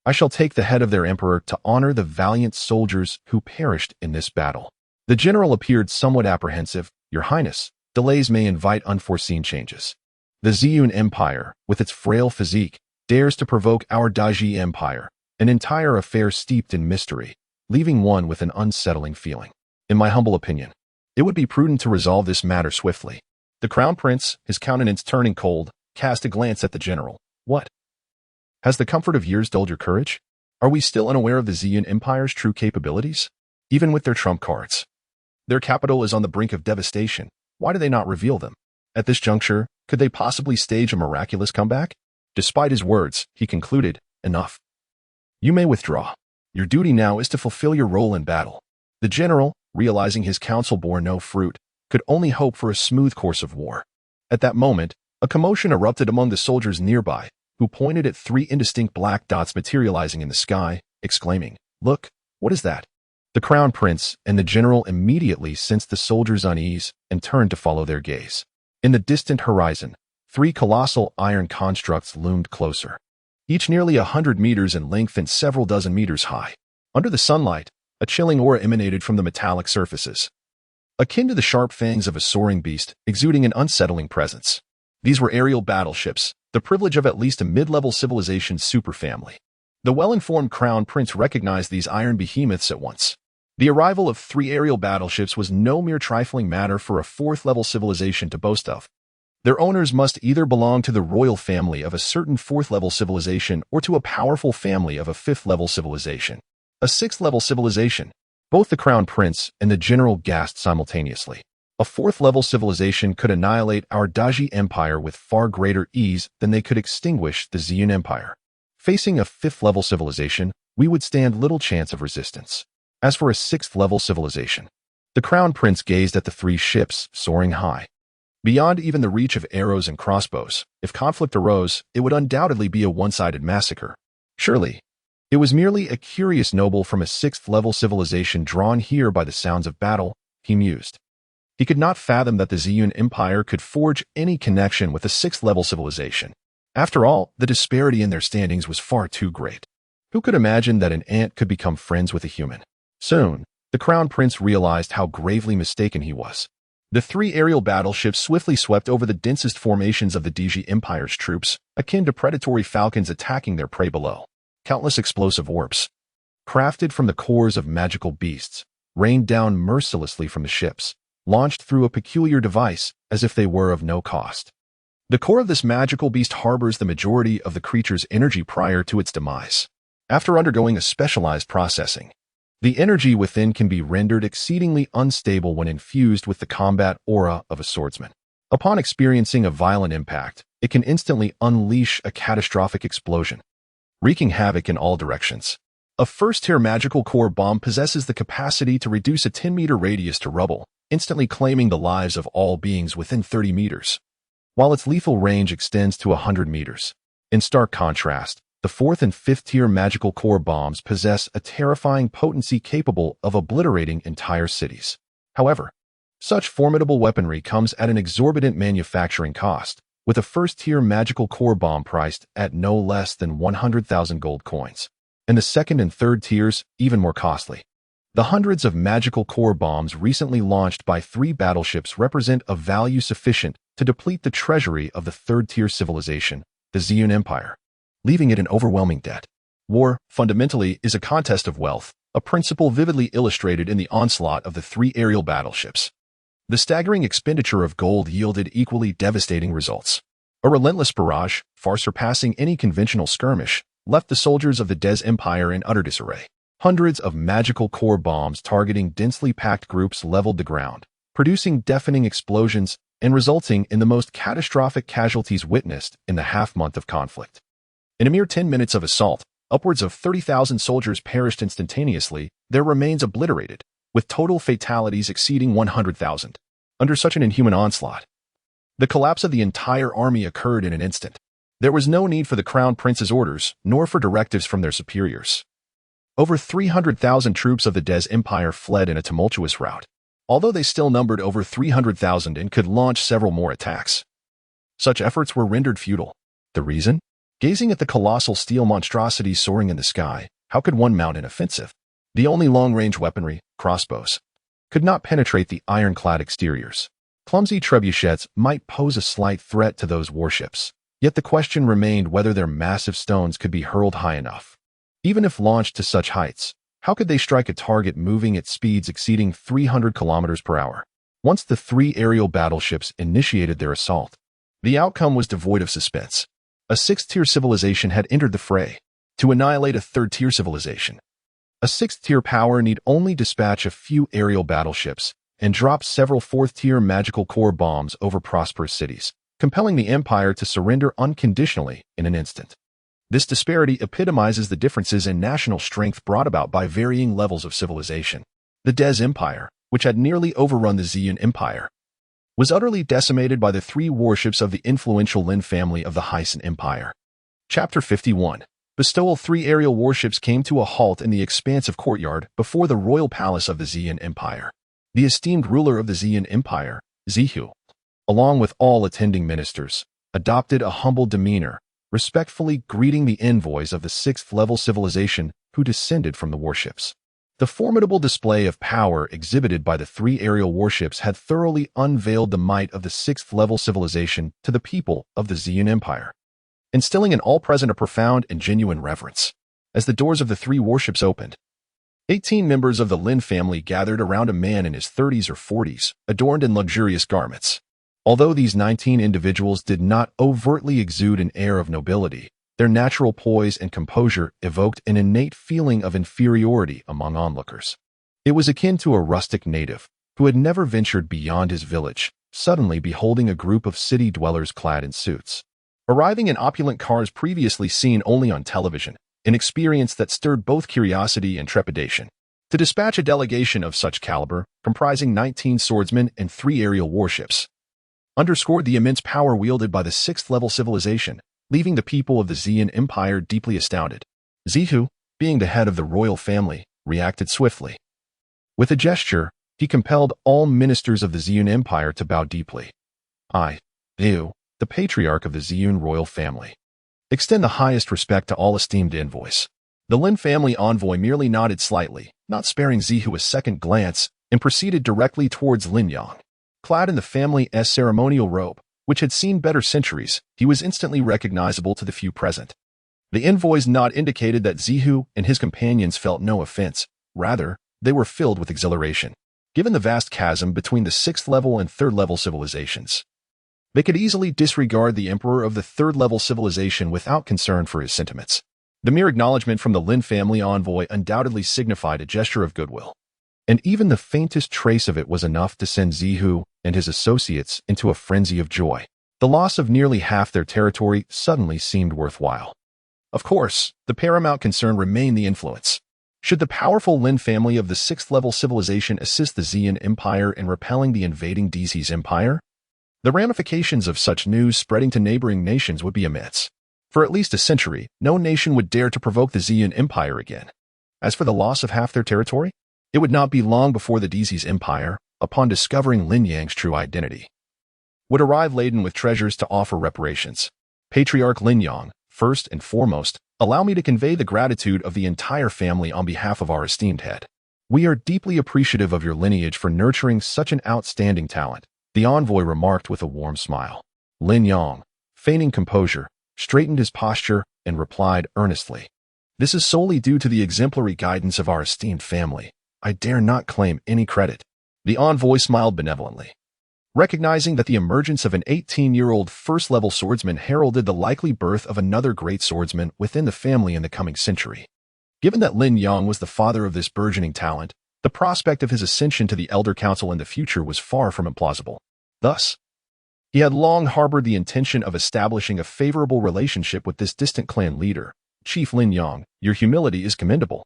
I shall take the head of their emperor to honor the valiant soldiers who perished in this battle. The general appeared somewhat apprehensive. Your Highness, delays may invite unforeseen changes. The Ziyun Empire, with its frail physique, dares to provoke our Devours Empire, an entire affair steeped in mystery, leaving one with an unsettling feeling. In my humble opinion, it would be prudent to resolve this matter swiftly. The Crown Prince, his countenance turning cold, cast a glance at the general. What? Has the comfort of years dulled your courage? Are we still unaware of the Ziyun Empire's true capabilities? Even with their trump cards, their capital is on the brink of devastation. Why do they not reveal them? At this juncture, could they possibly stage a miraculous comeback? Despite his words, he concluded, Enough. You may withdraw. Your duty now is to fulfill your role in battle. The general, realizing his counsel bore no fruit, could only hope for a smooth course of war. At that moment, a commotion erupted among the soldiers nearby, who pointed at 3 indistinct black dots materializing in the sky, exclaiming, Look, what is that? The Crown Prince and the general immediately sensed the soldiers' unease and turned to follow their gaze. In the distant horizon, 3 colossal iron constructs loomed closer, each nearly 100 meters in length and several dozen meters high. Under the sunlight, a chilling aura emanated from the metallic surfaces, akin to the sharp fangs of a soaring beast, exuding an unsettling presence. These were aerial battleships, the privilege of at least a mid-level civilization superfamily. The well-informed Crown Prince recognized these iron behemoths at once. The arrival of 3 aerial battleships was no mere trifling matter for a 4th-level civilization to boast of. Their owners must either belong to the royal family of a certain 4th-level civilization or to a powerful family of a 5th-level civilization. A 6th-level civilization. Both the Crown Prince and the general gasped simultaneously. A 4th-level civilization could annihilate our Devours Empire with far greater ease than they could extinguish the Ziyun Empire. Facing a 5th-level civilization, we would stand little chance of resistance. As for a 6th-level civilization, the Crown Prince gazed at the 3 ships soaring high. Beyond even the reach of arrows and crossbows, if conflict arose, it would undoubtedly be a one-sided massacre. Surely, it was merely a curious noble from a 6th-level civilization drawn here by the sounds of battle, he mused. He could not fathom that the Ziyun Empire could forge any connection with a 6th-level civilization. After all, the disparity in their standings was far too great. Who could imagine that an ant could become friends with a human? Soon, the Crown Prince realized how gravely mistaken he was. The 3 aerial battleships swiftly swept over the densest formations of the Devours Empire's troops, akin to predatory falcons attacking their prey below. Countless explosive orbs, crafted from the cores of magical beasts, rained down mercilessly from the ships, launched through a peculiar device as if they were of no cost. The core of this magical beast harbors the majority of the creature's energy prior to its demise. After undergoing a specialized processing, the energy within can be rendered exceedingly unstable when infused with the combat aura of a swordsman. Upon experiencing a violent impact, it can instantly unleash a catastrophic explosion, wreaking havoc in all directions. A first-tier magical core bomb possesses the capacity to reduce a 10-meter radius to rubble, instantly claiming the lives of all beings within 30 meters, while its lethal range extends to 100 meters. In stark contrast, the 4th and 5th-tier magical core bombs possess a terrifying potency capable of obliterating entire cities. However, such formidable weaponry comes at an exorbitant manufacturing cost, with a first-tier magical core bomb priced at no less than 100,000 gold coins, and the 2nd and 3rd tiers even more costly. The hundreds of magical core bombs recently launched by 3 battleships represent a value sufficient to deplete the treasury of the 3rd-tier civilization, the Ziyun Empire, leaving it in overwhelming debt. War, fundamentally, is a contest of wealth, a principle vividly illustrated in the onslaught of the 3 aerial battleships. The staggering expenditure of gold yielded equally devastating results. A relentless barrage, far surpassing any conventional skirmish, left the soldiers of the Des Empire in utter disarray. Hundreds of magical core bombs targeting densely packed groups leveled the ground, producing deafening explosions and resulting in the most catastrophic casualties witnessed in the half-month of conflict. In a mere 10 minutes of assault, upwards of 30,000 soldiers perished instantaneously, their remains obliterated, with total fatalities exceeding 100,000. Under such an inhuman onslaught, the collapse of the entire army occurred in an instant. There was no need for the Crown Prince's orders, nor for directives from their superiors. Over 300,000 troops of the Des Empire fled in a tumultuous rout, although they still numbered over 300,000 and could launch several more attacks. Such efforts were rendered futile. The reason? Gazing at the colossal steel monstrosities soaring in the sky, how could one mount an offensive? The only long-range weaponry, crossbows, could not penetrate the ironclad exteriors. Clumsy trebuchets might pose a slight threat to those warships, yet the question remained whether their massive stones could be hurled high enough. Even if launched to such heights, how could they strike a target moving at speeds exceeding 300 kilometers per hour? Once the 3 aerial battleships initiated their assault, the outcome was devoid of suspense. A 6th-tier civilization had entered the fray to annihilate a 3rd-tier civilization. A 6th-tier power need only dispatch a few aerial battleships and drop several 4th-tier magical core bombs over prosperous cities, compelling the Empire to surrender unconditionally in an instant. This disparity epitomizes the differences in national strength brought about by varying levels of civilization. The Des Empire, which had nearly overrun the Ziyun Empire, was utterly decimated by the 3 warships of the influential Lin family of the Hyson Empire. Chapter 51. Bestowal. 3 aerial warships came to a halt in the expansive courtyard before the royal palace of the Ziyun Empire. The esteemed ruler of the Ziyun Empire, Zihu, along with all attending ministers, adopted a humble demeanor, respectfully greeting the envoys of the 6th-level civilization who descended from the warships. The formidable display of power exhibited by the 3 aerial warships had thoroughly unveiled the might of the 6th-level civilization to the people of the Ziyun Empire, instilling in all present a profound and genuine reverence. As the doors of the 3 warships opened, 18 members of the Lin family gathered around a man in his 30s or 40s, adorned in luxurious garments. Although these 19 individuals did not overtly exude an air of nobility, their natural poise and composure evoked an innate feeling of inferiority among onlookers. It was akin to a rustic native who had never ventured beyond his village, suddenly beholding a group of city dwellers clad in suits, arriving in opulent cars previously seen only on television, an experience that stirred both curiosity and trepidation. To dispatch a delegation of such caliber, comprising 19 swordsmen and 3 aerial warships, underscored the immense power wielded by the 6th-level civilization, leaving the people of the Ziyun Empire deeply astounded. Zihu, being the head of the royal family, reacted swiftly. With a gesture, he compelled all ministers of the Ziyun Empire to bow deeply. I, Zihu, the patriarch of the Ziyun royal family, extend the highest respect to all esteemed envoys. The Lin family envoy merely nodded slightly, not sparing Zihu a second glance, and proceeded directly towards Lin Yang. Clad in the family's ceremonial robe, which had seen better centuries, he was instantly recognizable to the few present. The envoy's nod indicated that Zihu and his companions felt no offense. Rather, they were filled with exhilaration. Given the vast chasm between the 6th-level and 3rd-level civilizations, they could easily disregard the emperor of the 3rd-level civilization without concern for his sentiments. The mere acknowledgement from the Lin family envoy undoubtedly signified a gesture of goodwill, and even the faintest trace of it was enough to send Zihu and his associates into a frenzy of joy. The loss of nearly half their territory suddenly seemed worthwhile. Of course, the paramount concern remained the influence. Should the powerful Lin family of the 6th-level civilization assist the Xian Empire in repelling the invading Devours Empire? The ramifications of such news spreading to neighboring nations would be immense. For at least a century, no nation would dare to provoke the Xian Empire again. As for the loss of half their territory, it would not be long before the Devours Empire, upon discovering Lin Yang's true identity, would arrive laden with treasures to offer reparations. Patriarch Lin Yang, first and foremost, allow me to convey the gratitude of the entire family on behalf of our esteemed head. We are deeply appreciative of your lineage for nurturing such an outstanding talent, the envoy remarked with a warm smile. Lin Yang, feigning composure, straightened his posture and replied earnestly, "This is solely due to the exemplary guidance of our esteemed family. I dare not claim any credit." The envoy smiled benevolently, recognizing that the emergence of an 18-year-old first-level swordsman heralded the likely birth of another great swordsman within the family in the coming century. Given that Lin Yang was the father of this burgeoning talent, the prospect of his ascension to the Elder Council in the future was far from implausible. Thus, he had long harbored the intention of establishing a favorable relationship with this distant clan leader. Chief Lin Yang, your humility is commendable.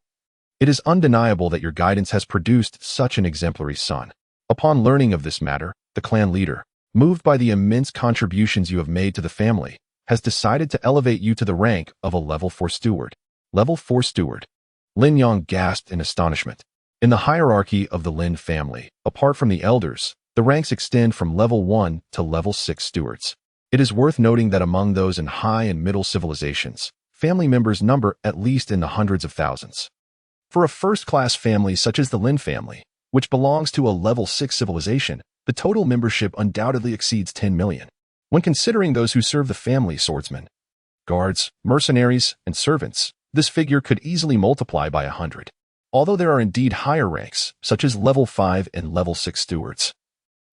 It is undeniable that your guidance has produced such an exemplary son. Upon learning of this matter, the clan leader, moved by the immense contributions you have made to the family, has decided to elevate you to the rank of a level 4 steward. Level 4 steward. Lin Yang gasped in astonishment. In the hierarchy of the Lin family, apart from the elders, the ranks extend from level 1 to level 6 stewards. It is worth noting that among those in high and middle civilizations, family members number at least in the hundreds of thousands. For a first-class family such as the Lin family, which belongs to a level 6 civilization, the total membership undoubtedly exceeds 10 million. When considering those who serve the family swordsmen, guards, mercenaries, and servants, this figure could easily multiply by 100. Although there are indeed higher ranks, such as level 5 and level 6 stewards,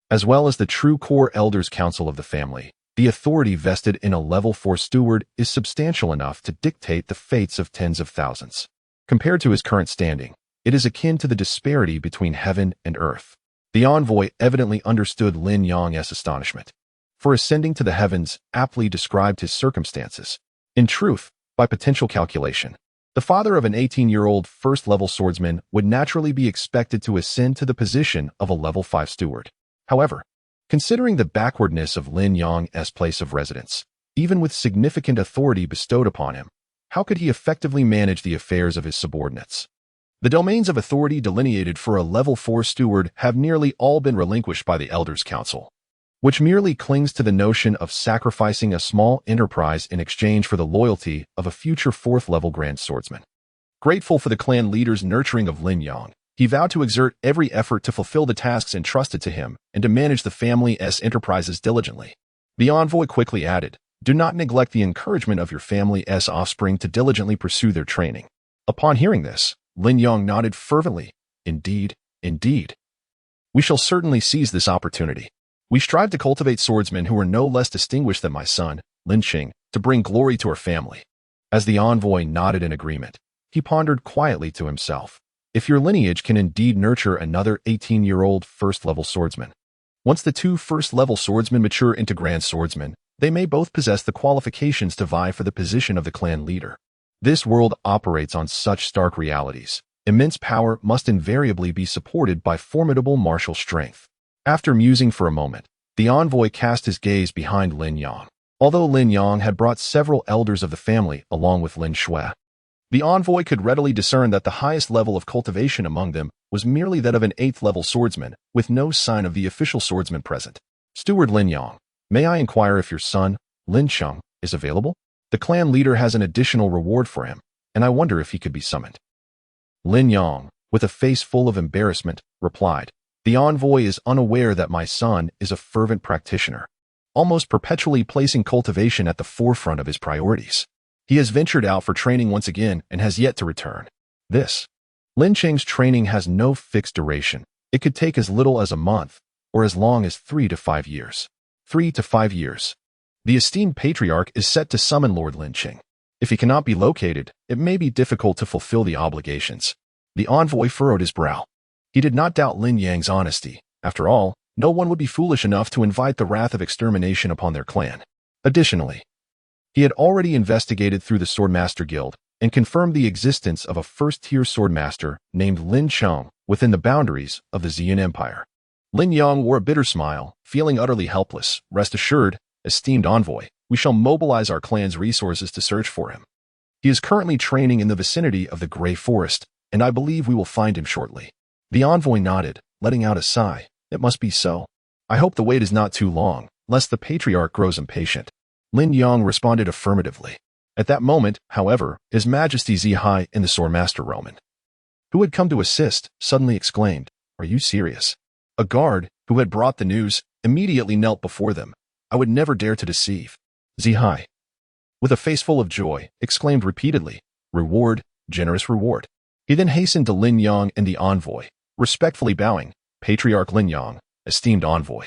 as well as the true core elders council of the family, the authority vested in a level 4 steward is substantial enough to dictate the fates of tens of thousands. Compared to his current standing, it is akin to the disparity between heaven and earth. The envoy evidently understood Lin Yang's astonishment. For ascending to the heavens aptly described his circumstances. In truth, by potential calculation, the father of an 18-year-old first-level swordsman would naturally be expected to ascend to the position of a level 5 steward. However, considering the backwardness of Lin Yang's place of residence, even with significant authority bestowed upon him, how could he effectively manage the affairs of his subordinates? The domains of authority delineated for a level 4 steward have nearly all been relinquished by the Elders' Council, which merely clings to the notion of sacrificing a small enterprise in exchange for the loyalty of a future 4th-level Grand Swordsman. Grateful for the clan leader's nurturing of Lin Yang, he vowed to exert every effort to fulfill the tasks entrusted to him and to manage the family's enterprises diligently. The envoy quickly added, "Do not neglect the encouragement of your family's offspring to diligently pursue their training." Upon hearing this, Lin Yang nodded fervently. "Indeed, indeed. We shall certainly seize this opportunity. We strive to cultivate swordsmen who are no less distinguished than my son, Lin Qing, to bring glory to our family." As the envoy nodded in agreement, he pondered quietly to himself. If your lineage can indeed nurture another 18-year-old first-level swordsman, once the 2 first-level swordsmen mature into Grand Swordsmen, they may both possess the qualifications to vie for the position of the clan leader. This world operates on such stark realities. Immense power must invariably be supported by formidable martial strength. After musing for a moment, the envoy cast his gaze behind Lin Yang. Although Lin Yang had brought several elders of the family along with Lin Shui, the envoy could readily discern that the highest level of cultivation among them was merely that of an 8th-level swordsman, with no sign of the official swordsman present. "Steward Lin Yang, may I inquire if your son, Lin Cheng, is available? The clan leader has an additional reward for him, and I wonder if he could be summoned." Lin Yang, with a face full of embarrassment, replied, "The envoy is unaware that my son is a fervent practitioner, almost perpetually placing cultivation at the forefront of his priorities. He has ventured out for training once again and has yet to return. Lin Cheng's training has no fixed duration. It could take as little as a month, or as long as 3 to 5 years. 3 to 5 years. The esteemed patriarch is set to summon Lord Lin Cheng. If he cannot be located, it may be difficult to fulfill the obligations. The envoy furrowed his brow. He did not doubt Lin Yang's honesty. After all, no one would be foolish enough to invite the wrath of extermination upon their clan. Additionally, he had already investigated through the Swordmaster Guild and confirmed the existence of a first-tier swordmaster named Lin Cheng within the boundaries of the Xian Empire. Lin Yang wore a bitter smile, feeling utterly helpless. Rest assured, esteemed envoy, we shall mobilize our clan's resources to search for him. He is currently training in the vicinity of the Grey Forest, and I believe we will find him shortly. The envoy nodded, letting out a sigh. It must be so. I hope the wait is not too long, lest the patriarch grows impatient. Lin Yang responded affirmatively. At that moment, however, His Majesty Zihai and the Swordmaster Roman, who had come to assist, suddenly exclaimed, "Are you serious?" A guard, who had brought the news, immediately knelt before them. "I would never dare to deceive." Zihai, with a face full of joy, exclaimed repeatedly, "Reward, generous reward." He then hastened to Lin Yang and the envoy, respectfully bowing, "Patriarch Lin Yang, esteemed envoy.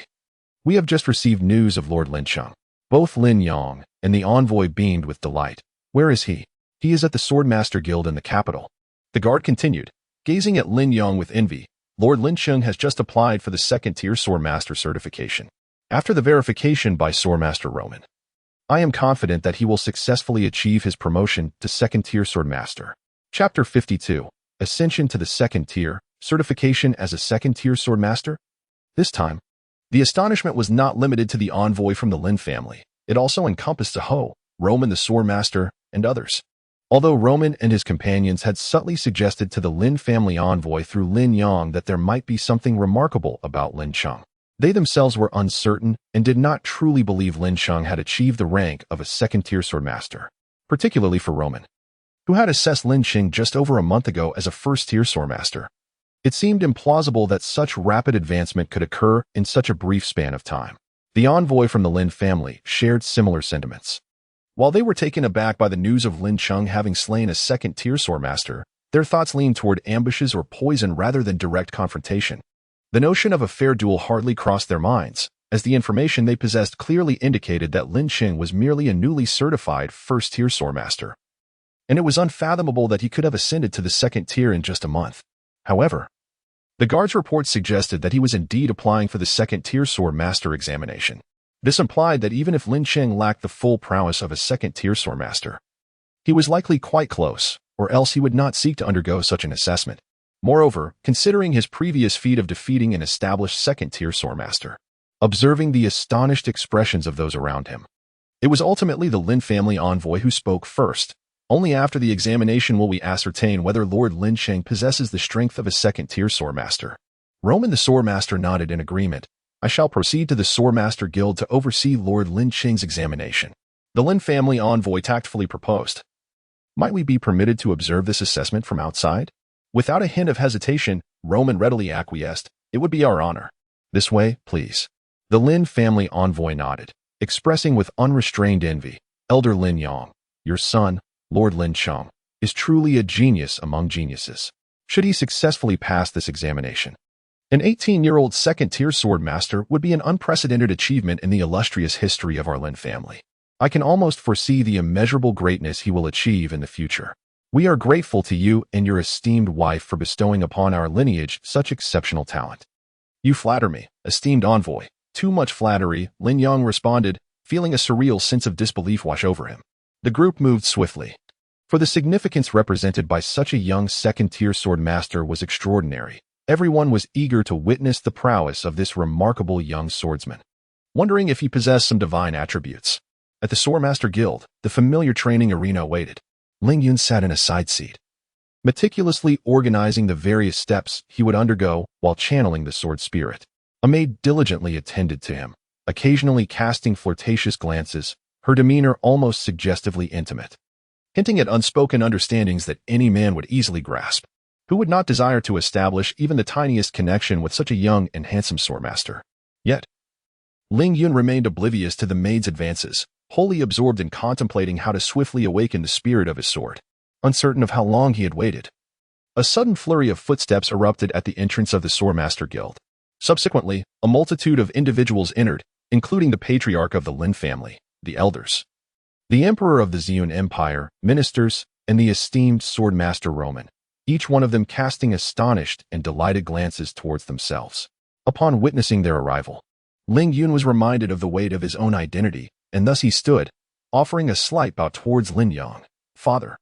We have just received news of Lord Lin Cheng." Both Lin Yang and the envoy beamed with delight. "Where is he?" "He is at the Swordmaster Guild in the capital." The guard continued, gazing at Lin Yang with envy. "Lord Lin Cheng has just applied for the second-tier Swordmaster certification. After the verification by Swordmaster Roman, I am confident that he will successfully achieve his promotion to second-tier Swordmaster." Chapter 52. Ascension to the second tier, certification as a second-tier Swordmaster? This time, the astonishment was not limited to the envoy from the Lin family. It also encompassed Ho, Roman the Swordmaster, and others. Although Roman and his companions had subtly suggested to the Lin family envoy through Lin Yang that there might be something remarkable about Lin Cheng, they themselves were uncertain and did not truly believe Lin Cheng had achieved the rank of a second-tier Swordmaster, particularly for Roman, who had assessed Lin Cheng just over a month ago as a first-tier Swordmaster. It seemed implausible that such rapid advancement could occur in such a brief span of time. The envoy from the Lin family shared similar sentiments. While they were taken aback by the news of Lin Cheng having slain a second-tier Swordmaster, their thoughts leaned toward ambushes or poison rather than direct confrontation. The notion of a fair duel hardly crossed their minds, as the information they possessed clearly indicated that Lin Cheng was merely a newly certified first-tier Swordmaster, and it was unfathomable that he could have ascended to the second tier in just a month. However, the guard's report suggested that he was indeed applying for the second-tier Swordmaster examination. This implied that even if Lin Cheng lacked the full prowess of a second-tier Swordmaster, he was likely quite close, or else he would not seek to undergo such an assessment. Moreover, considering his previous feat of defeating an established second-tier Swordmaster, observing the astonished expressions of those around him, it was ultimately the Lin family envoy who spoke first. "Only after the examination will we ascertain whether Lord Lin Cheng possesses the strength of a second-tier Swordmaster." Roman the Swordmaster nodded in agreement. "I shall proceed to the Swordmaster Guild to oversee Lord Lin Cheng's examination." The Lin family envoy tactfully proposed, "Might we be permitted to observe this assessment from outside?" Without a hint of hesitation, Roman readily acquiesced. "It would be our honor." "This way, please." The Lin family envoy nodded, expressing with unrestrained envy, "Elder Lin Yang, your son, Lord Lin Cheng, is truly a genius among geniuses. Should he successfully pass this examination, an 18-year-old second-tier Swordmaster would be an unprecedented achievement in the illustrious history of our Lin family. I can almost foresee the immeasurable greatness he will achieve in the future. We are grateful to you and your esteemed wife for bestowing upon our lineage such exceptional talent." "You flatter me, esteemed envoy." "Too much flattery," Lin Yang responded, feeling a surreal sense of disbelief wash over him. The group moved swiftly, for the significance represented by such a young second-tier Swordmaster was extraordinary. Everyone was eager to witness the prowess of this remarkable young swordsman, wondering if he possessed some divine attributes. At the Swordmaster Guild, the familiar training arena awaited. Ling Yun sat in a side seat, meticulously organizing the various steps he would undergo while channeling the sword spirit. A maid diligently attended to him, occasionally casting flirtatious glances, her demeanor almost suggestively intimate, hinting at unspoken understandings that any man would easily grasp. Who would not desire to establish even the tiniest connection with such a young and handsome Swordmaster? Yet, Ling Yun remained oblivious to the maid's advances, wholly absorbed in contemplating how to swiftly awaken the spirit of his sword. Uncertain of how long he had waited, a sudden flurry of footsteps erupted at the entrance of the Swordmaster Guild. Subsequently, a multitude of individuals entered, including the patriarch of the Lin family, the elders, The emperor of the Ziyun Empire, ministers, and the esteemed swordmaster Roman, each one of them casting astonished and delighted glances towards themselves. Upon witnessing their arrival, Ling Yun was reminded of the weight of his own identity, and thus he stood, offering a slight bow towards Lin Yang, father.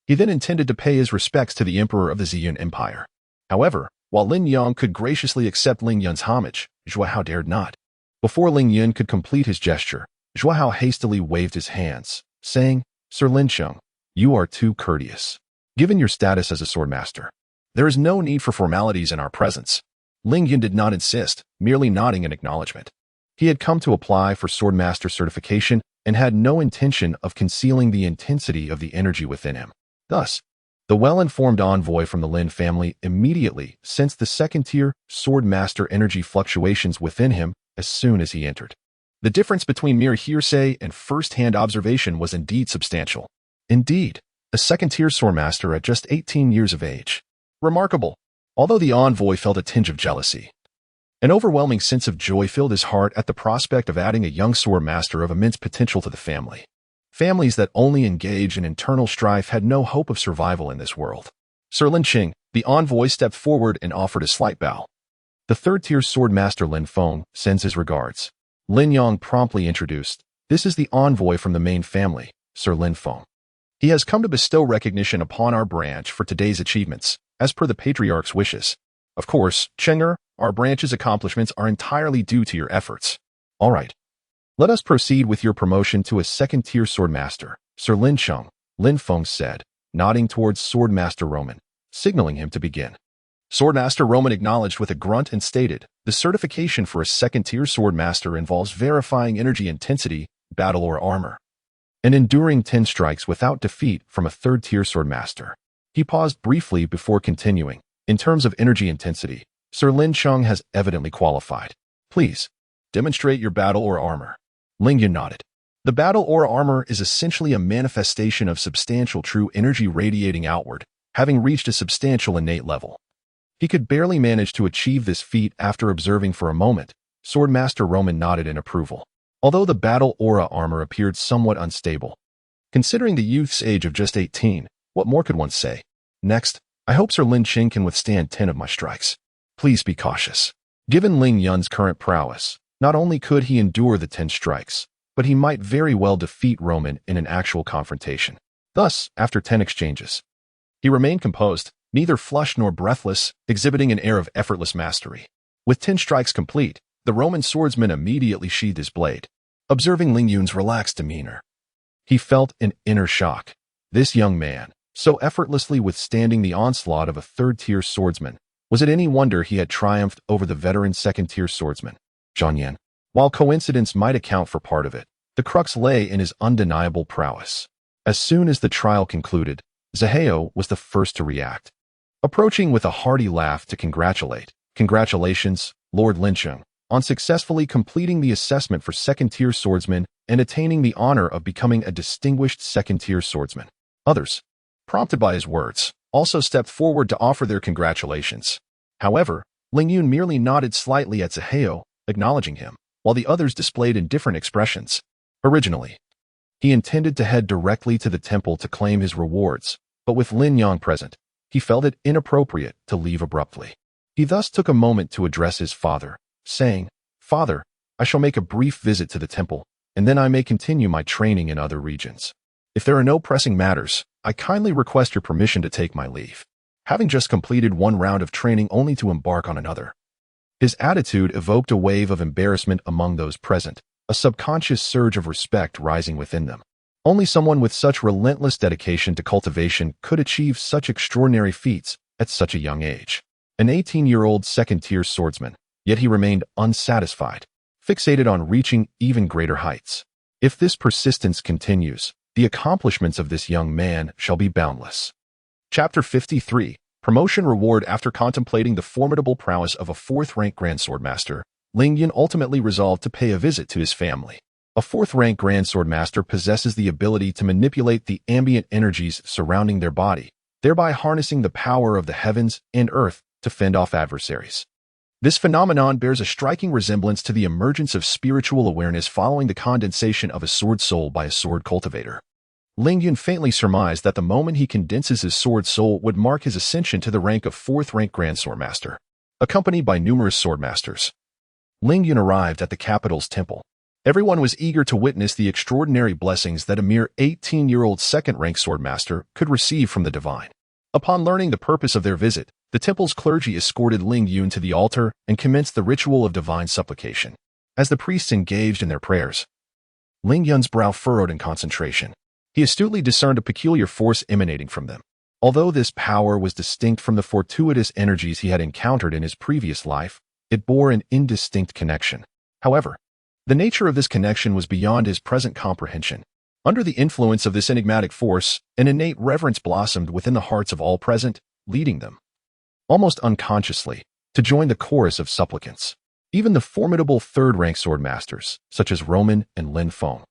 He then intended to pay his respects to the emperor of the Ziyun Empire. However, while Lin Yang could graciously accept Ling Yun's homage, Zhuo Hao dared not. Before Ling Yun could complete his gesture, Zhuo Hao hastily waved his hands, saying, Sir Lin Cheng, you are too courteous. Given your status as a swordmaster, there is no need for formalities in our presence. Ling Yun did not insist, merely nodding in acknowledgement. He had come to apply for swordmaster certification and had no intention of concealing the intensity of the energy within him. Thus, the well-informed envoy from the Lin family immediately sensed the second-tier swordmaster energy fluctuations within him as soon as he entered. The difference between mere hearsay and first-hand observation was indeed substantial. Indeed, a second-tier swordmaster at just 18 years of age. Remarkable. Although the envoy felt a tinge of jealousy, an overwhelming sense of joy filled his heart at the prospect of adding a young swordmaster of immense potential to the family. Families that only engage in internal strife had no hope of survival in this world. Sir Lin Qing, the envoy, stepped forward and offered a slight bow. The third-tier swordmaster Lin Feng sends his regards. Lin Yang promptly introduced, this is the envoy from the main family, Sir Lin Feng. He has come to bestow recognition upon our branch for today's achievements, as per the patriarch's wishes. Of course, Chenger, our branch's accomplishments are entirely due to your efforts. All right. Let us proceed with your promotion to a second-tier swordmaster, Sir Lin Cheng, Lin Feng said, nodding towards Swordmaster Roman, signaling him to begin. Swordmaster Roman acknowledged with a grunt and stated, the certification for a second-tier swordmaster involves verifying energy intensity, battle or armor, and enduring 10 strikes without defeat from a third-tier swordmaster. He paused briefly before continuing. In terms of energy intensity, Sir Lin Cheng has evidently qualified. Please, demonstrate your battle or armor. Ling Yun nodded. The battle or armor is essentially a manifestation of substantial true energy radiating outward, having reached a substantial innate level. He could barely manage to achieve this feat after observing for a moment. Swordmaster Roman nodded in approval. Although the battle aura armor appeared somewhat unstable. Considering the youth's age of just 18, what more could one say? Next, I hope Sir Lin Qing can withstand 10 of my strikes. Please be cautious. Given Ling Yun's current prowess, not only could he endure the 10 strikes, but he might very well defeat Roman in an actual confrontation. Thus, after 10 exchanges, he remained composed, neither flushed nor breathless, exhibiting an air of effortless mastery. With 10 strikes complete, the Roman swordsman immediately sheathed his blade. Observing Ling Yun's relaxed demeanor, he felt an inner shock. This young man, so effortlessly withstanding the onslaught of a third-tier swordsman, was it any wonder he had triumphed over the veteran second-tier swordsman, Zhang Yan? While coincidence might account for part of it, the crux lay in his undeniable prowess. As soon as the trial concluded, Zaheo was the first to react. Approaching with a hearty laugh to congratulate, congratulations, Lord Lin Cheng, on successfully completing the assessment for second-tier swordsman and attaining the honor of becoming a distinguished second-tier swordsman. Others, prompted by his words, also stepped forward to offer their congratulations. However, Ling Yun merely nodded slightly at Zaheo, acknowledging him, while the others displayed indifferent expressions. Originally, he intended to head directly to the temple to claim his rewards, but with Lin Yang present, he felt it inappropriate to leave abruptly. He thus took a moment to address his father, saying, Father, I shall make a brief visit to the temple, and then I may continue my training in other regions. If there are no pressing matters, I kindly request your permission to take my leave. Having just completed one round of training only to embark on another. His attitude evoked a wave of embarrassment among those present, a subconscious surge of respect rising within them. Only someone with such relentless dedication to cultivation could achieve such extraordinary feats at such a young age. An 18-year-old second-tier swordsman, yet he remained unsatisfied, fixated on reaching even greater heights. If this persistence continues, the accomplishments of this young man shall be boundless. Chapter 53, Promotion Reward. After contemplating the formidable prowess of a 4th-rank Grand Swordmaster, Ling Yun ultimately resolved to pay a visit to his family. A 4th-rank Grand Swordmaster possesses the ability to manipulate the ambient energies surrounding their body, thereby harnessing the power of the heavens and earth to fend off adversaries. This phenomenon bears a striking resemblance to the emergence of spiritual awareness following the condensation of a sword soul by a sword cultivator. Ling Yun faintly surmised that the moment he condenses his sword soul would mark his ascension to the rank of 4th rank Grand Swordmaster. Accompanied by numerous swordmasters, Ling Yun arrived at the capital's temple. Everyone was eager to witness the extraordinary blessings that a mere 18-year-old 2nd rank swordmaster could receive from the divine. Upon learning the purpose of their visit, the temple's clergy escorted Ling Yun to the altar and commenced the ritual of divine supplication. As the priests engaged in their prayers, Ling Yun's brow furrowed in concentration. He astutely discerned a peculiar force emanating from them. Although this power was distinct from the fortuitous energies he had encountered in his previous life, it bore an indistinct connection. However, the nature of this connection was beyond his present comprehension. Under the influence of this enigmatic force, an innate reverence blossomed within the hearts of all present, leading them, almost unconsciously, to join the chorus of supplicants. Even the formidable 3rd rank swordmasters, such as Roman and Lin Feng,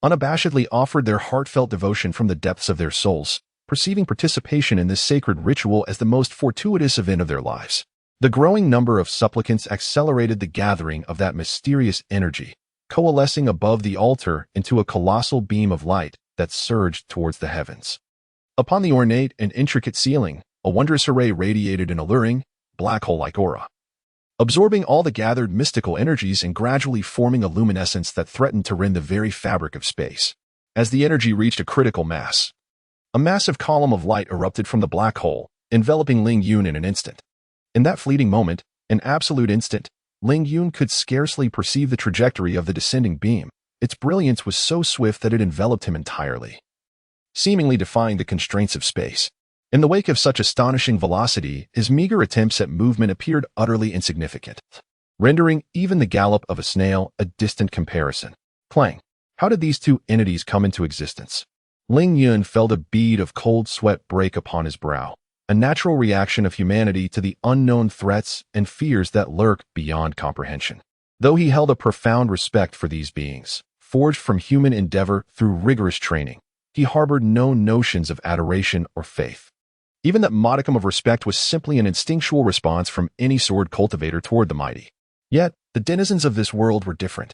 unabashedly offered their heartfelt devotion from the depths of their souls, perceiving participation in this sacred ritual as the most fortuitous event of their lives. The growing number of supplicants accelerated the gathering of that mysterious energy, coalescing above the altar into a colossal beam of light that surged towards the heavens. Upon the ornate and intricate ceiling, a wondrous array radiated an alluring, black hole-like aura, absorbing all the gathered mystical energies and gradually forming a luminescence that threatened to rend the very fabric of space. As the energy reached a critical mass, a massive column of light erupted from the black hole, enveloping Ling Yun in an instant. In that fleeting moment, an absolute instant, Ling Yun could scarcely perceive the trajectory of the descending beam. Its brilliance was so swift that it enveloped him entirely, seemingly defying the constraints of space. In the wake of such astonishing velocity, his meager attempts at movement appeared utterly insignificant, rendering even the gallop of a snail a distant comparison. Clang! How did these two entities come into existence? Ling Yun felt a bead of cold sweat break upon his brow, a natural reaction of humanity to the unknown threats and fears that lurk beyond comprehension. Though he held a profound respect for these beings, forged from human endeavor through rigorous training, he harbored no notions of adoration or faith. Even that modicum of respect was simply an instinctual response from any sword cultivator toward the mighty. Yet, the denizens of this world were different.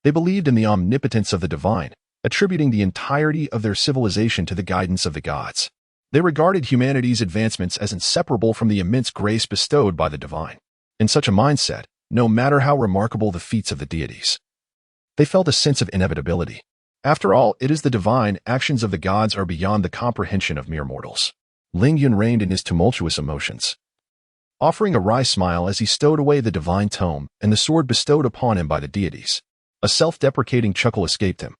They believed in the omnipotence of the divine, attributing the entirety of their civilization to the guidance of the gods. They regarded humanity's advancements as inseparable from the immense grace bestowed by the divine. In such a mindset, no matter how remarkable the feats of the deities, they felt a sense of inevitability. After all, it is the divine actions of the gods are beyond the comprehension of mere mortals. Ling Yun reigned in his tumultuous emotions, offering a wry smile as he stowed away the divine tome and the sword bestowed upon him by the deities. A self-deprecating chuckle escaped him,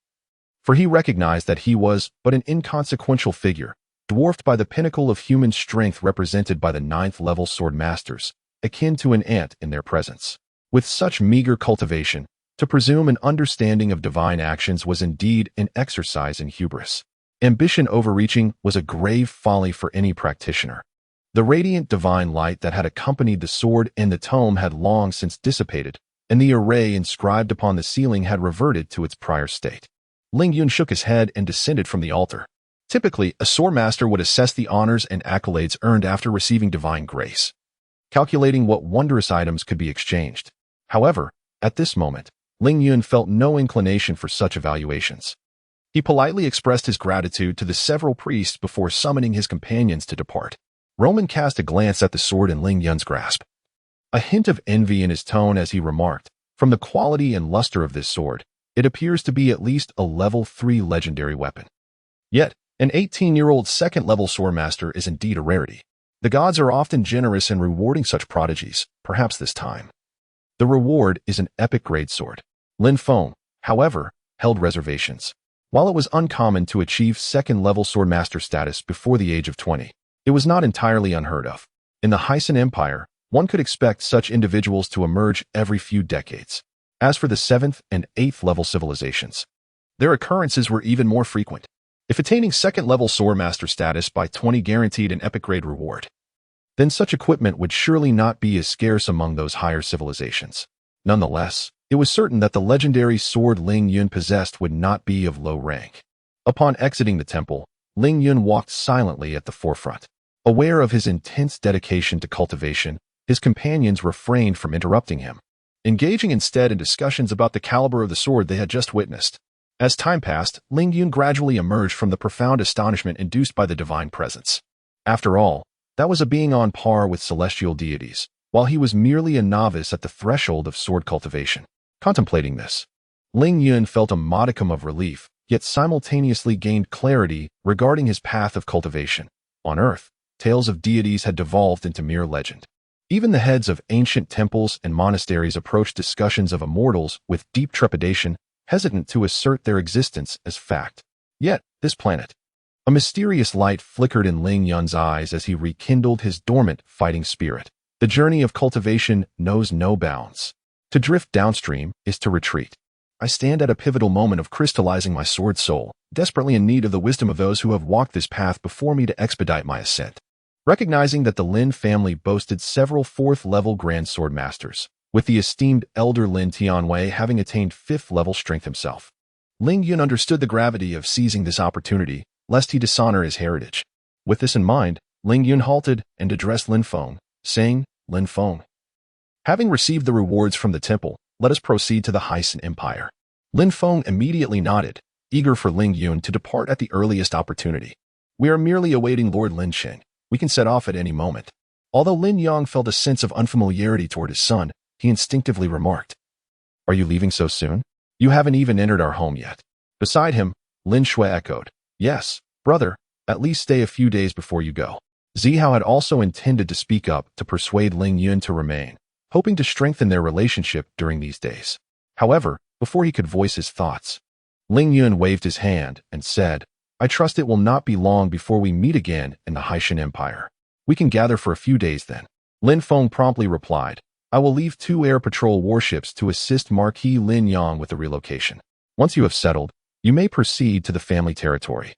for he recognized that he was but an inconsequential figure, dwarfed by the pinnacle of human strength represented by the 9th-level sword masters, akin to an ant in their presence. With such meager cultivation, to presume an understanding of divine actions was indeed an exercise in hubris. Ambition overreaching was a grave folly for any practitioner. The radiant divine light that had accompanied the sword and the tome had long since dissipated, and the array inscribed upon the ceiling had reverted to its prior state. Ling Yun shook his head and descended from the altar. Typically, a swordmaster would assess the honors and accolades earned after receiving divine grace, calculating what wondrous items could be exchanged. However, at this moment, Ling Yun felt no inclination for such evaluations. He politely expressed his gratitude to the several priests before summoning his companions to depart. Roman cast a glance at the sword in Ling Yun's grasp, a hint of envy in his tone as he remarked, "From the quality and luster of this sword, it appears to be at least a level 3 legendary weapon. Yet, an 18-year-old 2nd-level swordmaster is indeed a rarity. The gods are often generous in rewarding such prodigies, perhaps this time. The reward is an epic-grade sword." Lin Feng, however, held reservations. While it was uncommon to achieve 2nd-level swordmaster status before the age of 20, it was not entirely unheard of. In the Hyson Empire, one could expect such individuals to emerge every few decades. As for the 7th and 8th-level civilizations, their occurrences were even more frequent. If attaining 2nd-level swordmaster status by 20 guaranteed an epic-grade reward, then such equipment would surely not be as scarce among those higher civilizations. Nonetheless, it was certain that the legendary sword Ling Yun possessed would not be of low rank. Upon exiting the temple, Ling Yun walked silently at the forefront. Aware of his intense dedication to cultivation, His companions refrained from interrupting him, engaging instead in discussions about the caliber of the sword they had just witnessed. As time passed, Ling Yun gradually emerged from the profound astonishment induced by the divine presence. After all, that was a being on par with celestial deities, while he was merely a novice at the threshold of sword cultivation. Contemplating this, Ling Yun felt a modicum of relief, yet simultaneously gained clarity regarding his path of cultivation. On Earth, tales of deities had devolved into mere legend. Even the heads of ancient temples and monasteries approached discussions of immortals with deep trepidation, hesitant to assert their existence as fact. Yet, this planet. A mysterious light flickered in Ling Yun's eyes as he rekindled his dormant fighting spirit. The journey of cultivation knows no bounds. To drift downstream is to retreat. I stand at a pivotal moment of crystallizing my sword soul, desperately in need of the wisdom of those who have walked this path before me to expedite my ascent. Recognizing that the Lin family boasted several fourth-level Grand Sword Masters, with the esteemed elder Lin Tianwei having attained fifth-level strength himself, Ling Yun understood the gravity of seizing this opportunity, lest he dishonor his heritage. With this in mind, Ling Yun halted and addressed Lin Feng, saying, "Lin Feng, having received the rewards from the temple, let us proceed to the Hyson Empire." Lin Feng immediately nodded, eager for Ling Yun to depart at the earliest opportunity. "We are merely awaiting Lord Lin Qing. We can set off at any moment." Although Lin Yang felt a sense of unfamiliarity toward his son, he instinctively remarked, "Are you leaving so soon? You haven't even entered our home yet." Beside him, Lin Shui echoed, "Yes, brother, at least stay a few days before you go." Zihao had also intended to speak up to persuade Ling Yun to remain, hoping to strengthen their relationship during these days. However, before he could voice his thoughts, Ling Yun waved his hand and said, "I trust it will not be long before we meet again in the Haishan Empire. We can gather for a few days then." Lin Feng promptly replied, "I will leave 2 air patrol warships to assist Marquis Lin Yang with the relocation. Once you have settled, you may proceed to the family territory.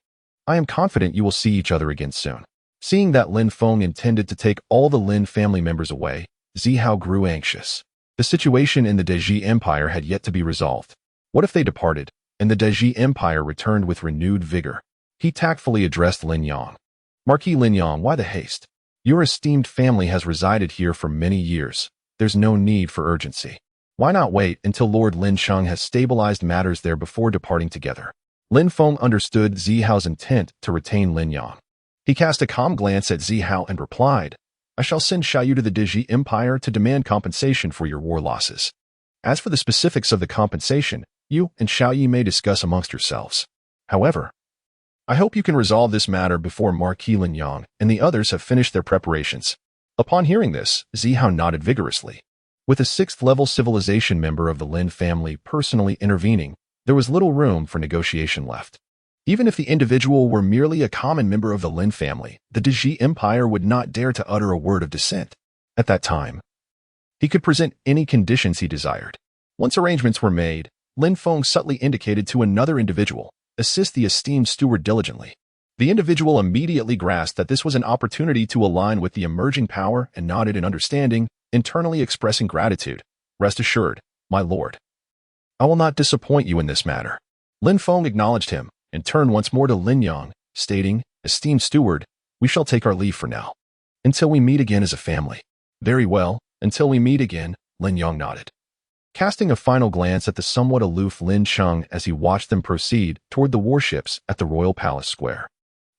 I am confident you will see each other again soon." Seeing that Lin Feng intended to take all the Lin family members away, Zihao grew anxious. The situation in the Deji Empire had yet to be resolved. What if they departed, and the Deji Empire returned with renewed vigor? He tactfully addressed Lin Yang. "Marquis Lin Yang, why the haste? Your esteemed family has resided here for many years. There's no need for urgency. Why not wait until Lord Lin Sheng has stabilized matters there before departing together?" Lin Feng understood Zihao's intent to retain Lin Yang. He cast a calm glance at Zihao and replied, "I shall send Xiaoyu to the Deji Empire to demand compensation for your war losses. As for the specifics of the compensation, you and Xiaoyu may discuss amongst yourselves. However, I hope you can resolve this matter before Marquis Lin Yang and the others have finished their preparations." Upon hearing this, Zihao nodded vigorously. With a 6th-level civilization member of the Lin family personally intervening, there was little room for negotiation left. Even if the individual were merely a common member of the Lin family, the Deji Empire would not dare to utter a word of dissent. At that time, he could present any conditions he desired. Once arrangements were made, Lin Feng subtly indicated to another individual, "Assist the esteemed steward diligently." The individual immediately grasped that this was an opportunity to align with the emerging power and nodded in understanding, internally expressing gratitude. "Rest assured, my lord, I will not disappoint you in this matter." Lin Feng acknowledged him and turned once more to Lin Yang, stating, "Esteemed steward, we shall take our leave for now. Until we meet again as a family." "Very well, until we meet again," Lin Yang nodded, casting a final glance at the somewhat aloof Lin Sheng as he watched them proceed toward the warships at the Royal Palace Square.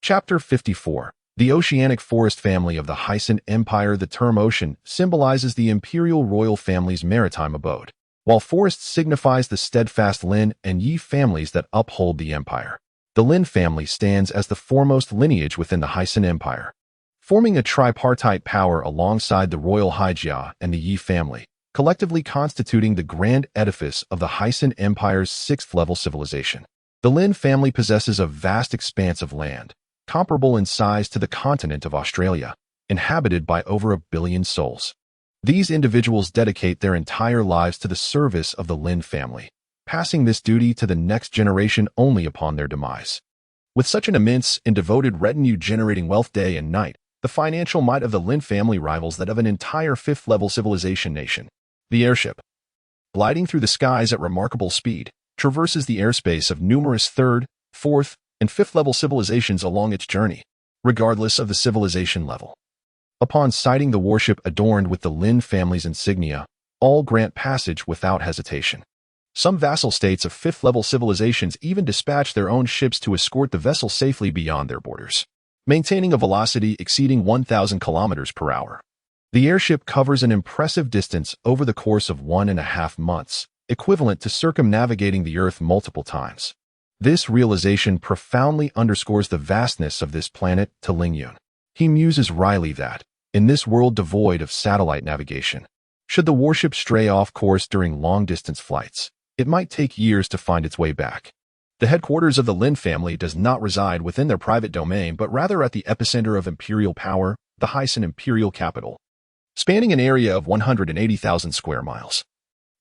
Chapter 54. The Oceanic Forest Family of the Hyson Empire. The term ocean symbolizes the imperial royal family's maritime abode, while forest signifies the steadfast Lin and Yi families that uphold the empire. The Lin family stands as the foremost lineage within the Hyson Empire, forming a tripartite power alongside the royal Haijia and the Yi family, collectively constituting the grand edifice of the Hyson Empire's 6th-level civilization. The Lin family possesses a vast expanse of land, comparable in size to the continent of Australia, inhabited by over 1 billion souls. These individuals dedicate their entire lives to the service of the Lin family, passing this duty to the next generation only upon their demise. With such an immense and devoted retinue generating wealth day and night, the financial might of the Lin family rivals that of an entire 5th-level civilization nation. The airship, gliding through the skies at remarkable speed, traverses the airspace of numerous 3rd, 4th, and 5th-level civilizations along its journey, regardless of the civilization level. Upon sighting the warship adorned with the Lin family's insignia, all grant passage without hesitation. Some vassal states of fifth-level civilizations even dispatch their own ships to escort the vessel safely beyond their borders, maintaining a velocity exceeding 1,000 kilometers per hour. The airship covers an impressive distance over the course of 1.5 months, equivalent to circumnavigating the Earth multiple times. This realization profoundly underscores the vastness of this planet to Ling Yun. He muses wryly that, in this world devoid of satellite navigation, should the warship stray off course during long-distance flights, it might take years to find its way back. The headquarters of the Lin family does not reside within their private domain but rather at the epicenter of imperial power, the Hyson imperial capital, spanning an area of 180,000 square miles.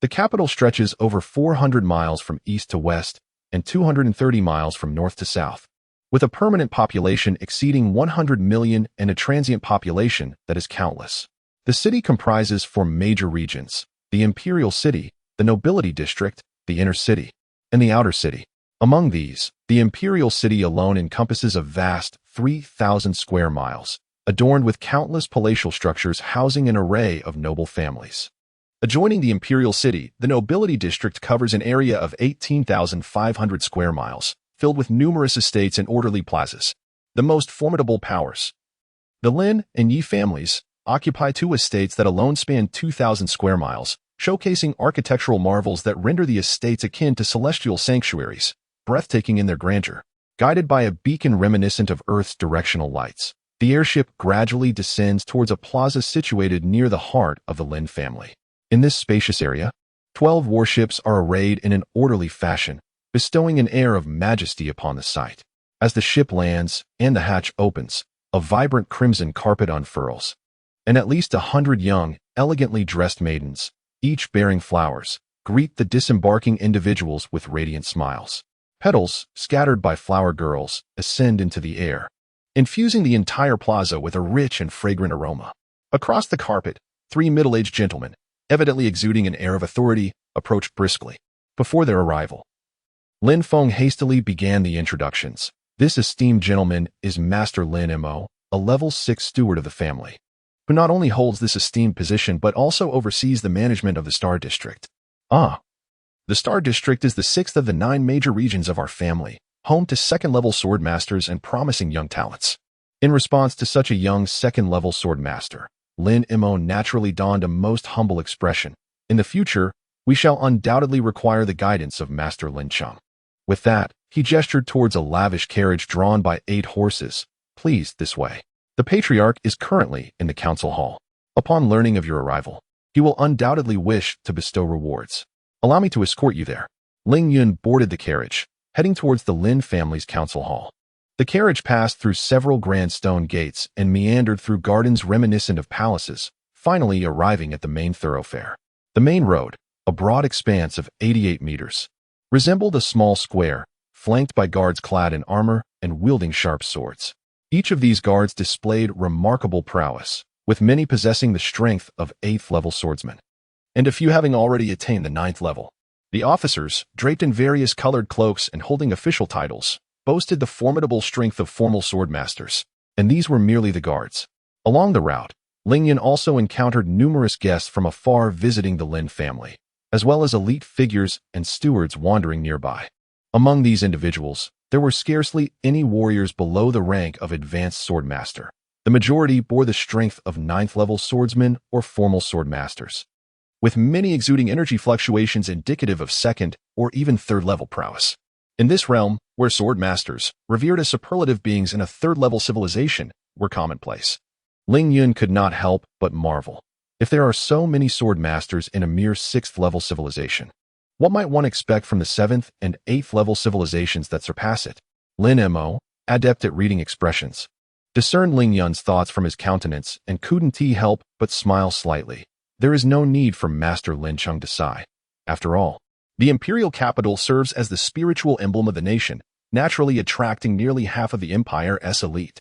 The capital stretches over 400 miles from east to west and 230 miles from north to south, with a permanent population exceeding 100 million and a transient population that is countless. The city comprises 4 major regions: the Imperial City, the Nobility District, the Inner City, and the Outer City. Among these, the Imperial City alone encompasses a vast 3,000 square miles, adorned with countless palatial structures housing an array of noble families. Adjoining the Imperial City, the Nobility District covers an area of 18,500 square miles, filled with numerous estates and orderly plazas. The most formidable powers, the Lin and Yi families, occupy 2 estates that alone span 2,000 square miles, showcasing architectural marvels that render the estates akin to celestial sanctuaries, breathtaking in their grandeur. Guided by a beacon reminiscent of Earth's directional lights, the airship gradually descends towards a plaza situated near the heart of the Lin family. In this spacious area, 12 warships are arrayed in an orderly fashion, bestowing an air of majesty upon the sight. As the ship lands and the hatch opens, a vibrant crimson carpet unfurls, and at least 100 young, elegantly dressed maidens, each bearing flowers, greet the disembarking individuals with radiant smiles. Petals, scattered by flower girls, ascend into the air, infusing the entire plaza with a rich and fragrant aroma. Across the carpet, 3 middle-aged gentlemen, evidently exuding an air of authority, approached briskly. Before their arrival, Lin Feng hastily began the introductions. This esteemed gentleman is Master Lin Mo, a level 6 steward of the family, who not only holds this esteemed position but also oversees the management of the Star District. The Star District is the 6th of the 9 major regions of our family, home to second-level sword masters and promising young talents. In response to such a young second-level sword master, Lin Mo naturally donned a most humble expression. In the future, we shall undoubtedly require the guidance of Master Lin Cheng. With that, he gestured towards a lavish carriage drawn by 8 horses. Please, this way. The Patriarch is currently in the council hall. Upon learning of your arrival, he will undoubtedly wish to bestow rewards. Allow me to escort you there. Ling Yun boarded the carriage, heading towards the Lin family's council hall. The carriage passed through several grand stone gates and meandered through gardens reminiscent of palaces, finally arriving at the main thoroughfare. The main road, a broad expanse of 88 meters, resembled a small square, flanked by guards clad in armor and wielding sharp swords. Each of these guards displayed remarkable prowess, with many possessing the strength of 8th-level swordsmen, and a few having already attained the 9th level. The officers, draped in various colored cloaks and holding official titles, boasted the formidable strength of formal swordmasters, and these were merely the guards. Along the route, Ling Yun also encountered numerous guests from afar visiting the Lin family, as well as elite figures and stewards wandering nearby. Among these individuals, there were scarcely any warriors below the rank of advanced swordmaster. The majority bore the strength of 9th-level swordsmen or formal swordmasters, with many exuding energy fluctuations indicative of 2nd or even 3rd-level prowess. In this realm, where swordmasters, revered as superlative beings in a 3rd-level civilization, were commonplace, Ling Yun could not help but marvel. If there are so many swordmasters in a mere 6th-level civilization, what might one expect from the 7th and 8th-level civilizations that surpass it? Lin Mo, adept at reading expressions, discerned Ling Yun's thoughts from his countenance and couldn't he help but smile slightly. There is no need for Master Lin Cheng to sigh. After all, the imperial capital serves as the spiritual emblem of the nation, naturally attracting nearly half of the empire's elite.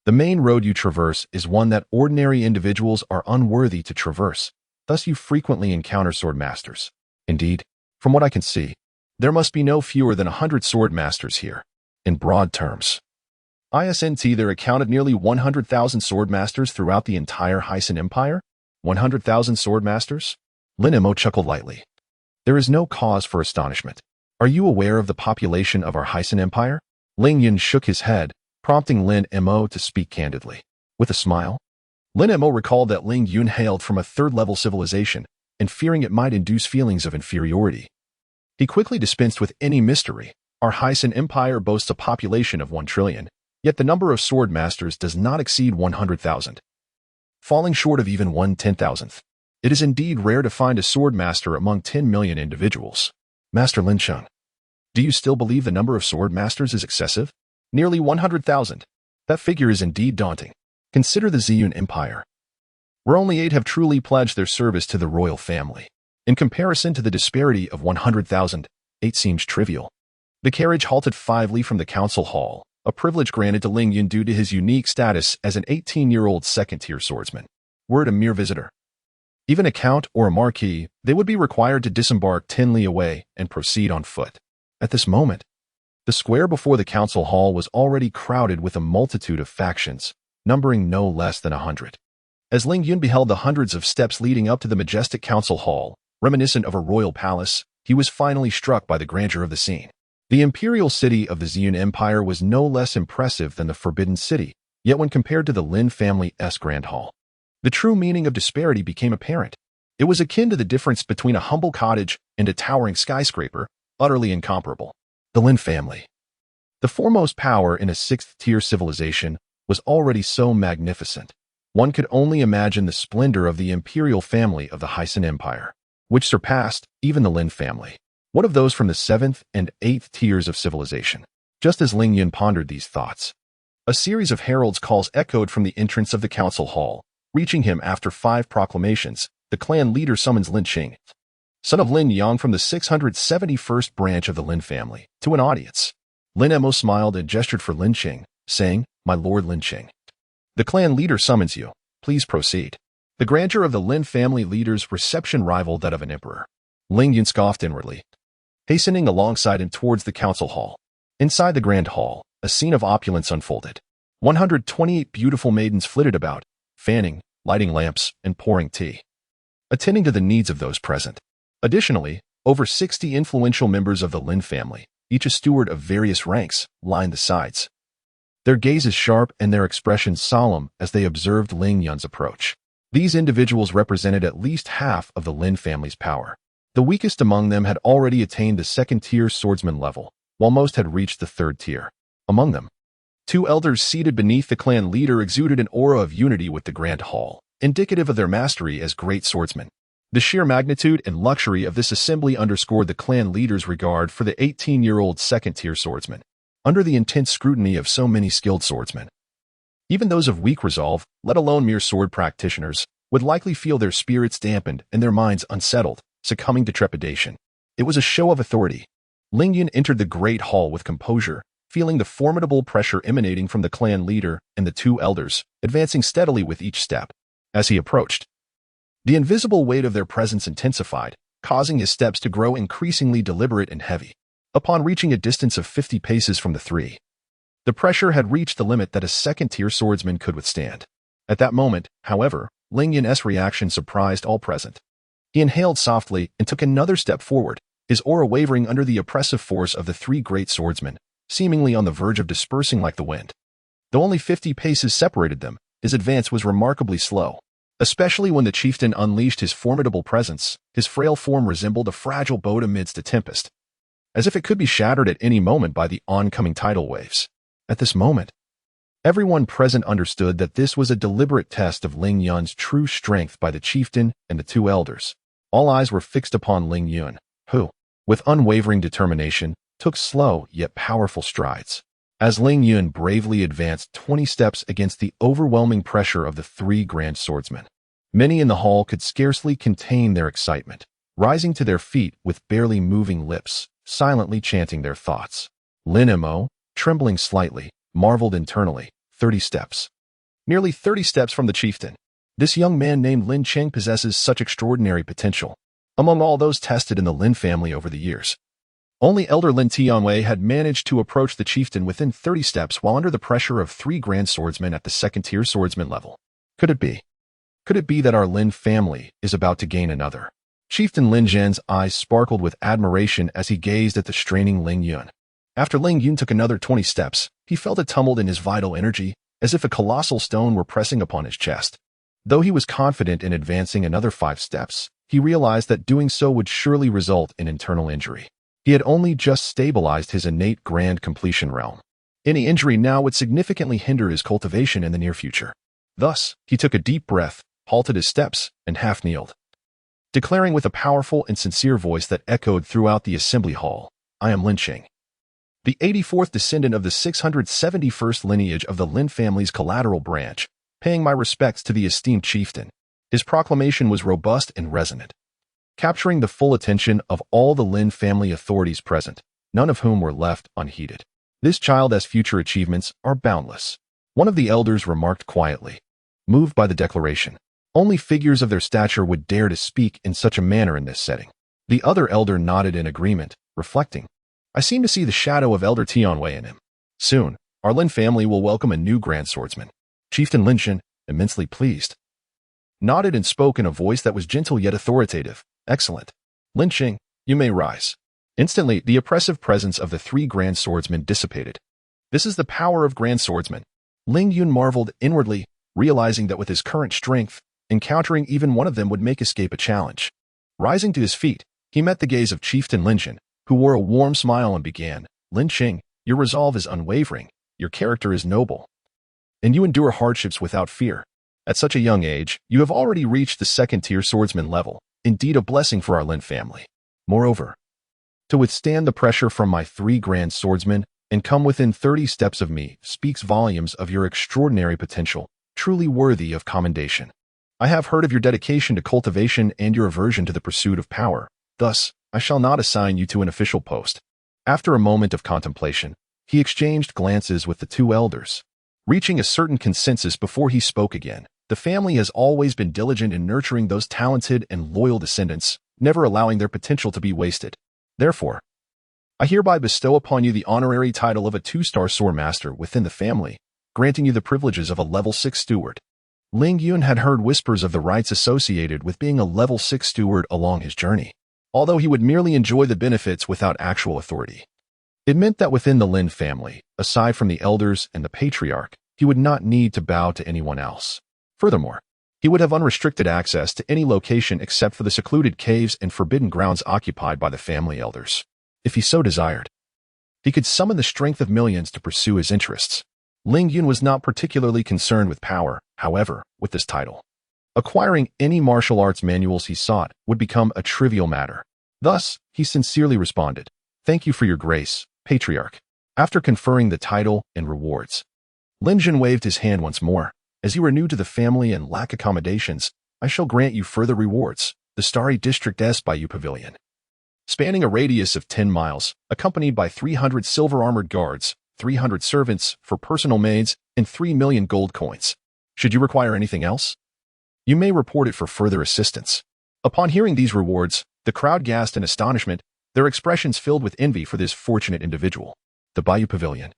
The main road you traverse is one that ordinary individuals are unworthy to traverse, thus you frequently encounter swordmasters. Indeed, from what I can see, there must be no fewer than 100 swordmasters here. In broad terms, ISNT there accounted nearly 100,000 swordmasters throughout the entire Hyson Empire? 100,000 swordmasters? Lin Mo chuckled lightly. There is no cause for astonishment. Are you aware of the population of our Hyson Empire? Ling Yun shook his head, prompting Lin Mo to speak candidly. With a smile, Lin Mo recalled that Ling Yun hailed from a third-level civilization, and fearing it might induce feelings of inferiority. He quickly dispensed with any mystery. Our Hyson Empire boasts a population of 1 trillion, yet the number of sword masters does not exceed 100,000, falling short of even 1/10,000th. It is indeed rare to find a sword master among 10 million individuals. Master Lin Cheng, do you still believe the number of sword masters is excessive? Nearly 100,000. That figure is indeed daunting. Consider the Ziyun Empire, where only 8 have truly pledged their service to the royal family. In comparison to the disparity of 100,000, 8 seems trivial. The carriage halted 5 li from the council hall, a privilege granted to Ling Yun due to his unique status as an 18-year-old second-tier swordsman. Were it a mere visitor, even a count or a marquis, they would be required to disembark 10 li away and proceed on foot. At this moment, the square before the council hall was already crowded with a multitude of factions, numbering no less than 100. As Ling Yun beheld the hundreds of steps leading up to the majestic council hall, reminiscent of a royal palace, he was finally struck by the grandeur of the scene. The imperial city of the Ziyun Empire was no less impressive than the Forbidden City, yet when compared to the Lin family's Grand Hall, the true meaning of disparity became apparent. It was akin to the difference between a humble cottage and a towering skyscraper, utterly incomparable. The Lin family, the foremost power in a 6th-tier civilization, was already so magnificent. One could only imagine the splendor of the imperial family of the Hyson Empire, which surpassed even the Lin family. What of those from the 7th and 8th tiers of civilization? Just as Ling Yun pondered these thoughts, a series of heralds' calls echoed from the entrance of the council hall. Reaching him after 5 proclamations, the clan leader summons Lin Qing, son of Lin Yang from the 671st branch of the Lin family, to an audience. Lin Mo smiled and gestured for Lin Qing, saying, "My lord Lin Qing, the clan leader summons you. Please proceed." The grandeur of the Lin family leader's reception rivaled that of an emperor. Ling Yun scoffed inwardly, hastening alongside him towards the council hall. Inside the grand hall, a scene of opulence unfolded. 128 beautiful maidens flitted about, fanning, lighting lamps, and pouring tea, attending to the needs of those present. Additionally, over 60 influential members of the Lin family, each a steward of various ranks, lined the sides, their gazes sharp and their expressions solemn as they observed Ling Yun's approach. These individuals represented at least half of the Lin family's power. The weakest among them had already attained the 2nd-tier swordsman level, while most had reached the 3rd tier. Among them, 2 elders seated beneath the clan leader exuded an aura of unity with the grand hall, indicative of their mastery as great swordsmen. The sheer magnitude and luxury of this assembly underscored the clan leader's regard for the 18-year-old 2nd-tier swordsman, under the intense scrutiny of so many skilled swordsmen. Even those of weak resolve, let alone mere sword practitioners, would likely feel their spirits dampened and their minds unsettled, succumbing to trepidation. It was a show of authority. Ling Yun entered the great hall with composure, feeling the formidable pressure emanating from the clan leader and the 2 elders, advancing steadily with each step. As he approached, the invisible weight of their presence intensified, causing his steps to grow increasingly deliberate and heavy. Upon reaching a distance of 50 paces from the 3, the pressure had reached the limit that a 2nd-tier swordsman could withstand. At that moment, however, Ling Yun's reaction surprised all present. He inhaled softly and took another step forward, his aura wavering under the oppressive force of the 3 great swordsmen, seemingly on the verge of dispersing like the wind. Though only 50 paces separated them, his advance was remarkably slow. Especially when the chieftain unleashed his formidable presence, his frail form resembled a fragile boat amidst a tempest, as if it could be shattered at any moment by the oncoming tidal waves. At this moment, everyone present understood that this was a deliberate test of Ling Yun's true strength by the chieftain and the 2 elders. All eyes were fixed upon Ling Yun, who, with unwavering determination, took slow yet powerful strides. As Ling Yun bravely advanced 20 steps against the overwhelming pressure of the 3 grand swordsmen, many in the hall could scarcely contain their excitement, rising to their feet with barely moving lips, silently chanting their thoughts. Lin Mo, trembling slightly, marveled internally. 30 steps. Nearly 30 steps from the chieftain. This young man named Lin Cheng possesses such extraordinary potential. Among all those tested in the Lin family over the years, Only Elder Lin Tianwei had managed to approach the chieftain within 30 steps while under the pressure of 3 grand swordsmen at the second-tier swordsman level. Could it be? Could it be that our Lin family is about to gain another? Chieftain Lin Zhen's eyes sparkled with admiration as he gazed at the straining Ling Yun. After Ling Yun took another 20 steps, he felt a tumult in his vital energy, as if a colossal stone were pressing upon his chest. Though he was confident in advancing another 5 steps, he realized that doing so would surely result in internal injury. He had only just stabilized his innate grand completion realm. Any injury now would significantly hinder his cultivation in the near future. Thus, he took a deep breath, halted his steps, and half-kneeled, declaring with a powerful and sincere voice that echoed throughout the assembly hall, "I am Lin Qing, the 84th descendant of the 671st lineage of the Lin family's collateral branch, paying my respects to the esteemed chieftain." His proclamation was robust and resonant, capturing the full attention of all the Lin family authorities present, none of whom were left unheeded. This child's future achievements are boundless, one of the elders remarked quietly, moved by the declaration. Only figures of their stature would dare to speak in such a manner in this setting. The other elder nodded in agreement, reflecting, "I seem to see the shadow of Elder Tianwei in him. Soon, our Lin family will welcome a new grand swordsman." Chieftain Lin Zhen, immensely pleased, nodded and spoke in a voice that was gentle yet authoritative. "Excellent. Lin Qing, you may rise." Instantly, the oppressive presence of the 3 grand swordsmen dissipated. This is the power of grand swordsmen. Ling Yun marveled inwardly, realizing that with his current strength, encountering even one of them would make escape a challenge. Rising to his feet, he met the gaze of Chieftain Lin Zhen, who wore a warm smile and began, "Lin Qing, your resolve is unwavering, your character is noble, and you endure hardships without fear. At such a young age, you have already reached the second-tier swordsman level, indeed a blessing for our Lin family. Moreover, to withstand the pressure from my 3 grand swordsmen and come within 30 steps of me speaks volumes of your extraordinary potential, truly worthy of commendation. I have heard of your dedication to cultivation and your aversion to the pursuit of power. Thus, I shall not assign you to an official post." After a moment of contemplation, he exchanged glances with the 2 elders, reaching a certain consensus before he spoke again. "The family has always been diligent in nurturing those talented and loyal descendants, never allowing their potential to be wasted. Therefore, I hereby bestow upon you the honorary title of a 2-star sword master within the family, granting you the privileges of a level 6 steward." Ling Yun had heard whispers of the rights associated with being a level 6 steward along his journey, although he would merely enjoy the benefits without actual authority. It meant that within the Lin family, aside from the elders and the patriarch, he would not need to bow to anyone else. Furthermore, he would have unrestricted access to any location except for the secluded caves and forbidden grounds occupied by the family elders. If he so desired, he could summon the strength of millions to pursue his interests. Ling Yun was not particularly concerned with power, however, with this title. Acquiring any martial arts manuals he sought would become a trivial matter. Thus, he sincerely responded, "Thank you for your grace, Patriarch." After conferring the title and rewards, Lin Zhen waved his hand once more. "As you are new to the family and lack accommodations, I shall grant you further rewards. The Starry District S Bayou Pavilion, spanning a radius of 10 miles, accompanied by 300 silver-armored guards, 300 servants for personal maids, and 3 million gold coins. Should you require anything else, you may report it for further assistance." Upon hearing these rewards, the crowd gasped in astonishment, their expressions filled with envy for this fortunate individual. The Bayou Pavilion,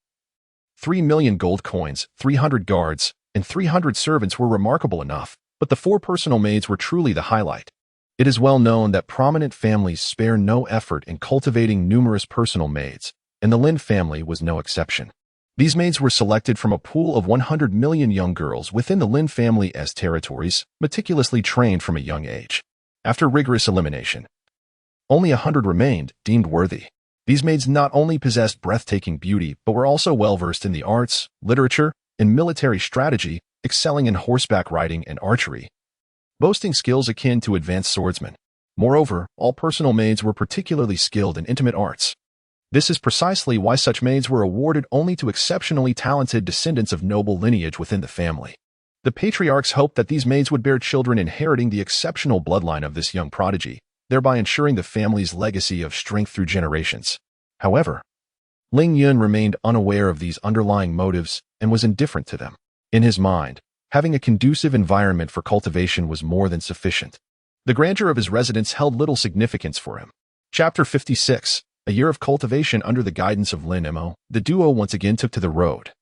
3 million gold coins, 300 guards, and 300 servants were remarkable enough, but the 4 personal maids were truly the highlight. It is well known that prominent families spare no effort in cultivating numerous personal maids, and the Lin family was no exception. These maids were selected from a pool of 100 million young girls within the Lin family as territories, meticulously trained from a young age. After rigorous elimination, only 100 remained, deemed worthy. These maids not only possessed breathtaking beauty, but were also well-versed in the arts, literature, and military strategy, excelling in horseback riding and archery, boasting skills akin to advanced swordsmen. Moreover, all personal maids were particularly skilled in intimate arts. This is precisely why such maids were awarded only to exceptionally talented descendants of noble lineage within the family. The patriarchs hoped that these maids would bear children inheriting the exceptional bloodline of this young prodigy, thereby ensuring the family's legacy of strength through generations. However, Ling Yun remained unaware of these underlying motives and was indifferent to them. In his mind, having a conducive environment for cultivation was more than sufficient. The grandeur of his residence held little significance for him. Chapter 56. A year of cultivation under the guidance of Lin Mo, the duo once again took to the road,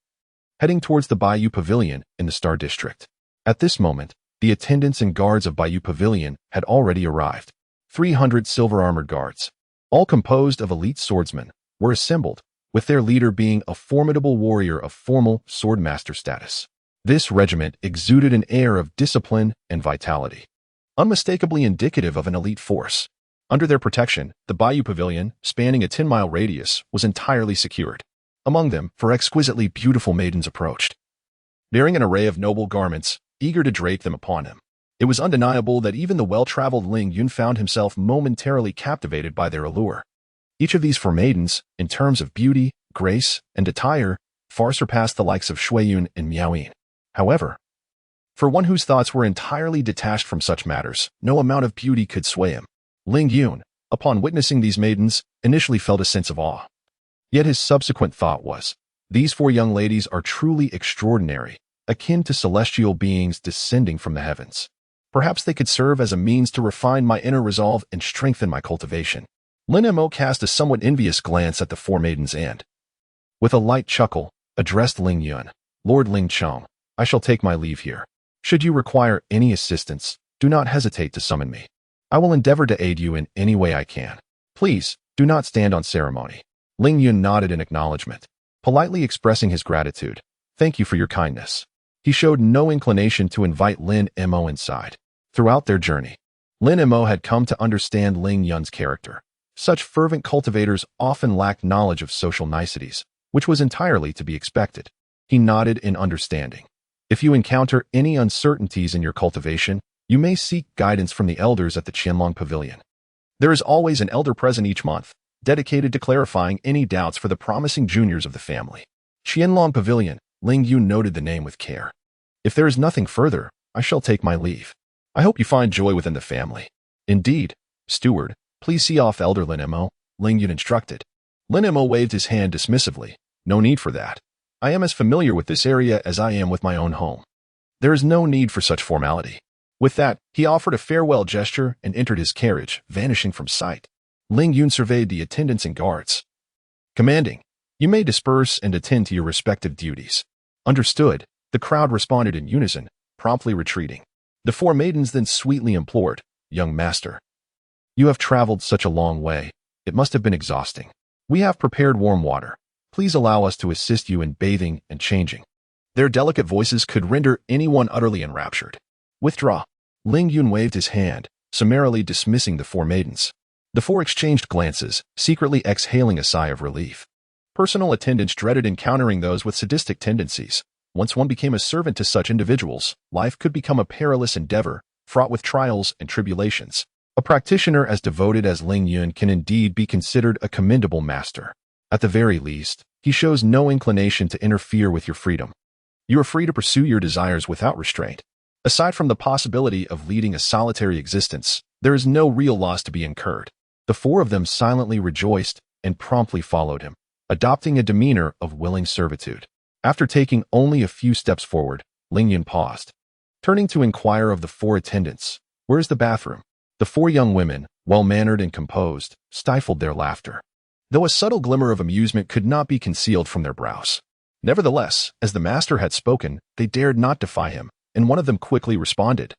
heading towards the Bayou Pavilion in the Star District. At this moment, the attendants and guards of Bayou Pavilion had already arrived. 300 silver-armored guards, all composed of elite swordsmen, were assembled, with their leader being a formidable warrior of formal swordmaster status. This regiment exuded an air of discipline and vitality, unmistakably indicative of an elite force. Under their protection, the Bayou Pavilion, spanning a 10-mile radius, was entirely secured. Among them, four exquisitely beautiful maidens approached, bearing an array of noble garments, eager to drape them upon him. It was undeniable that even the well-traveled Ling Yun found himself momentarily captivated by their allure. Each of these four maidens, in terms of beauty, grace, and attire, far surpassed the likes of Shui Yun and Miao Yin. However, for one whose thoughts were entirely detached from such matters, no amount of beauty could sway him. Ling Yun, upon witnessing these maidens, initially felt a sense of awe. Yet his subsequent thought was, these four young ladies are truly extraordinary, akin to celestial beings descending from the heavens. Perhaps they could serve as a means to refine my inner resolve and strengthen my cultivation. Lin Mo cast a somewhat envious glance at the four maidens and, with a light chuckle, addressed Ling Yun. Lord Ling Chong, I shall take my leave here. Should you require any assistance, do not hesitate to summon me. I will endeavor to aid you in any way I can. Please, do not stand on ceremony. Ling Yun nodded in acknowledgement, politely expressing his gratitude. Thank you for your kindness. He showed no inclination to invite Lin Mo inside. Throughout their journey, Lin Mo had come to understand Ling Yun's character. Such fervent cultivators often lacked knowledge of social niceties, which was entirely to be expected. He nodded in understanding. If you encounter any uncertainties in your cultivation, you may seek guidance from the elders at the Qianlong Pavilion. There is always an elder present each month, dedicated to clarifying any doubts for the promising juniors of the family. Qianlong Pavilion, Ling Yun noted the name with care. If there is nothing further, I shall take my leave. I hope you find joy within the family. Indeed, steward, please see off Elder Lin Mo, Ling Yun instructed. Lin Mo waved his hand dismissively. No need for that. I am as familiar with this area as I am with my own home. There is no need for such formality. With that, he offered a farewell gesture and entered his carriage, vanishing from sight. Ling Yun surveyed the attendants and guards. Commanding, you may disperse and attend to your respective duties. Understood, the crowd responded in unison, promptly retreating. The four maidens then sweetly implored, Young master, you have traveled such a long way. It must have been exhausting. We have prepared warm water. Please allow us to assist you in bathing and changing. Their delicate voices could render anyone utterly enraptured. Withdraw. Ling Yun waved his hand, summarily dismissing the four maidens. The four exchanged glances, secretly exhaling a sigh of relief. Personal attendants dreaded encountering those with sadistic tendencies. Once one became a servant to such individuals, life could become a perilous endeavor, fraught with trials and tribulations. A practitioner as devoted as Ling Yun can indeed be considered a commendable master. At the very least, he shows no inclination to interfere with your freedom. You are free to pursue your desires without restraint. Aside from the possibility of leading a solitary existence, there is no real loss to be incurred. The four of them silently rejoiced and promptly followed him, adopting a demeanor of willing servitude. After taking only a few steps forward, Ling Yun paused, turning to inquire of the four attendants, "Where is the bathroom?" The four young women, well-mannered and composed, stifled their laughter, though a subtle glimmer of amusement could not be concealed from their brows. Nevertheless, as the master had spoken, they dared not defy him, and one of them quickly responded,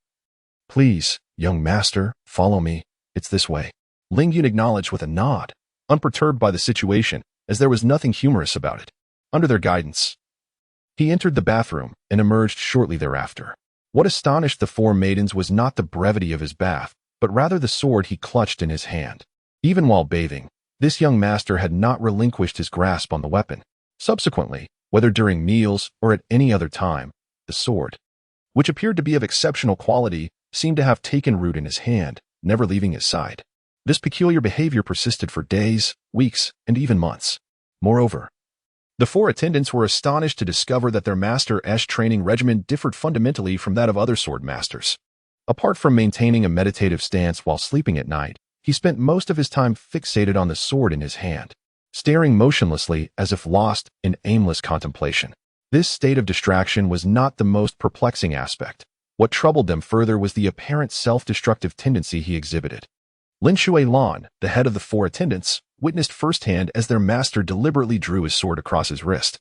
"Please, young master, follow me. It's this way." Ling Yun acknowledged with a nod, unperturbed by the situation, as there was nothing humorous about it. Under their guidance, he entered the bathroom and emerged shortly thereafter. What astonished the four maidens was not the brevity of his bath, but rather the sword he clutched in his hand. Even while bathing, this young master had not relinquished his grasp on the weapon. Subsequently, whether during meals or at any other time, the sword, which appeared to be of exceptional quality, seemed to have taken root in his hand, never leaving his side. This peculiar behavior persisted for days, weeks, and even months. Moreover, the four attendants were astonished to discover that their master's training regimen differed fundamentally from that of other sword masters. Apart from maintaining a meditative stance while sleeping at night, he spent most of his time fixated on the sword in his hand, staring motionlessly as if lost in aimless contemplation. This state of distraction was not the most perplexing aspect. What troubled them further was the apparent self-destructive tendency he exhibited. Lin Shuilan, the head of the four attendants, witnessed firsthand as their master deliberately drew his sword across his wrist,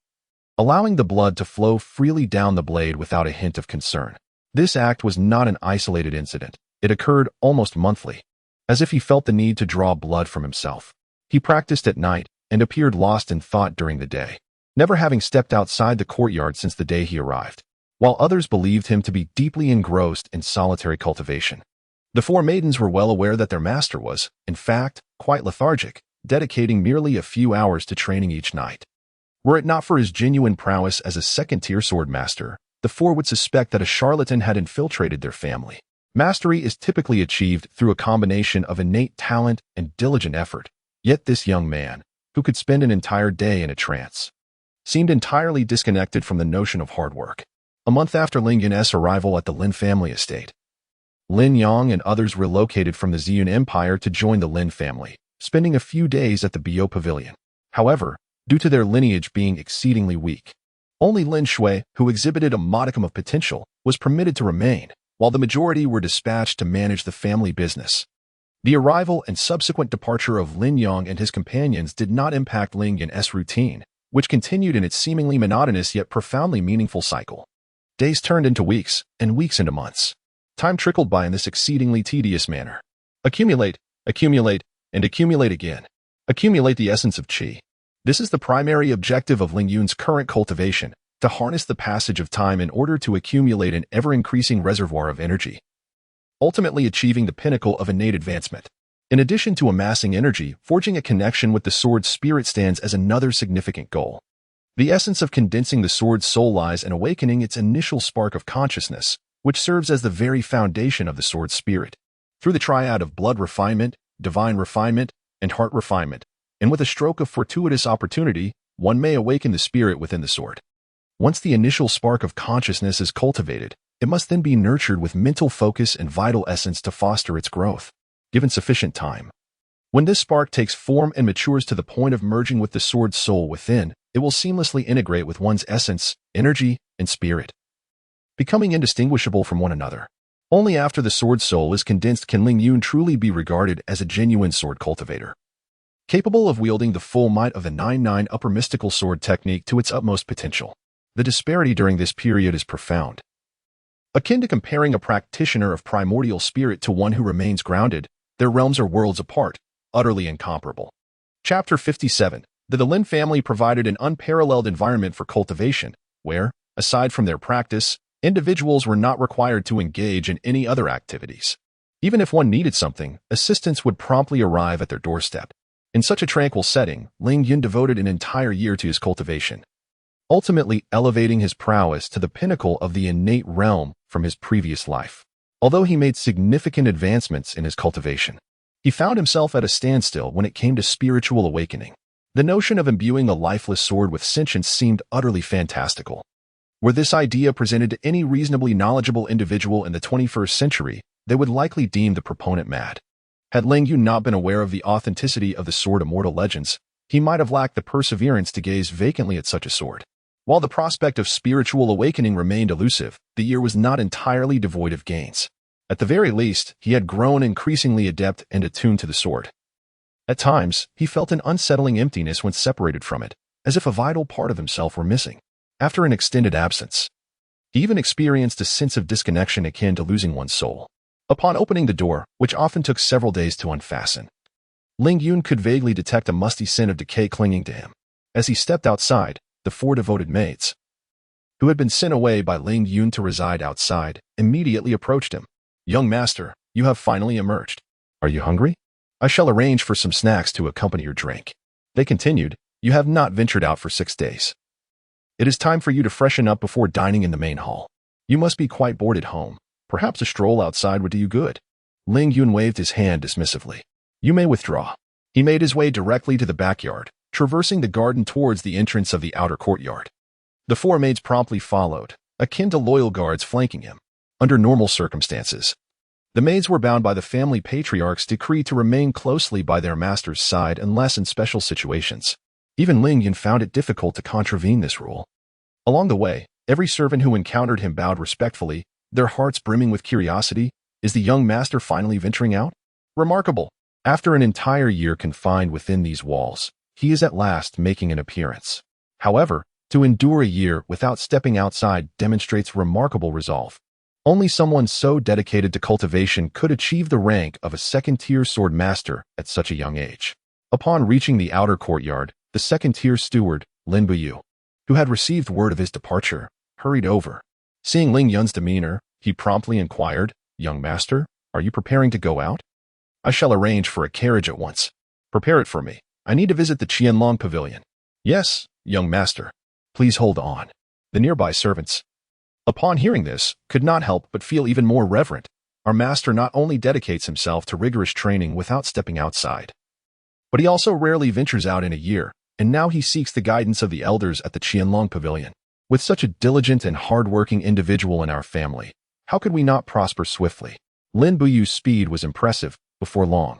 allowing the blood to flow freely down the blade without a hint of concern. This act was not an isolated incident. It occurred almost monthly, as if he felt the need to draw blood from himself. He practiced at night and appeared lost in thought during the day, never having stepped outside the courtyard since the day he arrived, while others believed him to be deeply engrossed in solitary cultivation. The four maidens were well aware that their master was, in fact, quite lethargic, dedicating merely a few hours to training each night. Were it not for his genuine prowess as a second-tier sword master, the four would suspect that a charlatan had infiltrated their family. Mastery is typically achieved through a combination of innate talent and diligent effort, yet this young man, who could spend an entire day in a trance, seemed entirely disconnected from the notion of hard work. A month after Ling Yun's arrival at the Lin family estate, Lin Yang and others relocated from the Ziyun Empire to join the Lin family, spending a few days at the Biao Pavilion. However, due to their lineage being exceedingly weak, only Lin Shui, who exhibited a modicum of potential, was permitted to remain, while the majority were dispatched to manage the family business. The arrival and subsequent departure of Lin Yang and his companions did not impact Ling Yun's routine, which continued in its seemingly monotonous yet profoundly meaningful cycle. Days turned into weeks, and weeks into months. Time trickled by in this exceedingly tedious manner. Accumulate, accumulate, and accumulate again. Accumulate the essence of qi. This is the primary objective of Ling Yun's current cultivation, to harness the passage of time in order to accumulate an ever-increasing reservoir of energy, ultimately achieving the pinnacle of innate advancement. In addition to amassing energy, forging a connection with the sword's spirit stands as another significant goal. The essence of condensing the sword's soul lies in awakening its initial spark of consciousness, which serves as the very foundation of the sword's spirit. Through the triad of blood refinement, divine refinement, and heart refinement, and with a stroke of fortuitous opportunity, one may awaken the spirit within the sword. Once the initial spark of consciousness is cultivated, it must then be nurtured with mental focus and vital essence to foster its growth, given sufficient time. When this spark takes form and matures to the point of merging with the sword's soul within, it will seamlessly integrate with one's essence, energy, and spirit, becoming indistinguishable from one another. Only after the sword's soul is condensed can Ling Yun truly be regarded as a genuine sword cultivator, capable of wielding the full might of the 9-9 upper mystical sword technique to its utmost potential. The disparity during this period is profound, akin to comparing a practitioner of primordial spirit to one who remains grounded. Their realms are worlds apart, utterly incomparable. Chapter 57. The Lin family provided an unparalleled environment for cultivation, where, aside from their practice, individuals were not required to engage in any other activities. Even if one needed something, assistance would promptly arrive at their doorstep. In such a tranquil setting, Ling Yun devoted an entire year to his cultivation, ultimately elevating his prowess to the pinnacle of the innate realm from his previous life. Although he made significant advancements in his cultivation, he found himself at a standstill when it came to spiritual awakening. The notion of imbuing a lifeless sword with sentience seemed utterly fantastical. Were this idea presented to any reasonably knowledgeable individual in the 21st century, they would likely deem the proponent mad. Had Ling Yun not been aware of the authenticity of the sword immortal legends, he might have lacked the perseverance to gaze vacantly at such a sword. While the prospect of spiritual awakening remained elusive, the year was not entirely devoid of gains. At the very least, he had grown increasingly adept and attuned to the sword. At times, he felt an unsettling emptiness when separated from it, as if a vital part of himself were missing. After an extended absence, he even experienced a sense of disconnection akin to losing one's soul. Upon opening the door, which often took several days to unfasten, Ling Yun could vaguely detect a musty scent of decay clinging to him. As he stepped outside, the four devoted maids, who had been sent away by Ling Yun to reside outside, immediately approached him. "Young master, you have finally emerged. Are you hungry? I shall arrange for some snacks to accompany your drink." They continued, "You have not ventured out for 6 days. It is time for you to freshen up before dining in the main hall. You must be quite bored at home. Perhaps a stroll outside would do you good." Ling Yun waved his hand dismissively. "You may withdraw." He made his way directly to the backyard, traversing the garden towards the entrance of the outer courtyard. The four maids promptly followed, akin to loyal guards flanking him. Under normal circumstances, the maids were bound by the family patriarch's decree to remain closely by their master's side unless in special situations. Even Ling Yun found it difficult to contravene this rule. Along the way, every servant who encountered him bowed respectfully, their hearts brimming with curiosity. Is the young master finally venturing out? Remarkable. After an entire year confined within these walls, he is at last making an appearance. However, to endure a year without stepping outside demonstrates remarkable resolve. Only someone so dedicated to cultivation could achieve the rank of a second-tier sword master at such a young age. Upon reaching the outer courtyard, the second-tier steward, Lin Buyu, who had received word of his departure, hurried over. Seeing Ling Yun's demeanor, he promptly inquired, "Young master, are you preparing to go out? I shall arrange for a carriage at once. Prepare it for me. I need to visit the Qianlong Pavilion." "Yes, young master. Please hold on." The nearby servants, upon hearing this, could not help but feel even more reverent. Our master not only dedicates himself to rigorous training without stepping outside, but he also rarely ventures out in a year, and now he seeks the guidance of the elders at the Qianlong Pavilion. With such a diligent and hard-working individual in our family, how could we not prosper swiftly? Lin Buyu's speed was impressive. Before long,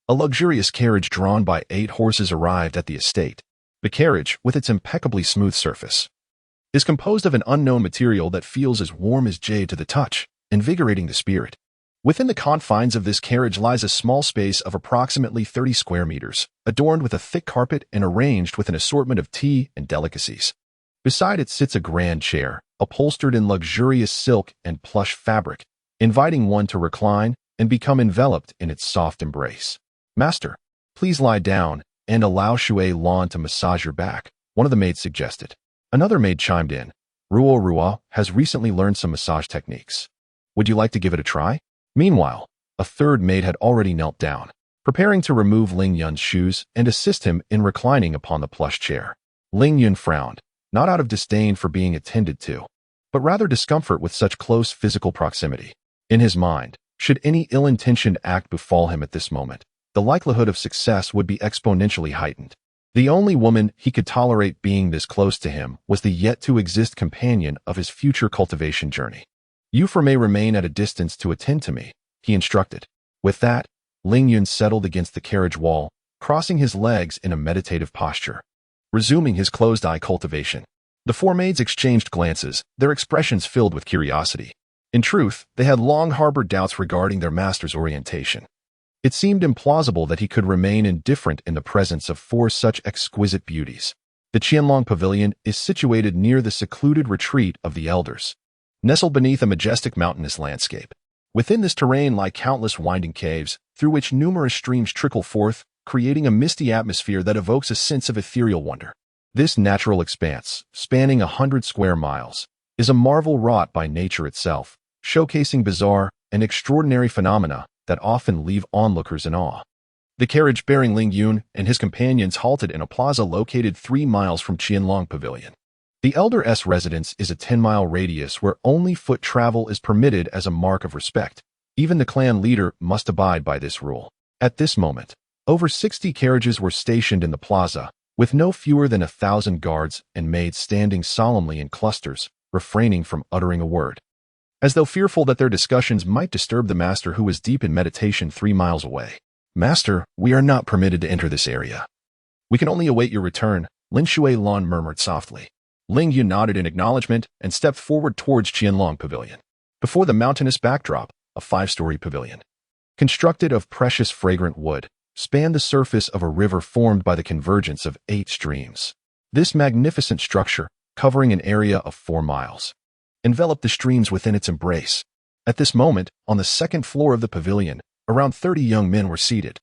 a luxurious carriage drawn by 8 horses arrived at the estate. The carriage, with its impeccably smooth surface, is composed of an unknown material that feels as warm as jade to the touch, invigorating the spirit. Within the confines of this carriage lies a small space of approximately 30 square meters, adorned with a thick carpet and arranged with an assortment of tea and delicacies. Beside it sits a grand chair, upholstered in luxurious silk and plush fabric, inviting one to recline and become enveloped in its soft embrace. "Master, please lie down and allow Shui Lan to massage your back," one of the maids suggested. Another maid chimed in, "Ruo Rua has recently learned some massage techniques. Would you like to give it a try?" Meanwhile, a third maid had already knelt down, preparing to remove Ling Yun's shoes and assist him in reclining upon the plush chair. Ling Yun frowned, not out of disdain for being attended to, but rather discomfort with such close physical proximity. In his mind, should any ill-intentioned act befall him at this moment, the likelihood of success would be exponentially heightened. The only woman he could tolerate being this close to him was the yet-to-exist companion of his future cultivation journey. "Euphra may remain at a distance to attend to me," he instructed. With that, Ling Yun settled against the carriage wall, crossing his legs in a meditative posture, resuming his closed-eye cultivation. The 4 maids exchanged glances, their expressions filled with curiosity. In truth, they had long harbored doubts regarding their master's orientation. It seemed implausible that he could remain indifferent in the presence of 4 such exquisite beauties. The Qianlong Pavilion is situated near the secluded retreat of the elders, nestled beneath a majestic mountainous landscape. Within this terrain lie countless winding caves, through which numerous streams trickle forth, creating a misty atmosphere that evokes a sense of ethereal wonder. This natural expanse, spanning 100 square miles, is a marvel wrought by nature itself, showcasing bizarre and extraordinary phenomena that often leave onlookers in awe. The carriage bearing Ling Yun and his companions halted in a plaza located 3 miles from Qianlong Pavilion. The Elder-S residence is a 10-mile radius where only foot travel is permitted as a mark of respect. Even the clan leader must abide by this rule. At this moment, over 60 carriages were stationed in the plaza, with no fewer than 1,000 guards and maids standing solemnly in clusters, refraining from uttering a word, as though fearful that their discussions might disturb the master who was deep in meditation 3 miles away. "Master, we are not permitted to enter this area. We can only await your return," Lin Shui Lan murmured softly. Ling Yun nodded in acknowledgement and stepped forward towards Qianlong Pavilion. Before the mountainous backdrop, a 5-story pavilion, constructed of precious fragrant wood, spanned the surface of a river formed by the convergence of 8 streams. This magnificent structure, covering an area of 4 miles, enveloped the streams within its embrace. At this moment, on the 2nd floor of the pavilion, around 30 young men were seated,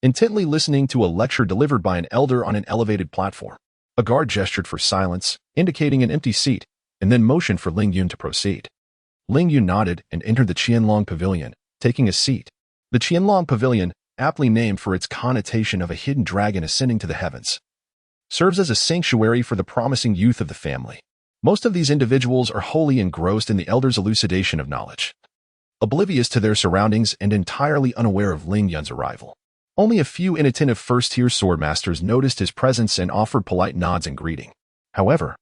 intently listening to a lecture delivered by an elder on an elevated platform. A guard gestured for silence, indicating an empty seat, and then motioned for Ling Yun to proceed. Ling Yun nodded and entered the Qianlong Pavilion, taking a seat. The Qianlong Pavilion, aptly named for its connotation of a hidden dragon ascending to the heavens, serves as a sanctuary for the promising youth of the family. Most of these individuals are wholly engrossed in the elder's elucidation of knowledge, oblivious to their surroundings and entirely unaware of Ling Yun's arrival. Only a few inattentive first-tier swordmasters noticed his presence and offered polite nods in greeting. However,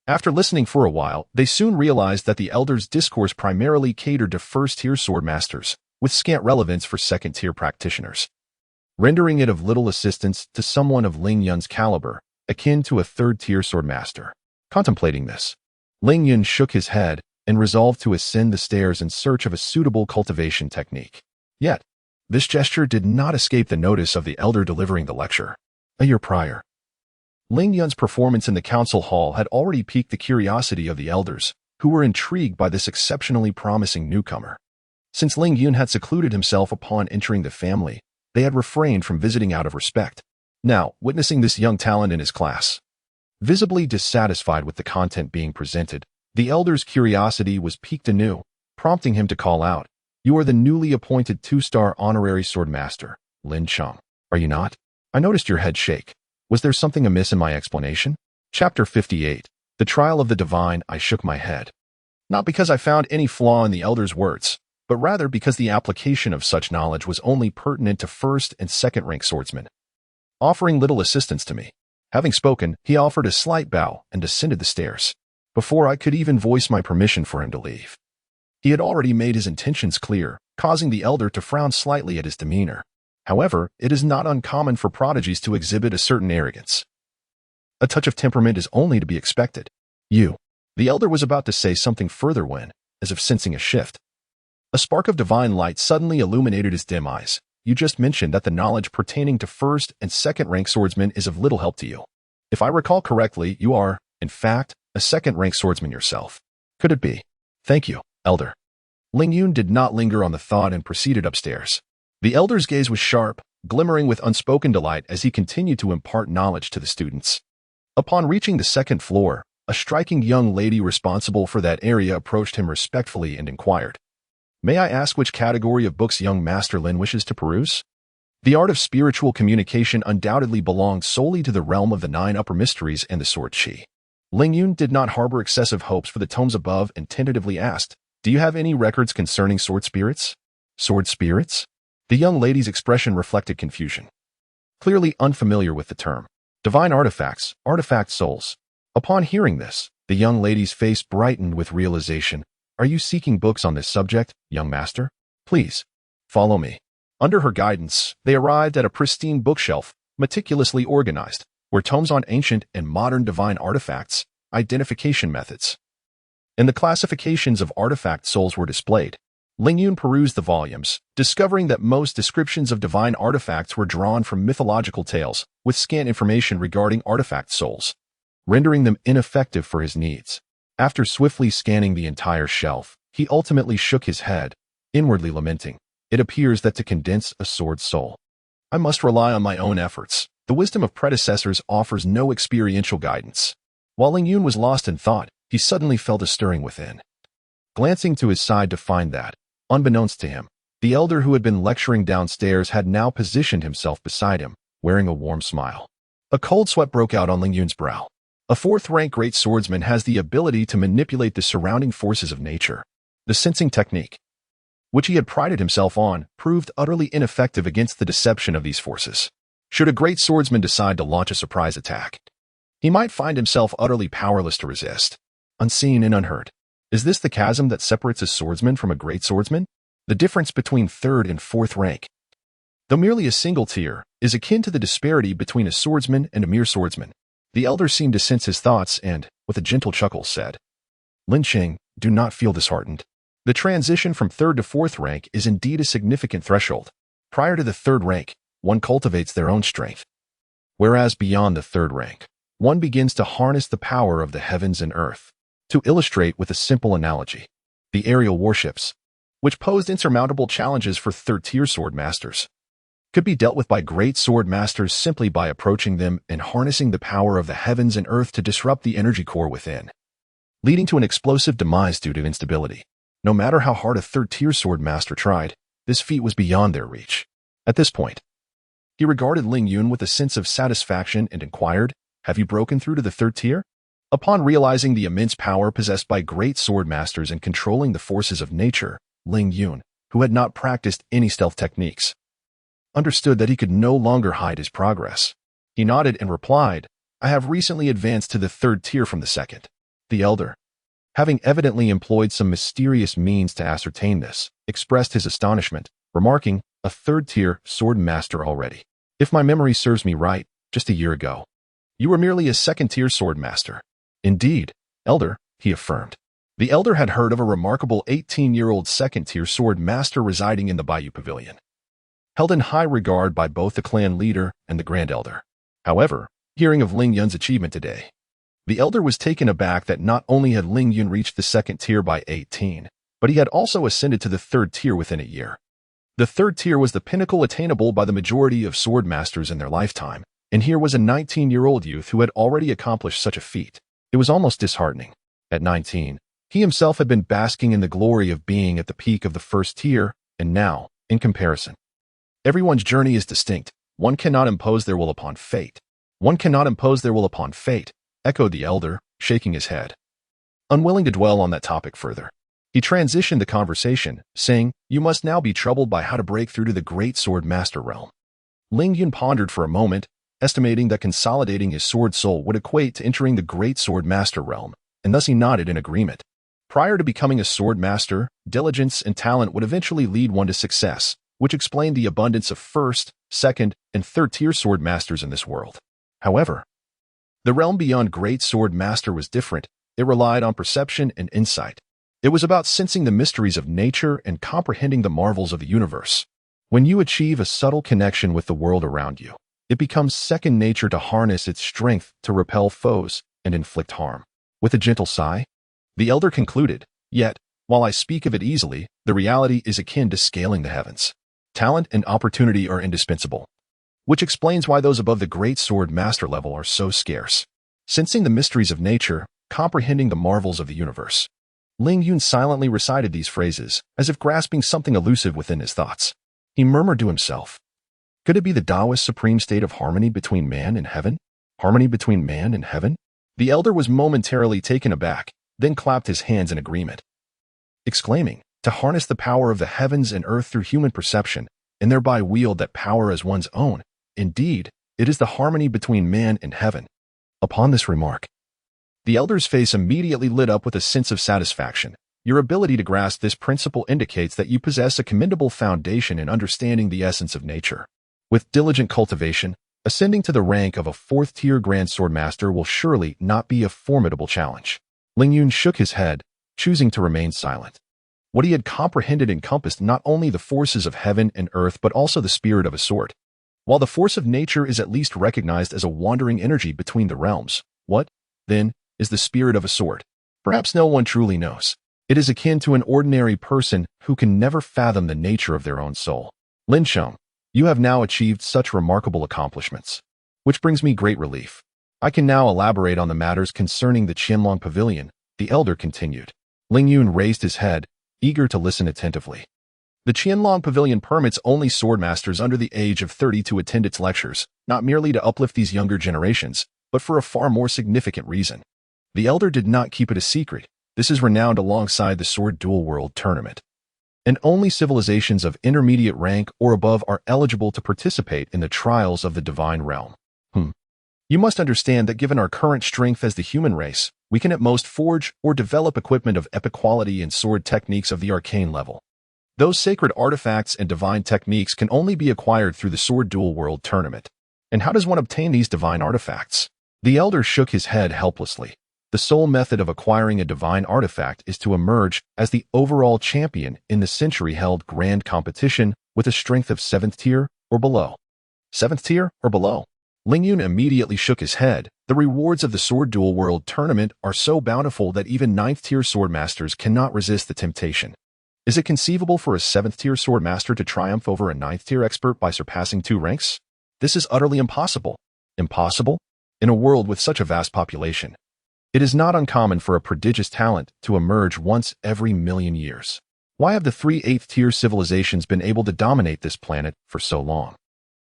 after listening for a while, they soon realized that the elder's discourse primarily catered to first-tier swordmasters, with scant relevance for second-tier practitioners, rendering it of little assistance to someone of Ling Yun's caliber, akin to a third-tier swordmaster. Contemplating this, Ling Yun shook his head and resolved to ascend the stairs in search of a suitable cultivation technique. Yet, This gesture did not escape the notice of the elder delivering the lecture. A year prior, Ling Yun's performance in the council hall had already piqued the curiosity of the elders, who were intrigued by this exceptionally promising newcomer. Since Ling Yun had secluded himself upon entering the family, they had refrained from visiting out of respect. Now, witnessing this young talent in his class, visibly dissatisfied with the content being presented, the elder's curiosity was piqued anew, prompting him to call out, "You are the newly appointed 2-star honorary swordmaster, Lin Cheng, are you not? I noticed your head shake. Was there something amiss in my explanation?" Chapter 58. The Trial of the Divine. I shook my head. Not because I found any flaw in the elder's words, but rather because the application of such knowledge was only pertinent to first and second-rank swordsmen, offering little assistance to me. Having spoken, he offered a slight bow and descended the stairs, before I could even voice my permission for him to leave. He had already made his intentions clear, causing the elder to frown slightly at his demeanor. However, it is not uncommon for prodigies to exhibit a certain arrogance. A touch of temperament is only to be expected. The elder was about to say something further when, as if sensing a shift, a spark of divine light suddenly illuminated his dim eyes. You just mentioned that the knowledge pertaining to first and second-rank swordsmen is of little help to you. If I recall correctly, you are, in fact, a second-rank swordsman yourself. Could it be? Thank you, elder. Ling Yun did not linger on the thought and proceeded upstairs. The elder's gaze was sharp, glimmering with unspoken delight as he continued to impart knowledge to the students. Upon reaching the second floor, a striking young lady responsible for that area approached him respectfully and inquired, "May I ask which category of books young Master Lin wishes to peruse?" The art of spiritual communication undoubtedly belonged solely to the realm of the 9 upper mysteries and the sword chi. Ling Yun did not harbor excessive hopes for the tomes above and tentatively asked, "Do you have any records concerning sword spirits?" Sword spirits? The young lady's expression reflected confusion. Clearly unfamiliar with the term. Divine artifacts, artifact souls. Upon hearing this, the young lady's face brightened with realization. "Are you seeking books on this subject, young master? Please, follow me." Under her guidance, they arrived at a pristine bookshelf, meticulously organized, where tomes on ancient and modern divine artifacts, identification methods, and the classifications of artifact souls were displayed. Ling Yun perused the volumes, discovering that most descriptions of divine artifacts were drawn from mythological tales, with scant information regarding artifact souls, rendering them ineffective for his needs. After swiftly scanning the entire shelf, he ultimately shook his head, inwardly lamenting, "It appears that to condense a sword soul, I must rely on my own efforts. The wisdom of predecessors offers no experiential guidance." While Ling Yun was lost in thought, he suddenly felt a stirring within. Glancing to his side to find that, unbeknownst to him, the elder who had been lecturing downstairs had now positioned himself beside him, wearing a warm smile. A cold sweat broke out on Ling Yun's brow. A 4th-rank great swordsman has the ability to manipulate the surrounding forces of nature. The sensing technique, which he had prided himself on, proved utterly ineffective against the deception of these forces. Should a great swordsman decide to launch a surprise attack, he might find himself utterly powerless to resist, unseen and unheard. Is this the chasm that separates a swordsman from a great swordsman? The difference between 3rd and 4th rank, though merely a single tier, is akin to the disparity between a swordsman and a mere swordsman. The elder seemed to sense his thoughts and, with a gentle chuckle, said, "Lin Cheng, do not feel disheartened. The transition from 3rd to 4th rank is indeed a significant threshold. Prior to the 3rd rank, one cultivates their own strength, whereas beyond the 3rd rank, one begins to harness the power of the heavens and earth." To illustrate with a simple analogy, the aerial warships, which posed insurmountable challenges for 3rd-tier sword masters, could be dealt with by great sword masters simply by approaching them and harnessing the power of the heavens and earth to disrupt the energy core within, leading to an explosive demise due to instability. No matter how hard a 3rd-tier sword master tried, this feat was beyond their reach. At this point, he regarded Ling Yun with a sense of satisfaction and inquired, "Have you broken through to the 3rd tier?" Upon realizing the immense power possessed by great sword masters in controlling the forces of nature, Ling Yun, who had not practiced any stealth techniques, understood that he could no longer hide his progress. He nodded and replied, "I have recently advanced to the 3rd tier from the 2nd. The elder, having evidently employed some mysterious means to ascertain this, expressed his astonishment, remarking, "A 3rd-tier sword master already. If my memory serves me right, just a year ago, you were merely a 2nd-tier sword master." "Indeed, elder," he affirmed. The elder had heard of a remarkable 18-year-old 2nd-tier sword master residing in the Bayou Pavilion. held in high regard by both the clan leader and the Grand Elder. However, hearing of Ling Yun's achievement today, the Elder was taken aback that not only had Ling Yun reached the second tier by 18, but he had also ascended to the third tier within a year. The third tier was the pinnacle attainable by the majority of sword masters in their lifetime, and here was a 19-year-old youth who had already accomplished such a feat. It was almost disheartening. At 19, he himself had been basking in the glory of being at the peak of the first tier, and now, in comparison, everyone's journey is distinct. One cannot impose their will upon fate. One cannot impose their will upon fate, echoed the Elder, shaking his head. Unwilling to dwell on that topic further, he transitioned the conversation, saying, "You must now be troubled by how to break through to the Great Sword Master realm." Ling Yun pondered for a moment, estimating that consolidating his sword soul would equate to entering the Great Sword Master realm, and thus he nodded in agreement. Prior to becoming a sword master, diligence and talent would eventually lead one to success, which explained the abundance of first, second, and third-tier sword masters in this world. However, the realm beyond Great Sword Master was different. It relied on perception and insight. It was about sensing the mysteries of nature and comprehending the marvels of the universe. When you achieve a subtle connection with the world around you, it becomes second nature to harness its strength to repel foes and inflict harm. With a gentle sigh, the Elder concluded, "Yet, while I speak of it easily, the reality is akin to scaling the heavens. Talent and opportunity are indispensable, which explains why those above the Great Sword Master level are so scarce. Sensing the mysteries of nature, comprehending the marvels of the universe." Ling Yun silently recited these phrases, as if grasping something elusive within his thoughts. He murmured to himself, "Could it be the Taoist supreme state of harmony between man and heaven? Harmony between man and heaven?" The Elder was momentarily taken aback, then clapped his hands in agreement, exclaiming, "To harness the power of the heavens and earth through human perception, and thereby wield that power as one's own. Indeed, it is the harmony between man and heaven." Upon this remark, the Elder's face immediately lit up with a sense of satisfaction. Your ability to grasp this principle indicates that you possess a commendable foundation in understanding the essence of nature. With diligent cultivation, ascending to the rank of a fourth-tier Grand Sword Master will surely not be a formidable challenge. Ling Yun shook his head, choosing to remain silent. What he had comprehended encompassed not only the forces of heaven and earth but also the spirit of a sword. While the force of nature is at least recognized as a wandering energy between the realms, what, then, is the spirit of a sword? Perhaps no one truly knows. It is akin to an ordinary person who can never fathom the nature of their own soul. Lin Sheng, you have now achieved such remarkable accomplishments, which brings me great relief. I can now elaborate on the matters concerning the Qianlong Pavilion," the Elder continued. Ling Yun raised his head, eager to listen attentively. The Qianlong Pavilion permits only sword masters under the age of 30 to attend its lectures, not merely to uplift these younger generations, but for a far more significant reason. The Elder did not keep it a secret. This is renowned alongside the Sword Duel World Tournament, and only civilizations of intermediate rank or above are eligible to participate in the trials of the divine realm. You must understand that given our current strength as the human race, we can at most forge or develop equipment of epic quality and sword techniques of the arcane level. Those sacred artifacts and divine techniques can only be acquired through the Sword Duel World Tournament. And how does one obtain these divine artifacts? The Elder shook his head helplessly. The sole method of acquiring a divine artifact is to emerge as the overall champion in the century-held grand competition with a strength of 7th tier or below. 7th tier or below? Ling Yun immediately shook his head. The rewards of the Sword Duel World Tournament are so bountiful that even 9th-tier sword masters cannot resist the temptation. Is it conceivable for a 7th-tier sword master to triumph over a 9th-tier expert by surpassing 2 ranks? This is utterly impossible. Impossible? In a world with such a vast population, it is not uncommon for a prodigious talent to emerge once every million years. Why have the 3 8th-tier civilizations been able to dominate this planet for so long?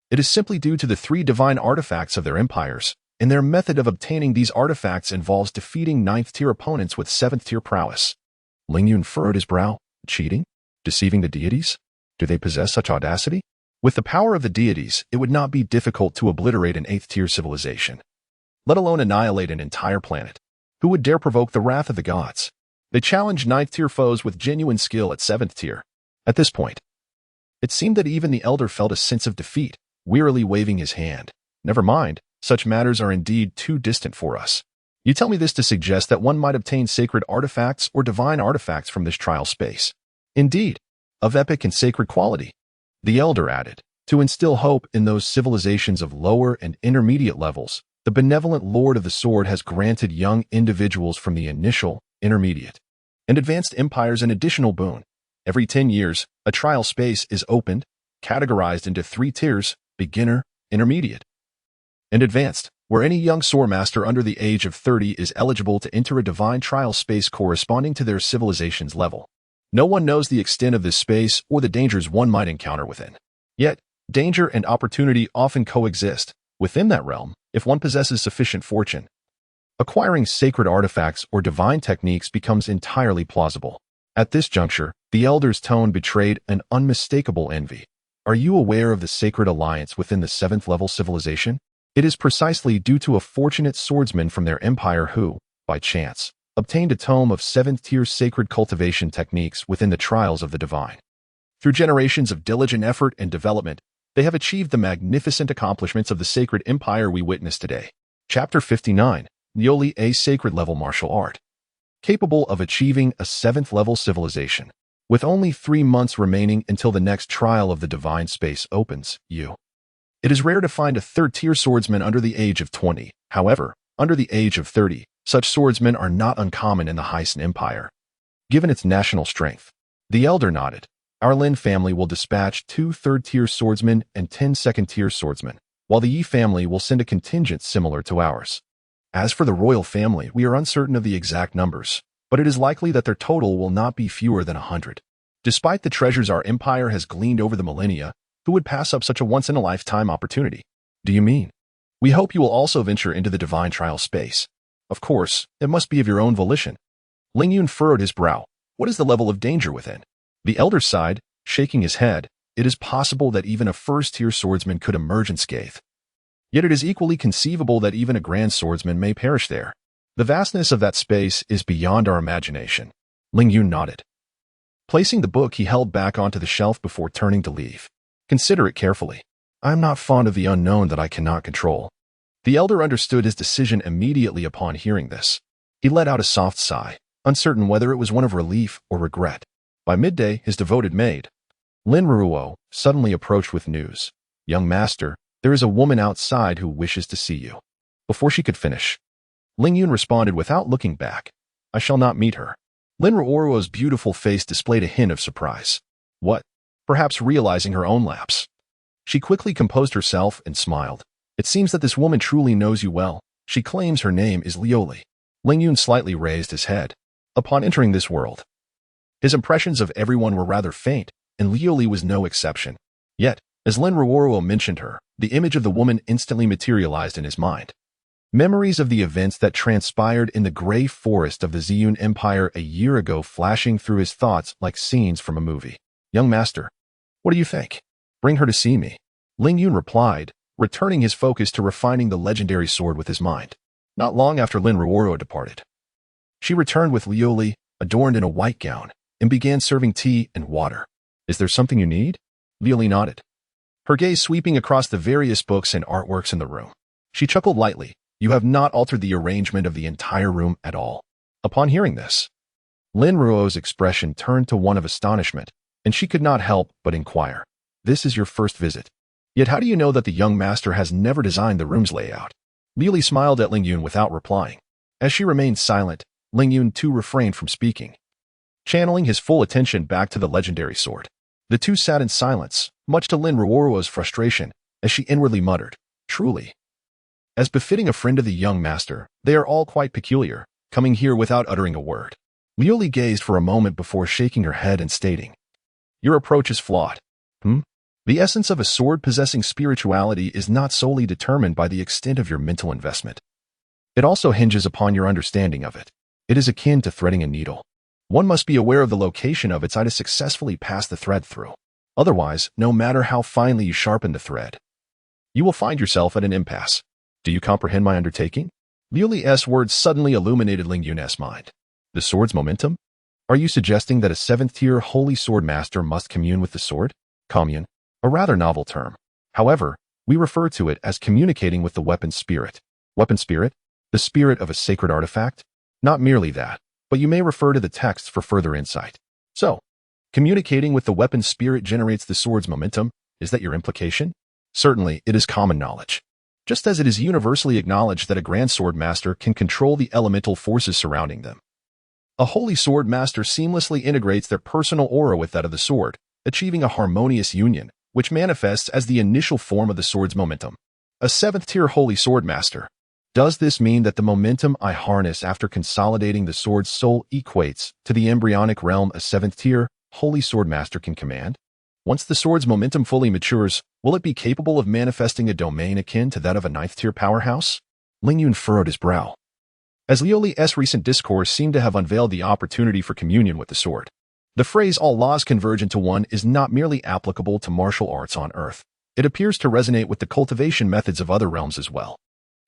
It is simply due to the 3 divine artifacts of their empires, and their method of obtaining these artifacts involves defeating 9th-tier opponents with 7th-tier prowess. Ling Yun furrowed his brow. Cheating? Deceiving the deities? Do they possess such audacity? With the power of the deities, it would not be difficult to obliterate an 8th-tier civilization, let alone annihilate an entire planet. Who would dare provoke the wrath of the gods? They challenged 9th-tier foes with genuine skill at 7th tier. At this point, it seemed that even the Elder felt a sense of defeat, wearily waving his hand. Never mind, such matters are indeed too distant for us. You tell me this to suggest that one might obtain sacred artifacts or divine artifacts from this trial space. Indeed, of epic and sacred quality, the Elder added. To instill hope in those civilizations of lower and intermediate levels, the benevolent Lord of the Sword has granted young individuals from the initial, intermediate, and advanced empires an additional boon. Every 10 years, a trial space is opened, categorized into 3 tiers: beginner, intermediate, and advanced, where any young swordmaster under the age of 30 is eligible to enter a divine trial space corresponding to their civilization's level. No one knows the extent of this space or the dangers one might encounter within. Yet, danger and opportunity often coexist within that realm if one possesses sufficient fortune. Acquiring sacred artifacts or divine techniques becomes entirely plausible. At this juncture, the elder's tone betrayed an unmistakable envy. Are you aware of the sacred alliance within the 7th level civilization? It is precisely due to a fortunate swordsman from their empire who, by chance, obtained a tome of 7th-tier sacred cultivation techniques within the trials of the divine. Through generations of diligent effort and development, they have achieved the magnificent accomplishments of the sacred empire we witness today. Chapter 59. Lioli, a sacred-level martial art. Capable of achieving a 7th-level civilization. With only 3 months remaining until the next trial of the divine space opens, It is rare to find a 3rd-tier swordsman under the age of 20. However, under the age of 30, such swordsmen are not uncommon in the Heisen Empire. Given its national strength, the elder nodded. Our Lin family will dispatch 2 3rd-tier swordsmen and 10 2nd-tier swordsmen, while the Yi family will send a contingent similar to ours. As for the royal family, we are uncertain of the exact numbers, but it is likely that their total will not be fewer than 100. Despite the treasures our empire has gleaned over the millennia, who would pass up such a once-in-a-lifetime opportunity? Do you mean? We hope you will also venture into the divine trial space. Of course, it must be of your own volition. Ling Yun furrowed his brow. What is the level of danger within? The elder sighed, shaking his head. It is possible that even a 1st-tier swordsman could emerge unscathed. Yet it is equally conceivable that even a grand swordsman may perish there. The vastness of that space is beyond our imagination. Ling Yun nodded. Placing the book he held back onto the shelf before turning to leave. Consider it carefully. I am not fond of the unknown that I cannot control. The elder understood his decision immediately upon hearing this. He let out a soft sigh, uncertain whether it was one of relief or regret. By midday, his devoted maid, Lin Ruo, suddenly approached with news. Young master, there is a woman outside who wishes to see you. Before she could finish, Ling Yun responded without looking back. I shall not meet her. Lin Ruo's beautiful face displayed a hint of surprise. What? Perhaps realizing her own lapse. She quickly composed herself and smiled. It seems that this woman truly knows you well. She claims her name is Lioli. Ling Yun slightly raised his head. Upon entering this world, his impressions of everyone were rather faint, and Lioli was no exception. Yet, as Lin Ruo mentioned her, the image of the woman instantly materialized in his mind. Memories of the events that transpired in the gray forest of the Ziyun Empire a year ago flashing through his thoughts like scenes from a movie. Young master, what do you think? Bring her to see me. Ling Yun replied, returning his focus to refining the legendary sword with his mind. Not long after Lin Ruo departed, she returned with Lioli, adorned in a white gown, and began serving tea and water. Is there something you need? Lioli nodded, her gaze sweeping across the various books and artworks in the room. She chuckled lightly. You have not altered the arrangement of the entire room at all. Upon hearing this, Lin Ruo's expression turned to one of astonishment, and she could not help but inquire. This is your first visit. Yet how do you know that the young master has never designed the room's layout? Lioli smiled at Ling Yun without replying. As she remained silent, Ling Yun too refrained from speaking, channeling his full attention back to the legendary sword. The two sat in silence, much to Lin Ruo's frustration, as she inwardly muttered, truly, as befitting a friend of the young master, they are all quite peculiar, coming here without uttering a word. Lioli gazed for a moment before shaking her head and stating, your approach is flawed. The essence of a sword possessing spirituality is not solely determined by the extent of your mental investment. It also hinges upon your understanding of it. It is akin to threading a needle. One must be aware of the location of its eye to successfully pass the thread through. Otherwise, no matter how finely you sharpen the thread, you will find yourself at an impasse. Do you comprehend my undertaking? Lioli's words suddenly illuminated Ling Yun's mind. The sword's momentum? Are you suggesting that a 7th-tier holy sword master must commune with the sword? Commune, a rather novel term. However, we refer to it as communicating with the weapon's spirit. Weapon spirit? The spirit of a sacred artifact? Not merely that, but you may refer to the texts for further insight. So, communicating with the weapon's spirit generates the sword's momentum, Is that your implication? Certainly, it is common knowledge. Just as it is universally acknowledged that a grand sword master can control the elemental forces surrounding them. A holy sword master seamlessly integrates their personal aura with that of the sword, achieving a harmonious union, which manifests as the initial form of the sword's momentum. A 7th-tier holy sword master. Does this mean that the momentum I harness after consolidating the sword's soul equates to the embryonic realm a 7th-tier holy sword master can command? Once the sword's momentum fully matures, will it be capable of manifesting a domain akin to that of a 9th-tier powerhouse? Ling Yun furrowed his brow, as Liu Li's recent discourse seemed to have unveiled the opportunity for communion with the sword. The phrase "all laws converge into one" is not merely applicable to martial arts on Earth. It appears to resonate with the cultivation methods of other realms as well.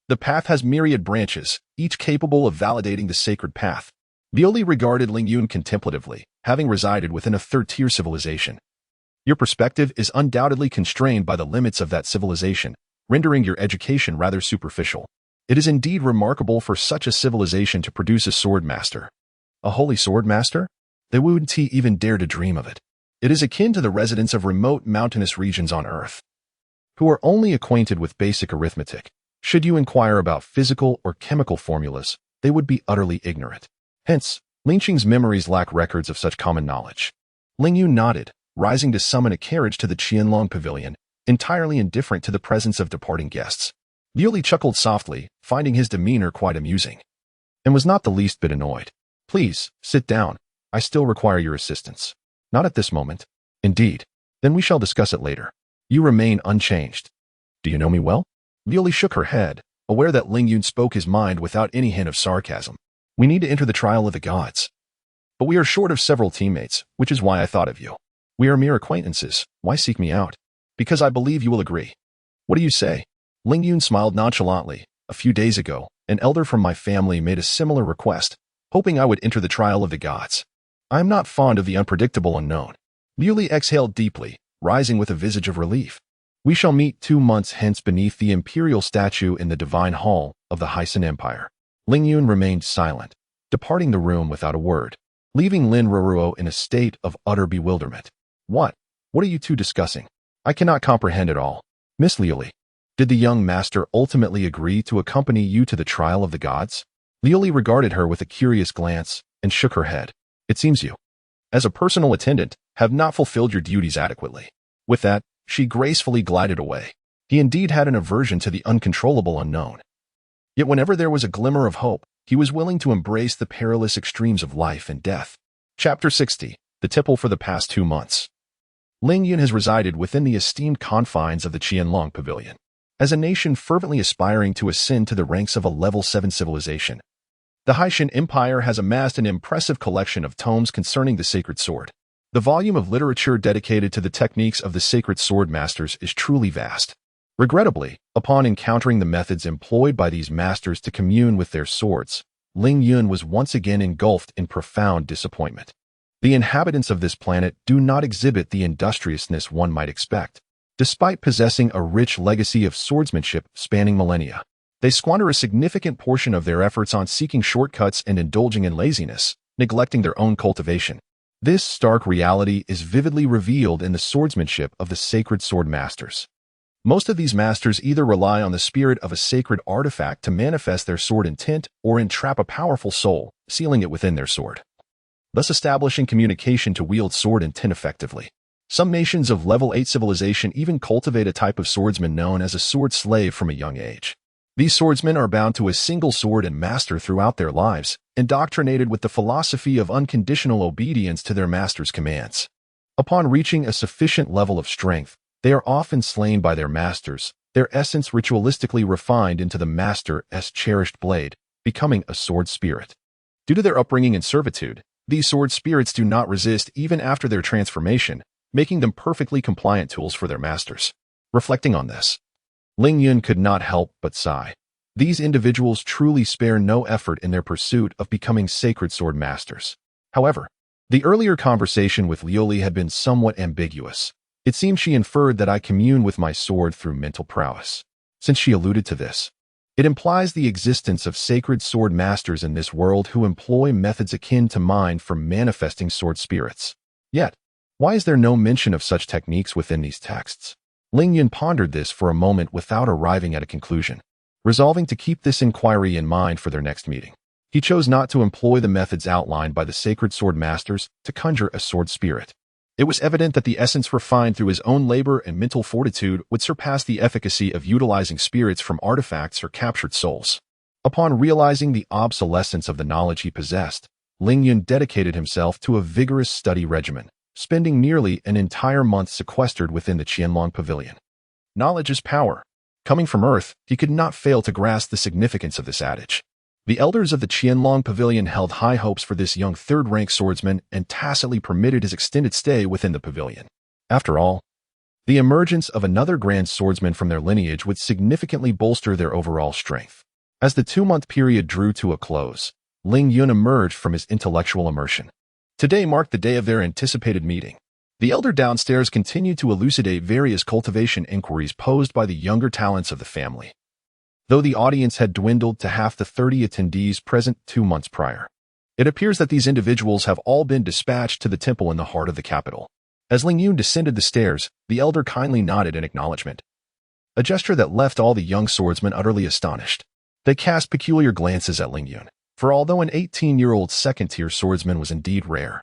The path has myriad branches, each capable of validating the sacred path. Liu Li regarded Ling Yun contemplatively, having resided within a 3rd-tier civilization. Your perspective is undoubtedly constrained by the limits of that civilization, rendering your education rather superficial. It is indeed remarkable for such a civilization to produce a sword master. A holy sword master? They wouldn't even dare to dream of it. It is akin to the residents of remote mountainous regions on Earth, who are only acquainted with basic arithmetic. Should you inquire about physical or chemical formulas, they would be utterly ignorant. Hence, Lin Qing's memories lack records of such common knowledge. Ling Yun nodded, rising to summon a carriage to the Qianlong Pavilion, entirely indifferent to the presence of departing guests. Liu Li chuckled softly, finding his demeanor quite amusing, and was not the least bit annoyed. Please, sit down. I still require your assistance. Not at this moment. Indeed. Then we shall discuss it later. You remain unchanged. Do you know me well? Liu Li shook her head, aware that Ling Yun spoke his mind without any hint of sarcasm. We need to enter the trial of the gods. But we are short of several teammates, which is why I thought of you. We are mere acquaintances. Why seek me out? Because I believe you will agree. What do you say? Ling Yun smiled nonchalantly. A few days ago, an elder from my family made a similar request, hoping I would enter the trial of the gods. I am not fond of the unpredictable unknown. Liu Li exhaled deeply, rising with a visage of relief. We shall meet 2 months hence beneath the imperial statue in the divine hall of the Heisen Empire. Ling Yun remained silent, departing the room without a word, leaving Lin Ruruo in a state of utter bewilderment. What are you two discussing? I cannot comprehend it all. Miss Liu Li, did the young master ultimately agree to accompany you to the trial of the gods? Liu Li regarded her with a curious glance and shook her head. It seems you, as a personal attendant, have not fulfilled your duties adequately. With that, she gracefully glided away. He indeed had an aversion to the uncontrollable unknown. Yet whenever there was a glimmer of hope, he was willing to embrace the perilous extremes of life and death. Chapter 60. The Tipple for the past 2 months. Ling Yun has resided within the esteemed confines of the Qianlong Pavilion, as a nation fervently aspiring to ascend to the ranks of a level 7 civilization. The Heisen Empire has amassed an impressive collection of tomes concerning the sacred sword. The volume of literature dedicated to the techniques of the sacred sword masters is truly vast. Regrettably, upon encountering the methods employed by these masters to commune with their swords, Ling Yun was once again engulfed in profound disappointment. The inhabitants of this planet do not exhibit the industriousness one might expect. Despite possessing a rich legacy of swordsmanship spanning millennia, they squander a significant portion of their efforts on seeking shortcuts and indulging in laziness, neglecting their own cultivation. This stark reality is vividly revealed in the swordsmanship of the sacred sword masters. Most of these masters either rely on the spirit of a sacred artifact to manifest their sword intent or entrap a powerful soul, sealing it within their sword, thus establishing communication to wield sword intent effectively. Some nations of level 8 civilization even cultivate a type of swordsman known as a sword slave from a young age. These swordsmen are bound to a single sword and master throughout their lives, indoctrinated with the philosophy of unconditional obedience to their master's commands. Upon reaching a sufficient level of strength, they are often slain by their masters, their essence ritualistically refined into the master's cherished blade, becoming a sword spirit. Due to their upbringing in servitude, these sword spirits do not resist even after their transformation, making them perfectly compliant tools for their masters. Reflecting on this, Ling Yun could not help but sigh. These individuals truly spare no effort in their pursuit of becoming sacred sword masters. However, the earlier conversation with Liu Li had been somewhat ambiguous. It seemed she inferred that I commune with my sword through mental prowess. Since she alluded to this, it implies the existence of sacred sword masters in this world who employ methods akin to mine for manifesting sword spirits. Yet, why is there no mention of such techniques within these texts? Ling Yun pondered this for a moment without arriving at a conclusion, resolving to keep this inquiry in mind for their next meeting. He chose not to employ the methods outlined by the sacred sword masters to conjure a sword spirit. It was evident that the essence refined through his own labor and mental fortitude would surpass the efficacy of utilizing spirits from artifacts or captured souls. Upon realizing the obsolescence of the knowledge he possessed, Ling Yun dedicated himself to a vigorous study regimen, spending nearly an entire month sequestered within the Qianlong Pavilion. Knowledge is power. Coming from Earth, he could not fail to grasp the significance of this adage. The elders of the Qianlong Pavilion held high hopes for this young third-rank swordsman and tacitly permitted his extended stay within the pavilion. After all, the emergence of another grand swordsman from their lineage would significantly bolster their overall strength. As the 2-month period drew to a close, Ling Yun emerged from his intellectual immersion. Today marked the day of their anticipated meeting. The elder downstairs continued to elucidate various cultivation inquiries posed by the younger talents of the family, though the audience had dwindled to half the 30 attendees present 2 months prior. It appears that these individuals have all been dispatched to the temple in the heart of the capital. As Ling Yun descended the stairs, the elder kindly nodded in acknowledgement, a gesture that left all the young swordsmen utterly astonished. They cast peculiar glances at Ling Yun, for although an 18-year-old second-tier swordsman was indeed rare,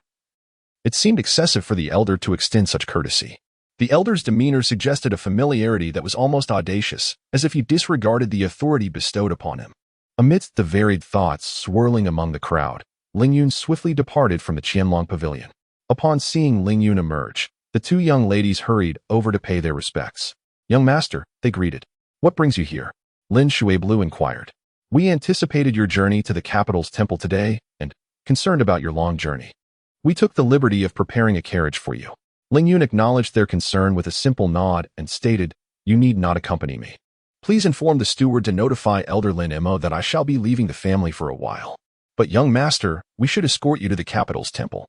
it seemed excessive for the elder to extend such courtesy. The elder's demeanor suggested a familiarity that was almost audacious, as if he disregarded the authority bestowed upon him. Amidst the varied thoughts swirling among the crowd, Ling Yun swiftly departed from the Qianlong Pavilion. Upon seeing Ling Yun emerge, the 2 young ladies hurried over to pay their respects. "Young master," they greeted. "What brings you here?" Lin Shuiblue inquired. "We anticipated your journey to the capital's temple today, and, concerned about your long journey, we took the liberty of preparing a carriage for you." Ling Yun acknowledged their concern with a simple nod and stated, "You need not accompany me. Please inform the steward to notify Elder Lin Mo that I shall be leaving the family for a while. But young master, we should escort you to the capital's temple.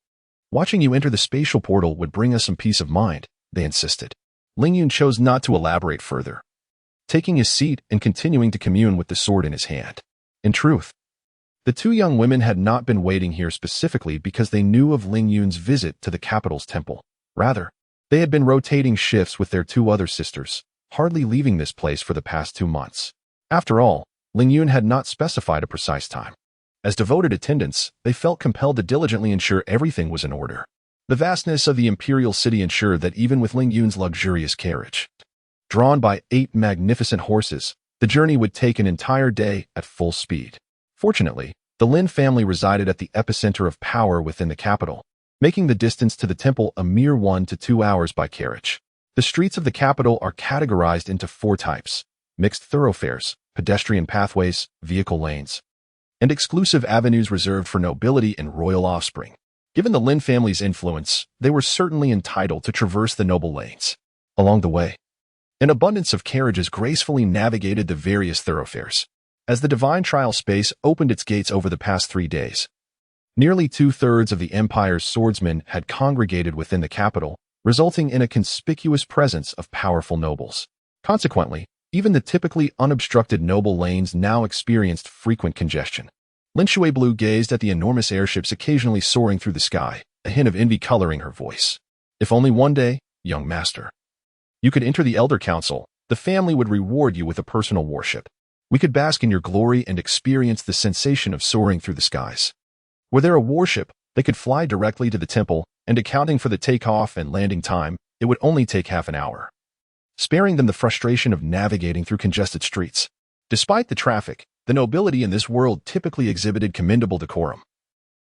Watching you enter the spatial portal would bring us some peace of mind," they insisted. Ling Yun chose not to elaborate further, taking his seat and continuing to commune with the sword in his hand. In truth, the 2 young women had not been waiting here specifically because they knew of Ling Yun's visit to the capital's temple. Rather, they had been rotating shifts with their 2 other sisters, hardly leaving this place for the past 2 months. After all, Ling Yun had not specified a precise time. As devoted attendants, they felt compelled to diligently ensure everything was in order. The vastness of the imperial city ensured that even with Ling Yun's luxurious carriage, drawn by 8 magnificent horses, the journey would take an entire day at full speed. Fortunately, the Lin family resided at the epicenter of power within the capital, making the distance to the temple a mere 1 to 2 hours by carriage. The streets of the capital are categorized into 4 types: mixed thoroughfares, pedestrian pathways, vehicle lanes, and exclusive avenues reserved for nobility and royal offspring. Given the Lin family's influence, they were certainly entitled to traverse the noble lanes. Along the way, an abundance of carriages gracefully navigated the various thoroughfares. As the divine trial space opened its gates over the past 3 days, nearly 2/3 of the Empire's swordsmen had congregated within the capital, resulting in a conspicuous presence of powerful nobles. Consequently, even the typically unobstructed noble lanes now experienced frequent congestion. Lin Shuiblue gazed at the enormous airships occasionally soaring through the sky, a hint of envy coloring her voice. "If only one day, young master, you could enter the Elder Council, the family would reward you with a personal worship. We could bask in your glory and experience the sensation of soaring through the skies. Were there a warship, they could fly directly to the temple, and accounting for the takeoff and landing time, it would only take half an hour, sparing them the frustration of navigating through congested streets." Despite the traffic, the nobility in this world typically exhibited commendable decorum,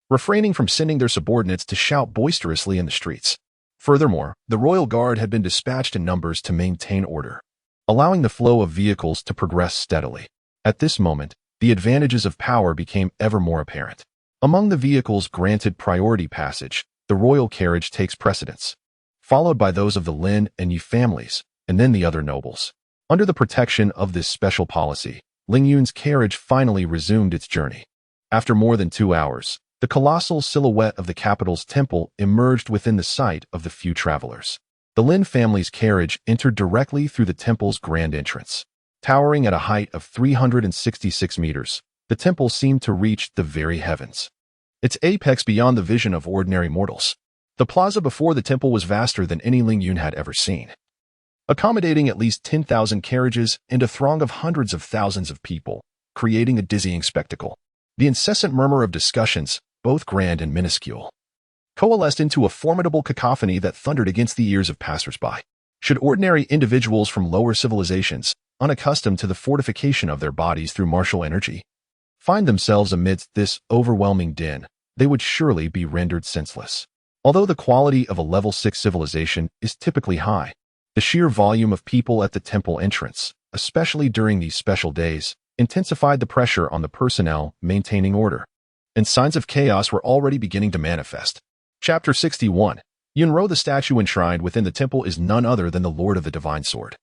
refraining from sending their subordinates to shout boisterously in the streets. Furthermore, the royal guard had been dispatched in numbers to maintain order, allowing the flow of vehicles to progress steadily. At this moment, the advantages of power became ever more apparent. Among the vehicles granted priority passage, the royal carriage takes precedence, followed by those of the Lin and Yi families, and then the other nobles. Under the protection of this special policy, Ling Yun's carriage finally resumed its journey. After more than 2 hours, the colossal silhouette of the capital's temple emerged within the sight of the few travelers. The Lin family's carriage entered directly through the temple's grand entrance. Towering at a height of 366 meters, the temple seemed to reach the very heavens, its apex beyond the vision of ordinary mortals. The plaza before the temple was vaster than any Ling Yun had ever seen. accommodating at least 10,000 carriages and a throng of hundreds of thousands of people, creating a dizzying spectacle. The incessant murmur of discussions, both grand and minuscule, coalesced into a formidable cacophony that thundered against the ears of passers-by. Should ordinary individuals from lower civilizations, unaccustomed to the fortification of their bodies through martial energy, find themselves amidst this overwhelming din, they would surely be rendered senseless. Although the quality of a level 6 civilization is typically high, the sheer volume of people at the temple entrance, especially during these special days, intensified the pressure on the personnel maintaining order, and signs of chaos were already beginning to manifest. Chapter 61. Yunro, the statue enshrined within the temple, is none other than the Lord of the Divine Sword.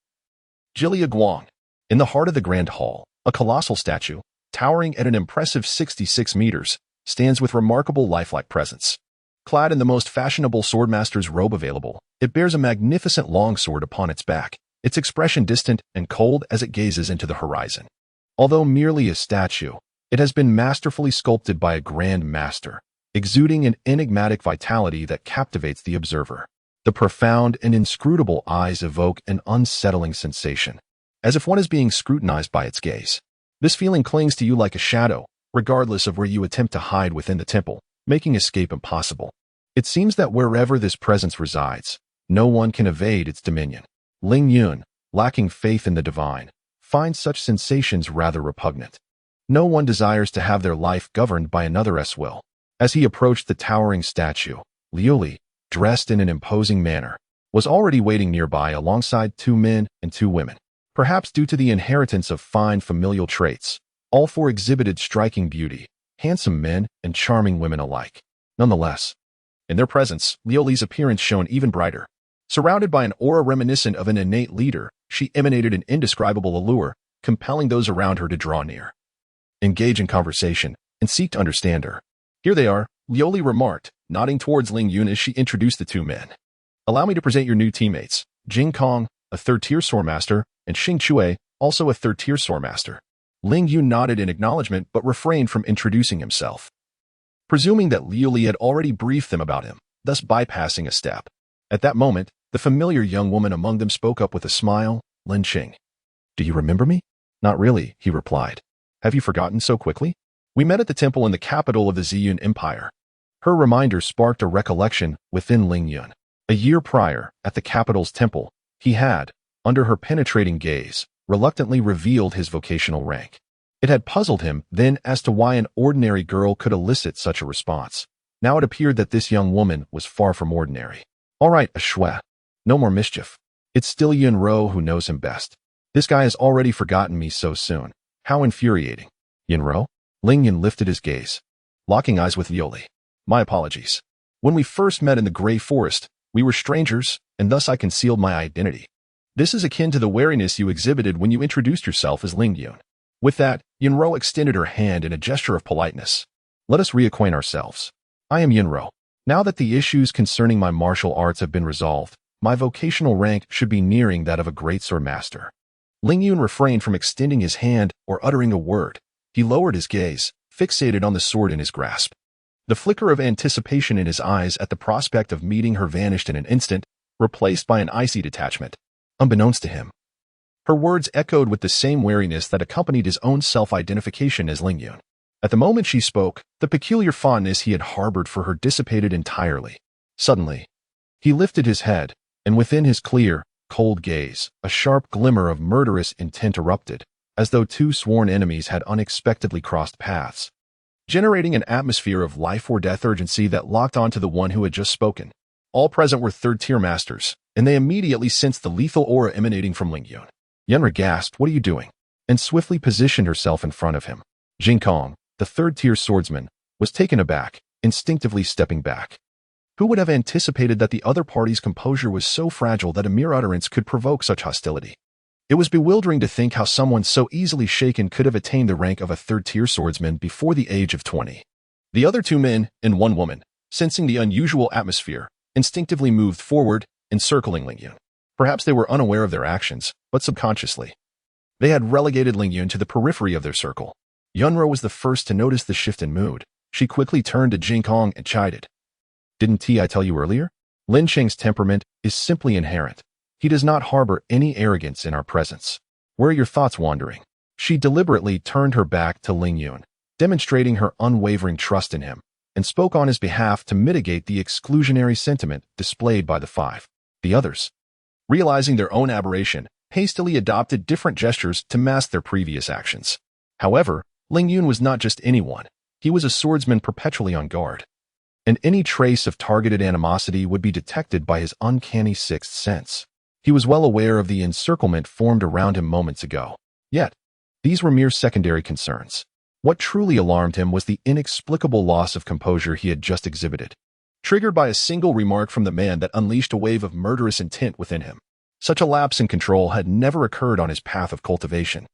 Jillia Guang. In the heart of the Grand Hall, a colossal statue, towering at an impressive 66 meters, stands with remarkable lifelike presence. Clad in the most fashionable swordmaster's robe available, it bears a magnificent longsword upon its back, its expression distant and cold as it gazes into the horizon. Although merely a statue, it has been masterfully sculpted by a grand master, exuding an enigmatic vitality that captivates the observer. The profound and inscrutable eyes evoke an unsettling sensation, as if one is being scrutinized by its gaze. This feeling clings to you like a shadow, regardless of where you attempt to hide within the temple, making escape impossible. It seems that wherever this presence resides, no one can evade its dominion. Ling Yun, lacking faith in the divine, finds such sensations rather repugnant. No one desires to have their life governed by another's will. As he approached the towering statue, Liu Li, dressed in an imposing manner, was already waiting nearby alongside 2 men and 2 women. Perhaps due to the inheritance of fine familial traits, all 4 exhibited striking beauty, handsome men and charming women alike. Nonetheless, in their presence, Liu Li's appearance shone even brighter. Surrounded by an aura reminiscent of an innate leader, she emanated an indescribable allure, compelling those around her to draw near, engage in conversation, and seek to understand her. Here they are, Liu Li remarked, nodding towards Ling Yun as she introduced the 2 men. Allow me to present your new teammates, Jing Kong, a 3rd-tier swordmaster, and Xing Chue, also a 3rd-tier swordmaster. Ling Yun nodded in acknowledgement but refrained from introducing himself, presuming that Liu Li had already briefed them about him, thus bypassing a step. At that moment, the familiar young woman among them spoke up with a smile. Lin Qing. Do you remember me? Not really, he replied. Have you forgotten so quickly? We met at the temple in the capital of the Ziyun Empire. Her reminder sparked a recollection within Ling Yun. A year prior, at the capital's temple, he had, under her penetrating gaze, reluctantly revealed his vocational rank. It had puzzled him then as to why an ordinary girl could elicit such a response. Now it appeared that this young woman was far from ordinary. All right, Ashue. No more mischief. It's still Yunro who knows him best. This guy has already forgotten me so soon. How infuriating. Yunro? Ling Yun lifted his gaze, locking eyes with Liu Li. My apologies. When we first met in the Grey Forest, we were strangers, and thus I concealed my identity. This is akin to the wariness you exhibited when you introduced yourself as Ling Yun. With that, Yunro extended her hand in a gesture of politeness. Let us reacquaint ourselves. I am Yunro. Now that the issues concerning my martial arts have been resolved, my vocational rank should be nearing that of a great sword master. Ling Yun refrained from extending his hand or uttering a word. He lowered his gaze, fixated on the sword in his grasp. The flicker of anticipation in his eyes at the prospect of meeting her vanished in an instant, replaced by an icy detachment. Unbeknownst to him, her words echoed with the same wariness that accompanied his own self-identification as Ling Yun. At the moment she spoke, the peculiar fondness he had harbored for her dissipated entirely. Suddenly, he lifted his head, and within his clear, cold gaze, a sharp glimmer of murderous intent erupted, as though 2 sworn enemies had unexpectedly crossed paths, generating an atmosphere of life-or-death urgency that locked onto the one who had just spoken. All present were 3rd-tier masters, and they immediately sensed the lethal aura emanating from Ling Yun. Yunra gasped, "What are you doing?" and swiftly positioned herself in front of him. Jing Kong, the 3rd-tier swordsman, was taken aback, instinctively stepping back. Who would have anticipated that the other party's composure was so fragile that a mere utterance could provoke such hostility? It was bewildering to think how someone so easily shaken could have attained the rank of a 3rd-tier swordsman before the age of 20. The other 2 men and 1 woman, sensing the unusual atmosphere, instinctively moved forward, encircling Ling Yun. Perhaps they were unaware of their actions, but subconsciously, they had relegated Ling Yun to the periphery of their circle. Yunro was the first to notice the shift in mood. She quickly turned to Jing Kong and chided. Didn't I tell you earlier? Lin Qing's temperament is simply inherent. He does not harbor any arrogance in our presence. Where are your thoughts wandering? She deliberately turned her back to Ling Yun, demonstrating her unwavering trust in him, and spoke on his behalf to mitigate the exclusionary sentiment displayed by the five. The others, realizing their own aberration, hastily adopted different gestures to mask their previous actions. However, Ling Yun was not just anyone. He was a swordsman perpetually on guard, and any trace of targeted animosity would be detected by his uncanny sixth sense. He was well aware of the encirclement formed around him moments ago. Yet, these were mere secondary concerns. What truly alarmed him was the inexplicable loss of composure he had just exhibited, triggered by a single remark from the man that unleashed a wave of murderous intent within him. Such a lapse in control had never occurred on his path of cultivation.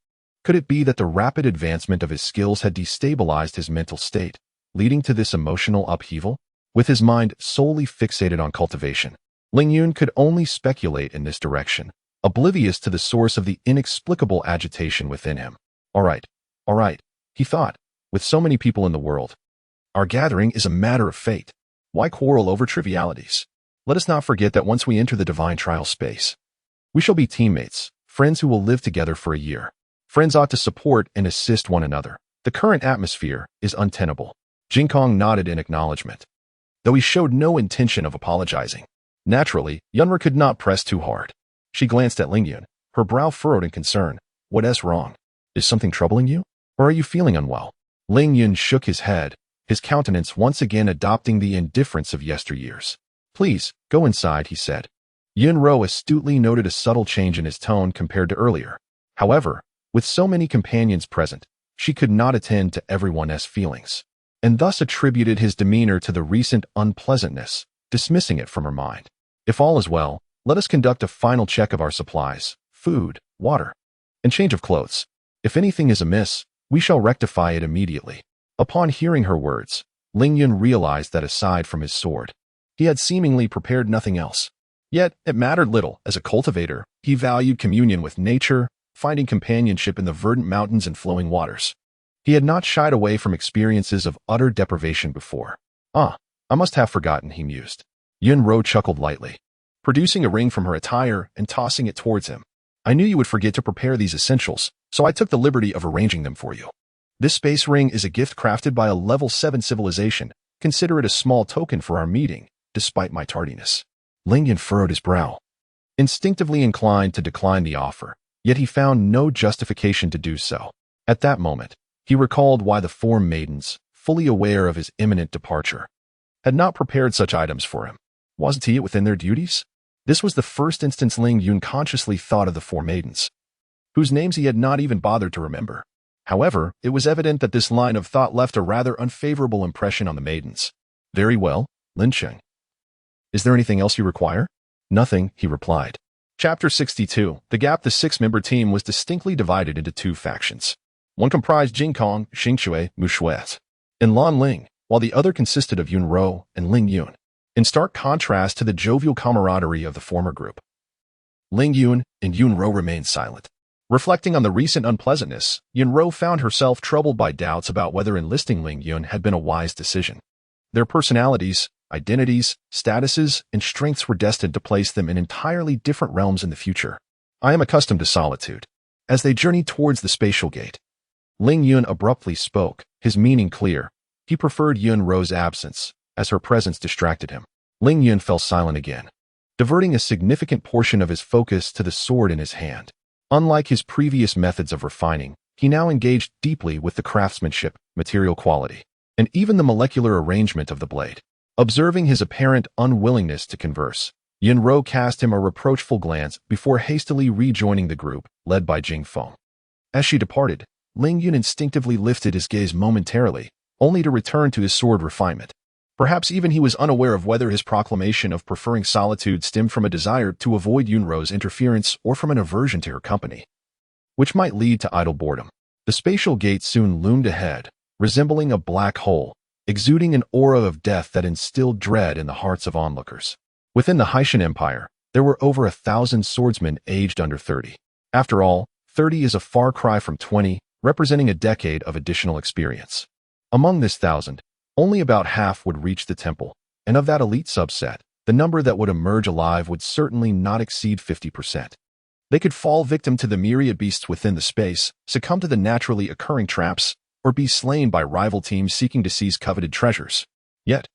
Could it be that the rapid advancement of his skills had destabilized his mental state, leading to this emotional upheaval? With his mind solely fixated on cultivation, Ling Yun could only speculate in this direction, oblivious to the source of the inexplicable agitation within him. All right, he thought, with so many people in the world, our gathering is a matter of fate. Why quarrel over trivialities? Let us not forget that once we enter the divine trial space, we shall be teammates, friends who will live together for a year. Friends ought to support and assist one another. The current atmosphere is untenable. Jing Kong nodded in acknowledgement, though he showed no intention of apologizing. Naturally, Yunra could not press too hard. She glanced at Ling Yun, her brow furrowed in concern. What's wrong? Is something troubling you? Or are you feeling unwell? Ling Yun shook his head, his countenance once again adopting the indifference of yesteryears. Please, go inside, he said. Yunro astutely noted a subtle change in his tone compared to earlier. However, with so many companions present, she could not attend to everyone's feelings, and thus attributed his demeanor to the recent unpleasantness, dismissing it from her mind. If all is well, let us conduct a final check of our supplies, food, water, and change of clothes. If anything is amiss, we shall rectify it immediately. Upon hearing her words, Ling Yun realized that aside from his sword, he had seemingly prepared nothing else. Yet, it mattered little. As a cultivator, he valued communion with nature, finding companionship in the verdant mountains and flowing waters. He had not shied away from experiences of utter deprivation before. I must have forgotten, he mused. Yunro chuckled lightly, producing a ring from her attire and tossing it towards him. I knew you would forget to prepare these essentials, so I took the liberty of arranging them for you. This space ring is a gift crafted by a level 7 civilization. Consider it a small token for our meeting, despite my tardiness. Ling Yun furrowed his brow, instinctively inclined to decline the offer, yet he found no justification to do so. At that moment, he recalled why the four maidens, fully aware of his imminent departure, had not prepared such items for him. Wasn't he within their duties? This was the first instance Ling Yun consciously thought of the four maidens, whose names he had not even bothered to remember. However, it was evident that this line of thought left a rather unfavorable impression on the maidens. Very well, Lin Cheng. Is there anything else you require? Nothing, he replied. Chapter 62. The Gap. The six-member team was distinctly divided into two factions. One comprised Jing Kong, Xingxue, Mu Shuez, and Lan Ling, while the other consisted of Yunro and Ling Yun, in stark contrast to the jovial camaraderie of the former group. Ling Yun and Yunro remained silent. Reflecting on the recent unpleasantness, Yunro found herself troubled by doubts about whether enlisting Ling Yun had been a wise decision. Their personalities, identities, statuses, and strengths were destined to place them in entirely different realms in the future. I am accustomed to solitude. As they journeyed towards the spatial gate, Ling Yun abruptly spoke, his meaning clear. He preferred Yunro's absence, as her presence distracted him. Ling Yun fell silent again, diverting a significant portion of his focus to the sword in his hand. Unlike his previous methods of refining, he now engaged deeply with the craftsmanship, material quality, and even the molecular arrangement of the blade. Observing his apparent unwillingness to converse, Yunro cast him a reproachful glance before hastily rejoining the group, led by Jing Feng. As she departed, Ling Yun instinctively lifted his gaze momentarily, only to return to his sword refinement. Perhaps even he was unaware of whether his proclamation of preferring solitude stemmed from a desire to avoid Yunro's interference or from an aversion to her company, which might lead to idle boredom. The spatial gate soon loomed ahead, resembling a black hole, exuding an aura of death that instilled dread in the hearts of onlookers. Within the Haitian Empire, there were over 1,000 swordsmen aged under 30. After all, 30 is a far cry from 20, representing a decade of additional experience. Among this 1,000, only about half would reach the temple, and of that elite subset, the number that would emerge alive would certainly not exceed 50%. They could fall victim to the myriad beasts within the space, succumb to the naturally occurring traps, or be slain by rival teams seeking to seize coveted treasures. Yet,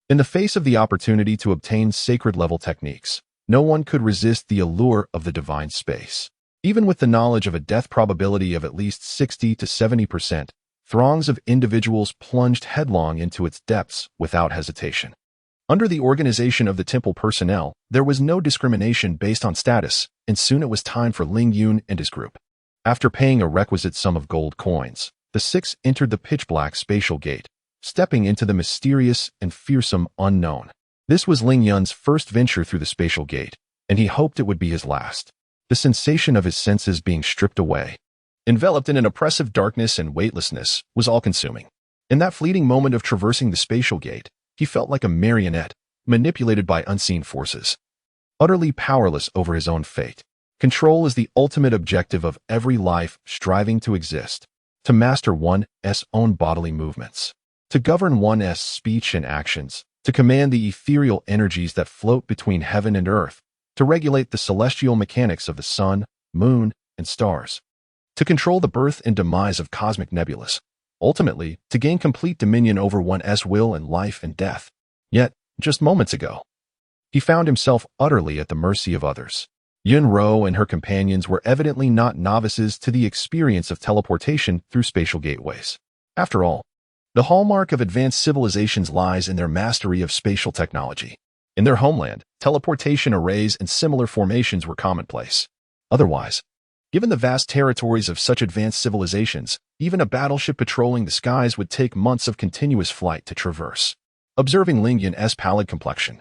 in the face of the opportunity to obtain sacred-level techniques, no one could resist the allure of the divine space. Even with the knowledge of a death probability of at least 60 to 70%, throngs of individuals plunged headlong into its depths without hesitation. Under the organization of the temple personnel, there was no discrimination based on status, and soon it was time for Ling Yun and his group. After paying a requisite sum of gold coins, the six entered the pitch-black spatial gate, stepping into the mysterious and fearsome unknown. This was Ling Yun's first venture through the spatial gate, and he hoped it would be his last. The sensation of his senses being stripped away, enveloped in an oppressive darkness and weightlessness, was all-consuming. In that fleeting moment of traversing the spatial gate, he felt like a marionette, manipulated by unseen forces. Utterly powerless over his own fate. Control is the ultimate objective of every life striving to exist. To master one's own bodily movements. To govern one's speech and actions. To command the ethereal energies that float between heaven and earth. To regulate the celestial mechanics of the sun, moon, and stars. To control the birth and demise of cosmic nebulas. Ultimately, to gain complete dominion over one's will and life and death. Yet, just moments ago, he found himself utterly at the mercy of others. Yun Ro and her companions were evidently not novices to the experience of teleportation through spatial gateways. After all, the hallmark of advanced civilizations lies in their mastery of spatial technology. In their homeland, teleportation arrays and similar formations were commonplace. Otherwise, given the vast territories of such advanced civilizations, even a battleship patrolling the skies would take months of continuous flight to traverse. Observing Ling Yun's pallid complexion,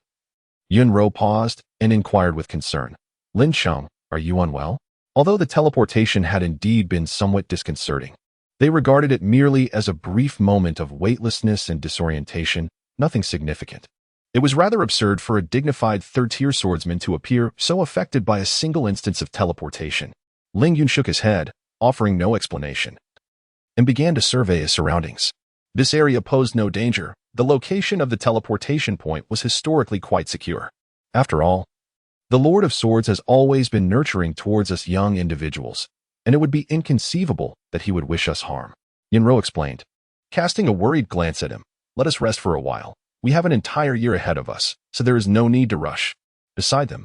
Yun Ro paused and inquired with concern, "Lin Cheng, are you unwell?" Although the teleportation had indeed been somewhat disconcerting, they regarded it merely as a brief moment of weightlessness and disorientation, nothing significant. It was rather absurd for a dignified third-tier swordsman to appear so affected by a single instance of teleportation. Ling Yun shook his head, offering no explanation, and began to survey his surroundings. This area posed no danger. The location of the teleportation point was historically quite secure. After all, the Lord of Swords has always been nurturing towards us young individuals, and it would be inconceivable that he would wish us harm. Yunro explained, casting a worried glance at him. "Let us rest for a while. We have an entire year ahead of us, so there is no need to rush." Beside them,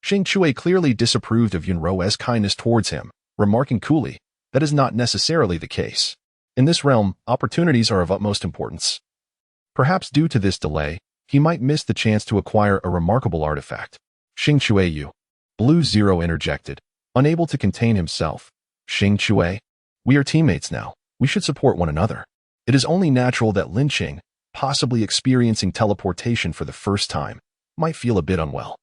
Xing Chui clearly disapproved of Yunro's kindness towards him, remarking coolly, "That is not necessarily the case. In this realm, opportunities are of utmost importance." Perhaps due to this delay, he might miss the chance to acquire a remarkable artifact. Xing Chui, Blue Zero interjected, unable to contain himself. "Xing Chui, we are teammates now. We should support one another. It is only natural that Lin Qing, possibly experiencing teleportation for the first time, might feel a bit unwell.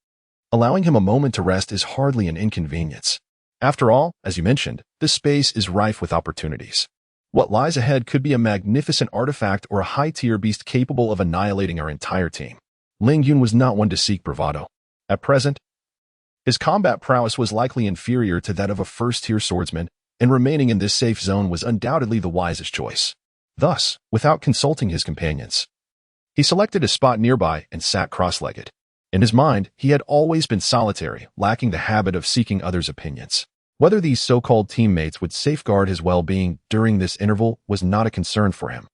Allowing him a moment to rest is hardly an inconvenience. After all, as you mentioned, this space is rife with opportunities. What lies ahead could be a magnificent artifact or a high-tier beast capable of annihilating our entire team." Ling Yun was not one to seek bravado. At present, his combat prowess was likely inferior to that of a first-tier swordsman, and remaining in this safe zone was undoubtedly the wisest choice. Thus, without consulting his companions, he selected a spot nearby and sat cross-legged. In his mind, he had always been solitary, lacking the habit of seeking others' opinions. Whether these so-called teammates would safeguard his well-being during this interval was not a concern for him.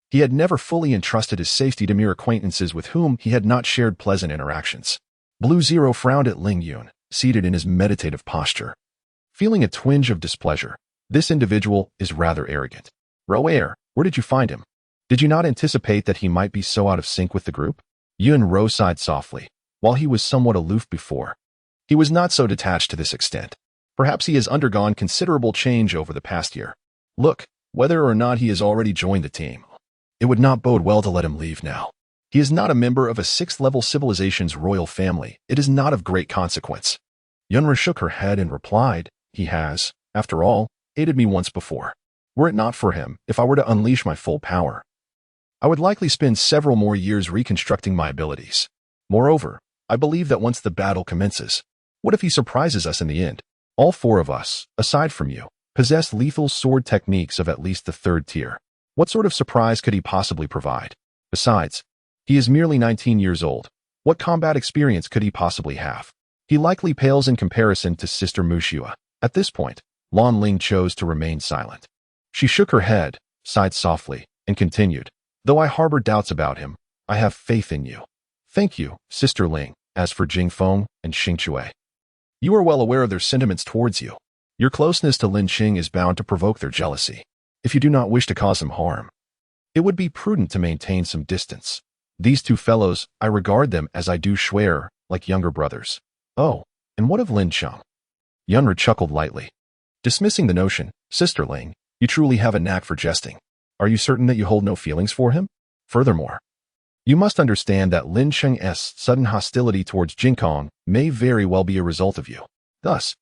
He had never fully entrusted his safety to mere acquaintances with whom he had not shared pleasant interactions. Blue Zero frowned at Ling Yun, seated in his meditative posture. Feeling a twinge of displeasure, "This individual is rather arrogant. Roer, where did you find him? Did you not anticipate that he might be so out of sync with the group?" Yun Ro sighed softly. While he was somewhat aloof before, he was not so detached to this extent. Perhaps he has undergone considerable change over the past year. Look, whether or not he has already joined the team, it would not bode well to let him leave now. He is not a member of a 6th-level civilization's royal family. It is not of great consequence. Yunra shook her head and replied, "He has, after all, aided me once before. Were it not for him, if I were to unleash my full power, I would likely spend several more years reconstructing my abilities. Moreover, I believe that once the battle commences, what if he surprises us in the end? All 4 of us, aside from you, possess lethal sword techniques of at least the 3rd tier. What sort of surprise could he possibly provide? Besides, he is merely 19 years old. What combat experience could he possibly have? He likely pales in comparison to Sister Mushua. At this point, Lan Ling chose to remain silent. She shook her head, sighed softly, and continued, "Though I harbor doubts about him, I have faith in you." "Thank you, Sister Ling." As for Jingfeng and Xingchui, you are well aware of their sentiments towards you. Your closeness to Lin Qing is bound to provoke their jealousy. If you do not wish to cause them harm, it would be prudent to maintain some distance. These two fellows, I regard them as I do Shuer, like younger brothers. Oh, and what of Lin Cheng? Yunru chuckled lightly. Dismissing the notion, Sister Ling, you truly have a knack for jesting. Are you certain that you hold no feelings for him? Furthermore, you must understand that Lin Cheng's sudden hostility towards Jingkong may very well be a result of you. Thus,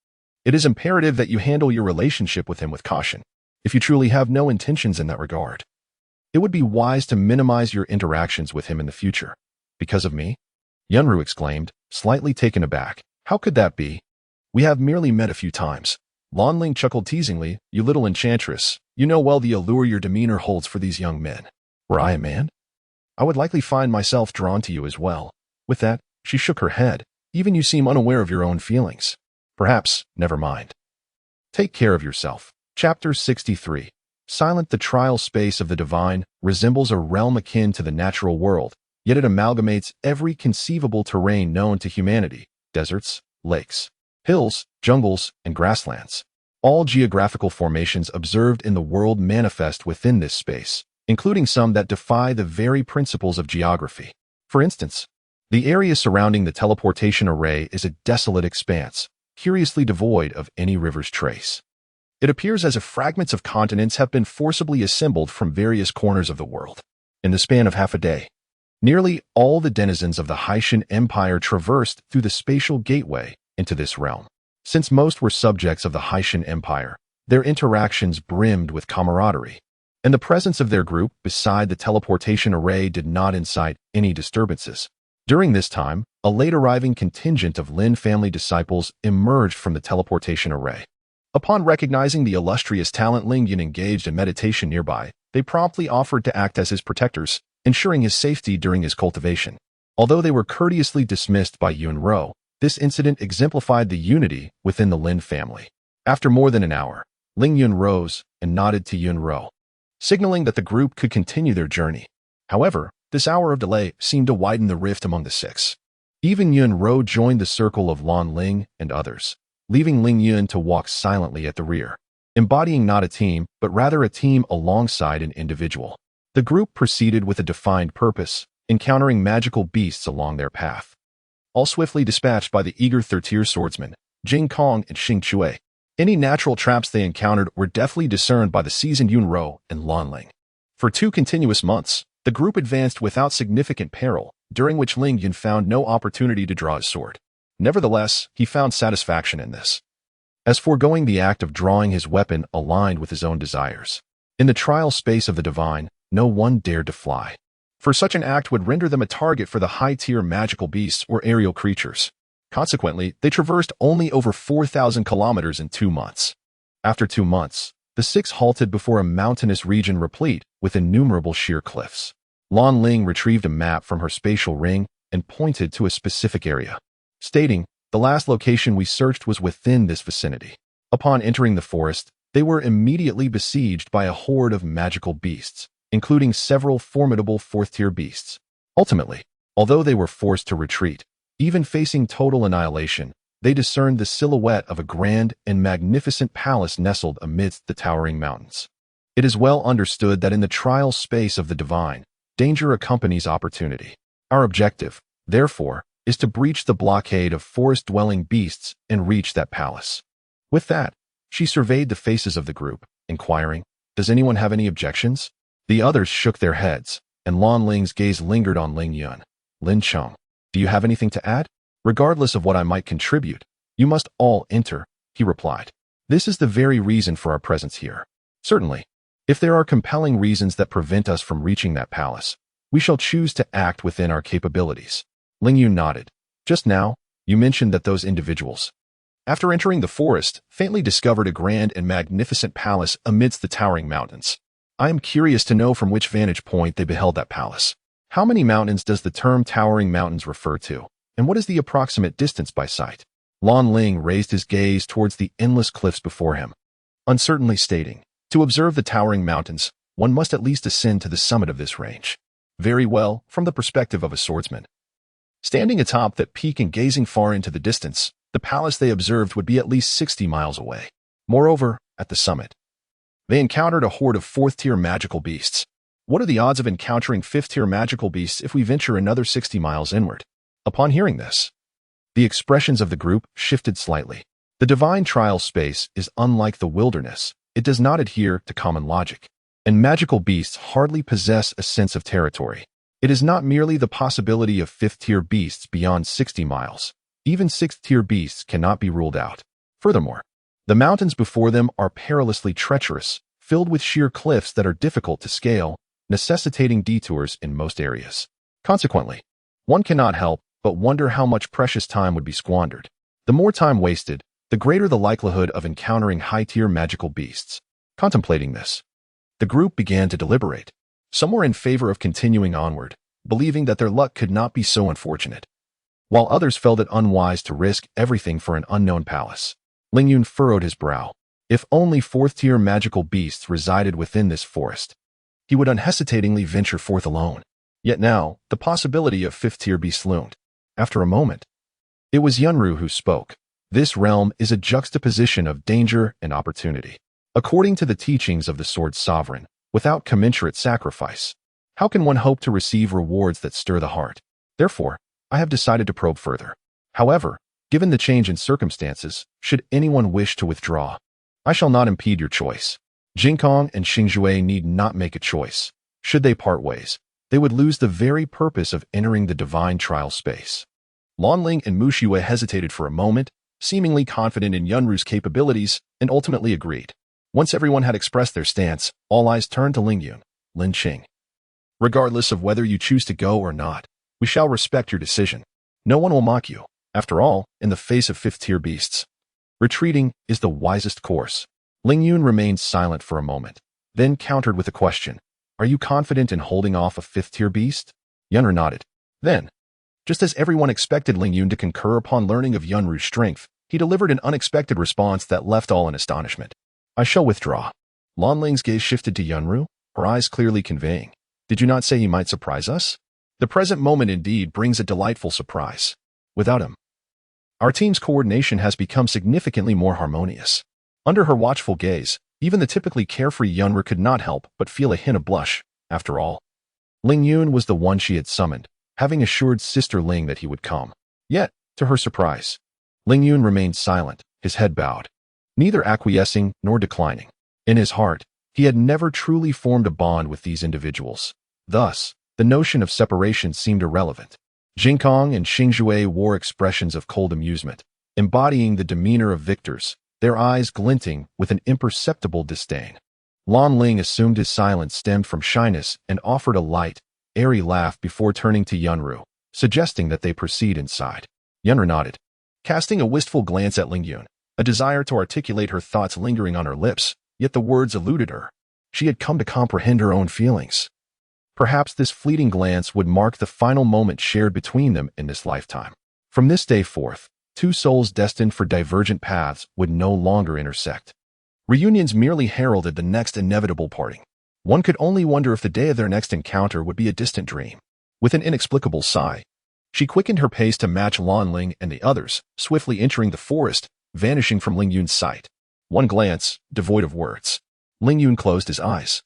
it is imperative that you handle your relationship with him with caution, if you truly have no intentions in that regard. It would be wise to minimize your interactions with him in the future. Because of me? Yunru exclaimed, slightly taken aback. How could that be? We have merely met a few times. Lan Ling chuckled teasingly. You little enchantress, you know well the allure your demeanor holds for these young men. Were I a man, I would likely find myself drawn to you as well. With that, she shook her head. Even you seem unaware of your own feelings. Perhaps, never mind. Take care of yourself. Chapter 63. Silent. The trial space of the divine resembles a realm akin to the natural world, yet it amalgamates every conceivable terrain known to humanity: deserts, lakes, hills, jungles, and grasslands. All geographical formations observed in the world manifest within this space, including some that defy the very principles of geography. For instance, the area surrounding the teleportation array is a desolate expanse, curiously devoid of any river's trace. It appears as if fragments of continents have been forcibly assembled from various corners of the world. In the span of half a day, nearly all the denizens of the Haitian Empire traversed through the spatial gateway into this realm. Since most were subjects of the Haitian Empire, their interactions brimmed with camaraderie, and the presence of their group beside the teleportation array did not incite any disturbances. During this time, a late-arriving contingent of Lin family disciples emerged from the teleportation array. Upon recognizing the illustrious talent Ling Yun engaged in meditation nearby, they promptly offered to act as his protectors, ensuring his safety during his cultivation. Although they were courteously dismissed by Yun Ro, this incident exemplified the unity within the Lin family. After more than an hour, Ling Yun rose and nodded to Yun Ro, signaling that the group could continue their journey. However, this hour of delay seemed to widen the rift among the six. Even Yun Ro joined the circle of Lan Ling and others, leaving Ling Yun to walk silently at the rear, embodying not a team, but rather a team alongside an individual. The group proceeded with a defined purpose, encountering magical beasts along their path, all swiftly dispatched by the eager third-tier swordsmen, Jing Kong and Xing Chui. Any natural traps they encountered were deftly discerned by the seasoned Yun Ro and Lan Ling. For 2 continuous months, the group advanced without significant peril, during which Ling Yun found no opportunity to draw his sword. Nevertheless, he found satisfaction in this, as foregoing the act of drawing his weapon aligned with his own desires. In the trial space of the divine, no one dared to fly, for such an act would render them a target for the high-tier magical beasts or aerial creatures. Consequently, they traversed only over 4,000 kilometers in 2 months. After 2 months, the 6 halted before a mountainous region replete with innumerable sheer cliffs. Lan Ling retrieved a map from her spatial ring and pointed to a specific area, stating, "The last location we searched was within this vicinity." Upon entering the forest, they were immediately besieged by a horde of magical beasts, including several formidable 4th-tier beasts. Ultimately, although they were forced to retreat, even facing total annihilation, they discerned the silhouette of a grand and magnificent palace nestled amidst the towering mountains. It is well understood that in the trial space of the divine, danger accompanies opportunity. Our objective, therefore, is to breach the blockade of forest-dwelling beasts and reach that palace. With that, she surveyed the faces of the group, inquiring, "Does anyone have any objections?" The others shook their heads, and Lan Ling's gaze lingered on Ling Yun. "Lin Cheng, do you have anything to add?" "Regardless of what I might contribute, you must all enter," he replied. "This is the very reason for our presence here. Certainly, if there are compelling reasons that prevent us from reaching that palace, we shall choose to act within our capabilities." Ling Yun nodded. "Just now, you mentioned that those individuals, after entering the forest, faintly discovered a grand and magnificent palace amidst the towering mountains. I am curious to know from which vantage point they beheld that palace. How many mountains does the term towering mountains refer to? And what is the approximate distance by sight? Lan Ling raised his gaze towards the endless cliffs before him, uncertainly stating, to observe the towering mountains, one must at least ascend to the summit of this range. Very well, from the perspective of a swordsman. Standing atop that peak and gazing far into the distance, the palace they observed would be at least 60 miles away. Moreover, at the summit, they encountered a horde of fourth-tier magical beasts. What are the odds of encountering fifth-tier magical beasts if we venture another 60 miles inward? Upon hearing this, the expressions of the group shifted slightly. The divine trial space is unlike the wilderness. It does not adhere to common logic, and magical beasts hardly possess a sense of territory. It is not merely the possibility of fifth-tier beasts beyond 60 miles. Even sixth-tier beasts cannot be ruled out. Furthermore, the mountains before them are perilously treacherous, filled with sheer cliffs that are difficult to scale, necessitating detours in most areas. Consequently, one cannot help but wonder how much precious time would be squandered. The more time wasted, the greater the likelihood of encountering high-tier magical beasts. Contemplating this, the group began to deliberate. Some were in favor of continuing onward, believing that their luck could not be so unfortunate, while others felt it unwise to risk everything for an unknown palace. Ling Yun furrowed his brow. If only fourth-tier magical beasts resided within this forest, he would unhesitatingly venture forth alone. Yet now, the possibility of fifth-tier beasts loomed. After a moment, it was Yunru who spoke. This realm is a juxtaposition of danger and opportunity. According to the teachings of the Sword Sovereign, without commensurate sacrifice, how can one hope to receive rewards that stir the heart? Therefore, I have decided to probe further. However, given the change in circumstances, should anyone wish to withdraw, I shall not impede your choice. Jinkong and Xingzhui need not make a choice. Should they part ways, they would lose the very purpose of entering the divine trial space. Lan Ling and Mu Shue hesitated for a moment, seemingly confident in Yunru's capabilities, and ultimately agreed. Once everyone had expressed their stance, all eyes turned to Ling Yun, Lin Qing. Regardless of whether you choose to go or not, we shall respect your decision. No one will mock you. After all, in the face of fifth-tier beasts, retreating is the wisest course. Ling Yun remained silent for a moment, then countered with a question. Are you confident in holding off a fifth-tier beast? Yunru nodded. Then, just as everyone expected Ling Yun to concur upon learning of Yunru's strength, he delivered an unexpected response that left all in astonishment. I shall withdraw. Lan Ling's gaze shifted to Yunru, her eyes clearly conveying. Did you not say he might surprise us? The present moment indeed brings a delightful surprise. Without him, our team's coordination has become significantly more harmonious. Under her watchful gaze, even the typically carefree Yunru could not help but feel a hint of blush. After all, Ling Yun was the one she had summoned, having assured Sister Ling that he would come. Yet, to her surprise, Ling Yun remained silent, his head bowed, neither acquiescing nor declining. In his heart, he had never truly formed a bond with these individuals. Thus, the notion of separation seemed irrelevant. Jinkong and Xingzhui wore expressions of cold amusement, embodying the demeanor of victors, their eyes glinting with an imperceptible disdain. Lan Ling assumed his silence stemmed from shyness and offered a light, airy laugh before turning to Yunru, suggesting that they proceed inside. Yunru nodded, casting a wistful glance at Ling Yun, a desire to articulate her thoughts lingering on her lips, yet the words eluded her. She had come to comprehend her own feelings. Perhaps this fleeting glance would mark the final moment shared between them in this lifetime. From this day forth, two souls destined for divergent paths would no longer intersect. Reunions merely heralded the next inevitable parting. One could only wonder if the day of their next encounter would be a distant dream. With an inexplicable sigh, she quickened her pace to match Lan Ling and the others, swiftly entering the forest, vanishing from Ling Yun's sight. One glance, devoid of words, Ling Yun closed his eyes,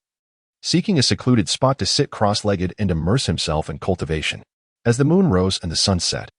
seeking a secluded spot to sit cross-legged and immerse himself in cultivation. As the moon rose and the sun set,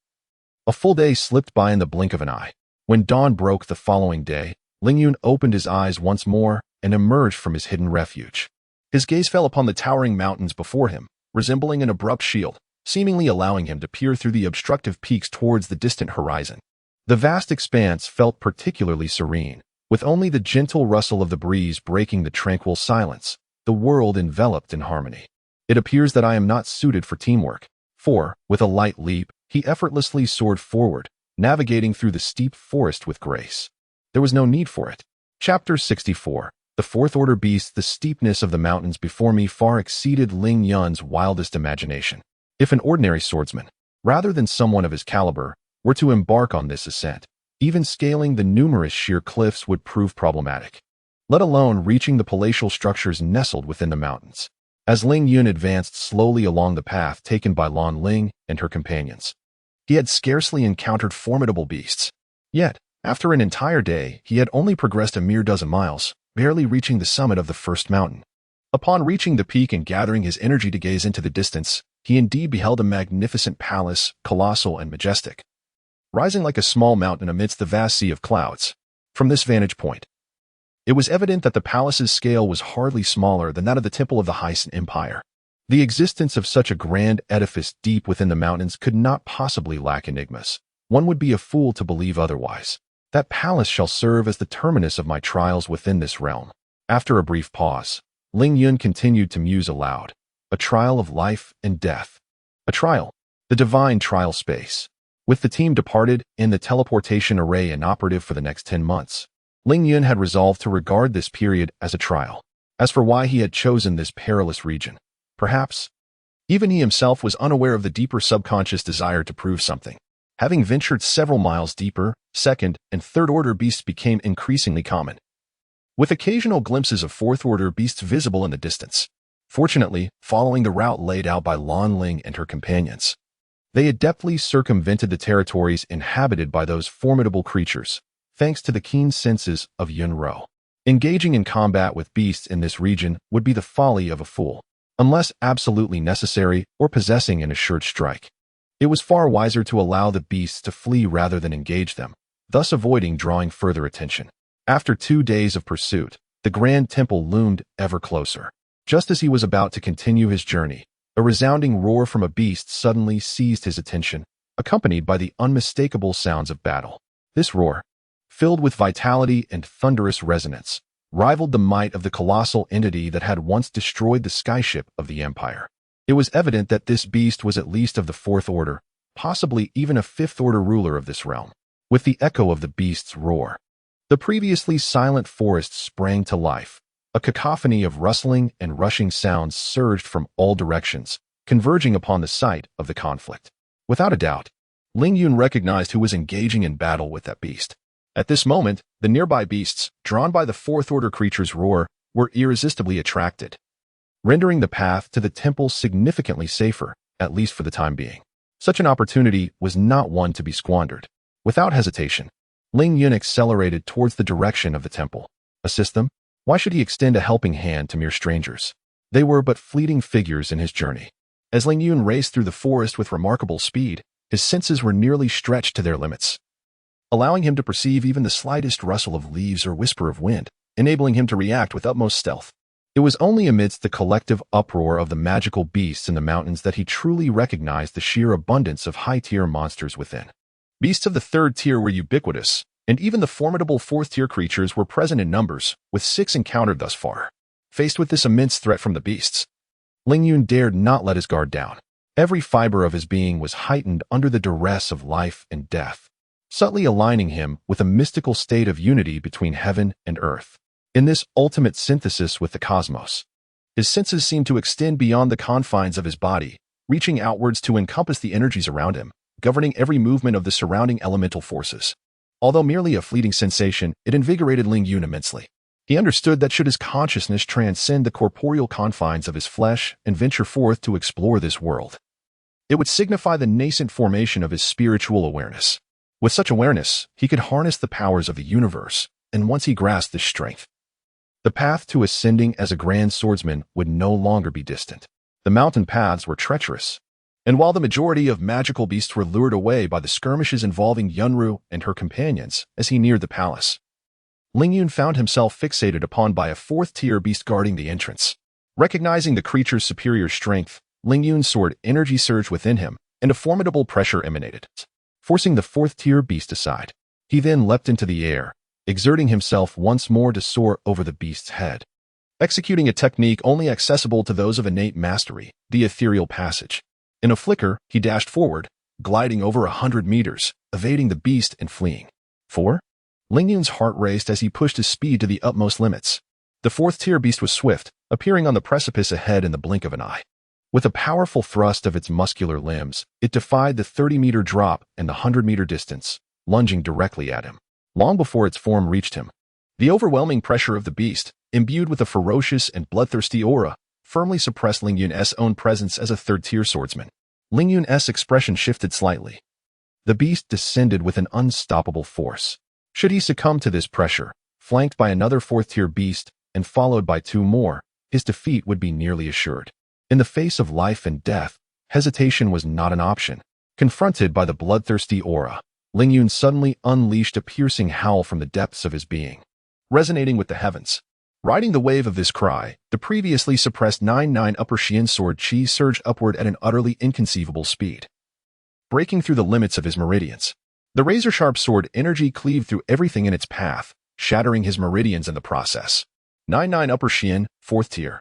a full day slipped by in the blink of an eye. When dawn broke the following day, Ling Yun opened his eyes once more and emerged from his hidden refuge. His gaze fell upon the towering mountains before him, resembling an abrupt shield, seemingly allowing him to peer through the obstructive peaks towards the distant horizon. The vast expanse felt particularly serene, with only the gentle rustle of the breeze breaking the tranquil silence, the world enveloped in harmony. It appears that I am not suited for teamwork, for, with a light leap, he effortlessly soared forward, navigating through the steep forest with grace. There was no need for it. Chapter 64. The Fourth Order Beast. The steepness of the mountains before me far exceeded Ling Yun's wildest imagination. If an ordinary swordsman, rather than someone of his caliber, were to embark on this ascent, even scaling the numerous sheer cliffs would prove problematic, let alone reaching the palatial structures nestled within the mountains. As Ling Yun advanced slowly along the path taken by Lan Ling and her companions, he had scarcely encountered formidable beasts. Yet, after an entire day, he had only progressed a mere dozen miles, barely reaching the summit of the first mountain. Upon reaching the peak and gathering his energy to gaze into the distance, he indeed beheld a magnificent palace, colossal and majestic, rising like a small mountain amidst the vast sea of clouds. From this vantage point, it was evident that the palace's scale was hardly smaller than that of the temple of the Hyson Empire. The existence of such a grand edifice deep within the mountains could not possibly lack enigmas. One would be a fool to believe otherwise. That palace shall serve as the terminus of my trials within this realm. After a brief pause, Ling Yun continued to muse aloud. A trial of life and death. A trial. The divine trial space. With the team departed and the teleportation array inoperative for the next 10 months, Ling Yun had resolved to regard this period as a trial. As for why he had chosen this perilous region, perhaps even he himself was unaware of the deeper subconscious desire to prove something. Having ventured several miles deeper, second and third-order beasts became increasingly common, with occasional glimpses of fourth-order beasts visible in the distance. Fortunately, following the route laid out by Lan Ling and her companions, they adeptly circumvented the territories inhabited by those formidable creatures, thanks to the keen senses of Yun Ro. Engaging in combat with beasts in this region would be the folly of a fool, unless absolutely necessary or possessing an assured strike. It was far wiser to allow the beasts to flee rather than engage them, thus avoiding drawing further attention. After 2 days of pursuit, the Grand Temple loomed ever closer. Just as he was about to continue his journey, a resounding roar from a beast suddenly seized his attention, accompanied by the unmistakable sounds of battle. This roar, filled with vitality and thunderous resonance, rivaled the might of the colossal entity that had once destroyed the skyship of the Empire. It was evident that this beast was at least of the fourth order, possibly even a fifth-order ruler of this realm. With the echo of the beast's roar, the previously silent forest sprang to life. A cacophony of rustling and rushing sounds surged from all directions, converging upon the site of the conflict. Without a doubt, Ling Yun recognized who was engaging in battle with that beast. At this moment, the nearby beasts, drawn by the fourth-order creature's roar, were irresistibly attracted, rendering the path to the temple significantly safer, at least for the time being. Such an opportunity was not one to be squandered. Without hesitation, Ling Yun accelerated towards the direction of the temple. Assist them? Why should he extend a helping hand to mere strangers? They were but fleeting figures in his journey. As Ling Yun raced through the forest with remarkable speed, his senses were nearly stretched to their limits, allowing him to perceive even the slightest rustle of leaves or whisper of wind, enabling him to react with utmost stealth. It was only amidst the collective uproar of the magical beasts in the mountains that he truly recognized the sheer abundance of high-tier monsters within. Beasts of the third tier were ubiquitous, and even the formidable fourth-tier creatures were present in numbers, with 6 encountered thus far. Faced with this immense threat from the beasts, Ling Yun dared not let his guard down. Every fiber of his being was heightened under the duress of life and death, subtly aligning him with a mystical state of unity between heaven and earth. In this ultimate synthesis with the cosmos, his senses seemed to extend beyond the confines of his body, reaching outwards to encompass the energies around him, governing every movement of the surrounding elemental forces. Although merely a fleeting sensation, it invigorated Ling Yun immensely. He understood that should his consciousness transcend the corporeal confines of his flesh and venture forth to explore this world, it would signify the nascent formation of his spiritual awareness. With such awareness, he could harness the powers of the universe, and once he grasped this strength, the path to ascending as a grand swordsman would no longer be distant. The mountain paths were treacherous, and while the majority of magical beasts were lured away by the skirmishes involving Yunru and her companions as he neared the palace, Ling Yun found himself fixated upon by a fourth-tier beast guarding the entrance. Recognizing the creature's superior strength, Ling Yun's sword energy surged within him, and a formidable pressure emanated, forcing the fourth-tier beast aside. He then leapt into the air, exerting himself once more to soar over the beast's head, executing a technique only accessible to those of innate mastery, the ethereal passage. In a flicker, he dashed forward, gliding over 100 meters, evading the beast and fleeing. 4. Ling Yun's heart raced as he pushed his speed to the utmost limits. The fourth-tier beast was swift, appearing on the precipice ahead in the blink of an eye. With a powerful thrust of its muscular limbs, it defied the 30-meter drop and the 100-meter distance, lunging directly at him. Long before its form reached him, the overwhelming pressure of the beast, imbued with a ferocious and bloodthirsty aura, firmly suppressed Ling Yun's own presence as a third-tier swordsman. Ling Yun's expression shifted slightly. The beast descended with an unstoppable force. Should he succumb to this pressure, flanked by another fourth-tier beast and followed by two more, his defeat would be nearly assured. In the face of life and death, hesitation was not an option. Confronted by the bloodthirsty aura, Ling Yun suddenly unleashed a piercing howl from the depths of his being, resonating with the heavens. Riding the wave of this cry, the previously suppressed 9-9 upper Xian sword chi surged upward at an utterly inconceivable speed, breaking through the limits of his meridians. The razor-sharp sword energy cleaved through everything in its path, shattering his meridians in the process. 9-9 upper Xian, 4th tier.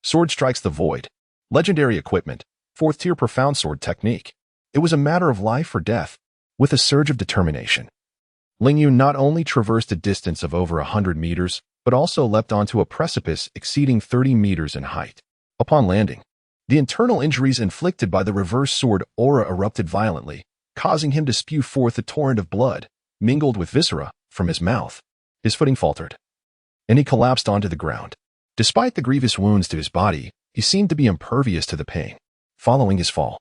Sword strikes the void. Legendary equipment, 4th tier profound sword technique. It was a matter of life or death. With a surge of determination, Ling Yun not only traversed a distance of over 100 meters, but also leapt onto a precipice exceeding 30 meters in height. Upon landing, the internal injuries inflicted by the reverse sword aura erupted violently, causing him to spew forth a torrent of blood, mingled with viscera, from his mouth. His footing faltered, and he collapsed onto the ground. Despite the grievous wounds to his body, he seemed to be impervious to the pain. Following his fall,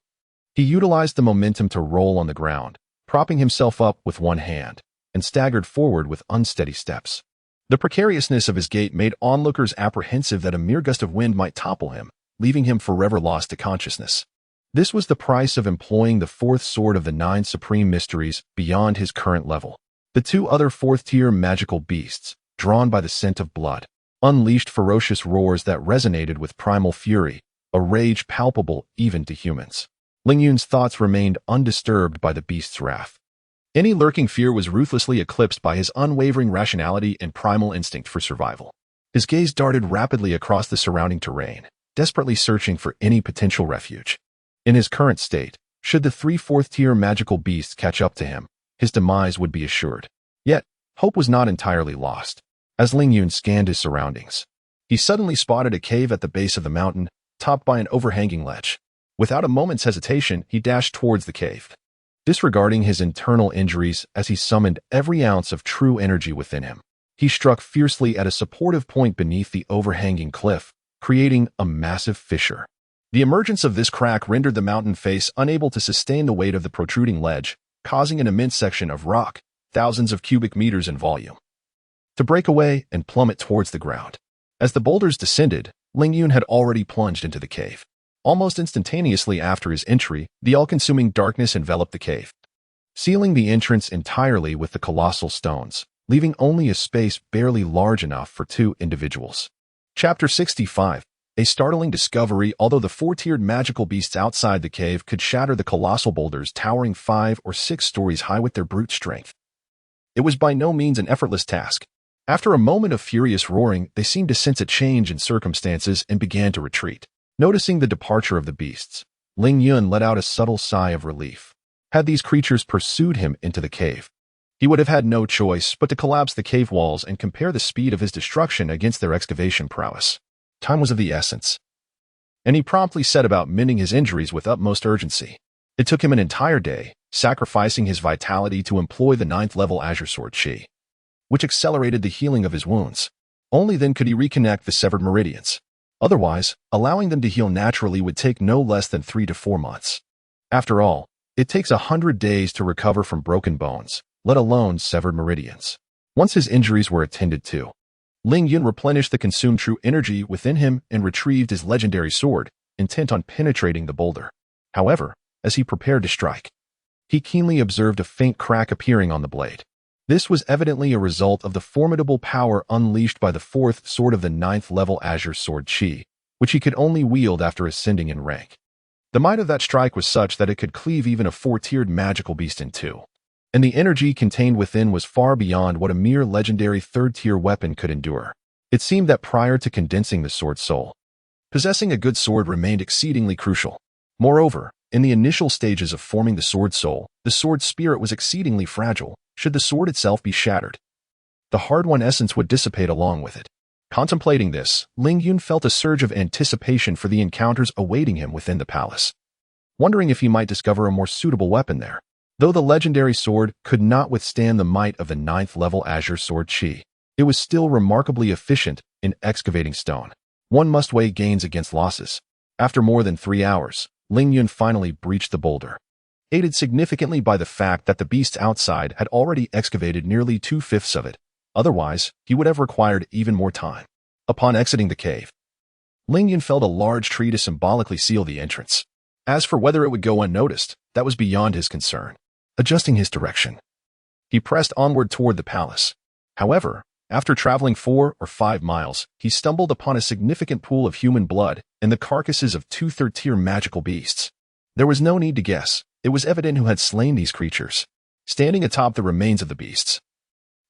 he utilized the momentum to roll on the ground, propping himself up with one hand, and staggered forward with unsteady steps. The precariousness of his gait made onlookers apprehensive that a mere gust of wind might topple him, leaving him forever lost to consciousness. This was the price of employing the 4th sword of the 9 supreme mysteries beyond his current level. The two other 4th-tier magical beasts, drawn by the scent of blood, unleashed ferocious roars that resonated with primal fury, a rage palpable even to humans. Ling Yun's thoughts remained undisturbed by the beast's wrath. Any lurking fear was ruthlessly eclipsed by his unwavering rationality and primal instinct for survival. His gaze darted rapidly across the surrounding terrain, desperately searching for any potential refuge. In his current state, should the 3 4th-tier magical beasts catch up to him, his demise would be assured. Yet, hope was not entirely lost. As Ling Yun scanned his surroundings, he suddenly spotted a cave at the base of the mountain, topped by an overhanging ledge. Without a moment's hesitation, he dashed towards the cave, disregarding his internal injuries as he summoned every ounce of true energy within him. He struck fiercely at a supportive point beneath the overhanging cliff, creating a massive fissure. The emergence of this crack rendered the mountain face unable to sustain the weight of the protruding ledge, causing an immense section of rock, thousands of cubic meters in volume, to break away and plummet towards the ground. As the boulders descended, Ling Yun had already plunged into the cave. Almost instantaneously after his entry, the all-consuming darkness enveloped the cave, sealing the entrance entirely with the colossal stones, leaving only a space barely large enough for 2 individuals. Chapter 65. A startling discovery. Although the 4-tiered magical beasts outside the cave could shatter the colossal boulders towering 5 or 6 stories high with their brute strength, it was by no means an effortless task. After a moment of furious roaring, they seemed to sense a change in circumstances and began to retreat. Noticing the departure of the beasts, Ling Yun let out a subtle sigh of relief. Had these creatures pursued him into the cave, he would have had no choice but to collapse the cave walls and compare the speed of his destruction against their excavation prowess. Time was of the essence, and he promptly set about mending his injuries with utmost urgency. It took him an entire day, sacrificing his vitality to employ the 9th-level Azure Sword Chi, which accelerated the healing of his wounds. Only then could he reconnect the severed meridians. Otherwise, allowing them to heal naturally would take no less than 3 to 4 months. After all, it takes 100 days to recover from broken bones, let alone severed meridians. Once his injuries were attended to, Ling Yun replenished the consumed true energy within him and retrieved his legendary sword, intent on penetrating the boulder. However, as he prepared to strike, he keenly observed a faint crack appearing on the blade. This was evidently a result of the formidable power unleashed by the 4th sword of the 9th-level Azure Sword Chi, which he could only wield after ascending in rank. The might of that strike was such that it could cleave even a 4-tiered magical beast in 2. And the energy contained within was far beyond what a mere legendary 3rd-tier weapon could endure. It seemed that prior to condensing the sword soul, possessing a good sword remained exceedingly crucial. Moreover, in the initial stages of forming the sword soul, the sword spirit was exceedingly fragile. Should the sword itself be shattered, the hard-won essence would dissipate along with it. Contemplating this, Ling Yun felt a surge of anticipation for the encounters awaiting him within the palace, wondering if he might discover a more suitable weapon there. Though the legendary sword could not withstand the might of the 9th-level Azure Sword Qi, it was still remarkably efficient in excavating stone. One must weigh gains against losses. After more than 3 hours, Ling Yun finally breached the boulder, aided significantly by the fact that the beasts outside had already excavated nearly 2/5 of it. Otherwise, he would have required even more time. Upon exiting the cave, Ling Yun felled a large tree to symbolically seal the entrance. As for whether it would go unnoticed, that was beyond his concern. Adjusting his direction, he pressed onward toward the palace. However, after traveling 4 or 5 miles, he stumbled upon a significant pool of human blood and the carcasses of 2 third-tier magical beasts. There was no need to guess. It was evident who had slain these creatures. Standing atop the remains of the beasts,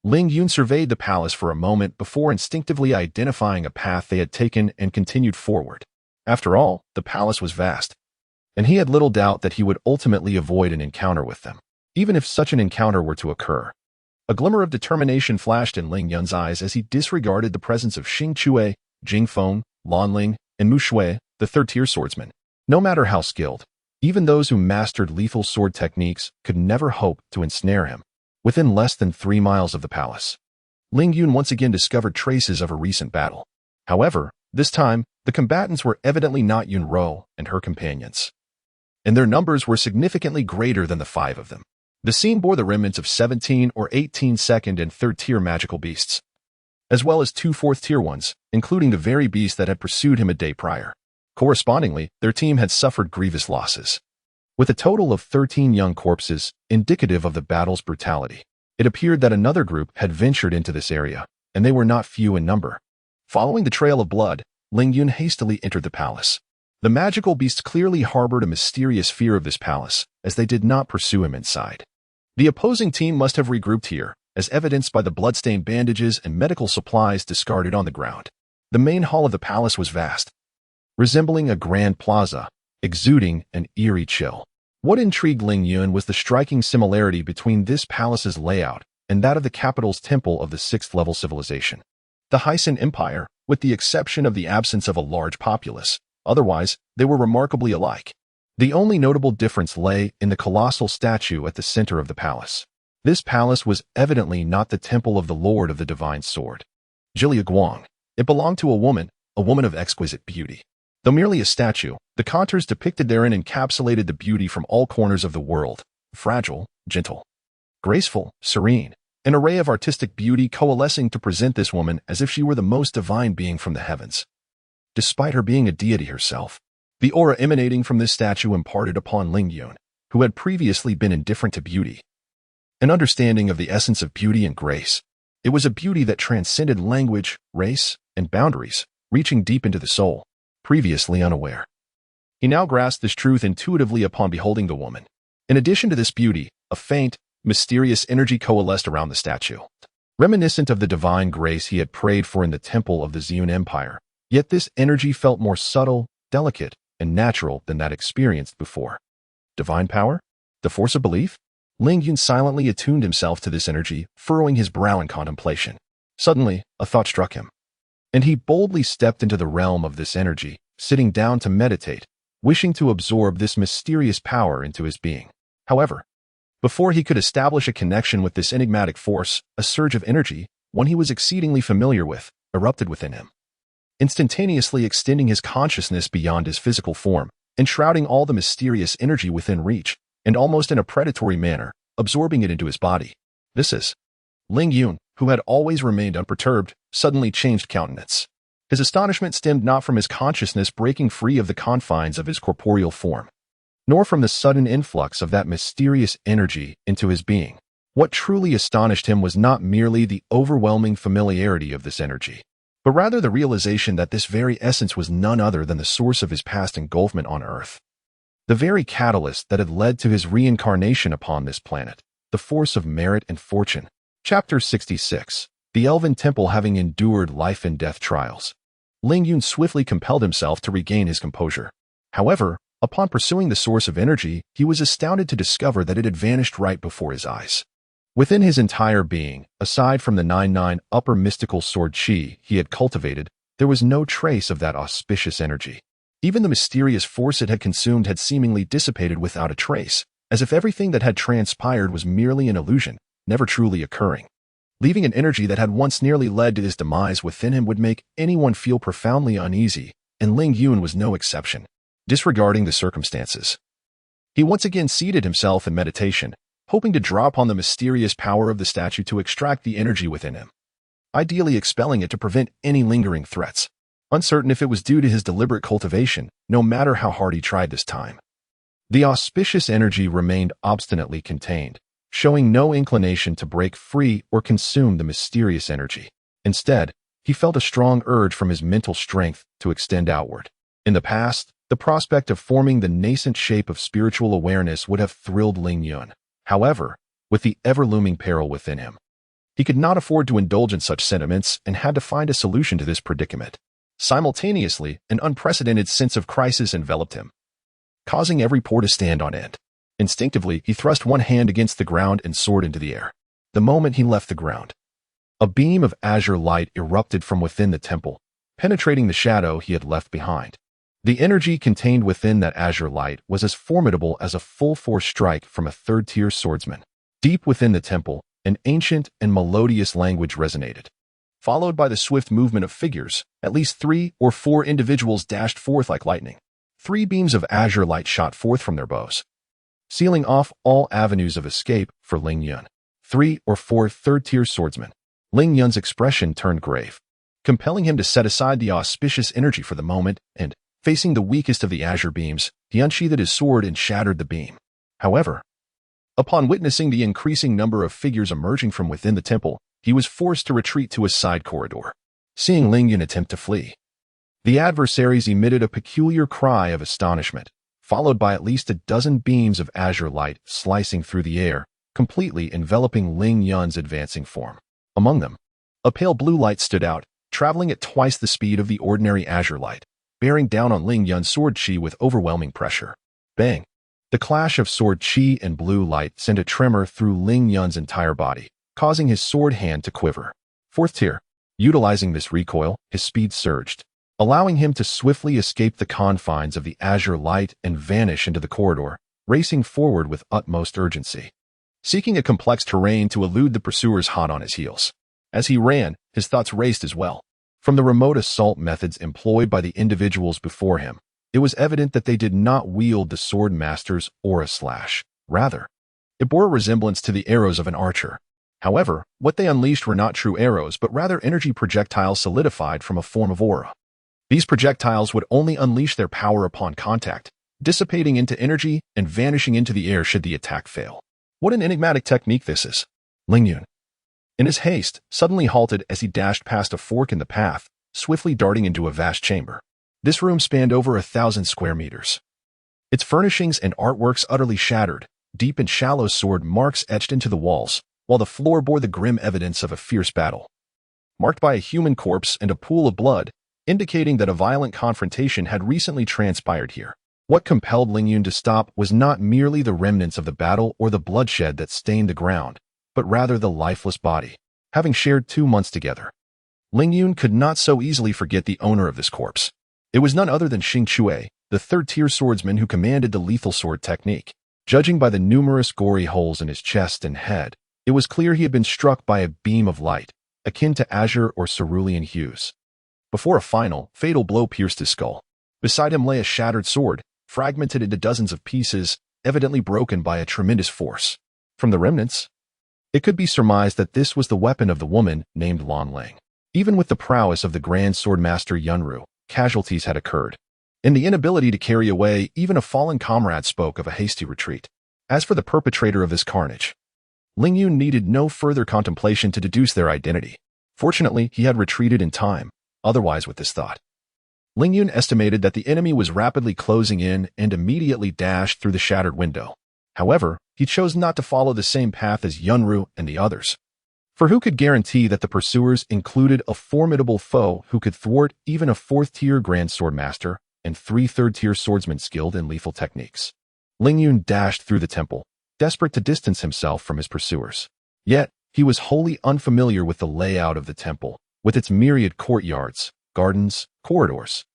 Ling Yun surveyed the palace for a moment before instinctively identifying a path they had taken and continued forward. After all, the palace was vast, and he had little doubt that he would ultimately avoid an encounter with them, even if such an encounter were to occur. A glimmer of determination flashed in Ling Yun's eyes as he disregarded the presence of Xing Chue, Jing Feng, Lan Ling, and Mu Shui, the third-tier swordsman. No matter how skilled, even those who mastered lethal sword techniques could never hope to ensnare him. Within less than 3 miles of the palace, Ling Yun once again discovered traces of a recent battle. However, this time, the combatants were evidently not Yun Ro and her companions, and their numbers were significantly greater than the 5 of them. The scene bore the remnants of 17 or 18 second and third-tier magical beasts, as well as 2 fourth-tier ones, including the very beast that had pursued him a day prior. Correspondingly, their team had suffered grievous losses. With a total of 13 young corpses, indicative of the battle's brutality, it appeared that another group had ventured into this area, and they were not few in number. Following the trail of blood, Ling Yun hastily entered the palace. The magical beasts clearly harbored a mysterious fear of this palace, as they did not pursue him inside. The opposing team must have regrouped here, as evidenced by the bloodstained bandages and medical supplies discarded on the ground. The main hall of the palace was vast, resembling a grand plaza, exuding an eerie chill. What intrigued Ling Yun was the striking similarity between this palace's layout and that of the capital's temple of the 6th-level civilization, the Hyson Empire, with the exception of the absence of a large populace. Otherwise, they were remarkably alike. The only notable difference lay in the colossal statue at the center of the palace. This palace was evidently not the temple of the Lord of the Divine Sword, Jilia Guang. It belonged to a woman of exquisite beauty. Though merely a statue, the contours depicted therein encapsulated the beauty from all corners of the world: fragile, gentle, graceful, serene, an array of artistic beauty coalescing to present this woman as if she were the most divine being from the heavens. Despite her being a deity herself, the aura emanating from this statue imparted upon Ling Yun, who had previously been indifferent to beauty, an understanding of the essence of beauty and grace. It was a beauty that transcended language, race, and boundaries, reaching deep into the soul, previously unaware. He now grasped this truth intuitively upon beholding the woman. In addition to this beauty, a faint, mysterious energy coalesced around the statue, reminiscent of the divine grace he had prayed for in the temple of the Ziyun Empire. Yet this energy felt more subtle, delicate, and natural than that experienced before. Divine power? The force of belief? Ling Yun silently attuned himself to this energy, furrowing his brow in contemplation. Suddenly, a thought struck him, and he boldly stepped into the realm of this energy, sitting down to meditate, wishing to absorb this mysterious power into his being. However, before he could establish a connection with this enigmatic force, a surge of energy, one he was exceedingly familiar with, erupted within him, instantaneously extending his consciousness beyond his physical form, enshrouding all the mysterious energy within reach, and almost in a predatory manner, absorbing it into his body. This is Ling Yun, who had always remained unperturbed, suddenly changed countenance. His astonishment stemmed not from his consciousness breaking free of the confines of his corporeal form, nor from the sudden influx of that mysterious energy into his being. What truly astonished him was not merely the overwhelming familiarity of this energy, but rather the realization that this very essence was none other than the source of his past engulfment on Earth, the very catalyst that had led to his reincarnation upon this planet, the force of merit and fortune. Chapter 66. The Elven Temple having endured life and death trials, Ling Yun swiftly compelled himself to regain his composure. However, upon pursuing the source of energy, he was astounded to discover that it had vanished right before his eyes. Within his entire being, aside from the 9-9 upper mystical sword chi he had cultivated, there was no trace of that auspicious energy. Even the mysterious force it had consumed had seemingly dissipated without a trace, as if everything that had transpired was merely an illusion, never truly occurring. Leaving an energy that had once nearly led to his demise within him would make anyone feel profoundly uneasy, and Ling Yun was no exception. Disregarding the circumstances, he once again seated himself in meditation, hoping to draw upon the mysterious power of the statue to extract the energy within him, ideally expelling it to prevent any lingering threats. Uncertain if it was due to his deliberate cultivation, no matter how hard he tried this time. The auspicious energy remained obstinately contained, showing no inclination to break free or consume the mysterious energy. Instead, he felt a strong urge from his mental strength to extend outward. In the past, the prospect of forming the nascent shape of spiritual awareness would have thrilled Ling Yun. However, with the ever-looming peril within him, he could not afford to indulge in such sentiments and had to find a solution to this predicament. Simultaneously, an unprecedented sense of crisis enveloped him, causing every pore to stand on end. Instinctively, he thrust one hand against the ground and soared into the air. The moment he left the ground, a beam of azure light erupted from within the temple, penetrating the shadow he had left behind. The energy contained within that azure light was as formidable as a full-force strike from a third-tier swordsman. Deep within the temple, an ancient and melodious language resonated. Followed by the swift movement of figures, at least 3 or 4 individuals dashed forth like lightning. 3 beams of azure light shot forth from their bows, sealing off all avenues of escape for Ling Yun. 3 or 4 third-tier swordsmen. Ling Yun's expression turned grave, compelling him to set aside the auspicious energy for the moment, and, facing the weakest of the azure beams, he unsheathed his sword and shattered the beam. However, upon witnessing the increasing number of figures emerging from within the temple, he was forced to retreat to a side corridor. Seeing Ling Yun attempt to flee, the adversaries emitted a peculiar cry of astonishment, followed by at least a dozen beams of azure light slicing through the air, completely enveloping Ling Yun's advancing form. Among them, a pale blue light stood out, traveling at twice the speed of the ordinary azure light, bearing down on Ling Yun's sword chi with overwhelming pressure. Bang! The clash of sword chi and blue light sent a tremor through Ling Yun's entire body, causing his sword hand to quiver. 4th tier. Utilizing this recoil, his speed surged, allowing him to swiftly escape the confines of the azure light and vanish into the corridor, racing forward with utmost urgency, seeking a complex terrain to elude the pursuers hot on his heels. As he ran, his thoughts raced as well. From the remote assault methods employed by the individuals before him, it was evident that they did not wield the sword master's aura slash. Rather, it bore a resemblance to the arrows of an archer. However, what they unleashed were not true arrows but rather energy projectiles solidified from a form of aura. These projectiles would only unleash their power upon contact, dissipating into energy and vanishing into the air should the attack fail. What an enigmatic technique this is. Ling Yun, in his haste, suddenly halted as he dashed past a fork in the path, swiftly darting into a vast chamber. This room spanned over 1,000 square meters. Its furnishings and artworks utterly shattered, deep and shallow sword marks etched into the walls, while the floor bore the grim evidence of a fierce battle, marked by a human corpse and a pool of blood, indicating that a violent confrontation had recently transpired here. What compelled Ling Yun to stop was not merely the remnants of the battle or the bloodshed that stained the ground, but rather the lifeless body. Having shared 2 months together, Ling Yun could not so easily forget the owner of this corpse. It was none other than Xing Chue, the third-tier swordsman who commanded the lethal sword technique. Judging by the numerous gory holes in his chest and head, it was clear he had been struck by a beam of light, akin to azure or cerulean hues, before a final, fatal blow pierced his skull. Beside him lay a shattered sword, fragmented into dozens of pieces, evidently broken by a tremendous force. From the remnants, it could be surmised that this was the weapon of the woman named Lan Lang. Even with the prowess of the Grand Swordmaster Yunru, casualties had occurred. In the inability to carry away, even a fallen comrade spoke of a hasty retreat. As for the perpetrator of this carnage, Ling Yun needed no further contemplation to deduce their identity. Fortunately, he had retreated in time, otherwise with this thought. Ling Yun estimated that the enemy was rapidly closing in and immediately dashed through the shattered window. However, he chose not to follow the same path as Yunru and the others. For who could guarantee that the pursuers included a formidable foe who could thwart even a 4th-tier Grand Swordmaster and 3 third-tier swordsmen skilled in lethal techniques? Ling Yun dashed through the temple, desperate to distance himself from his pursuers. Yet, he was wholly unfamiliar with the layout of the temple, with its myriad courtyards, gardens, corridors,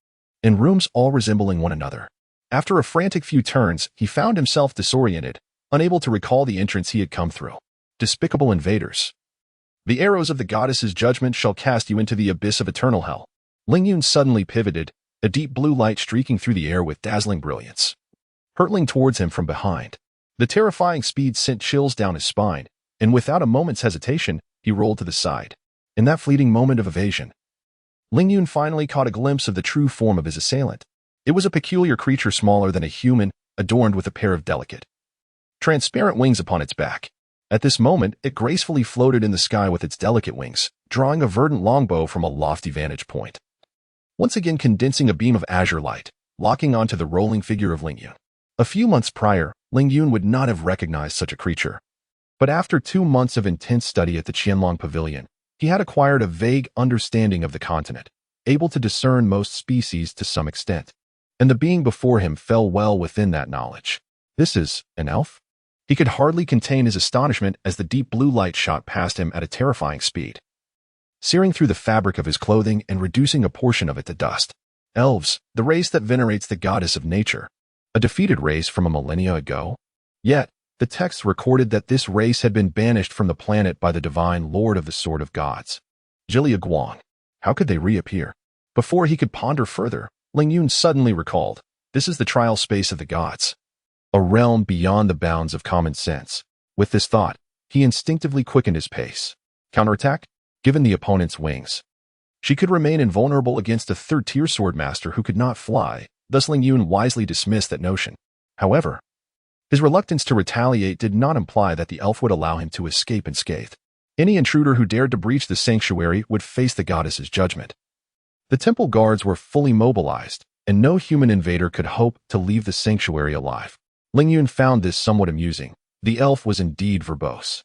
and rooms all resembling one another. After a frantic few turns, he found himself disoriented, unable to recall the entrance he had come through. Despicable invaders. The arrows of the goddess's judgment shall cast you into the abyss of eternal hell. Ling Yun suddenly pivoted, a deep blue light streaking through the air with dazzling brilliance, hurtling towards him from behind. The terrifying speed sent chills down his spine, and without a moment's hesitation, he rolled to the side. In that fleeting moment of evasion, Ling Yun finally caught a glimpse of the true form of his assailant. It was a peculiar creature smaller than a human, adorned with a pair of delicate, transparent wings upon its back. At this moment, it gracefully floated in the sky with its delicate wings, drawing a verdant longbow from a lofty vantage point, once again condensing a beam of azure light, locking onto the rolling figure of Ling Yun. A few months prior, Ling Yun would not have recognized such a creature. But after 2 months of intense study at the Qianlong Pavilion, he had acquired a vague understanding of the continent, able to discern most species to some extent. And the being before him fell well within that knowledge. This is an elf? He could hardly contain his astonishment as the deep blue light shot past him at a terrifying speed, searing through the fabric of his clothing and reducing a portion of it to dust. Elves, the race that venerates the goddess of nature. A defeated race from a millennia ago? Yet, the texts recorded that this race had been banished from the planet by the divine Lord of the Sword of Gods, Jillia Guang. How could they reappear? Before he could ponder further, Ling Yun suddenly recalled, this is the trial space of the gods, a realm beyond the bounds of common sense. With this thought, he instinctively quickened his pace. Counterattack? Given the opponent's wings, she could remain invulnerable against a third-tier swordmaster who could not fly, thus Ling Yun wisely dismissed that notion. However, his reluctance to retaliate did not imply that the elf would allow him to escape unscathed. Any intruder who dared to breach the sanctuary would face the goddess's judgment. The temple guards were fully mobilized, and no human invader could hope to leave the sanctuary alive. Ling Yun found this somewhat amusing. The elf was indeed verbose.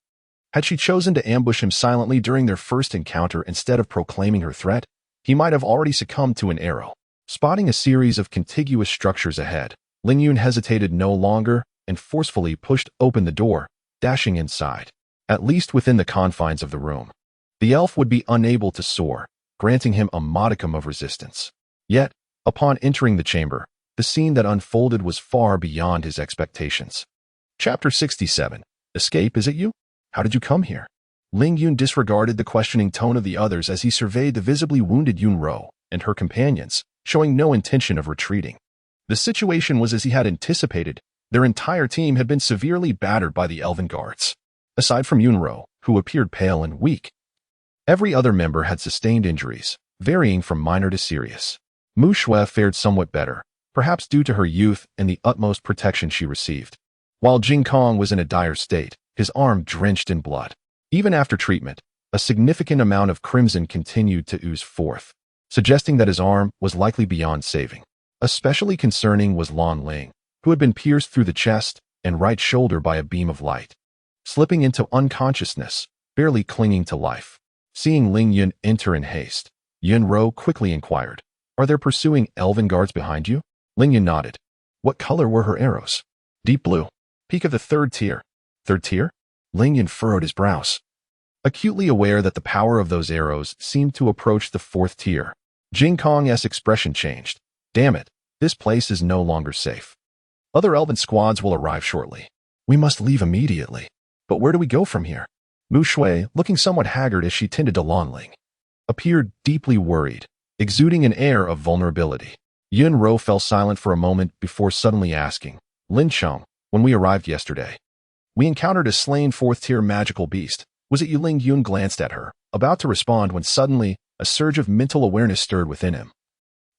Had she chosen to ambush him silently during their first encounter instead of proclaiming her threat, he might have already succumbed to an arrow. Spotting a series of contiguous structures ahead, Ling Yun hesitated no longer and forcefully pushed open the door, dashing inside. At least within the confines of the room, the elf would be unable to soar, granting him a modicum of resistance. Yet, upon entering the chamber, the scene that unfolded was far beyond his expectations. Chapter 67. Escape, is it you? How did you come here? Ling Yun disregarded the questioning tone of the others as he surveyed the visibly wounded Yunro and her companions, showing no intention of retreating. The situation was as he had anticipated. Their entire team had been severely battered by the elven guards. Aside from Yunro, who appeared pale and weak, every other member had sustained injuries, varying from minor to serious. Mu Shui fared somewhat better, perhaps due to her youth and the utmost protection she received, while Jing Kong was in a dire state, his arm drenched in blood. Even after treatment, a significant amount of crimson continued to ooze forth, suggesting that his arm was likely beyond saving. Especially concerning was Lan Ling, who had been pierced through the chest and right shoulder by a beam of light, slipping into unconsciousness, barely clinging to life. Seeing Ling Yun enter in haste, Yunro quickly inquired, "Are there pursuing elven guards behind you?" Ling Yun nodded. What color were her arrows? Deep blue. Peak of the third tier. Third tier? Ling Yun furrowed his brows, acutely aware that the power of those arrows seemed to approach the fourth tier. Jing Kong's expression changed. Damn it, this place is no longer safe. Other elven squads will arrive shortly. We must leave immediately. But where do we go from here? Mu Shui, looking somewhat haggard as she tended to Lan Ling, appeared deeply worried, exuding an air of vulnerability. Yunro fell silent for a moment before suddenly asking, Lin Cheng, when we arrived yesterday, we encountered a slain fourth-tier magical beast. Was it you? Ling Yun glanced at her, about to respond when suddenly a surge of mental awareness stirred within him,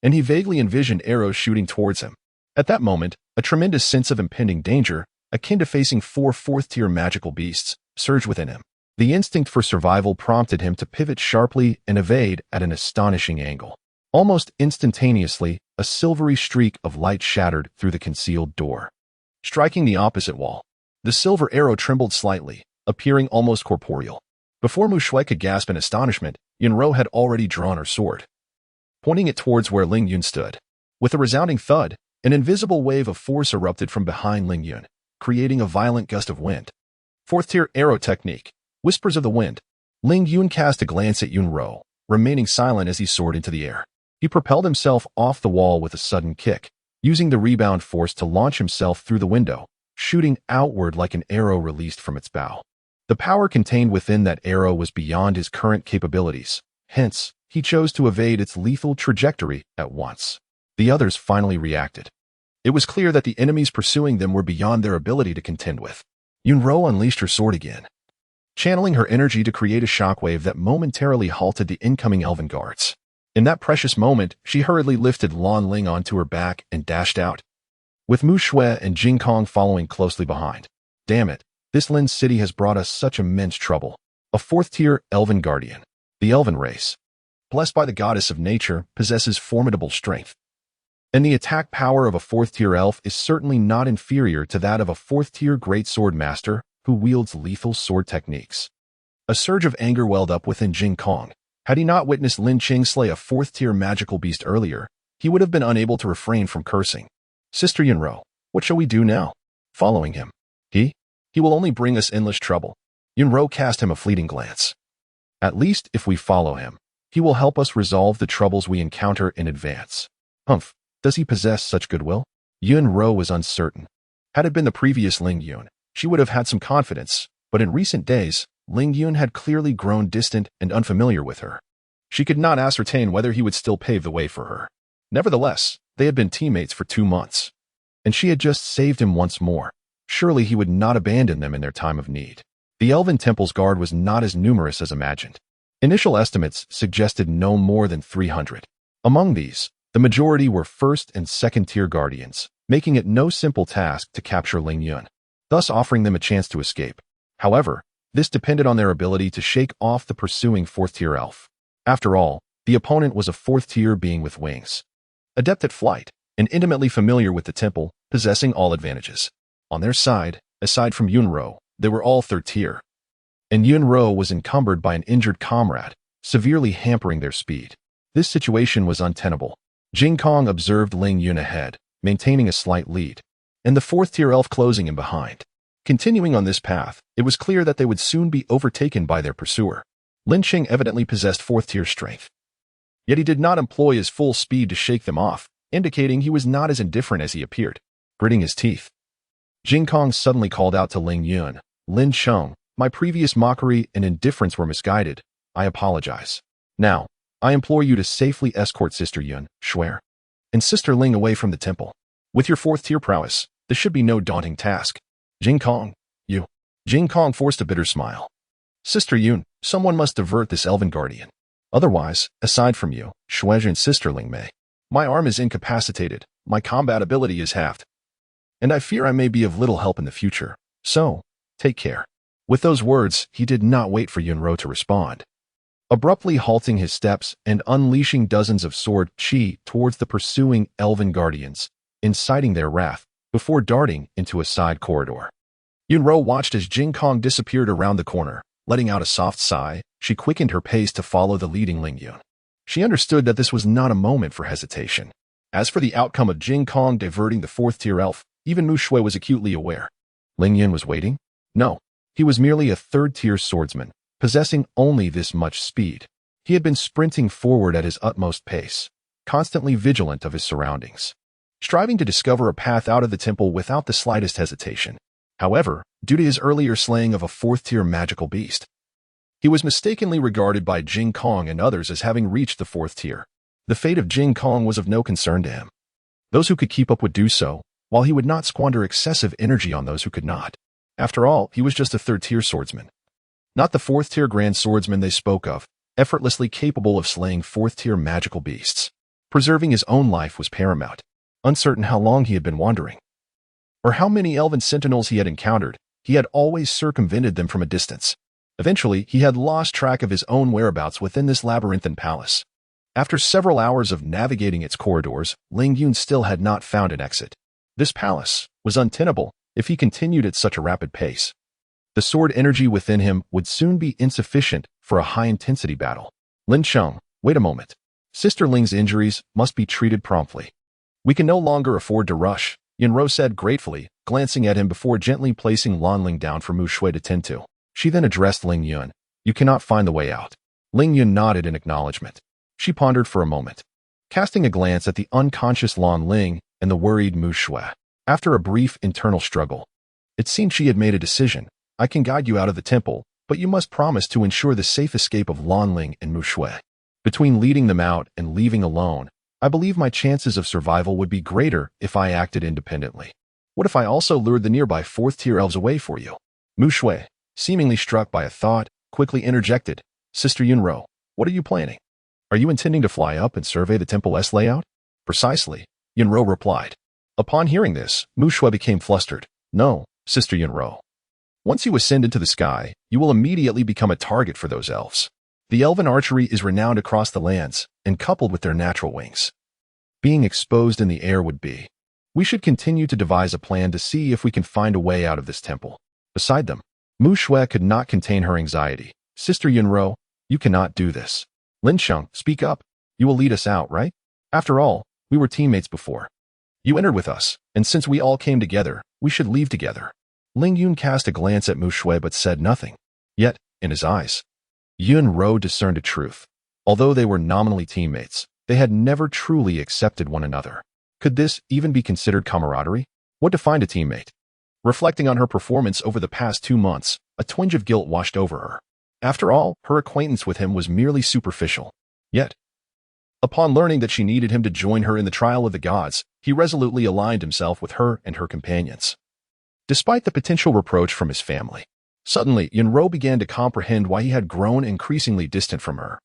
and he vaguely envisioned arrows shooting towards him. At that moment, a tremendous sense of impending danger, akin to facing 4 fourth-tier magical beasts, surged within him. The instinct for survival prompted him to pivot sharply and evade at an astonishing angle. Almost instantaneously, a silvery streak of light shattered through the concealed door, striking the opposite wall. The silver arrow trembled slightly, appearing almost corporeal. Before Mu Shui could gasp in astonishment, Yunro had already drawn her sword, pointing it towards where Ling Yun stood. With a resounding thud, an invisible wave of force erupted from behind Ling Yun, creating a violent gust of wind. Fourth-tier arrow technique. Whispers of the wind. Ling Yun cast a glance at Yunro, remaining silent as he soared into the air. He propelled himself off the wall with a sudden kick, using the rebound force to launch himself through the window, shooting outward like an arrow released from its bow. The power contained within that arrow was beyond his current capabilities. Hence, he chose to evade its lethal trajectory at once. The others finally reacted. It was clear that the enemies pursuing them were beyond their ability to contend with. Yunro unleashed her sword again, channeling her energy to create a shockwave that momentarily halted the incoming elven guards. In that precious moment, she hurriedly lifted Lan Ling onto her back and dashed out, with Mu Shui and Jing Kong following closely behind. Damn it, this Lin city has brought us such immense trouble. A fourth-tier elven guardian. The elven race, blessed by the goddess of nature, possesses formidable strength. And the attack power of a fourth-tier elf is certainly not inferior to that of a fourth-tier great sword master who wields lethal sword techniques. A surge of anger welled up within Jing Kong. Had he not witnessed Lin Qing slay a fourth-tier magical beast earlier, he would have been unable to refrain from cursing. Sister Yunro, what shall we do now? Following him. He will only bring us endless trouble. Yunro cast him a fleeting glance. At least if we follow him, he will help us resolve the troubles we encounter in advance. Humph, does he possess such goodwill? Yunro was uncertain. Had it been the previous Ling Yun, she would have had some confidence, but in recent days, Ling Yun had clearly grown distant and unfamiliar with her. She could not ascertain whether he would still pave the way for her. Nevertheless, they had been teammates for 2 months, and she had just saved him once more. Surely he would not abandon them in their time of need. The Elven Temple's guard was not as numerous as imagined. Initial estimates suggested no more than 300. Among these, the majority were first and second-tier guardians, making it no simple task to capture Ling Yun, thus offering them a chance to escape. However, this depended on their ability to shake off the pursuing fourth-tier elf. After all, the opponent was a fourth-tier being with wings, adept at flight, and intimately familiar with the temple, possessing all advantages. On their side, aside from Yunro, they were all third-tier, and Yunro was encumbered by an injured comrade, severely hampering their speed. This situation was untenable. Jing Kong observed Ling Yun ahead, maintaining a slight lead, and the fourth-tier elf closing him behind. Continuing on this path, it was clear that they would soon be overtaken by their pursuer. Lin Qing evidently possessed fourth-tier strength, yet he did not employ his full speed to shake them off, indicating he was not as indifferent as he appeared. Gritting his teeth, Jing Kong suddenly called out to Ling Yun, "Lin Cheng, my previous mockery and indifference were misguided. I apologize. Now, I implore you to safely escort Sister Yun, Shui, and Sister Ling away from the temple. With your fourth-tier prowess, this should be no daunting task." Jing Kong, you. Jing Kong forced a bitter smile. Sister Yun, someone must divert this elven guardian. Otherwise, aside from you, Shui and Sister Ling may. My arm is incapacitated, my combat ability is halved, and I fear I may be of little help in the future. So, take care. With those words, he did not wait for Yunro to respond. Abruptly halting his steps and unleashing dozens of sword chi towards the pursuing elven guardians, inciting their wrath, before darting into a side corridor. Yunro watched as Jing Kong disappeared around the corner. Letting out a soft sigh, she quickened her pace to follow the leading Ling Yun. She understood that this was not a moment for hesitation. As for the outcome of Jing Kong diverting the fourth-tier elf, even Mu Shui was acutely aware. Ling Yun was waiting? No, he was merely a third-tier swordsman, possessing only this much speed. He had been sprinting forward at his utmost pace, constantly vigilant of his surroundings, striving to discover a path out of the temple without the slightest hesitation. However, due to his earlier slaying of a fourth-tier magical beast, he was mistakenly regarded by Jing Kong and others as having reached the fourth tier. The fate of Jing Kong was of no concern to him. Those who could keep up would do so, while he would not squander excessive energy on those who could not. After all, he was just a third-tier swordsman, not the fourth-tier grand swordsman they spoke of, effortlessly capable of slaying fourth-tier magical beasts. Preserving his own life was paramount. Uncertain how long he had been wandering, or how many elven sentinels he had encountered, he had always circumvented them from a distance. Eventually, he had lost track of his own whereabouts within this labyrinthine palace. After several hours of navigating its corridors, Ling Yun still had not found an exit. This palace was untenable if he continued at such a rapid pace. The sword energy within him would soon be insufficient for a high-intensity battle. Lin Cheng, wait a moment. Sister Ling's injuries must be treated promptly. We can no longer afford to rush, Yunro said gratefully, glancing at him before gently placing Lan Ling down for Mu Shui to tend to. She then addressed Ling Yun. You cannot find the way out. Ling Yun nodded in acknowledgement. She pondered for a moment, casting a glance at the unconscious Lan Ling and the worried Mu Shui. After a brief internal struggle, it seemed she had made a decision. I can guide you out of the temple, but you must promise to ensure the safe escape of Lan Ling and Mu Shui. Between leading them out and leaving alone, I believe my chances of survival would be greater if I acted independently. What if I also lured the nearby fourth-tier elves away for you? Mu Shui, seemingly struck by a thought, quickly interjected. Sister Yunro, what are you planning? Are you intending to fly up and survey the temple's layout? Precisely, Yunro replied. Upon hearing this, Mu Shui became flustered. No, Sister Yunro. Once you ascend into the sky, you will immediately become a target for those elves. The elven archery is renowned across the lands, and coupled with their natural wings, being exposed in the air would be. We should continue to devise a plan to see if we can find a way out of this temple. Beside them, Mu Shui could not contain her anxiety. Sister Yunro, you cannot do this. Lin Sheng, speak up. You will lead us out, right? After all, we were teammates before. You entered with us, and since we all came together, we should leave together. Ling Yun cast a glance at Mu Shui but said nothing. Yet, in his eyes, Yunro discerned a truth. Although they were nominally teammates, they had never truly accepted one another. Could this even be considered camaraderie? What defined a teammate? Reflecting on her performance over the past 2 months, a twinge of guilt washed over her. After all, her acquaintance with him was merely superficial. Yet, upon learning that she needed him to join her in the trial of the gods, he resolutely aligned himself with her and her companions. Despite the potential reproach from his family, suddenly Yunro began to comprehend why he had grown increasingly distant from her.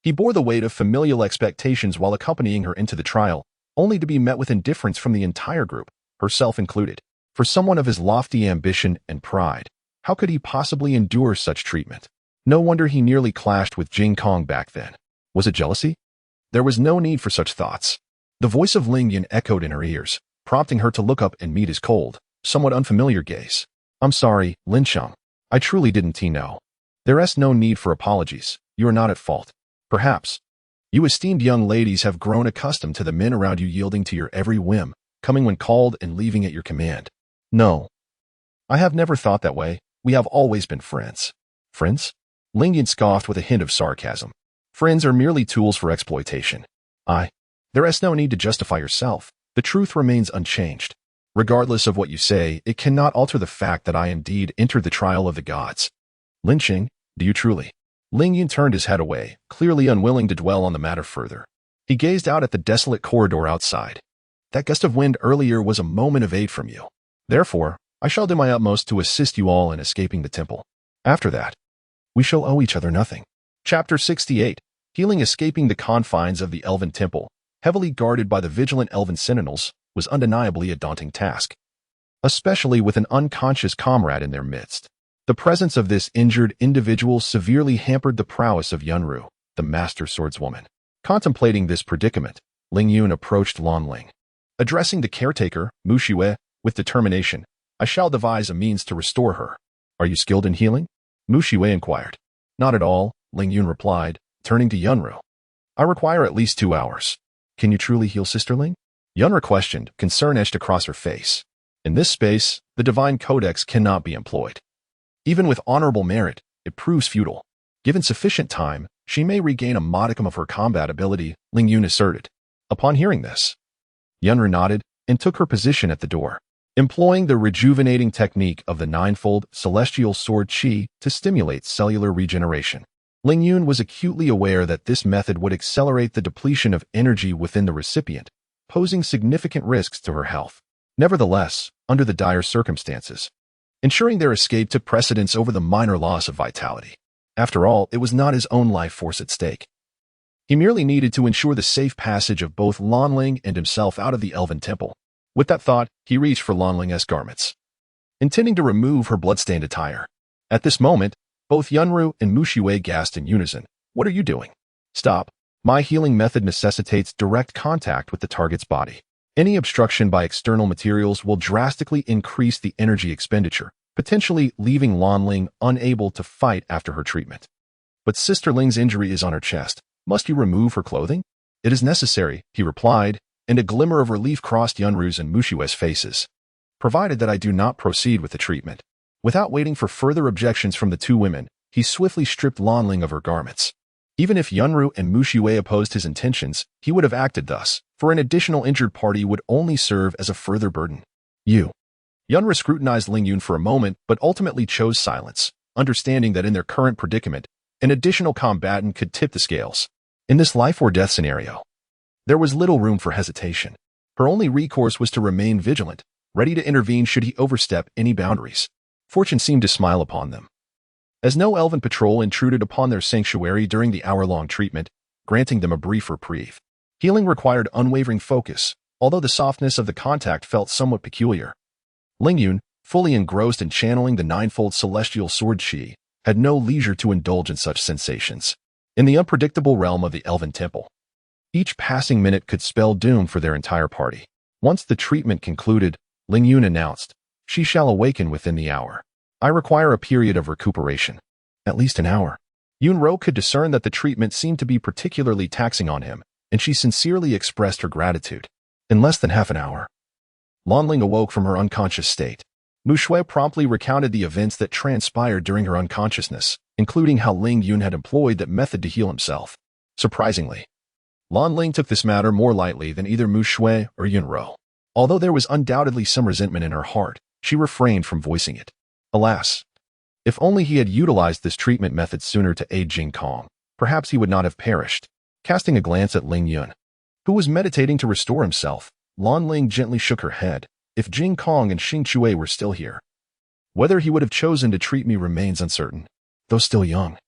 He bore the weight of familial expectations while accompanying her into the trial, only to be met with indifference from the entire group, herself included. For someone of his lofty ambition and pride, how could he possibly endure such treatment? No wonder he nearly clashed with Jing Kong back then. Was it jealousy? There was no need for such thoughts. The voice of Ling Yun echoed in her ears, prompting her to look up and meet his cold, somewhat unfamiliar gaze. I'm sorry, Lin Sheng. I truly didn't know. There's no need for apologies. You are not at fault. Perhaps you esteemed young ladies have grown accustomed to the men around you yielding to your every whim, coming when called and leaving at your command. No. I have never thought that way. We have always been friends. Friends? Ling Yun scoffed with a hint of sarcasm. Friends are merely tools for exploitation. There's no need to justify yourself. The truth remains unchanged. Regardless of what you say, it cannot alter the fact that I indeed entered the trial of the gods. Lin Qing, do you truly? Ling Yun turned his head away, clearly unwilling to dwell on the matter further. He gazed out at the desolate corridor outside. That gust of wind earlier was a moment of aid from you. Therefore, I shall do my utmost to assist you all in escaping the temple. After that, we shall owe each other nothing. Chapter 68. Healing. Escaping the confines of the Elven Temple, heavily guarded by the vigilant Elven Sentinels, was undeniably a daunting task, especially with an unconscious comrade in their midst. The presence of this injured individual severely hampered the prowess of Yunru, the master swordswoman. Contemplating this predicament, Ling Yun approached Lan Ling. Addressing the caretaker, Mu Shui, with determination, I shall devise a means to restore her. Are you skilled in healing? Mu Shui inquired. Not at all, Ling Yun replied, turning to Yunru. I require at least 2 hours. Can you truly heal Sister Ling? Yunru questioned, concern etched across her face. In this space, the divine codex cannot be employed. Even with honorable merit, it proves futile. Given sufficient time, she may regain a modicum of her combat ability, Ling Yun asserted. Upon hearing this, Yunru nodded and took her position at the door, employing the rejuvenating technique of the ninefold celestial sword chi to stimulate cellular regeneration. Ling Yun was acutely aware that this method would accelerate the depletion of energy within the recipient, posing significant risks to her health. Nevertheless, under the dire circumstances, ensuring their escape took precedence over the minor loss of vitality. After all, it was not his own life force at stake. He merely needed to ensure the safe passage of both Lan Ling and himself out of the Elven Temple. With that thought, he reached for Lan Ling's garments, intending to remove her bloodstained attire. At this moment, both Yunru and Mu Shui gasped in unison. What are you doing? Stop. My healing method necessitates direct contact with the target's body. Any obstruction by external materials will drastically increase the energy expenditure, potentially leaving Lan Ling unable to fight after her treatment. But Sister Ling's injury is on her chest. Must you remove her clothing? It is necessary, he replied, and a glimmer of relief crossed Yunru's and Mu Shui's faces. Provided that I do not proceed with the treatment, Without waiting for further objections from the two women, he swiftly stripped Lanling of her garments. Even if Yunru and Mushui opposed his intentions, he would have acted thus, for an additional injured party would only serve as a further burden. Yunru scrutinized Ling Yun for a moment, but ultimately chose silence, understanding that in their current predicament, an additional combatant could tip the scales. In this life-or-death scenario, there was little room for hesitation. Her only recourse was to remain vigilant, ready to intervene should he overstep any boundaries. Fortune seemed to smile upon them, as no elven patrol intruded upon their sanctuary during the hour-long treatment, granting them a brief reprieve. Healing required unwavering focus, although the softness of the contact felt somewhat peculiar. Ling Yun, fully engrossed in channeling the ninefold celestial sword chi, had no leisure to indulge in such sensations. In the unpredictable realm of the Elven Temple, each passing minute could spell doom for their entire party. Once the treatment concluded, Ling Yun announced, "She shall awaken within the hour. I require a period of recuperation." At least an hour. Yunro could discern that the treatment seemed to be particularly taxing on him, and she sincerely expressed her gratitude. In less than half an hour, Lanling awoke from her unconscious state. Mushui promptly recounted the events that transpired during her unconsciousness, including how Ling Yun had employed that method to heal himself. Surprisingly, Lanling took this matter more lightly than either Mushui or Yunro. Although there was undoubtedly some resentment in her heart, she refrained from voicing it. Alas, if only he had utilized this treatment method sooner to aid Jing Kong, perhaps he would not have perished. Casting a glance at Ling Yun, who was meditating to restore himself, Lanling gently shook her head. If Jing Kong and Xing Chui were still here, whether he would have chosen to treat me remains uncertain. Though still young,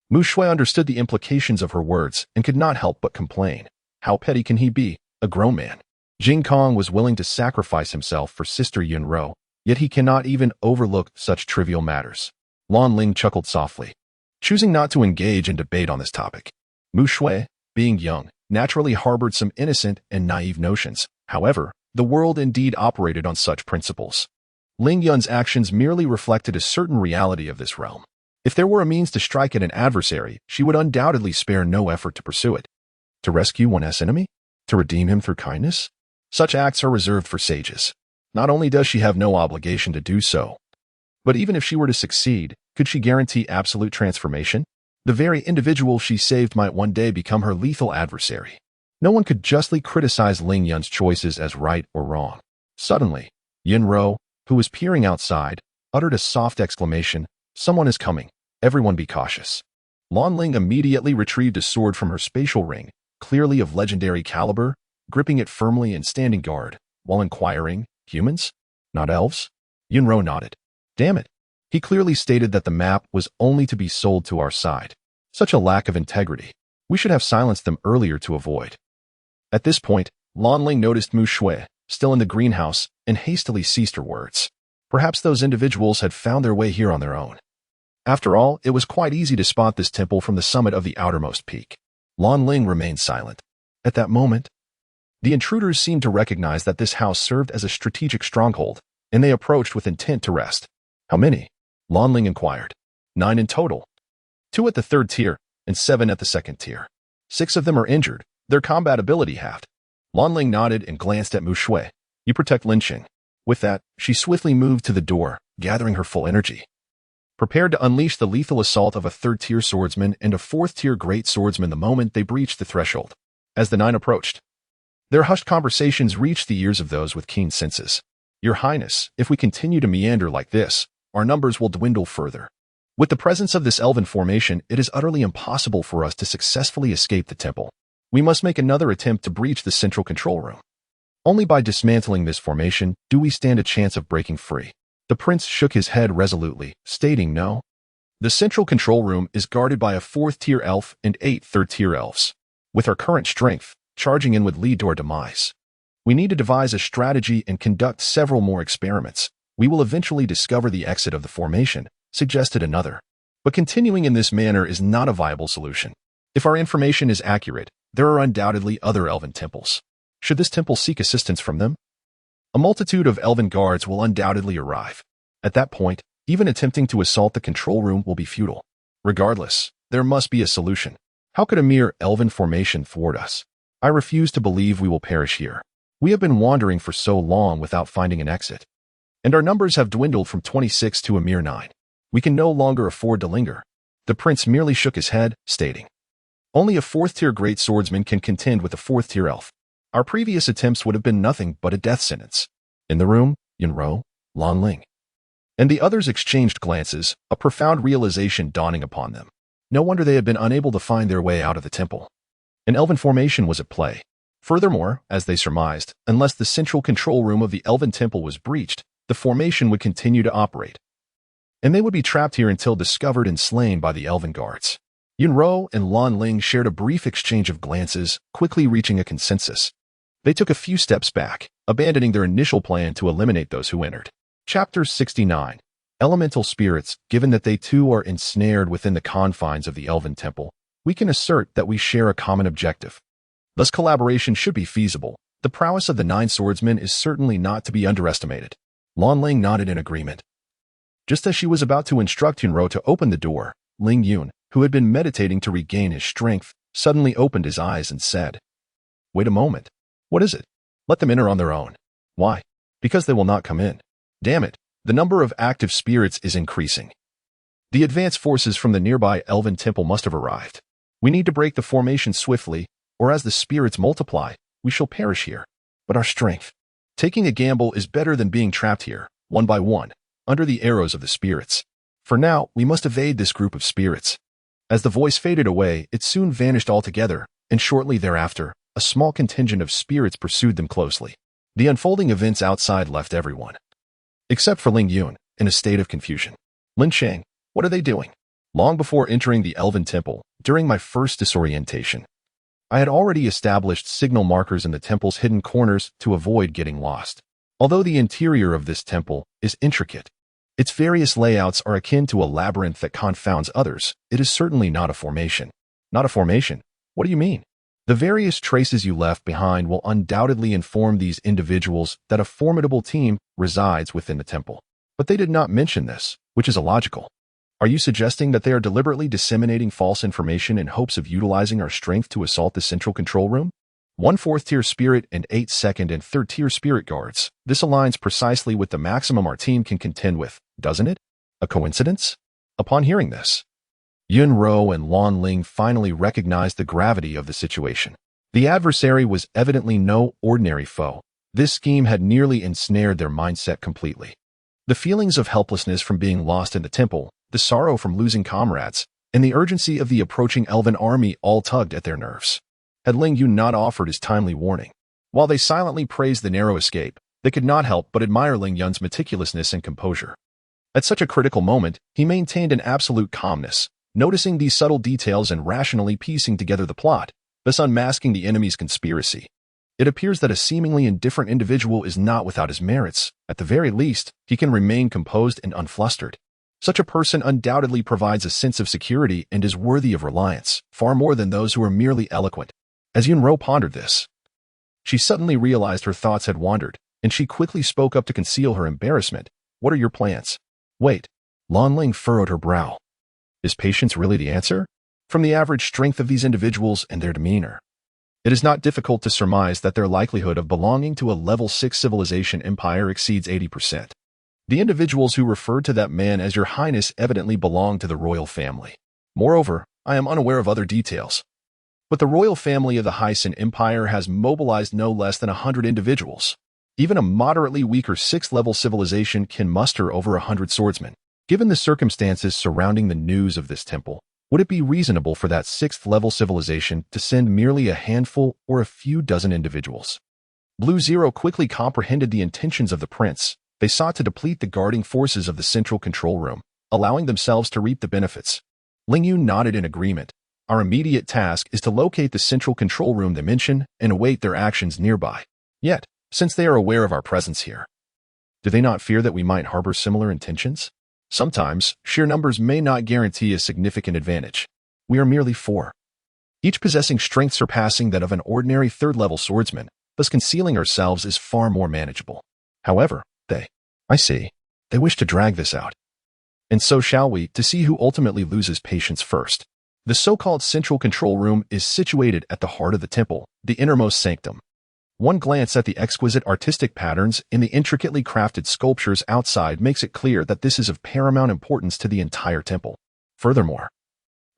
Mu Shui understood the implications of her words and could not help but complain. How petty can he be, a grown man? Jing Kong was willing to sacrifice himself for Sister Yunro, yet he cannot even overlook such trivial matters. Lanling chuckled softly, choosing not to engage in debate on this topic. Mu Shui, being young, naturally harbored some innocent and naive notions. However, the world indeed operated on such principles. Ling Yun's actions merely reflected a certain reality of this realm. If there were a means to strike at an adversary, she would undoubtedly spare no effort to pursue it. To rescue one's enemy? To redeem him through kindness? Such acts are reserved for sages. Not only does she have no obligation to do so, but even if she were to succeed, could she guarantee absolute transformation? The very individual she saved might one day become her lethal adversary. No one could justly criticize Ling Yun's choices as right or wrong. Suddenly, Yunro, who was peering outside, uttered a soft exclamation, "Someone is coming. Everyone be cautious." Lanling immediately retrieved a sword from her spatial ring, clearly of legendary caliber, gripping it firmly and standing guard, while inquiring, "Humans? Not elves?" Yunro nodded. "Damn it. He clearly stated that the map was only to be sold to our side. Such a lack of integrity. We should have silenced them earlier to avoid." At this point, Lanling noticed Mu Shui, still in the greenhouse, and hastily ceased her words. Perhaps those individuals had found their way here on their own. After all, it was quite easy to spot this temple from the summit of the outermost peak. Lanling remained silent. At that moment, the intruders seemed to recognize that this house served as a strategic stronghold, and they approached with intent to wrest. "How many?" Lanling inquired. 9 in total. 2 at the third tier, and 7 at the second tier. 6 of them are injured, their combat ability halved. Lanling nodded and glanced at Mu Shui. "You protect Linqing." With that, she swiftly moved to the door, gathering her full energy, prepared to unleash the lethal assault of a third-tier swordsman and a fourth-tier great swordsman the moment they breached the threshold. As the 9 approached, their hushed conversations reached the ears of those with keen senses. "Your Highness, if we continue to meander like this, our numbers will dwindle further. With the presence of this elven formation, it is utterly impossible for us to successfully escape the temple. We must make another attempt to breach the central control room. Only by dismantling this formation do we stand a chance of breaking free." The prince shook his head resolutely, stating no. The central control room is guarded by a 4th-tier elf and 8 third-tier elves. With our current strength, charging in would lead to our demise. We need to devise a strategy and conduct several more experiments. We will eventually discover the exit of the formation, suggested another. But continuing in this manner is not a viable solution. If our information is accurate, there are undoubtedly other elven temples. Should this temple seek assistance from them, a multitude of elven guards will undoubtedly arrive. At that point, even attempting to assault the control room will be futile. Regardless, there must be a solution. How could a mere elven formation thwart us? I refuse to believe we will perish here. We have been wandering for so long without finding an exit. and our numbers have dwindled from 26 to a mere 9. We can no longer afford to linger." The prince merely shook his head, stating, "Only a 4th-tier great swordsman can contend with a 4th-tier elf. Our previous attempts would have been nothing but a death sentence." In the room, Yunro, Lan Ling, and the others exchanged glances, a profound realization dawning upon them. No wonder they had been unable to find their way out of the temple. An elven formation was at play. Furthermore, as they surmised, unless the central control room of the elven temple was breached, the formation would continue to operate, and they would be trapped here until discovered and slain by the elven guards. Yunro and Lan Ling shared a brief exchange of glances, quickly reaching a consensus. They took a few steps back, abandoning their initial plan to eliminate those who entered. Chapter 69. Elemental Spirits. Given that they too are ensnared within the confines of the elven temple, we can assert that we share a common objective. Thus collaboration should be feasible. The prowess of the 9 swordsmen is certainly not to be underestimated. Lan Ling nodded in agreement. Just as she was about to instruct Yunro to open the door, Ling Yun, who had been meditating to regain his strength, suddenly opened his eyes and said, "Wait a moment. What is it? Let them enter on their own." "Why?" "Because they will not come in. Damn it, the number of active spirits is increasing. The advance forces from the nearby elven temple must have arrived. We need to break the formation swiftly, or as the spirits multiply, we shall perish here. But our strength. Taking a gamble is better than being trapped here, one by one, under the arrows of the spirits. For now, we must evade this group of spirits." As the voice faded away, it soon vanished altogether, and shortly thereafter, a small contingent of spirits pursued them closely. The unfolding events outside left everyone, except for Ling Yun, in a state of confusion. "Lin Sheng, what are they doing?" Long before entering the elven temple, during my first disorientation, I had already established signal markers in the temple's hidden corners to avoid getting lost. Although the interior of this temple is intricate, its various layouts are akin to a labyrinth that confounds others, it is certainly not a formation. "Not a formation? What do you mean?" "The various traces you left behind will undoubtedly inform these individuals that a formidable team resides within the temple. But they did not mention this, which is illogical. Are you suggesting that they are deliberately disseminating false information in hopes of utilizing our strength to assault the central control room? 1 4th-tier spirit and 8 2nd and 3rd-tier spirit guards. This aligns precisely with the maximum our team can contend with, doesn't it? A coincidence?" Upon hearing this, Yunro and Lan Ling finally recognized the gravity of the situation. The adversary was evidently no ordinary foe. This scheme had nearly ensnared their mindset completely. The feelings of helplessness from being lost in the temple, the sorrow from losing comrades, and the urgency of the approaching elven army all tugged at their nerves. Had Ling Yun not offered his timely warning, while they silently praised the narrow escape, they could not help but admire Ling Yun's meticulousness and composure. At such a critical moment, he maintained an absolute calmness, noticing these subtle details and rationally piecing together the plot, thus unmasking the enemy's conspiracy. It appears that a seemingly indifferent individual is not without his merits. At the very least, he can remain composed and unflustered. Such a person undoubtedly provides a sense of security and is worthy of reliance, far more than those who are merely eloquent. As Yunro pondered this, she suddenly realized her thoughts had wandered, and she quickly spoke up to conceal her embarrassment. "What are your plans?" "Wait." Lan Ling furrowed her brow. Is patience really the answer? From the average strength of these individuals and their demeanor, it is not difficult to surmise that their likelihood of belonging to a level 6 civilization empire exceeds 80%. The individuals who referred to that man as Your Highness evidently belong to the royal family. Moreover, I am unaware of other details. But the royal family of the Hyson Empire has mobilized no less than 100 individuals. Even a moderately weaker 6th-level civilization can muster over 100 swordsmen. Given the circumstances surrounding the news of this temple, would it be reasonable for that 6th-level civilization to send merely a handful or a few dozen individuals? Blue Zero quickly comprehended the intentions of the prince. They sought to deplete the guarding forces of the central control room, allowing themselves to reap the benefits. Ling Yun nodded in agreement. Our immediate task is to locate the central control room they mention and await their actions nearby. Yet, since they are aware of our presence here, do they not fear that we might harbor similar intentions? Sometimes, sheer numbers may not guarantee a significant advantage. We are merely 4, each possessing strength surpassing that of an ordinary 3rd-level swordsman, thus concealing ourselves is far more manageable. However, I see, they wish to drag this out. And so shall we, to see who ultimately loses patience first. The so-called central control room is situated at the heart of the temple, the innermost sanctum. One glance at the exquisite artistic patterns in the intricately crafted sculptures outside makes it clear that this is of paramount importance to the entire temple. Furthermore,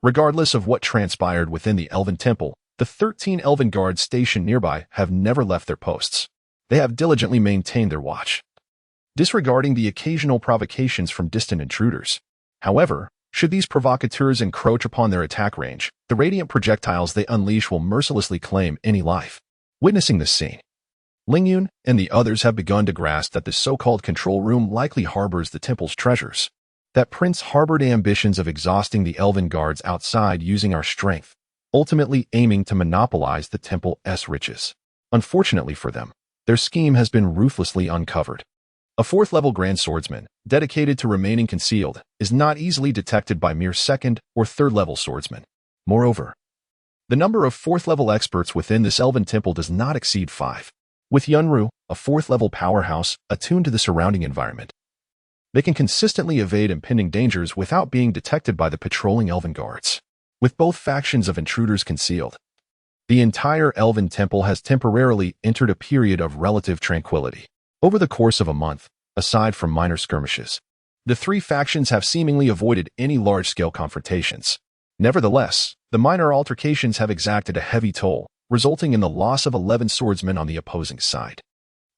regardless of what transpired within the Elven Temple, the 13 Elven guards stationed nearby have never left their posts. They have diligently maintained their watch, disregarding the occasional provocations from distant intruders. However, should these provocateurs encroach upon their attack range, the radiant projectiles they unleash will mercilessly claim any life. Witnessing this scene, Lingyun and the others have begun to grasp that the so-called control room likely harbors the temple's treasures. That prince harbored ambitions of exhausting the Elven guards outside using our strength, ultimately aiming to monopolize the temple's riches. Unfortunately for them, their scheme has been ruthlessly uncovered. A fourth-level Grand Swordsman, dedicated to remaining concealed, is not easily detected by mere second- or third-level swordsmen. Moreover, the number of fourth-level experts within this Elven temple does not exceed 5. With Yunru, a fourth-level powerhouse, attuned to the surrounding environment, they can consistently evade impending dangers without being detected by the patrolling Elven guards. With both factions of intruders concealed, the entire Elven temple has temporarily entered a period of relative tranquility. Over the course of a month, aside from minor skirmishes, the three factions have seemingly avoided any large-scale confrontations. Nevertheless, the minor altercations have exacted a heavy toll, resulting in the loss of 11 swordsmen on the opposing side.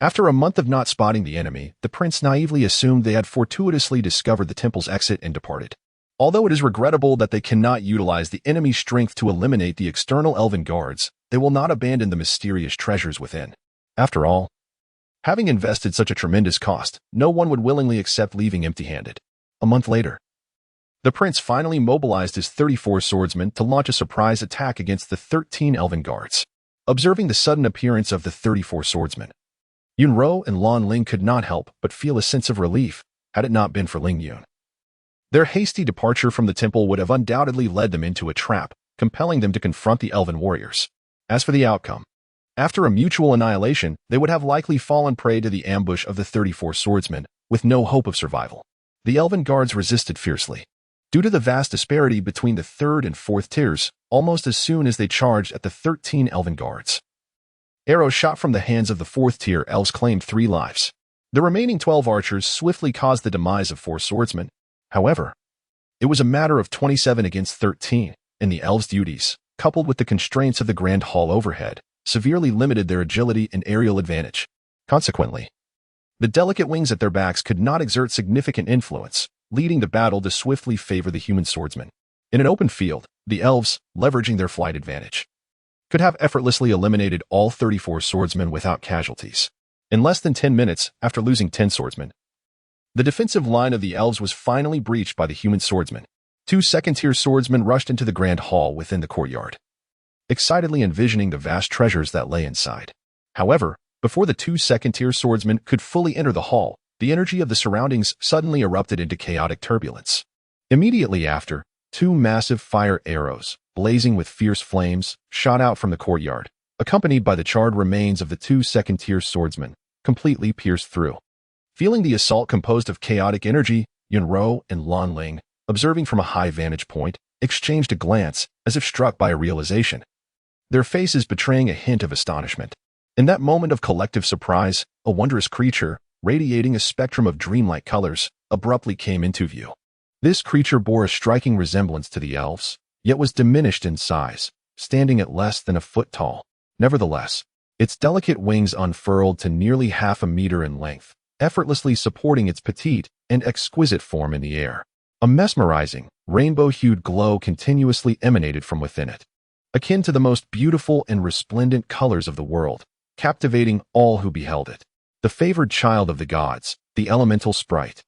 After a month of not spotting the enemy, the prince naively assumed they had fortuitously discovered the temple's exit and departed. Although it is regrettable that they cannot utilize the enemy's strength to eliminate the external Elven guards, they will not abandon the mysterious treasures within. After all, having invested such a tremendous cost, no one would willingly accept leaving empty-handed. A month later, the prince finally mobilized his 34 swordsmen to launch a surprise attack against the 13 Elven guards. Observing the sudden appearance of the 34 swordsmen, Yunro and Lan Ling could not help but feel a sense of relief, had it not been for Lingyun. Their hasty departure from the temple would have undoubtedly led them into a trap, compelling them to confront the Elven warriors. As for the outcome, after a mutual annihilation, they would have likely fallen prey to the ambush of the 34 swordsmen, with no hope of survival. The Elven guards resisted fiercely. Due to the vast disparity between the third and fourth tiers, almost as soon as they charged at the 13 Elven guards, arrows shot from the hands of the fourth-tier elves claimed 3 lives. The remaining 12 archers swiftly caused the demise of 4 swordsmen. However, it was a matter of 27 against 13, and the elves' duties, coupled with the constraints of the Grand Hall overhead, severely limited their agility and aerial advantage. Consequently, the delicate wings at their backs could not exert significant influence, leading the battle to swiftly favor the human swordsmen. In an open field, the elves, leveraging their flight advantage, could have effortlessly eliminated all 34 swordsmen without casualties. In less than 10 minutes, after losing 10 swordsmen, the defensive line of the elves was finally breached by the human swordsmen. 2 second-tier swordsmen rushed into the Grand Hall within the courtyard, excitedly envisioning the vast treasures that lay inside. However, before the 2 second-tier swordsmen could fully enter the hall, the energy of the surroundings suddenly erupted into chaotic turbulence. Immediately after, 2 massive fire arrows, blazing with fierce flames, shot out from the courtyard, accompanied by the charred remains of the 2 second-tier swordsmen, completely pierced through. Feeling the assault composed of chaotic energy, Yunro and Lan Ling, observing from a high vantage point, exchanged a glance as if struck by a realization, their faces betraying a hint of astonishment. In that moment of collective surprise, a wondrous creature, radiating a spectrum of dreamlike colors, abruptly came into view. This creature bore a striking resemblance to the elves, yet was diminished in size, standing at less than a foot tall. Nevertheless, its delicate wings unfurled to nearly half a meter in length, effortlessly supporting its petite and exquisite form in the air. A mesmerizing, rainbow-hued glow continuously emanated from within it, akin to the most beautiful and resplendent colors of the world, captivating all who beheld it. The favored child of the gods, the elemental sprite.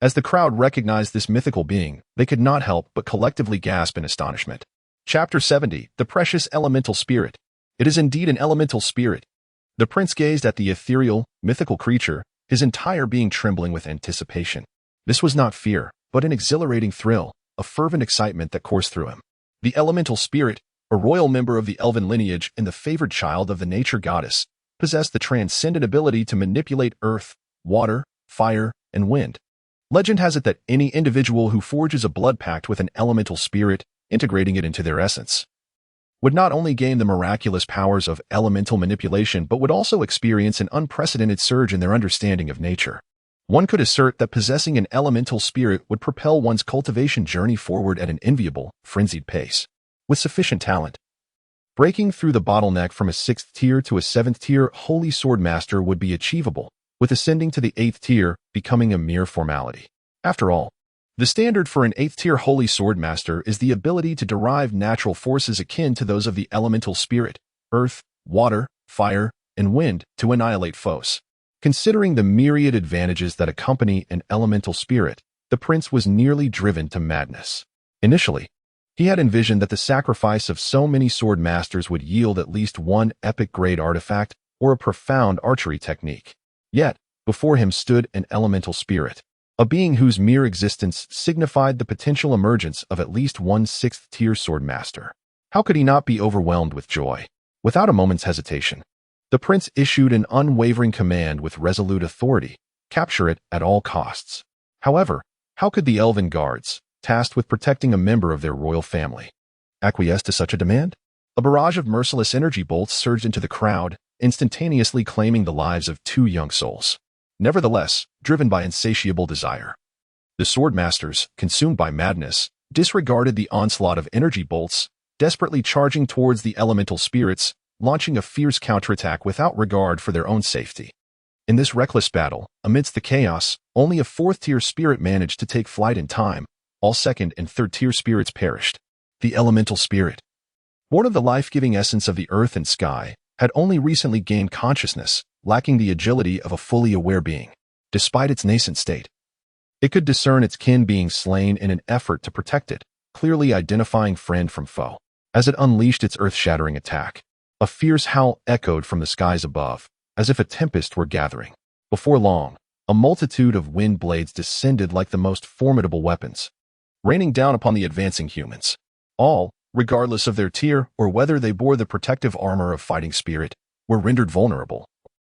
As the crowd recognized this mythical being, they could not help but collectively gasp in astonishment. Chapter 70, The Precious Elemental Spirit. It is indeed an elemental spirit. The prince gazed at the ethereal, mythical creature, his entire being trembling with anticipation. This was not fear, but an exhilarating thrill, a fervent excitement that coursed through him. The elemental spirit, a royal member of the elven lineage and the favored child of the nature goddess, possessed the transcendent ability to manipulate earth, water, fire, and wind. Legend has it that any individual who forges a blood pact with an elemental spirit, integrating it into their essence, would not only gain the miraculous powers of elemental manipulation but would also experience an unprecedented surge in their understanding of nature. One could assert that possessing an elemental spirit would propel one's cultivation journey forward at an enviable, frenzied pace. With sufficient talent, breaking through the bottleneck from a 6th tier to a 7th tier Holy Sword Master would be achievable, with ascending to the 8th tier becoming a mere formality. After all, the standard for an 8th tier Holy Sword Master is the ability to derive natural forces akin to those of the elemental spirit, earth, water, fire, and wind to annihilate foes. Considering the myriad advantages that accompany an elemental spirit, the prince was nearly driven to madness. Initially, he had envisioned that the sacrifice of so many sword masters would yield at least one epic-grade artifact or a profound archery technique. Yet, before him stood an elemental spirit, a being whose mere existence signified the potential emergence of at least one 6th tier sword master. How could he not be overwhelmed with joy? Without a moment's hesitation, the prince issued an unwavering command with resolute authority: capture it at all costs. However, how could the elven guards, tasked with protecting a member of their royal family, acquiesce to such a demand? A barrage of merciless energy bolts surged into the crowd, instantaneously claiming the lives of 2 young souls. Nevertheless, driven by insatiable desire, the sword masters, consumed by madness, disregarded the onslaught of energy bolts, desperately charging towards the elemental spirits, launching a fierce counterattack without regard for their own safety. In this reckless battle, amidst the chaos, only a 4th tier spirit managed to take flight in time. All 2nd and 3rd tier spirits perished. The elemental spirit, born of the life-giving essence of the earth and sky, had only recently gained consciousness, lacking the agility of a fully aware being. Despite its nascent state, it could discern its kin being slain in an effort to protect it, clearly identifying friend from foe. As it unleashed its earth-shattering attack, a fierce howl echoed from the skies above, as if a tempest were gathering. Before long, a multitude of wind blades descended like the most formidable weapons, raining down upon the advancing humans. All, regardless of their tier or whether they bore the protective armor of fighting spirit, were rendered vulnerable,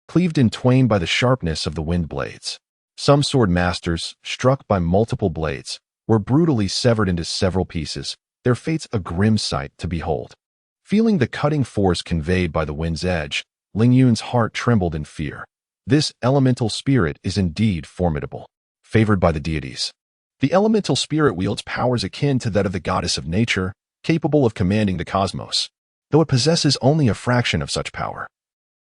cleaved in twain by the sharpness of the wind blades. Some sword masters, struck by multiple blades, were brutally severed into several pieces, their fates a grim sight to behold. Feeling the cutting force conveyed by the wind's edge, Ling Yun's heart trembled in fear. This elemental spirit is indeed formidable, favored by the deities. The elemental spirit wields powers akin to that of the goddess of nature, capable of commanding the cosmos, though it possesses only a fraction of such power.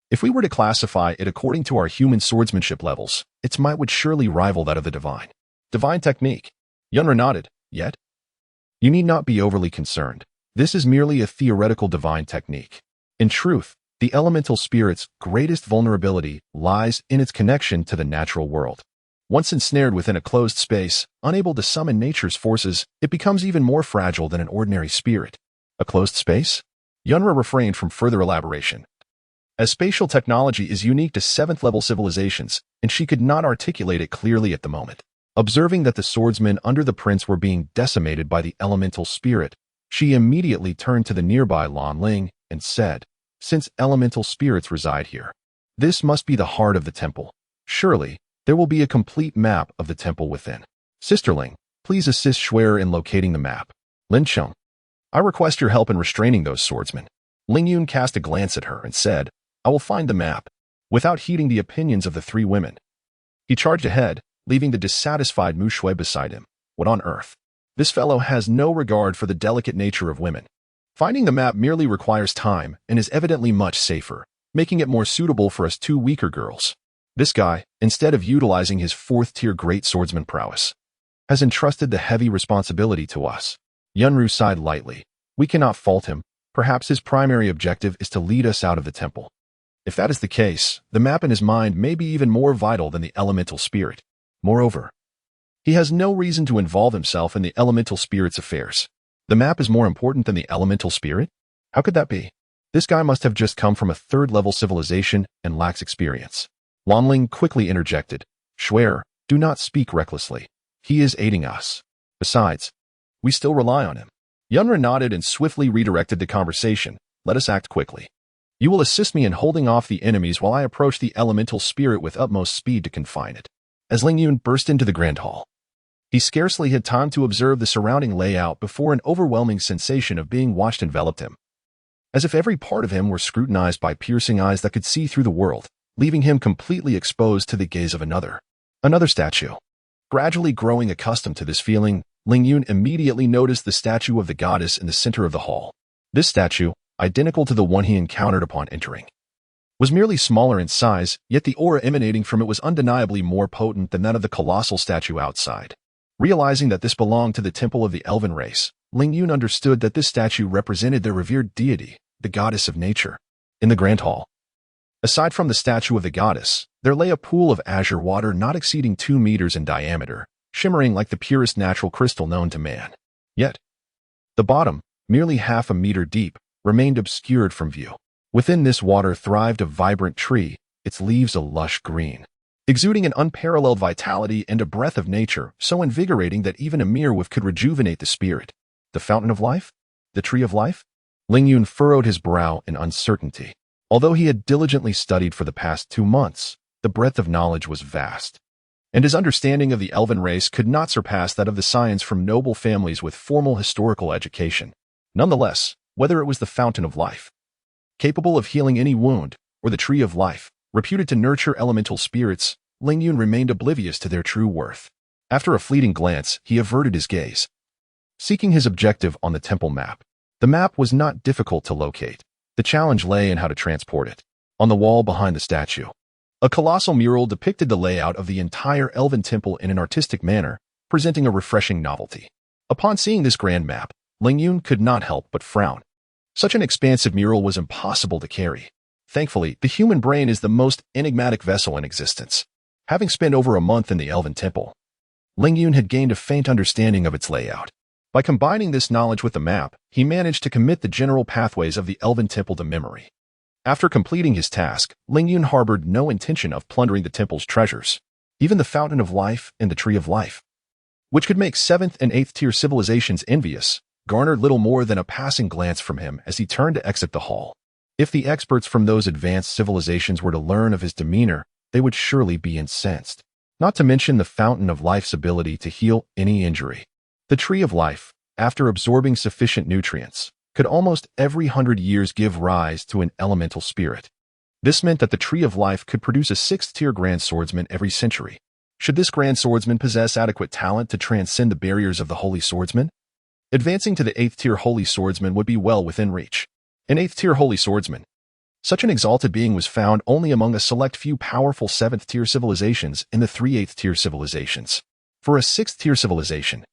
If we were to classify it according to our human swordsmanship levels, its might would surely rival that of the divine. Divine technique. Yunra nodded. Yet, you need not be overly concerned. This is merely a theoretical divine technique. In truth, the elemental spirit's greatest vulnerability lies in its connection to the natural world. Once ensnared within a closed space, unable to summon nature's forces, it becomes even more fragile than an ordinary spirit. A closed space? Yunra refrained from further elaboration, as spatial technology is unique to 7th-level civilizations, and she could not articulate it clearly at the moment. Observing that the swordsmen under the prince were being decimated by the elemental spirit, she immediately turned to the nearby Lan Ling and said, "Since elemental spirits reside here, this must be the heart of the temple. Surely, there will be a complete map of the temple within. Sisterling, please assist Shuer in locating the map. Lin Cheng, I request your help in restraining those swordsmen." Ling Yun cast a glance at her and said, "I will find the map." Without heeding the opinions of the 3 women, he charged ahead, leaving the dissatisfied Mu Shui beside him. What on earth? This fellow has no regard for the delicate nature of women. Finding the map merely requires time and is evidently much safer, making it more suitable for us 2 weaker girls. This guy, instead of utilizing his 4th tier great swordsman prowess, has entrusted the heavy responsibility to us. Yunru sighed lightly. We cannot fault him. Perhaps his primary objective is to lead us out of the temple. If that is the case, the map in his mind may be even more vital than the elemental spirit. Moreover, he has no reason to involve himself in the elemental spirit's affairs. The map is more important than the elemental spirit? How could that be? This guy must have just come from a 3rd-level civilization and lacks experience. Lan Ling quickly interjected. Shuer, do not speak recklessly. He is aiding us. Besides, we still rely on him. Yunra nodded and swiftly redirected the conversation. Let us act quickly. You will assist me in holding off the enemies while I approach the elemental spirit with utmost speed to confine it. As Ling Yun burst into the grand hall, he scarcely had time to observe the surrounding layout before an overwhelming sensation of being watched enveloped him. as if every part of him were scrutinized by piercing eyes that could see through the world, leaving him completely exposed to the gaze of another statue. Gradually growing accustomed to this feeling, Ling Yun immediately noticed the statue of the goddess in the center of the hall. This statue, identical to the one he encountered upon entering, was merely smaller in size, yet the aura emanating from it was undeniably more potent than that of the colossal statue outside. Realizing that this belonged to the temple of the elven race, Ling Yun understood that this statue represented their revered deity, the goddess of nature. In the grand hall, aside from the statue of the goddess, there lay a pool of azure water not exceeding 2 meters in diameter, shimmering like the purest natural crystal known to man. Yet, the bottom, merely half a meter deep, remained obscured from view. Within this water thrived a vibrant tree, its leaves a lush green, exuding an unparalleled vitality and a breath of nature so invigorating that even a mere whiff could rejuvenate the spirit. The fountain of life? The tree of life? Ling Yun furrowed his brow in uncertainty. Although he had diligently studied for the past 2 months, the breadth of knowledge was vast, and his understanding of the elven race could not surpass that of the scions from noble families with formal historical education. Nonetheless, whether it was the fountain of life, capable of healing any wound, or the tree of life, reputed to nurture elemental spirits, Ling Yun remained oblivious to their true worth. After a fleeting glance, he averted his gaze, seeking his objective on the temple map. The map was not difficult to locate. The challenge lay in how to transport it. On the wall behind the statue, a colossal mural depicted the layout of the entire elven temple in an artistic manner, presenting a refreshing novelty. Upon seeing this grand map, Ling Yun could not help but frown. Such an expansive mural was impossible to carry. Thankfully, the human brain is the most enigmatic vessel in existence. Having spent over a month in the elven temple, Ling Yun had gained a faint understanding of its layout. By combining this knowledge with the map, he managed to commit the general pathways of the elven temple to memory. After completing his task, Ling Yun harbored no intention of plundering the temple's treasures. Even the fountain of life and the tree of life, which could make 7th and 8th tier civilizations envious, garnered little more than a passing glance from him as he turned to exit the hall. If the experts from those advanced civilizations were to learn of his demeanor, they would surely be incensed. Not to mention the fountain of life's ability to heal any injury. The tree of life, after absorbing sufficient nutrients, could almost every 100 years give rise to an elemental spirit. This meant that the tree of life could produce a 6th tier grand swordsman every century. Should this grand swordsman possess adequate talent to transcend the barriers of the holy swordsman, advancing to the 8th tier holy swordsman would be well within reach. An 8th tier holy swordsman. Such an exalted being was found only among a select few powerful 7th tier civilizations and the 3 8th tier civilizations. For a 6th tier civilization,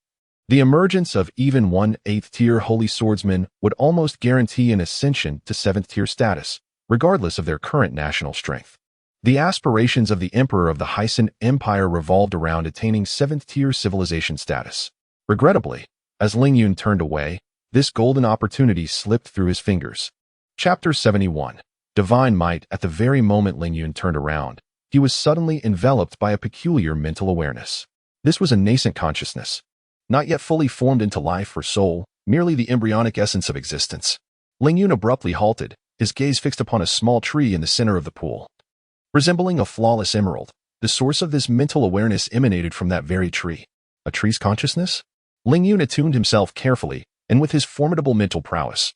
the emergence of even one 8th tier holy swordsman would almost guarantee an ascension to 7th tier status, regardless of their current national strength. The aspirations of the Emperor of the Hyson Empire revolved around attaining 7th tier civilization status. Regrettably, as Ling Yun turned away, this golden opportunity slipped through his fingers. Chapter 71. Divine Might. At the very moment Ling Yun turned around, he was suddenly enveloped by a peculiar mental awareness. This was a nascent consciousness, not yet fully formed into life or soul, merely the embryonic essence of existence. Ling Yun abruptly halted, his gaze fixed upon a small tree in the center of the pool. Resembling a flawless emerald, the source of this mental awareness emanated from that very tree. A tree's consciousness? Ling Yun attuned himself carefully, and with his formidable mental prowess,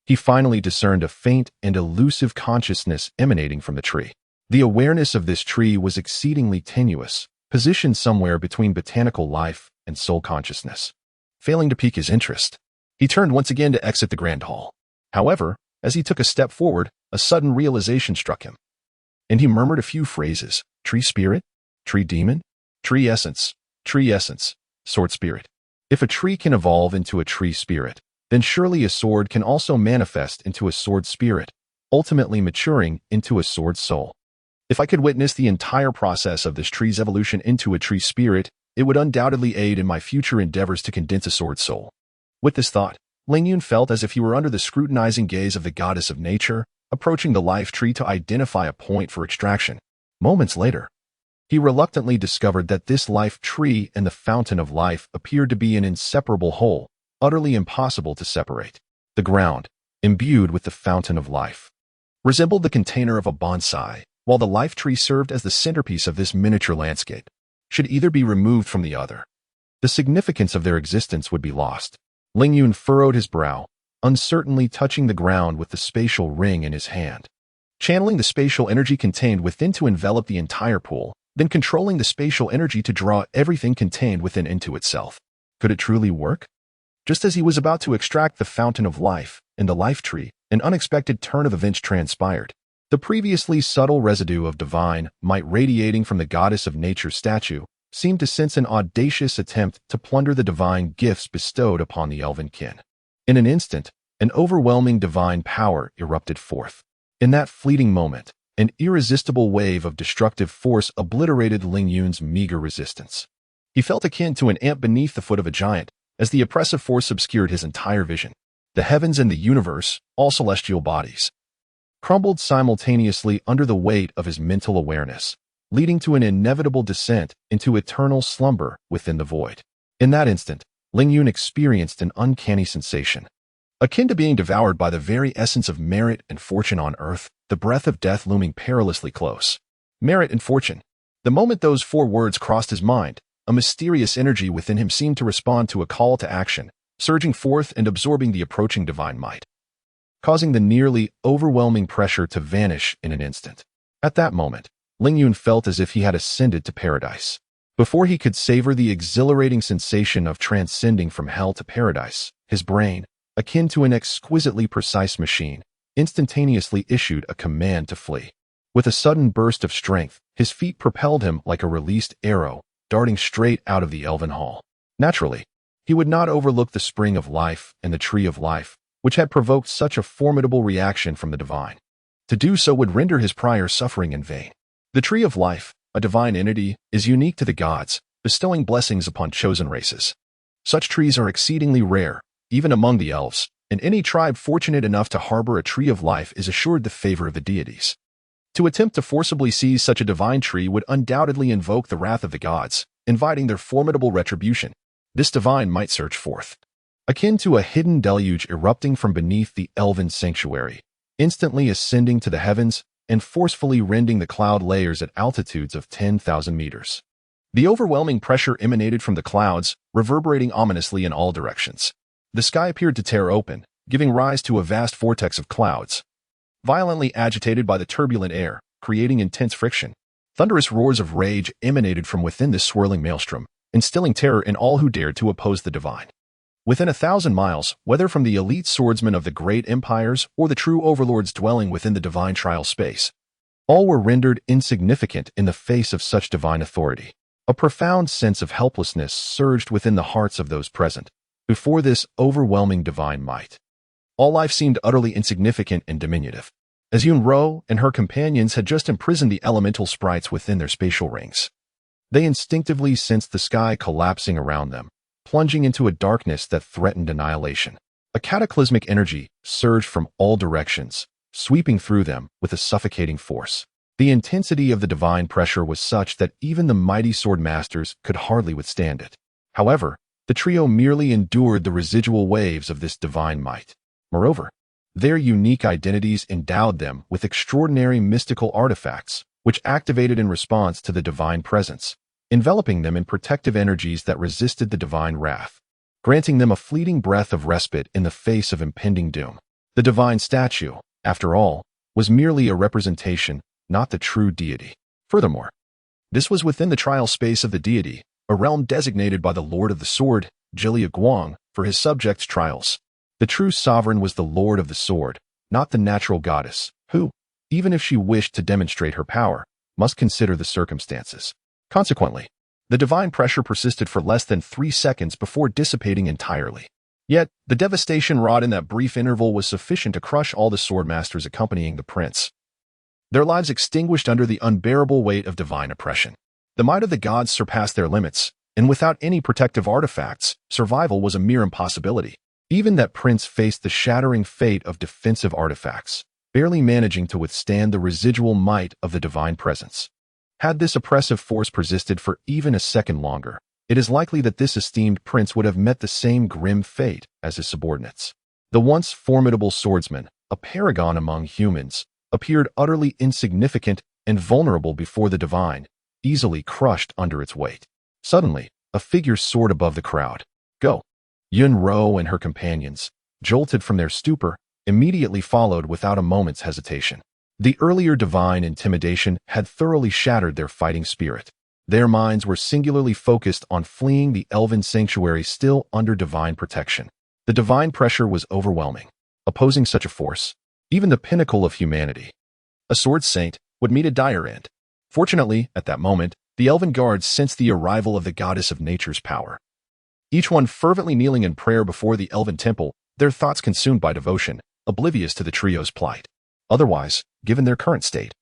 he finally discerned a faint and elusive consciousness emanating from the tree. The awareness of this tree was exceedingly tenuous, positioned somewhere between botanical life and soul consciousness. Failing to pique his interest, he turned once again to exit the grand hall. However, as he took a step forward, a sudden realization struck him, and he murmured a few phrases: tree spirit, tree demon, tree essence, sword spirit. If a tree can evolve into a tree spirit, then surely a sword can also manifest into a sword spirit, ultimately maturing into a sword soul. If I could witness the entire process of this tree's evolution into a tree spirit, it would undoubtedly aid in my future endeavors to condense a sword soul. With this thought, Ling Yun felt as if he were under the scrutinizing gaze of the goddess of nature, approaching the life tree to identify a point for extraction. Moments later, he reluctantly discovered that this life tree and the fountain of life appeared to be an inseparable whole, utterly impossible to separate. The ground, imbued with the fountain of life, resembled the container of a bonsai, while the life tree served as the centerpiece of this miniature landscape. Should either be removed from the other, the significance of their existence would be lost. Ling Yun furrowed his brow, uncertainly touching the ground with the spatial ring in his hand. Channeling the spatial energy contained within to envelop the entire pool, then controlling the spatial energy to draw everything contained within into itself. Could it truly work? Just as he was about to extract the fountain of life and the life tree, an unexpected turn of events transpired. The previously subtle residue of divine might radiating from the goddess of nature's statue seemed to sense an audacious attempt to plunder the divine gifts bestowed upon the elven kin. In an instant, an overwhelming divine power erupted forth. In that fleeting moment, an irresistible wave of destructive force obliterated Ling Yun's meager resistance. He felt akin to an ant beneath the foot of a giant, as the oppressive force obscured his entire vision. The heavens and the universe, all celestial bodies, crumbled simultaneously under the weight of his mental awareness, leading to an inevitable descent into eternal slumber within the void. In that instant, Ling Yun experienced an uncanny sensation. Akin to being devoured by the very essence of merit and fortune on earth, the breath of death looming perilously close. Merit and fortune. The moment those four words crossed his mind, a mysterious energy within him seemed to respond to a call to action, surging forth and absorbing the approaching divine might, causing the nearly overwhelming pressure to vanish in an instant. At that moment, Ling Yun felt as if he had ascended to paradise. Before he could savor the exhilarating sensation of transcending from hell to paradise, his brain, akin to an exquisitely precise machine, instantaneously issued a command to flee. With a sudden burst of strength, his feet propelled him like a released arrow, darting straight out of the elven hall. Naturally, he would not overlook the spring of life and the tree of life, which had provoked such a formidable reaction from the divine. To do so would render his prior suffering in vain. The tree of life, a divine entity, is unique to the gods, bestowing blessings upon chosen races. Such trees are exceedingly rare, even among the elves, and any tribe fortunate enough to harbor a tree of life is assured the favor of the deities. To attempt to forcibly seize such a divine tree would undoubtedly invoke the wrath of the gods, inviting their formidable retribution. This divine might surge forth, akin to a hidden deluge erupting from beneath the elven sanctuary, instantly ascending to the heavens and forcefully rending the cloud layers at altitudes of 10,000 meters. The overwhelming pressure emanated from the clouds, reverberating ominously in all directions. The sky appeared to tear open, giving rise to a vast vortex of clouds, violently agitated by the turbulent air, creating intense friction. Thunderous roars of rage emanated from within this swirling maelstrom, instilling terror in all who dared to oppose the divine. Within 1,000 miles, whether from the elite swordsmen of the great empires or the true overlords dwelling within the divine trial space, all were rendered insignificant in the face of such divine authority. A profound sense of helplessness surged within the hearts of those present before this overwhelming divine might. All life seemed utterly insignificant and diminutive, as Yun Ro and her companions had just imprisoned the elemental sprites within their spatial rings. They instinctively sensed the sky collapsing around them, plunging into a darkness that threatened annihilation. A cataclysmic energy surged from all directions, sweeping through them with a suffocating force. The intensity of the divine pressure was such that even the mighty sword masters could hardly withstand it. However, the trio merely endured the residual waves of this divine might. Moreover, their unique identities endowed them with extraordinary mystical artifacts, which activated in response to the divine presence, enveloping them in protective energies that resisted the divine wrath, granting them a fleeting breath of respite in the face of impending doom. The divine statue, after all, was merely a representation, not the true deity. Furthermore, this was within the trial space of the deity, a realm designated by the Lord of the Sword, Jilia Guang, for his subjects' trials. The true sovereign was the Lord of the Sword, not the natural goddess, who, even if she wished to demonstrate her power, must consider the circumstances. Consequently, the divine pressure persisted for less than 3 seconds before dissipating entirely. Yet, the devastation wrought in that brief interval was sufficient to crush all the swordmasters accompanying the prince, their lives extinguished under the unbearable weight of divine oppression. The might of the gods surpassed their limits, and without any protective artifacts, survival was a mere impossibility. Even that prince faced the shattering fate of defensive artifacts, barely managing to withstand the residual might of the divine presence. Had this oppressive force persisted for even a second longer, it is likely that this esteemed prince would have met the same grim fate as his subordinates. The once formidable swordsman, a paragon among humans, appeared utterly insignificant and vulnerable before the divine, easily crushed under its weight. Suddenly, a figure soared above the crowd. Go! Yun Ro and her companions, jolted from their stupor, immediately followed without a moment's hesitation. The earlier divine intimidation had thoroughly shattered their fighting spirit. Their minds were singularly focused on fleeing the elven sanctuary still under divine protection. The divine pressure was overwhelming. Opposing such a force, even the pinnacle of humanity, a sword saint, would meet a dire end. Fortunately, at that moment, the elven guards sensed the arrival of the goddess of nature's power. Each one fervently kneeling in prayer before the elven temple, their thoughts consumed by devotion, oblivious to the trio's plight. Otherwise, given their current state,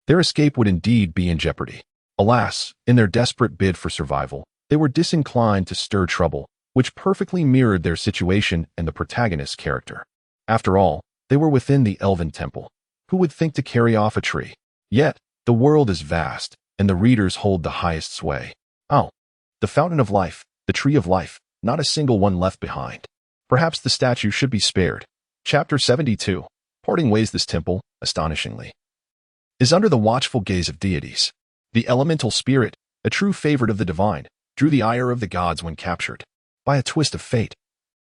their escape would indeed be in jeopardy. Alas, in their desperate bid for survival, they were disinclined to stir trouble, which perfectly mirrored their situation and the protagonist's character. After all, they were within the elven temple. Who would think to carry off a tree? Yet, the world is vast, and the readers hold the highest sway. Oh, the fountain of life, the tree of life, not a single one left behind. Perhaps the statue should be spared. Chapter 72. Parting ways. This temple, astonishingly, is under the watchful gaze of deities. The elemental spirit, a true favorite of the divine, drew the ire of the gods when captured. By a twist of fate,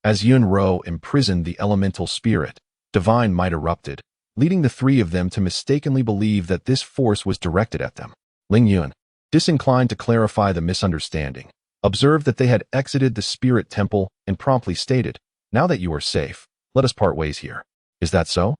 as Yun-Ro imprisoned the elemental spirit, divine might erupted, leading the three of them to mistakenly believe that this force was directed at them. Ling Yun, disinclined to clarify the misunderstanding, observed that they had exited the spirit temple and promptly stated, "Now that you are safe, let us part ways here." Is that so?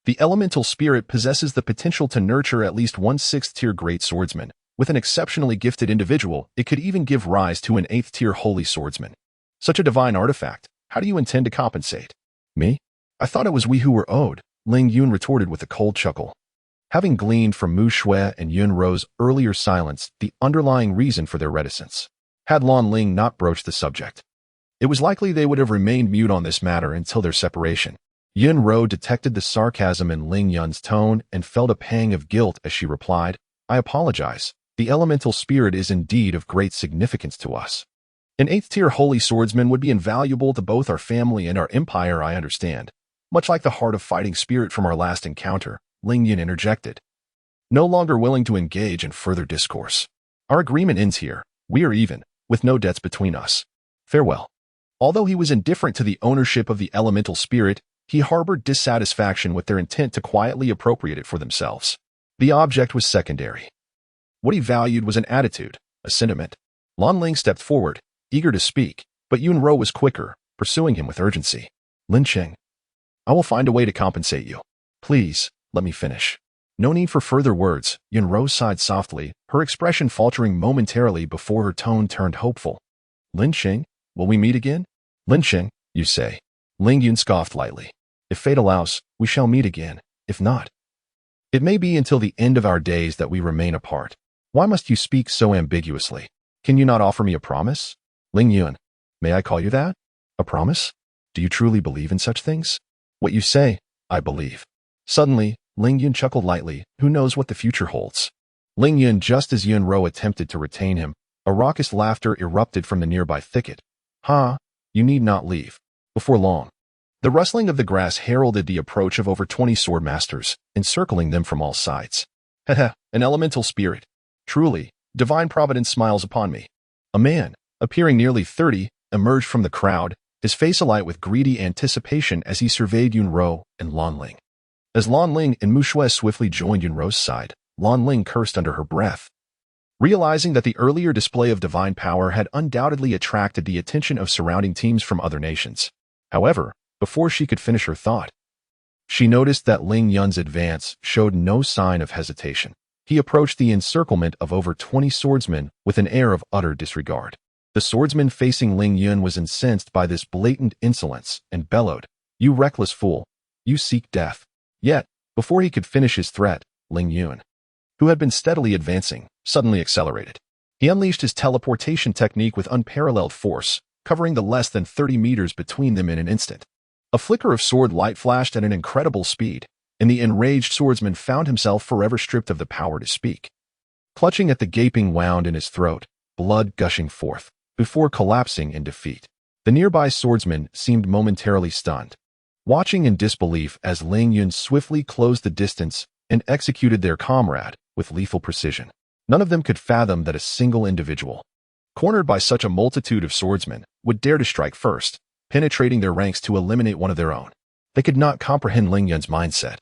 The elemental spirit possesses the potential to nurture at least one 6th-tier great swordsman. With an exceptionally gifted individual, it could even give rise to an 8th-tier holy swordsman. Such a divine artifact, how do you intend to compensate? Me? I thought it was we who were owed, Ling Yun retorted with a cold chuckle. Having gleaned from Mu Shui and Yun-Ro's earlier silence the underlying reason for their reticence, had Lan Ling not broached the subject, it was likely they would have remained mute on this matter until their separation. Yun-Ro detected the sarcasm in Ling Yun's tone and felt a pang of guilt as she replied, "I apologize. The elemental spirit is indeed of great significance to us. An 8th-tier holy swordsman would be invaluable to both our family and our empire, I understand. Much like the heart of fighting spirit from our last encounter," Ling Yun interjected, no longer willing to engage in further discourse. "Our agreement ends here. We are even, with no debts between us. Farewell." Although he was indifferent to the ownership of the elemental spirit, he harbored dissatisfaction with their intent to quietly appropriate it for themselves. The object was secondary. What he valued was an attitude, a sentiment. Lan Ling stepped forward, eager to speak, but Yun-Ro was quicker, pursuing him with urgency. "Lin Cheng, I will find a way to compensate you. Please, let me finish." No need for further words, Yun-Ro sighed softly, her expression faltering momentarily before her tone turned hopeful. "Lin Cheng, will we meet again?" "Lin Cheng, you say?" Ling Yun scoffed lightly. "If fate allows, we shall meet again. If not, it may be until the end of our days that we remain apart. Why must you speak so ambiguously? Can you not offer me a promise?" "Ling Yun, may I call you that? A promise? Do you truly believe in such things?" "What you say, I believe." Suddenly, Ling Yun chuckled lightly. Who knows what the future holds? Ling Yun, just as Yun-Ro attempted to retain him, a raucous laughter erupted from the nearby thicket. "Ha, you need not leave. Before long." The rustling of the grass heralded the approach of over 20 sword masters, encircling them from all sides. "Heh, an elemental spirit. Truly, divine providence smiles upon me." A man, appearing nearly 30, emerged from the crowd, his face alight with greedy anticipation as he surveyed Yun-Ro and Lan Ling. As Lan Ling and Mu Shui swiftly joined Yun-Ro's side, Lan Ling cursed under her breath. Realizing that the earlier display of divine power had undoubtedly attracted the attention of surrounding teams from other nations. However, before she could finish her thought, she noticed that Ling Yun's advance showed no sign of hesitation. He approached the encirclement of over 20 swordsmen with an air of utter disregard. The swordsman facing Ling Yun was incensed by this blatant insolence and bellowed, "You reckless fool! You seek death." Yet, before he could finish his threat, Ling Yun, who had been steadily advancing, suddenly accelerated. He unleashed his teleportation technique with unparalleled force, covering the less than 30 meters between them in an instant. A flicker of sword light flashed at an incredible speed, and the enraged swordsman found himself forever stripped of the power to speak. Clutching at the gaping wound in his throat, blood gushing forth, before collapsing in defeat. The nearby swordsman seemed momentarily stunned, watching in disbelief as Ling Yun swiftly closed the distance and executed their comrade with lethal precision. None of them could fathom that a single individual, cornered by such a multitude of swordsmen, would dare to strike first, penetrating their ranks to eliminate one of their own. They could not comprehend Ling Yun's mindset.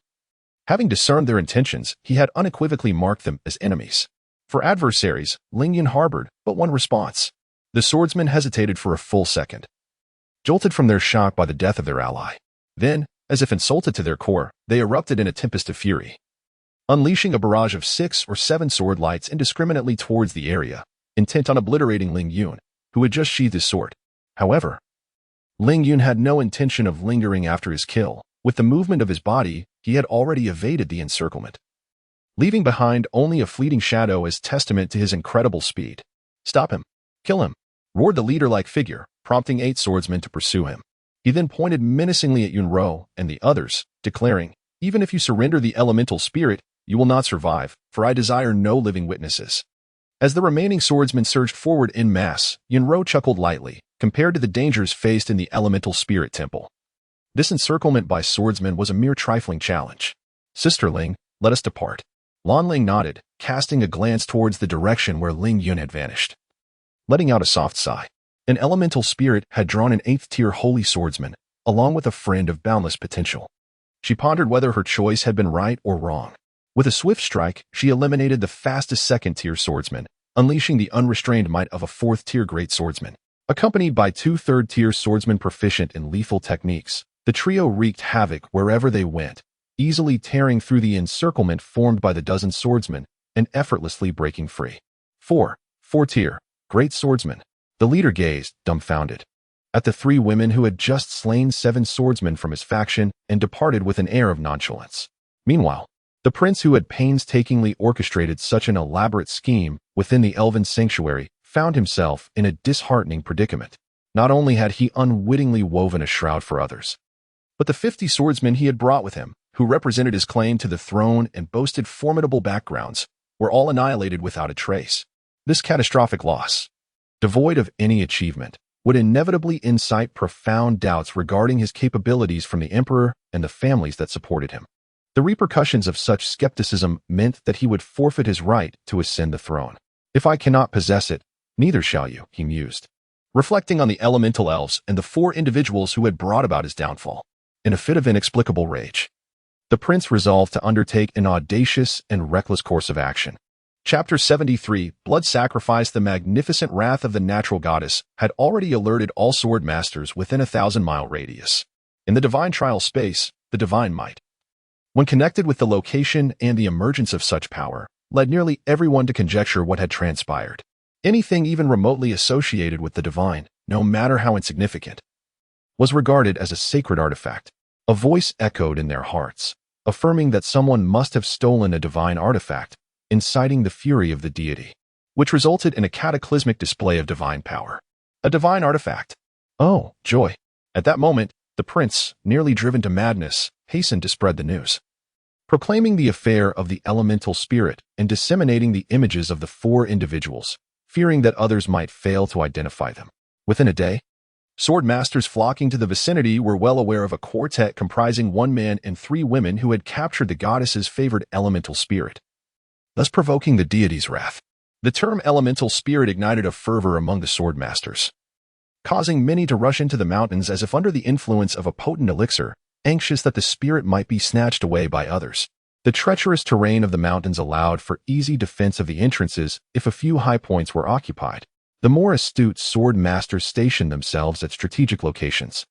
Having discerned their intentions, he had unequivocally marked them as enemies. For adversaries, Ling Yun harbored but one response. The swordsmen hesitated for a full second, jolted from their shock by the death of their ally. Then, as if insulted to their core, they erupted in a tempest of fury, unleashing a barrage of 6 or 7 sword lights indiscriminately towards the area, intent on obliterating Ling Yun, who had just sheathed his sword. However, Ling Yun had no intention of lingering after his kill. With the movement of his body, he had already evaded the encirclement, leaving behind only a fleeting shadow as testament to his incredible speed. "Stop him! Kill him!" roared the leader-like figure, prompting 8 swordsmen to pursue him. He then pointed menacingly at Yunro and the others, declaring, "Even if you surrender the elemental spirit, you will not survive, for I desire no living witnesses." As the remaining swordsmen surged forward en masse, Yunro chuckled lightly, compared to the dangers faced in the elemental spirit temple. This encirclement by swordsmen was a mere trifling challenge. "Sister Ling, let us depart." Lan Ling nodded, casting a glance towards the direction where Ling Yun had vanished, letting out a soft sigh. An elemental spirit had drawn an 8th-tier holy swordsman, along with a friend of boundless potential. She pondered whether her choice had been right or wrong. With a swift strike, she eliminated the fastest 2nd-tier swordsman, unleashing the unrestrained might of a 4th-tier great swordsman. Accompanied by 2 3rd-tier swordsmen proficient in lethal techniques, the trio wreaked havoc wherever they went, easily tearing through the encirclement formed by the dozen swordsmen and effortlessly breaking free. 4th-tier great swordsman. The leader gazed, dumbfounded, at the 3 women who had just slain 7 swordsmen from his faction and departed with an air of nonchalance. Meanwhile, the prince who had painstakingly orchestrated such an elaborate scheme within the elven sanctuary found himself in a disheartening predicament. Not only had he unwittingly woven a shroud for others, but the 50 swordsmen he had brought with him, who represented his claim to the throne and boasted formidable backgrounds, were all annihilated without a trace. This catastrophic loss, devoid of any achievement, would inevitably incite profound doubts regarding his capabilities from the emperor and the families that supported him. The repercussions of such skepticism meant that he would forfeit his right to ascend the throne. "If I cannot possess it, neither shall you," he mused, reflecting on the elemental elves and the 4 individuals who had brought about his downfall. In a fit of inexplicable rage, the prince resolved to undertake an audacious and reckless course of action. Chapter 73, Blood Sacrifice. The magnificent wrath of the natural goddess had already alerted all sword masters within a 1,000-mile radius. In the divine trial space, the divine might, when connected with the location and the emergence of such power, led nearly everyone to conjecture what had transpired. Anything even remotely associated with the divine, no matter how insignificant, was regarded as a sacred artifact. A voice echoed in their hearts, affirming that someone must have stolen a divine artifact, inciting the fury of the deity, which resulted in a cataclysmic display of divine power. A divine artifact. Oh, joy. At that moment, the prince, nearly driven to madness, hastened to spread the news, proclaiming the affair of the elemental spirit and disseminating the images of the 4 individuals, fearing that others might fail to identify them. Within a day, sword masters flocking to the vicinity were well aware of a quartet comprising 1 man and 3 women who had captured the goddess's favored elemental spirit, thus provoking the deity's wrath. The term elemental spirit ignited a fervor among the sword masters, causing many to rush into the mountains as if under the influence of a potent elixir, anxious that the spirit might be snatched away by others. The treacherous terrain of the mountains allowed for easy defense of the entrances if a few high points were occupied. The more astute sword masters stationed themselves at strategic locations,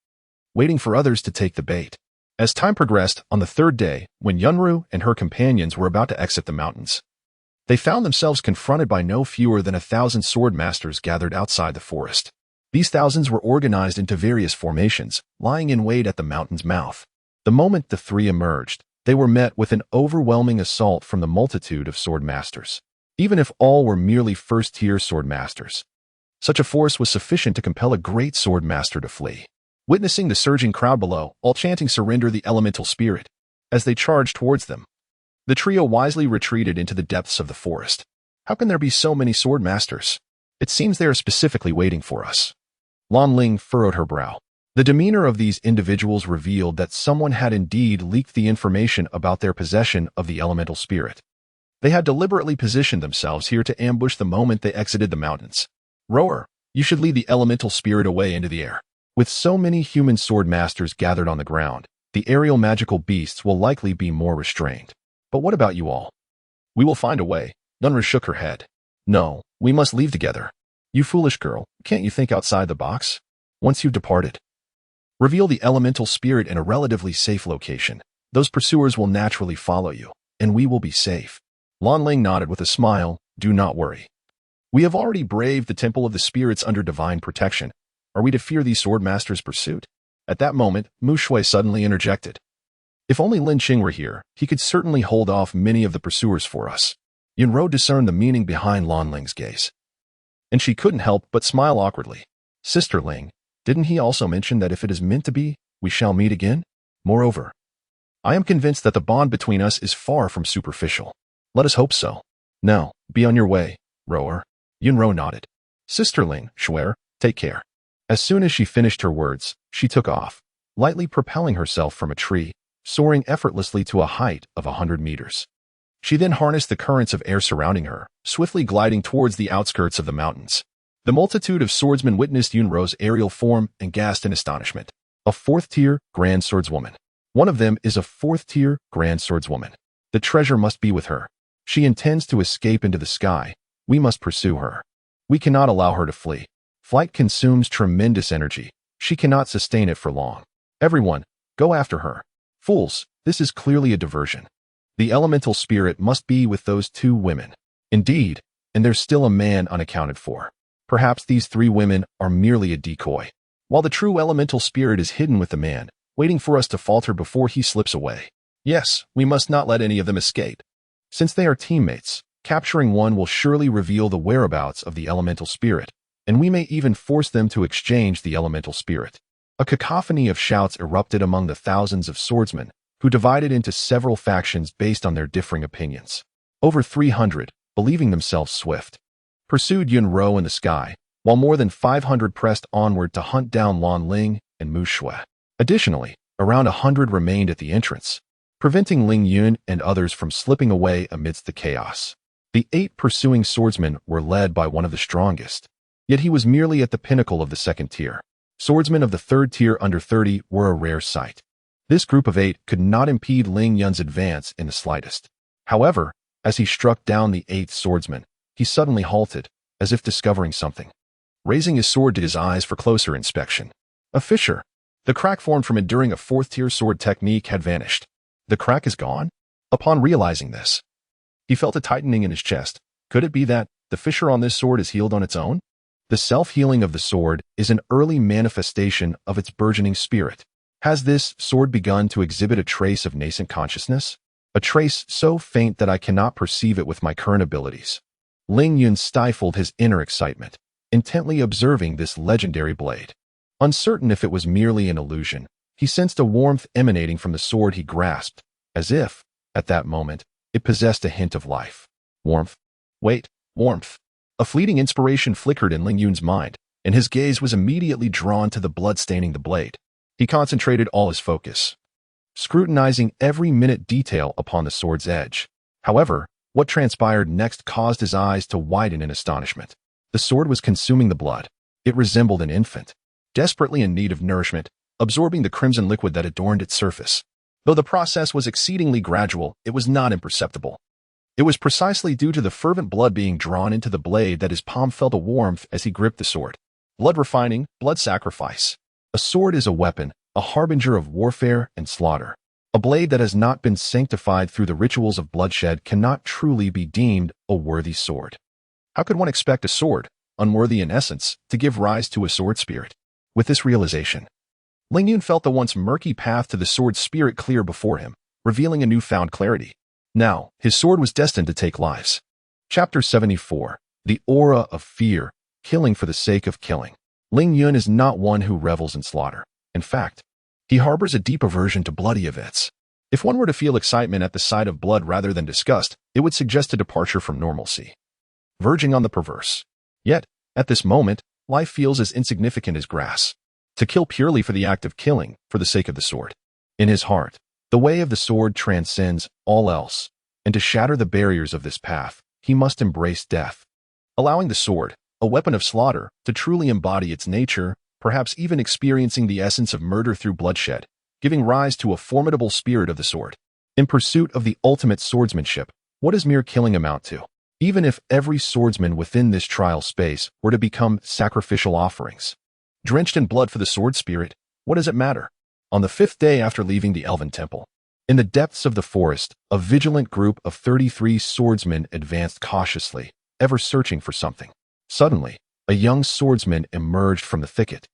waiting for others to take the bait. As time progressed, on the 3rd day, when Yunru and her companions were about to exit the mountains, they found themselves confronted by no fewer than 1,000 sword masters gathered outside the forest. These thousands were organized into various formations, lying in wait at the mountain's mouth. The moment the 3 emerged, they were met with an overwhelming assault from the multitude of sword masters. Even if all were merely 1st-tier sword masters, such a force was sufficient to compel a great sword master to flee. Witnessing the surging crowd below, all chanting "Surrender the elemental spirit," as they charged towards them, the trio wisely retreated into the depths of the forest. "How can there be so many sword masters? It seems they are specifically waiting for us." Lan Ling furrowed her brow. The demeanor of these individuals revealed that someone had indeed leaked the information about their possession of the elemental spirit. They had deliberately positioned themselves here to ambush the moment they exited the mountains. "Rower, you should lead the elemental spirit away into the air." With so many human sword masters gathered on the ground, the aerial magical beasts will likely be more restrained. But what about you all? We will find a way. Nunra shook her head. No, we must leave together. You foolish girl, can't you think outside the box? Once you've departed, reveal the elemental spirit in a relatively safe location. Those pursuers will naturally follow you, and we will be safe. Lan Ling nodded with a smile. Do not worry. We have already braved the Temple of the Spirits under divine protection. Are we to fear these swordmasters' pursuit? At that moment, Mu Shui suddenly interjected. If only Lin Qing were here, he could certainly hold off many of the pursuers for us. Yunro discerned the meaning behind Lan Ling's gaze, and she couldn't help but smile awkwardly. Sister Ling, didn't he also mention that if it is meant to be, we shall meet again? Moreover, I am convinced that the bond between us is far from superficial. Let us hope so. Now, be on your way, rower. Yunro nodded. Sister Ling, Shuer, take care. As soon as she finished her words, she took off, lightly propelling herself from a tree, soaring effortlessly to a height of 100 meters. She then harnessed the currents of air surrounding her, swiftly gliding towards the outskirts of the mountains. The multitude of swordsmen witnessed Yunro's aerial form and gasped in astonishment. A fourth-tier Grand Swordswoman. One of them is a fourth-tier Grand Swordswoman. The treasure must be with her. She intends to escape into the sky. We must pursue her. We cannot allow her to flee. Flight consumes tremendous energy. She cannot sustain it for long. Everyone, go after her. Fools, this is clearly a diversion. The elemental spirit must be with those two women. Indeed, and there's still a man unaccounted for. Perhaps these three women are merely a decoy, while the true elemental spirit is hidden with the man, waiting for us to falter before he slips away. Yes, we must not let any of them escape. Since they are teammates, capturing one will surely reveal the whereabouts of the elemental spirit, and we may even force them to exchange the elemental spirit. A cacophony of shouts erupted among the thousands of swordsmen, who divided into several factions based on their differing opinions. Over 300, believing themselves swift, pursued Yunro in the sky, while more than 500 pressed onward to hunt down Lan Ling and Mu Shui. Additionally, around 100 remained at the entrance, preventing Ling Yun and others from slipping away amidst the chaos. The 8 pursuing swordsmen were led by one of the strongest, yet he was merely at the pinnacle of the second tier. Swordsmen of the third tier under 30 were a rare sight. This group of 8 could not impede Ling Yun's advance in the slightest. However, as he struck down the 8th swordsman, he suddenly halted, as if discovering something, raising his sword to his eyes for closer inspection. A fissure. The crack formed from enduring a 4th-tier sword technique had vanished. The crack is gone? Upon realizing this, he felt a tightening in his chest. Could it be that the fissure on this sword is healed on its own? The self-healing of the sword is an early manifestation of its burgeoning spirit. Has this sword begun to exhibit a trace of nascent consciousness? A trace so faint that I cannot perceive it with my current abilities. Ling Yun stifled his inner excitement, intently observing this legendary blade. Uncertain if it was merely an illusion, he sensed a warmth emanating from the sword he grasped, as if, at that moment, it possessed a hint of life. Warmth. Wait, warmth. A fleeting inspiration flickered in Ling Yun's mind, and his gaze was immediately drawn to the blood staining the blade. He concentrated all his focus, scrutinizing every minute detail upon the sword's edge. However, what transpired next caused his eyes to widen in astonishment. The sword was consuming the blood. It resembled an infant, desperately in need of nourishment, absorbing the crimson liquid that adorned its surface. Though the process was exceedingly gradual, it was not imperceptible. It was precisely due to the fervent blood being drawn into the blade that his palm felt a warmth as he gripped the sword. Blood refining, blood sacrifice. A sword is a weapon, a harbinger of warfare and slaughter. A blade that has not been sanctified through the rituals of bloodshed cannot truly be deemed a worthy sword. How could one expect a sword, unworthy in essence, to give rise to a sword spirit? With this realization, Ling Yun felt the once murky path to the sword spirit clear before him, revealing a newfound clarity. Now, his sword was destined to take lives. Chapter 74. The Aura of Fear, Killing for the Sake of Killing. Ling Yun is not one who revels in slaughter. In fact, he harbors a deep aversion to bloody events. If one were to feel excitement at the sight of blood rather than disgust, it would suggest a departure from normalcy, verging on the perverse. Yet, at this moment, life feels as insignificant as grass. To kill purely for the act of killing, for the sake of the sword. In his heart, the way of the sword transcends all else, and to shatter the barriers of this path, he must embrace death. Allowing the sword, a weapon of slaughter, to truly embody its nature, perhaps even experiencing the essence of murder through bloodshed, giving rise to a formidable spirit of the sword. In pursuit of the ultimate swordsmanship, what does mere killing amount to? Even if every swordsman within this trial space were to become sacrificial offerings, drenched in blood for the sword spirit, what does it matter? On the 5th day after leaving the Elven Temple, in the depths of the forest, a vigilant group of 33 swordsmen advanced cautiously, ever searching for something. Suddenly, a young swordsman emerged from the thicket,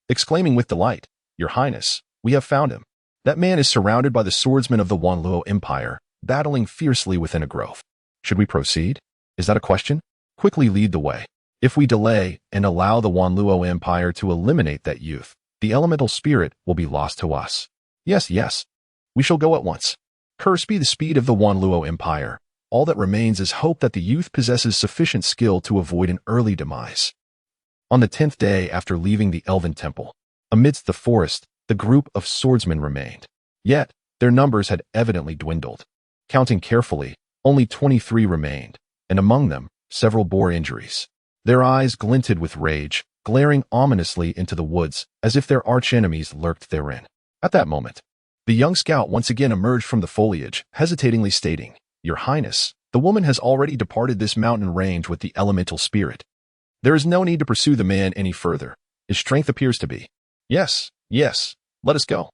exclaiming with delight, "Your Highness, we have found him." That man is surrounded by the swordsmen of the Wanluo Empire, battling fiercely within a grove. Should we proceed? Is that a question? Quickly lead the way. If we delay and allow the Wanluo Empire to eliminate that youth, the elemental spirit will be lost to us. Yes, yes. We shall go at once. Cursed be the speed of the Wanluo Empire. All that remains is hope that the youth possesses sufficient skill to avoid an early demise. On the 10th day after leaving the Elven Temple, amidst the forest, the group of swordsmen remained. Yet, their numbers had evidently dwindled. Counting carefully, only 23 remained, and among them, several bore injuries. Their eyes glinted with rage, glaring ominously into the woods as if their archenemies lurked therein. At that moment, the young scout once again emerged from the foliage, hesitatingly stating, "Your Highness, the woman has already departed this mountain range with the elemental spirit. There is no need to pursue the man any further. His strength appears to be." "Yes, yes, let us go."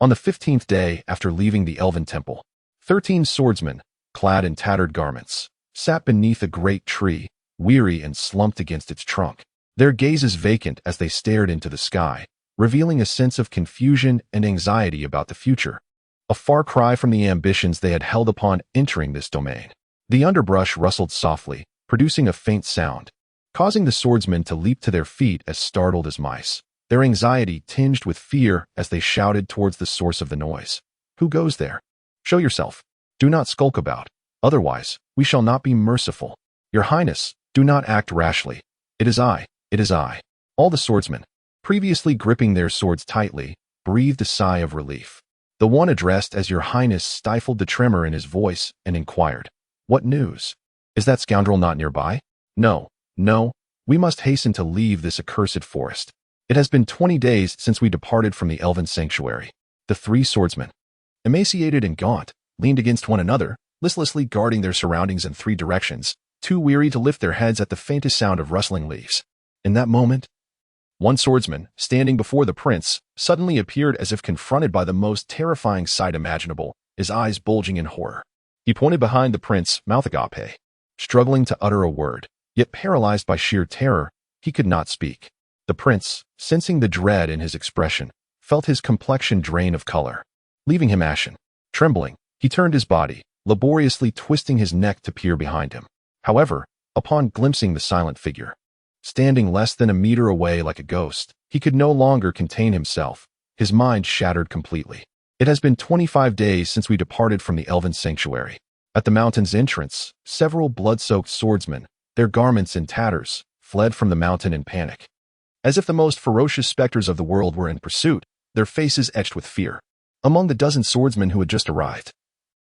On the 15th day after leaving the Elven Temple, 13 swordsmen, clad in tattered garments, sat beneath a great tree, weary and slumped against its trunk, their gazes vacant as they stared into the sky, revealing a sense of confusion and anxiety about the future, a far cry from the ambitions they had held upon entering this domain. The underbrush rustled softly, producing a faint sound, causing the swordsmen to leap to their feet as startled as mice, their anxiety tinged with fear as they shouted towards the source of the noise. "Who goes there? Show yourself. Do not skulk about. Otherwise, we shall not be merciful. Your Highness, do not act rashly. It is I, it is I." All the swordsmen, previously gripping their swords tightly, breathed a sigh of relief. The one addressed as Your Highness stifled the tremor in his voice and inquired, "What news? Is that scoundrel not nearby?" "No, no, we must hasten to leave this accursed forest. It has been 20 days since we departed from the Elven Sanctuary." The 3 swordsmen, emaciated and gaunt, leaned against one another, listlessly guarding their surroundings in 3 directions, too weary to lift their heads at the faintest sound of rustling leaves. In that moment, one swordsman, standing before the prince, suddenly appeared as if confronted by the most terrifying sight imaginable, his eyes bulging in horror. He pointed behind the prince, mouth agape. Struggling to utter a word, yet paralyzed by sheer terror, he could not speak. The prince, sensing the dread in his expression, felt his complexion drain of color, leaving him ashen. Trembling, he turned his body, laboriously twisting his neck to peer behind him. However, upon glimpsing the silent figure, standing less than a meter away like a ghost, he could no longer contain himself, his mind shattered completely. "It has been 25 days since we departed from the Elven Sanctuary. At the mountain's entrance, several blood-soaked swordsmen, their garments in tatters, fled from the mountain in panic. As if the most ferocious specters of the world were in pursuit, their faces etched with fear. Among the dozen swordsmen who had just arrived,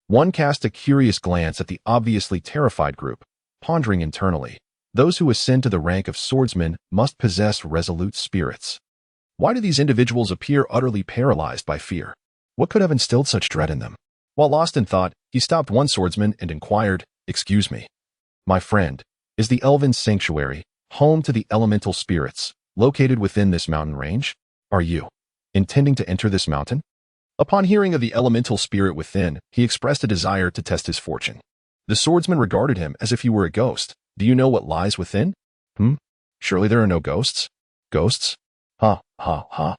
one cast a curious glance at the obviously terrified group, pondering internally, those who ascend to the rank of swordsmen must possess resolute spirits. Why do these individuals appear utterly paralyzed by fear? What could have instilled such dread in them? While lost in thought, he stopped one swordsman and inquired, "Excuse me, my friend, is the Elven Sanctuary, home to the elemental spirits, located within this mountain range? Are you intending to enter this mountain?" Upon hearing of the elemental spirit within, he expressed a desire to test his fortune. The swordsman regarded him as if he were a ghost. "Do you know what lies within?" Surely there are no ghosts." "Ghosts? Ha, ha, ha.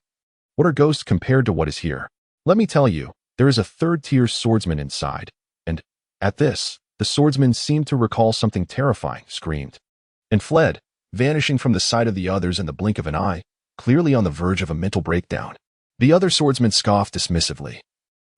What are ghosts compared to what is here? Let me tell you, there is a 3rd-tier swordsman inside." And, at this, the swordsman seemed to recall something terrifying, screamed, and fled, vanishing from the sight of the others in the blink of an eye, clearly on the verge of a mental breakdown. The other swordsman scoffed dismissively.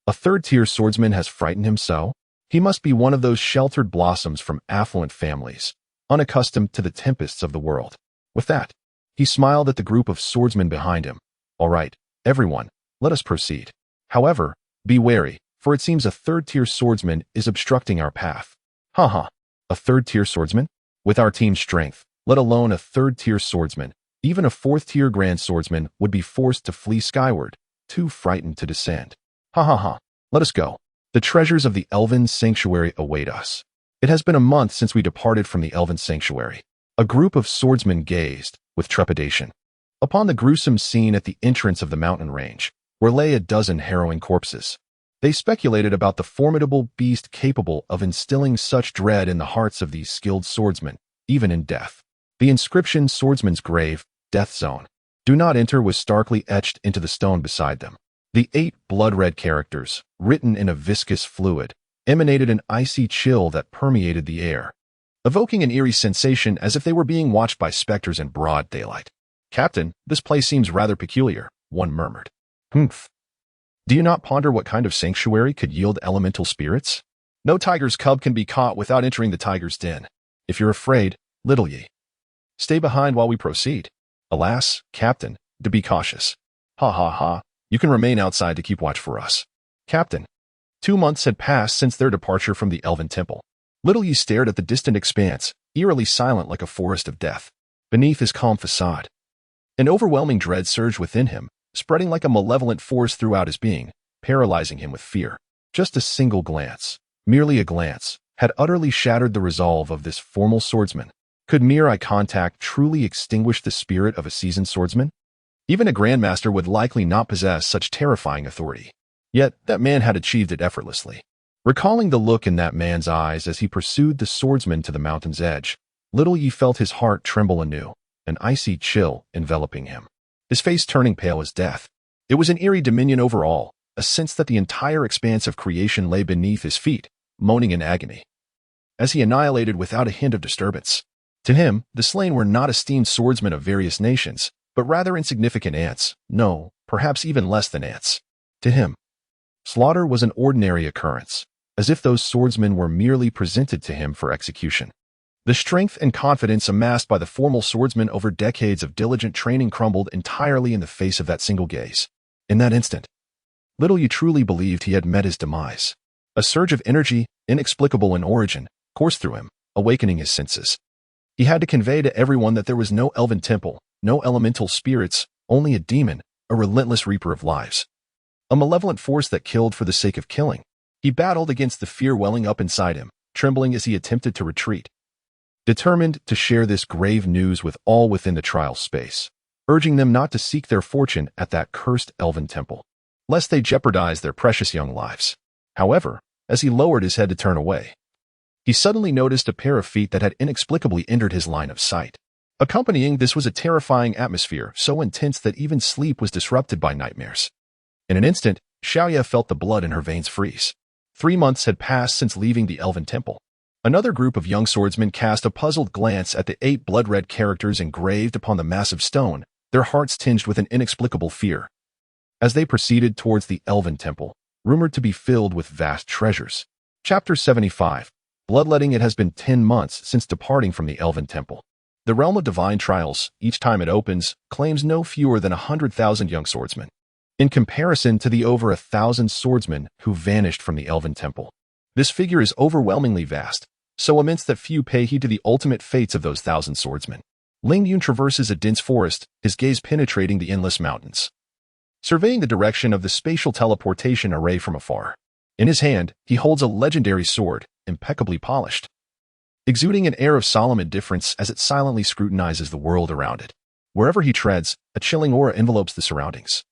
"A 3rd-tier swordsman has frightened him so? He must be one of those sheltered blossoms from affluent families, unaccustomed to the tempests of the world." With that, he smiled at the group of swordsmen behind him. "All right, everyone, let us proceed. However, be wary, for it seems a 3rd-tier swordsman is obstructing our path." "Ha ha, a 3rd-tier swordsman? With our team's strength, let alone a 3rd-tier swordsman, Even a fourth-tier grand swordsman would be forced to flee skyward, too frightened to descend. Ha ha ha, let us go. The treasures of the Elven Sanctuary await us. It has been a month since we departed from the Elven Sanctuary. A group of swordsmen gazed, with trepidation, upon the gruesome scene at the entrance of the mountain range, where lay a dozen harrowing corpses. They speculated about the formidable beast capable of instilling such dread in the hearts of these skilled swordsmen, even in death. The inscription "Swordsman's Grave, Death Zone. Do not enter" was starkly etched into the stone beside them. The 8 blood-red characters, written in a viscous fluid, emanated an icy chill that permeated the air, evoking an eerie sensation as if they were being watched by specters in broad daylight. "Captain, this place seems rather peculiar," one murmured. "Humph. Do you not ponder what kind of sanctuary could yield elemental spirits? No tiger's cub can be caught without entering the tiger's den. If you're afraid, little ye, stay behind while we proceed. Alas, Captain, do be cautious. Ha ha ha. You can remain outside to keep watch for us." Captain. 2 months had passed since their departure from the Elven Temple. Little Yi stared at the distant expanse, eerily silent like a forest of death. Beneath his calm facade, an overwhelming dread surged within him, spreading like a malevolent force throughout his being, paralyzing him with fear. Just a single glance, merely a glance, had utterly shattered the resolve of this formal swordsman. Could mere eye contact truly extinguish the spirit of a seasoned swordsman? Even a grandmaster would likely not possess such terrifying authority. Yet that man had achieved it effortlessly. Recalling the look in that man's eyes as he pursued the swordsman to the mountain's edge, Little Yi felt his heart tremble anew, an icy chill enveloping him. His face turning pale as death. It was an eerie dominion over all, a sense that the entire expanse of creation lay beneath his feet, moaning in agony, as he annihilated without a hint of disturbance. To him, the slain were not esteemed swordsmen of various nations, but rather insignificant ants, no, perhaps even less than ants. To him, slaughter was an ordinary occurrence, as if those swordsmen were merely presented to him for execution. The strength and confidence amassed by the formal swordsman over decades of diligent training crumbled entirely in the face of that single gaze. In that instant, Little Yi truly believed he had met his demise. A surge of energy, inexplicable in origin, coursed through him, awakening his senses. He had to convey to everyone that there was no elven temple, no elemental spirits, only a demon, a relentless reaper of lives. A malevolent force that killed for the sake of killing. He battled against the fear welling up inside him, trembling as he attempted to retreat, determined to share this grave news with all within the trial space, urging them not to seek their fortune at that cursed elven temple, lest they jeopardize their precious young lives. However, as he lowered his head to turn away, he suddenly noticed a pair of feet that had inexplicably entered his line of sight. Accompanying this was a terrifying atmosphere so intense that even sleep was disrupted by nightmares. In an instant, Xiaoya felt the blood in her veins freeze. 3 months had passed since leaving the Elven Temple. Another group of young swordsmen cast a puzzled glance at the 8 blood-red characters engraved upon the massive stone, their hearts tinged with an inexplicable fear. As they proceeded towards the Elven Temple, rumored to be filled with vast treasures. Chapter 75. Bloodletting. It has been 10 months since departing from the Elven Temple. The realm of divine trials, each time it opens, claims no fewer than 100,000 young swordsmen, in comparison to the over 1,000 swordsmen who vanished from the Elven Temple. This figure is overwhelmingly vast, so immense that few pay heed to the ultimate fates of those 1,000 swordsmen. Ling Yun traverses a dense forest, his gaze penetrating the endless mountains, surveying the direction of the spatial teleportation array from afar. In his hand, he holds a legendary sword, impeccably polished, exuding an air of solemn indifference as it silently scrutinizes the world around it. Wherever he treads, a chilling aura envelopes the surroundings,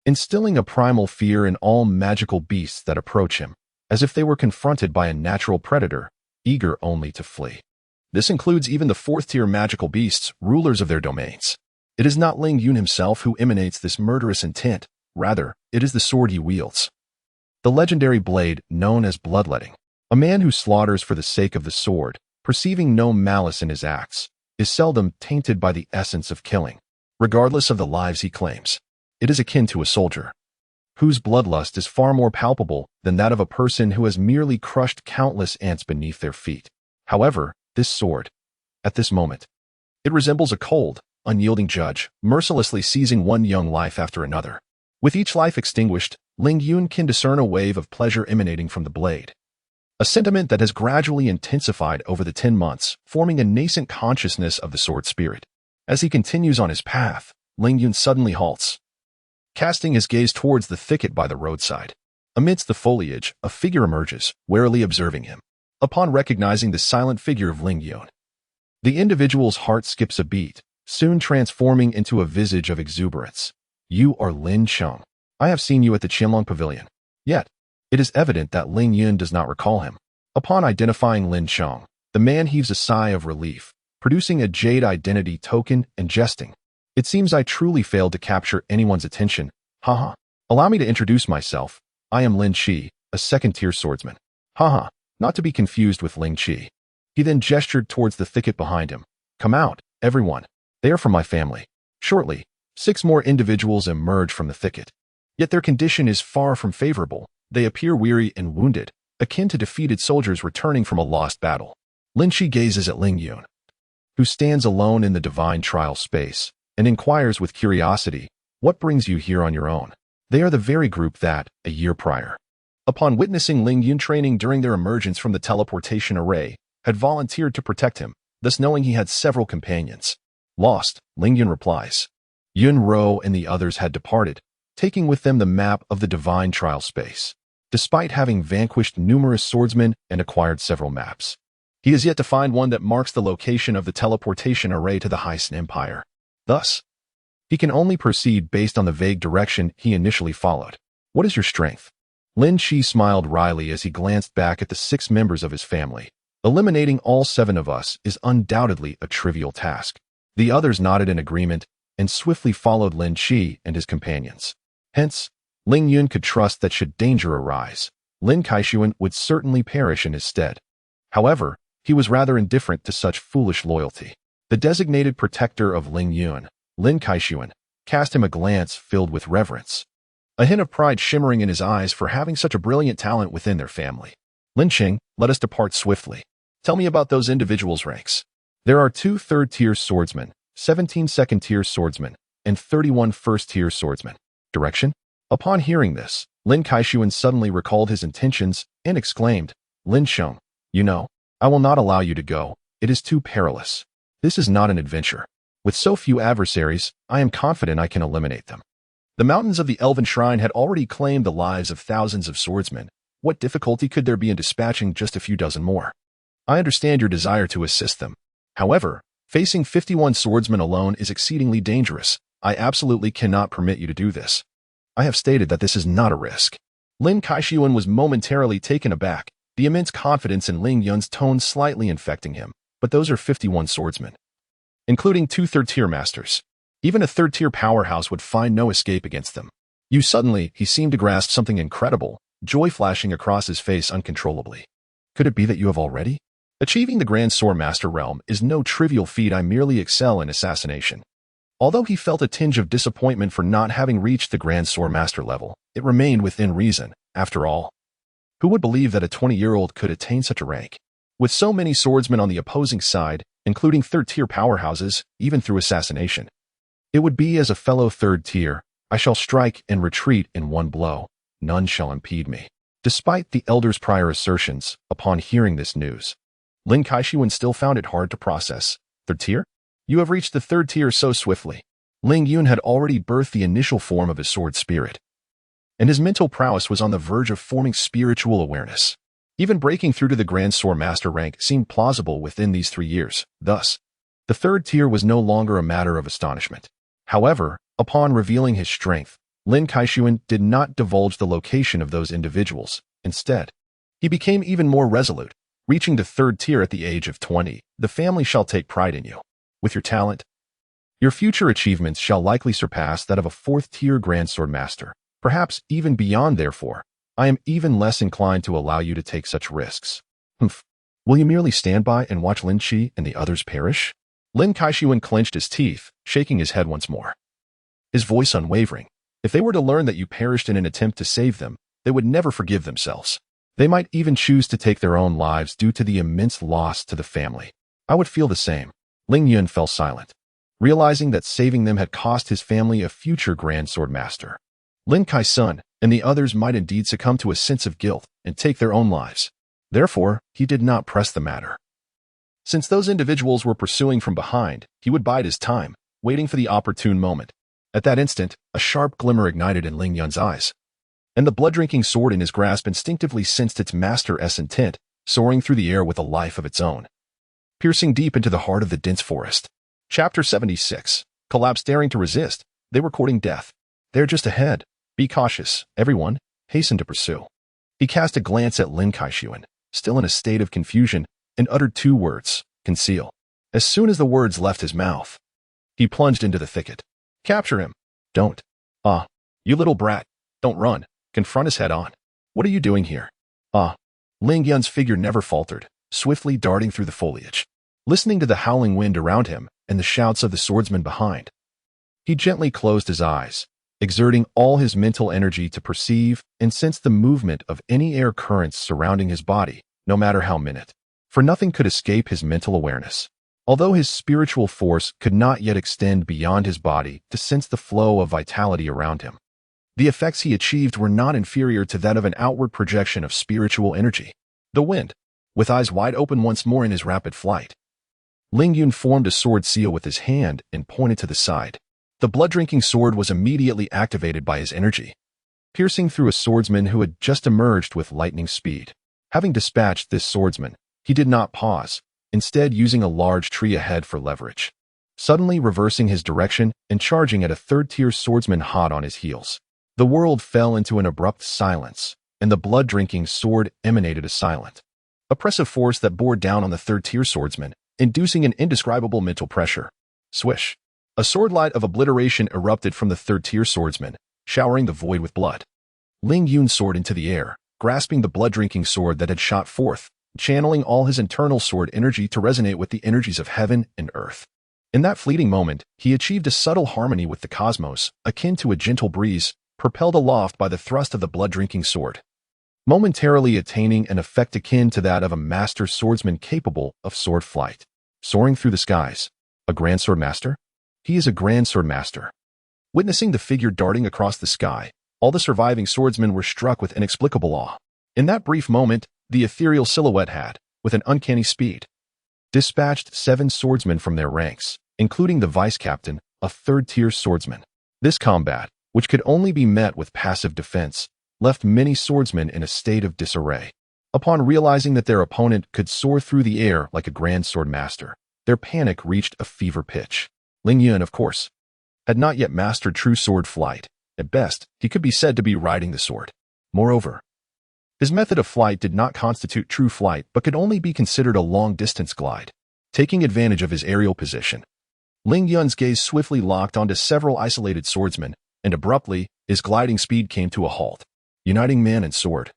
instilling a primal fear in all magical beasts that approach him, as if they were confronted by a natural predator, eager only to flee. This includes even the 4th-tier magical beasts, rulers of their domains. It is not Ling Yun himself who emanates this murderous intent, rather, it is the sword he wields. The legendary blade, known as bloodletting. A man who slaughters for the sake of the sword, perceiving no malice in his acts, is seldom tainted by the essence of killing, regardless of the lives he claims. It is akin to a soldier, whose bloodlust is far more palpable than that of a person who has merely crushed countless ants beneath their feet. However, this sword, at this moment, it resembles a cold, unyielding judge, mercilessly seizing one young life after another. With each life extinguished, Ling Yun can discern a wave of pleasure emanating from the blade. A sentiment that has gradually intensified over the 10 months, forming a nascent consciousness of the sword spirit. As he continues on his path, Ling Yun suddenly halts, casting his gaze towards the thicket by the roadside. Amidst the foliage, a figure emerges, warily observing him. Upon recognizing the silent figure of Ling Yun, the individual's heart skips a beat, soon transforming into a visage of exuberance. You are Lin Cheng. I have seen you at the Qianlong Pavilion. Yet, it is evident that Ling Yun does not recall him. Upon identifying Lin Cheng, the man heaves a sigh of relief, producing a jade identity token and jesting. It seems I truly failed to capture anyone's attention. Haha. Allow me to introduce myself. I am Lin Qi, a second-tier swordsman. Haha. Not to be confused with Ling Qi. He then gestured towards the thicket behind him. Come out, everyone. They are from my family. Shortly, 6 more individuals emerge from the thicket. Yet their condition is far from favorable. They appear weary and wounded, akin to defeated soldiers returning from a lost battle. Lin Qi gazes at Ling Yun, who stands alone in the divine trial space, and inquires with curiosity, what brings you here on your own? They are the very group that, a year prior, upon witnessing Ling Yun training during their emergence from the teleportation array, had volunteered to protect him, thus knowing he had several companions. Lost, Ling Yun replies. Yun Ro and the others had departed, taking with them the map of the divine trial space. Despite having vanquished numerous swordsmen and acquired several maps, he has yet to find one that marks the location of the teleportation array to the Heisen Empire. Thus, he can only proceed based on the vague direction he initially followed. What is your strength? Lin Qi smiled wryly as he glanced back at the 6 members of his family. Eliminating all 7 of us is undoubtedly a trivial task. The others nodded in agreement and swiftly followed Lin Qi and his companions. Hence, Ling Yun could trust that should danger arise, Lin Kaixuan would certainly perish in his stead. However, he was rather indifferent to such foolish loyalty. The designated protector of Ling Yun, Lin Kaixuan, cast him a glance filled with reverence, a hint of pride shimmering in his eyes for having such a brilliant talent within their family. Lin Qing, let us depart swiftly. Tell me about those individuals' ranks. There are 2 third-tier swordsmen, 17 second-tier swordsmen, and 31 first-tier swordsmen. Direction? Upon hearing this, Lin Kaixuan suddenly recalled his intentions and exclaimed, Lin Sheng, you know, I will not allow you to go. It is too perilous. This is not an adventure. With so few adversaries, I am confident I can eliminate them. The mountains of the Elven Shrine had already claimed the lives of thousands of swordsmen. What difficulty could there be in dispatching just a few dozen more? I understand your desire to assist them. However, facing 51 swordsmen alone is exceedingly dangerous. I absolutely cannot permit you to do this. I have stated that this is not a risk. Lin Kaixuan was momentarily taken aback, the immense confidence in Ling Yun's tone slightly infecting him. But those are 51 swordsmen, including 2 third-tier masters. Even a third-tier powerhouse would find no escape against them. He seemed to grasp something incredible, joy flashing across his face uncontrollably. Could it be that you have already? Achieving the Grand Sword Master realm is no trivial feat. I merely excel in assassination. Although he felt a tinge of disappointment for not having reached the Grand Sword Master level, it remained within reason. After all, who would believe that a 20-year-old could attain such a rank? With so many swordsmen on the opposing side, including third-tier powerhouses, even through assassination, it would be as a fellow third-tier, I shall strike and retreat in one blow. None shall impede me. Despite the elder's prior assertions, upon hearing this news, Lin Kaixuan still found it hard to process. Third tier? You have reached the 3rd tier so swiftly. Ling Yun had already birthed the initial form of his sword spirit, and his mental prowess was on the verge of forming spiritual awareness. Even breaking through to the Grand Sword Master rank seemed plausible within these 3 years. Thus, the 3rd tier was no longer a matter of astonishment. However, upon revealing his strength, Lin Kaixuan did not divulge the location of those individuals. Instead, he became even more resolute. Reaching the 3rd tier at the age of 20, the family shall take pride in you. With your talent, your future achievements shall likely surpass that of a 4th-tier Grand Sword Master, perhaps even beyond. Therefore, I am even less inclined to allow you to take such risks. Humph. Will you merely stand by and watch Lin Qi and the others perish? Lin Kaixuan clenched his teeth, shaking his head once more, his voice unwavering. If they were to learn that you perished in an attempt to save them, they would never forgive themselves. They might even choose to take their own lives due to the immense loss to the family. I would feel the same. Ling Yun fell silent, realizing that saving them had cost his family a future Grand Sword Master. Lin Kai-sun and the others might indeed succumb to a sense of guilt and take their own lives. Therefore, he did not press the matter. Since those individuals were pursuing from behind, he would bide his time, waiting for the opportune moment. At that instant, a sharp glimmer ignited in Ling Yun's eyes, and the blood-drinking sword in his grasp instinctively sensed its master's intent, soaring through the air with a life of its own, piercing deep into the heart of the dense forest. Chapter 76. Collapse. Daring to resist, they were courting death. They're just ahead. Be cautious, everyone. Hasten to pursue. He cast a glance at Lin Kaixuan, still in a state of confusion, and uttered 2 words, conceal. As soon as the words left his mouth, he plunged into the thicket. Capture him. Don't. Ah, you little brat. Don't run. Confront us head on. What are you doing here? Ah. Ling Yun's figure never faltered, swiftly darting through the foliage. Listening to the howling wind around him and the shouts of the swordsman behind, he gently closed his eyes, exerting all his mental energy to perceive and sense the movement of any air currents surrounding his body, no matter how minute. For nothing could escape his mental awareness. Although his spiritual force could not yet extend beyond his body to sense the flow of vitality around him, the effects he achieved were not inferior to that of an outward projection of spiritual energy. The wind, with eyes wide open once more in his rapid flight, Ling Yun formed a sword seal with his hand and pointed to the side. The blood-drinking sword was immediately activated by his energy, piercing through a swordsman who had just emerged with lightning speed. Having dispatched this swordsman, he did not pause, instead using a large tree ahead for leverage, suddenly reversing his direction and charging at a third-tier swordsman hot on his heels. The world fell into an abrupt silence, and the blood-drinking sword emanated a silent, oppressive force that bore down on the third-tier swordsman, inducing an indescribable mental pressure. Swish! A sword light of obliteration erupted from the third-tier swordsman, showering the void with blood. Ling Yun soared into the air, grasping the blood-drinking sword that had shot forth, channeling all his internal sword energy to resonate with the energies of heaven and earth. In that fleeting moment, he achieved a subtle harmony with the cosmos, akin to a gentle breeze, propelled aloft by the thrust of the blood-drinking sword, momentarily attaining an effect akin to that of a master swordsman capable of sword flight. Soaring through the skies. A grand sword master? He is a grand sword master. Witnessing the figure darting across the sky, all the surviving swordsmen were struck with inexplicable awe. In that brief moment, the ethereal silhouette had, with an uncanny speed, dispatched 7 swordsmen from their ranks, including the vice-captain, a third-tier swordsman. This combat, which could only be met with passive defense, left many swordsmen in a state of disarray. Upon realizing that their opponent could soar through the air like a grand sword master, their panic reached a fever pitch. Ling Yun, of course, had not yet mastered true sword flight. At best, he could be said to be riding the sword. Moreover, his method of flight did not constitute true flight but could only be considered a long-distance glide. Taking advantage of his aerial position, Ling Yun's gaze swiftly locked onto several isolated swordsmen, and abruptly, his gliding speed came to a halt. Uniting man and sword,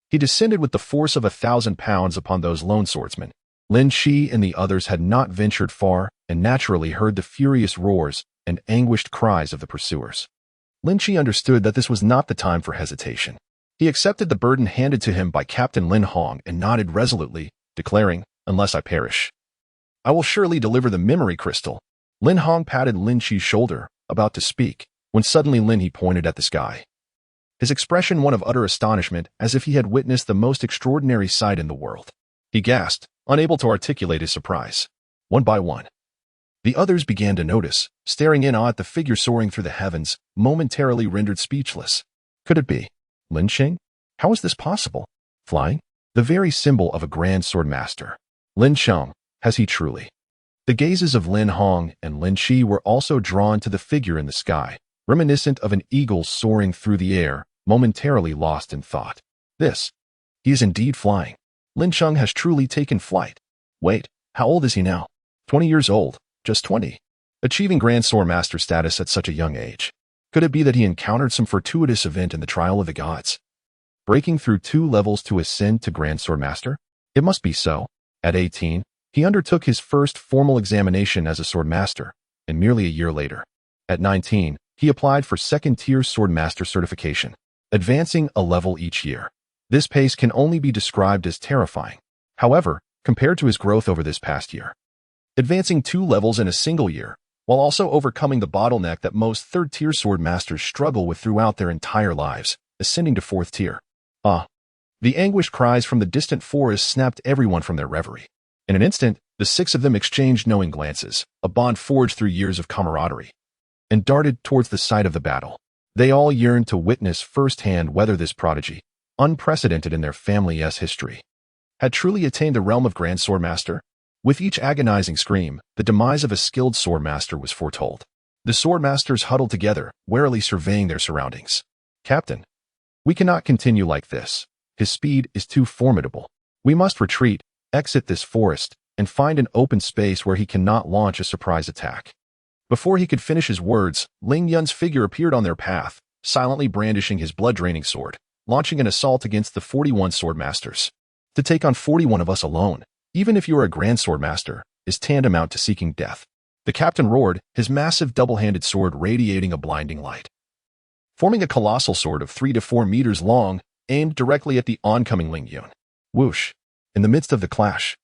he descended with the force of 1,000 pounds upon those lone swordsmen. Lin Shi and the others had not ventured far and naturally heard the furious roars and anguished cries of the pursuers. Lin Shi understood that this was not the time for hesitation. He accepted the burden handed to him by Captain Lin Hong and nodded resolutely, declaring, "Unless I perish, I will surely deliver the memory crystal." Lin Hong patted Lin Shi's shoulder, about to speak, when suddenly He pointed at the sky, his expression one of utter astonishment, as if he had witnessed the most extraordinary sight in the world. He gasped, unable to articulate his surprise. One by one, the others began to notice, staring in awe at the figure soaring through the heavens, momentarily rendered speechless. Could it be Lin Sheng? How is this possible? Flying? The very symbol of a grand sword master. Lin Sheng, has he truly? The gazes of Lin Hong and Lin Shi were also drawn to the figure in the sky, reminiscent of an eagle soaring through the air, momentarily lost in thought. He is indeed flying. Lin Sheng has truly taken flight. Wait, how old is he now? 20 years old, just 20. Achieving Grand Sword Master status at such a young age. Could it be that he encountered some fortuitous event in the trial of the gods, breaking through 2 levels to ascend to Grand Sword Master? It must be so. At 18, he undertook his first formal examination as a sword master, and merely a year later, at 19, he applied for second-tier sword master certification, advancing a level each year. This pace can only be described as terrifying. However, compared to his growth over this past year, advancing 2 levels in a single year, while also overcoming the bottleneck that most third-tier sword masters struggle with throughout their entire lives, ascending to 4th tier. The anguished cries from the distant forest snapped everyone from their reverie. In an instant, The six of them exchanged knowing glances, a bond forged through years of camaraderie, and darted towards the site of the battle. They all yearned to witness firsthand whether this prodigy, unprecedented in their family's history, had truly attained the realm of Grand Swordmaster. With each agonizing scream, the demise of a skilled swordmaster was foretold. The swordmasters huddled together, warily surveying their surroundings. "Captain, we cannot continue like this. His speed is too formidable. We must retreat, exit this forest, and find an open space where he cannot launch a surprise attack." Before he could finish his words, Ling Yun's figure appeared on their path, silently brandishing his blood-draining sword, launching an assault against the 41 swordmasters. To take on 41 of us alone, even if you are a Grand Swordmaster, is tantamount to seeking death. The captain roared, his massive double-handed sword radiating a blinding light. Forming a colossal sword of 3 to 4 meters long, aimed directly at the oncoming Ling Yun. Whoosh! In the midst of the clash,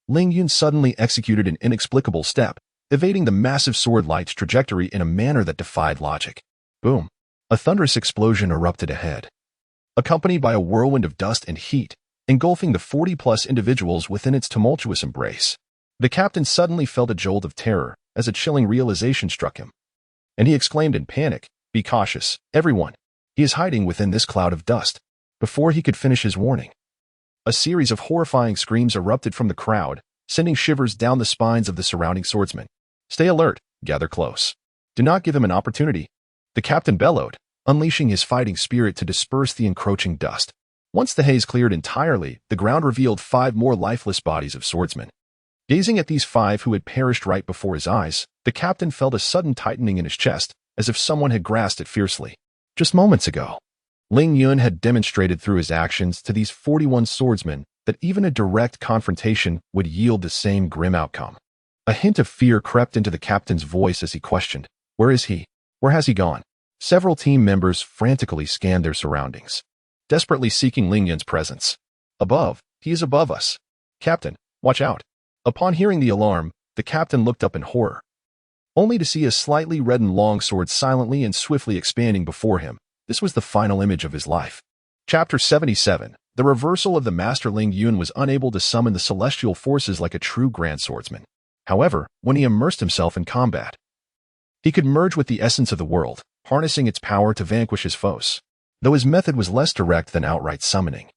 Ling Yun suddenly executed an inexplicable step, evading the massive sword light's trajectory in a manner that defied logic. Boom! A thunderous explosion erupted ahead, accompanied by a whirlwind of dust and heat, engulfing the 40-plus individuals within its tumultuous embrace. The captain suddenly felt a jolt of terror as a chilling realization struck him, and he exclaimed in panic, "Be cautious, everyone. He is hiding within this cloud of dust." Before he could finish his warning, a series of horrifying screams erupted from the crowd, sending shivers down the spines of the surrounding swordsmen. "Stay alert, gather close. Do not give him an opportunity," the captain bellowed, unleashing his fighting spirit to disperse the encroaching dust. Once the haze cleared entirely, the ground revealed 5 more lifeless bodies of swordsmen. Gazing at these 5 who had perished right before his eyes, the captain felt a sudden tightening in his chest, as if someone had grasped it fiercely. Just moments ago, Ling Yun had demonstrated through his actions to these 41 swordsmen that even a direct confrontation would yield the same grim outcome. A hint of fear crept into the captain's voice as he questioned, "Where is he? Where has he gone?" Several team members frantically scanned their surroundings, desperately seeking Ling Yun's presence. "Above, he is above us. Captain, watch out." Upon hearing the alarm, the captain looked up in horror, only to see a slightly reddened longsword silently and swiftly expanding before him. This was the final image of his life. Chapter 77. The reversal of the Master. Ling Yun was unable to summon the celestial forces like a true grand swordsman. However, when he immersed himself in combat, he could merge with the essence of the world, harnessing its power to vanquish his foes, though his method was less direct than outright summoning.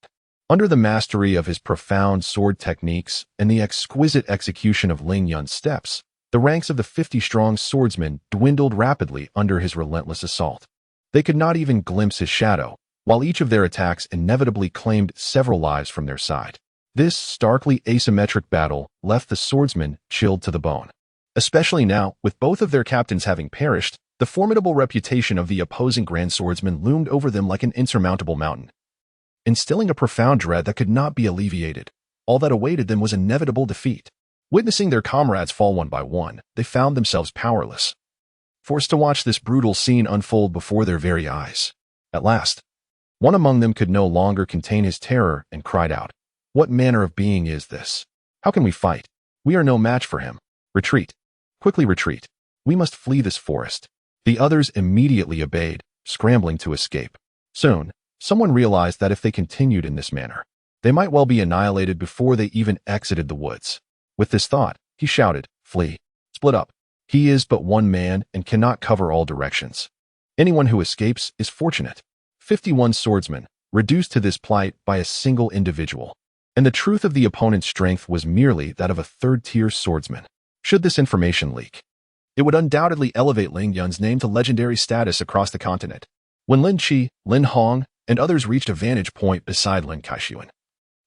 Under the mastery of his profound sword techniques and the exquisite execution of Ling Yun's steps, the ranks of the 50-strong swordsmen dwindled rapidly under his relentless assault. They could not even glimpse his shadow, while each of their attacks inevitably claimed several lives from their side. This starkly asymmetric battle left the swordsmen chilled to the bone. Especially now, with both of their captains having perished, the formidable reputation of the opposing grand swordsmen loomed over them like an insurmountable mountain, instilling a profound dread that could not be alleviated. All that awaited them was inevitable defeat. Witnessing their comrades fall one by one, they found themselves powerless, forced to watch this brutal scene unfold before their very eyes. At last, one among them could no longer contain his terror and cried out, "What manner of being is this? How can we fight? We are no match for him. Retreat. Quickly retreat. We must flee this forest." The others immediately obeyed, scrambling to escape. Soon, someone realized that if they continued in this manner, they might well be annihilated before they even exited the woods. With this thought, he shouted, "Flee. Split up. He is but one man and cannot cover all directions. Anyone who escapes is fortunate." 51 swordsmen, reduced to this plight by a single individual, and the truth of the opponent's strength was merely that of a third-tier swordsman. Should this information leak, it would undoubtedly elevate Ling Yun's name to legendary status across the continent. When Lin Qi, Lin Hong, and others reached a vantage point beside Lin Kaixuan,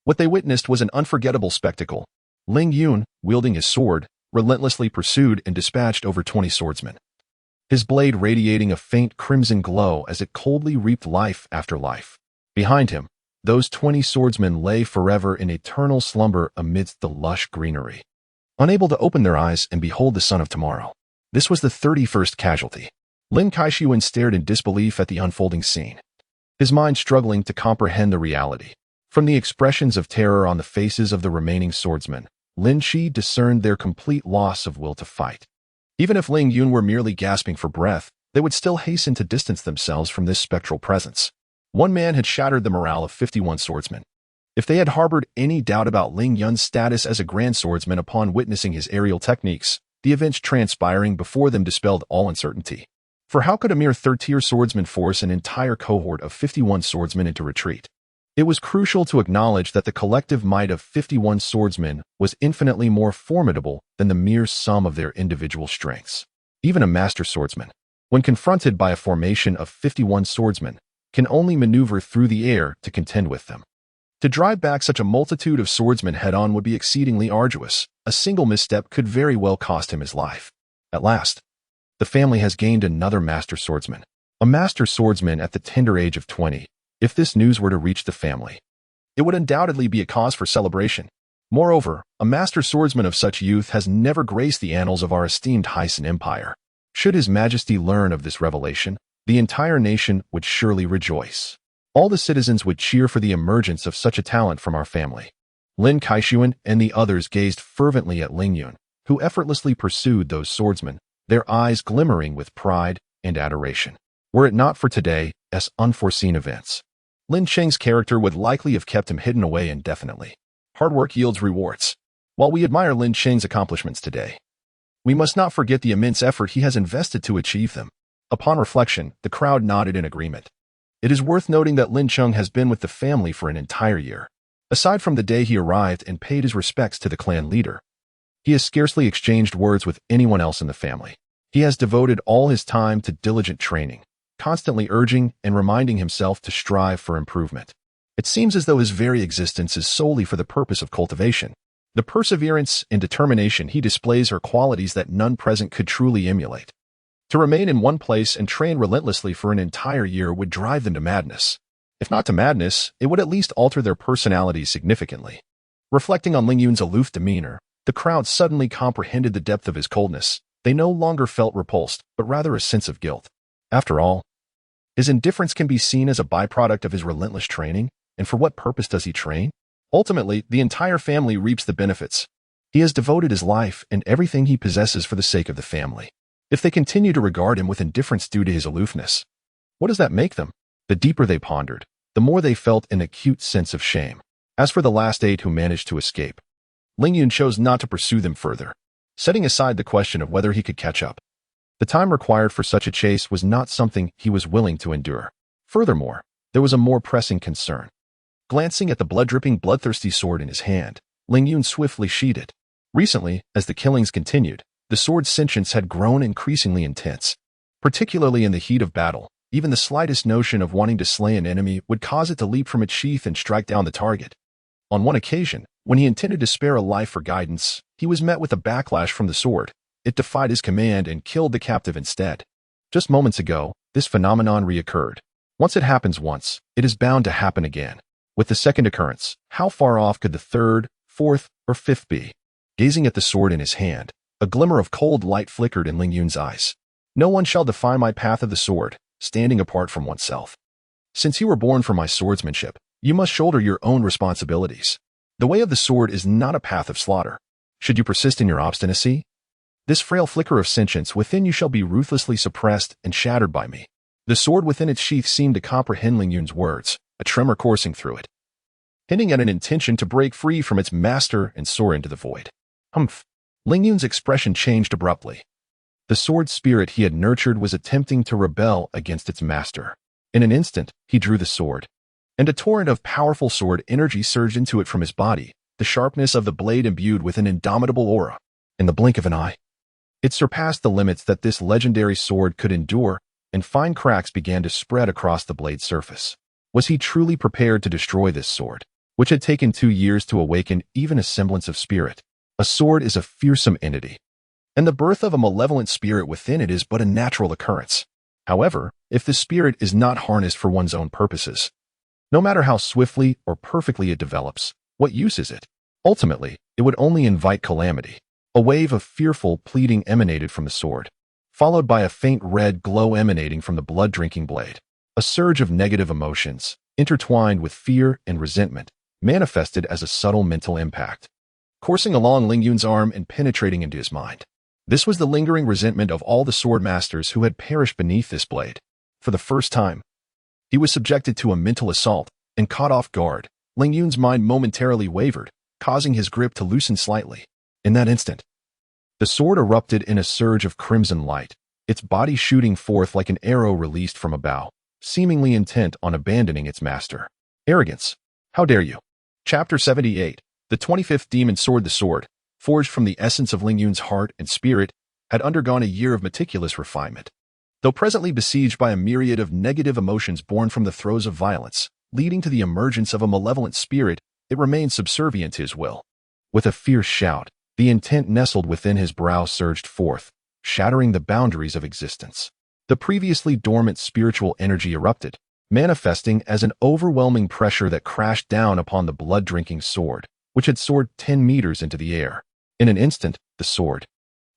what they witnessed was an unforgettable spectacle. Ling Yun, wielding his sword, relentlessly pursued and dispatched over 20 swordsmen, his blade radiating a faint crimson glow as it coldly reaped life after life. Behind him, those 20 swordsmen lay forever in eternal slumber amidst the lush greenery, unable to open their eyes and behold the sun of tomorrow. This was the 31st casualty. Lin Kaixuan stared in disbelief at the unfolding scene, his mind struggling to comprehend the reality. From the expressions of terror on the faces of the remaining swordsmen, Lin Qi discerned their complete loss of will to fight. Even if Ling Yun were merely gasping for breath, they would still hasten to distance themselves from this spectral presence. One man had shattered the morale of 51 swordsmen. If they had harbored any doubt about Ling Yun's status as a grand swordsman upon witnessing his aerial techniques, the events transpiring before them dispelled all uncertainty. For how could a mere third-tier swordsman force an entire cohort of 51 swordsmen into retreat? It was crucial to acknowledge that the collective might of 51 swordsmen was infinitely more formidable than the mere sum of their individual strengths. Even a master swordsman, when confronted by a formation of 51 swordsmen, can only maneuver through the air to contend with them. To drive back such a multitude of swordsmen head-on would be exceedingly arduous. A single misstep could very well cost him his life. At last, the family has gained another master swordsman. A master swordsman at the tender age of 20. If this news were to reach the family, it would undoubtedly be a cause for celebration. Moreover, a master swordsman of such youth has never graced the annals of our esteemed Hyson Empire. Should His Majesty learn of this revelation, the entire nation would surely rejoice. All the citizens would cheer for the emergence of such a talent from our family. Lin Kaishuan and the others gazed fervently at Ling Yun, who effortlessly pursued those swordsmen, their eyes glimmering with pride and adoration. Were it not for today's unforeseen events, Lin Cheng's character would likely have kept him hidden away indefinitely. Hard work yields rewards. While we admire Lin Cheng's accomplishments today, we must not forget the immense effort he has invested to achieve them. Upon reflection, the crowd nodded in agreement. It is worth noting that Lin Cheng has been with the family for an entire year. Aside from the day he arrived and paid his respects to the clan leader, he has scarcely exchanged words with anyone else in the family. He has devoted all his time to diligent training, constantly urging and reminding himself to strive for improvement. It seems as though his very existence is solely for the purpose of cultivation. The perseverance and determination he displays are qualities that none present could truly emulate. To remain in one place and train relentlessly for an entire year would drive them to madness. If not to madness, it would at least alter their personalities significantly. Reflecting on Ling Yun's aloof demeanor, the crowd suddenly comprehended the depth of his coldness. They no longer felt repulsed, but rather a sense of guilt. After all, his indifference can be seen as a byproduct of his relentless training, and for what purpose does he train? Ultimately, the entire family reaps the benefits. He has devoted his life and everything he possesses for the sake of the family. If they continue to regard him with indifference due to his aloofness, what does that make them? The deeper they pondered, the more they felt an acute sense of shame. As for the last 8 who managed to escape, Ling Yun chose not to pursue them further, setting aside the question of whether he could catch up. The time required for such a chase was not something he was willing to endure. Furthermore, there was a more pressing concern. Glancing at the blood-dripping, bloodthirsty sword in his hand, Ling Yun swiftly sheathed it. Recently, as the killings continued, the sword's sentience had grown increasingly intense. Particularly in the heat of battle, even the slightest notion of wanting to slay an enemy would cause it to leap from its sheath and strike down the target. On one occasion, when he intended to spare a life for guidance, he was met with a backlash from the sword. It defied his command and killed the captive instead. Just moments ago, this phenomenon reoccurred. Once it happens once, it is bound to happen again. With the second occurrence, how far off could the third, fourth, or fifth be? Gazing at the sword in his hand, a glimmer of cold light flickered in Ling Yun's eyes. No one shall define my path of the sword, standing apart from oneself. Since you were born for my swordsmanship, you must shoulder your own responsibilities. The way of the sword is not a path of slaughter. Should you persist in your obstinacy, this frail flicker of sentience within you shall be ruthlessly suppressed and shattered by me. The sword within its sheath seemed to comprehend Ling Yun's words, a tremor coursing through it, hinting at an intention to break free from its master and soar into the void. Humph! Ling Yun's expression changed abruptly. The sword spirit he had nurtured was attempting to rebel against its master. In an instant, he drew the sword, and a torrent of powerful sword energy surged into it from his body, the sharpness of the blade imbued with an indomitable aura. In the blink of an eye, it surpassed the limits that this legendary sword could endure, and fine cracks began to spread across the blade's surface. Was he truly prepared to destroy this sword, which had taken 2 years to awaken even a semblance of spirit? A sword is a fearsome entity, and the birth of a malevolent spirit within it is but a natural occurrence. However, if the spirit is not harnessed for one's own purposes, no matter how swiftly or perfectly it develops, what use is it? Ultimately, it would only invite calamity. A wave of fearful pleading emanated from the sword, followed by a faint red glow emanating from the blood-drinking blade. A surge of negative emotions, intertwined with fear and resentment, manifested as a subtle mental impact, coursing along Ling Yun's arm and penetrating into his mind. This was the lingering resentment of all the sword masters who had perished beneath this blade. For the first time, he was subjected to a mental assault and caught off guard. Ling Yun's mind momentarily wavered, causing his grip to loosen slightly. In that instant, the sword erupted in a surge of crimson light, its body shooting forth like an arrow released from a bow, seemingly intent on abandoning its master. Arrogance. How dare you? Chapter 78. The 25th Demon Sword. The sword, forged from the essence of Ling Yun's heart and spirit, had undergone a year of meticulous refinement. Though presently besieged by a myriad of negative emotions born from the throes of violence, leading to the emergence of a malevolent spirit, it remained subservient to his will. With a fierce shout, the intent nestled within his brow surged forth, shattering the boundaries of existence. The previously dormant spiritual energy erupted, manifesting as an overwhelming pressure that crashed down upon the blood-drinking sword, which had soared 10 meters into the air. In an instant, the sword,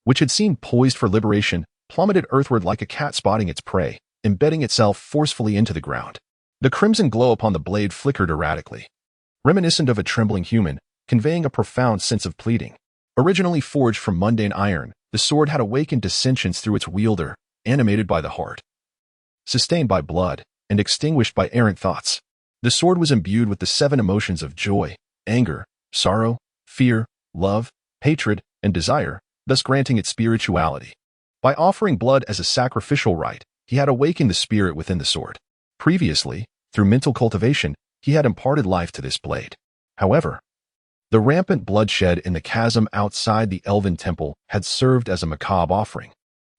which had seemed poised for liberation, plummeted earthward like a cat spotting its prey, embedding itself forcefully into the ground. The crimson glow upon the blade flickered erratically, reminiscent of a trembling human, conveying a profound sense of pleading. Originally forged from mundane iron, the sword had awakened to sentience through its wielder, animated by the heart, sustained by blood, and extinguished by errant thoughts. The sword was imbued with the 7 emotions of joy, anger, sorrow, fear, love, hatred, and desire, thus granting it spirituality. By offering blood as a sacrificial rite, he had awakened the spirit within the sword. Previously, through mental cultivation, he had imparted life to this blade. However, the rampant bloodshed in the chasm outside the elven temple had served as a macabre offering,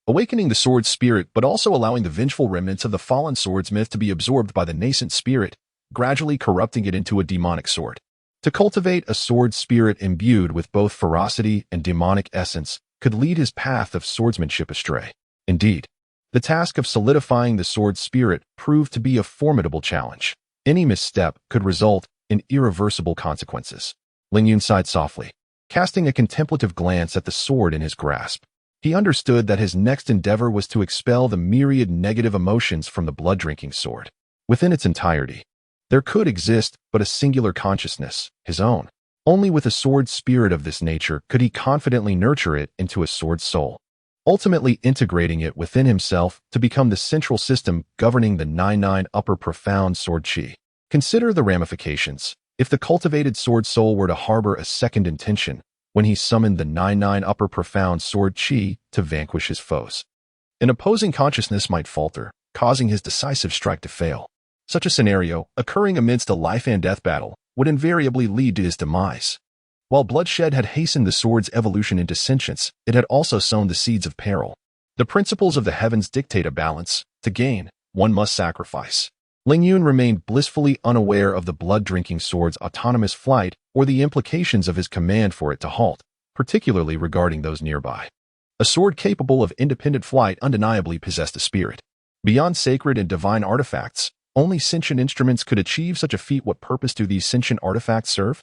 awakening the sword's spirit but also allowing the vengeful remnants of the fallen swordsmith to be absorbed by the nascent spirit, gradually corrupting it into a demonic sword. To cultivate a sword spirit imbued with both ferocity and demonic essence could lead his path of swordsmanship astray. Indeed, the task of solidifying the sword spirit proved to be a formidable challenge. Any misstep could result in irreversible consequences. Ling Yun sighed softly, casting a contemplative glance at the sword in his grasp. He understood that his next endeavor was to expel the myriad negative emotions from the blood-drinking sword. Within its entirety, there could exist but a singular consciousness, his own. Only with a sword spirit of this nature could he confidently nurture it into a sword soul, ultimately integrating it within himself to become the central system governing the 9-9 upper profound sword chi. Consider the ramifications. If the cultivated sword soul were to harbor a second intention when he summoned the 9-9 upper profound sword chi to vanquish his foes, an opposing consciousness might falter, causing his decisive strike to fail. Such a scenario, occurring amidst a life-and-death battle, would invariably lead to his demise. While bloodshed had hastened the sword's evolution into sentience, it had also sown the seeds of peril. The principles of the heavens dictate a balance. To gain, one must sacrifice. Ling Yun remained blissfully unaware of the blood-drinking sword's autonomous flight or the implications of his command for it to halt, particularly regarding those nearby. A sword capable of independent flight undeniably possessed a spirit. Beyond sacred and divine artifacts, only sentient instruments could achieve such a feat. What purpose do these sentient artifacts serve?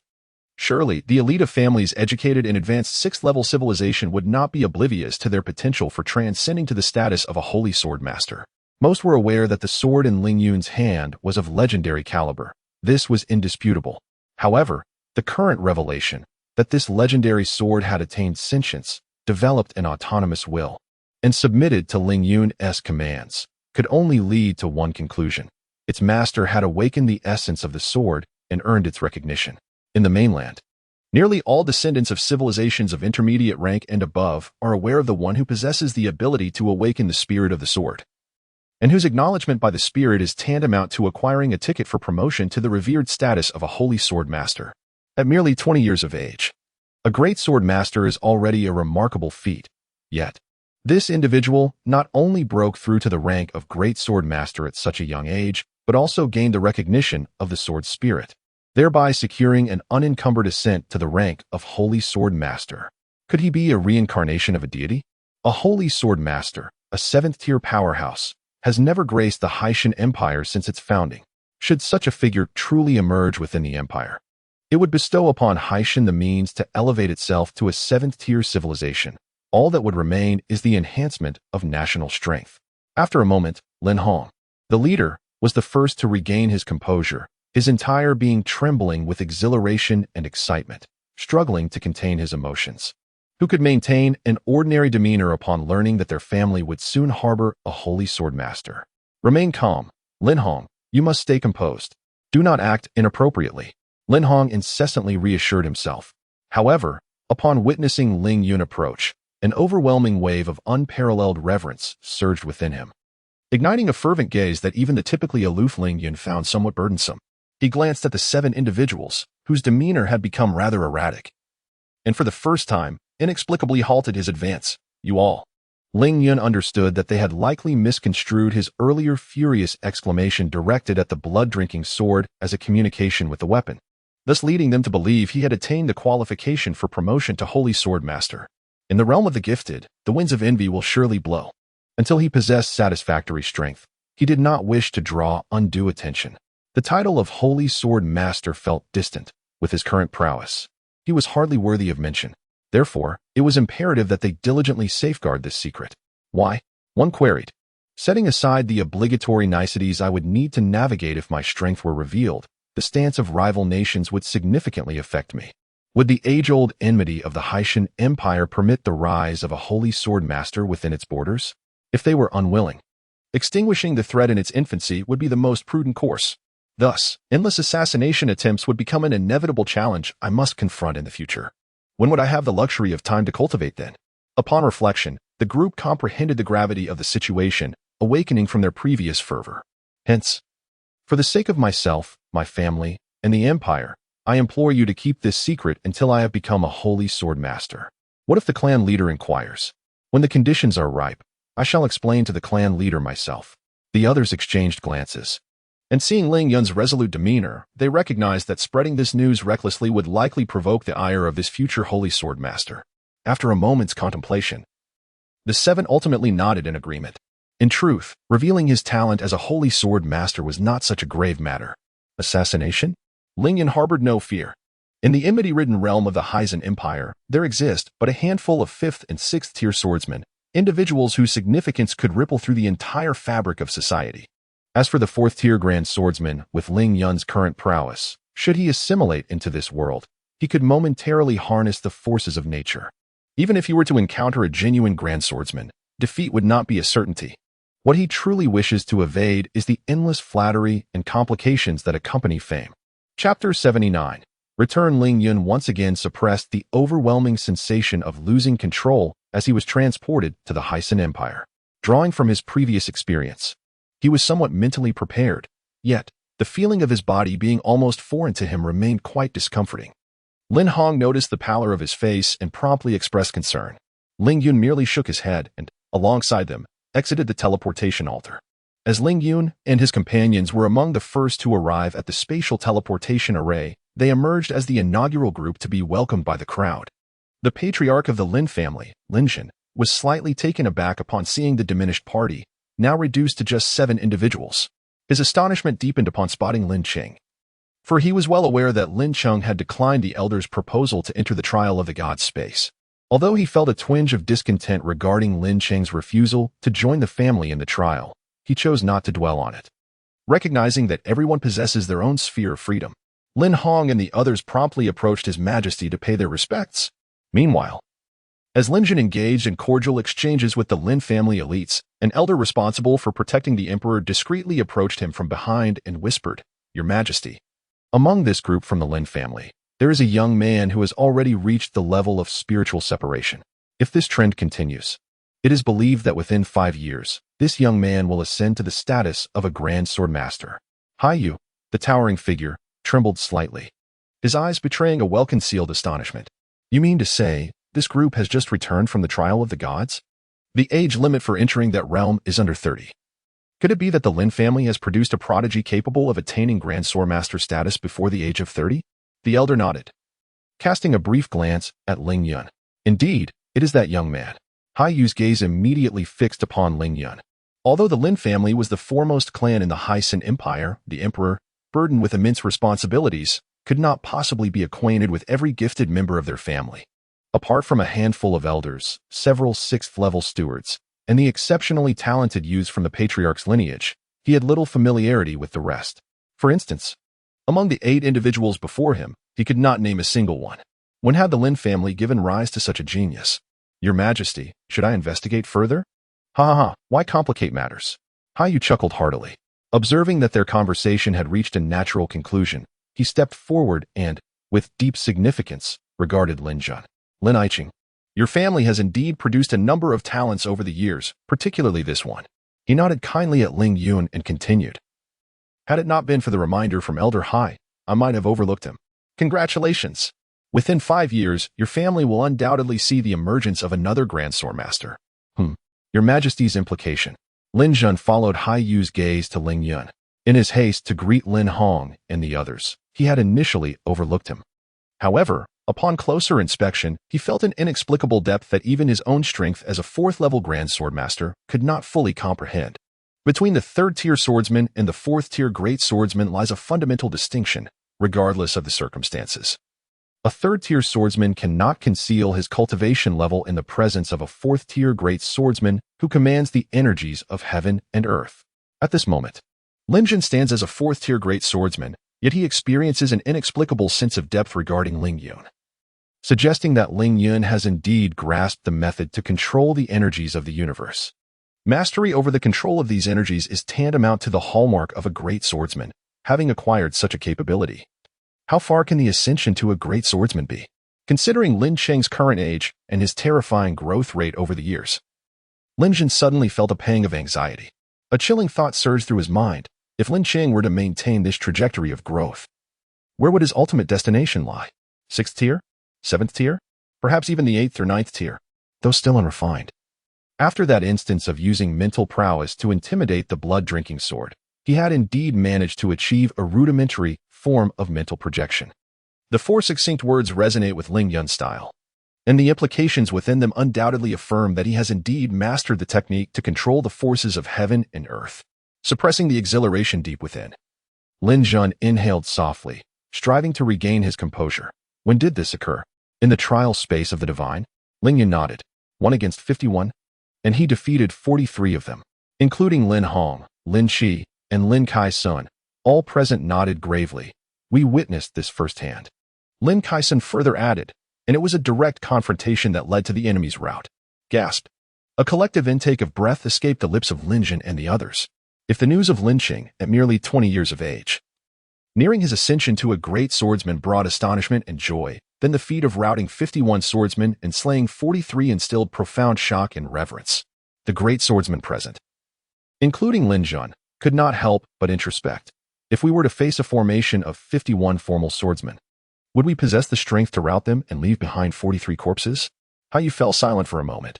Surely, the elite of families educated in advanced 6th-level civilization would not be oblivious to their potential for transcending to the status of a holy sword master. Most were aware that the sword in Ling Yun's hand was of legendary caliber. This was indisputable. However, the current revelation that this legendary sword had attained sentience, developed an autonomous will, and submitted to Ling Yun's commands, could only lead to one conclusion. Its master had awakened the essence of the sword and earned its recognition. In the mainland, nearly all descendants of civilizations of intermediate rank and above are aware of the one who possesses the ability to awaken the spirit of the sword, and whose acknowledgement by the spirit is tantamount to acquiring a ticket for promotion to the revered status of a holy sword master. At merely 20 years of age, a great sword master is already a remarkable feat. Yet, this individual not only broke through to the rank of great sword master at such a young age, but also gained the recognition of the sword spirit, thereby securing an unencumbered ascent to the rank of holy sword master. Could he be a reincarnation of a deity? A holy sword master, a 7th-tier powerhouse, has never graced the Haitian Empire since its founding. Should such a figure truly emerge within the empire, it would bestow upon Haitian the means to elevate itself to a 7th-tier civilization. All that would remain is the enhancement of national strength. After a moment, Lin Hong, the leader, was the first to regain his composure, his entire being trembling with exhilaration and excitement, struggling to contain his emotions. Who could maintain an ordinary demeanor upon learning that their family would soon harbor a holy sword master? Remain calm, Lin Hong. You must stay composed. Do not act inappropriately. Lin Hong incessantly reassured himself. However, upon witnessing Ling Yun approach, an overwhelming wave of unparalleled reverence surged within him, igniting a fervent gaze that even the typically aloof Ling Yun found somewhat burdensome. He glanced at the 7 individuals, whose demeanor had become rather erratic, and for the first time, inexplicably halted his advance. You all. Ling Yun understood that they had likely misconstrued his earlier furious exclamation directed at the blood-drinking sword as a communication with the weapon, thus leading them to believe he had attained the qualification for promotion to Holy Sword Master. In the realm of the gifted, the winds of envy will surely blow. Until he possessed satisfactory strength, he did not wish to draw undue attention. The title of Holy Sword Master felt distant with his current prowess. He was hardly worthy of mention. Therefore, it was imperative that they diligently safeguard this secret. Why? One queried. Setting aside the obligatory niceties I would need to navigate if my strength were revealed, the stance of rival nations would significantly affect me. Would the age-old enmity of the Haitian Empire permit the rise of a Holy Sword Master within its borders? If they were unwilling, extinguishing the threat in its infancy would be the most prudent course. Thus, endless assassination attempts would become an inevitable challenge I must confront in the future. When would I have the luxury of time to cultivate then? Upon reflection, the group comprehended the gravity of the situation, awakening from their previous fervor. Hence, for the sake of myself, my family, and the Empire, I implore you to keep this secret until I have become a Holy Sword Master. What if the clan leader inquires? When the conditions are ripe, I shall explain to the clan leader myself. The others exchanged glances, and seeing Ling Yun's resolute demeanor, they recognized that spreading this news recklessly would likely provoke the ire of this future Holy Sword Master. After a moment's contemplation, the 7 ultimately nodded in agreement. In truth, revealing his talent as a Holy Sword Master was not such a grave matter. Assassination? Ling Yun harbored no fear. In the enmity-ridden realm of the Haitian Empire, there exist but a handful of 5th and 6th tier swordsmen, individuals whose significance could ripple through the entire fabric of society. As for the 4th tier Grand Swordsman, with Ling Yun's current prowess, should he assimilate into this world, he could momentarily harness the forces of nature. Even if he were to encounter a genuine Grand Swordsman, defeat would not be a certainty. What he truly wishes to evade is the endless flattery and complications that accompany fame. Chapter 79. Return. Ling Yun once again suppressed the overwhelming sensation of losing control as he was transported to the Haitian Empire. Drawing from his previous experience, he was somewhat mentally prepared, yet the feeling of his body being almost foreign to him remained quite discomforting. Lin Hong noticed the pallor of his face and promptly expressed concern. Ling Yun merely shook his head and, alongside them, exited the teleportation altar. As Ling Yun and his companions were among the first to arrive at the spatial teleportation array, they emerged as the inaugural group to be welcomed by the crowd. The patriarch of the Lin family, Lin Shen, was slightly taken aback upon seeing the diminished party, now reduced to just 7 individuals. His astonishment deepened upon spotting Lin Cheng, for he was well aware that Lin Cheng had declined the elder's proposal to enter the trial of the god's space. Although he felt a twinge of discontent regarding Lin Cheng's refusal to join the family in the trial, he chose not to dwell on it. Recognizing that everyone possesses their own sphere of freedom, Lin Hong and the others promptly approached His Majesty to pay their respects. Meanwhile, as Lin Jin engaged in cordial exchanges with the Lin family elites, an elder responsible for protecting the emperor discreetly approached him from behind and whispered, "Your Majesty, among this group from the Lin family, there is a young man who has already reached the level of spiritual separation. If this trend continues, it is believed that within 5 years, this young man will ascend to the status of a Grand Sword Master." Haiyu, the towering figure, trembled slightly, his eyes betraying a well-concealed astonishment. "You mean to say, this group has just returned from the trial of the gods? The age limit for entering that realm is under 30. Could it be that the Lin family has produced a prodigy capable of attaining Grand Sword Master status before the age of 30? The elder nodded, casting a brief glance at Ling Yun. "Indeed, it is that young man." Haiyu's gaze immediately fixed upon Ling Yun. Although the Lin family was the foremost clan in the Haitian Empire, the emperor, burdened with immense responsibilities, could not possibly be acquainted with every gifted member of their family. Apart from a handful of elders, several 6th-level stewards, and the exceptionally talented youths from the patriarch's lineage, he had little familiarity with the rest. For instance, among the 8 individuals before him, he could not name a single one. When had the Lin family given rise to such a genius? "Your Majesty, should I investigate further?" "Ha ha ha, why complicate matters?" Haiyu chuckled heartily. Observing that their conversation had reached a natural conclusion, He stepped forward and, with deep significance, regarded Lin Jun. Lin Aiqing, your family has indeed produced a number of talents over the years, particularly this one. He nodded kindly at Ling Yun and continued. Had it not been for the reminder from Elder Hai, I might have overlooked him. Congratulations! Within 5 years, your family will undoubtedly see the emergence of another Grand Sword Master. Your Majesty's implication. Lin Jun followed Hai Yu's gaze to Ling Yun. In his haste to greet Lin Hong and the others, he had initially overlooked him. However, upon closer inspection, he felt an inexplicable depth that even his own strength as a 4th-level Grand Sword Master could not fully comprehend. Between the 3rd-tier swordsman and the 4th-tier Great Swordsman lies a fundamental distinction, regardless of the circumstances. A 3rd-tier swordsman cannot conceal his cultivation level in the presence of a 4th-tier Great Swordsman who commands the energies of heaven and earth. At this moment, Lin Jun stands as a 4th-tier Great Swordsman, yet he experiences an inexplicable sense of depth regarding Ling Yun, suggesting that Ling Yun has indeed grasped the method to control the energies of the universe. Mastery over the control of these energies is tantamount to the hallmark of a great swordsman, having acquired such a capability. How far can the ascension to a great swordsman be? Considering Lin Cheng's current age and his terrifying growth rate over the years, Lin Jun suddenly felt a pang of anxiety. A chilling thought surged through his mind. If Lin Cheng were to maintain this trajectory of growth, where would his ultimate destination lie? 6th tier? 7th tier? Perhaps even the 8th or 9th tier, though still unrefined. After that instance of using mental prowess to intimidate the blood-drinking sword, he had indeed managed to achieve a rudimentary form of mental projection. The 4 succinct words resonate with Ling Yun's style, and the implications within them undoubtedly affirm that he has indeed mastered the technique to control the forces of heaven and earth, suppressing the exhilaration deep within. Lin Jun inhaled softly, striving to regain his composure. When did this occur? In the trial space of the divine? Ling Yun nodded. 1 against 51? And he defeated 43 of them, including Lin Hong, Lin Qi, and Lin Kai-sun. All present nodded gravely. We witnessed this firsthand. Lin Kai-sun further added, and it was a direct confrontation that led to the enemy's rout. Gasped. A collective intake of breath escaped the lips of Lin Jun and the others. If the news of Lin Cheng, at merely 20 years of age, nearing his ascension to a great swordsman brought astonishment and joy, then the feat of routing 51 swordsmen and slaying 43 instilled profound shock and reverence. The great swordsman present, including Lin Jun, could not help but introspect. If we were to face a formation of 51 formal swordsmen, would we possess the strength to rout them and leave behind 43 corpses? How you fell silent for a moment,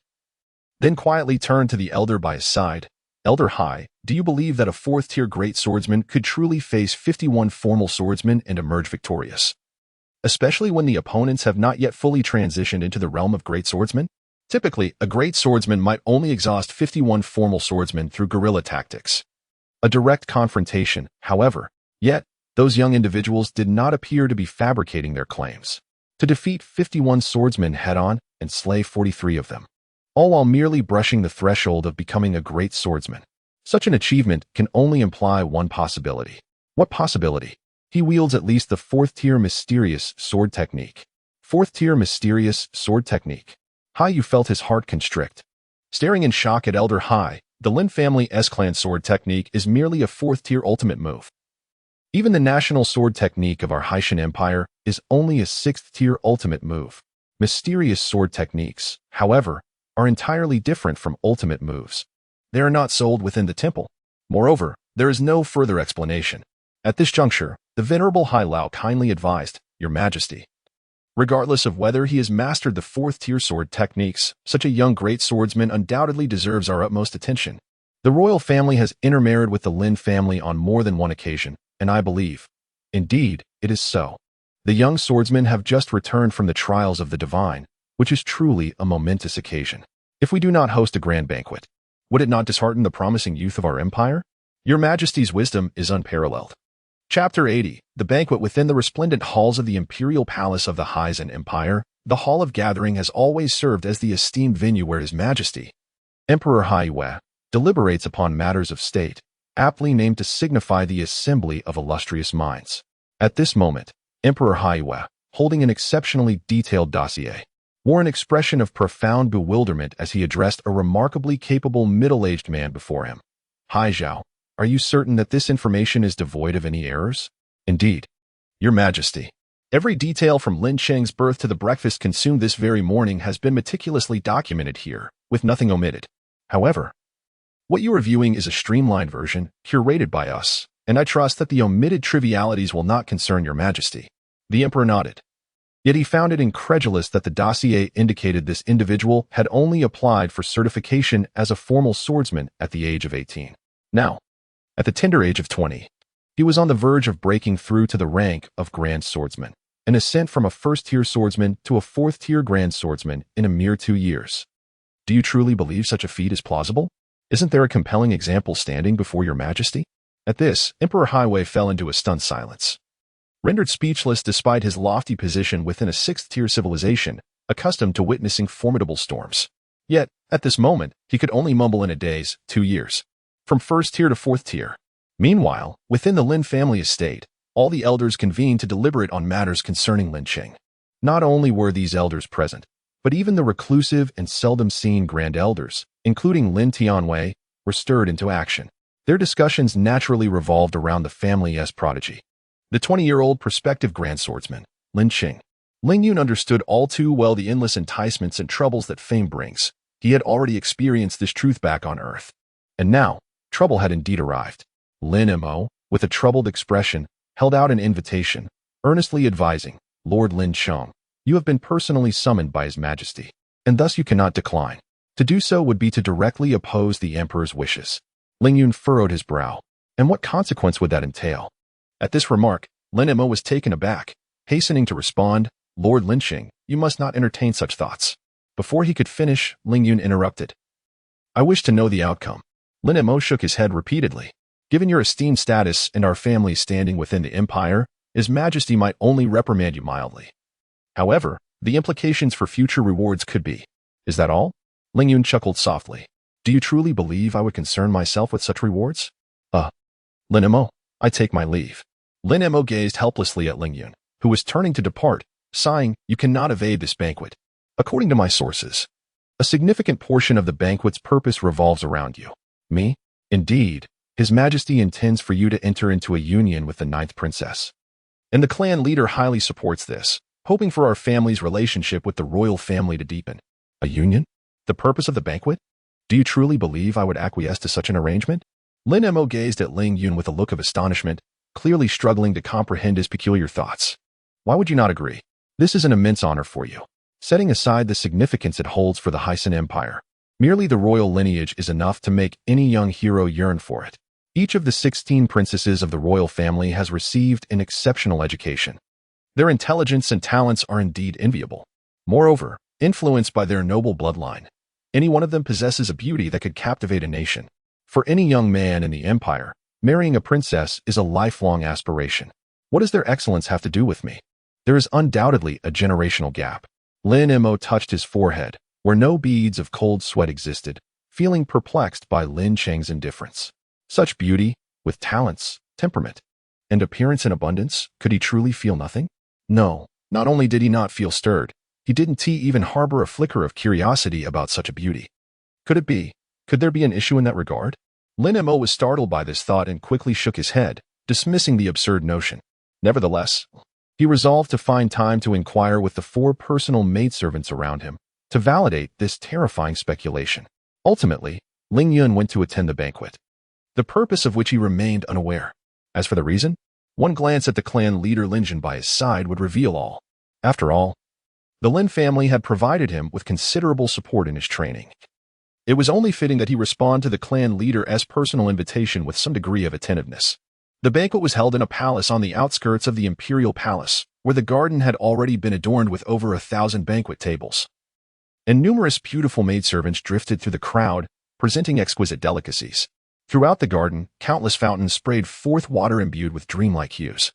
then quietly turned to the elder by his side. Elder Hai, do you believe that a 4th-tier great swordsman could truly face 51 formal swordsmen and emerge victorious, especially when the opponents have not yet fully transitioned into the realm of great swordsmen? Typically, a great swordsman might only exhaust 51 formal swordsmen through guerrilla tactics, a direct confrontation, however. Yet, those young individuals did not appear to be fabricating their claims. To defeat 51 swordsmen head-on and slay 43 of them, all while merely brushing the threshold of becoming a great swordsman. Such an achievement can only imply one possibility. What possibility? He wields at least the 4th-tier mysterious sword technique. 4th-tier mysterious sword technique. Hai Yu felt his heart constrict. Staring in shock at Elder Hai, the Lin family S-clan sword technique is merely a 4th-tier ultimate move. Even the national sword technique of our Haitian Empire is only a 6th-tier ultimate move. Mysterious sword techniques, however, are entirely different from ultimate moves. They are not sold within the temple. Moreover, there is no further explanation. At this juncture, the Venerable Hai Lao kindly advised, Your Majesty, regardless of whether he has mastered the 4th-tier sword techniques, such a young great swordsman undoubtedly deserves our utmost attention. The royal family has intermarried with the Lin family on more than one occasion, and I believe, indeed, it is so. The young swordsmen have just returned from the trials of the divine, which is truly a momentous occasion. If we do not host a grand banquet, would it not dishearten the promising youth of our empire? Your Majesty's wisdom is unparalleled. Chapter 80. The banquet within the resplendent halls of the imperial palace of the Haizan Empire. The hall of gathering has always served as the esteemed venue where His Majesty, Emperor Hai Yue, deliberates upon matters of state, aptly named to signify the assembly of illustrious minds. At this moment, Emperor Hai Yue, holding an exceptionally detailed dossier, wore an expression of profound bewilderment as he addressed a remarkably capable middle-aged man before him. Hai Zhao, are you certain that this information is devoid of any errors? Indeed, Your Majesty. Every detail from Lin Cheng's birth to the breakfast consumed this very morning has been meticulously documented here, with nothing omitted. However, what you are viewing is a streamlined version, curated by us, and I trust that the omitted trivialities will not concern Your Majesty. The Emperor nodded. Yet he found it incredulous that the dossier indicated this individual had only applied for certification as a formal swordsman at the age of 18. Now, at the tender age of 20, he was on the verge of breaking through to the rank of Grand Swordsman, an ascent from a first-tier swordsman to a fourth-tier Grand Swordsman in a mere 2 years. Do you truly believe such a feat is plausible? Isn't there a compelling example standing before Your Majesty? At this, Emperor Highway fell into a stunned silence. Rendered speechless despite his lofty position within a sixth-tier civilization, accustomed to witnessing formidable storms. Yet, at this moment, he could only mumble in a daze, 2 years. From first tier to fourth tier. Meanwhile, within the Lin family estate, all the elders convened to deliberate on matters concerning Lin Cheng. Not only were these elders present, but even the reclusive and seldom seen grand elders, including Lin Tianwei, were stirred into action. Their discussions naturally revolved around the family's prodigy. The 20-year-old prospective grand swordsman, Lin Cheng. Ling Yun understood all too well the endless enticements and troubles that fame brings. He had already experienced this truth back on Earth. And now, trouble had indeed arrived. Lin Mo, with a troubled expression, held out an invitation, earnestly advising, Lord Lin Cheng, you have been personally summoned by His Majesty, and thus you cannot decline. To do so would be to directly oppose the Emperor's wishes. Ling Yun furrowed his brow. And what consequence would that entail? At this remark, Lin Mo was taken aback, hastening to respond, Lord Lin Cheng, you must not entertain such thoughts. Before he could finish, Ling Yun interrupted. I wish to know the outcome. Lin Mo shook his head repeatedly. Given your esteemed status and our family's standing within the empire, His Majesty might only reprimand you mildly. However, the implications for future rewards could be. Is that all? Ling Yun chuckled softly. Do you truly believe I would concern myself with such rewards? Lin Mo, I take my leave. Lin Mo gazed helplessly at Ling Yun, who was turning to depart, sighing, you cannot evade this banquet. According to my sources, a significant portion of the banquet's purpose revolves around you. Me? Indeed. His Majesty intends for you to enter into a union with the 9th princess. And the clan leader highly supports this, hoping for our family's relationship with the royal family to deepen. A union? The purpose of the banquet? Do you truly believe I would acquiesce to such an arrangement? Lin Mo gazed at Ling Yun with a look of astonishment, clearly struggling to comprehend his peculiar thoughts. Why would you not agree? This is an immense honor for you. Setting aside the significance it holds for the Hyson Empire, merely the royal lineage is enough to make any young hero yearn for it. Each of the 16 princesses of the royal family has received an exceptional education. Their intelligence and talents are indeed enviable. Moreover, influenced by their noble bloodline, any one of them possesses a beauty that could captivate a nation. For any young man in the empire, marrying a princess is a lifelong aspiration. What does their excellence have to do with me? There is undoubtedly a generational gap. Lin Mo touched his forehead, where no beads of cold sweat existed, feeling perplexed by Lin Cheng's indifference. Such beauty, with talents, temperament, and appearance in abundance, could he truly feel nothing? No, not only did he not feel stirred, he didn't even harbor a flicker of curiosity about such a beauty. Could it be? Could there be an issue in that regard? Lin Mo was startled by this thought and quickly shook his head, dismissing the absurd notion. Nevertheless, he resolved to find time to inquire with the 4 personal maidservants around him, to validate this terrifying speculation. Ultimately, Ling Yun went to attend the banquet, the purpose of which he remained unaware. As for the reason, one glance at the clan leader Lin Jun by his side would reveal all. After all, the Lin family had provided him with considerable support in his training. It was only fitting that he respond to the clan leader's personal invitation with some degree of attentiveness. The banquet was held in a palace on the outskirts of the imperial palace, where the garden had already been adorned with over 1,000 banquet tables. And numerous beautiful maidservants drifted through the crowd, presenting exquisite delicacies. Throughout the garden, countless fountains sprayed forth water imbued with dreamlike hues.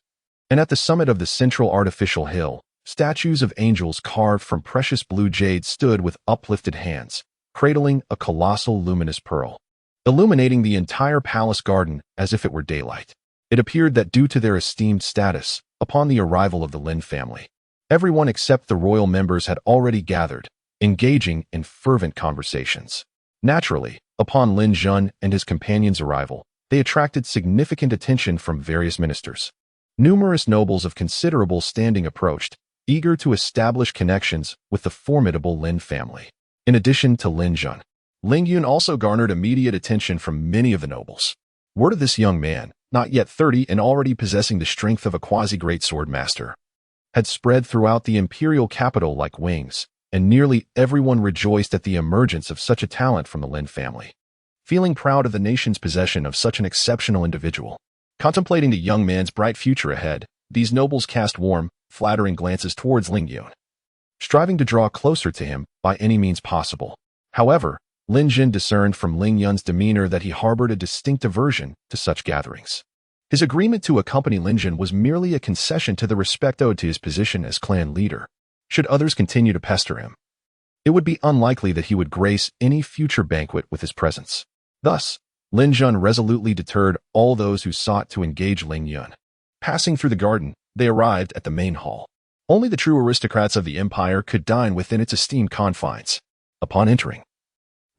And at the summit of the central artificial hill, statues of angels carved from precious blue jade stood with uplifted hands, cradling a colossal luminous pearl, illuminating the entire palace garden as if it were daylight. It appeared that due to their esteemed status, upon the arrival of the Lin family, everyone except the royal members had already gathered, engaging in fervent conversations. Naturally, upon Lin Jun and his companions' arrival, they attracted significant attention from various ministers. Numerous nobles of considerable standing approached, eager to establish connections with the formidable Lin family. In addition to Lin Jun, Ling Yun also garnered immediate attention from many of the nobles. Word of this young man, not yet 30 and already possessing the strength of a quasi-great sword master, had spread throughout the imperial capital like wings, and nearly everyone rejoiced at the emergence of such a talent from the Lin family. Feeling proud of the nation's possession of such an exceptional individual, contemplating the young man's bright future ahead, these nobles cast warm, flattering glances towards Ling Yun, striving to draw closer to him by any means possible. However, Lin Jin discerned from Ling Yun's demeanor that he harbored a distinct aversion to such gatherings. His agreement to accompany Lin Jin was merely a concession to the respect owed to his position as clan leader. Should others continue to pester him, it would be unlikely that he would grace any future banquet with his presence. Thus, Lin Jun resolutely deterred all those who sought to engage Ling Yun. Passing through the garden, they arrived at the main hall. Only the true aristocrats of the empire could dine within its esteemed confines. Upon entering,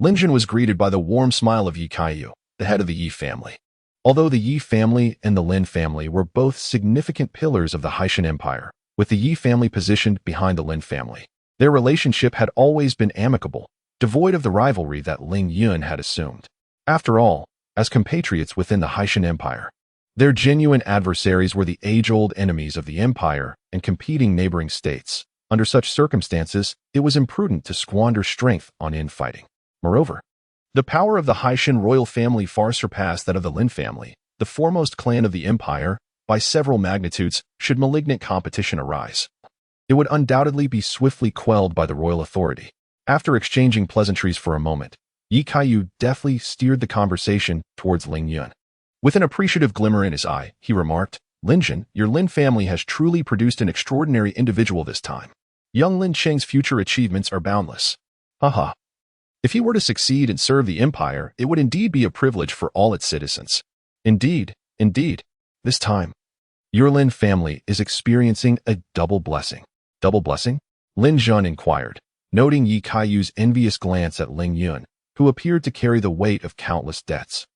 Lin Jun was greeted by the warm smile of Yi Kaiyu, the head of the Yi family. Although the Yi family and the Lin family were both significant pillars of the Haitian Empire, with the Yi family positioned behind the Lin family, their relationship had always been amicable, devoid of the rivalry that Ling Yun had assumed. After all, as compatriots within the Haitian Empire, their genuine adversaries were the age-old enemies of the empire and competing neighboring states. Under such circumstances, it was imprudent to squander strength on infighting. Moreover, the power of the Haitian royal family far surpassed that of the Lin family, the foremost clan of the empire, by several magnitudes should malignant competition arise. It would undoubtedly be swiftly quelled by the royal authority. After exchanging pleasantries for a moment, Yi Kaiyu deftly steered the conversation towards Ling Yun. With an appreciative glimmer in his eye, he remarked, "Lin Jun, your Lin family has truly produced an extraordinary individual this time. Young Lin Cheng's future achievements are boundless. Haha. If he were to succeed and serve the empire, it would indeed be a privilege for all its citizens. Indeed, this time, your Lin family is experiencing a double blessing." Double blessing? Lin Jun inquired, noting Yi Kaiyu's envious glance at Ling Yun, who appeared to carry the weight of countless debts.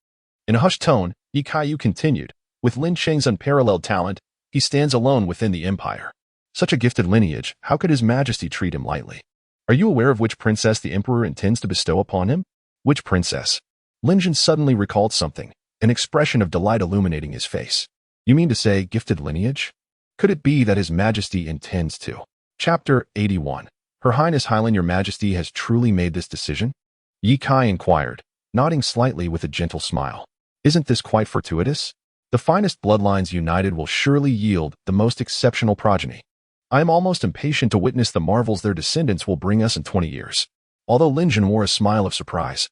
In a hushed tone, Yi Kaiyu continued, "With Lin Cheng's unparalleled talent, he stands alone within the empire. Such a gifted lineage, how could His Majesty treat him lightly? Are you aware of which princess the emperor intends to bestow upon him?" Which princess? Lin Jun suddenly recalled something, an expression of delight illuminating his face. You mean to say gifted lineage? Could it be that His Majesty intends to? Chapter 81. Her Highness Hylan, your Majesty has truly made this decision? Yi Kai inquired, nodding slightly with a gentle smile. Isn't this quite fortuitous? The finest bloodlines united will surely yield the most exceptional progeny. I am almost impatient to witness the marvels their descendants will bring us in 20 years. Although Lin Jun wore a smile of surprise,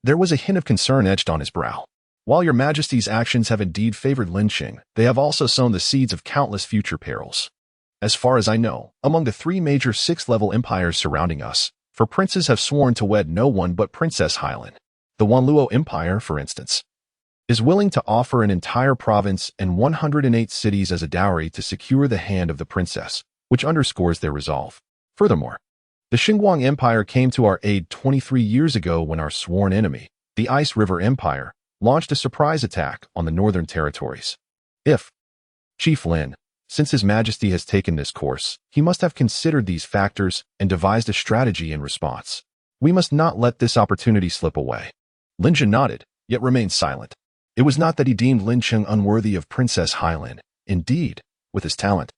there was a hint of concern etched on his brow. While your Majesty's actions have indeed favored Lin Cheng, they have also sown the seeds of countless future perils. As far as I know, among the 3 major 6th-level empires surrounding us, for princes have sworn to wed no one but Princess Hylan. The Wanluo Empire, for instance, is willing to offer an entire province and 108 cities as a dowry to secure the hand of the princess, which underscores their resolve. Furthermore, the Xinguang Empire came to our aid 23 years ago when our sworn enemy, the Ice River Empire, launched a surprise attack on the northern territories. If Chief Lin, since His Majesty has taken this course, he must have considered these factors and devised a strategy in response. We must not let this opportunity slip away. Lin Jun nodded, yet remained silent. It was not that he deemed Lin Cheng unworthy of Princess Hylan. Indeed, with his talent,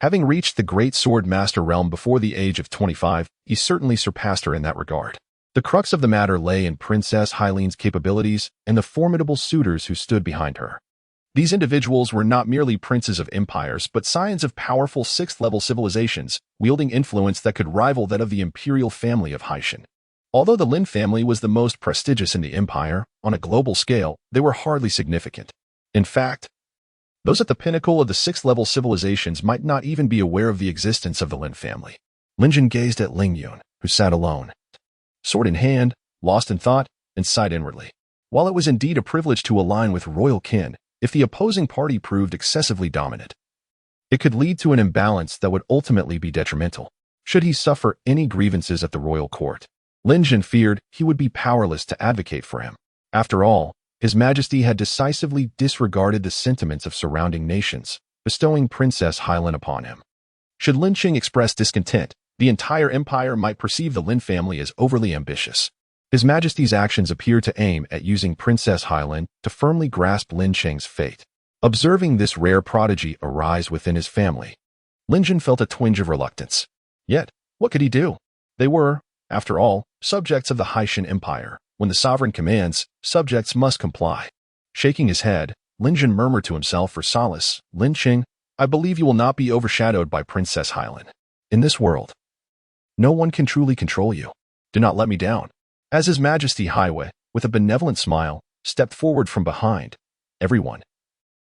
having reached the great sword master realm before the age of 25, he certainly surpassed her in that regard. The crux of the matter lay in Princess Hylan's capabilities and the formidable suitors who stood behind her. These individuals were not merely princes of empires, but scions of powerful 6th-level civilizations, wielding influence that could rival that of the imperial family of Haitian. Although the Lin family was the most prestigious in the empire, on a global scale, they were hardly significant. In fact, those at the pinnacle of the 6th-level civilizations might not even be aware of the existence of the Lin family. Lin Jun gazed at Ling Yun, who sat alone, sword in hand, lost in thought, and sighed inwardly. While it was indeed a privilege to align with royal kin, if the opposing party proved excessively dominant, it could lead to an imbalance that would ultimately be detrimental. Should he suffer any grievances at the royal court, Lin Jun feared he would be powerless to advocate for him. After all, His Majesty had decisively disregarded the sentiments of surrounding nations, bestowing Princess Hylin upon him. Should Lin Qing express discontent, the entire empire might perceive the Lin family as overly ambitious. His Majesty's actions appeared to aim at using Princess Hylin to firmly grasp Lin Qing's fate. Observing this rare prodigy arise within his family, Lin Jun felt a twinge of reluctance. Yet, what could he do? They were, after all, subjects of the Haitian Empire. When the sovereign commands, subjects must comply. Shaking his head, Lin Jun murmured to himself for solace, "Lin Qing, I believe you will not be overshadowed by Princess Hylin. In this world, no one can truly control you. Do not let me down." As His Majesty Highway, with a benevolent smile, stepped forward from behind, everyone,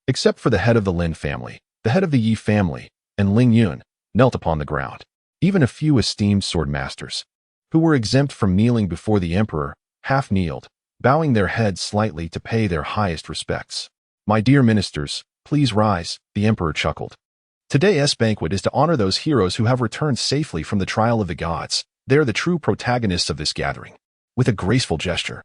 except for the head of the Lin family, the head of the Yi family, and Ling Yun, knelt upon the ground. Even a few esteemed sword masters, who were exempt from kneeling before the emperor, half kneeled, bowing their heads slightly to pay their highest respects. "My dear ministers, please rise," the emperor chuckled. "Today's banquet is to honor those heroes who have returned safely from the trial of the gods. They are the true protagonists of this gathering." With a graceful gesture,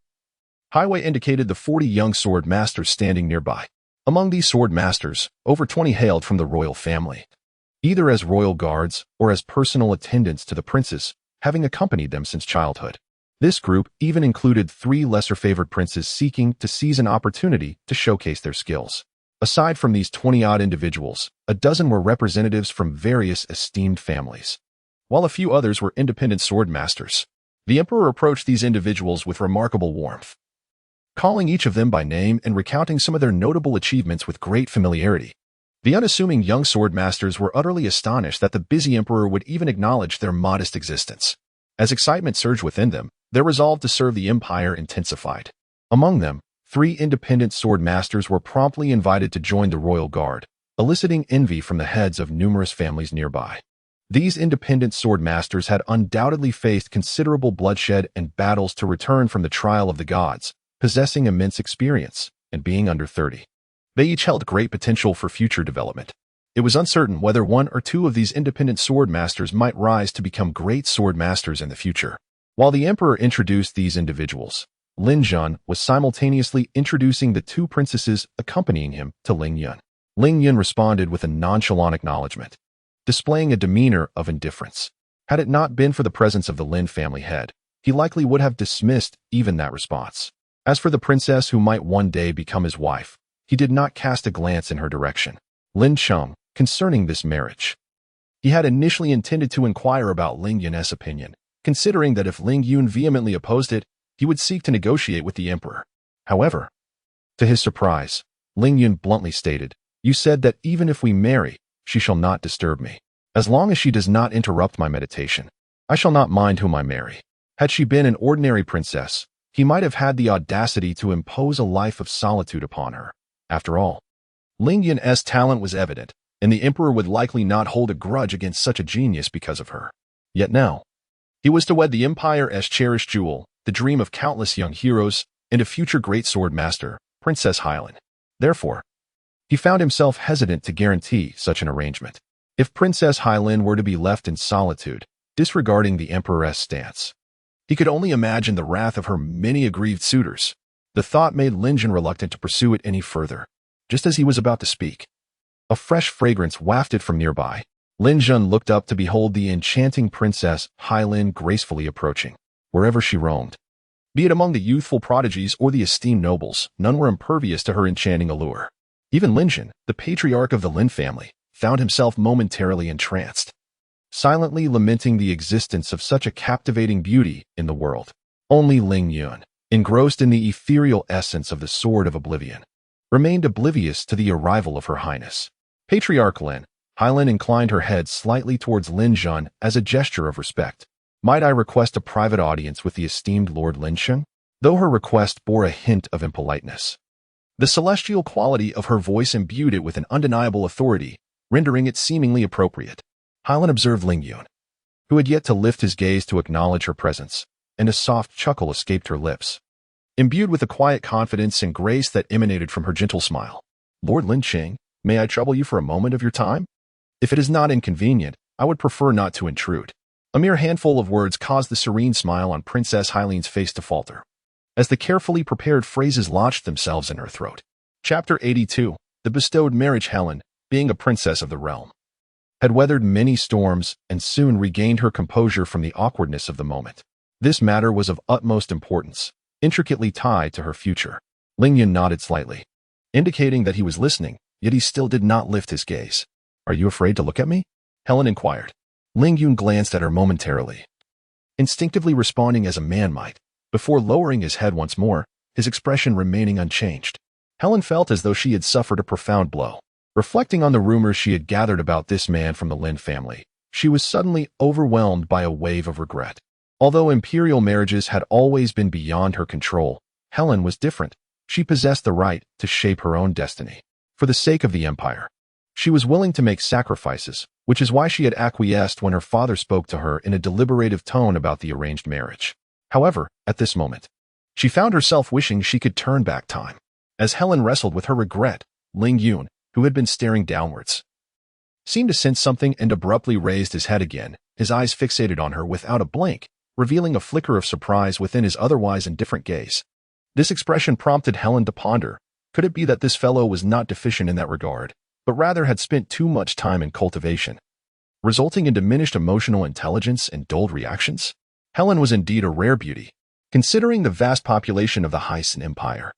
Highway indicated the 40 young sword masters standing nearby. Among these sword masters, over 20 hailed from the royal family, either as royal guards or as personal attendants to the princes, having accompanied them since childhood. This group even included 3 lesser-favored princes seeking to seize an opportunity to showcase their skills. Aside from these 20-odd individuals, a dozen were representatives from various esteemed families, while a few others were independent sword masters. The emperor approached these individuals with remarkable warmth, calling each of them by name and recounting some of their notable achievements with great familiarity. The unassuming young sword masters were utterly astonished that the busy emperor would even acknowledge their modest existence. As excitement surged within them, their resolve to serve the empire intensified. Among them, 3 independent sword masters were promptly invited to join the royal guard, eliciting envy from the heads of numerous families nearby. These independent sword masters had undoubtedly faced considerable bloodshed and battles to return from the trial of the gods, possessing immense experience, and being under 30. They each held great potential for future development. It was uncertain whether 1 or 2 of these independent sword masters might rise to become great sword masters in the future. While the emperor introduced these individuals, Lin Jun was simultaneously introducing the 2 princesses accompanying him to Ling Yun. Ling Yun responded with a nonchalant acknowledgement, displaying a demeanor of indifference. Had it not been for the presence of the Lin family head, he likely would have dismissed even that response. As for the princess who might one day become his wife, he did not cast a glance in her direction. Lin Cheng, concerning this marriage, he had initially intended to inquire about Ling Yun's opinion, considering that if Ling Yun vehemently opposed it, he would seek to negotiate with the emperor. However, to his surprise, Ling Yun bluntly stated, "You said that even if we marry, she shall not disturb me. As long as she does not interrupt my meditation, I shall not mind whom I marry." Had she been an ordinary princess, he might have had the audacity to impose a life of solitude upon her. After all, Ling Yun's talent was evident, and the emperor would likely not hold a grudge against such a genius because of her. Yet now, he was to wed the empire's cherished jewel, the dream of countless young heroes, and a future great sword master, Princess Hylin. Therefore, he found himself hesitant to guarantee such an arrangement. If Princess Hylin were to be left in solitude, disregarding the emperor's stance, he could only imagine the wrath of her many aggrieved suitors. The thought made Lin Jun reluctant to pursue it any further. Just as he was about to speak, a fresh fragrance wafted from nearby. Lin Jun looked up to behold the enchanting Princess Hylin gracefully approaching. Wherever she roamed, be it among the youthful prodigies or the esteemed nobles, none were impervious to her enchanting allure. Even Lin Jun, the patriarch of the Lin family, found himself momentarily entranced, silently lamenting the existence of such a captivating beauty in the world. Only Ling Yun, engrossed in the ethereal essence of the Sword of Oblivion, remained oblivious to the arrival of Her Highness. Patriarch Lin Hylin inclined her head slightly towards Lin Jun as a gesture of respect. "Might I request a private audience with the esteemed Lord Lin Sheng?" Though her request bore a hint of impoliteness, the celestial quality of her voice imbued it with an undeniable authority, rendering it seemingly appropriate. Hylin observed Ling Yun, who had yet to lift his gaze to acknowledge her presence, and a soft chuckle escaped her lips, imbued with the quiet confidence and grace that emanated from her gentle smile. "Lord Lin Qing, may I trouble you for a moment of your time? If it is not inconvenient, I would prefer not to intrude." A mere handful of words caused the serene smile on Princess Hylin's face to falter. as the carefully prepared phrases lodged themselves in her throat. Chapter 82. The Bestowed Marriage. Helen, being a princess of the realm, had weathered many storms and soon regained her composure from the awkwardness of the moment. This matter was of utmost importance, intricately tied to her future. Lingyun nodded slightly, indicating that he was listening, yet he still did not lift his gaze. "Are you afraid to look at me?" Helen inquired. Lingyun glanced at her momentarily, instinctively responding as a man might, before lowering his head once more, his expression remaining unchanged. Helen felt as though she had suffered a profound blow. Reflecting on the rumors she had gathered about this man from the Lin family, she was suddenly overwhelmed by a wave of regret. Although imperial marriages had always been beyond her control, Helen was different. She possessed the right to shape her own destiny. For the sake of the empire, she was willing to make sacrifices, which is why she had acquiesced when her father spoke to her in a deliberative tone about the arranged marriage. However, at this moment, she found herself wishing she could turn back time. As Helen wrestled with her regret, Lingyun, who had been staring downwards, seemed to sense something and abruptly raised his head again, his eyes fixated on her without a blink, revealing a flicker of surprise within his otherwise indifferent gaze. This expression prompted Helen to ponder. Could it be that this fellow was not deficient in that regard, but rather had spent too much time in cultivation, resulting in diminished emotional intelligence and dulled reactions? Helen was indeed a rare beauty, considering the vast population of the Hyson Empire.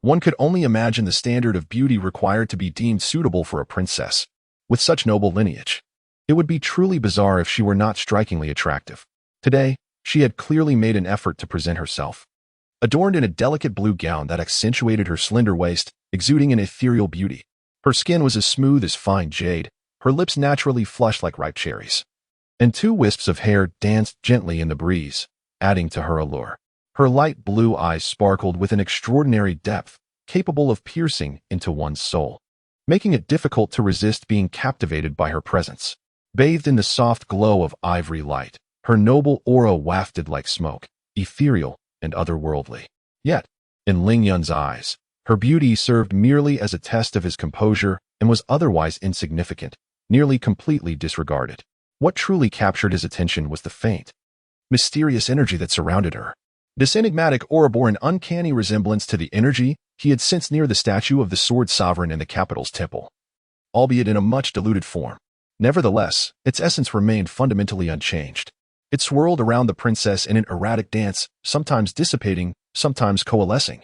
One could only imagine the standard of beauty required to be deemed suitable for a princess with such noble lineage. It would be truly bizarre if she were not strikingly attractive. Today, she had clearly made an effort to present herself, adorned in a delicate blue gown that accentuated her slender waist, exuding an ethereal beauty. Her skin was as smooth as fine jade, her lips naturally flushed like ripe cherries, and two wisps of hair danced gently in the breeze, adding to her allure. Her light blue eyes sparkled with an extraordinary depth, capable of piercing into one's soul, making it difficult to resist being captivated by her presence. Bathed in the soft glow of ivory light, her noble aura wafted like smoke, ethereal and otherworldly. Yet, in Lingyun's eyes, her beauty served merely as a test of his composure and was otherwise insignificant, nearly completely disregarded. What truly captured his attention was the faint, mysterious energy that surrounded her. This enigmatic aura bore an uncanny resemblance to the energy he had sensed near the statue of the Sword Sovereign in the capital's temple, albeit in a much diluted form. Nevertheless, its essence remained fundamentally unchanged. It swirled around the princess in an erratic dance, sometimes dissipating, sometimes coalescing,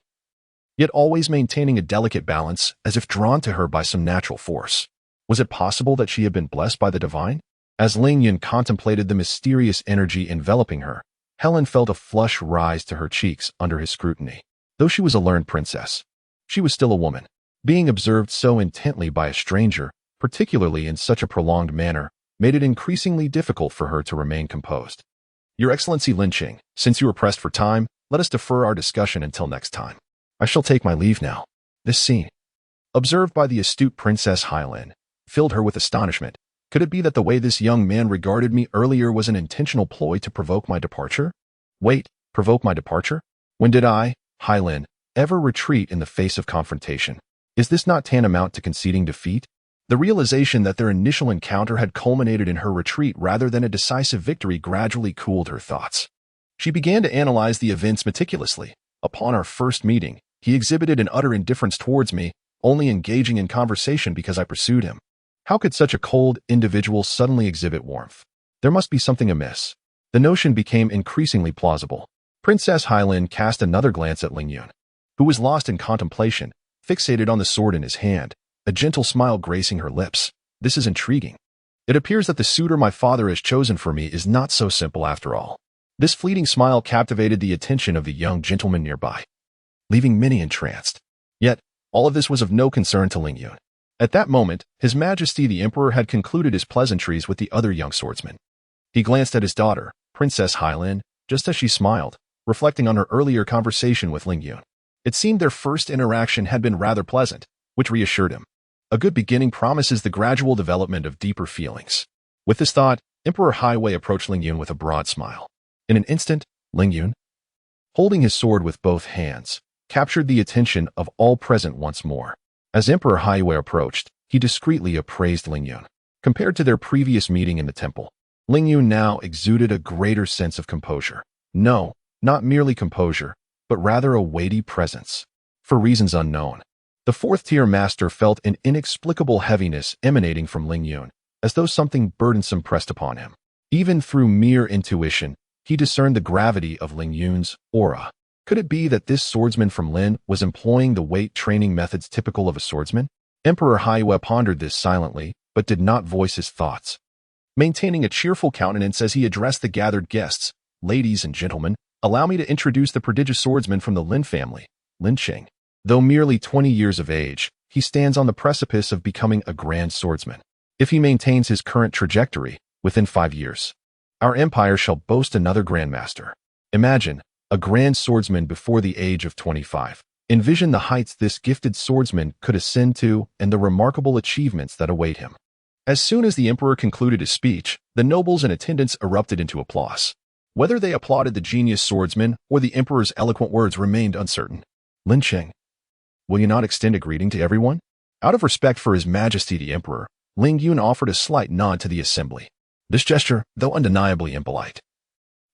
yet always maintaining a delicate balance as if drawn to her by some natural force. Was it possible that she had been blessed by the divine? As Lingyun contemplated the mysterious energy enveloping her, Helen felt a flush rise to her cheeks under his scrutiny. Though she was a learned princess, she was still a woman. Being observed so intently by a stranger, particularly in such a prolonged manner, made it increasingly difficult for her to remain composed. "Your Excellency Lin Qing, since you are pressed for time, let us defer our discussion until next time. I shall take my leave now." This scene, observed by the astute Princess Hylin, filled her with astonishment. Could it be that the way this young man regarded me earlier was an intentional ploy to provoke my departure? Wait, provoke my departure? When did I, Hylin, ever retreat in the face of confrontation? Is this not tantamount to conceding defeat? The realization that their initial encounter had culminated in her retreat rather than a decisive victory gradually cooled her thoughts. She began to analyze the events meticulously. Upon our first meeting, he exhibited an utter indifference towards me, only engaging in conversation because I pursued him. How could such a cold individual suddenly exhibit warmth? There must be something amiss. The notion became increasingly plausible. Princess Hylin cast another glance at Lingyun, who was lost in contemplation, fixated on the sword in his hand, a gentle smile gracing her lips. This is intriguing. It appears that the suitor my father has chosen for me is not so simple after all. This fleeting smile captivated the attention of the young gentleman nearby, leaving many entranced. Yet, all of this was of no concern to Lingyun. At that moment, His Majesty the Emperor had concluded his pleasantries with the other young swordsman. He glanced at his daughter, Princess Hylin, just as she smiled, reflecting on her earlier conversation with Lingyun. It seemed their first interaction had been rather pleasant, which reassured him. A good beginning promises the gradual development of deeper feelings. With this thought, Emperor Highway approached Lingyun with a broad smile. In an instant, Lingyun, holding his sword with both hands, captured the attention of all present once more. As Emperor Highway approached, he discreetly appraised Lingyun. Compared to their previous meeting in the temple, Lingyun now exuded a greater sense of composure. No, not merely composure, but rather a weighty presence. For reasons unknown, the fourth-tier master felt an inexplicable heaviness emanating from Ling Yun, as though something burdensome pressed upon him. Even through mere intuition, he discerned the gravity of Ling Yun's aura. Could it be that this swordsman from Lin was employing the weight training methods typical of a swordsman? Emperor Haiyue pondered this silently, but did not voice his thoughts. Maintaining a cheerful countenance as he addressed the gathered guests, "Ladies and gentlemen, allow me to introduce the prodigious swordsman from the Lin family, Lin Qing. Though merely 20 years of age, he stands on the precipice of becoming a grand swordsman. If he maintains his current trajectory, within 5 years, our empire shall boast another grandmaster. Imagine, a grand swordsman before the age of 25. Envision the heights this gifted swordsman could ascend to and the remarkable achievements that await him." As soon as the emperor concluded his speech, the nobles in attendance erupted into applause. Whether they applauded the genius swordsman or the emperor's eloquent words remained uncertain. "Lin Qing, will you not extend a greeting to everyone?" Out of respect for His Majesty the Emperor, Ling Yun offered a slight nod to the assembly. This gesture, though undeniably impolite,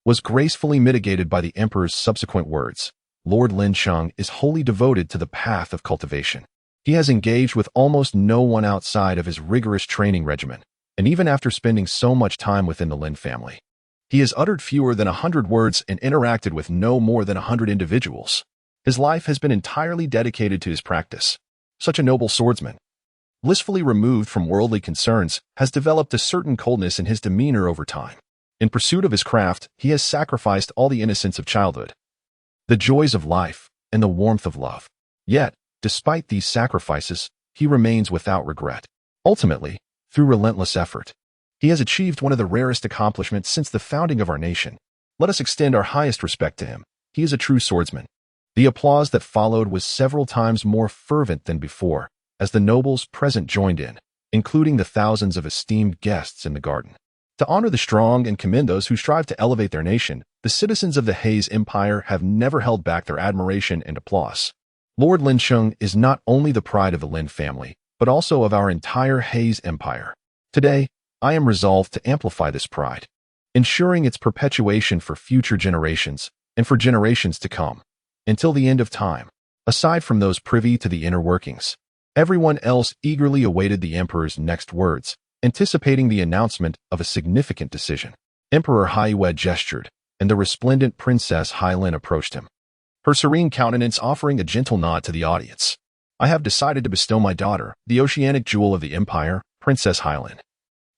was gracefully mitigated by the emperor's subsequent words. "Lord Lin Sheng is wholly devoted to the path of cultivation. He has engaged with almost no one outside of his rigorous training regimen, and even after spending so much time within the Lin family, he has uttered fewer than 100 words and interacted with no more than 100 individuals. His life has been entirely dedicated to his practice. Such a noble swordsman, blissfully removed from worldly concerns, has developed a certain coldness in his demeanor over time. In pursuit of his craft, he has sacrificed all the innocence of childhood, the joys of life, and the warmth of love. Yet, despite these sacrifices, he remains without regret. Ultimately, through relentless effort, he has achieved one of the rarest accomplishments since the founding of our nation. Let us extend our highest respect to him. He is a true swordsman." The applause that followed was several times more fervent than before, as the nobles present joined in, including the thousands of esteemed guests in the garden. To honor the strong and commend those who strive to elevate their nation, the citizens of the Hei's Empire have never held back their admiration and applause. Lord Lin Sheng is not only the pride of the Lin family, but also of our entire Hei's Empire. Today, I am resolved to amplify this pride, ensuring its perpetuation for future generations and for generations to come, until the end of time. Aside from those privy to the inner workings, everyone else eagerly awaited the emperor's next words, anticipating the announcement of a significant decision. Emperor Haiyue gestured, and the resplendent Princess Hailin approached him, her serene countenance offering a gentle nod to the audience. "I have decided to bestow my daughter, the oceanic jewel of the empire, Princess Hailin,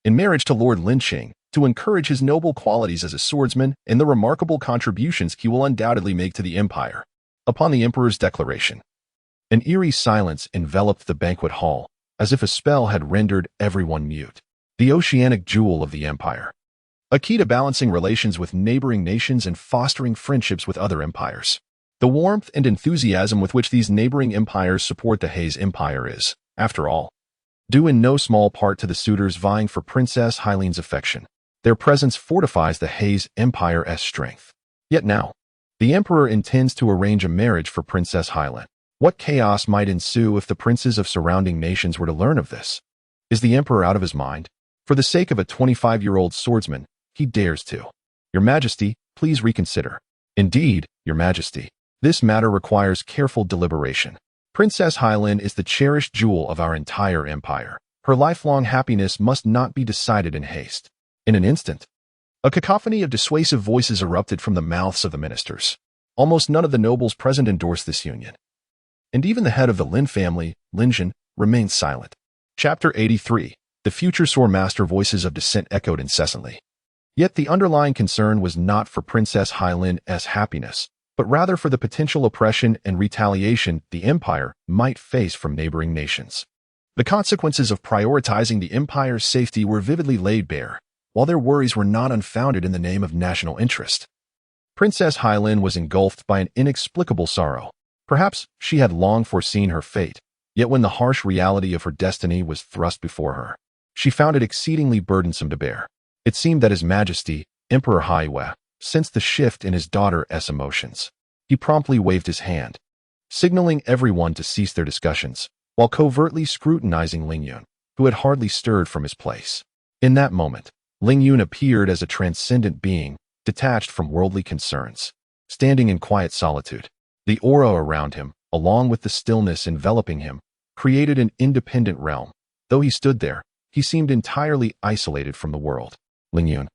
in marriage to Lord Lin Qing, to encourage his noble qualities as a swordsman and the remarkable contributions he will undoubtedly make to the empire." Upon the emperor's declaration, an eerie silence enveloped the banquet hall, as if a spell had rendered everyone mute. The oceanic jewel of the empire, a key to balancing relations with neighboring nations and fostering friendships with other empires. The warmth and enthusiasm with which these neighboring empires support the Hei's Empire is, after all, due in no small part to the suitors vying for Princess Hailin's affection. Their presence fortifies the Hei's Empire's strength. Yet now, the emperor intends to arrange a marriage for Princess Hailin. What chaos might ensue if the princes of surrounding nations were to learn of this? Is the emperor out of his mind? For the sake of a 25-year-old swordsman, he dares to. "Your Majesty, please reconsider." "Indeed, Your Majesty, this matter requires careful deliberation. Princess Hailin is the cherished jewel of our entire empire. Her lifelong happiness must not be decided in haste." In an instant, a cacophony of dissuasive voices erupted from the mouths of the ministers. Almost none of the nobles present endorsed this union, and even the head of the Lin family, Lin Jin, remained silent. Chapter 83. The future sword master. Voices of dissent echoed incessantly. Yet the underlying concern was not for Princess Hailin's happiness, but rather for the potential oppression and retaliation the empire might face from neighboring nations. The consequences of prioritizing the empire's safety were vividly laid bare, while their worries were not unfounded in the name of national interest. Princess Hailin was engulfed by an inexplicable sorrow. Perhaps she had long foreseen her fate, yet when the harsh reality of her destiny was thrust before her, she found it exceedingly burdensome to bear. It seemed that His Majesty, Emperor Haiyue, sensed the shift in his daughter's emotions. He promptly waved his hand, signaling everyone to cease their discussions, while covertly scrutinizing Ling Yun, who had hardly stirred from his place. In that moment, Ling Yun appeared as a transcendent being, detached from worldly concerns, standing in quiet solitude. The aura around him, along with the stillness enveloping him, created an independent realm. Though he stood there, he seemed entirely isolated from the world. Lingyun,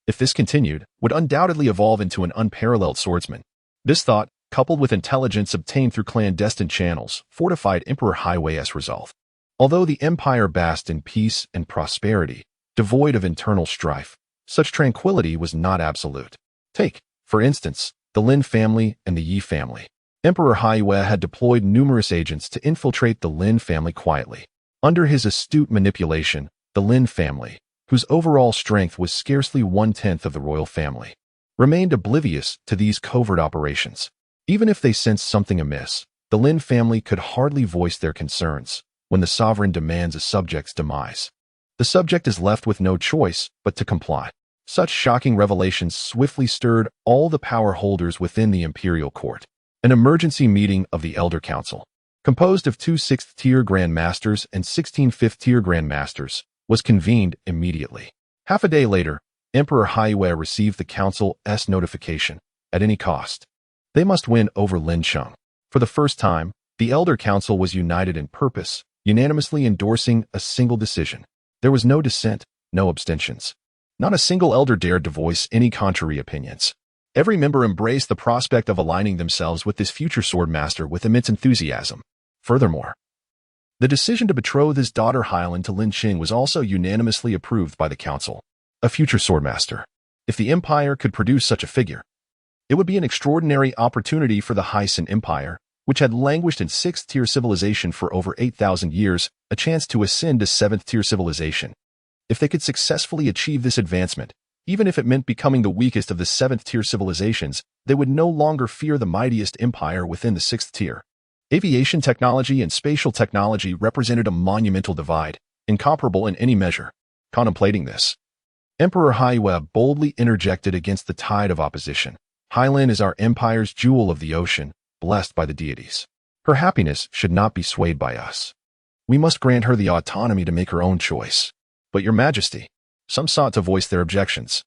if this continued, would undoubtedly evolve into an unparalleled swordsman. This thought, coupled with intelligence obtained through clandestine channels, fortified Emperor Hiwei's resolve. Although the empire basked in peace and prosperity, devoid of internal strife, such tranquility was not absolute. Take, for instance, the Lin family and the Yi family. Emperor Hiwei had deployed numerous agents to infiltrate the Lin family quietly. Under his astute manipulation, the Lin family, whose overall strength was scarcely 1/10 of the royal family, remained oblivious to these covert operations. Even if they sensed something amiss, the Lin family could hardly voice their concerns when the sovereign demands a subject's demise. The subject is left with no choice but to comply. Such shocking revelations swiftly stirred all the power holders within the imperial court. An emergency meeting of the Elder Council, composed of 2 6th-tier Grand Masters and 16 5th-tier Grand Masters, was convened immediately. Half a day later, Emperor Hiwei received the Council's notification. At any cost, they must win over Lin Sheng. For the first time, the Elder Council was united in purpose, unanimously endorsing a single decision. There was no dissent, no abstentions. Not a single elder dared to voice any contrary opinions. Every member embraced the prospect of aligning themselves with this future swordmaster with immense enthusiasm. Furthermore, the decision to betroth his daughter Hylan to Lin Qing was also unanimously approved by the council. A future swordmaster. If the empire could produce such a figure, it would be an extraordinary opportunity for the Hyson Empire, which had languished in 6th-tier civilization for over 8,000 years, a chance to ascend to 7th-tier civilization. If they could successfully achieve this advancement, even if it meant becoming the weakest of the 7th-tier civilizations, they would no longer fear the mightiest empire within the 6th tier. Aviation technology and spatial technology represented a monumental divide, incomparable in any measure. Contemplating this, Emperor Hiwei boldly interjected against the tide of opposition. Hylan is our empire's jewel of the ocean, blessed by the deities. Her happiness should not be swayed by us. We must grant her the autonomy to make her own choice. But your majesty, some sought to voice their objections,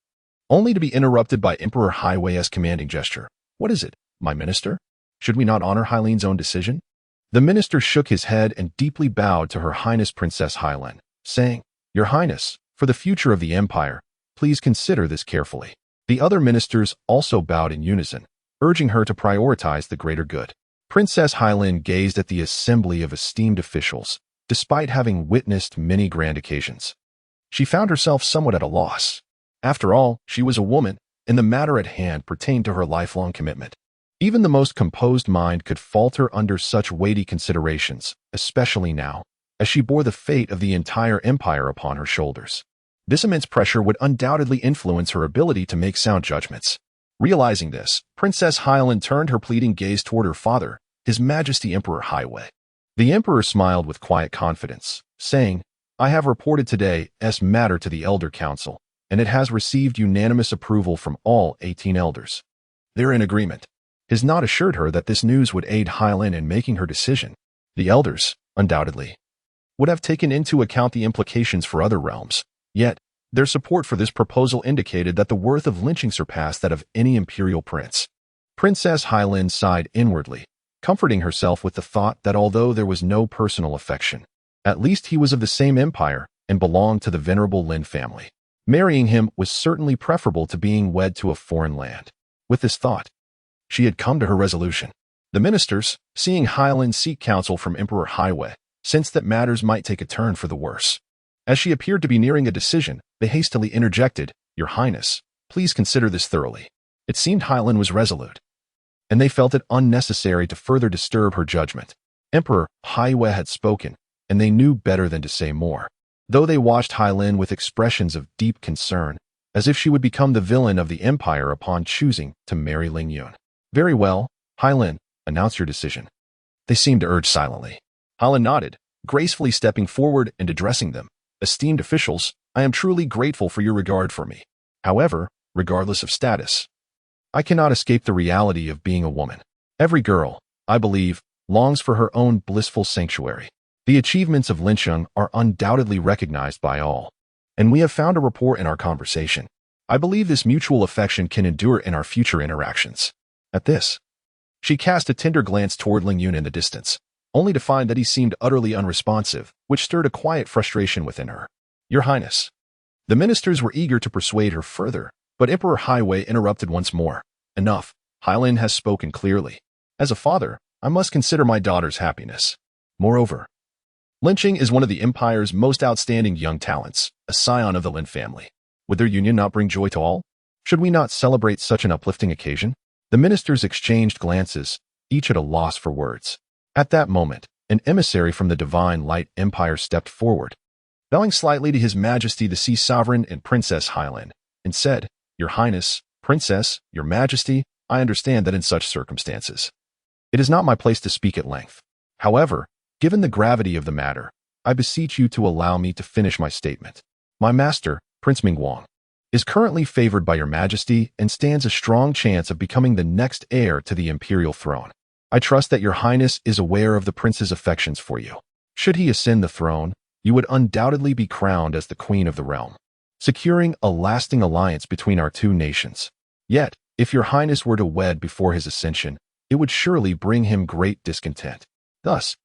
only to be interrupted by Emperor Hiwei's commanding gesture. What is it, my minister? Should we not honor Hylan's own decision? The minister shook his head and deeply bowed to Her Highness Princess Hylan, saying, Your Highness, for the future of the empire, please consider this carefully. The other ministers also bowed in unison, urging her to prioritize the greater good. Princess Hylan gazed at the assembly of esteemed officials, despite having witnessed many grand occasions. She found herself somewhat at a loss. After all, she was a woman, and the matter at hand pertained to her lifelong commitment. Even the most composed mind could falter under such weighty considerations, especially now, as she bore the fate of the entire empire upon her shoulders. This immense pressure would undoubtedly influence her ability to make sound judgments. Realizing this, Princess Hylan turned her pleading gaze toward her father, His Majesty Emperor Hiwei. The emperor smiled with quiet confidence, saying, I have reported today's matter to the Elder Council, and it has received unanimous approval from all 18 elders. They're in agreement. His nod assured her that this news would aid Hylan in making her decision. The elders, undoubtedly, would have taken into account the implications for other realms. Yet, their support for this proposal indicated that the worth of lynching surpassed that of any imperial prince. Princess Hylan sighed inwardly, comforting herself with the thought that although there was no personal affection, at least he was of the same empire and belonged to the venerable Lin family. Marrying him was certainly preferable to being wed to a foreign land. With this thought, she had come to her resolution. The ministers, seeing Hylan seek counsel from Emperor Hiwei, sensed that matters might take a turn for the worse. As she appeared to be nearing a decision, they hastily interjected, Your Highness, please consider this thoroughly. It seemed Hylan was resolute, and they felt it unnecessary to further disturb her judgment. Emperor Hiwei had spoken, and they knew better than to say more. Though they watched Hylan with expressions of deep concern, as if she would become the villain of the empire upon choosing to marry Lingyun. Very well, Hylan, announce your decision. They seemed to urge silently. Hylan nodded, gracefully stepping forward and addressing them. Esteemed officials, I am truly grateful for your regard for me. However, regardless of status, I cannot escape the reality of being a woman. Every girl, I believe, longs for her own blissful sanctuary. The achievements of Lin Sheng are undoubtedly recognized by all, and we have found a rapport in our conversation. I believe this mutual affection can endure in our future interactions. At this, She cast a tender glance toward Ling Yun in the distance, only to find that he seemed utterly unresponsive, which stirred a quiet frustration within her. Your Highness. The ministers were eager to persuade her further, but Emperor Highway interrupted once more. Enough. Hylin has spoken clearly. As a father, I must consider my daughter's happiness. Moreover, Linqing is one of the Empire's most outstanding young talents, a scion of the Lin family. Would their union not bring joy to all? Should we not celebrate such an uplifting occasion? The ministers exchanged glances, each at a loss for words. At that moment, an emissary from the Divine Light Empire stepped forward, bowing slightly to His Majesty the Sea Sovereign and Princess Hylin, and said, Your Highness, Princess, Your Majesty, I understand that in such circumstances, it is not my place to speak at length. However, given the gravity of the matter, I beseech you to allow me to finish my statement. My master, Prince Mingguang, is currently favored by Your Majesty and stands a strong chance of becoming the next heir to the imperial throne. I trust that Your Highness is aware of the prince's affections for you. Should he ascend the throne, you would undoubtedly be crowned as the queen of the realm, securing a lasting alliance between our two nations. Yet, if Your Highness were to wed before his ascension, it would surely bring him great discontent. Thus,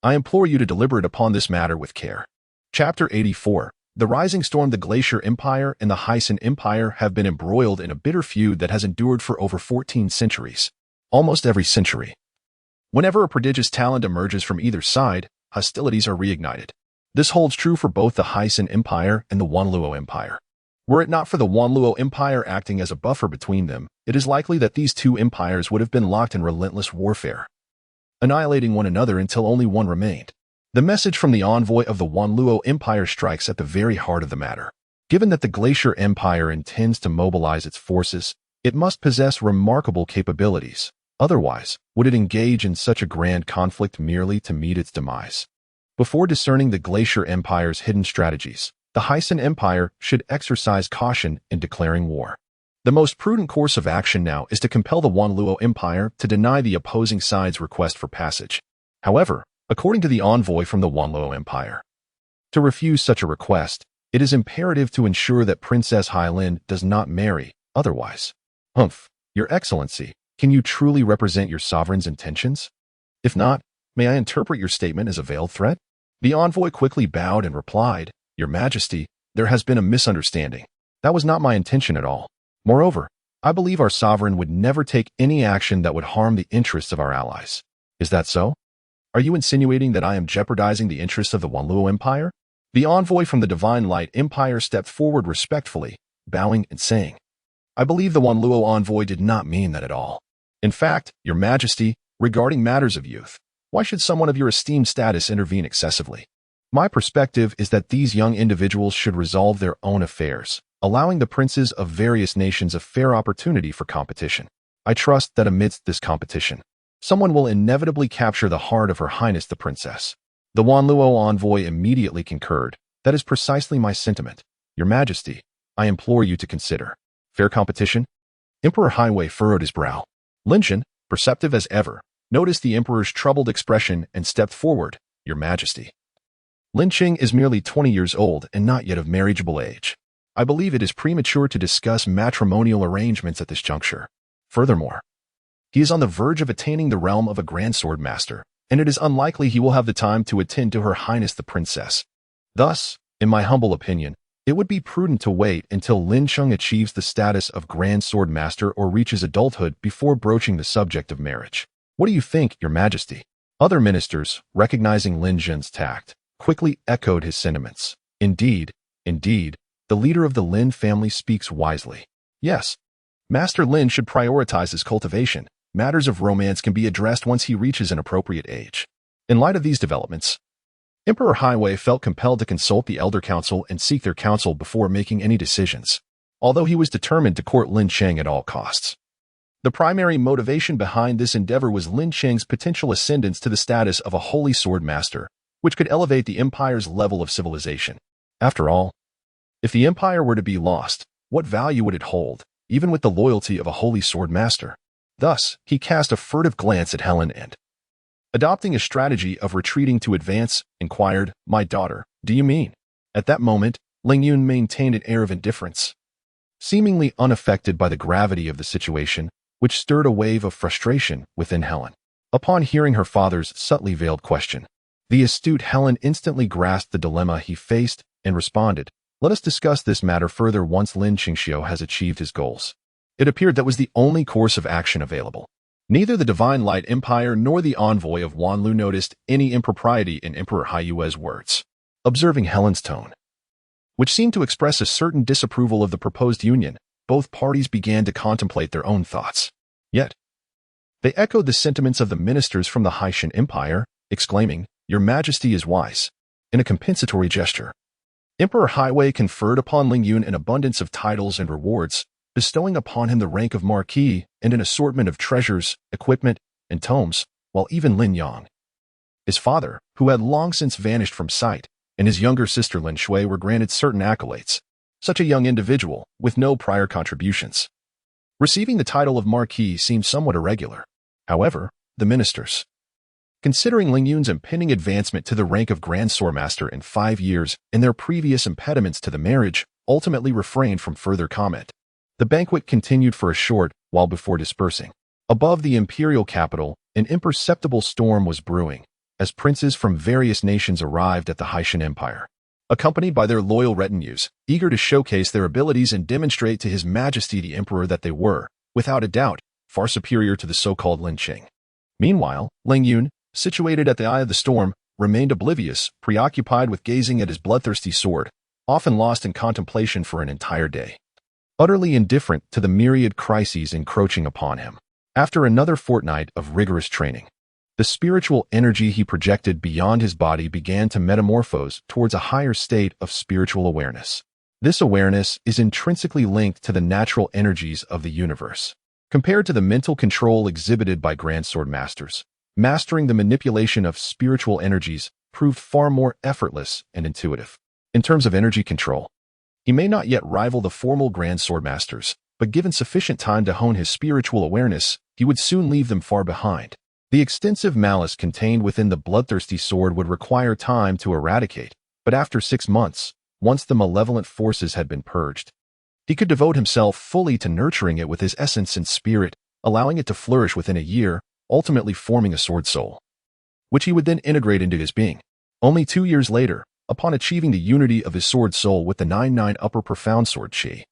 I implore you to deliberate upon this matter with care. Chapter 84. The Rising Storm. The Glacier Empire and the Hyson Empire have been embroiled in a bitter feud that has endured for over 14 centuries. Almost every century, whenever a prodigious talent emerges from either side, hostilities are reignited. This holds true for both the Hyson Empire and the Wanluo Empire. Were it not for the Wanluo Empire acting as a buffer between them, it is likely that these two empires would have been locked in relentless warfare, annihilating one another until only one remained. The message from the envoy of the Wanluo Empire strikes at the very heart of the matter. Given that the Glacier Empire intends to mobilize its forces, it must possess remarkable capabilities. Otherwise, would it engage in such a grand conflict merely to meet its demise? Before discerning the Glacier Empire's hidden strategies, the Hyson Empire should exercise caution in declaring war. The most prudent course of action now is to compel the Wanluo Empire to deny the opposing side's request for passage. However, according to the envoy from the Wanluo Empire, to refuse such a request, it is imperative to ensure that Princess Hylin does not marry, otherwise. Your Excellency, can you truly represent your sovereign's intentions? If not, may I interpret your statement as a veiled threat? The envoy quickly bowed and replied, Your Majesty, there has been a misunderstanding. That was not my intention at all. Moreover, I believe our sovereign would never take any action that would harm the interests of our allies. Is that so? Are you insinuating that I am jeopardizing the interests of the Wanluo Empire? The envoy from the Divine Light Empire stepped forward respectfully, bowing and saying, I believe the Wanluo envoy did not mean that at all. In fact, Your Majesty, regarding matters of youth, why should someone of your esteemed status intervene excessively? My perspective is that these young individuals should resolve their own affairs, allowing the princes of various nations a fair opportunity for competition. I trust that amidst this competition, someone will inevitably capture the heart of Her Highness the Princess. The Wanluo envoy immediately concurred. That is precisely my sentiment. Your Majesty, I implore you to consider. Fair competition? Emperor Highway furrowed his brow. Linqian, perceptive as ever, noticed the emperor's troubled expression and stepped forward. Your Majesty. Linqing is merely 20 years old and not yet of marriageable age. I believe it is premature to discuss matrimonial arrangements at this juncture. Furthermore, he is on the verge of attaining the realm of a Grand Sword Master, and it is unlikely he will have the time to attend to Her Highness the Princess. Thus, in my humble opinion, it would be prudent to wait until Lin Sheng achieves the status of Grand Sword Master or reaches adulthood before broaching the subject of marriage. What do you think, Your Majesty? Other ministers, recognizing Lin Zhen's tact, quickly echoed his sentiments. Indeed, the leader of the Lin family speaks wisely. Yes, Master Lin should prioritize his cultivation. Matters of romance can be addressed once he reaches an appropriate age. In light of these developments, Emperor Highway felt compelled to consult the Elder Council and seek their counsel before making any decisions, although he was determined to court Lin Cheng at all costs. The primary motivation behind this endeavor was Lin Cheng's potential ascendance to the status of a holy sword master, which could elevate the empire's level of civilization. After all, if the empire were to be lost, what value would it hold, even with the loyalty of a holy sword master? Thus, he cast a furtive glance at Helen and, adopting a strategy of retreating to advance, inquired, My daughter, do you mean? At that moment, Ling Yun maintained an air of indifference. Seemingly unaffected by the gravity of the situation, which stirred a wave of frustration within Helen. Upon hearing her father's subtly veiled question, the astute Helen instantly grasped the dilemma he faced and responded, "Let us discuss this matter further once Lin Qingxiu has achieved his goals." It appeared that was the only course of action available. Neither the Divine Light Empire nor the envoy of Wanlu noticed any impropriety in Emperor Haiyue's words. Observing Helen's tone, which seemed to express a certain disapproval of the proposed union, both parties began to contemplate their own thoughts. Yet, they echoed the sentiments of the ministers from the Haitian Empire, exclaiming, "Your Majesty is wise." In a compensatory gesture, Emperor Haiyue conferred upon Ling Yun an abundance of titles and rewards, bestowing upon him the rank of Marquis and an assortment of treasures, equipment, and tomes, while even Lin Yang, his father, who had long since vanished from sight, and his younger sister Lin Shui were granted certain accolades. Such a young individual, with no prior contributions, receiving the title of Marquis seemed somewhat irregular. However, the ministers, considering Ling Yun's impending advancement to the rank of Grand Swordmaster in 5 years and their previous impediments to the marriage, ultimately refrained from further comment. The banquet continued for a short while before dispersing. Above the imperial capital, an imperceptible storm was brewing, as princes from various nations arrived at the Haitian Empire, accompanied by their loyal retinues, eager to showcase their abilities and demonstrate to His Majesty the Emperor that they were, without a doubt, far superior to the so-called Lin Qing. Meanwhile, Ling Yun, situated at the eye of the storm, remained oblivious, preoccupied with gazing at his bloodthirsty sword, often lost in contemplation for an entire day, utterly indifferent to the myriad crises encroaching upon him. After another fortnight of rigorous training, the spiritual energy he projected beyond his body began to metamorphose towards a higher state of spiritual awareness. This awareness is intrinsically linked to the natural energies of the universe. Compared to the mental control exhibited by Grand Sword Masters, mastering the manipulation of spiritual energies proved far more effortless and intuitive. In terms of energy control, he may not yet rival the formal Grand Sword Masters, but given sufficient time to hone his spiritual awareness, he would soon leave them far behind. The extensive malice contained within the bloodthirsty sword would require time to eradicate, but after 6 months, once the malevolent forces had been purged, he could devote himself fully to nurturing it with his essence and spirit, allowing it to flourish within a year, ultimately forming a sword soul, which he would then integrate into his being. Only 2 years later, upon achieving the unity of his sword soul with the 9-9 upper profound sword chi,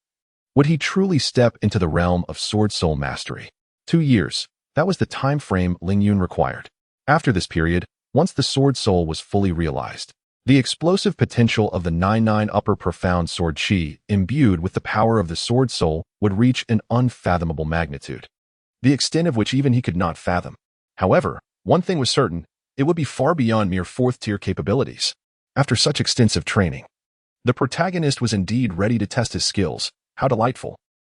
would he truly step into the realm of sword soul mastery. 2 years, that was the time frame Ling Yun required. After this period, once the sword soul was fully realized, the explosive potential of the 9-9 upper profound sword chi, imbued with the power of the sword soul, would reach an unfathomable magnitude, the extent of which even he could not fathom. However, one thing was certain, it would be far beyond mere 4th-tier capabilities. After such extensive training, the protagonist was indeed ready to test his skills. How delightful!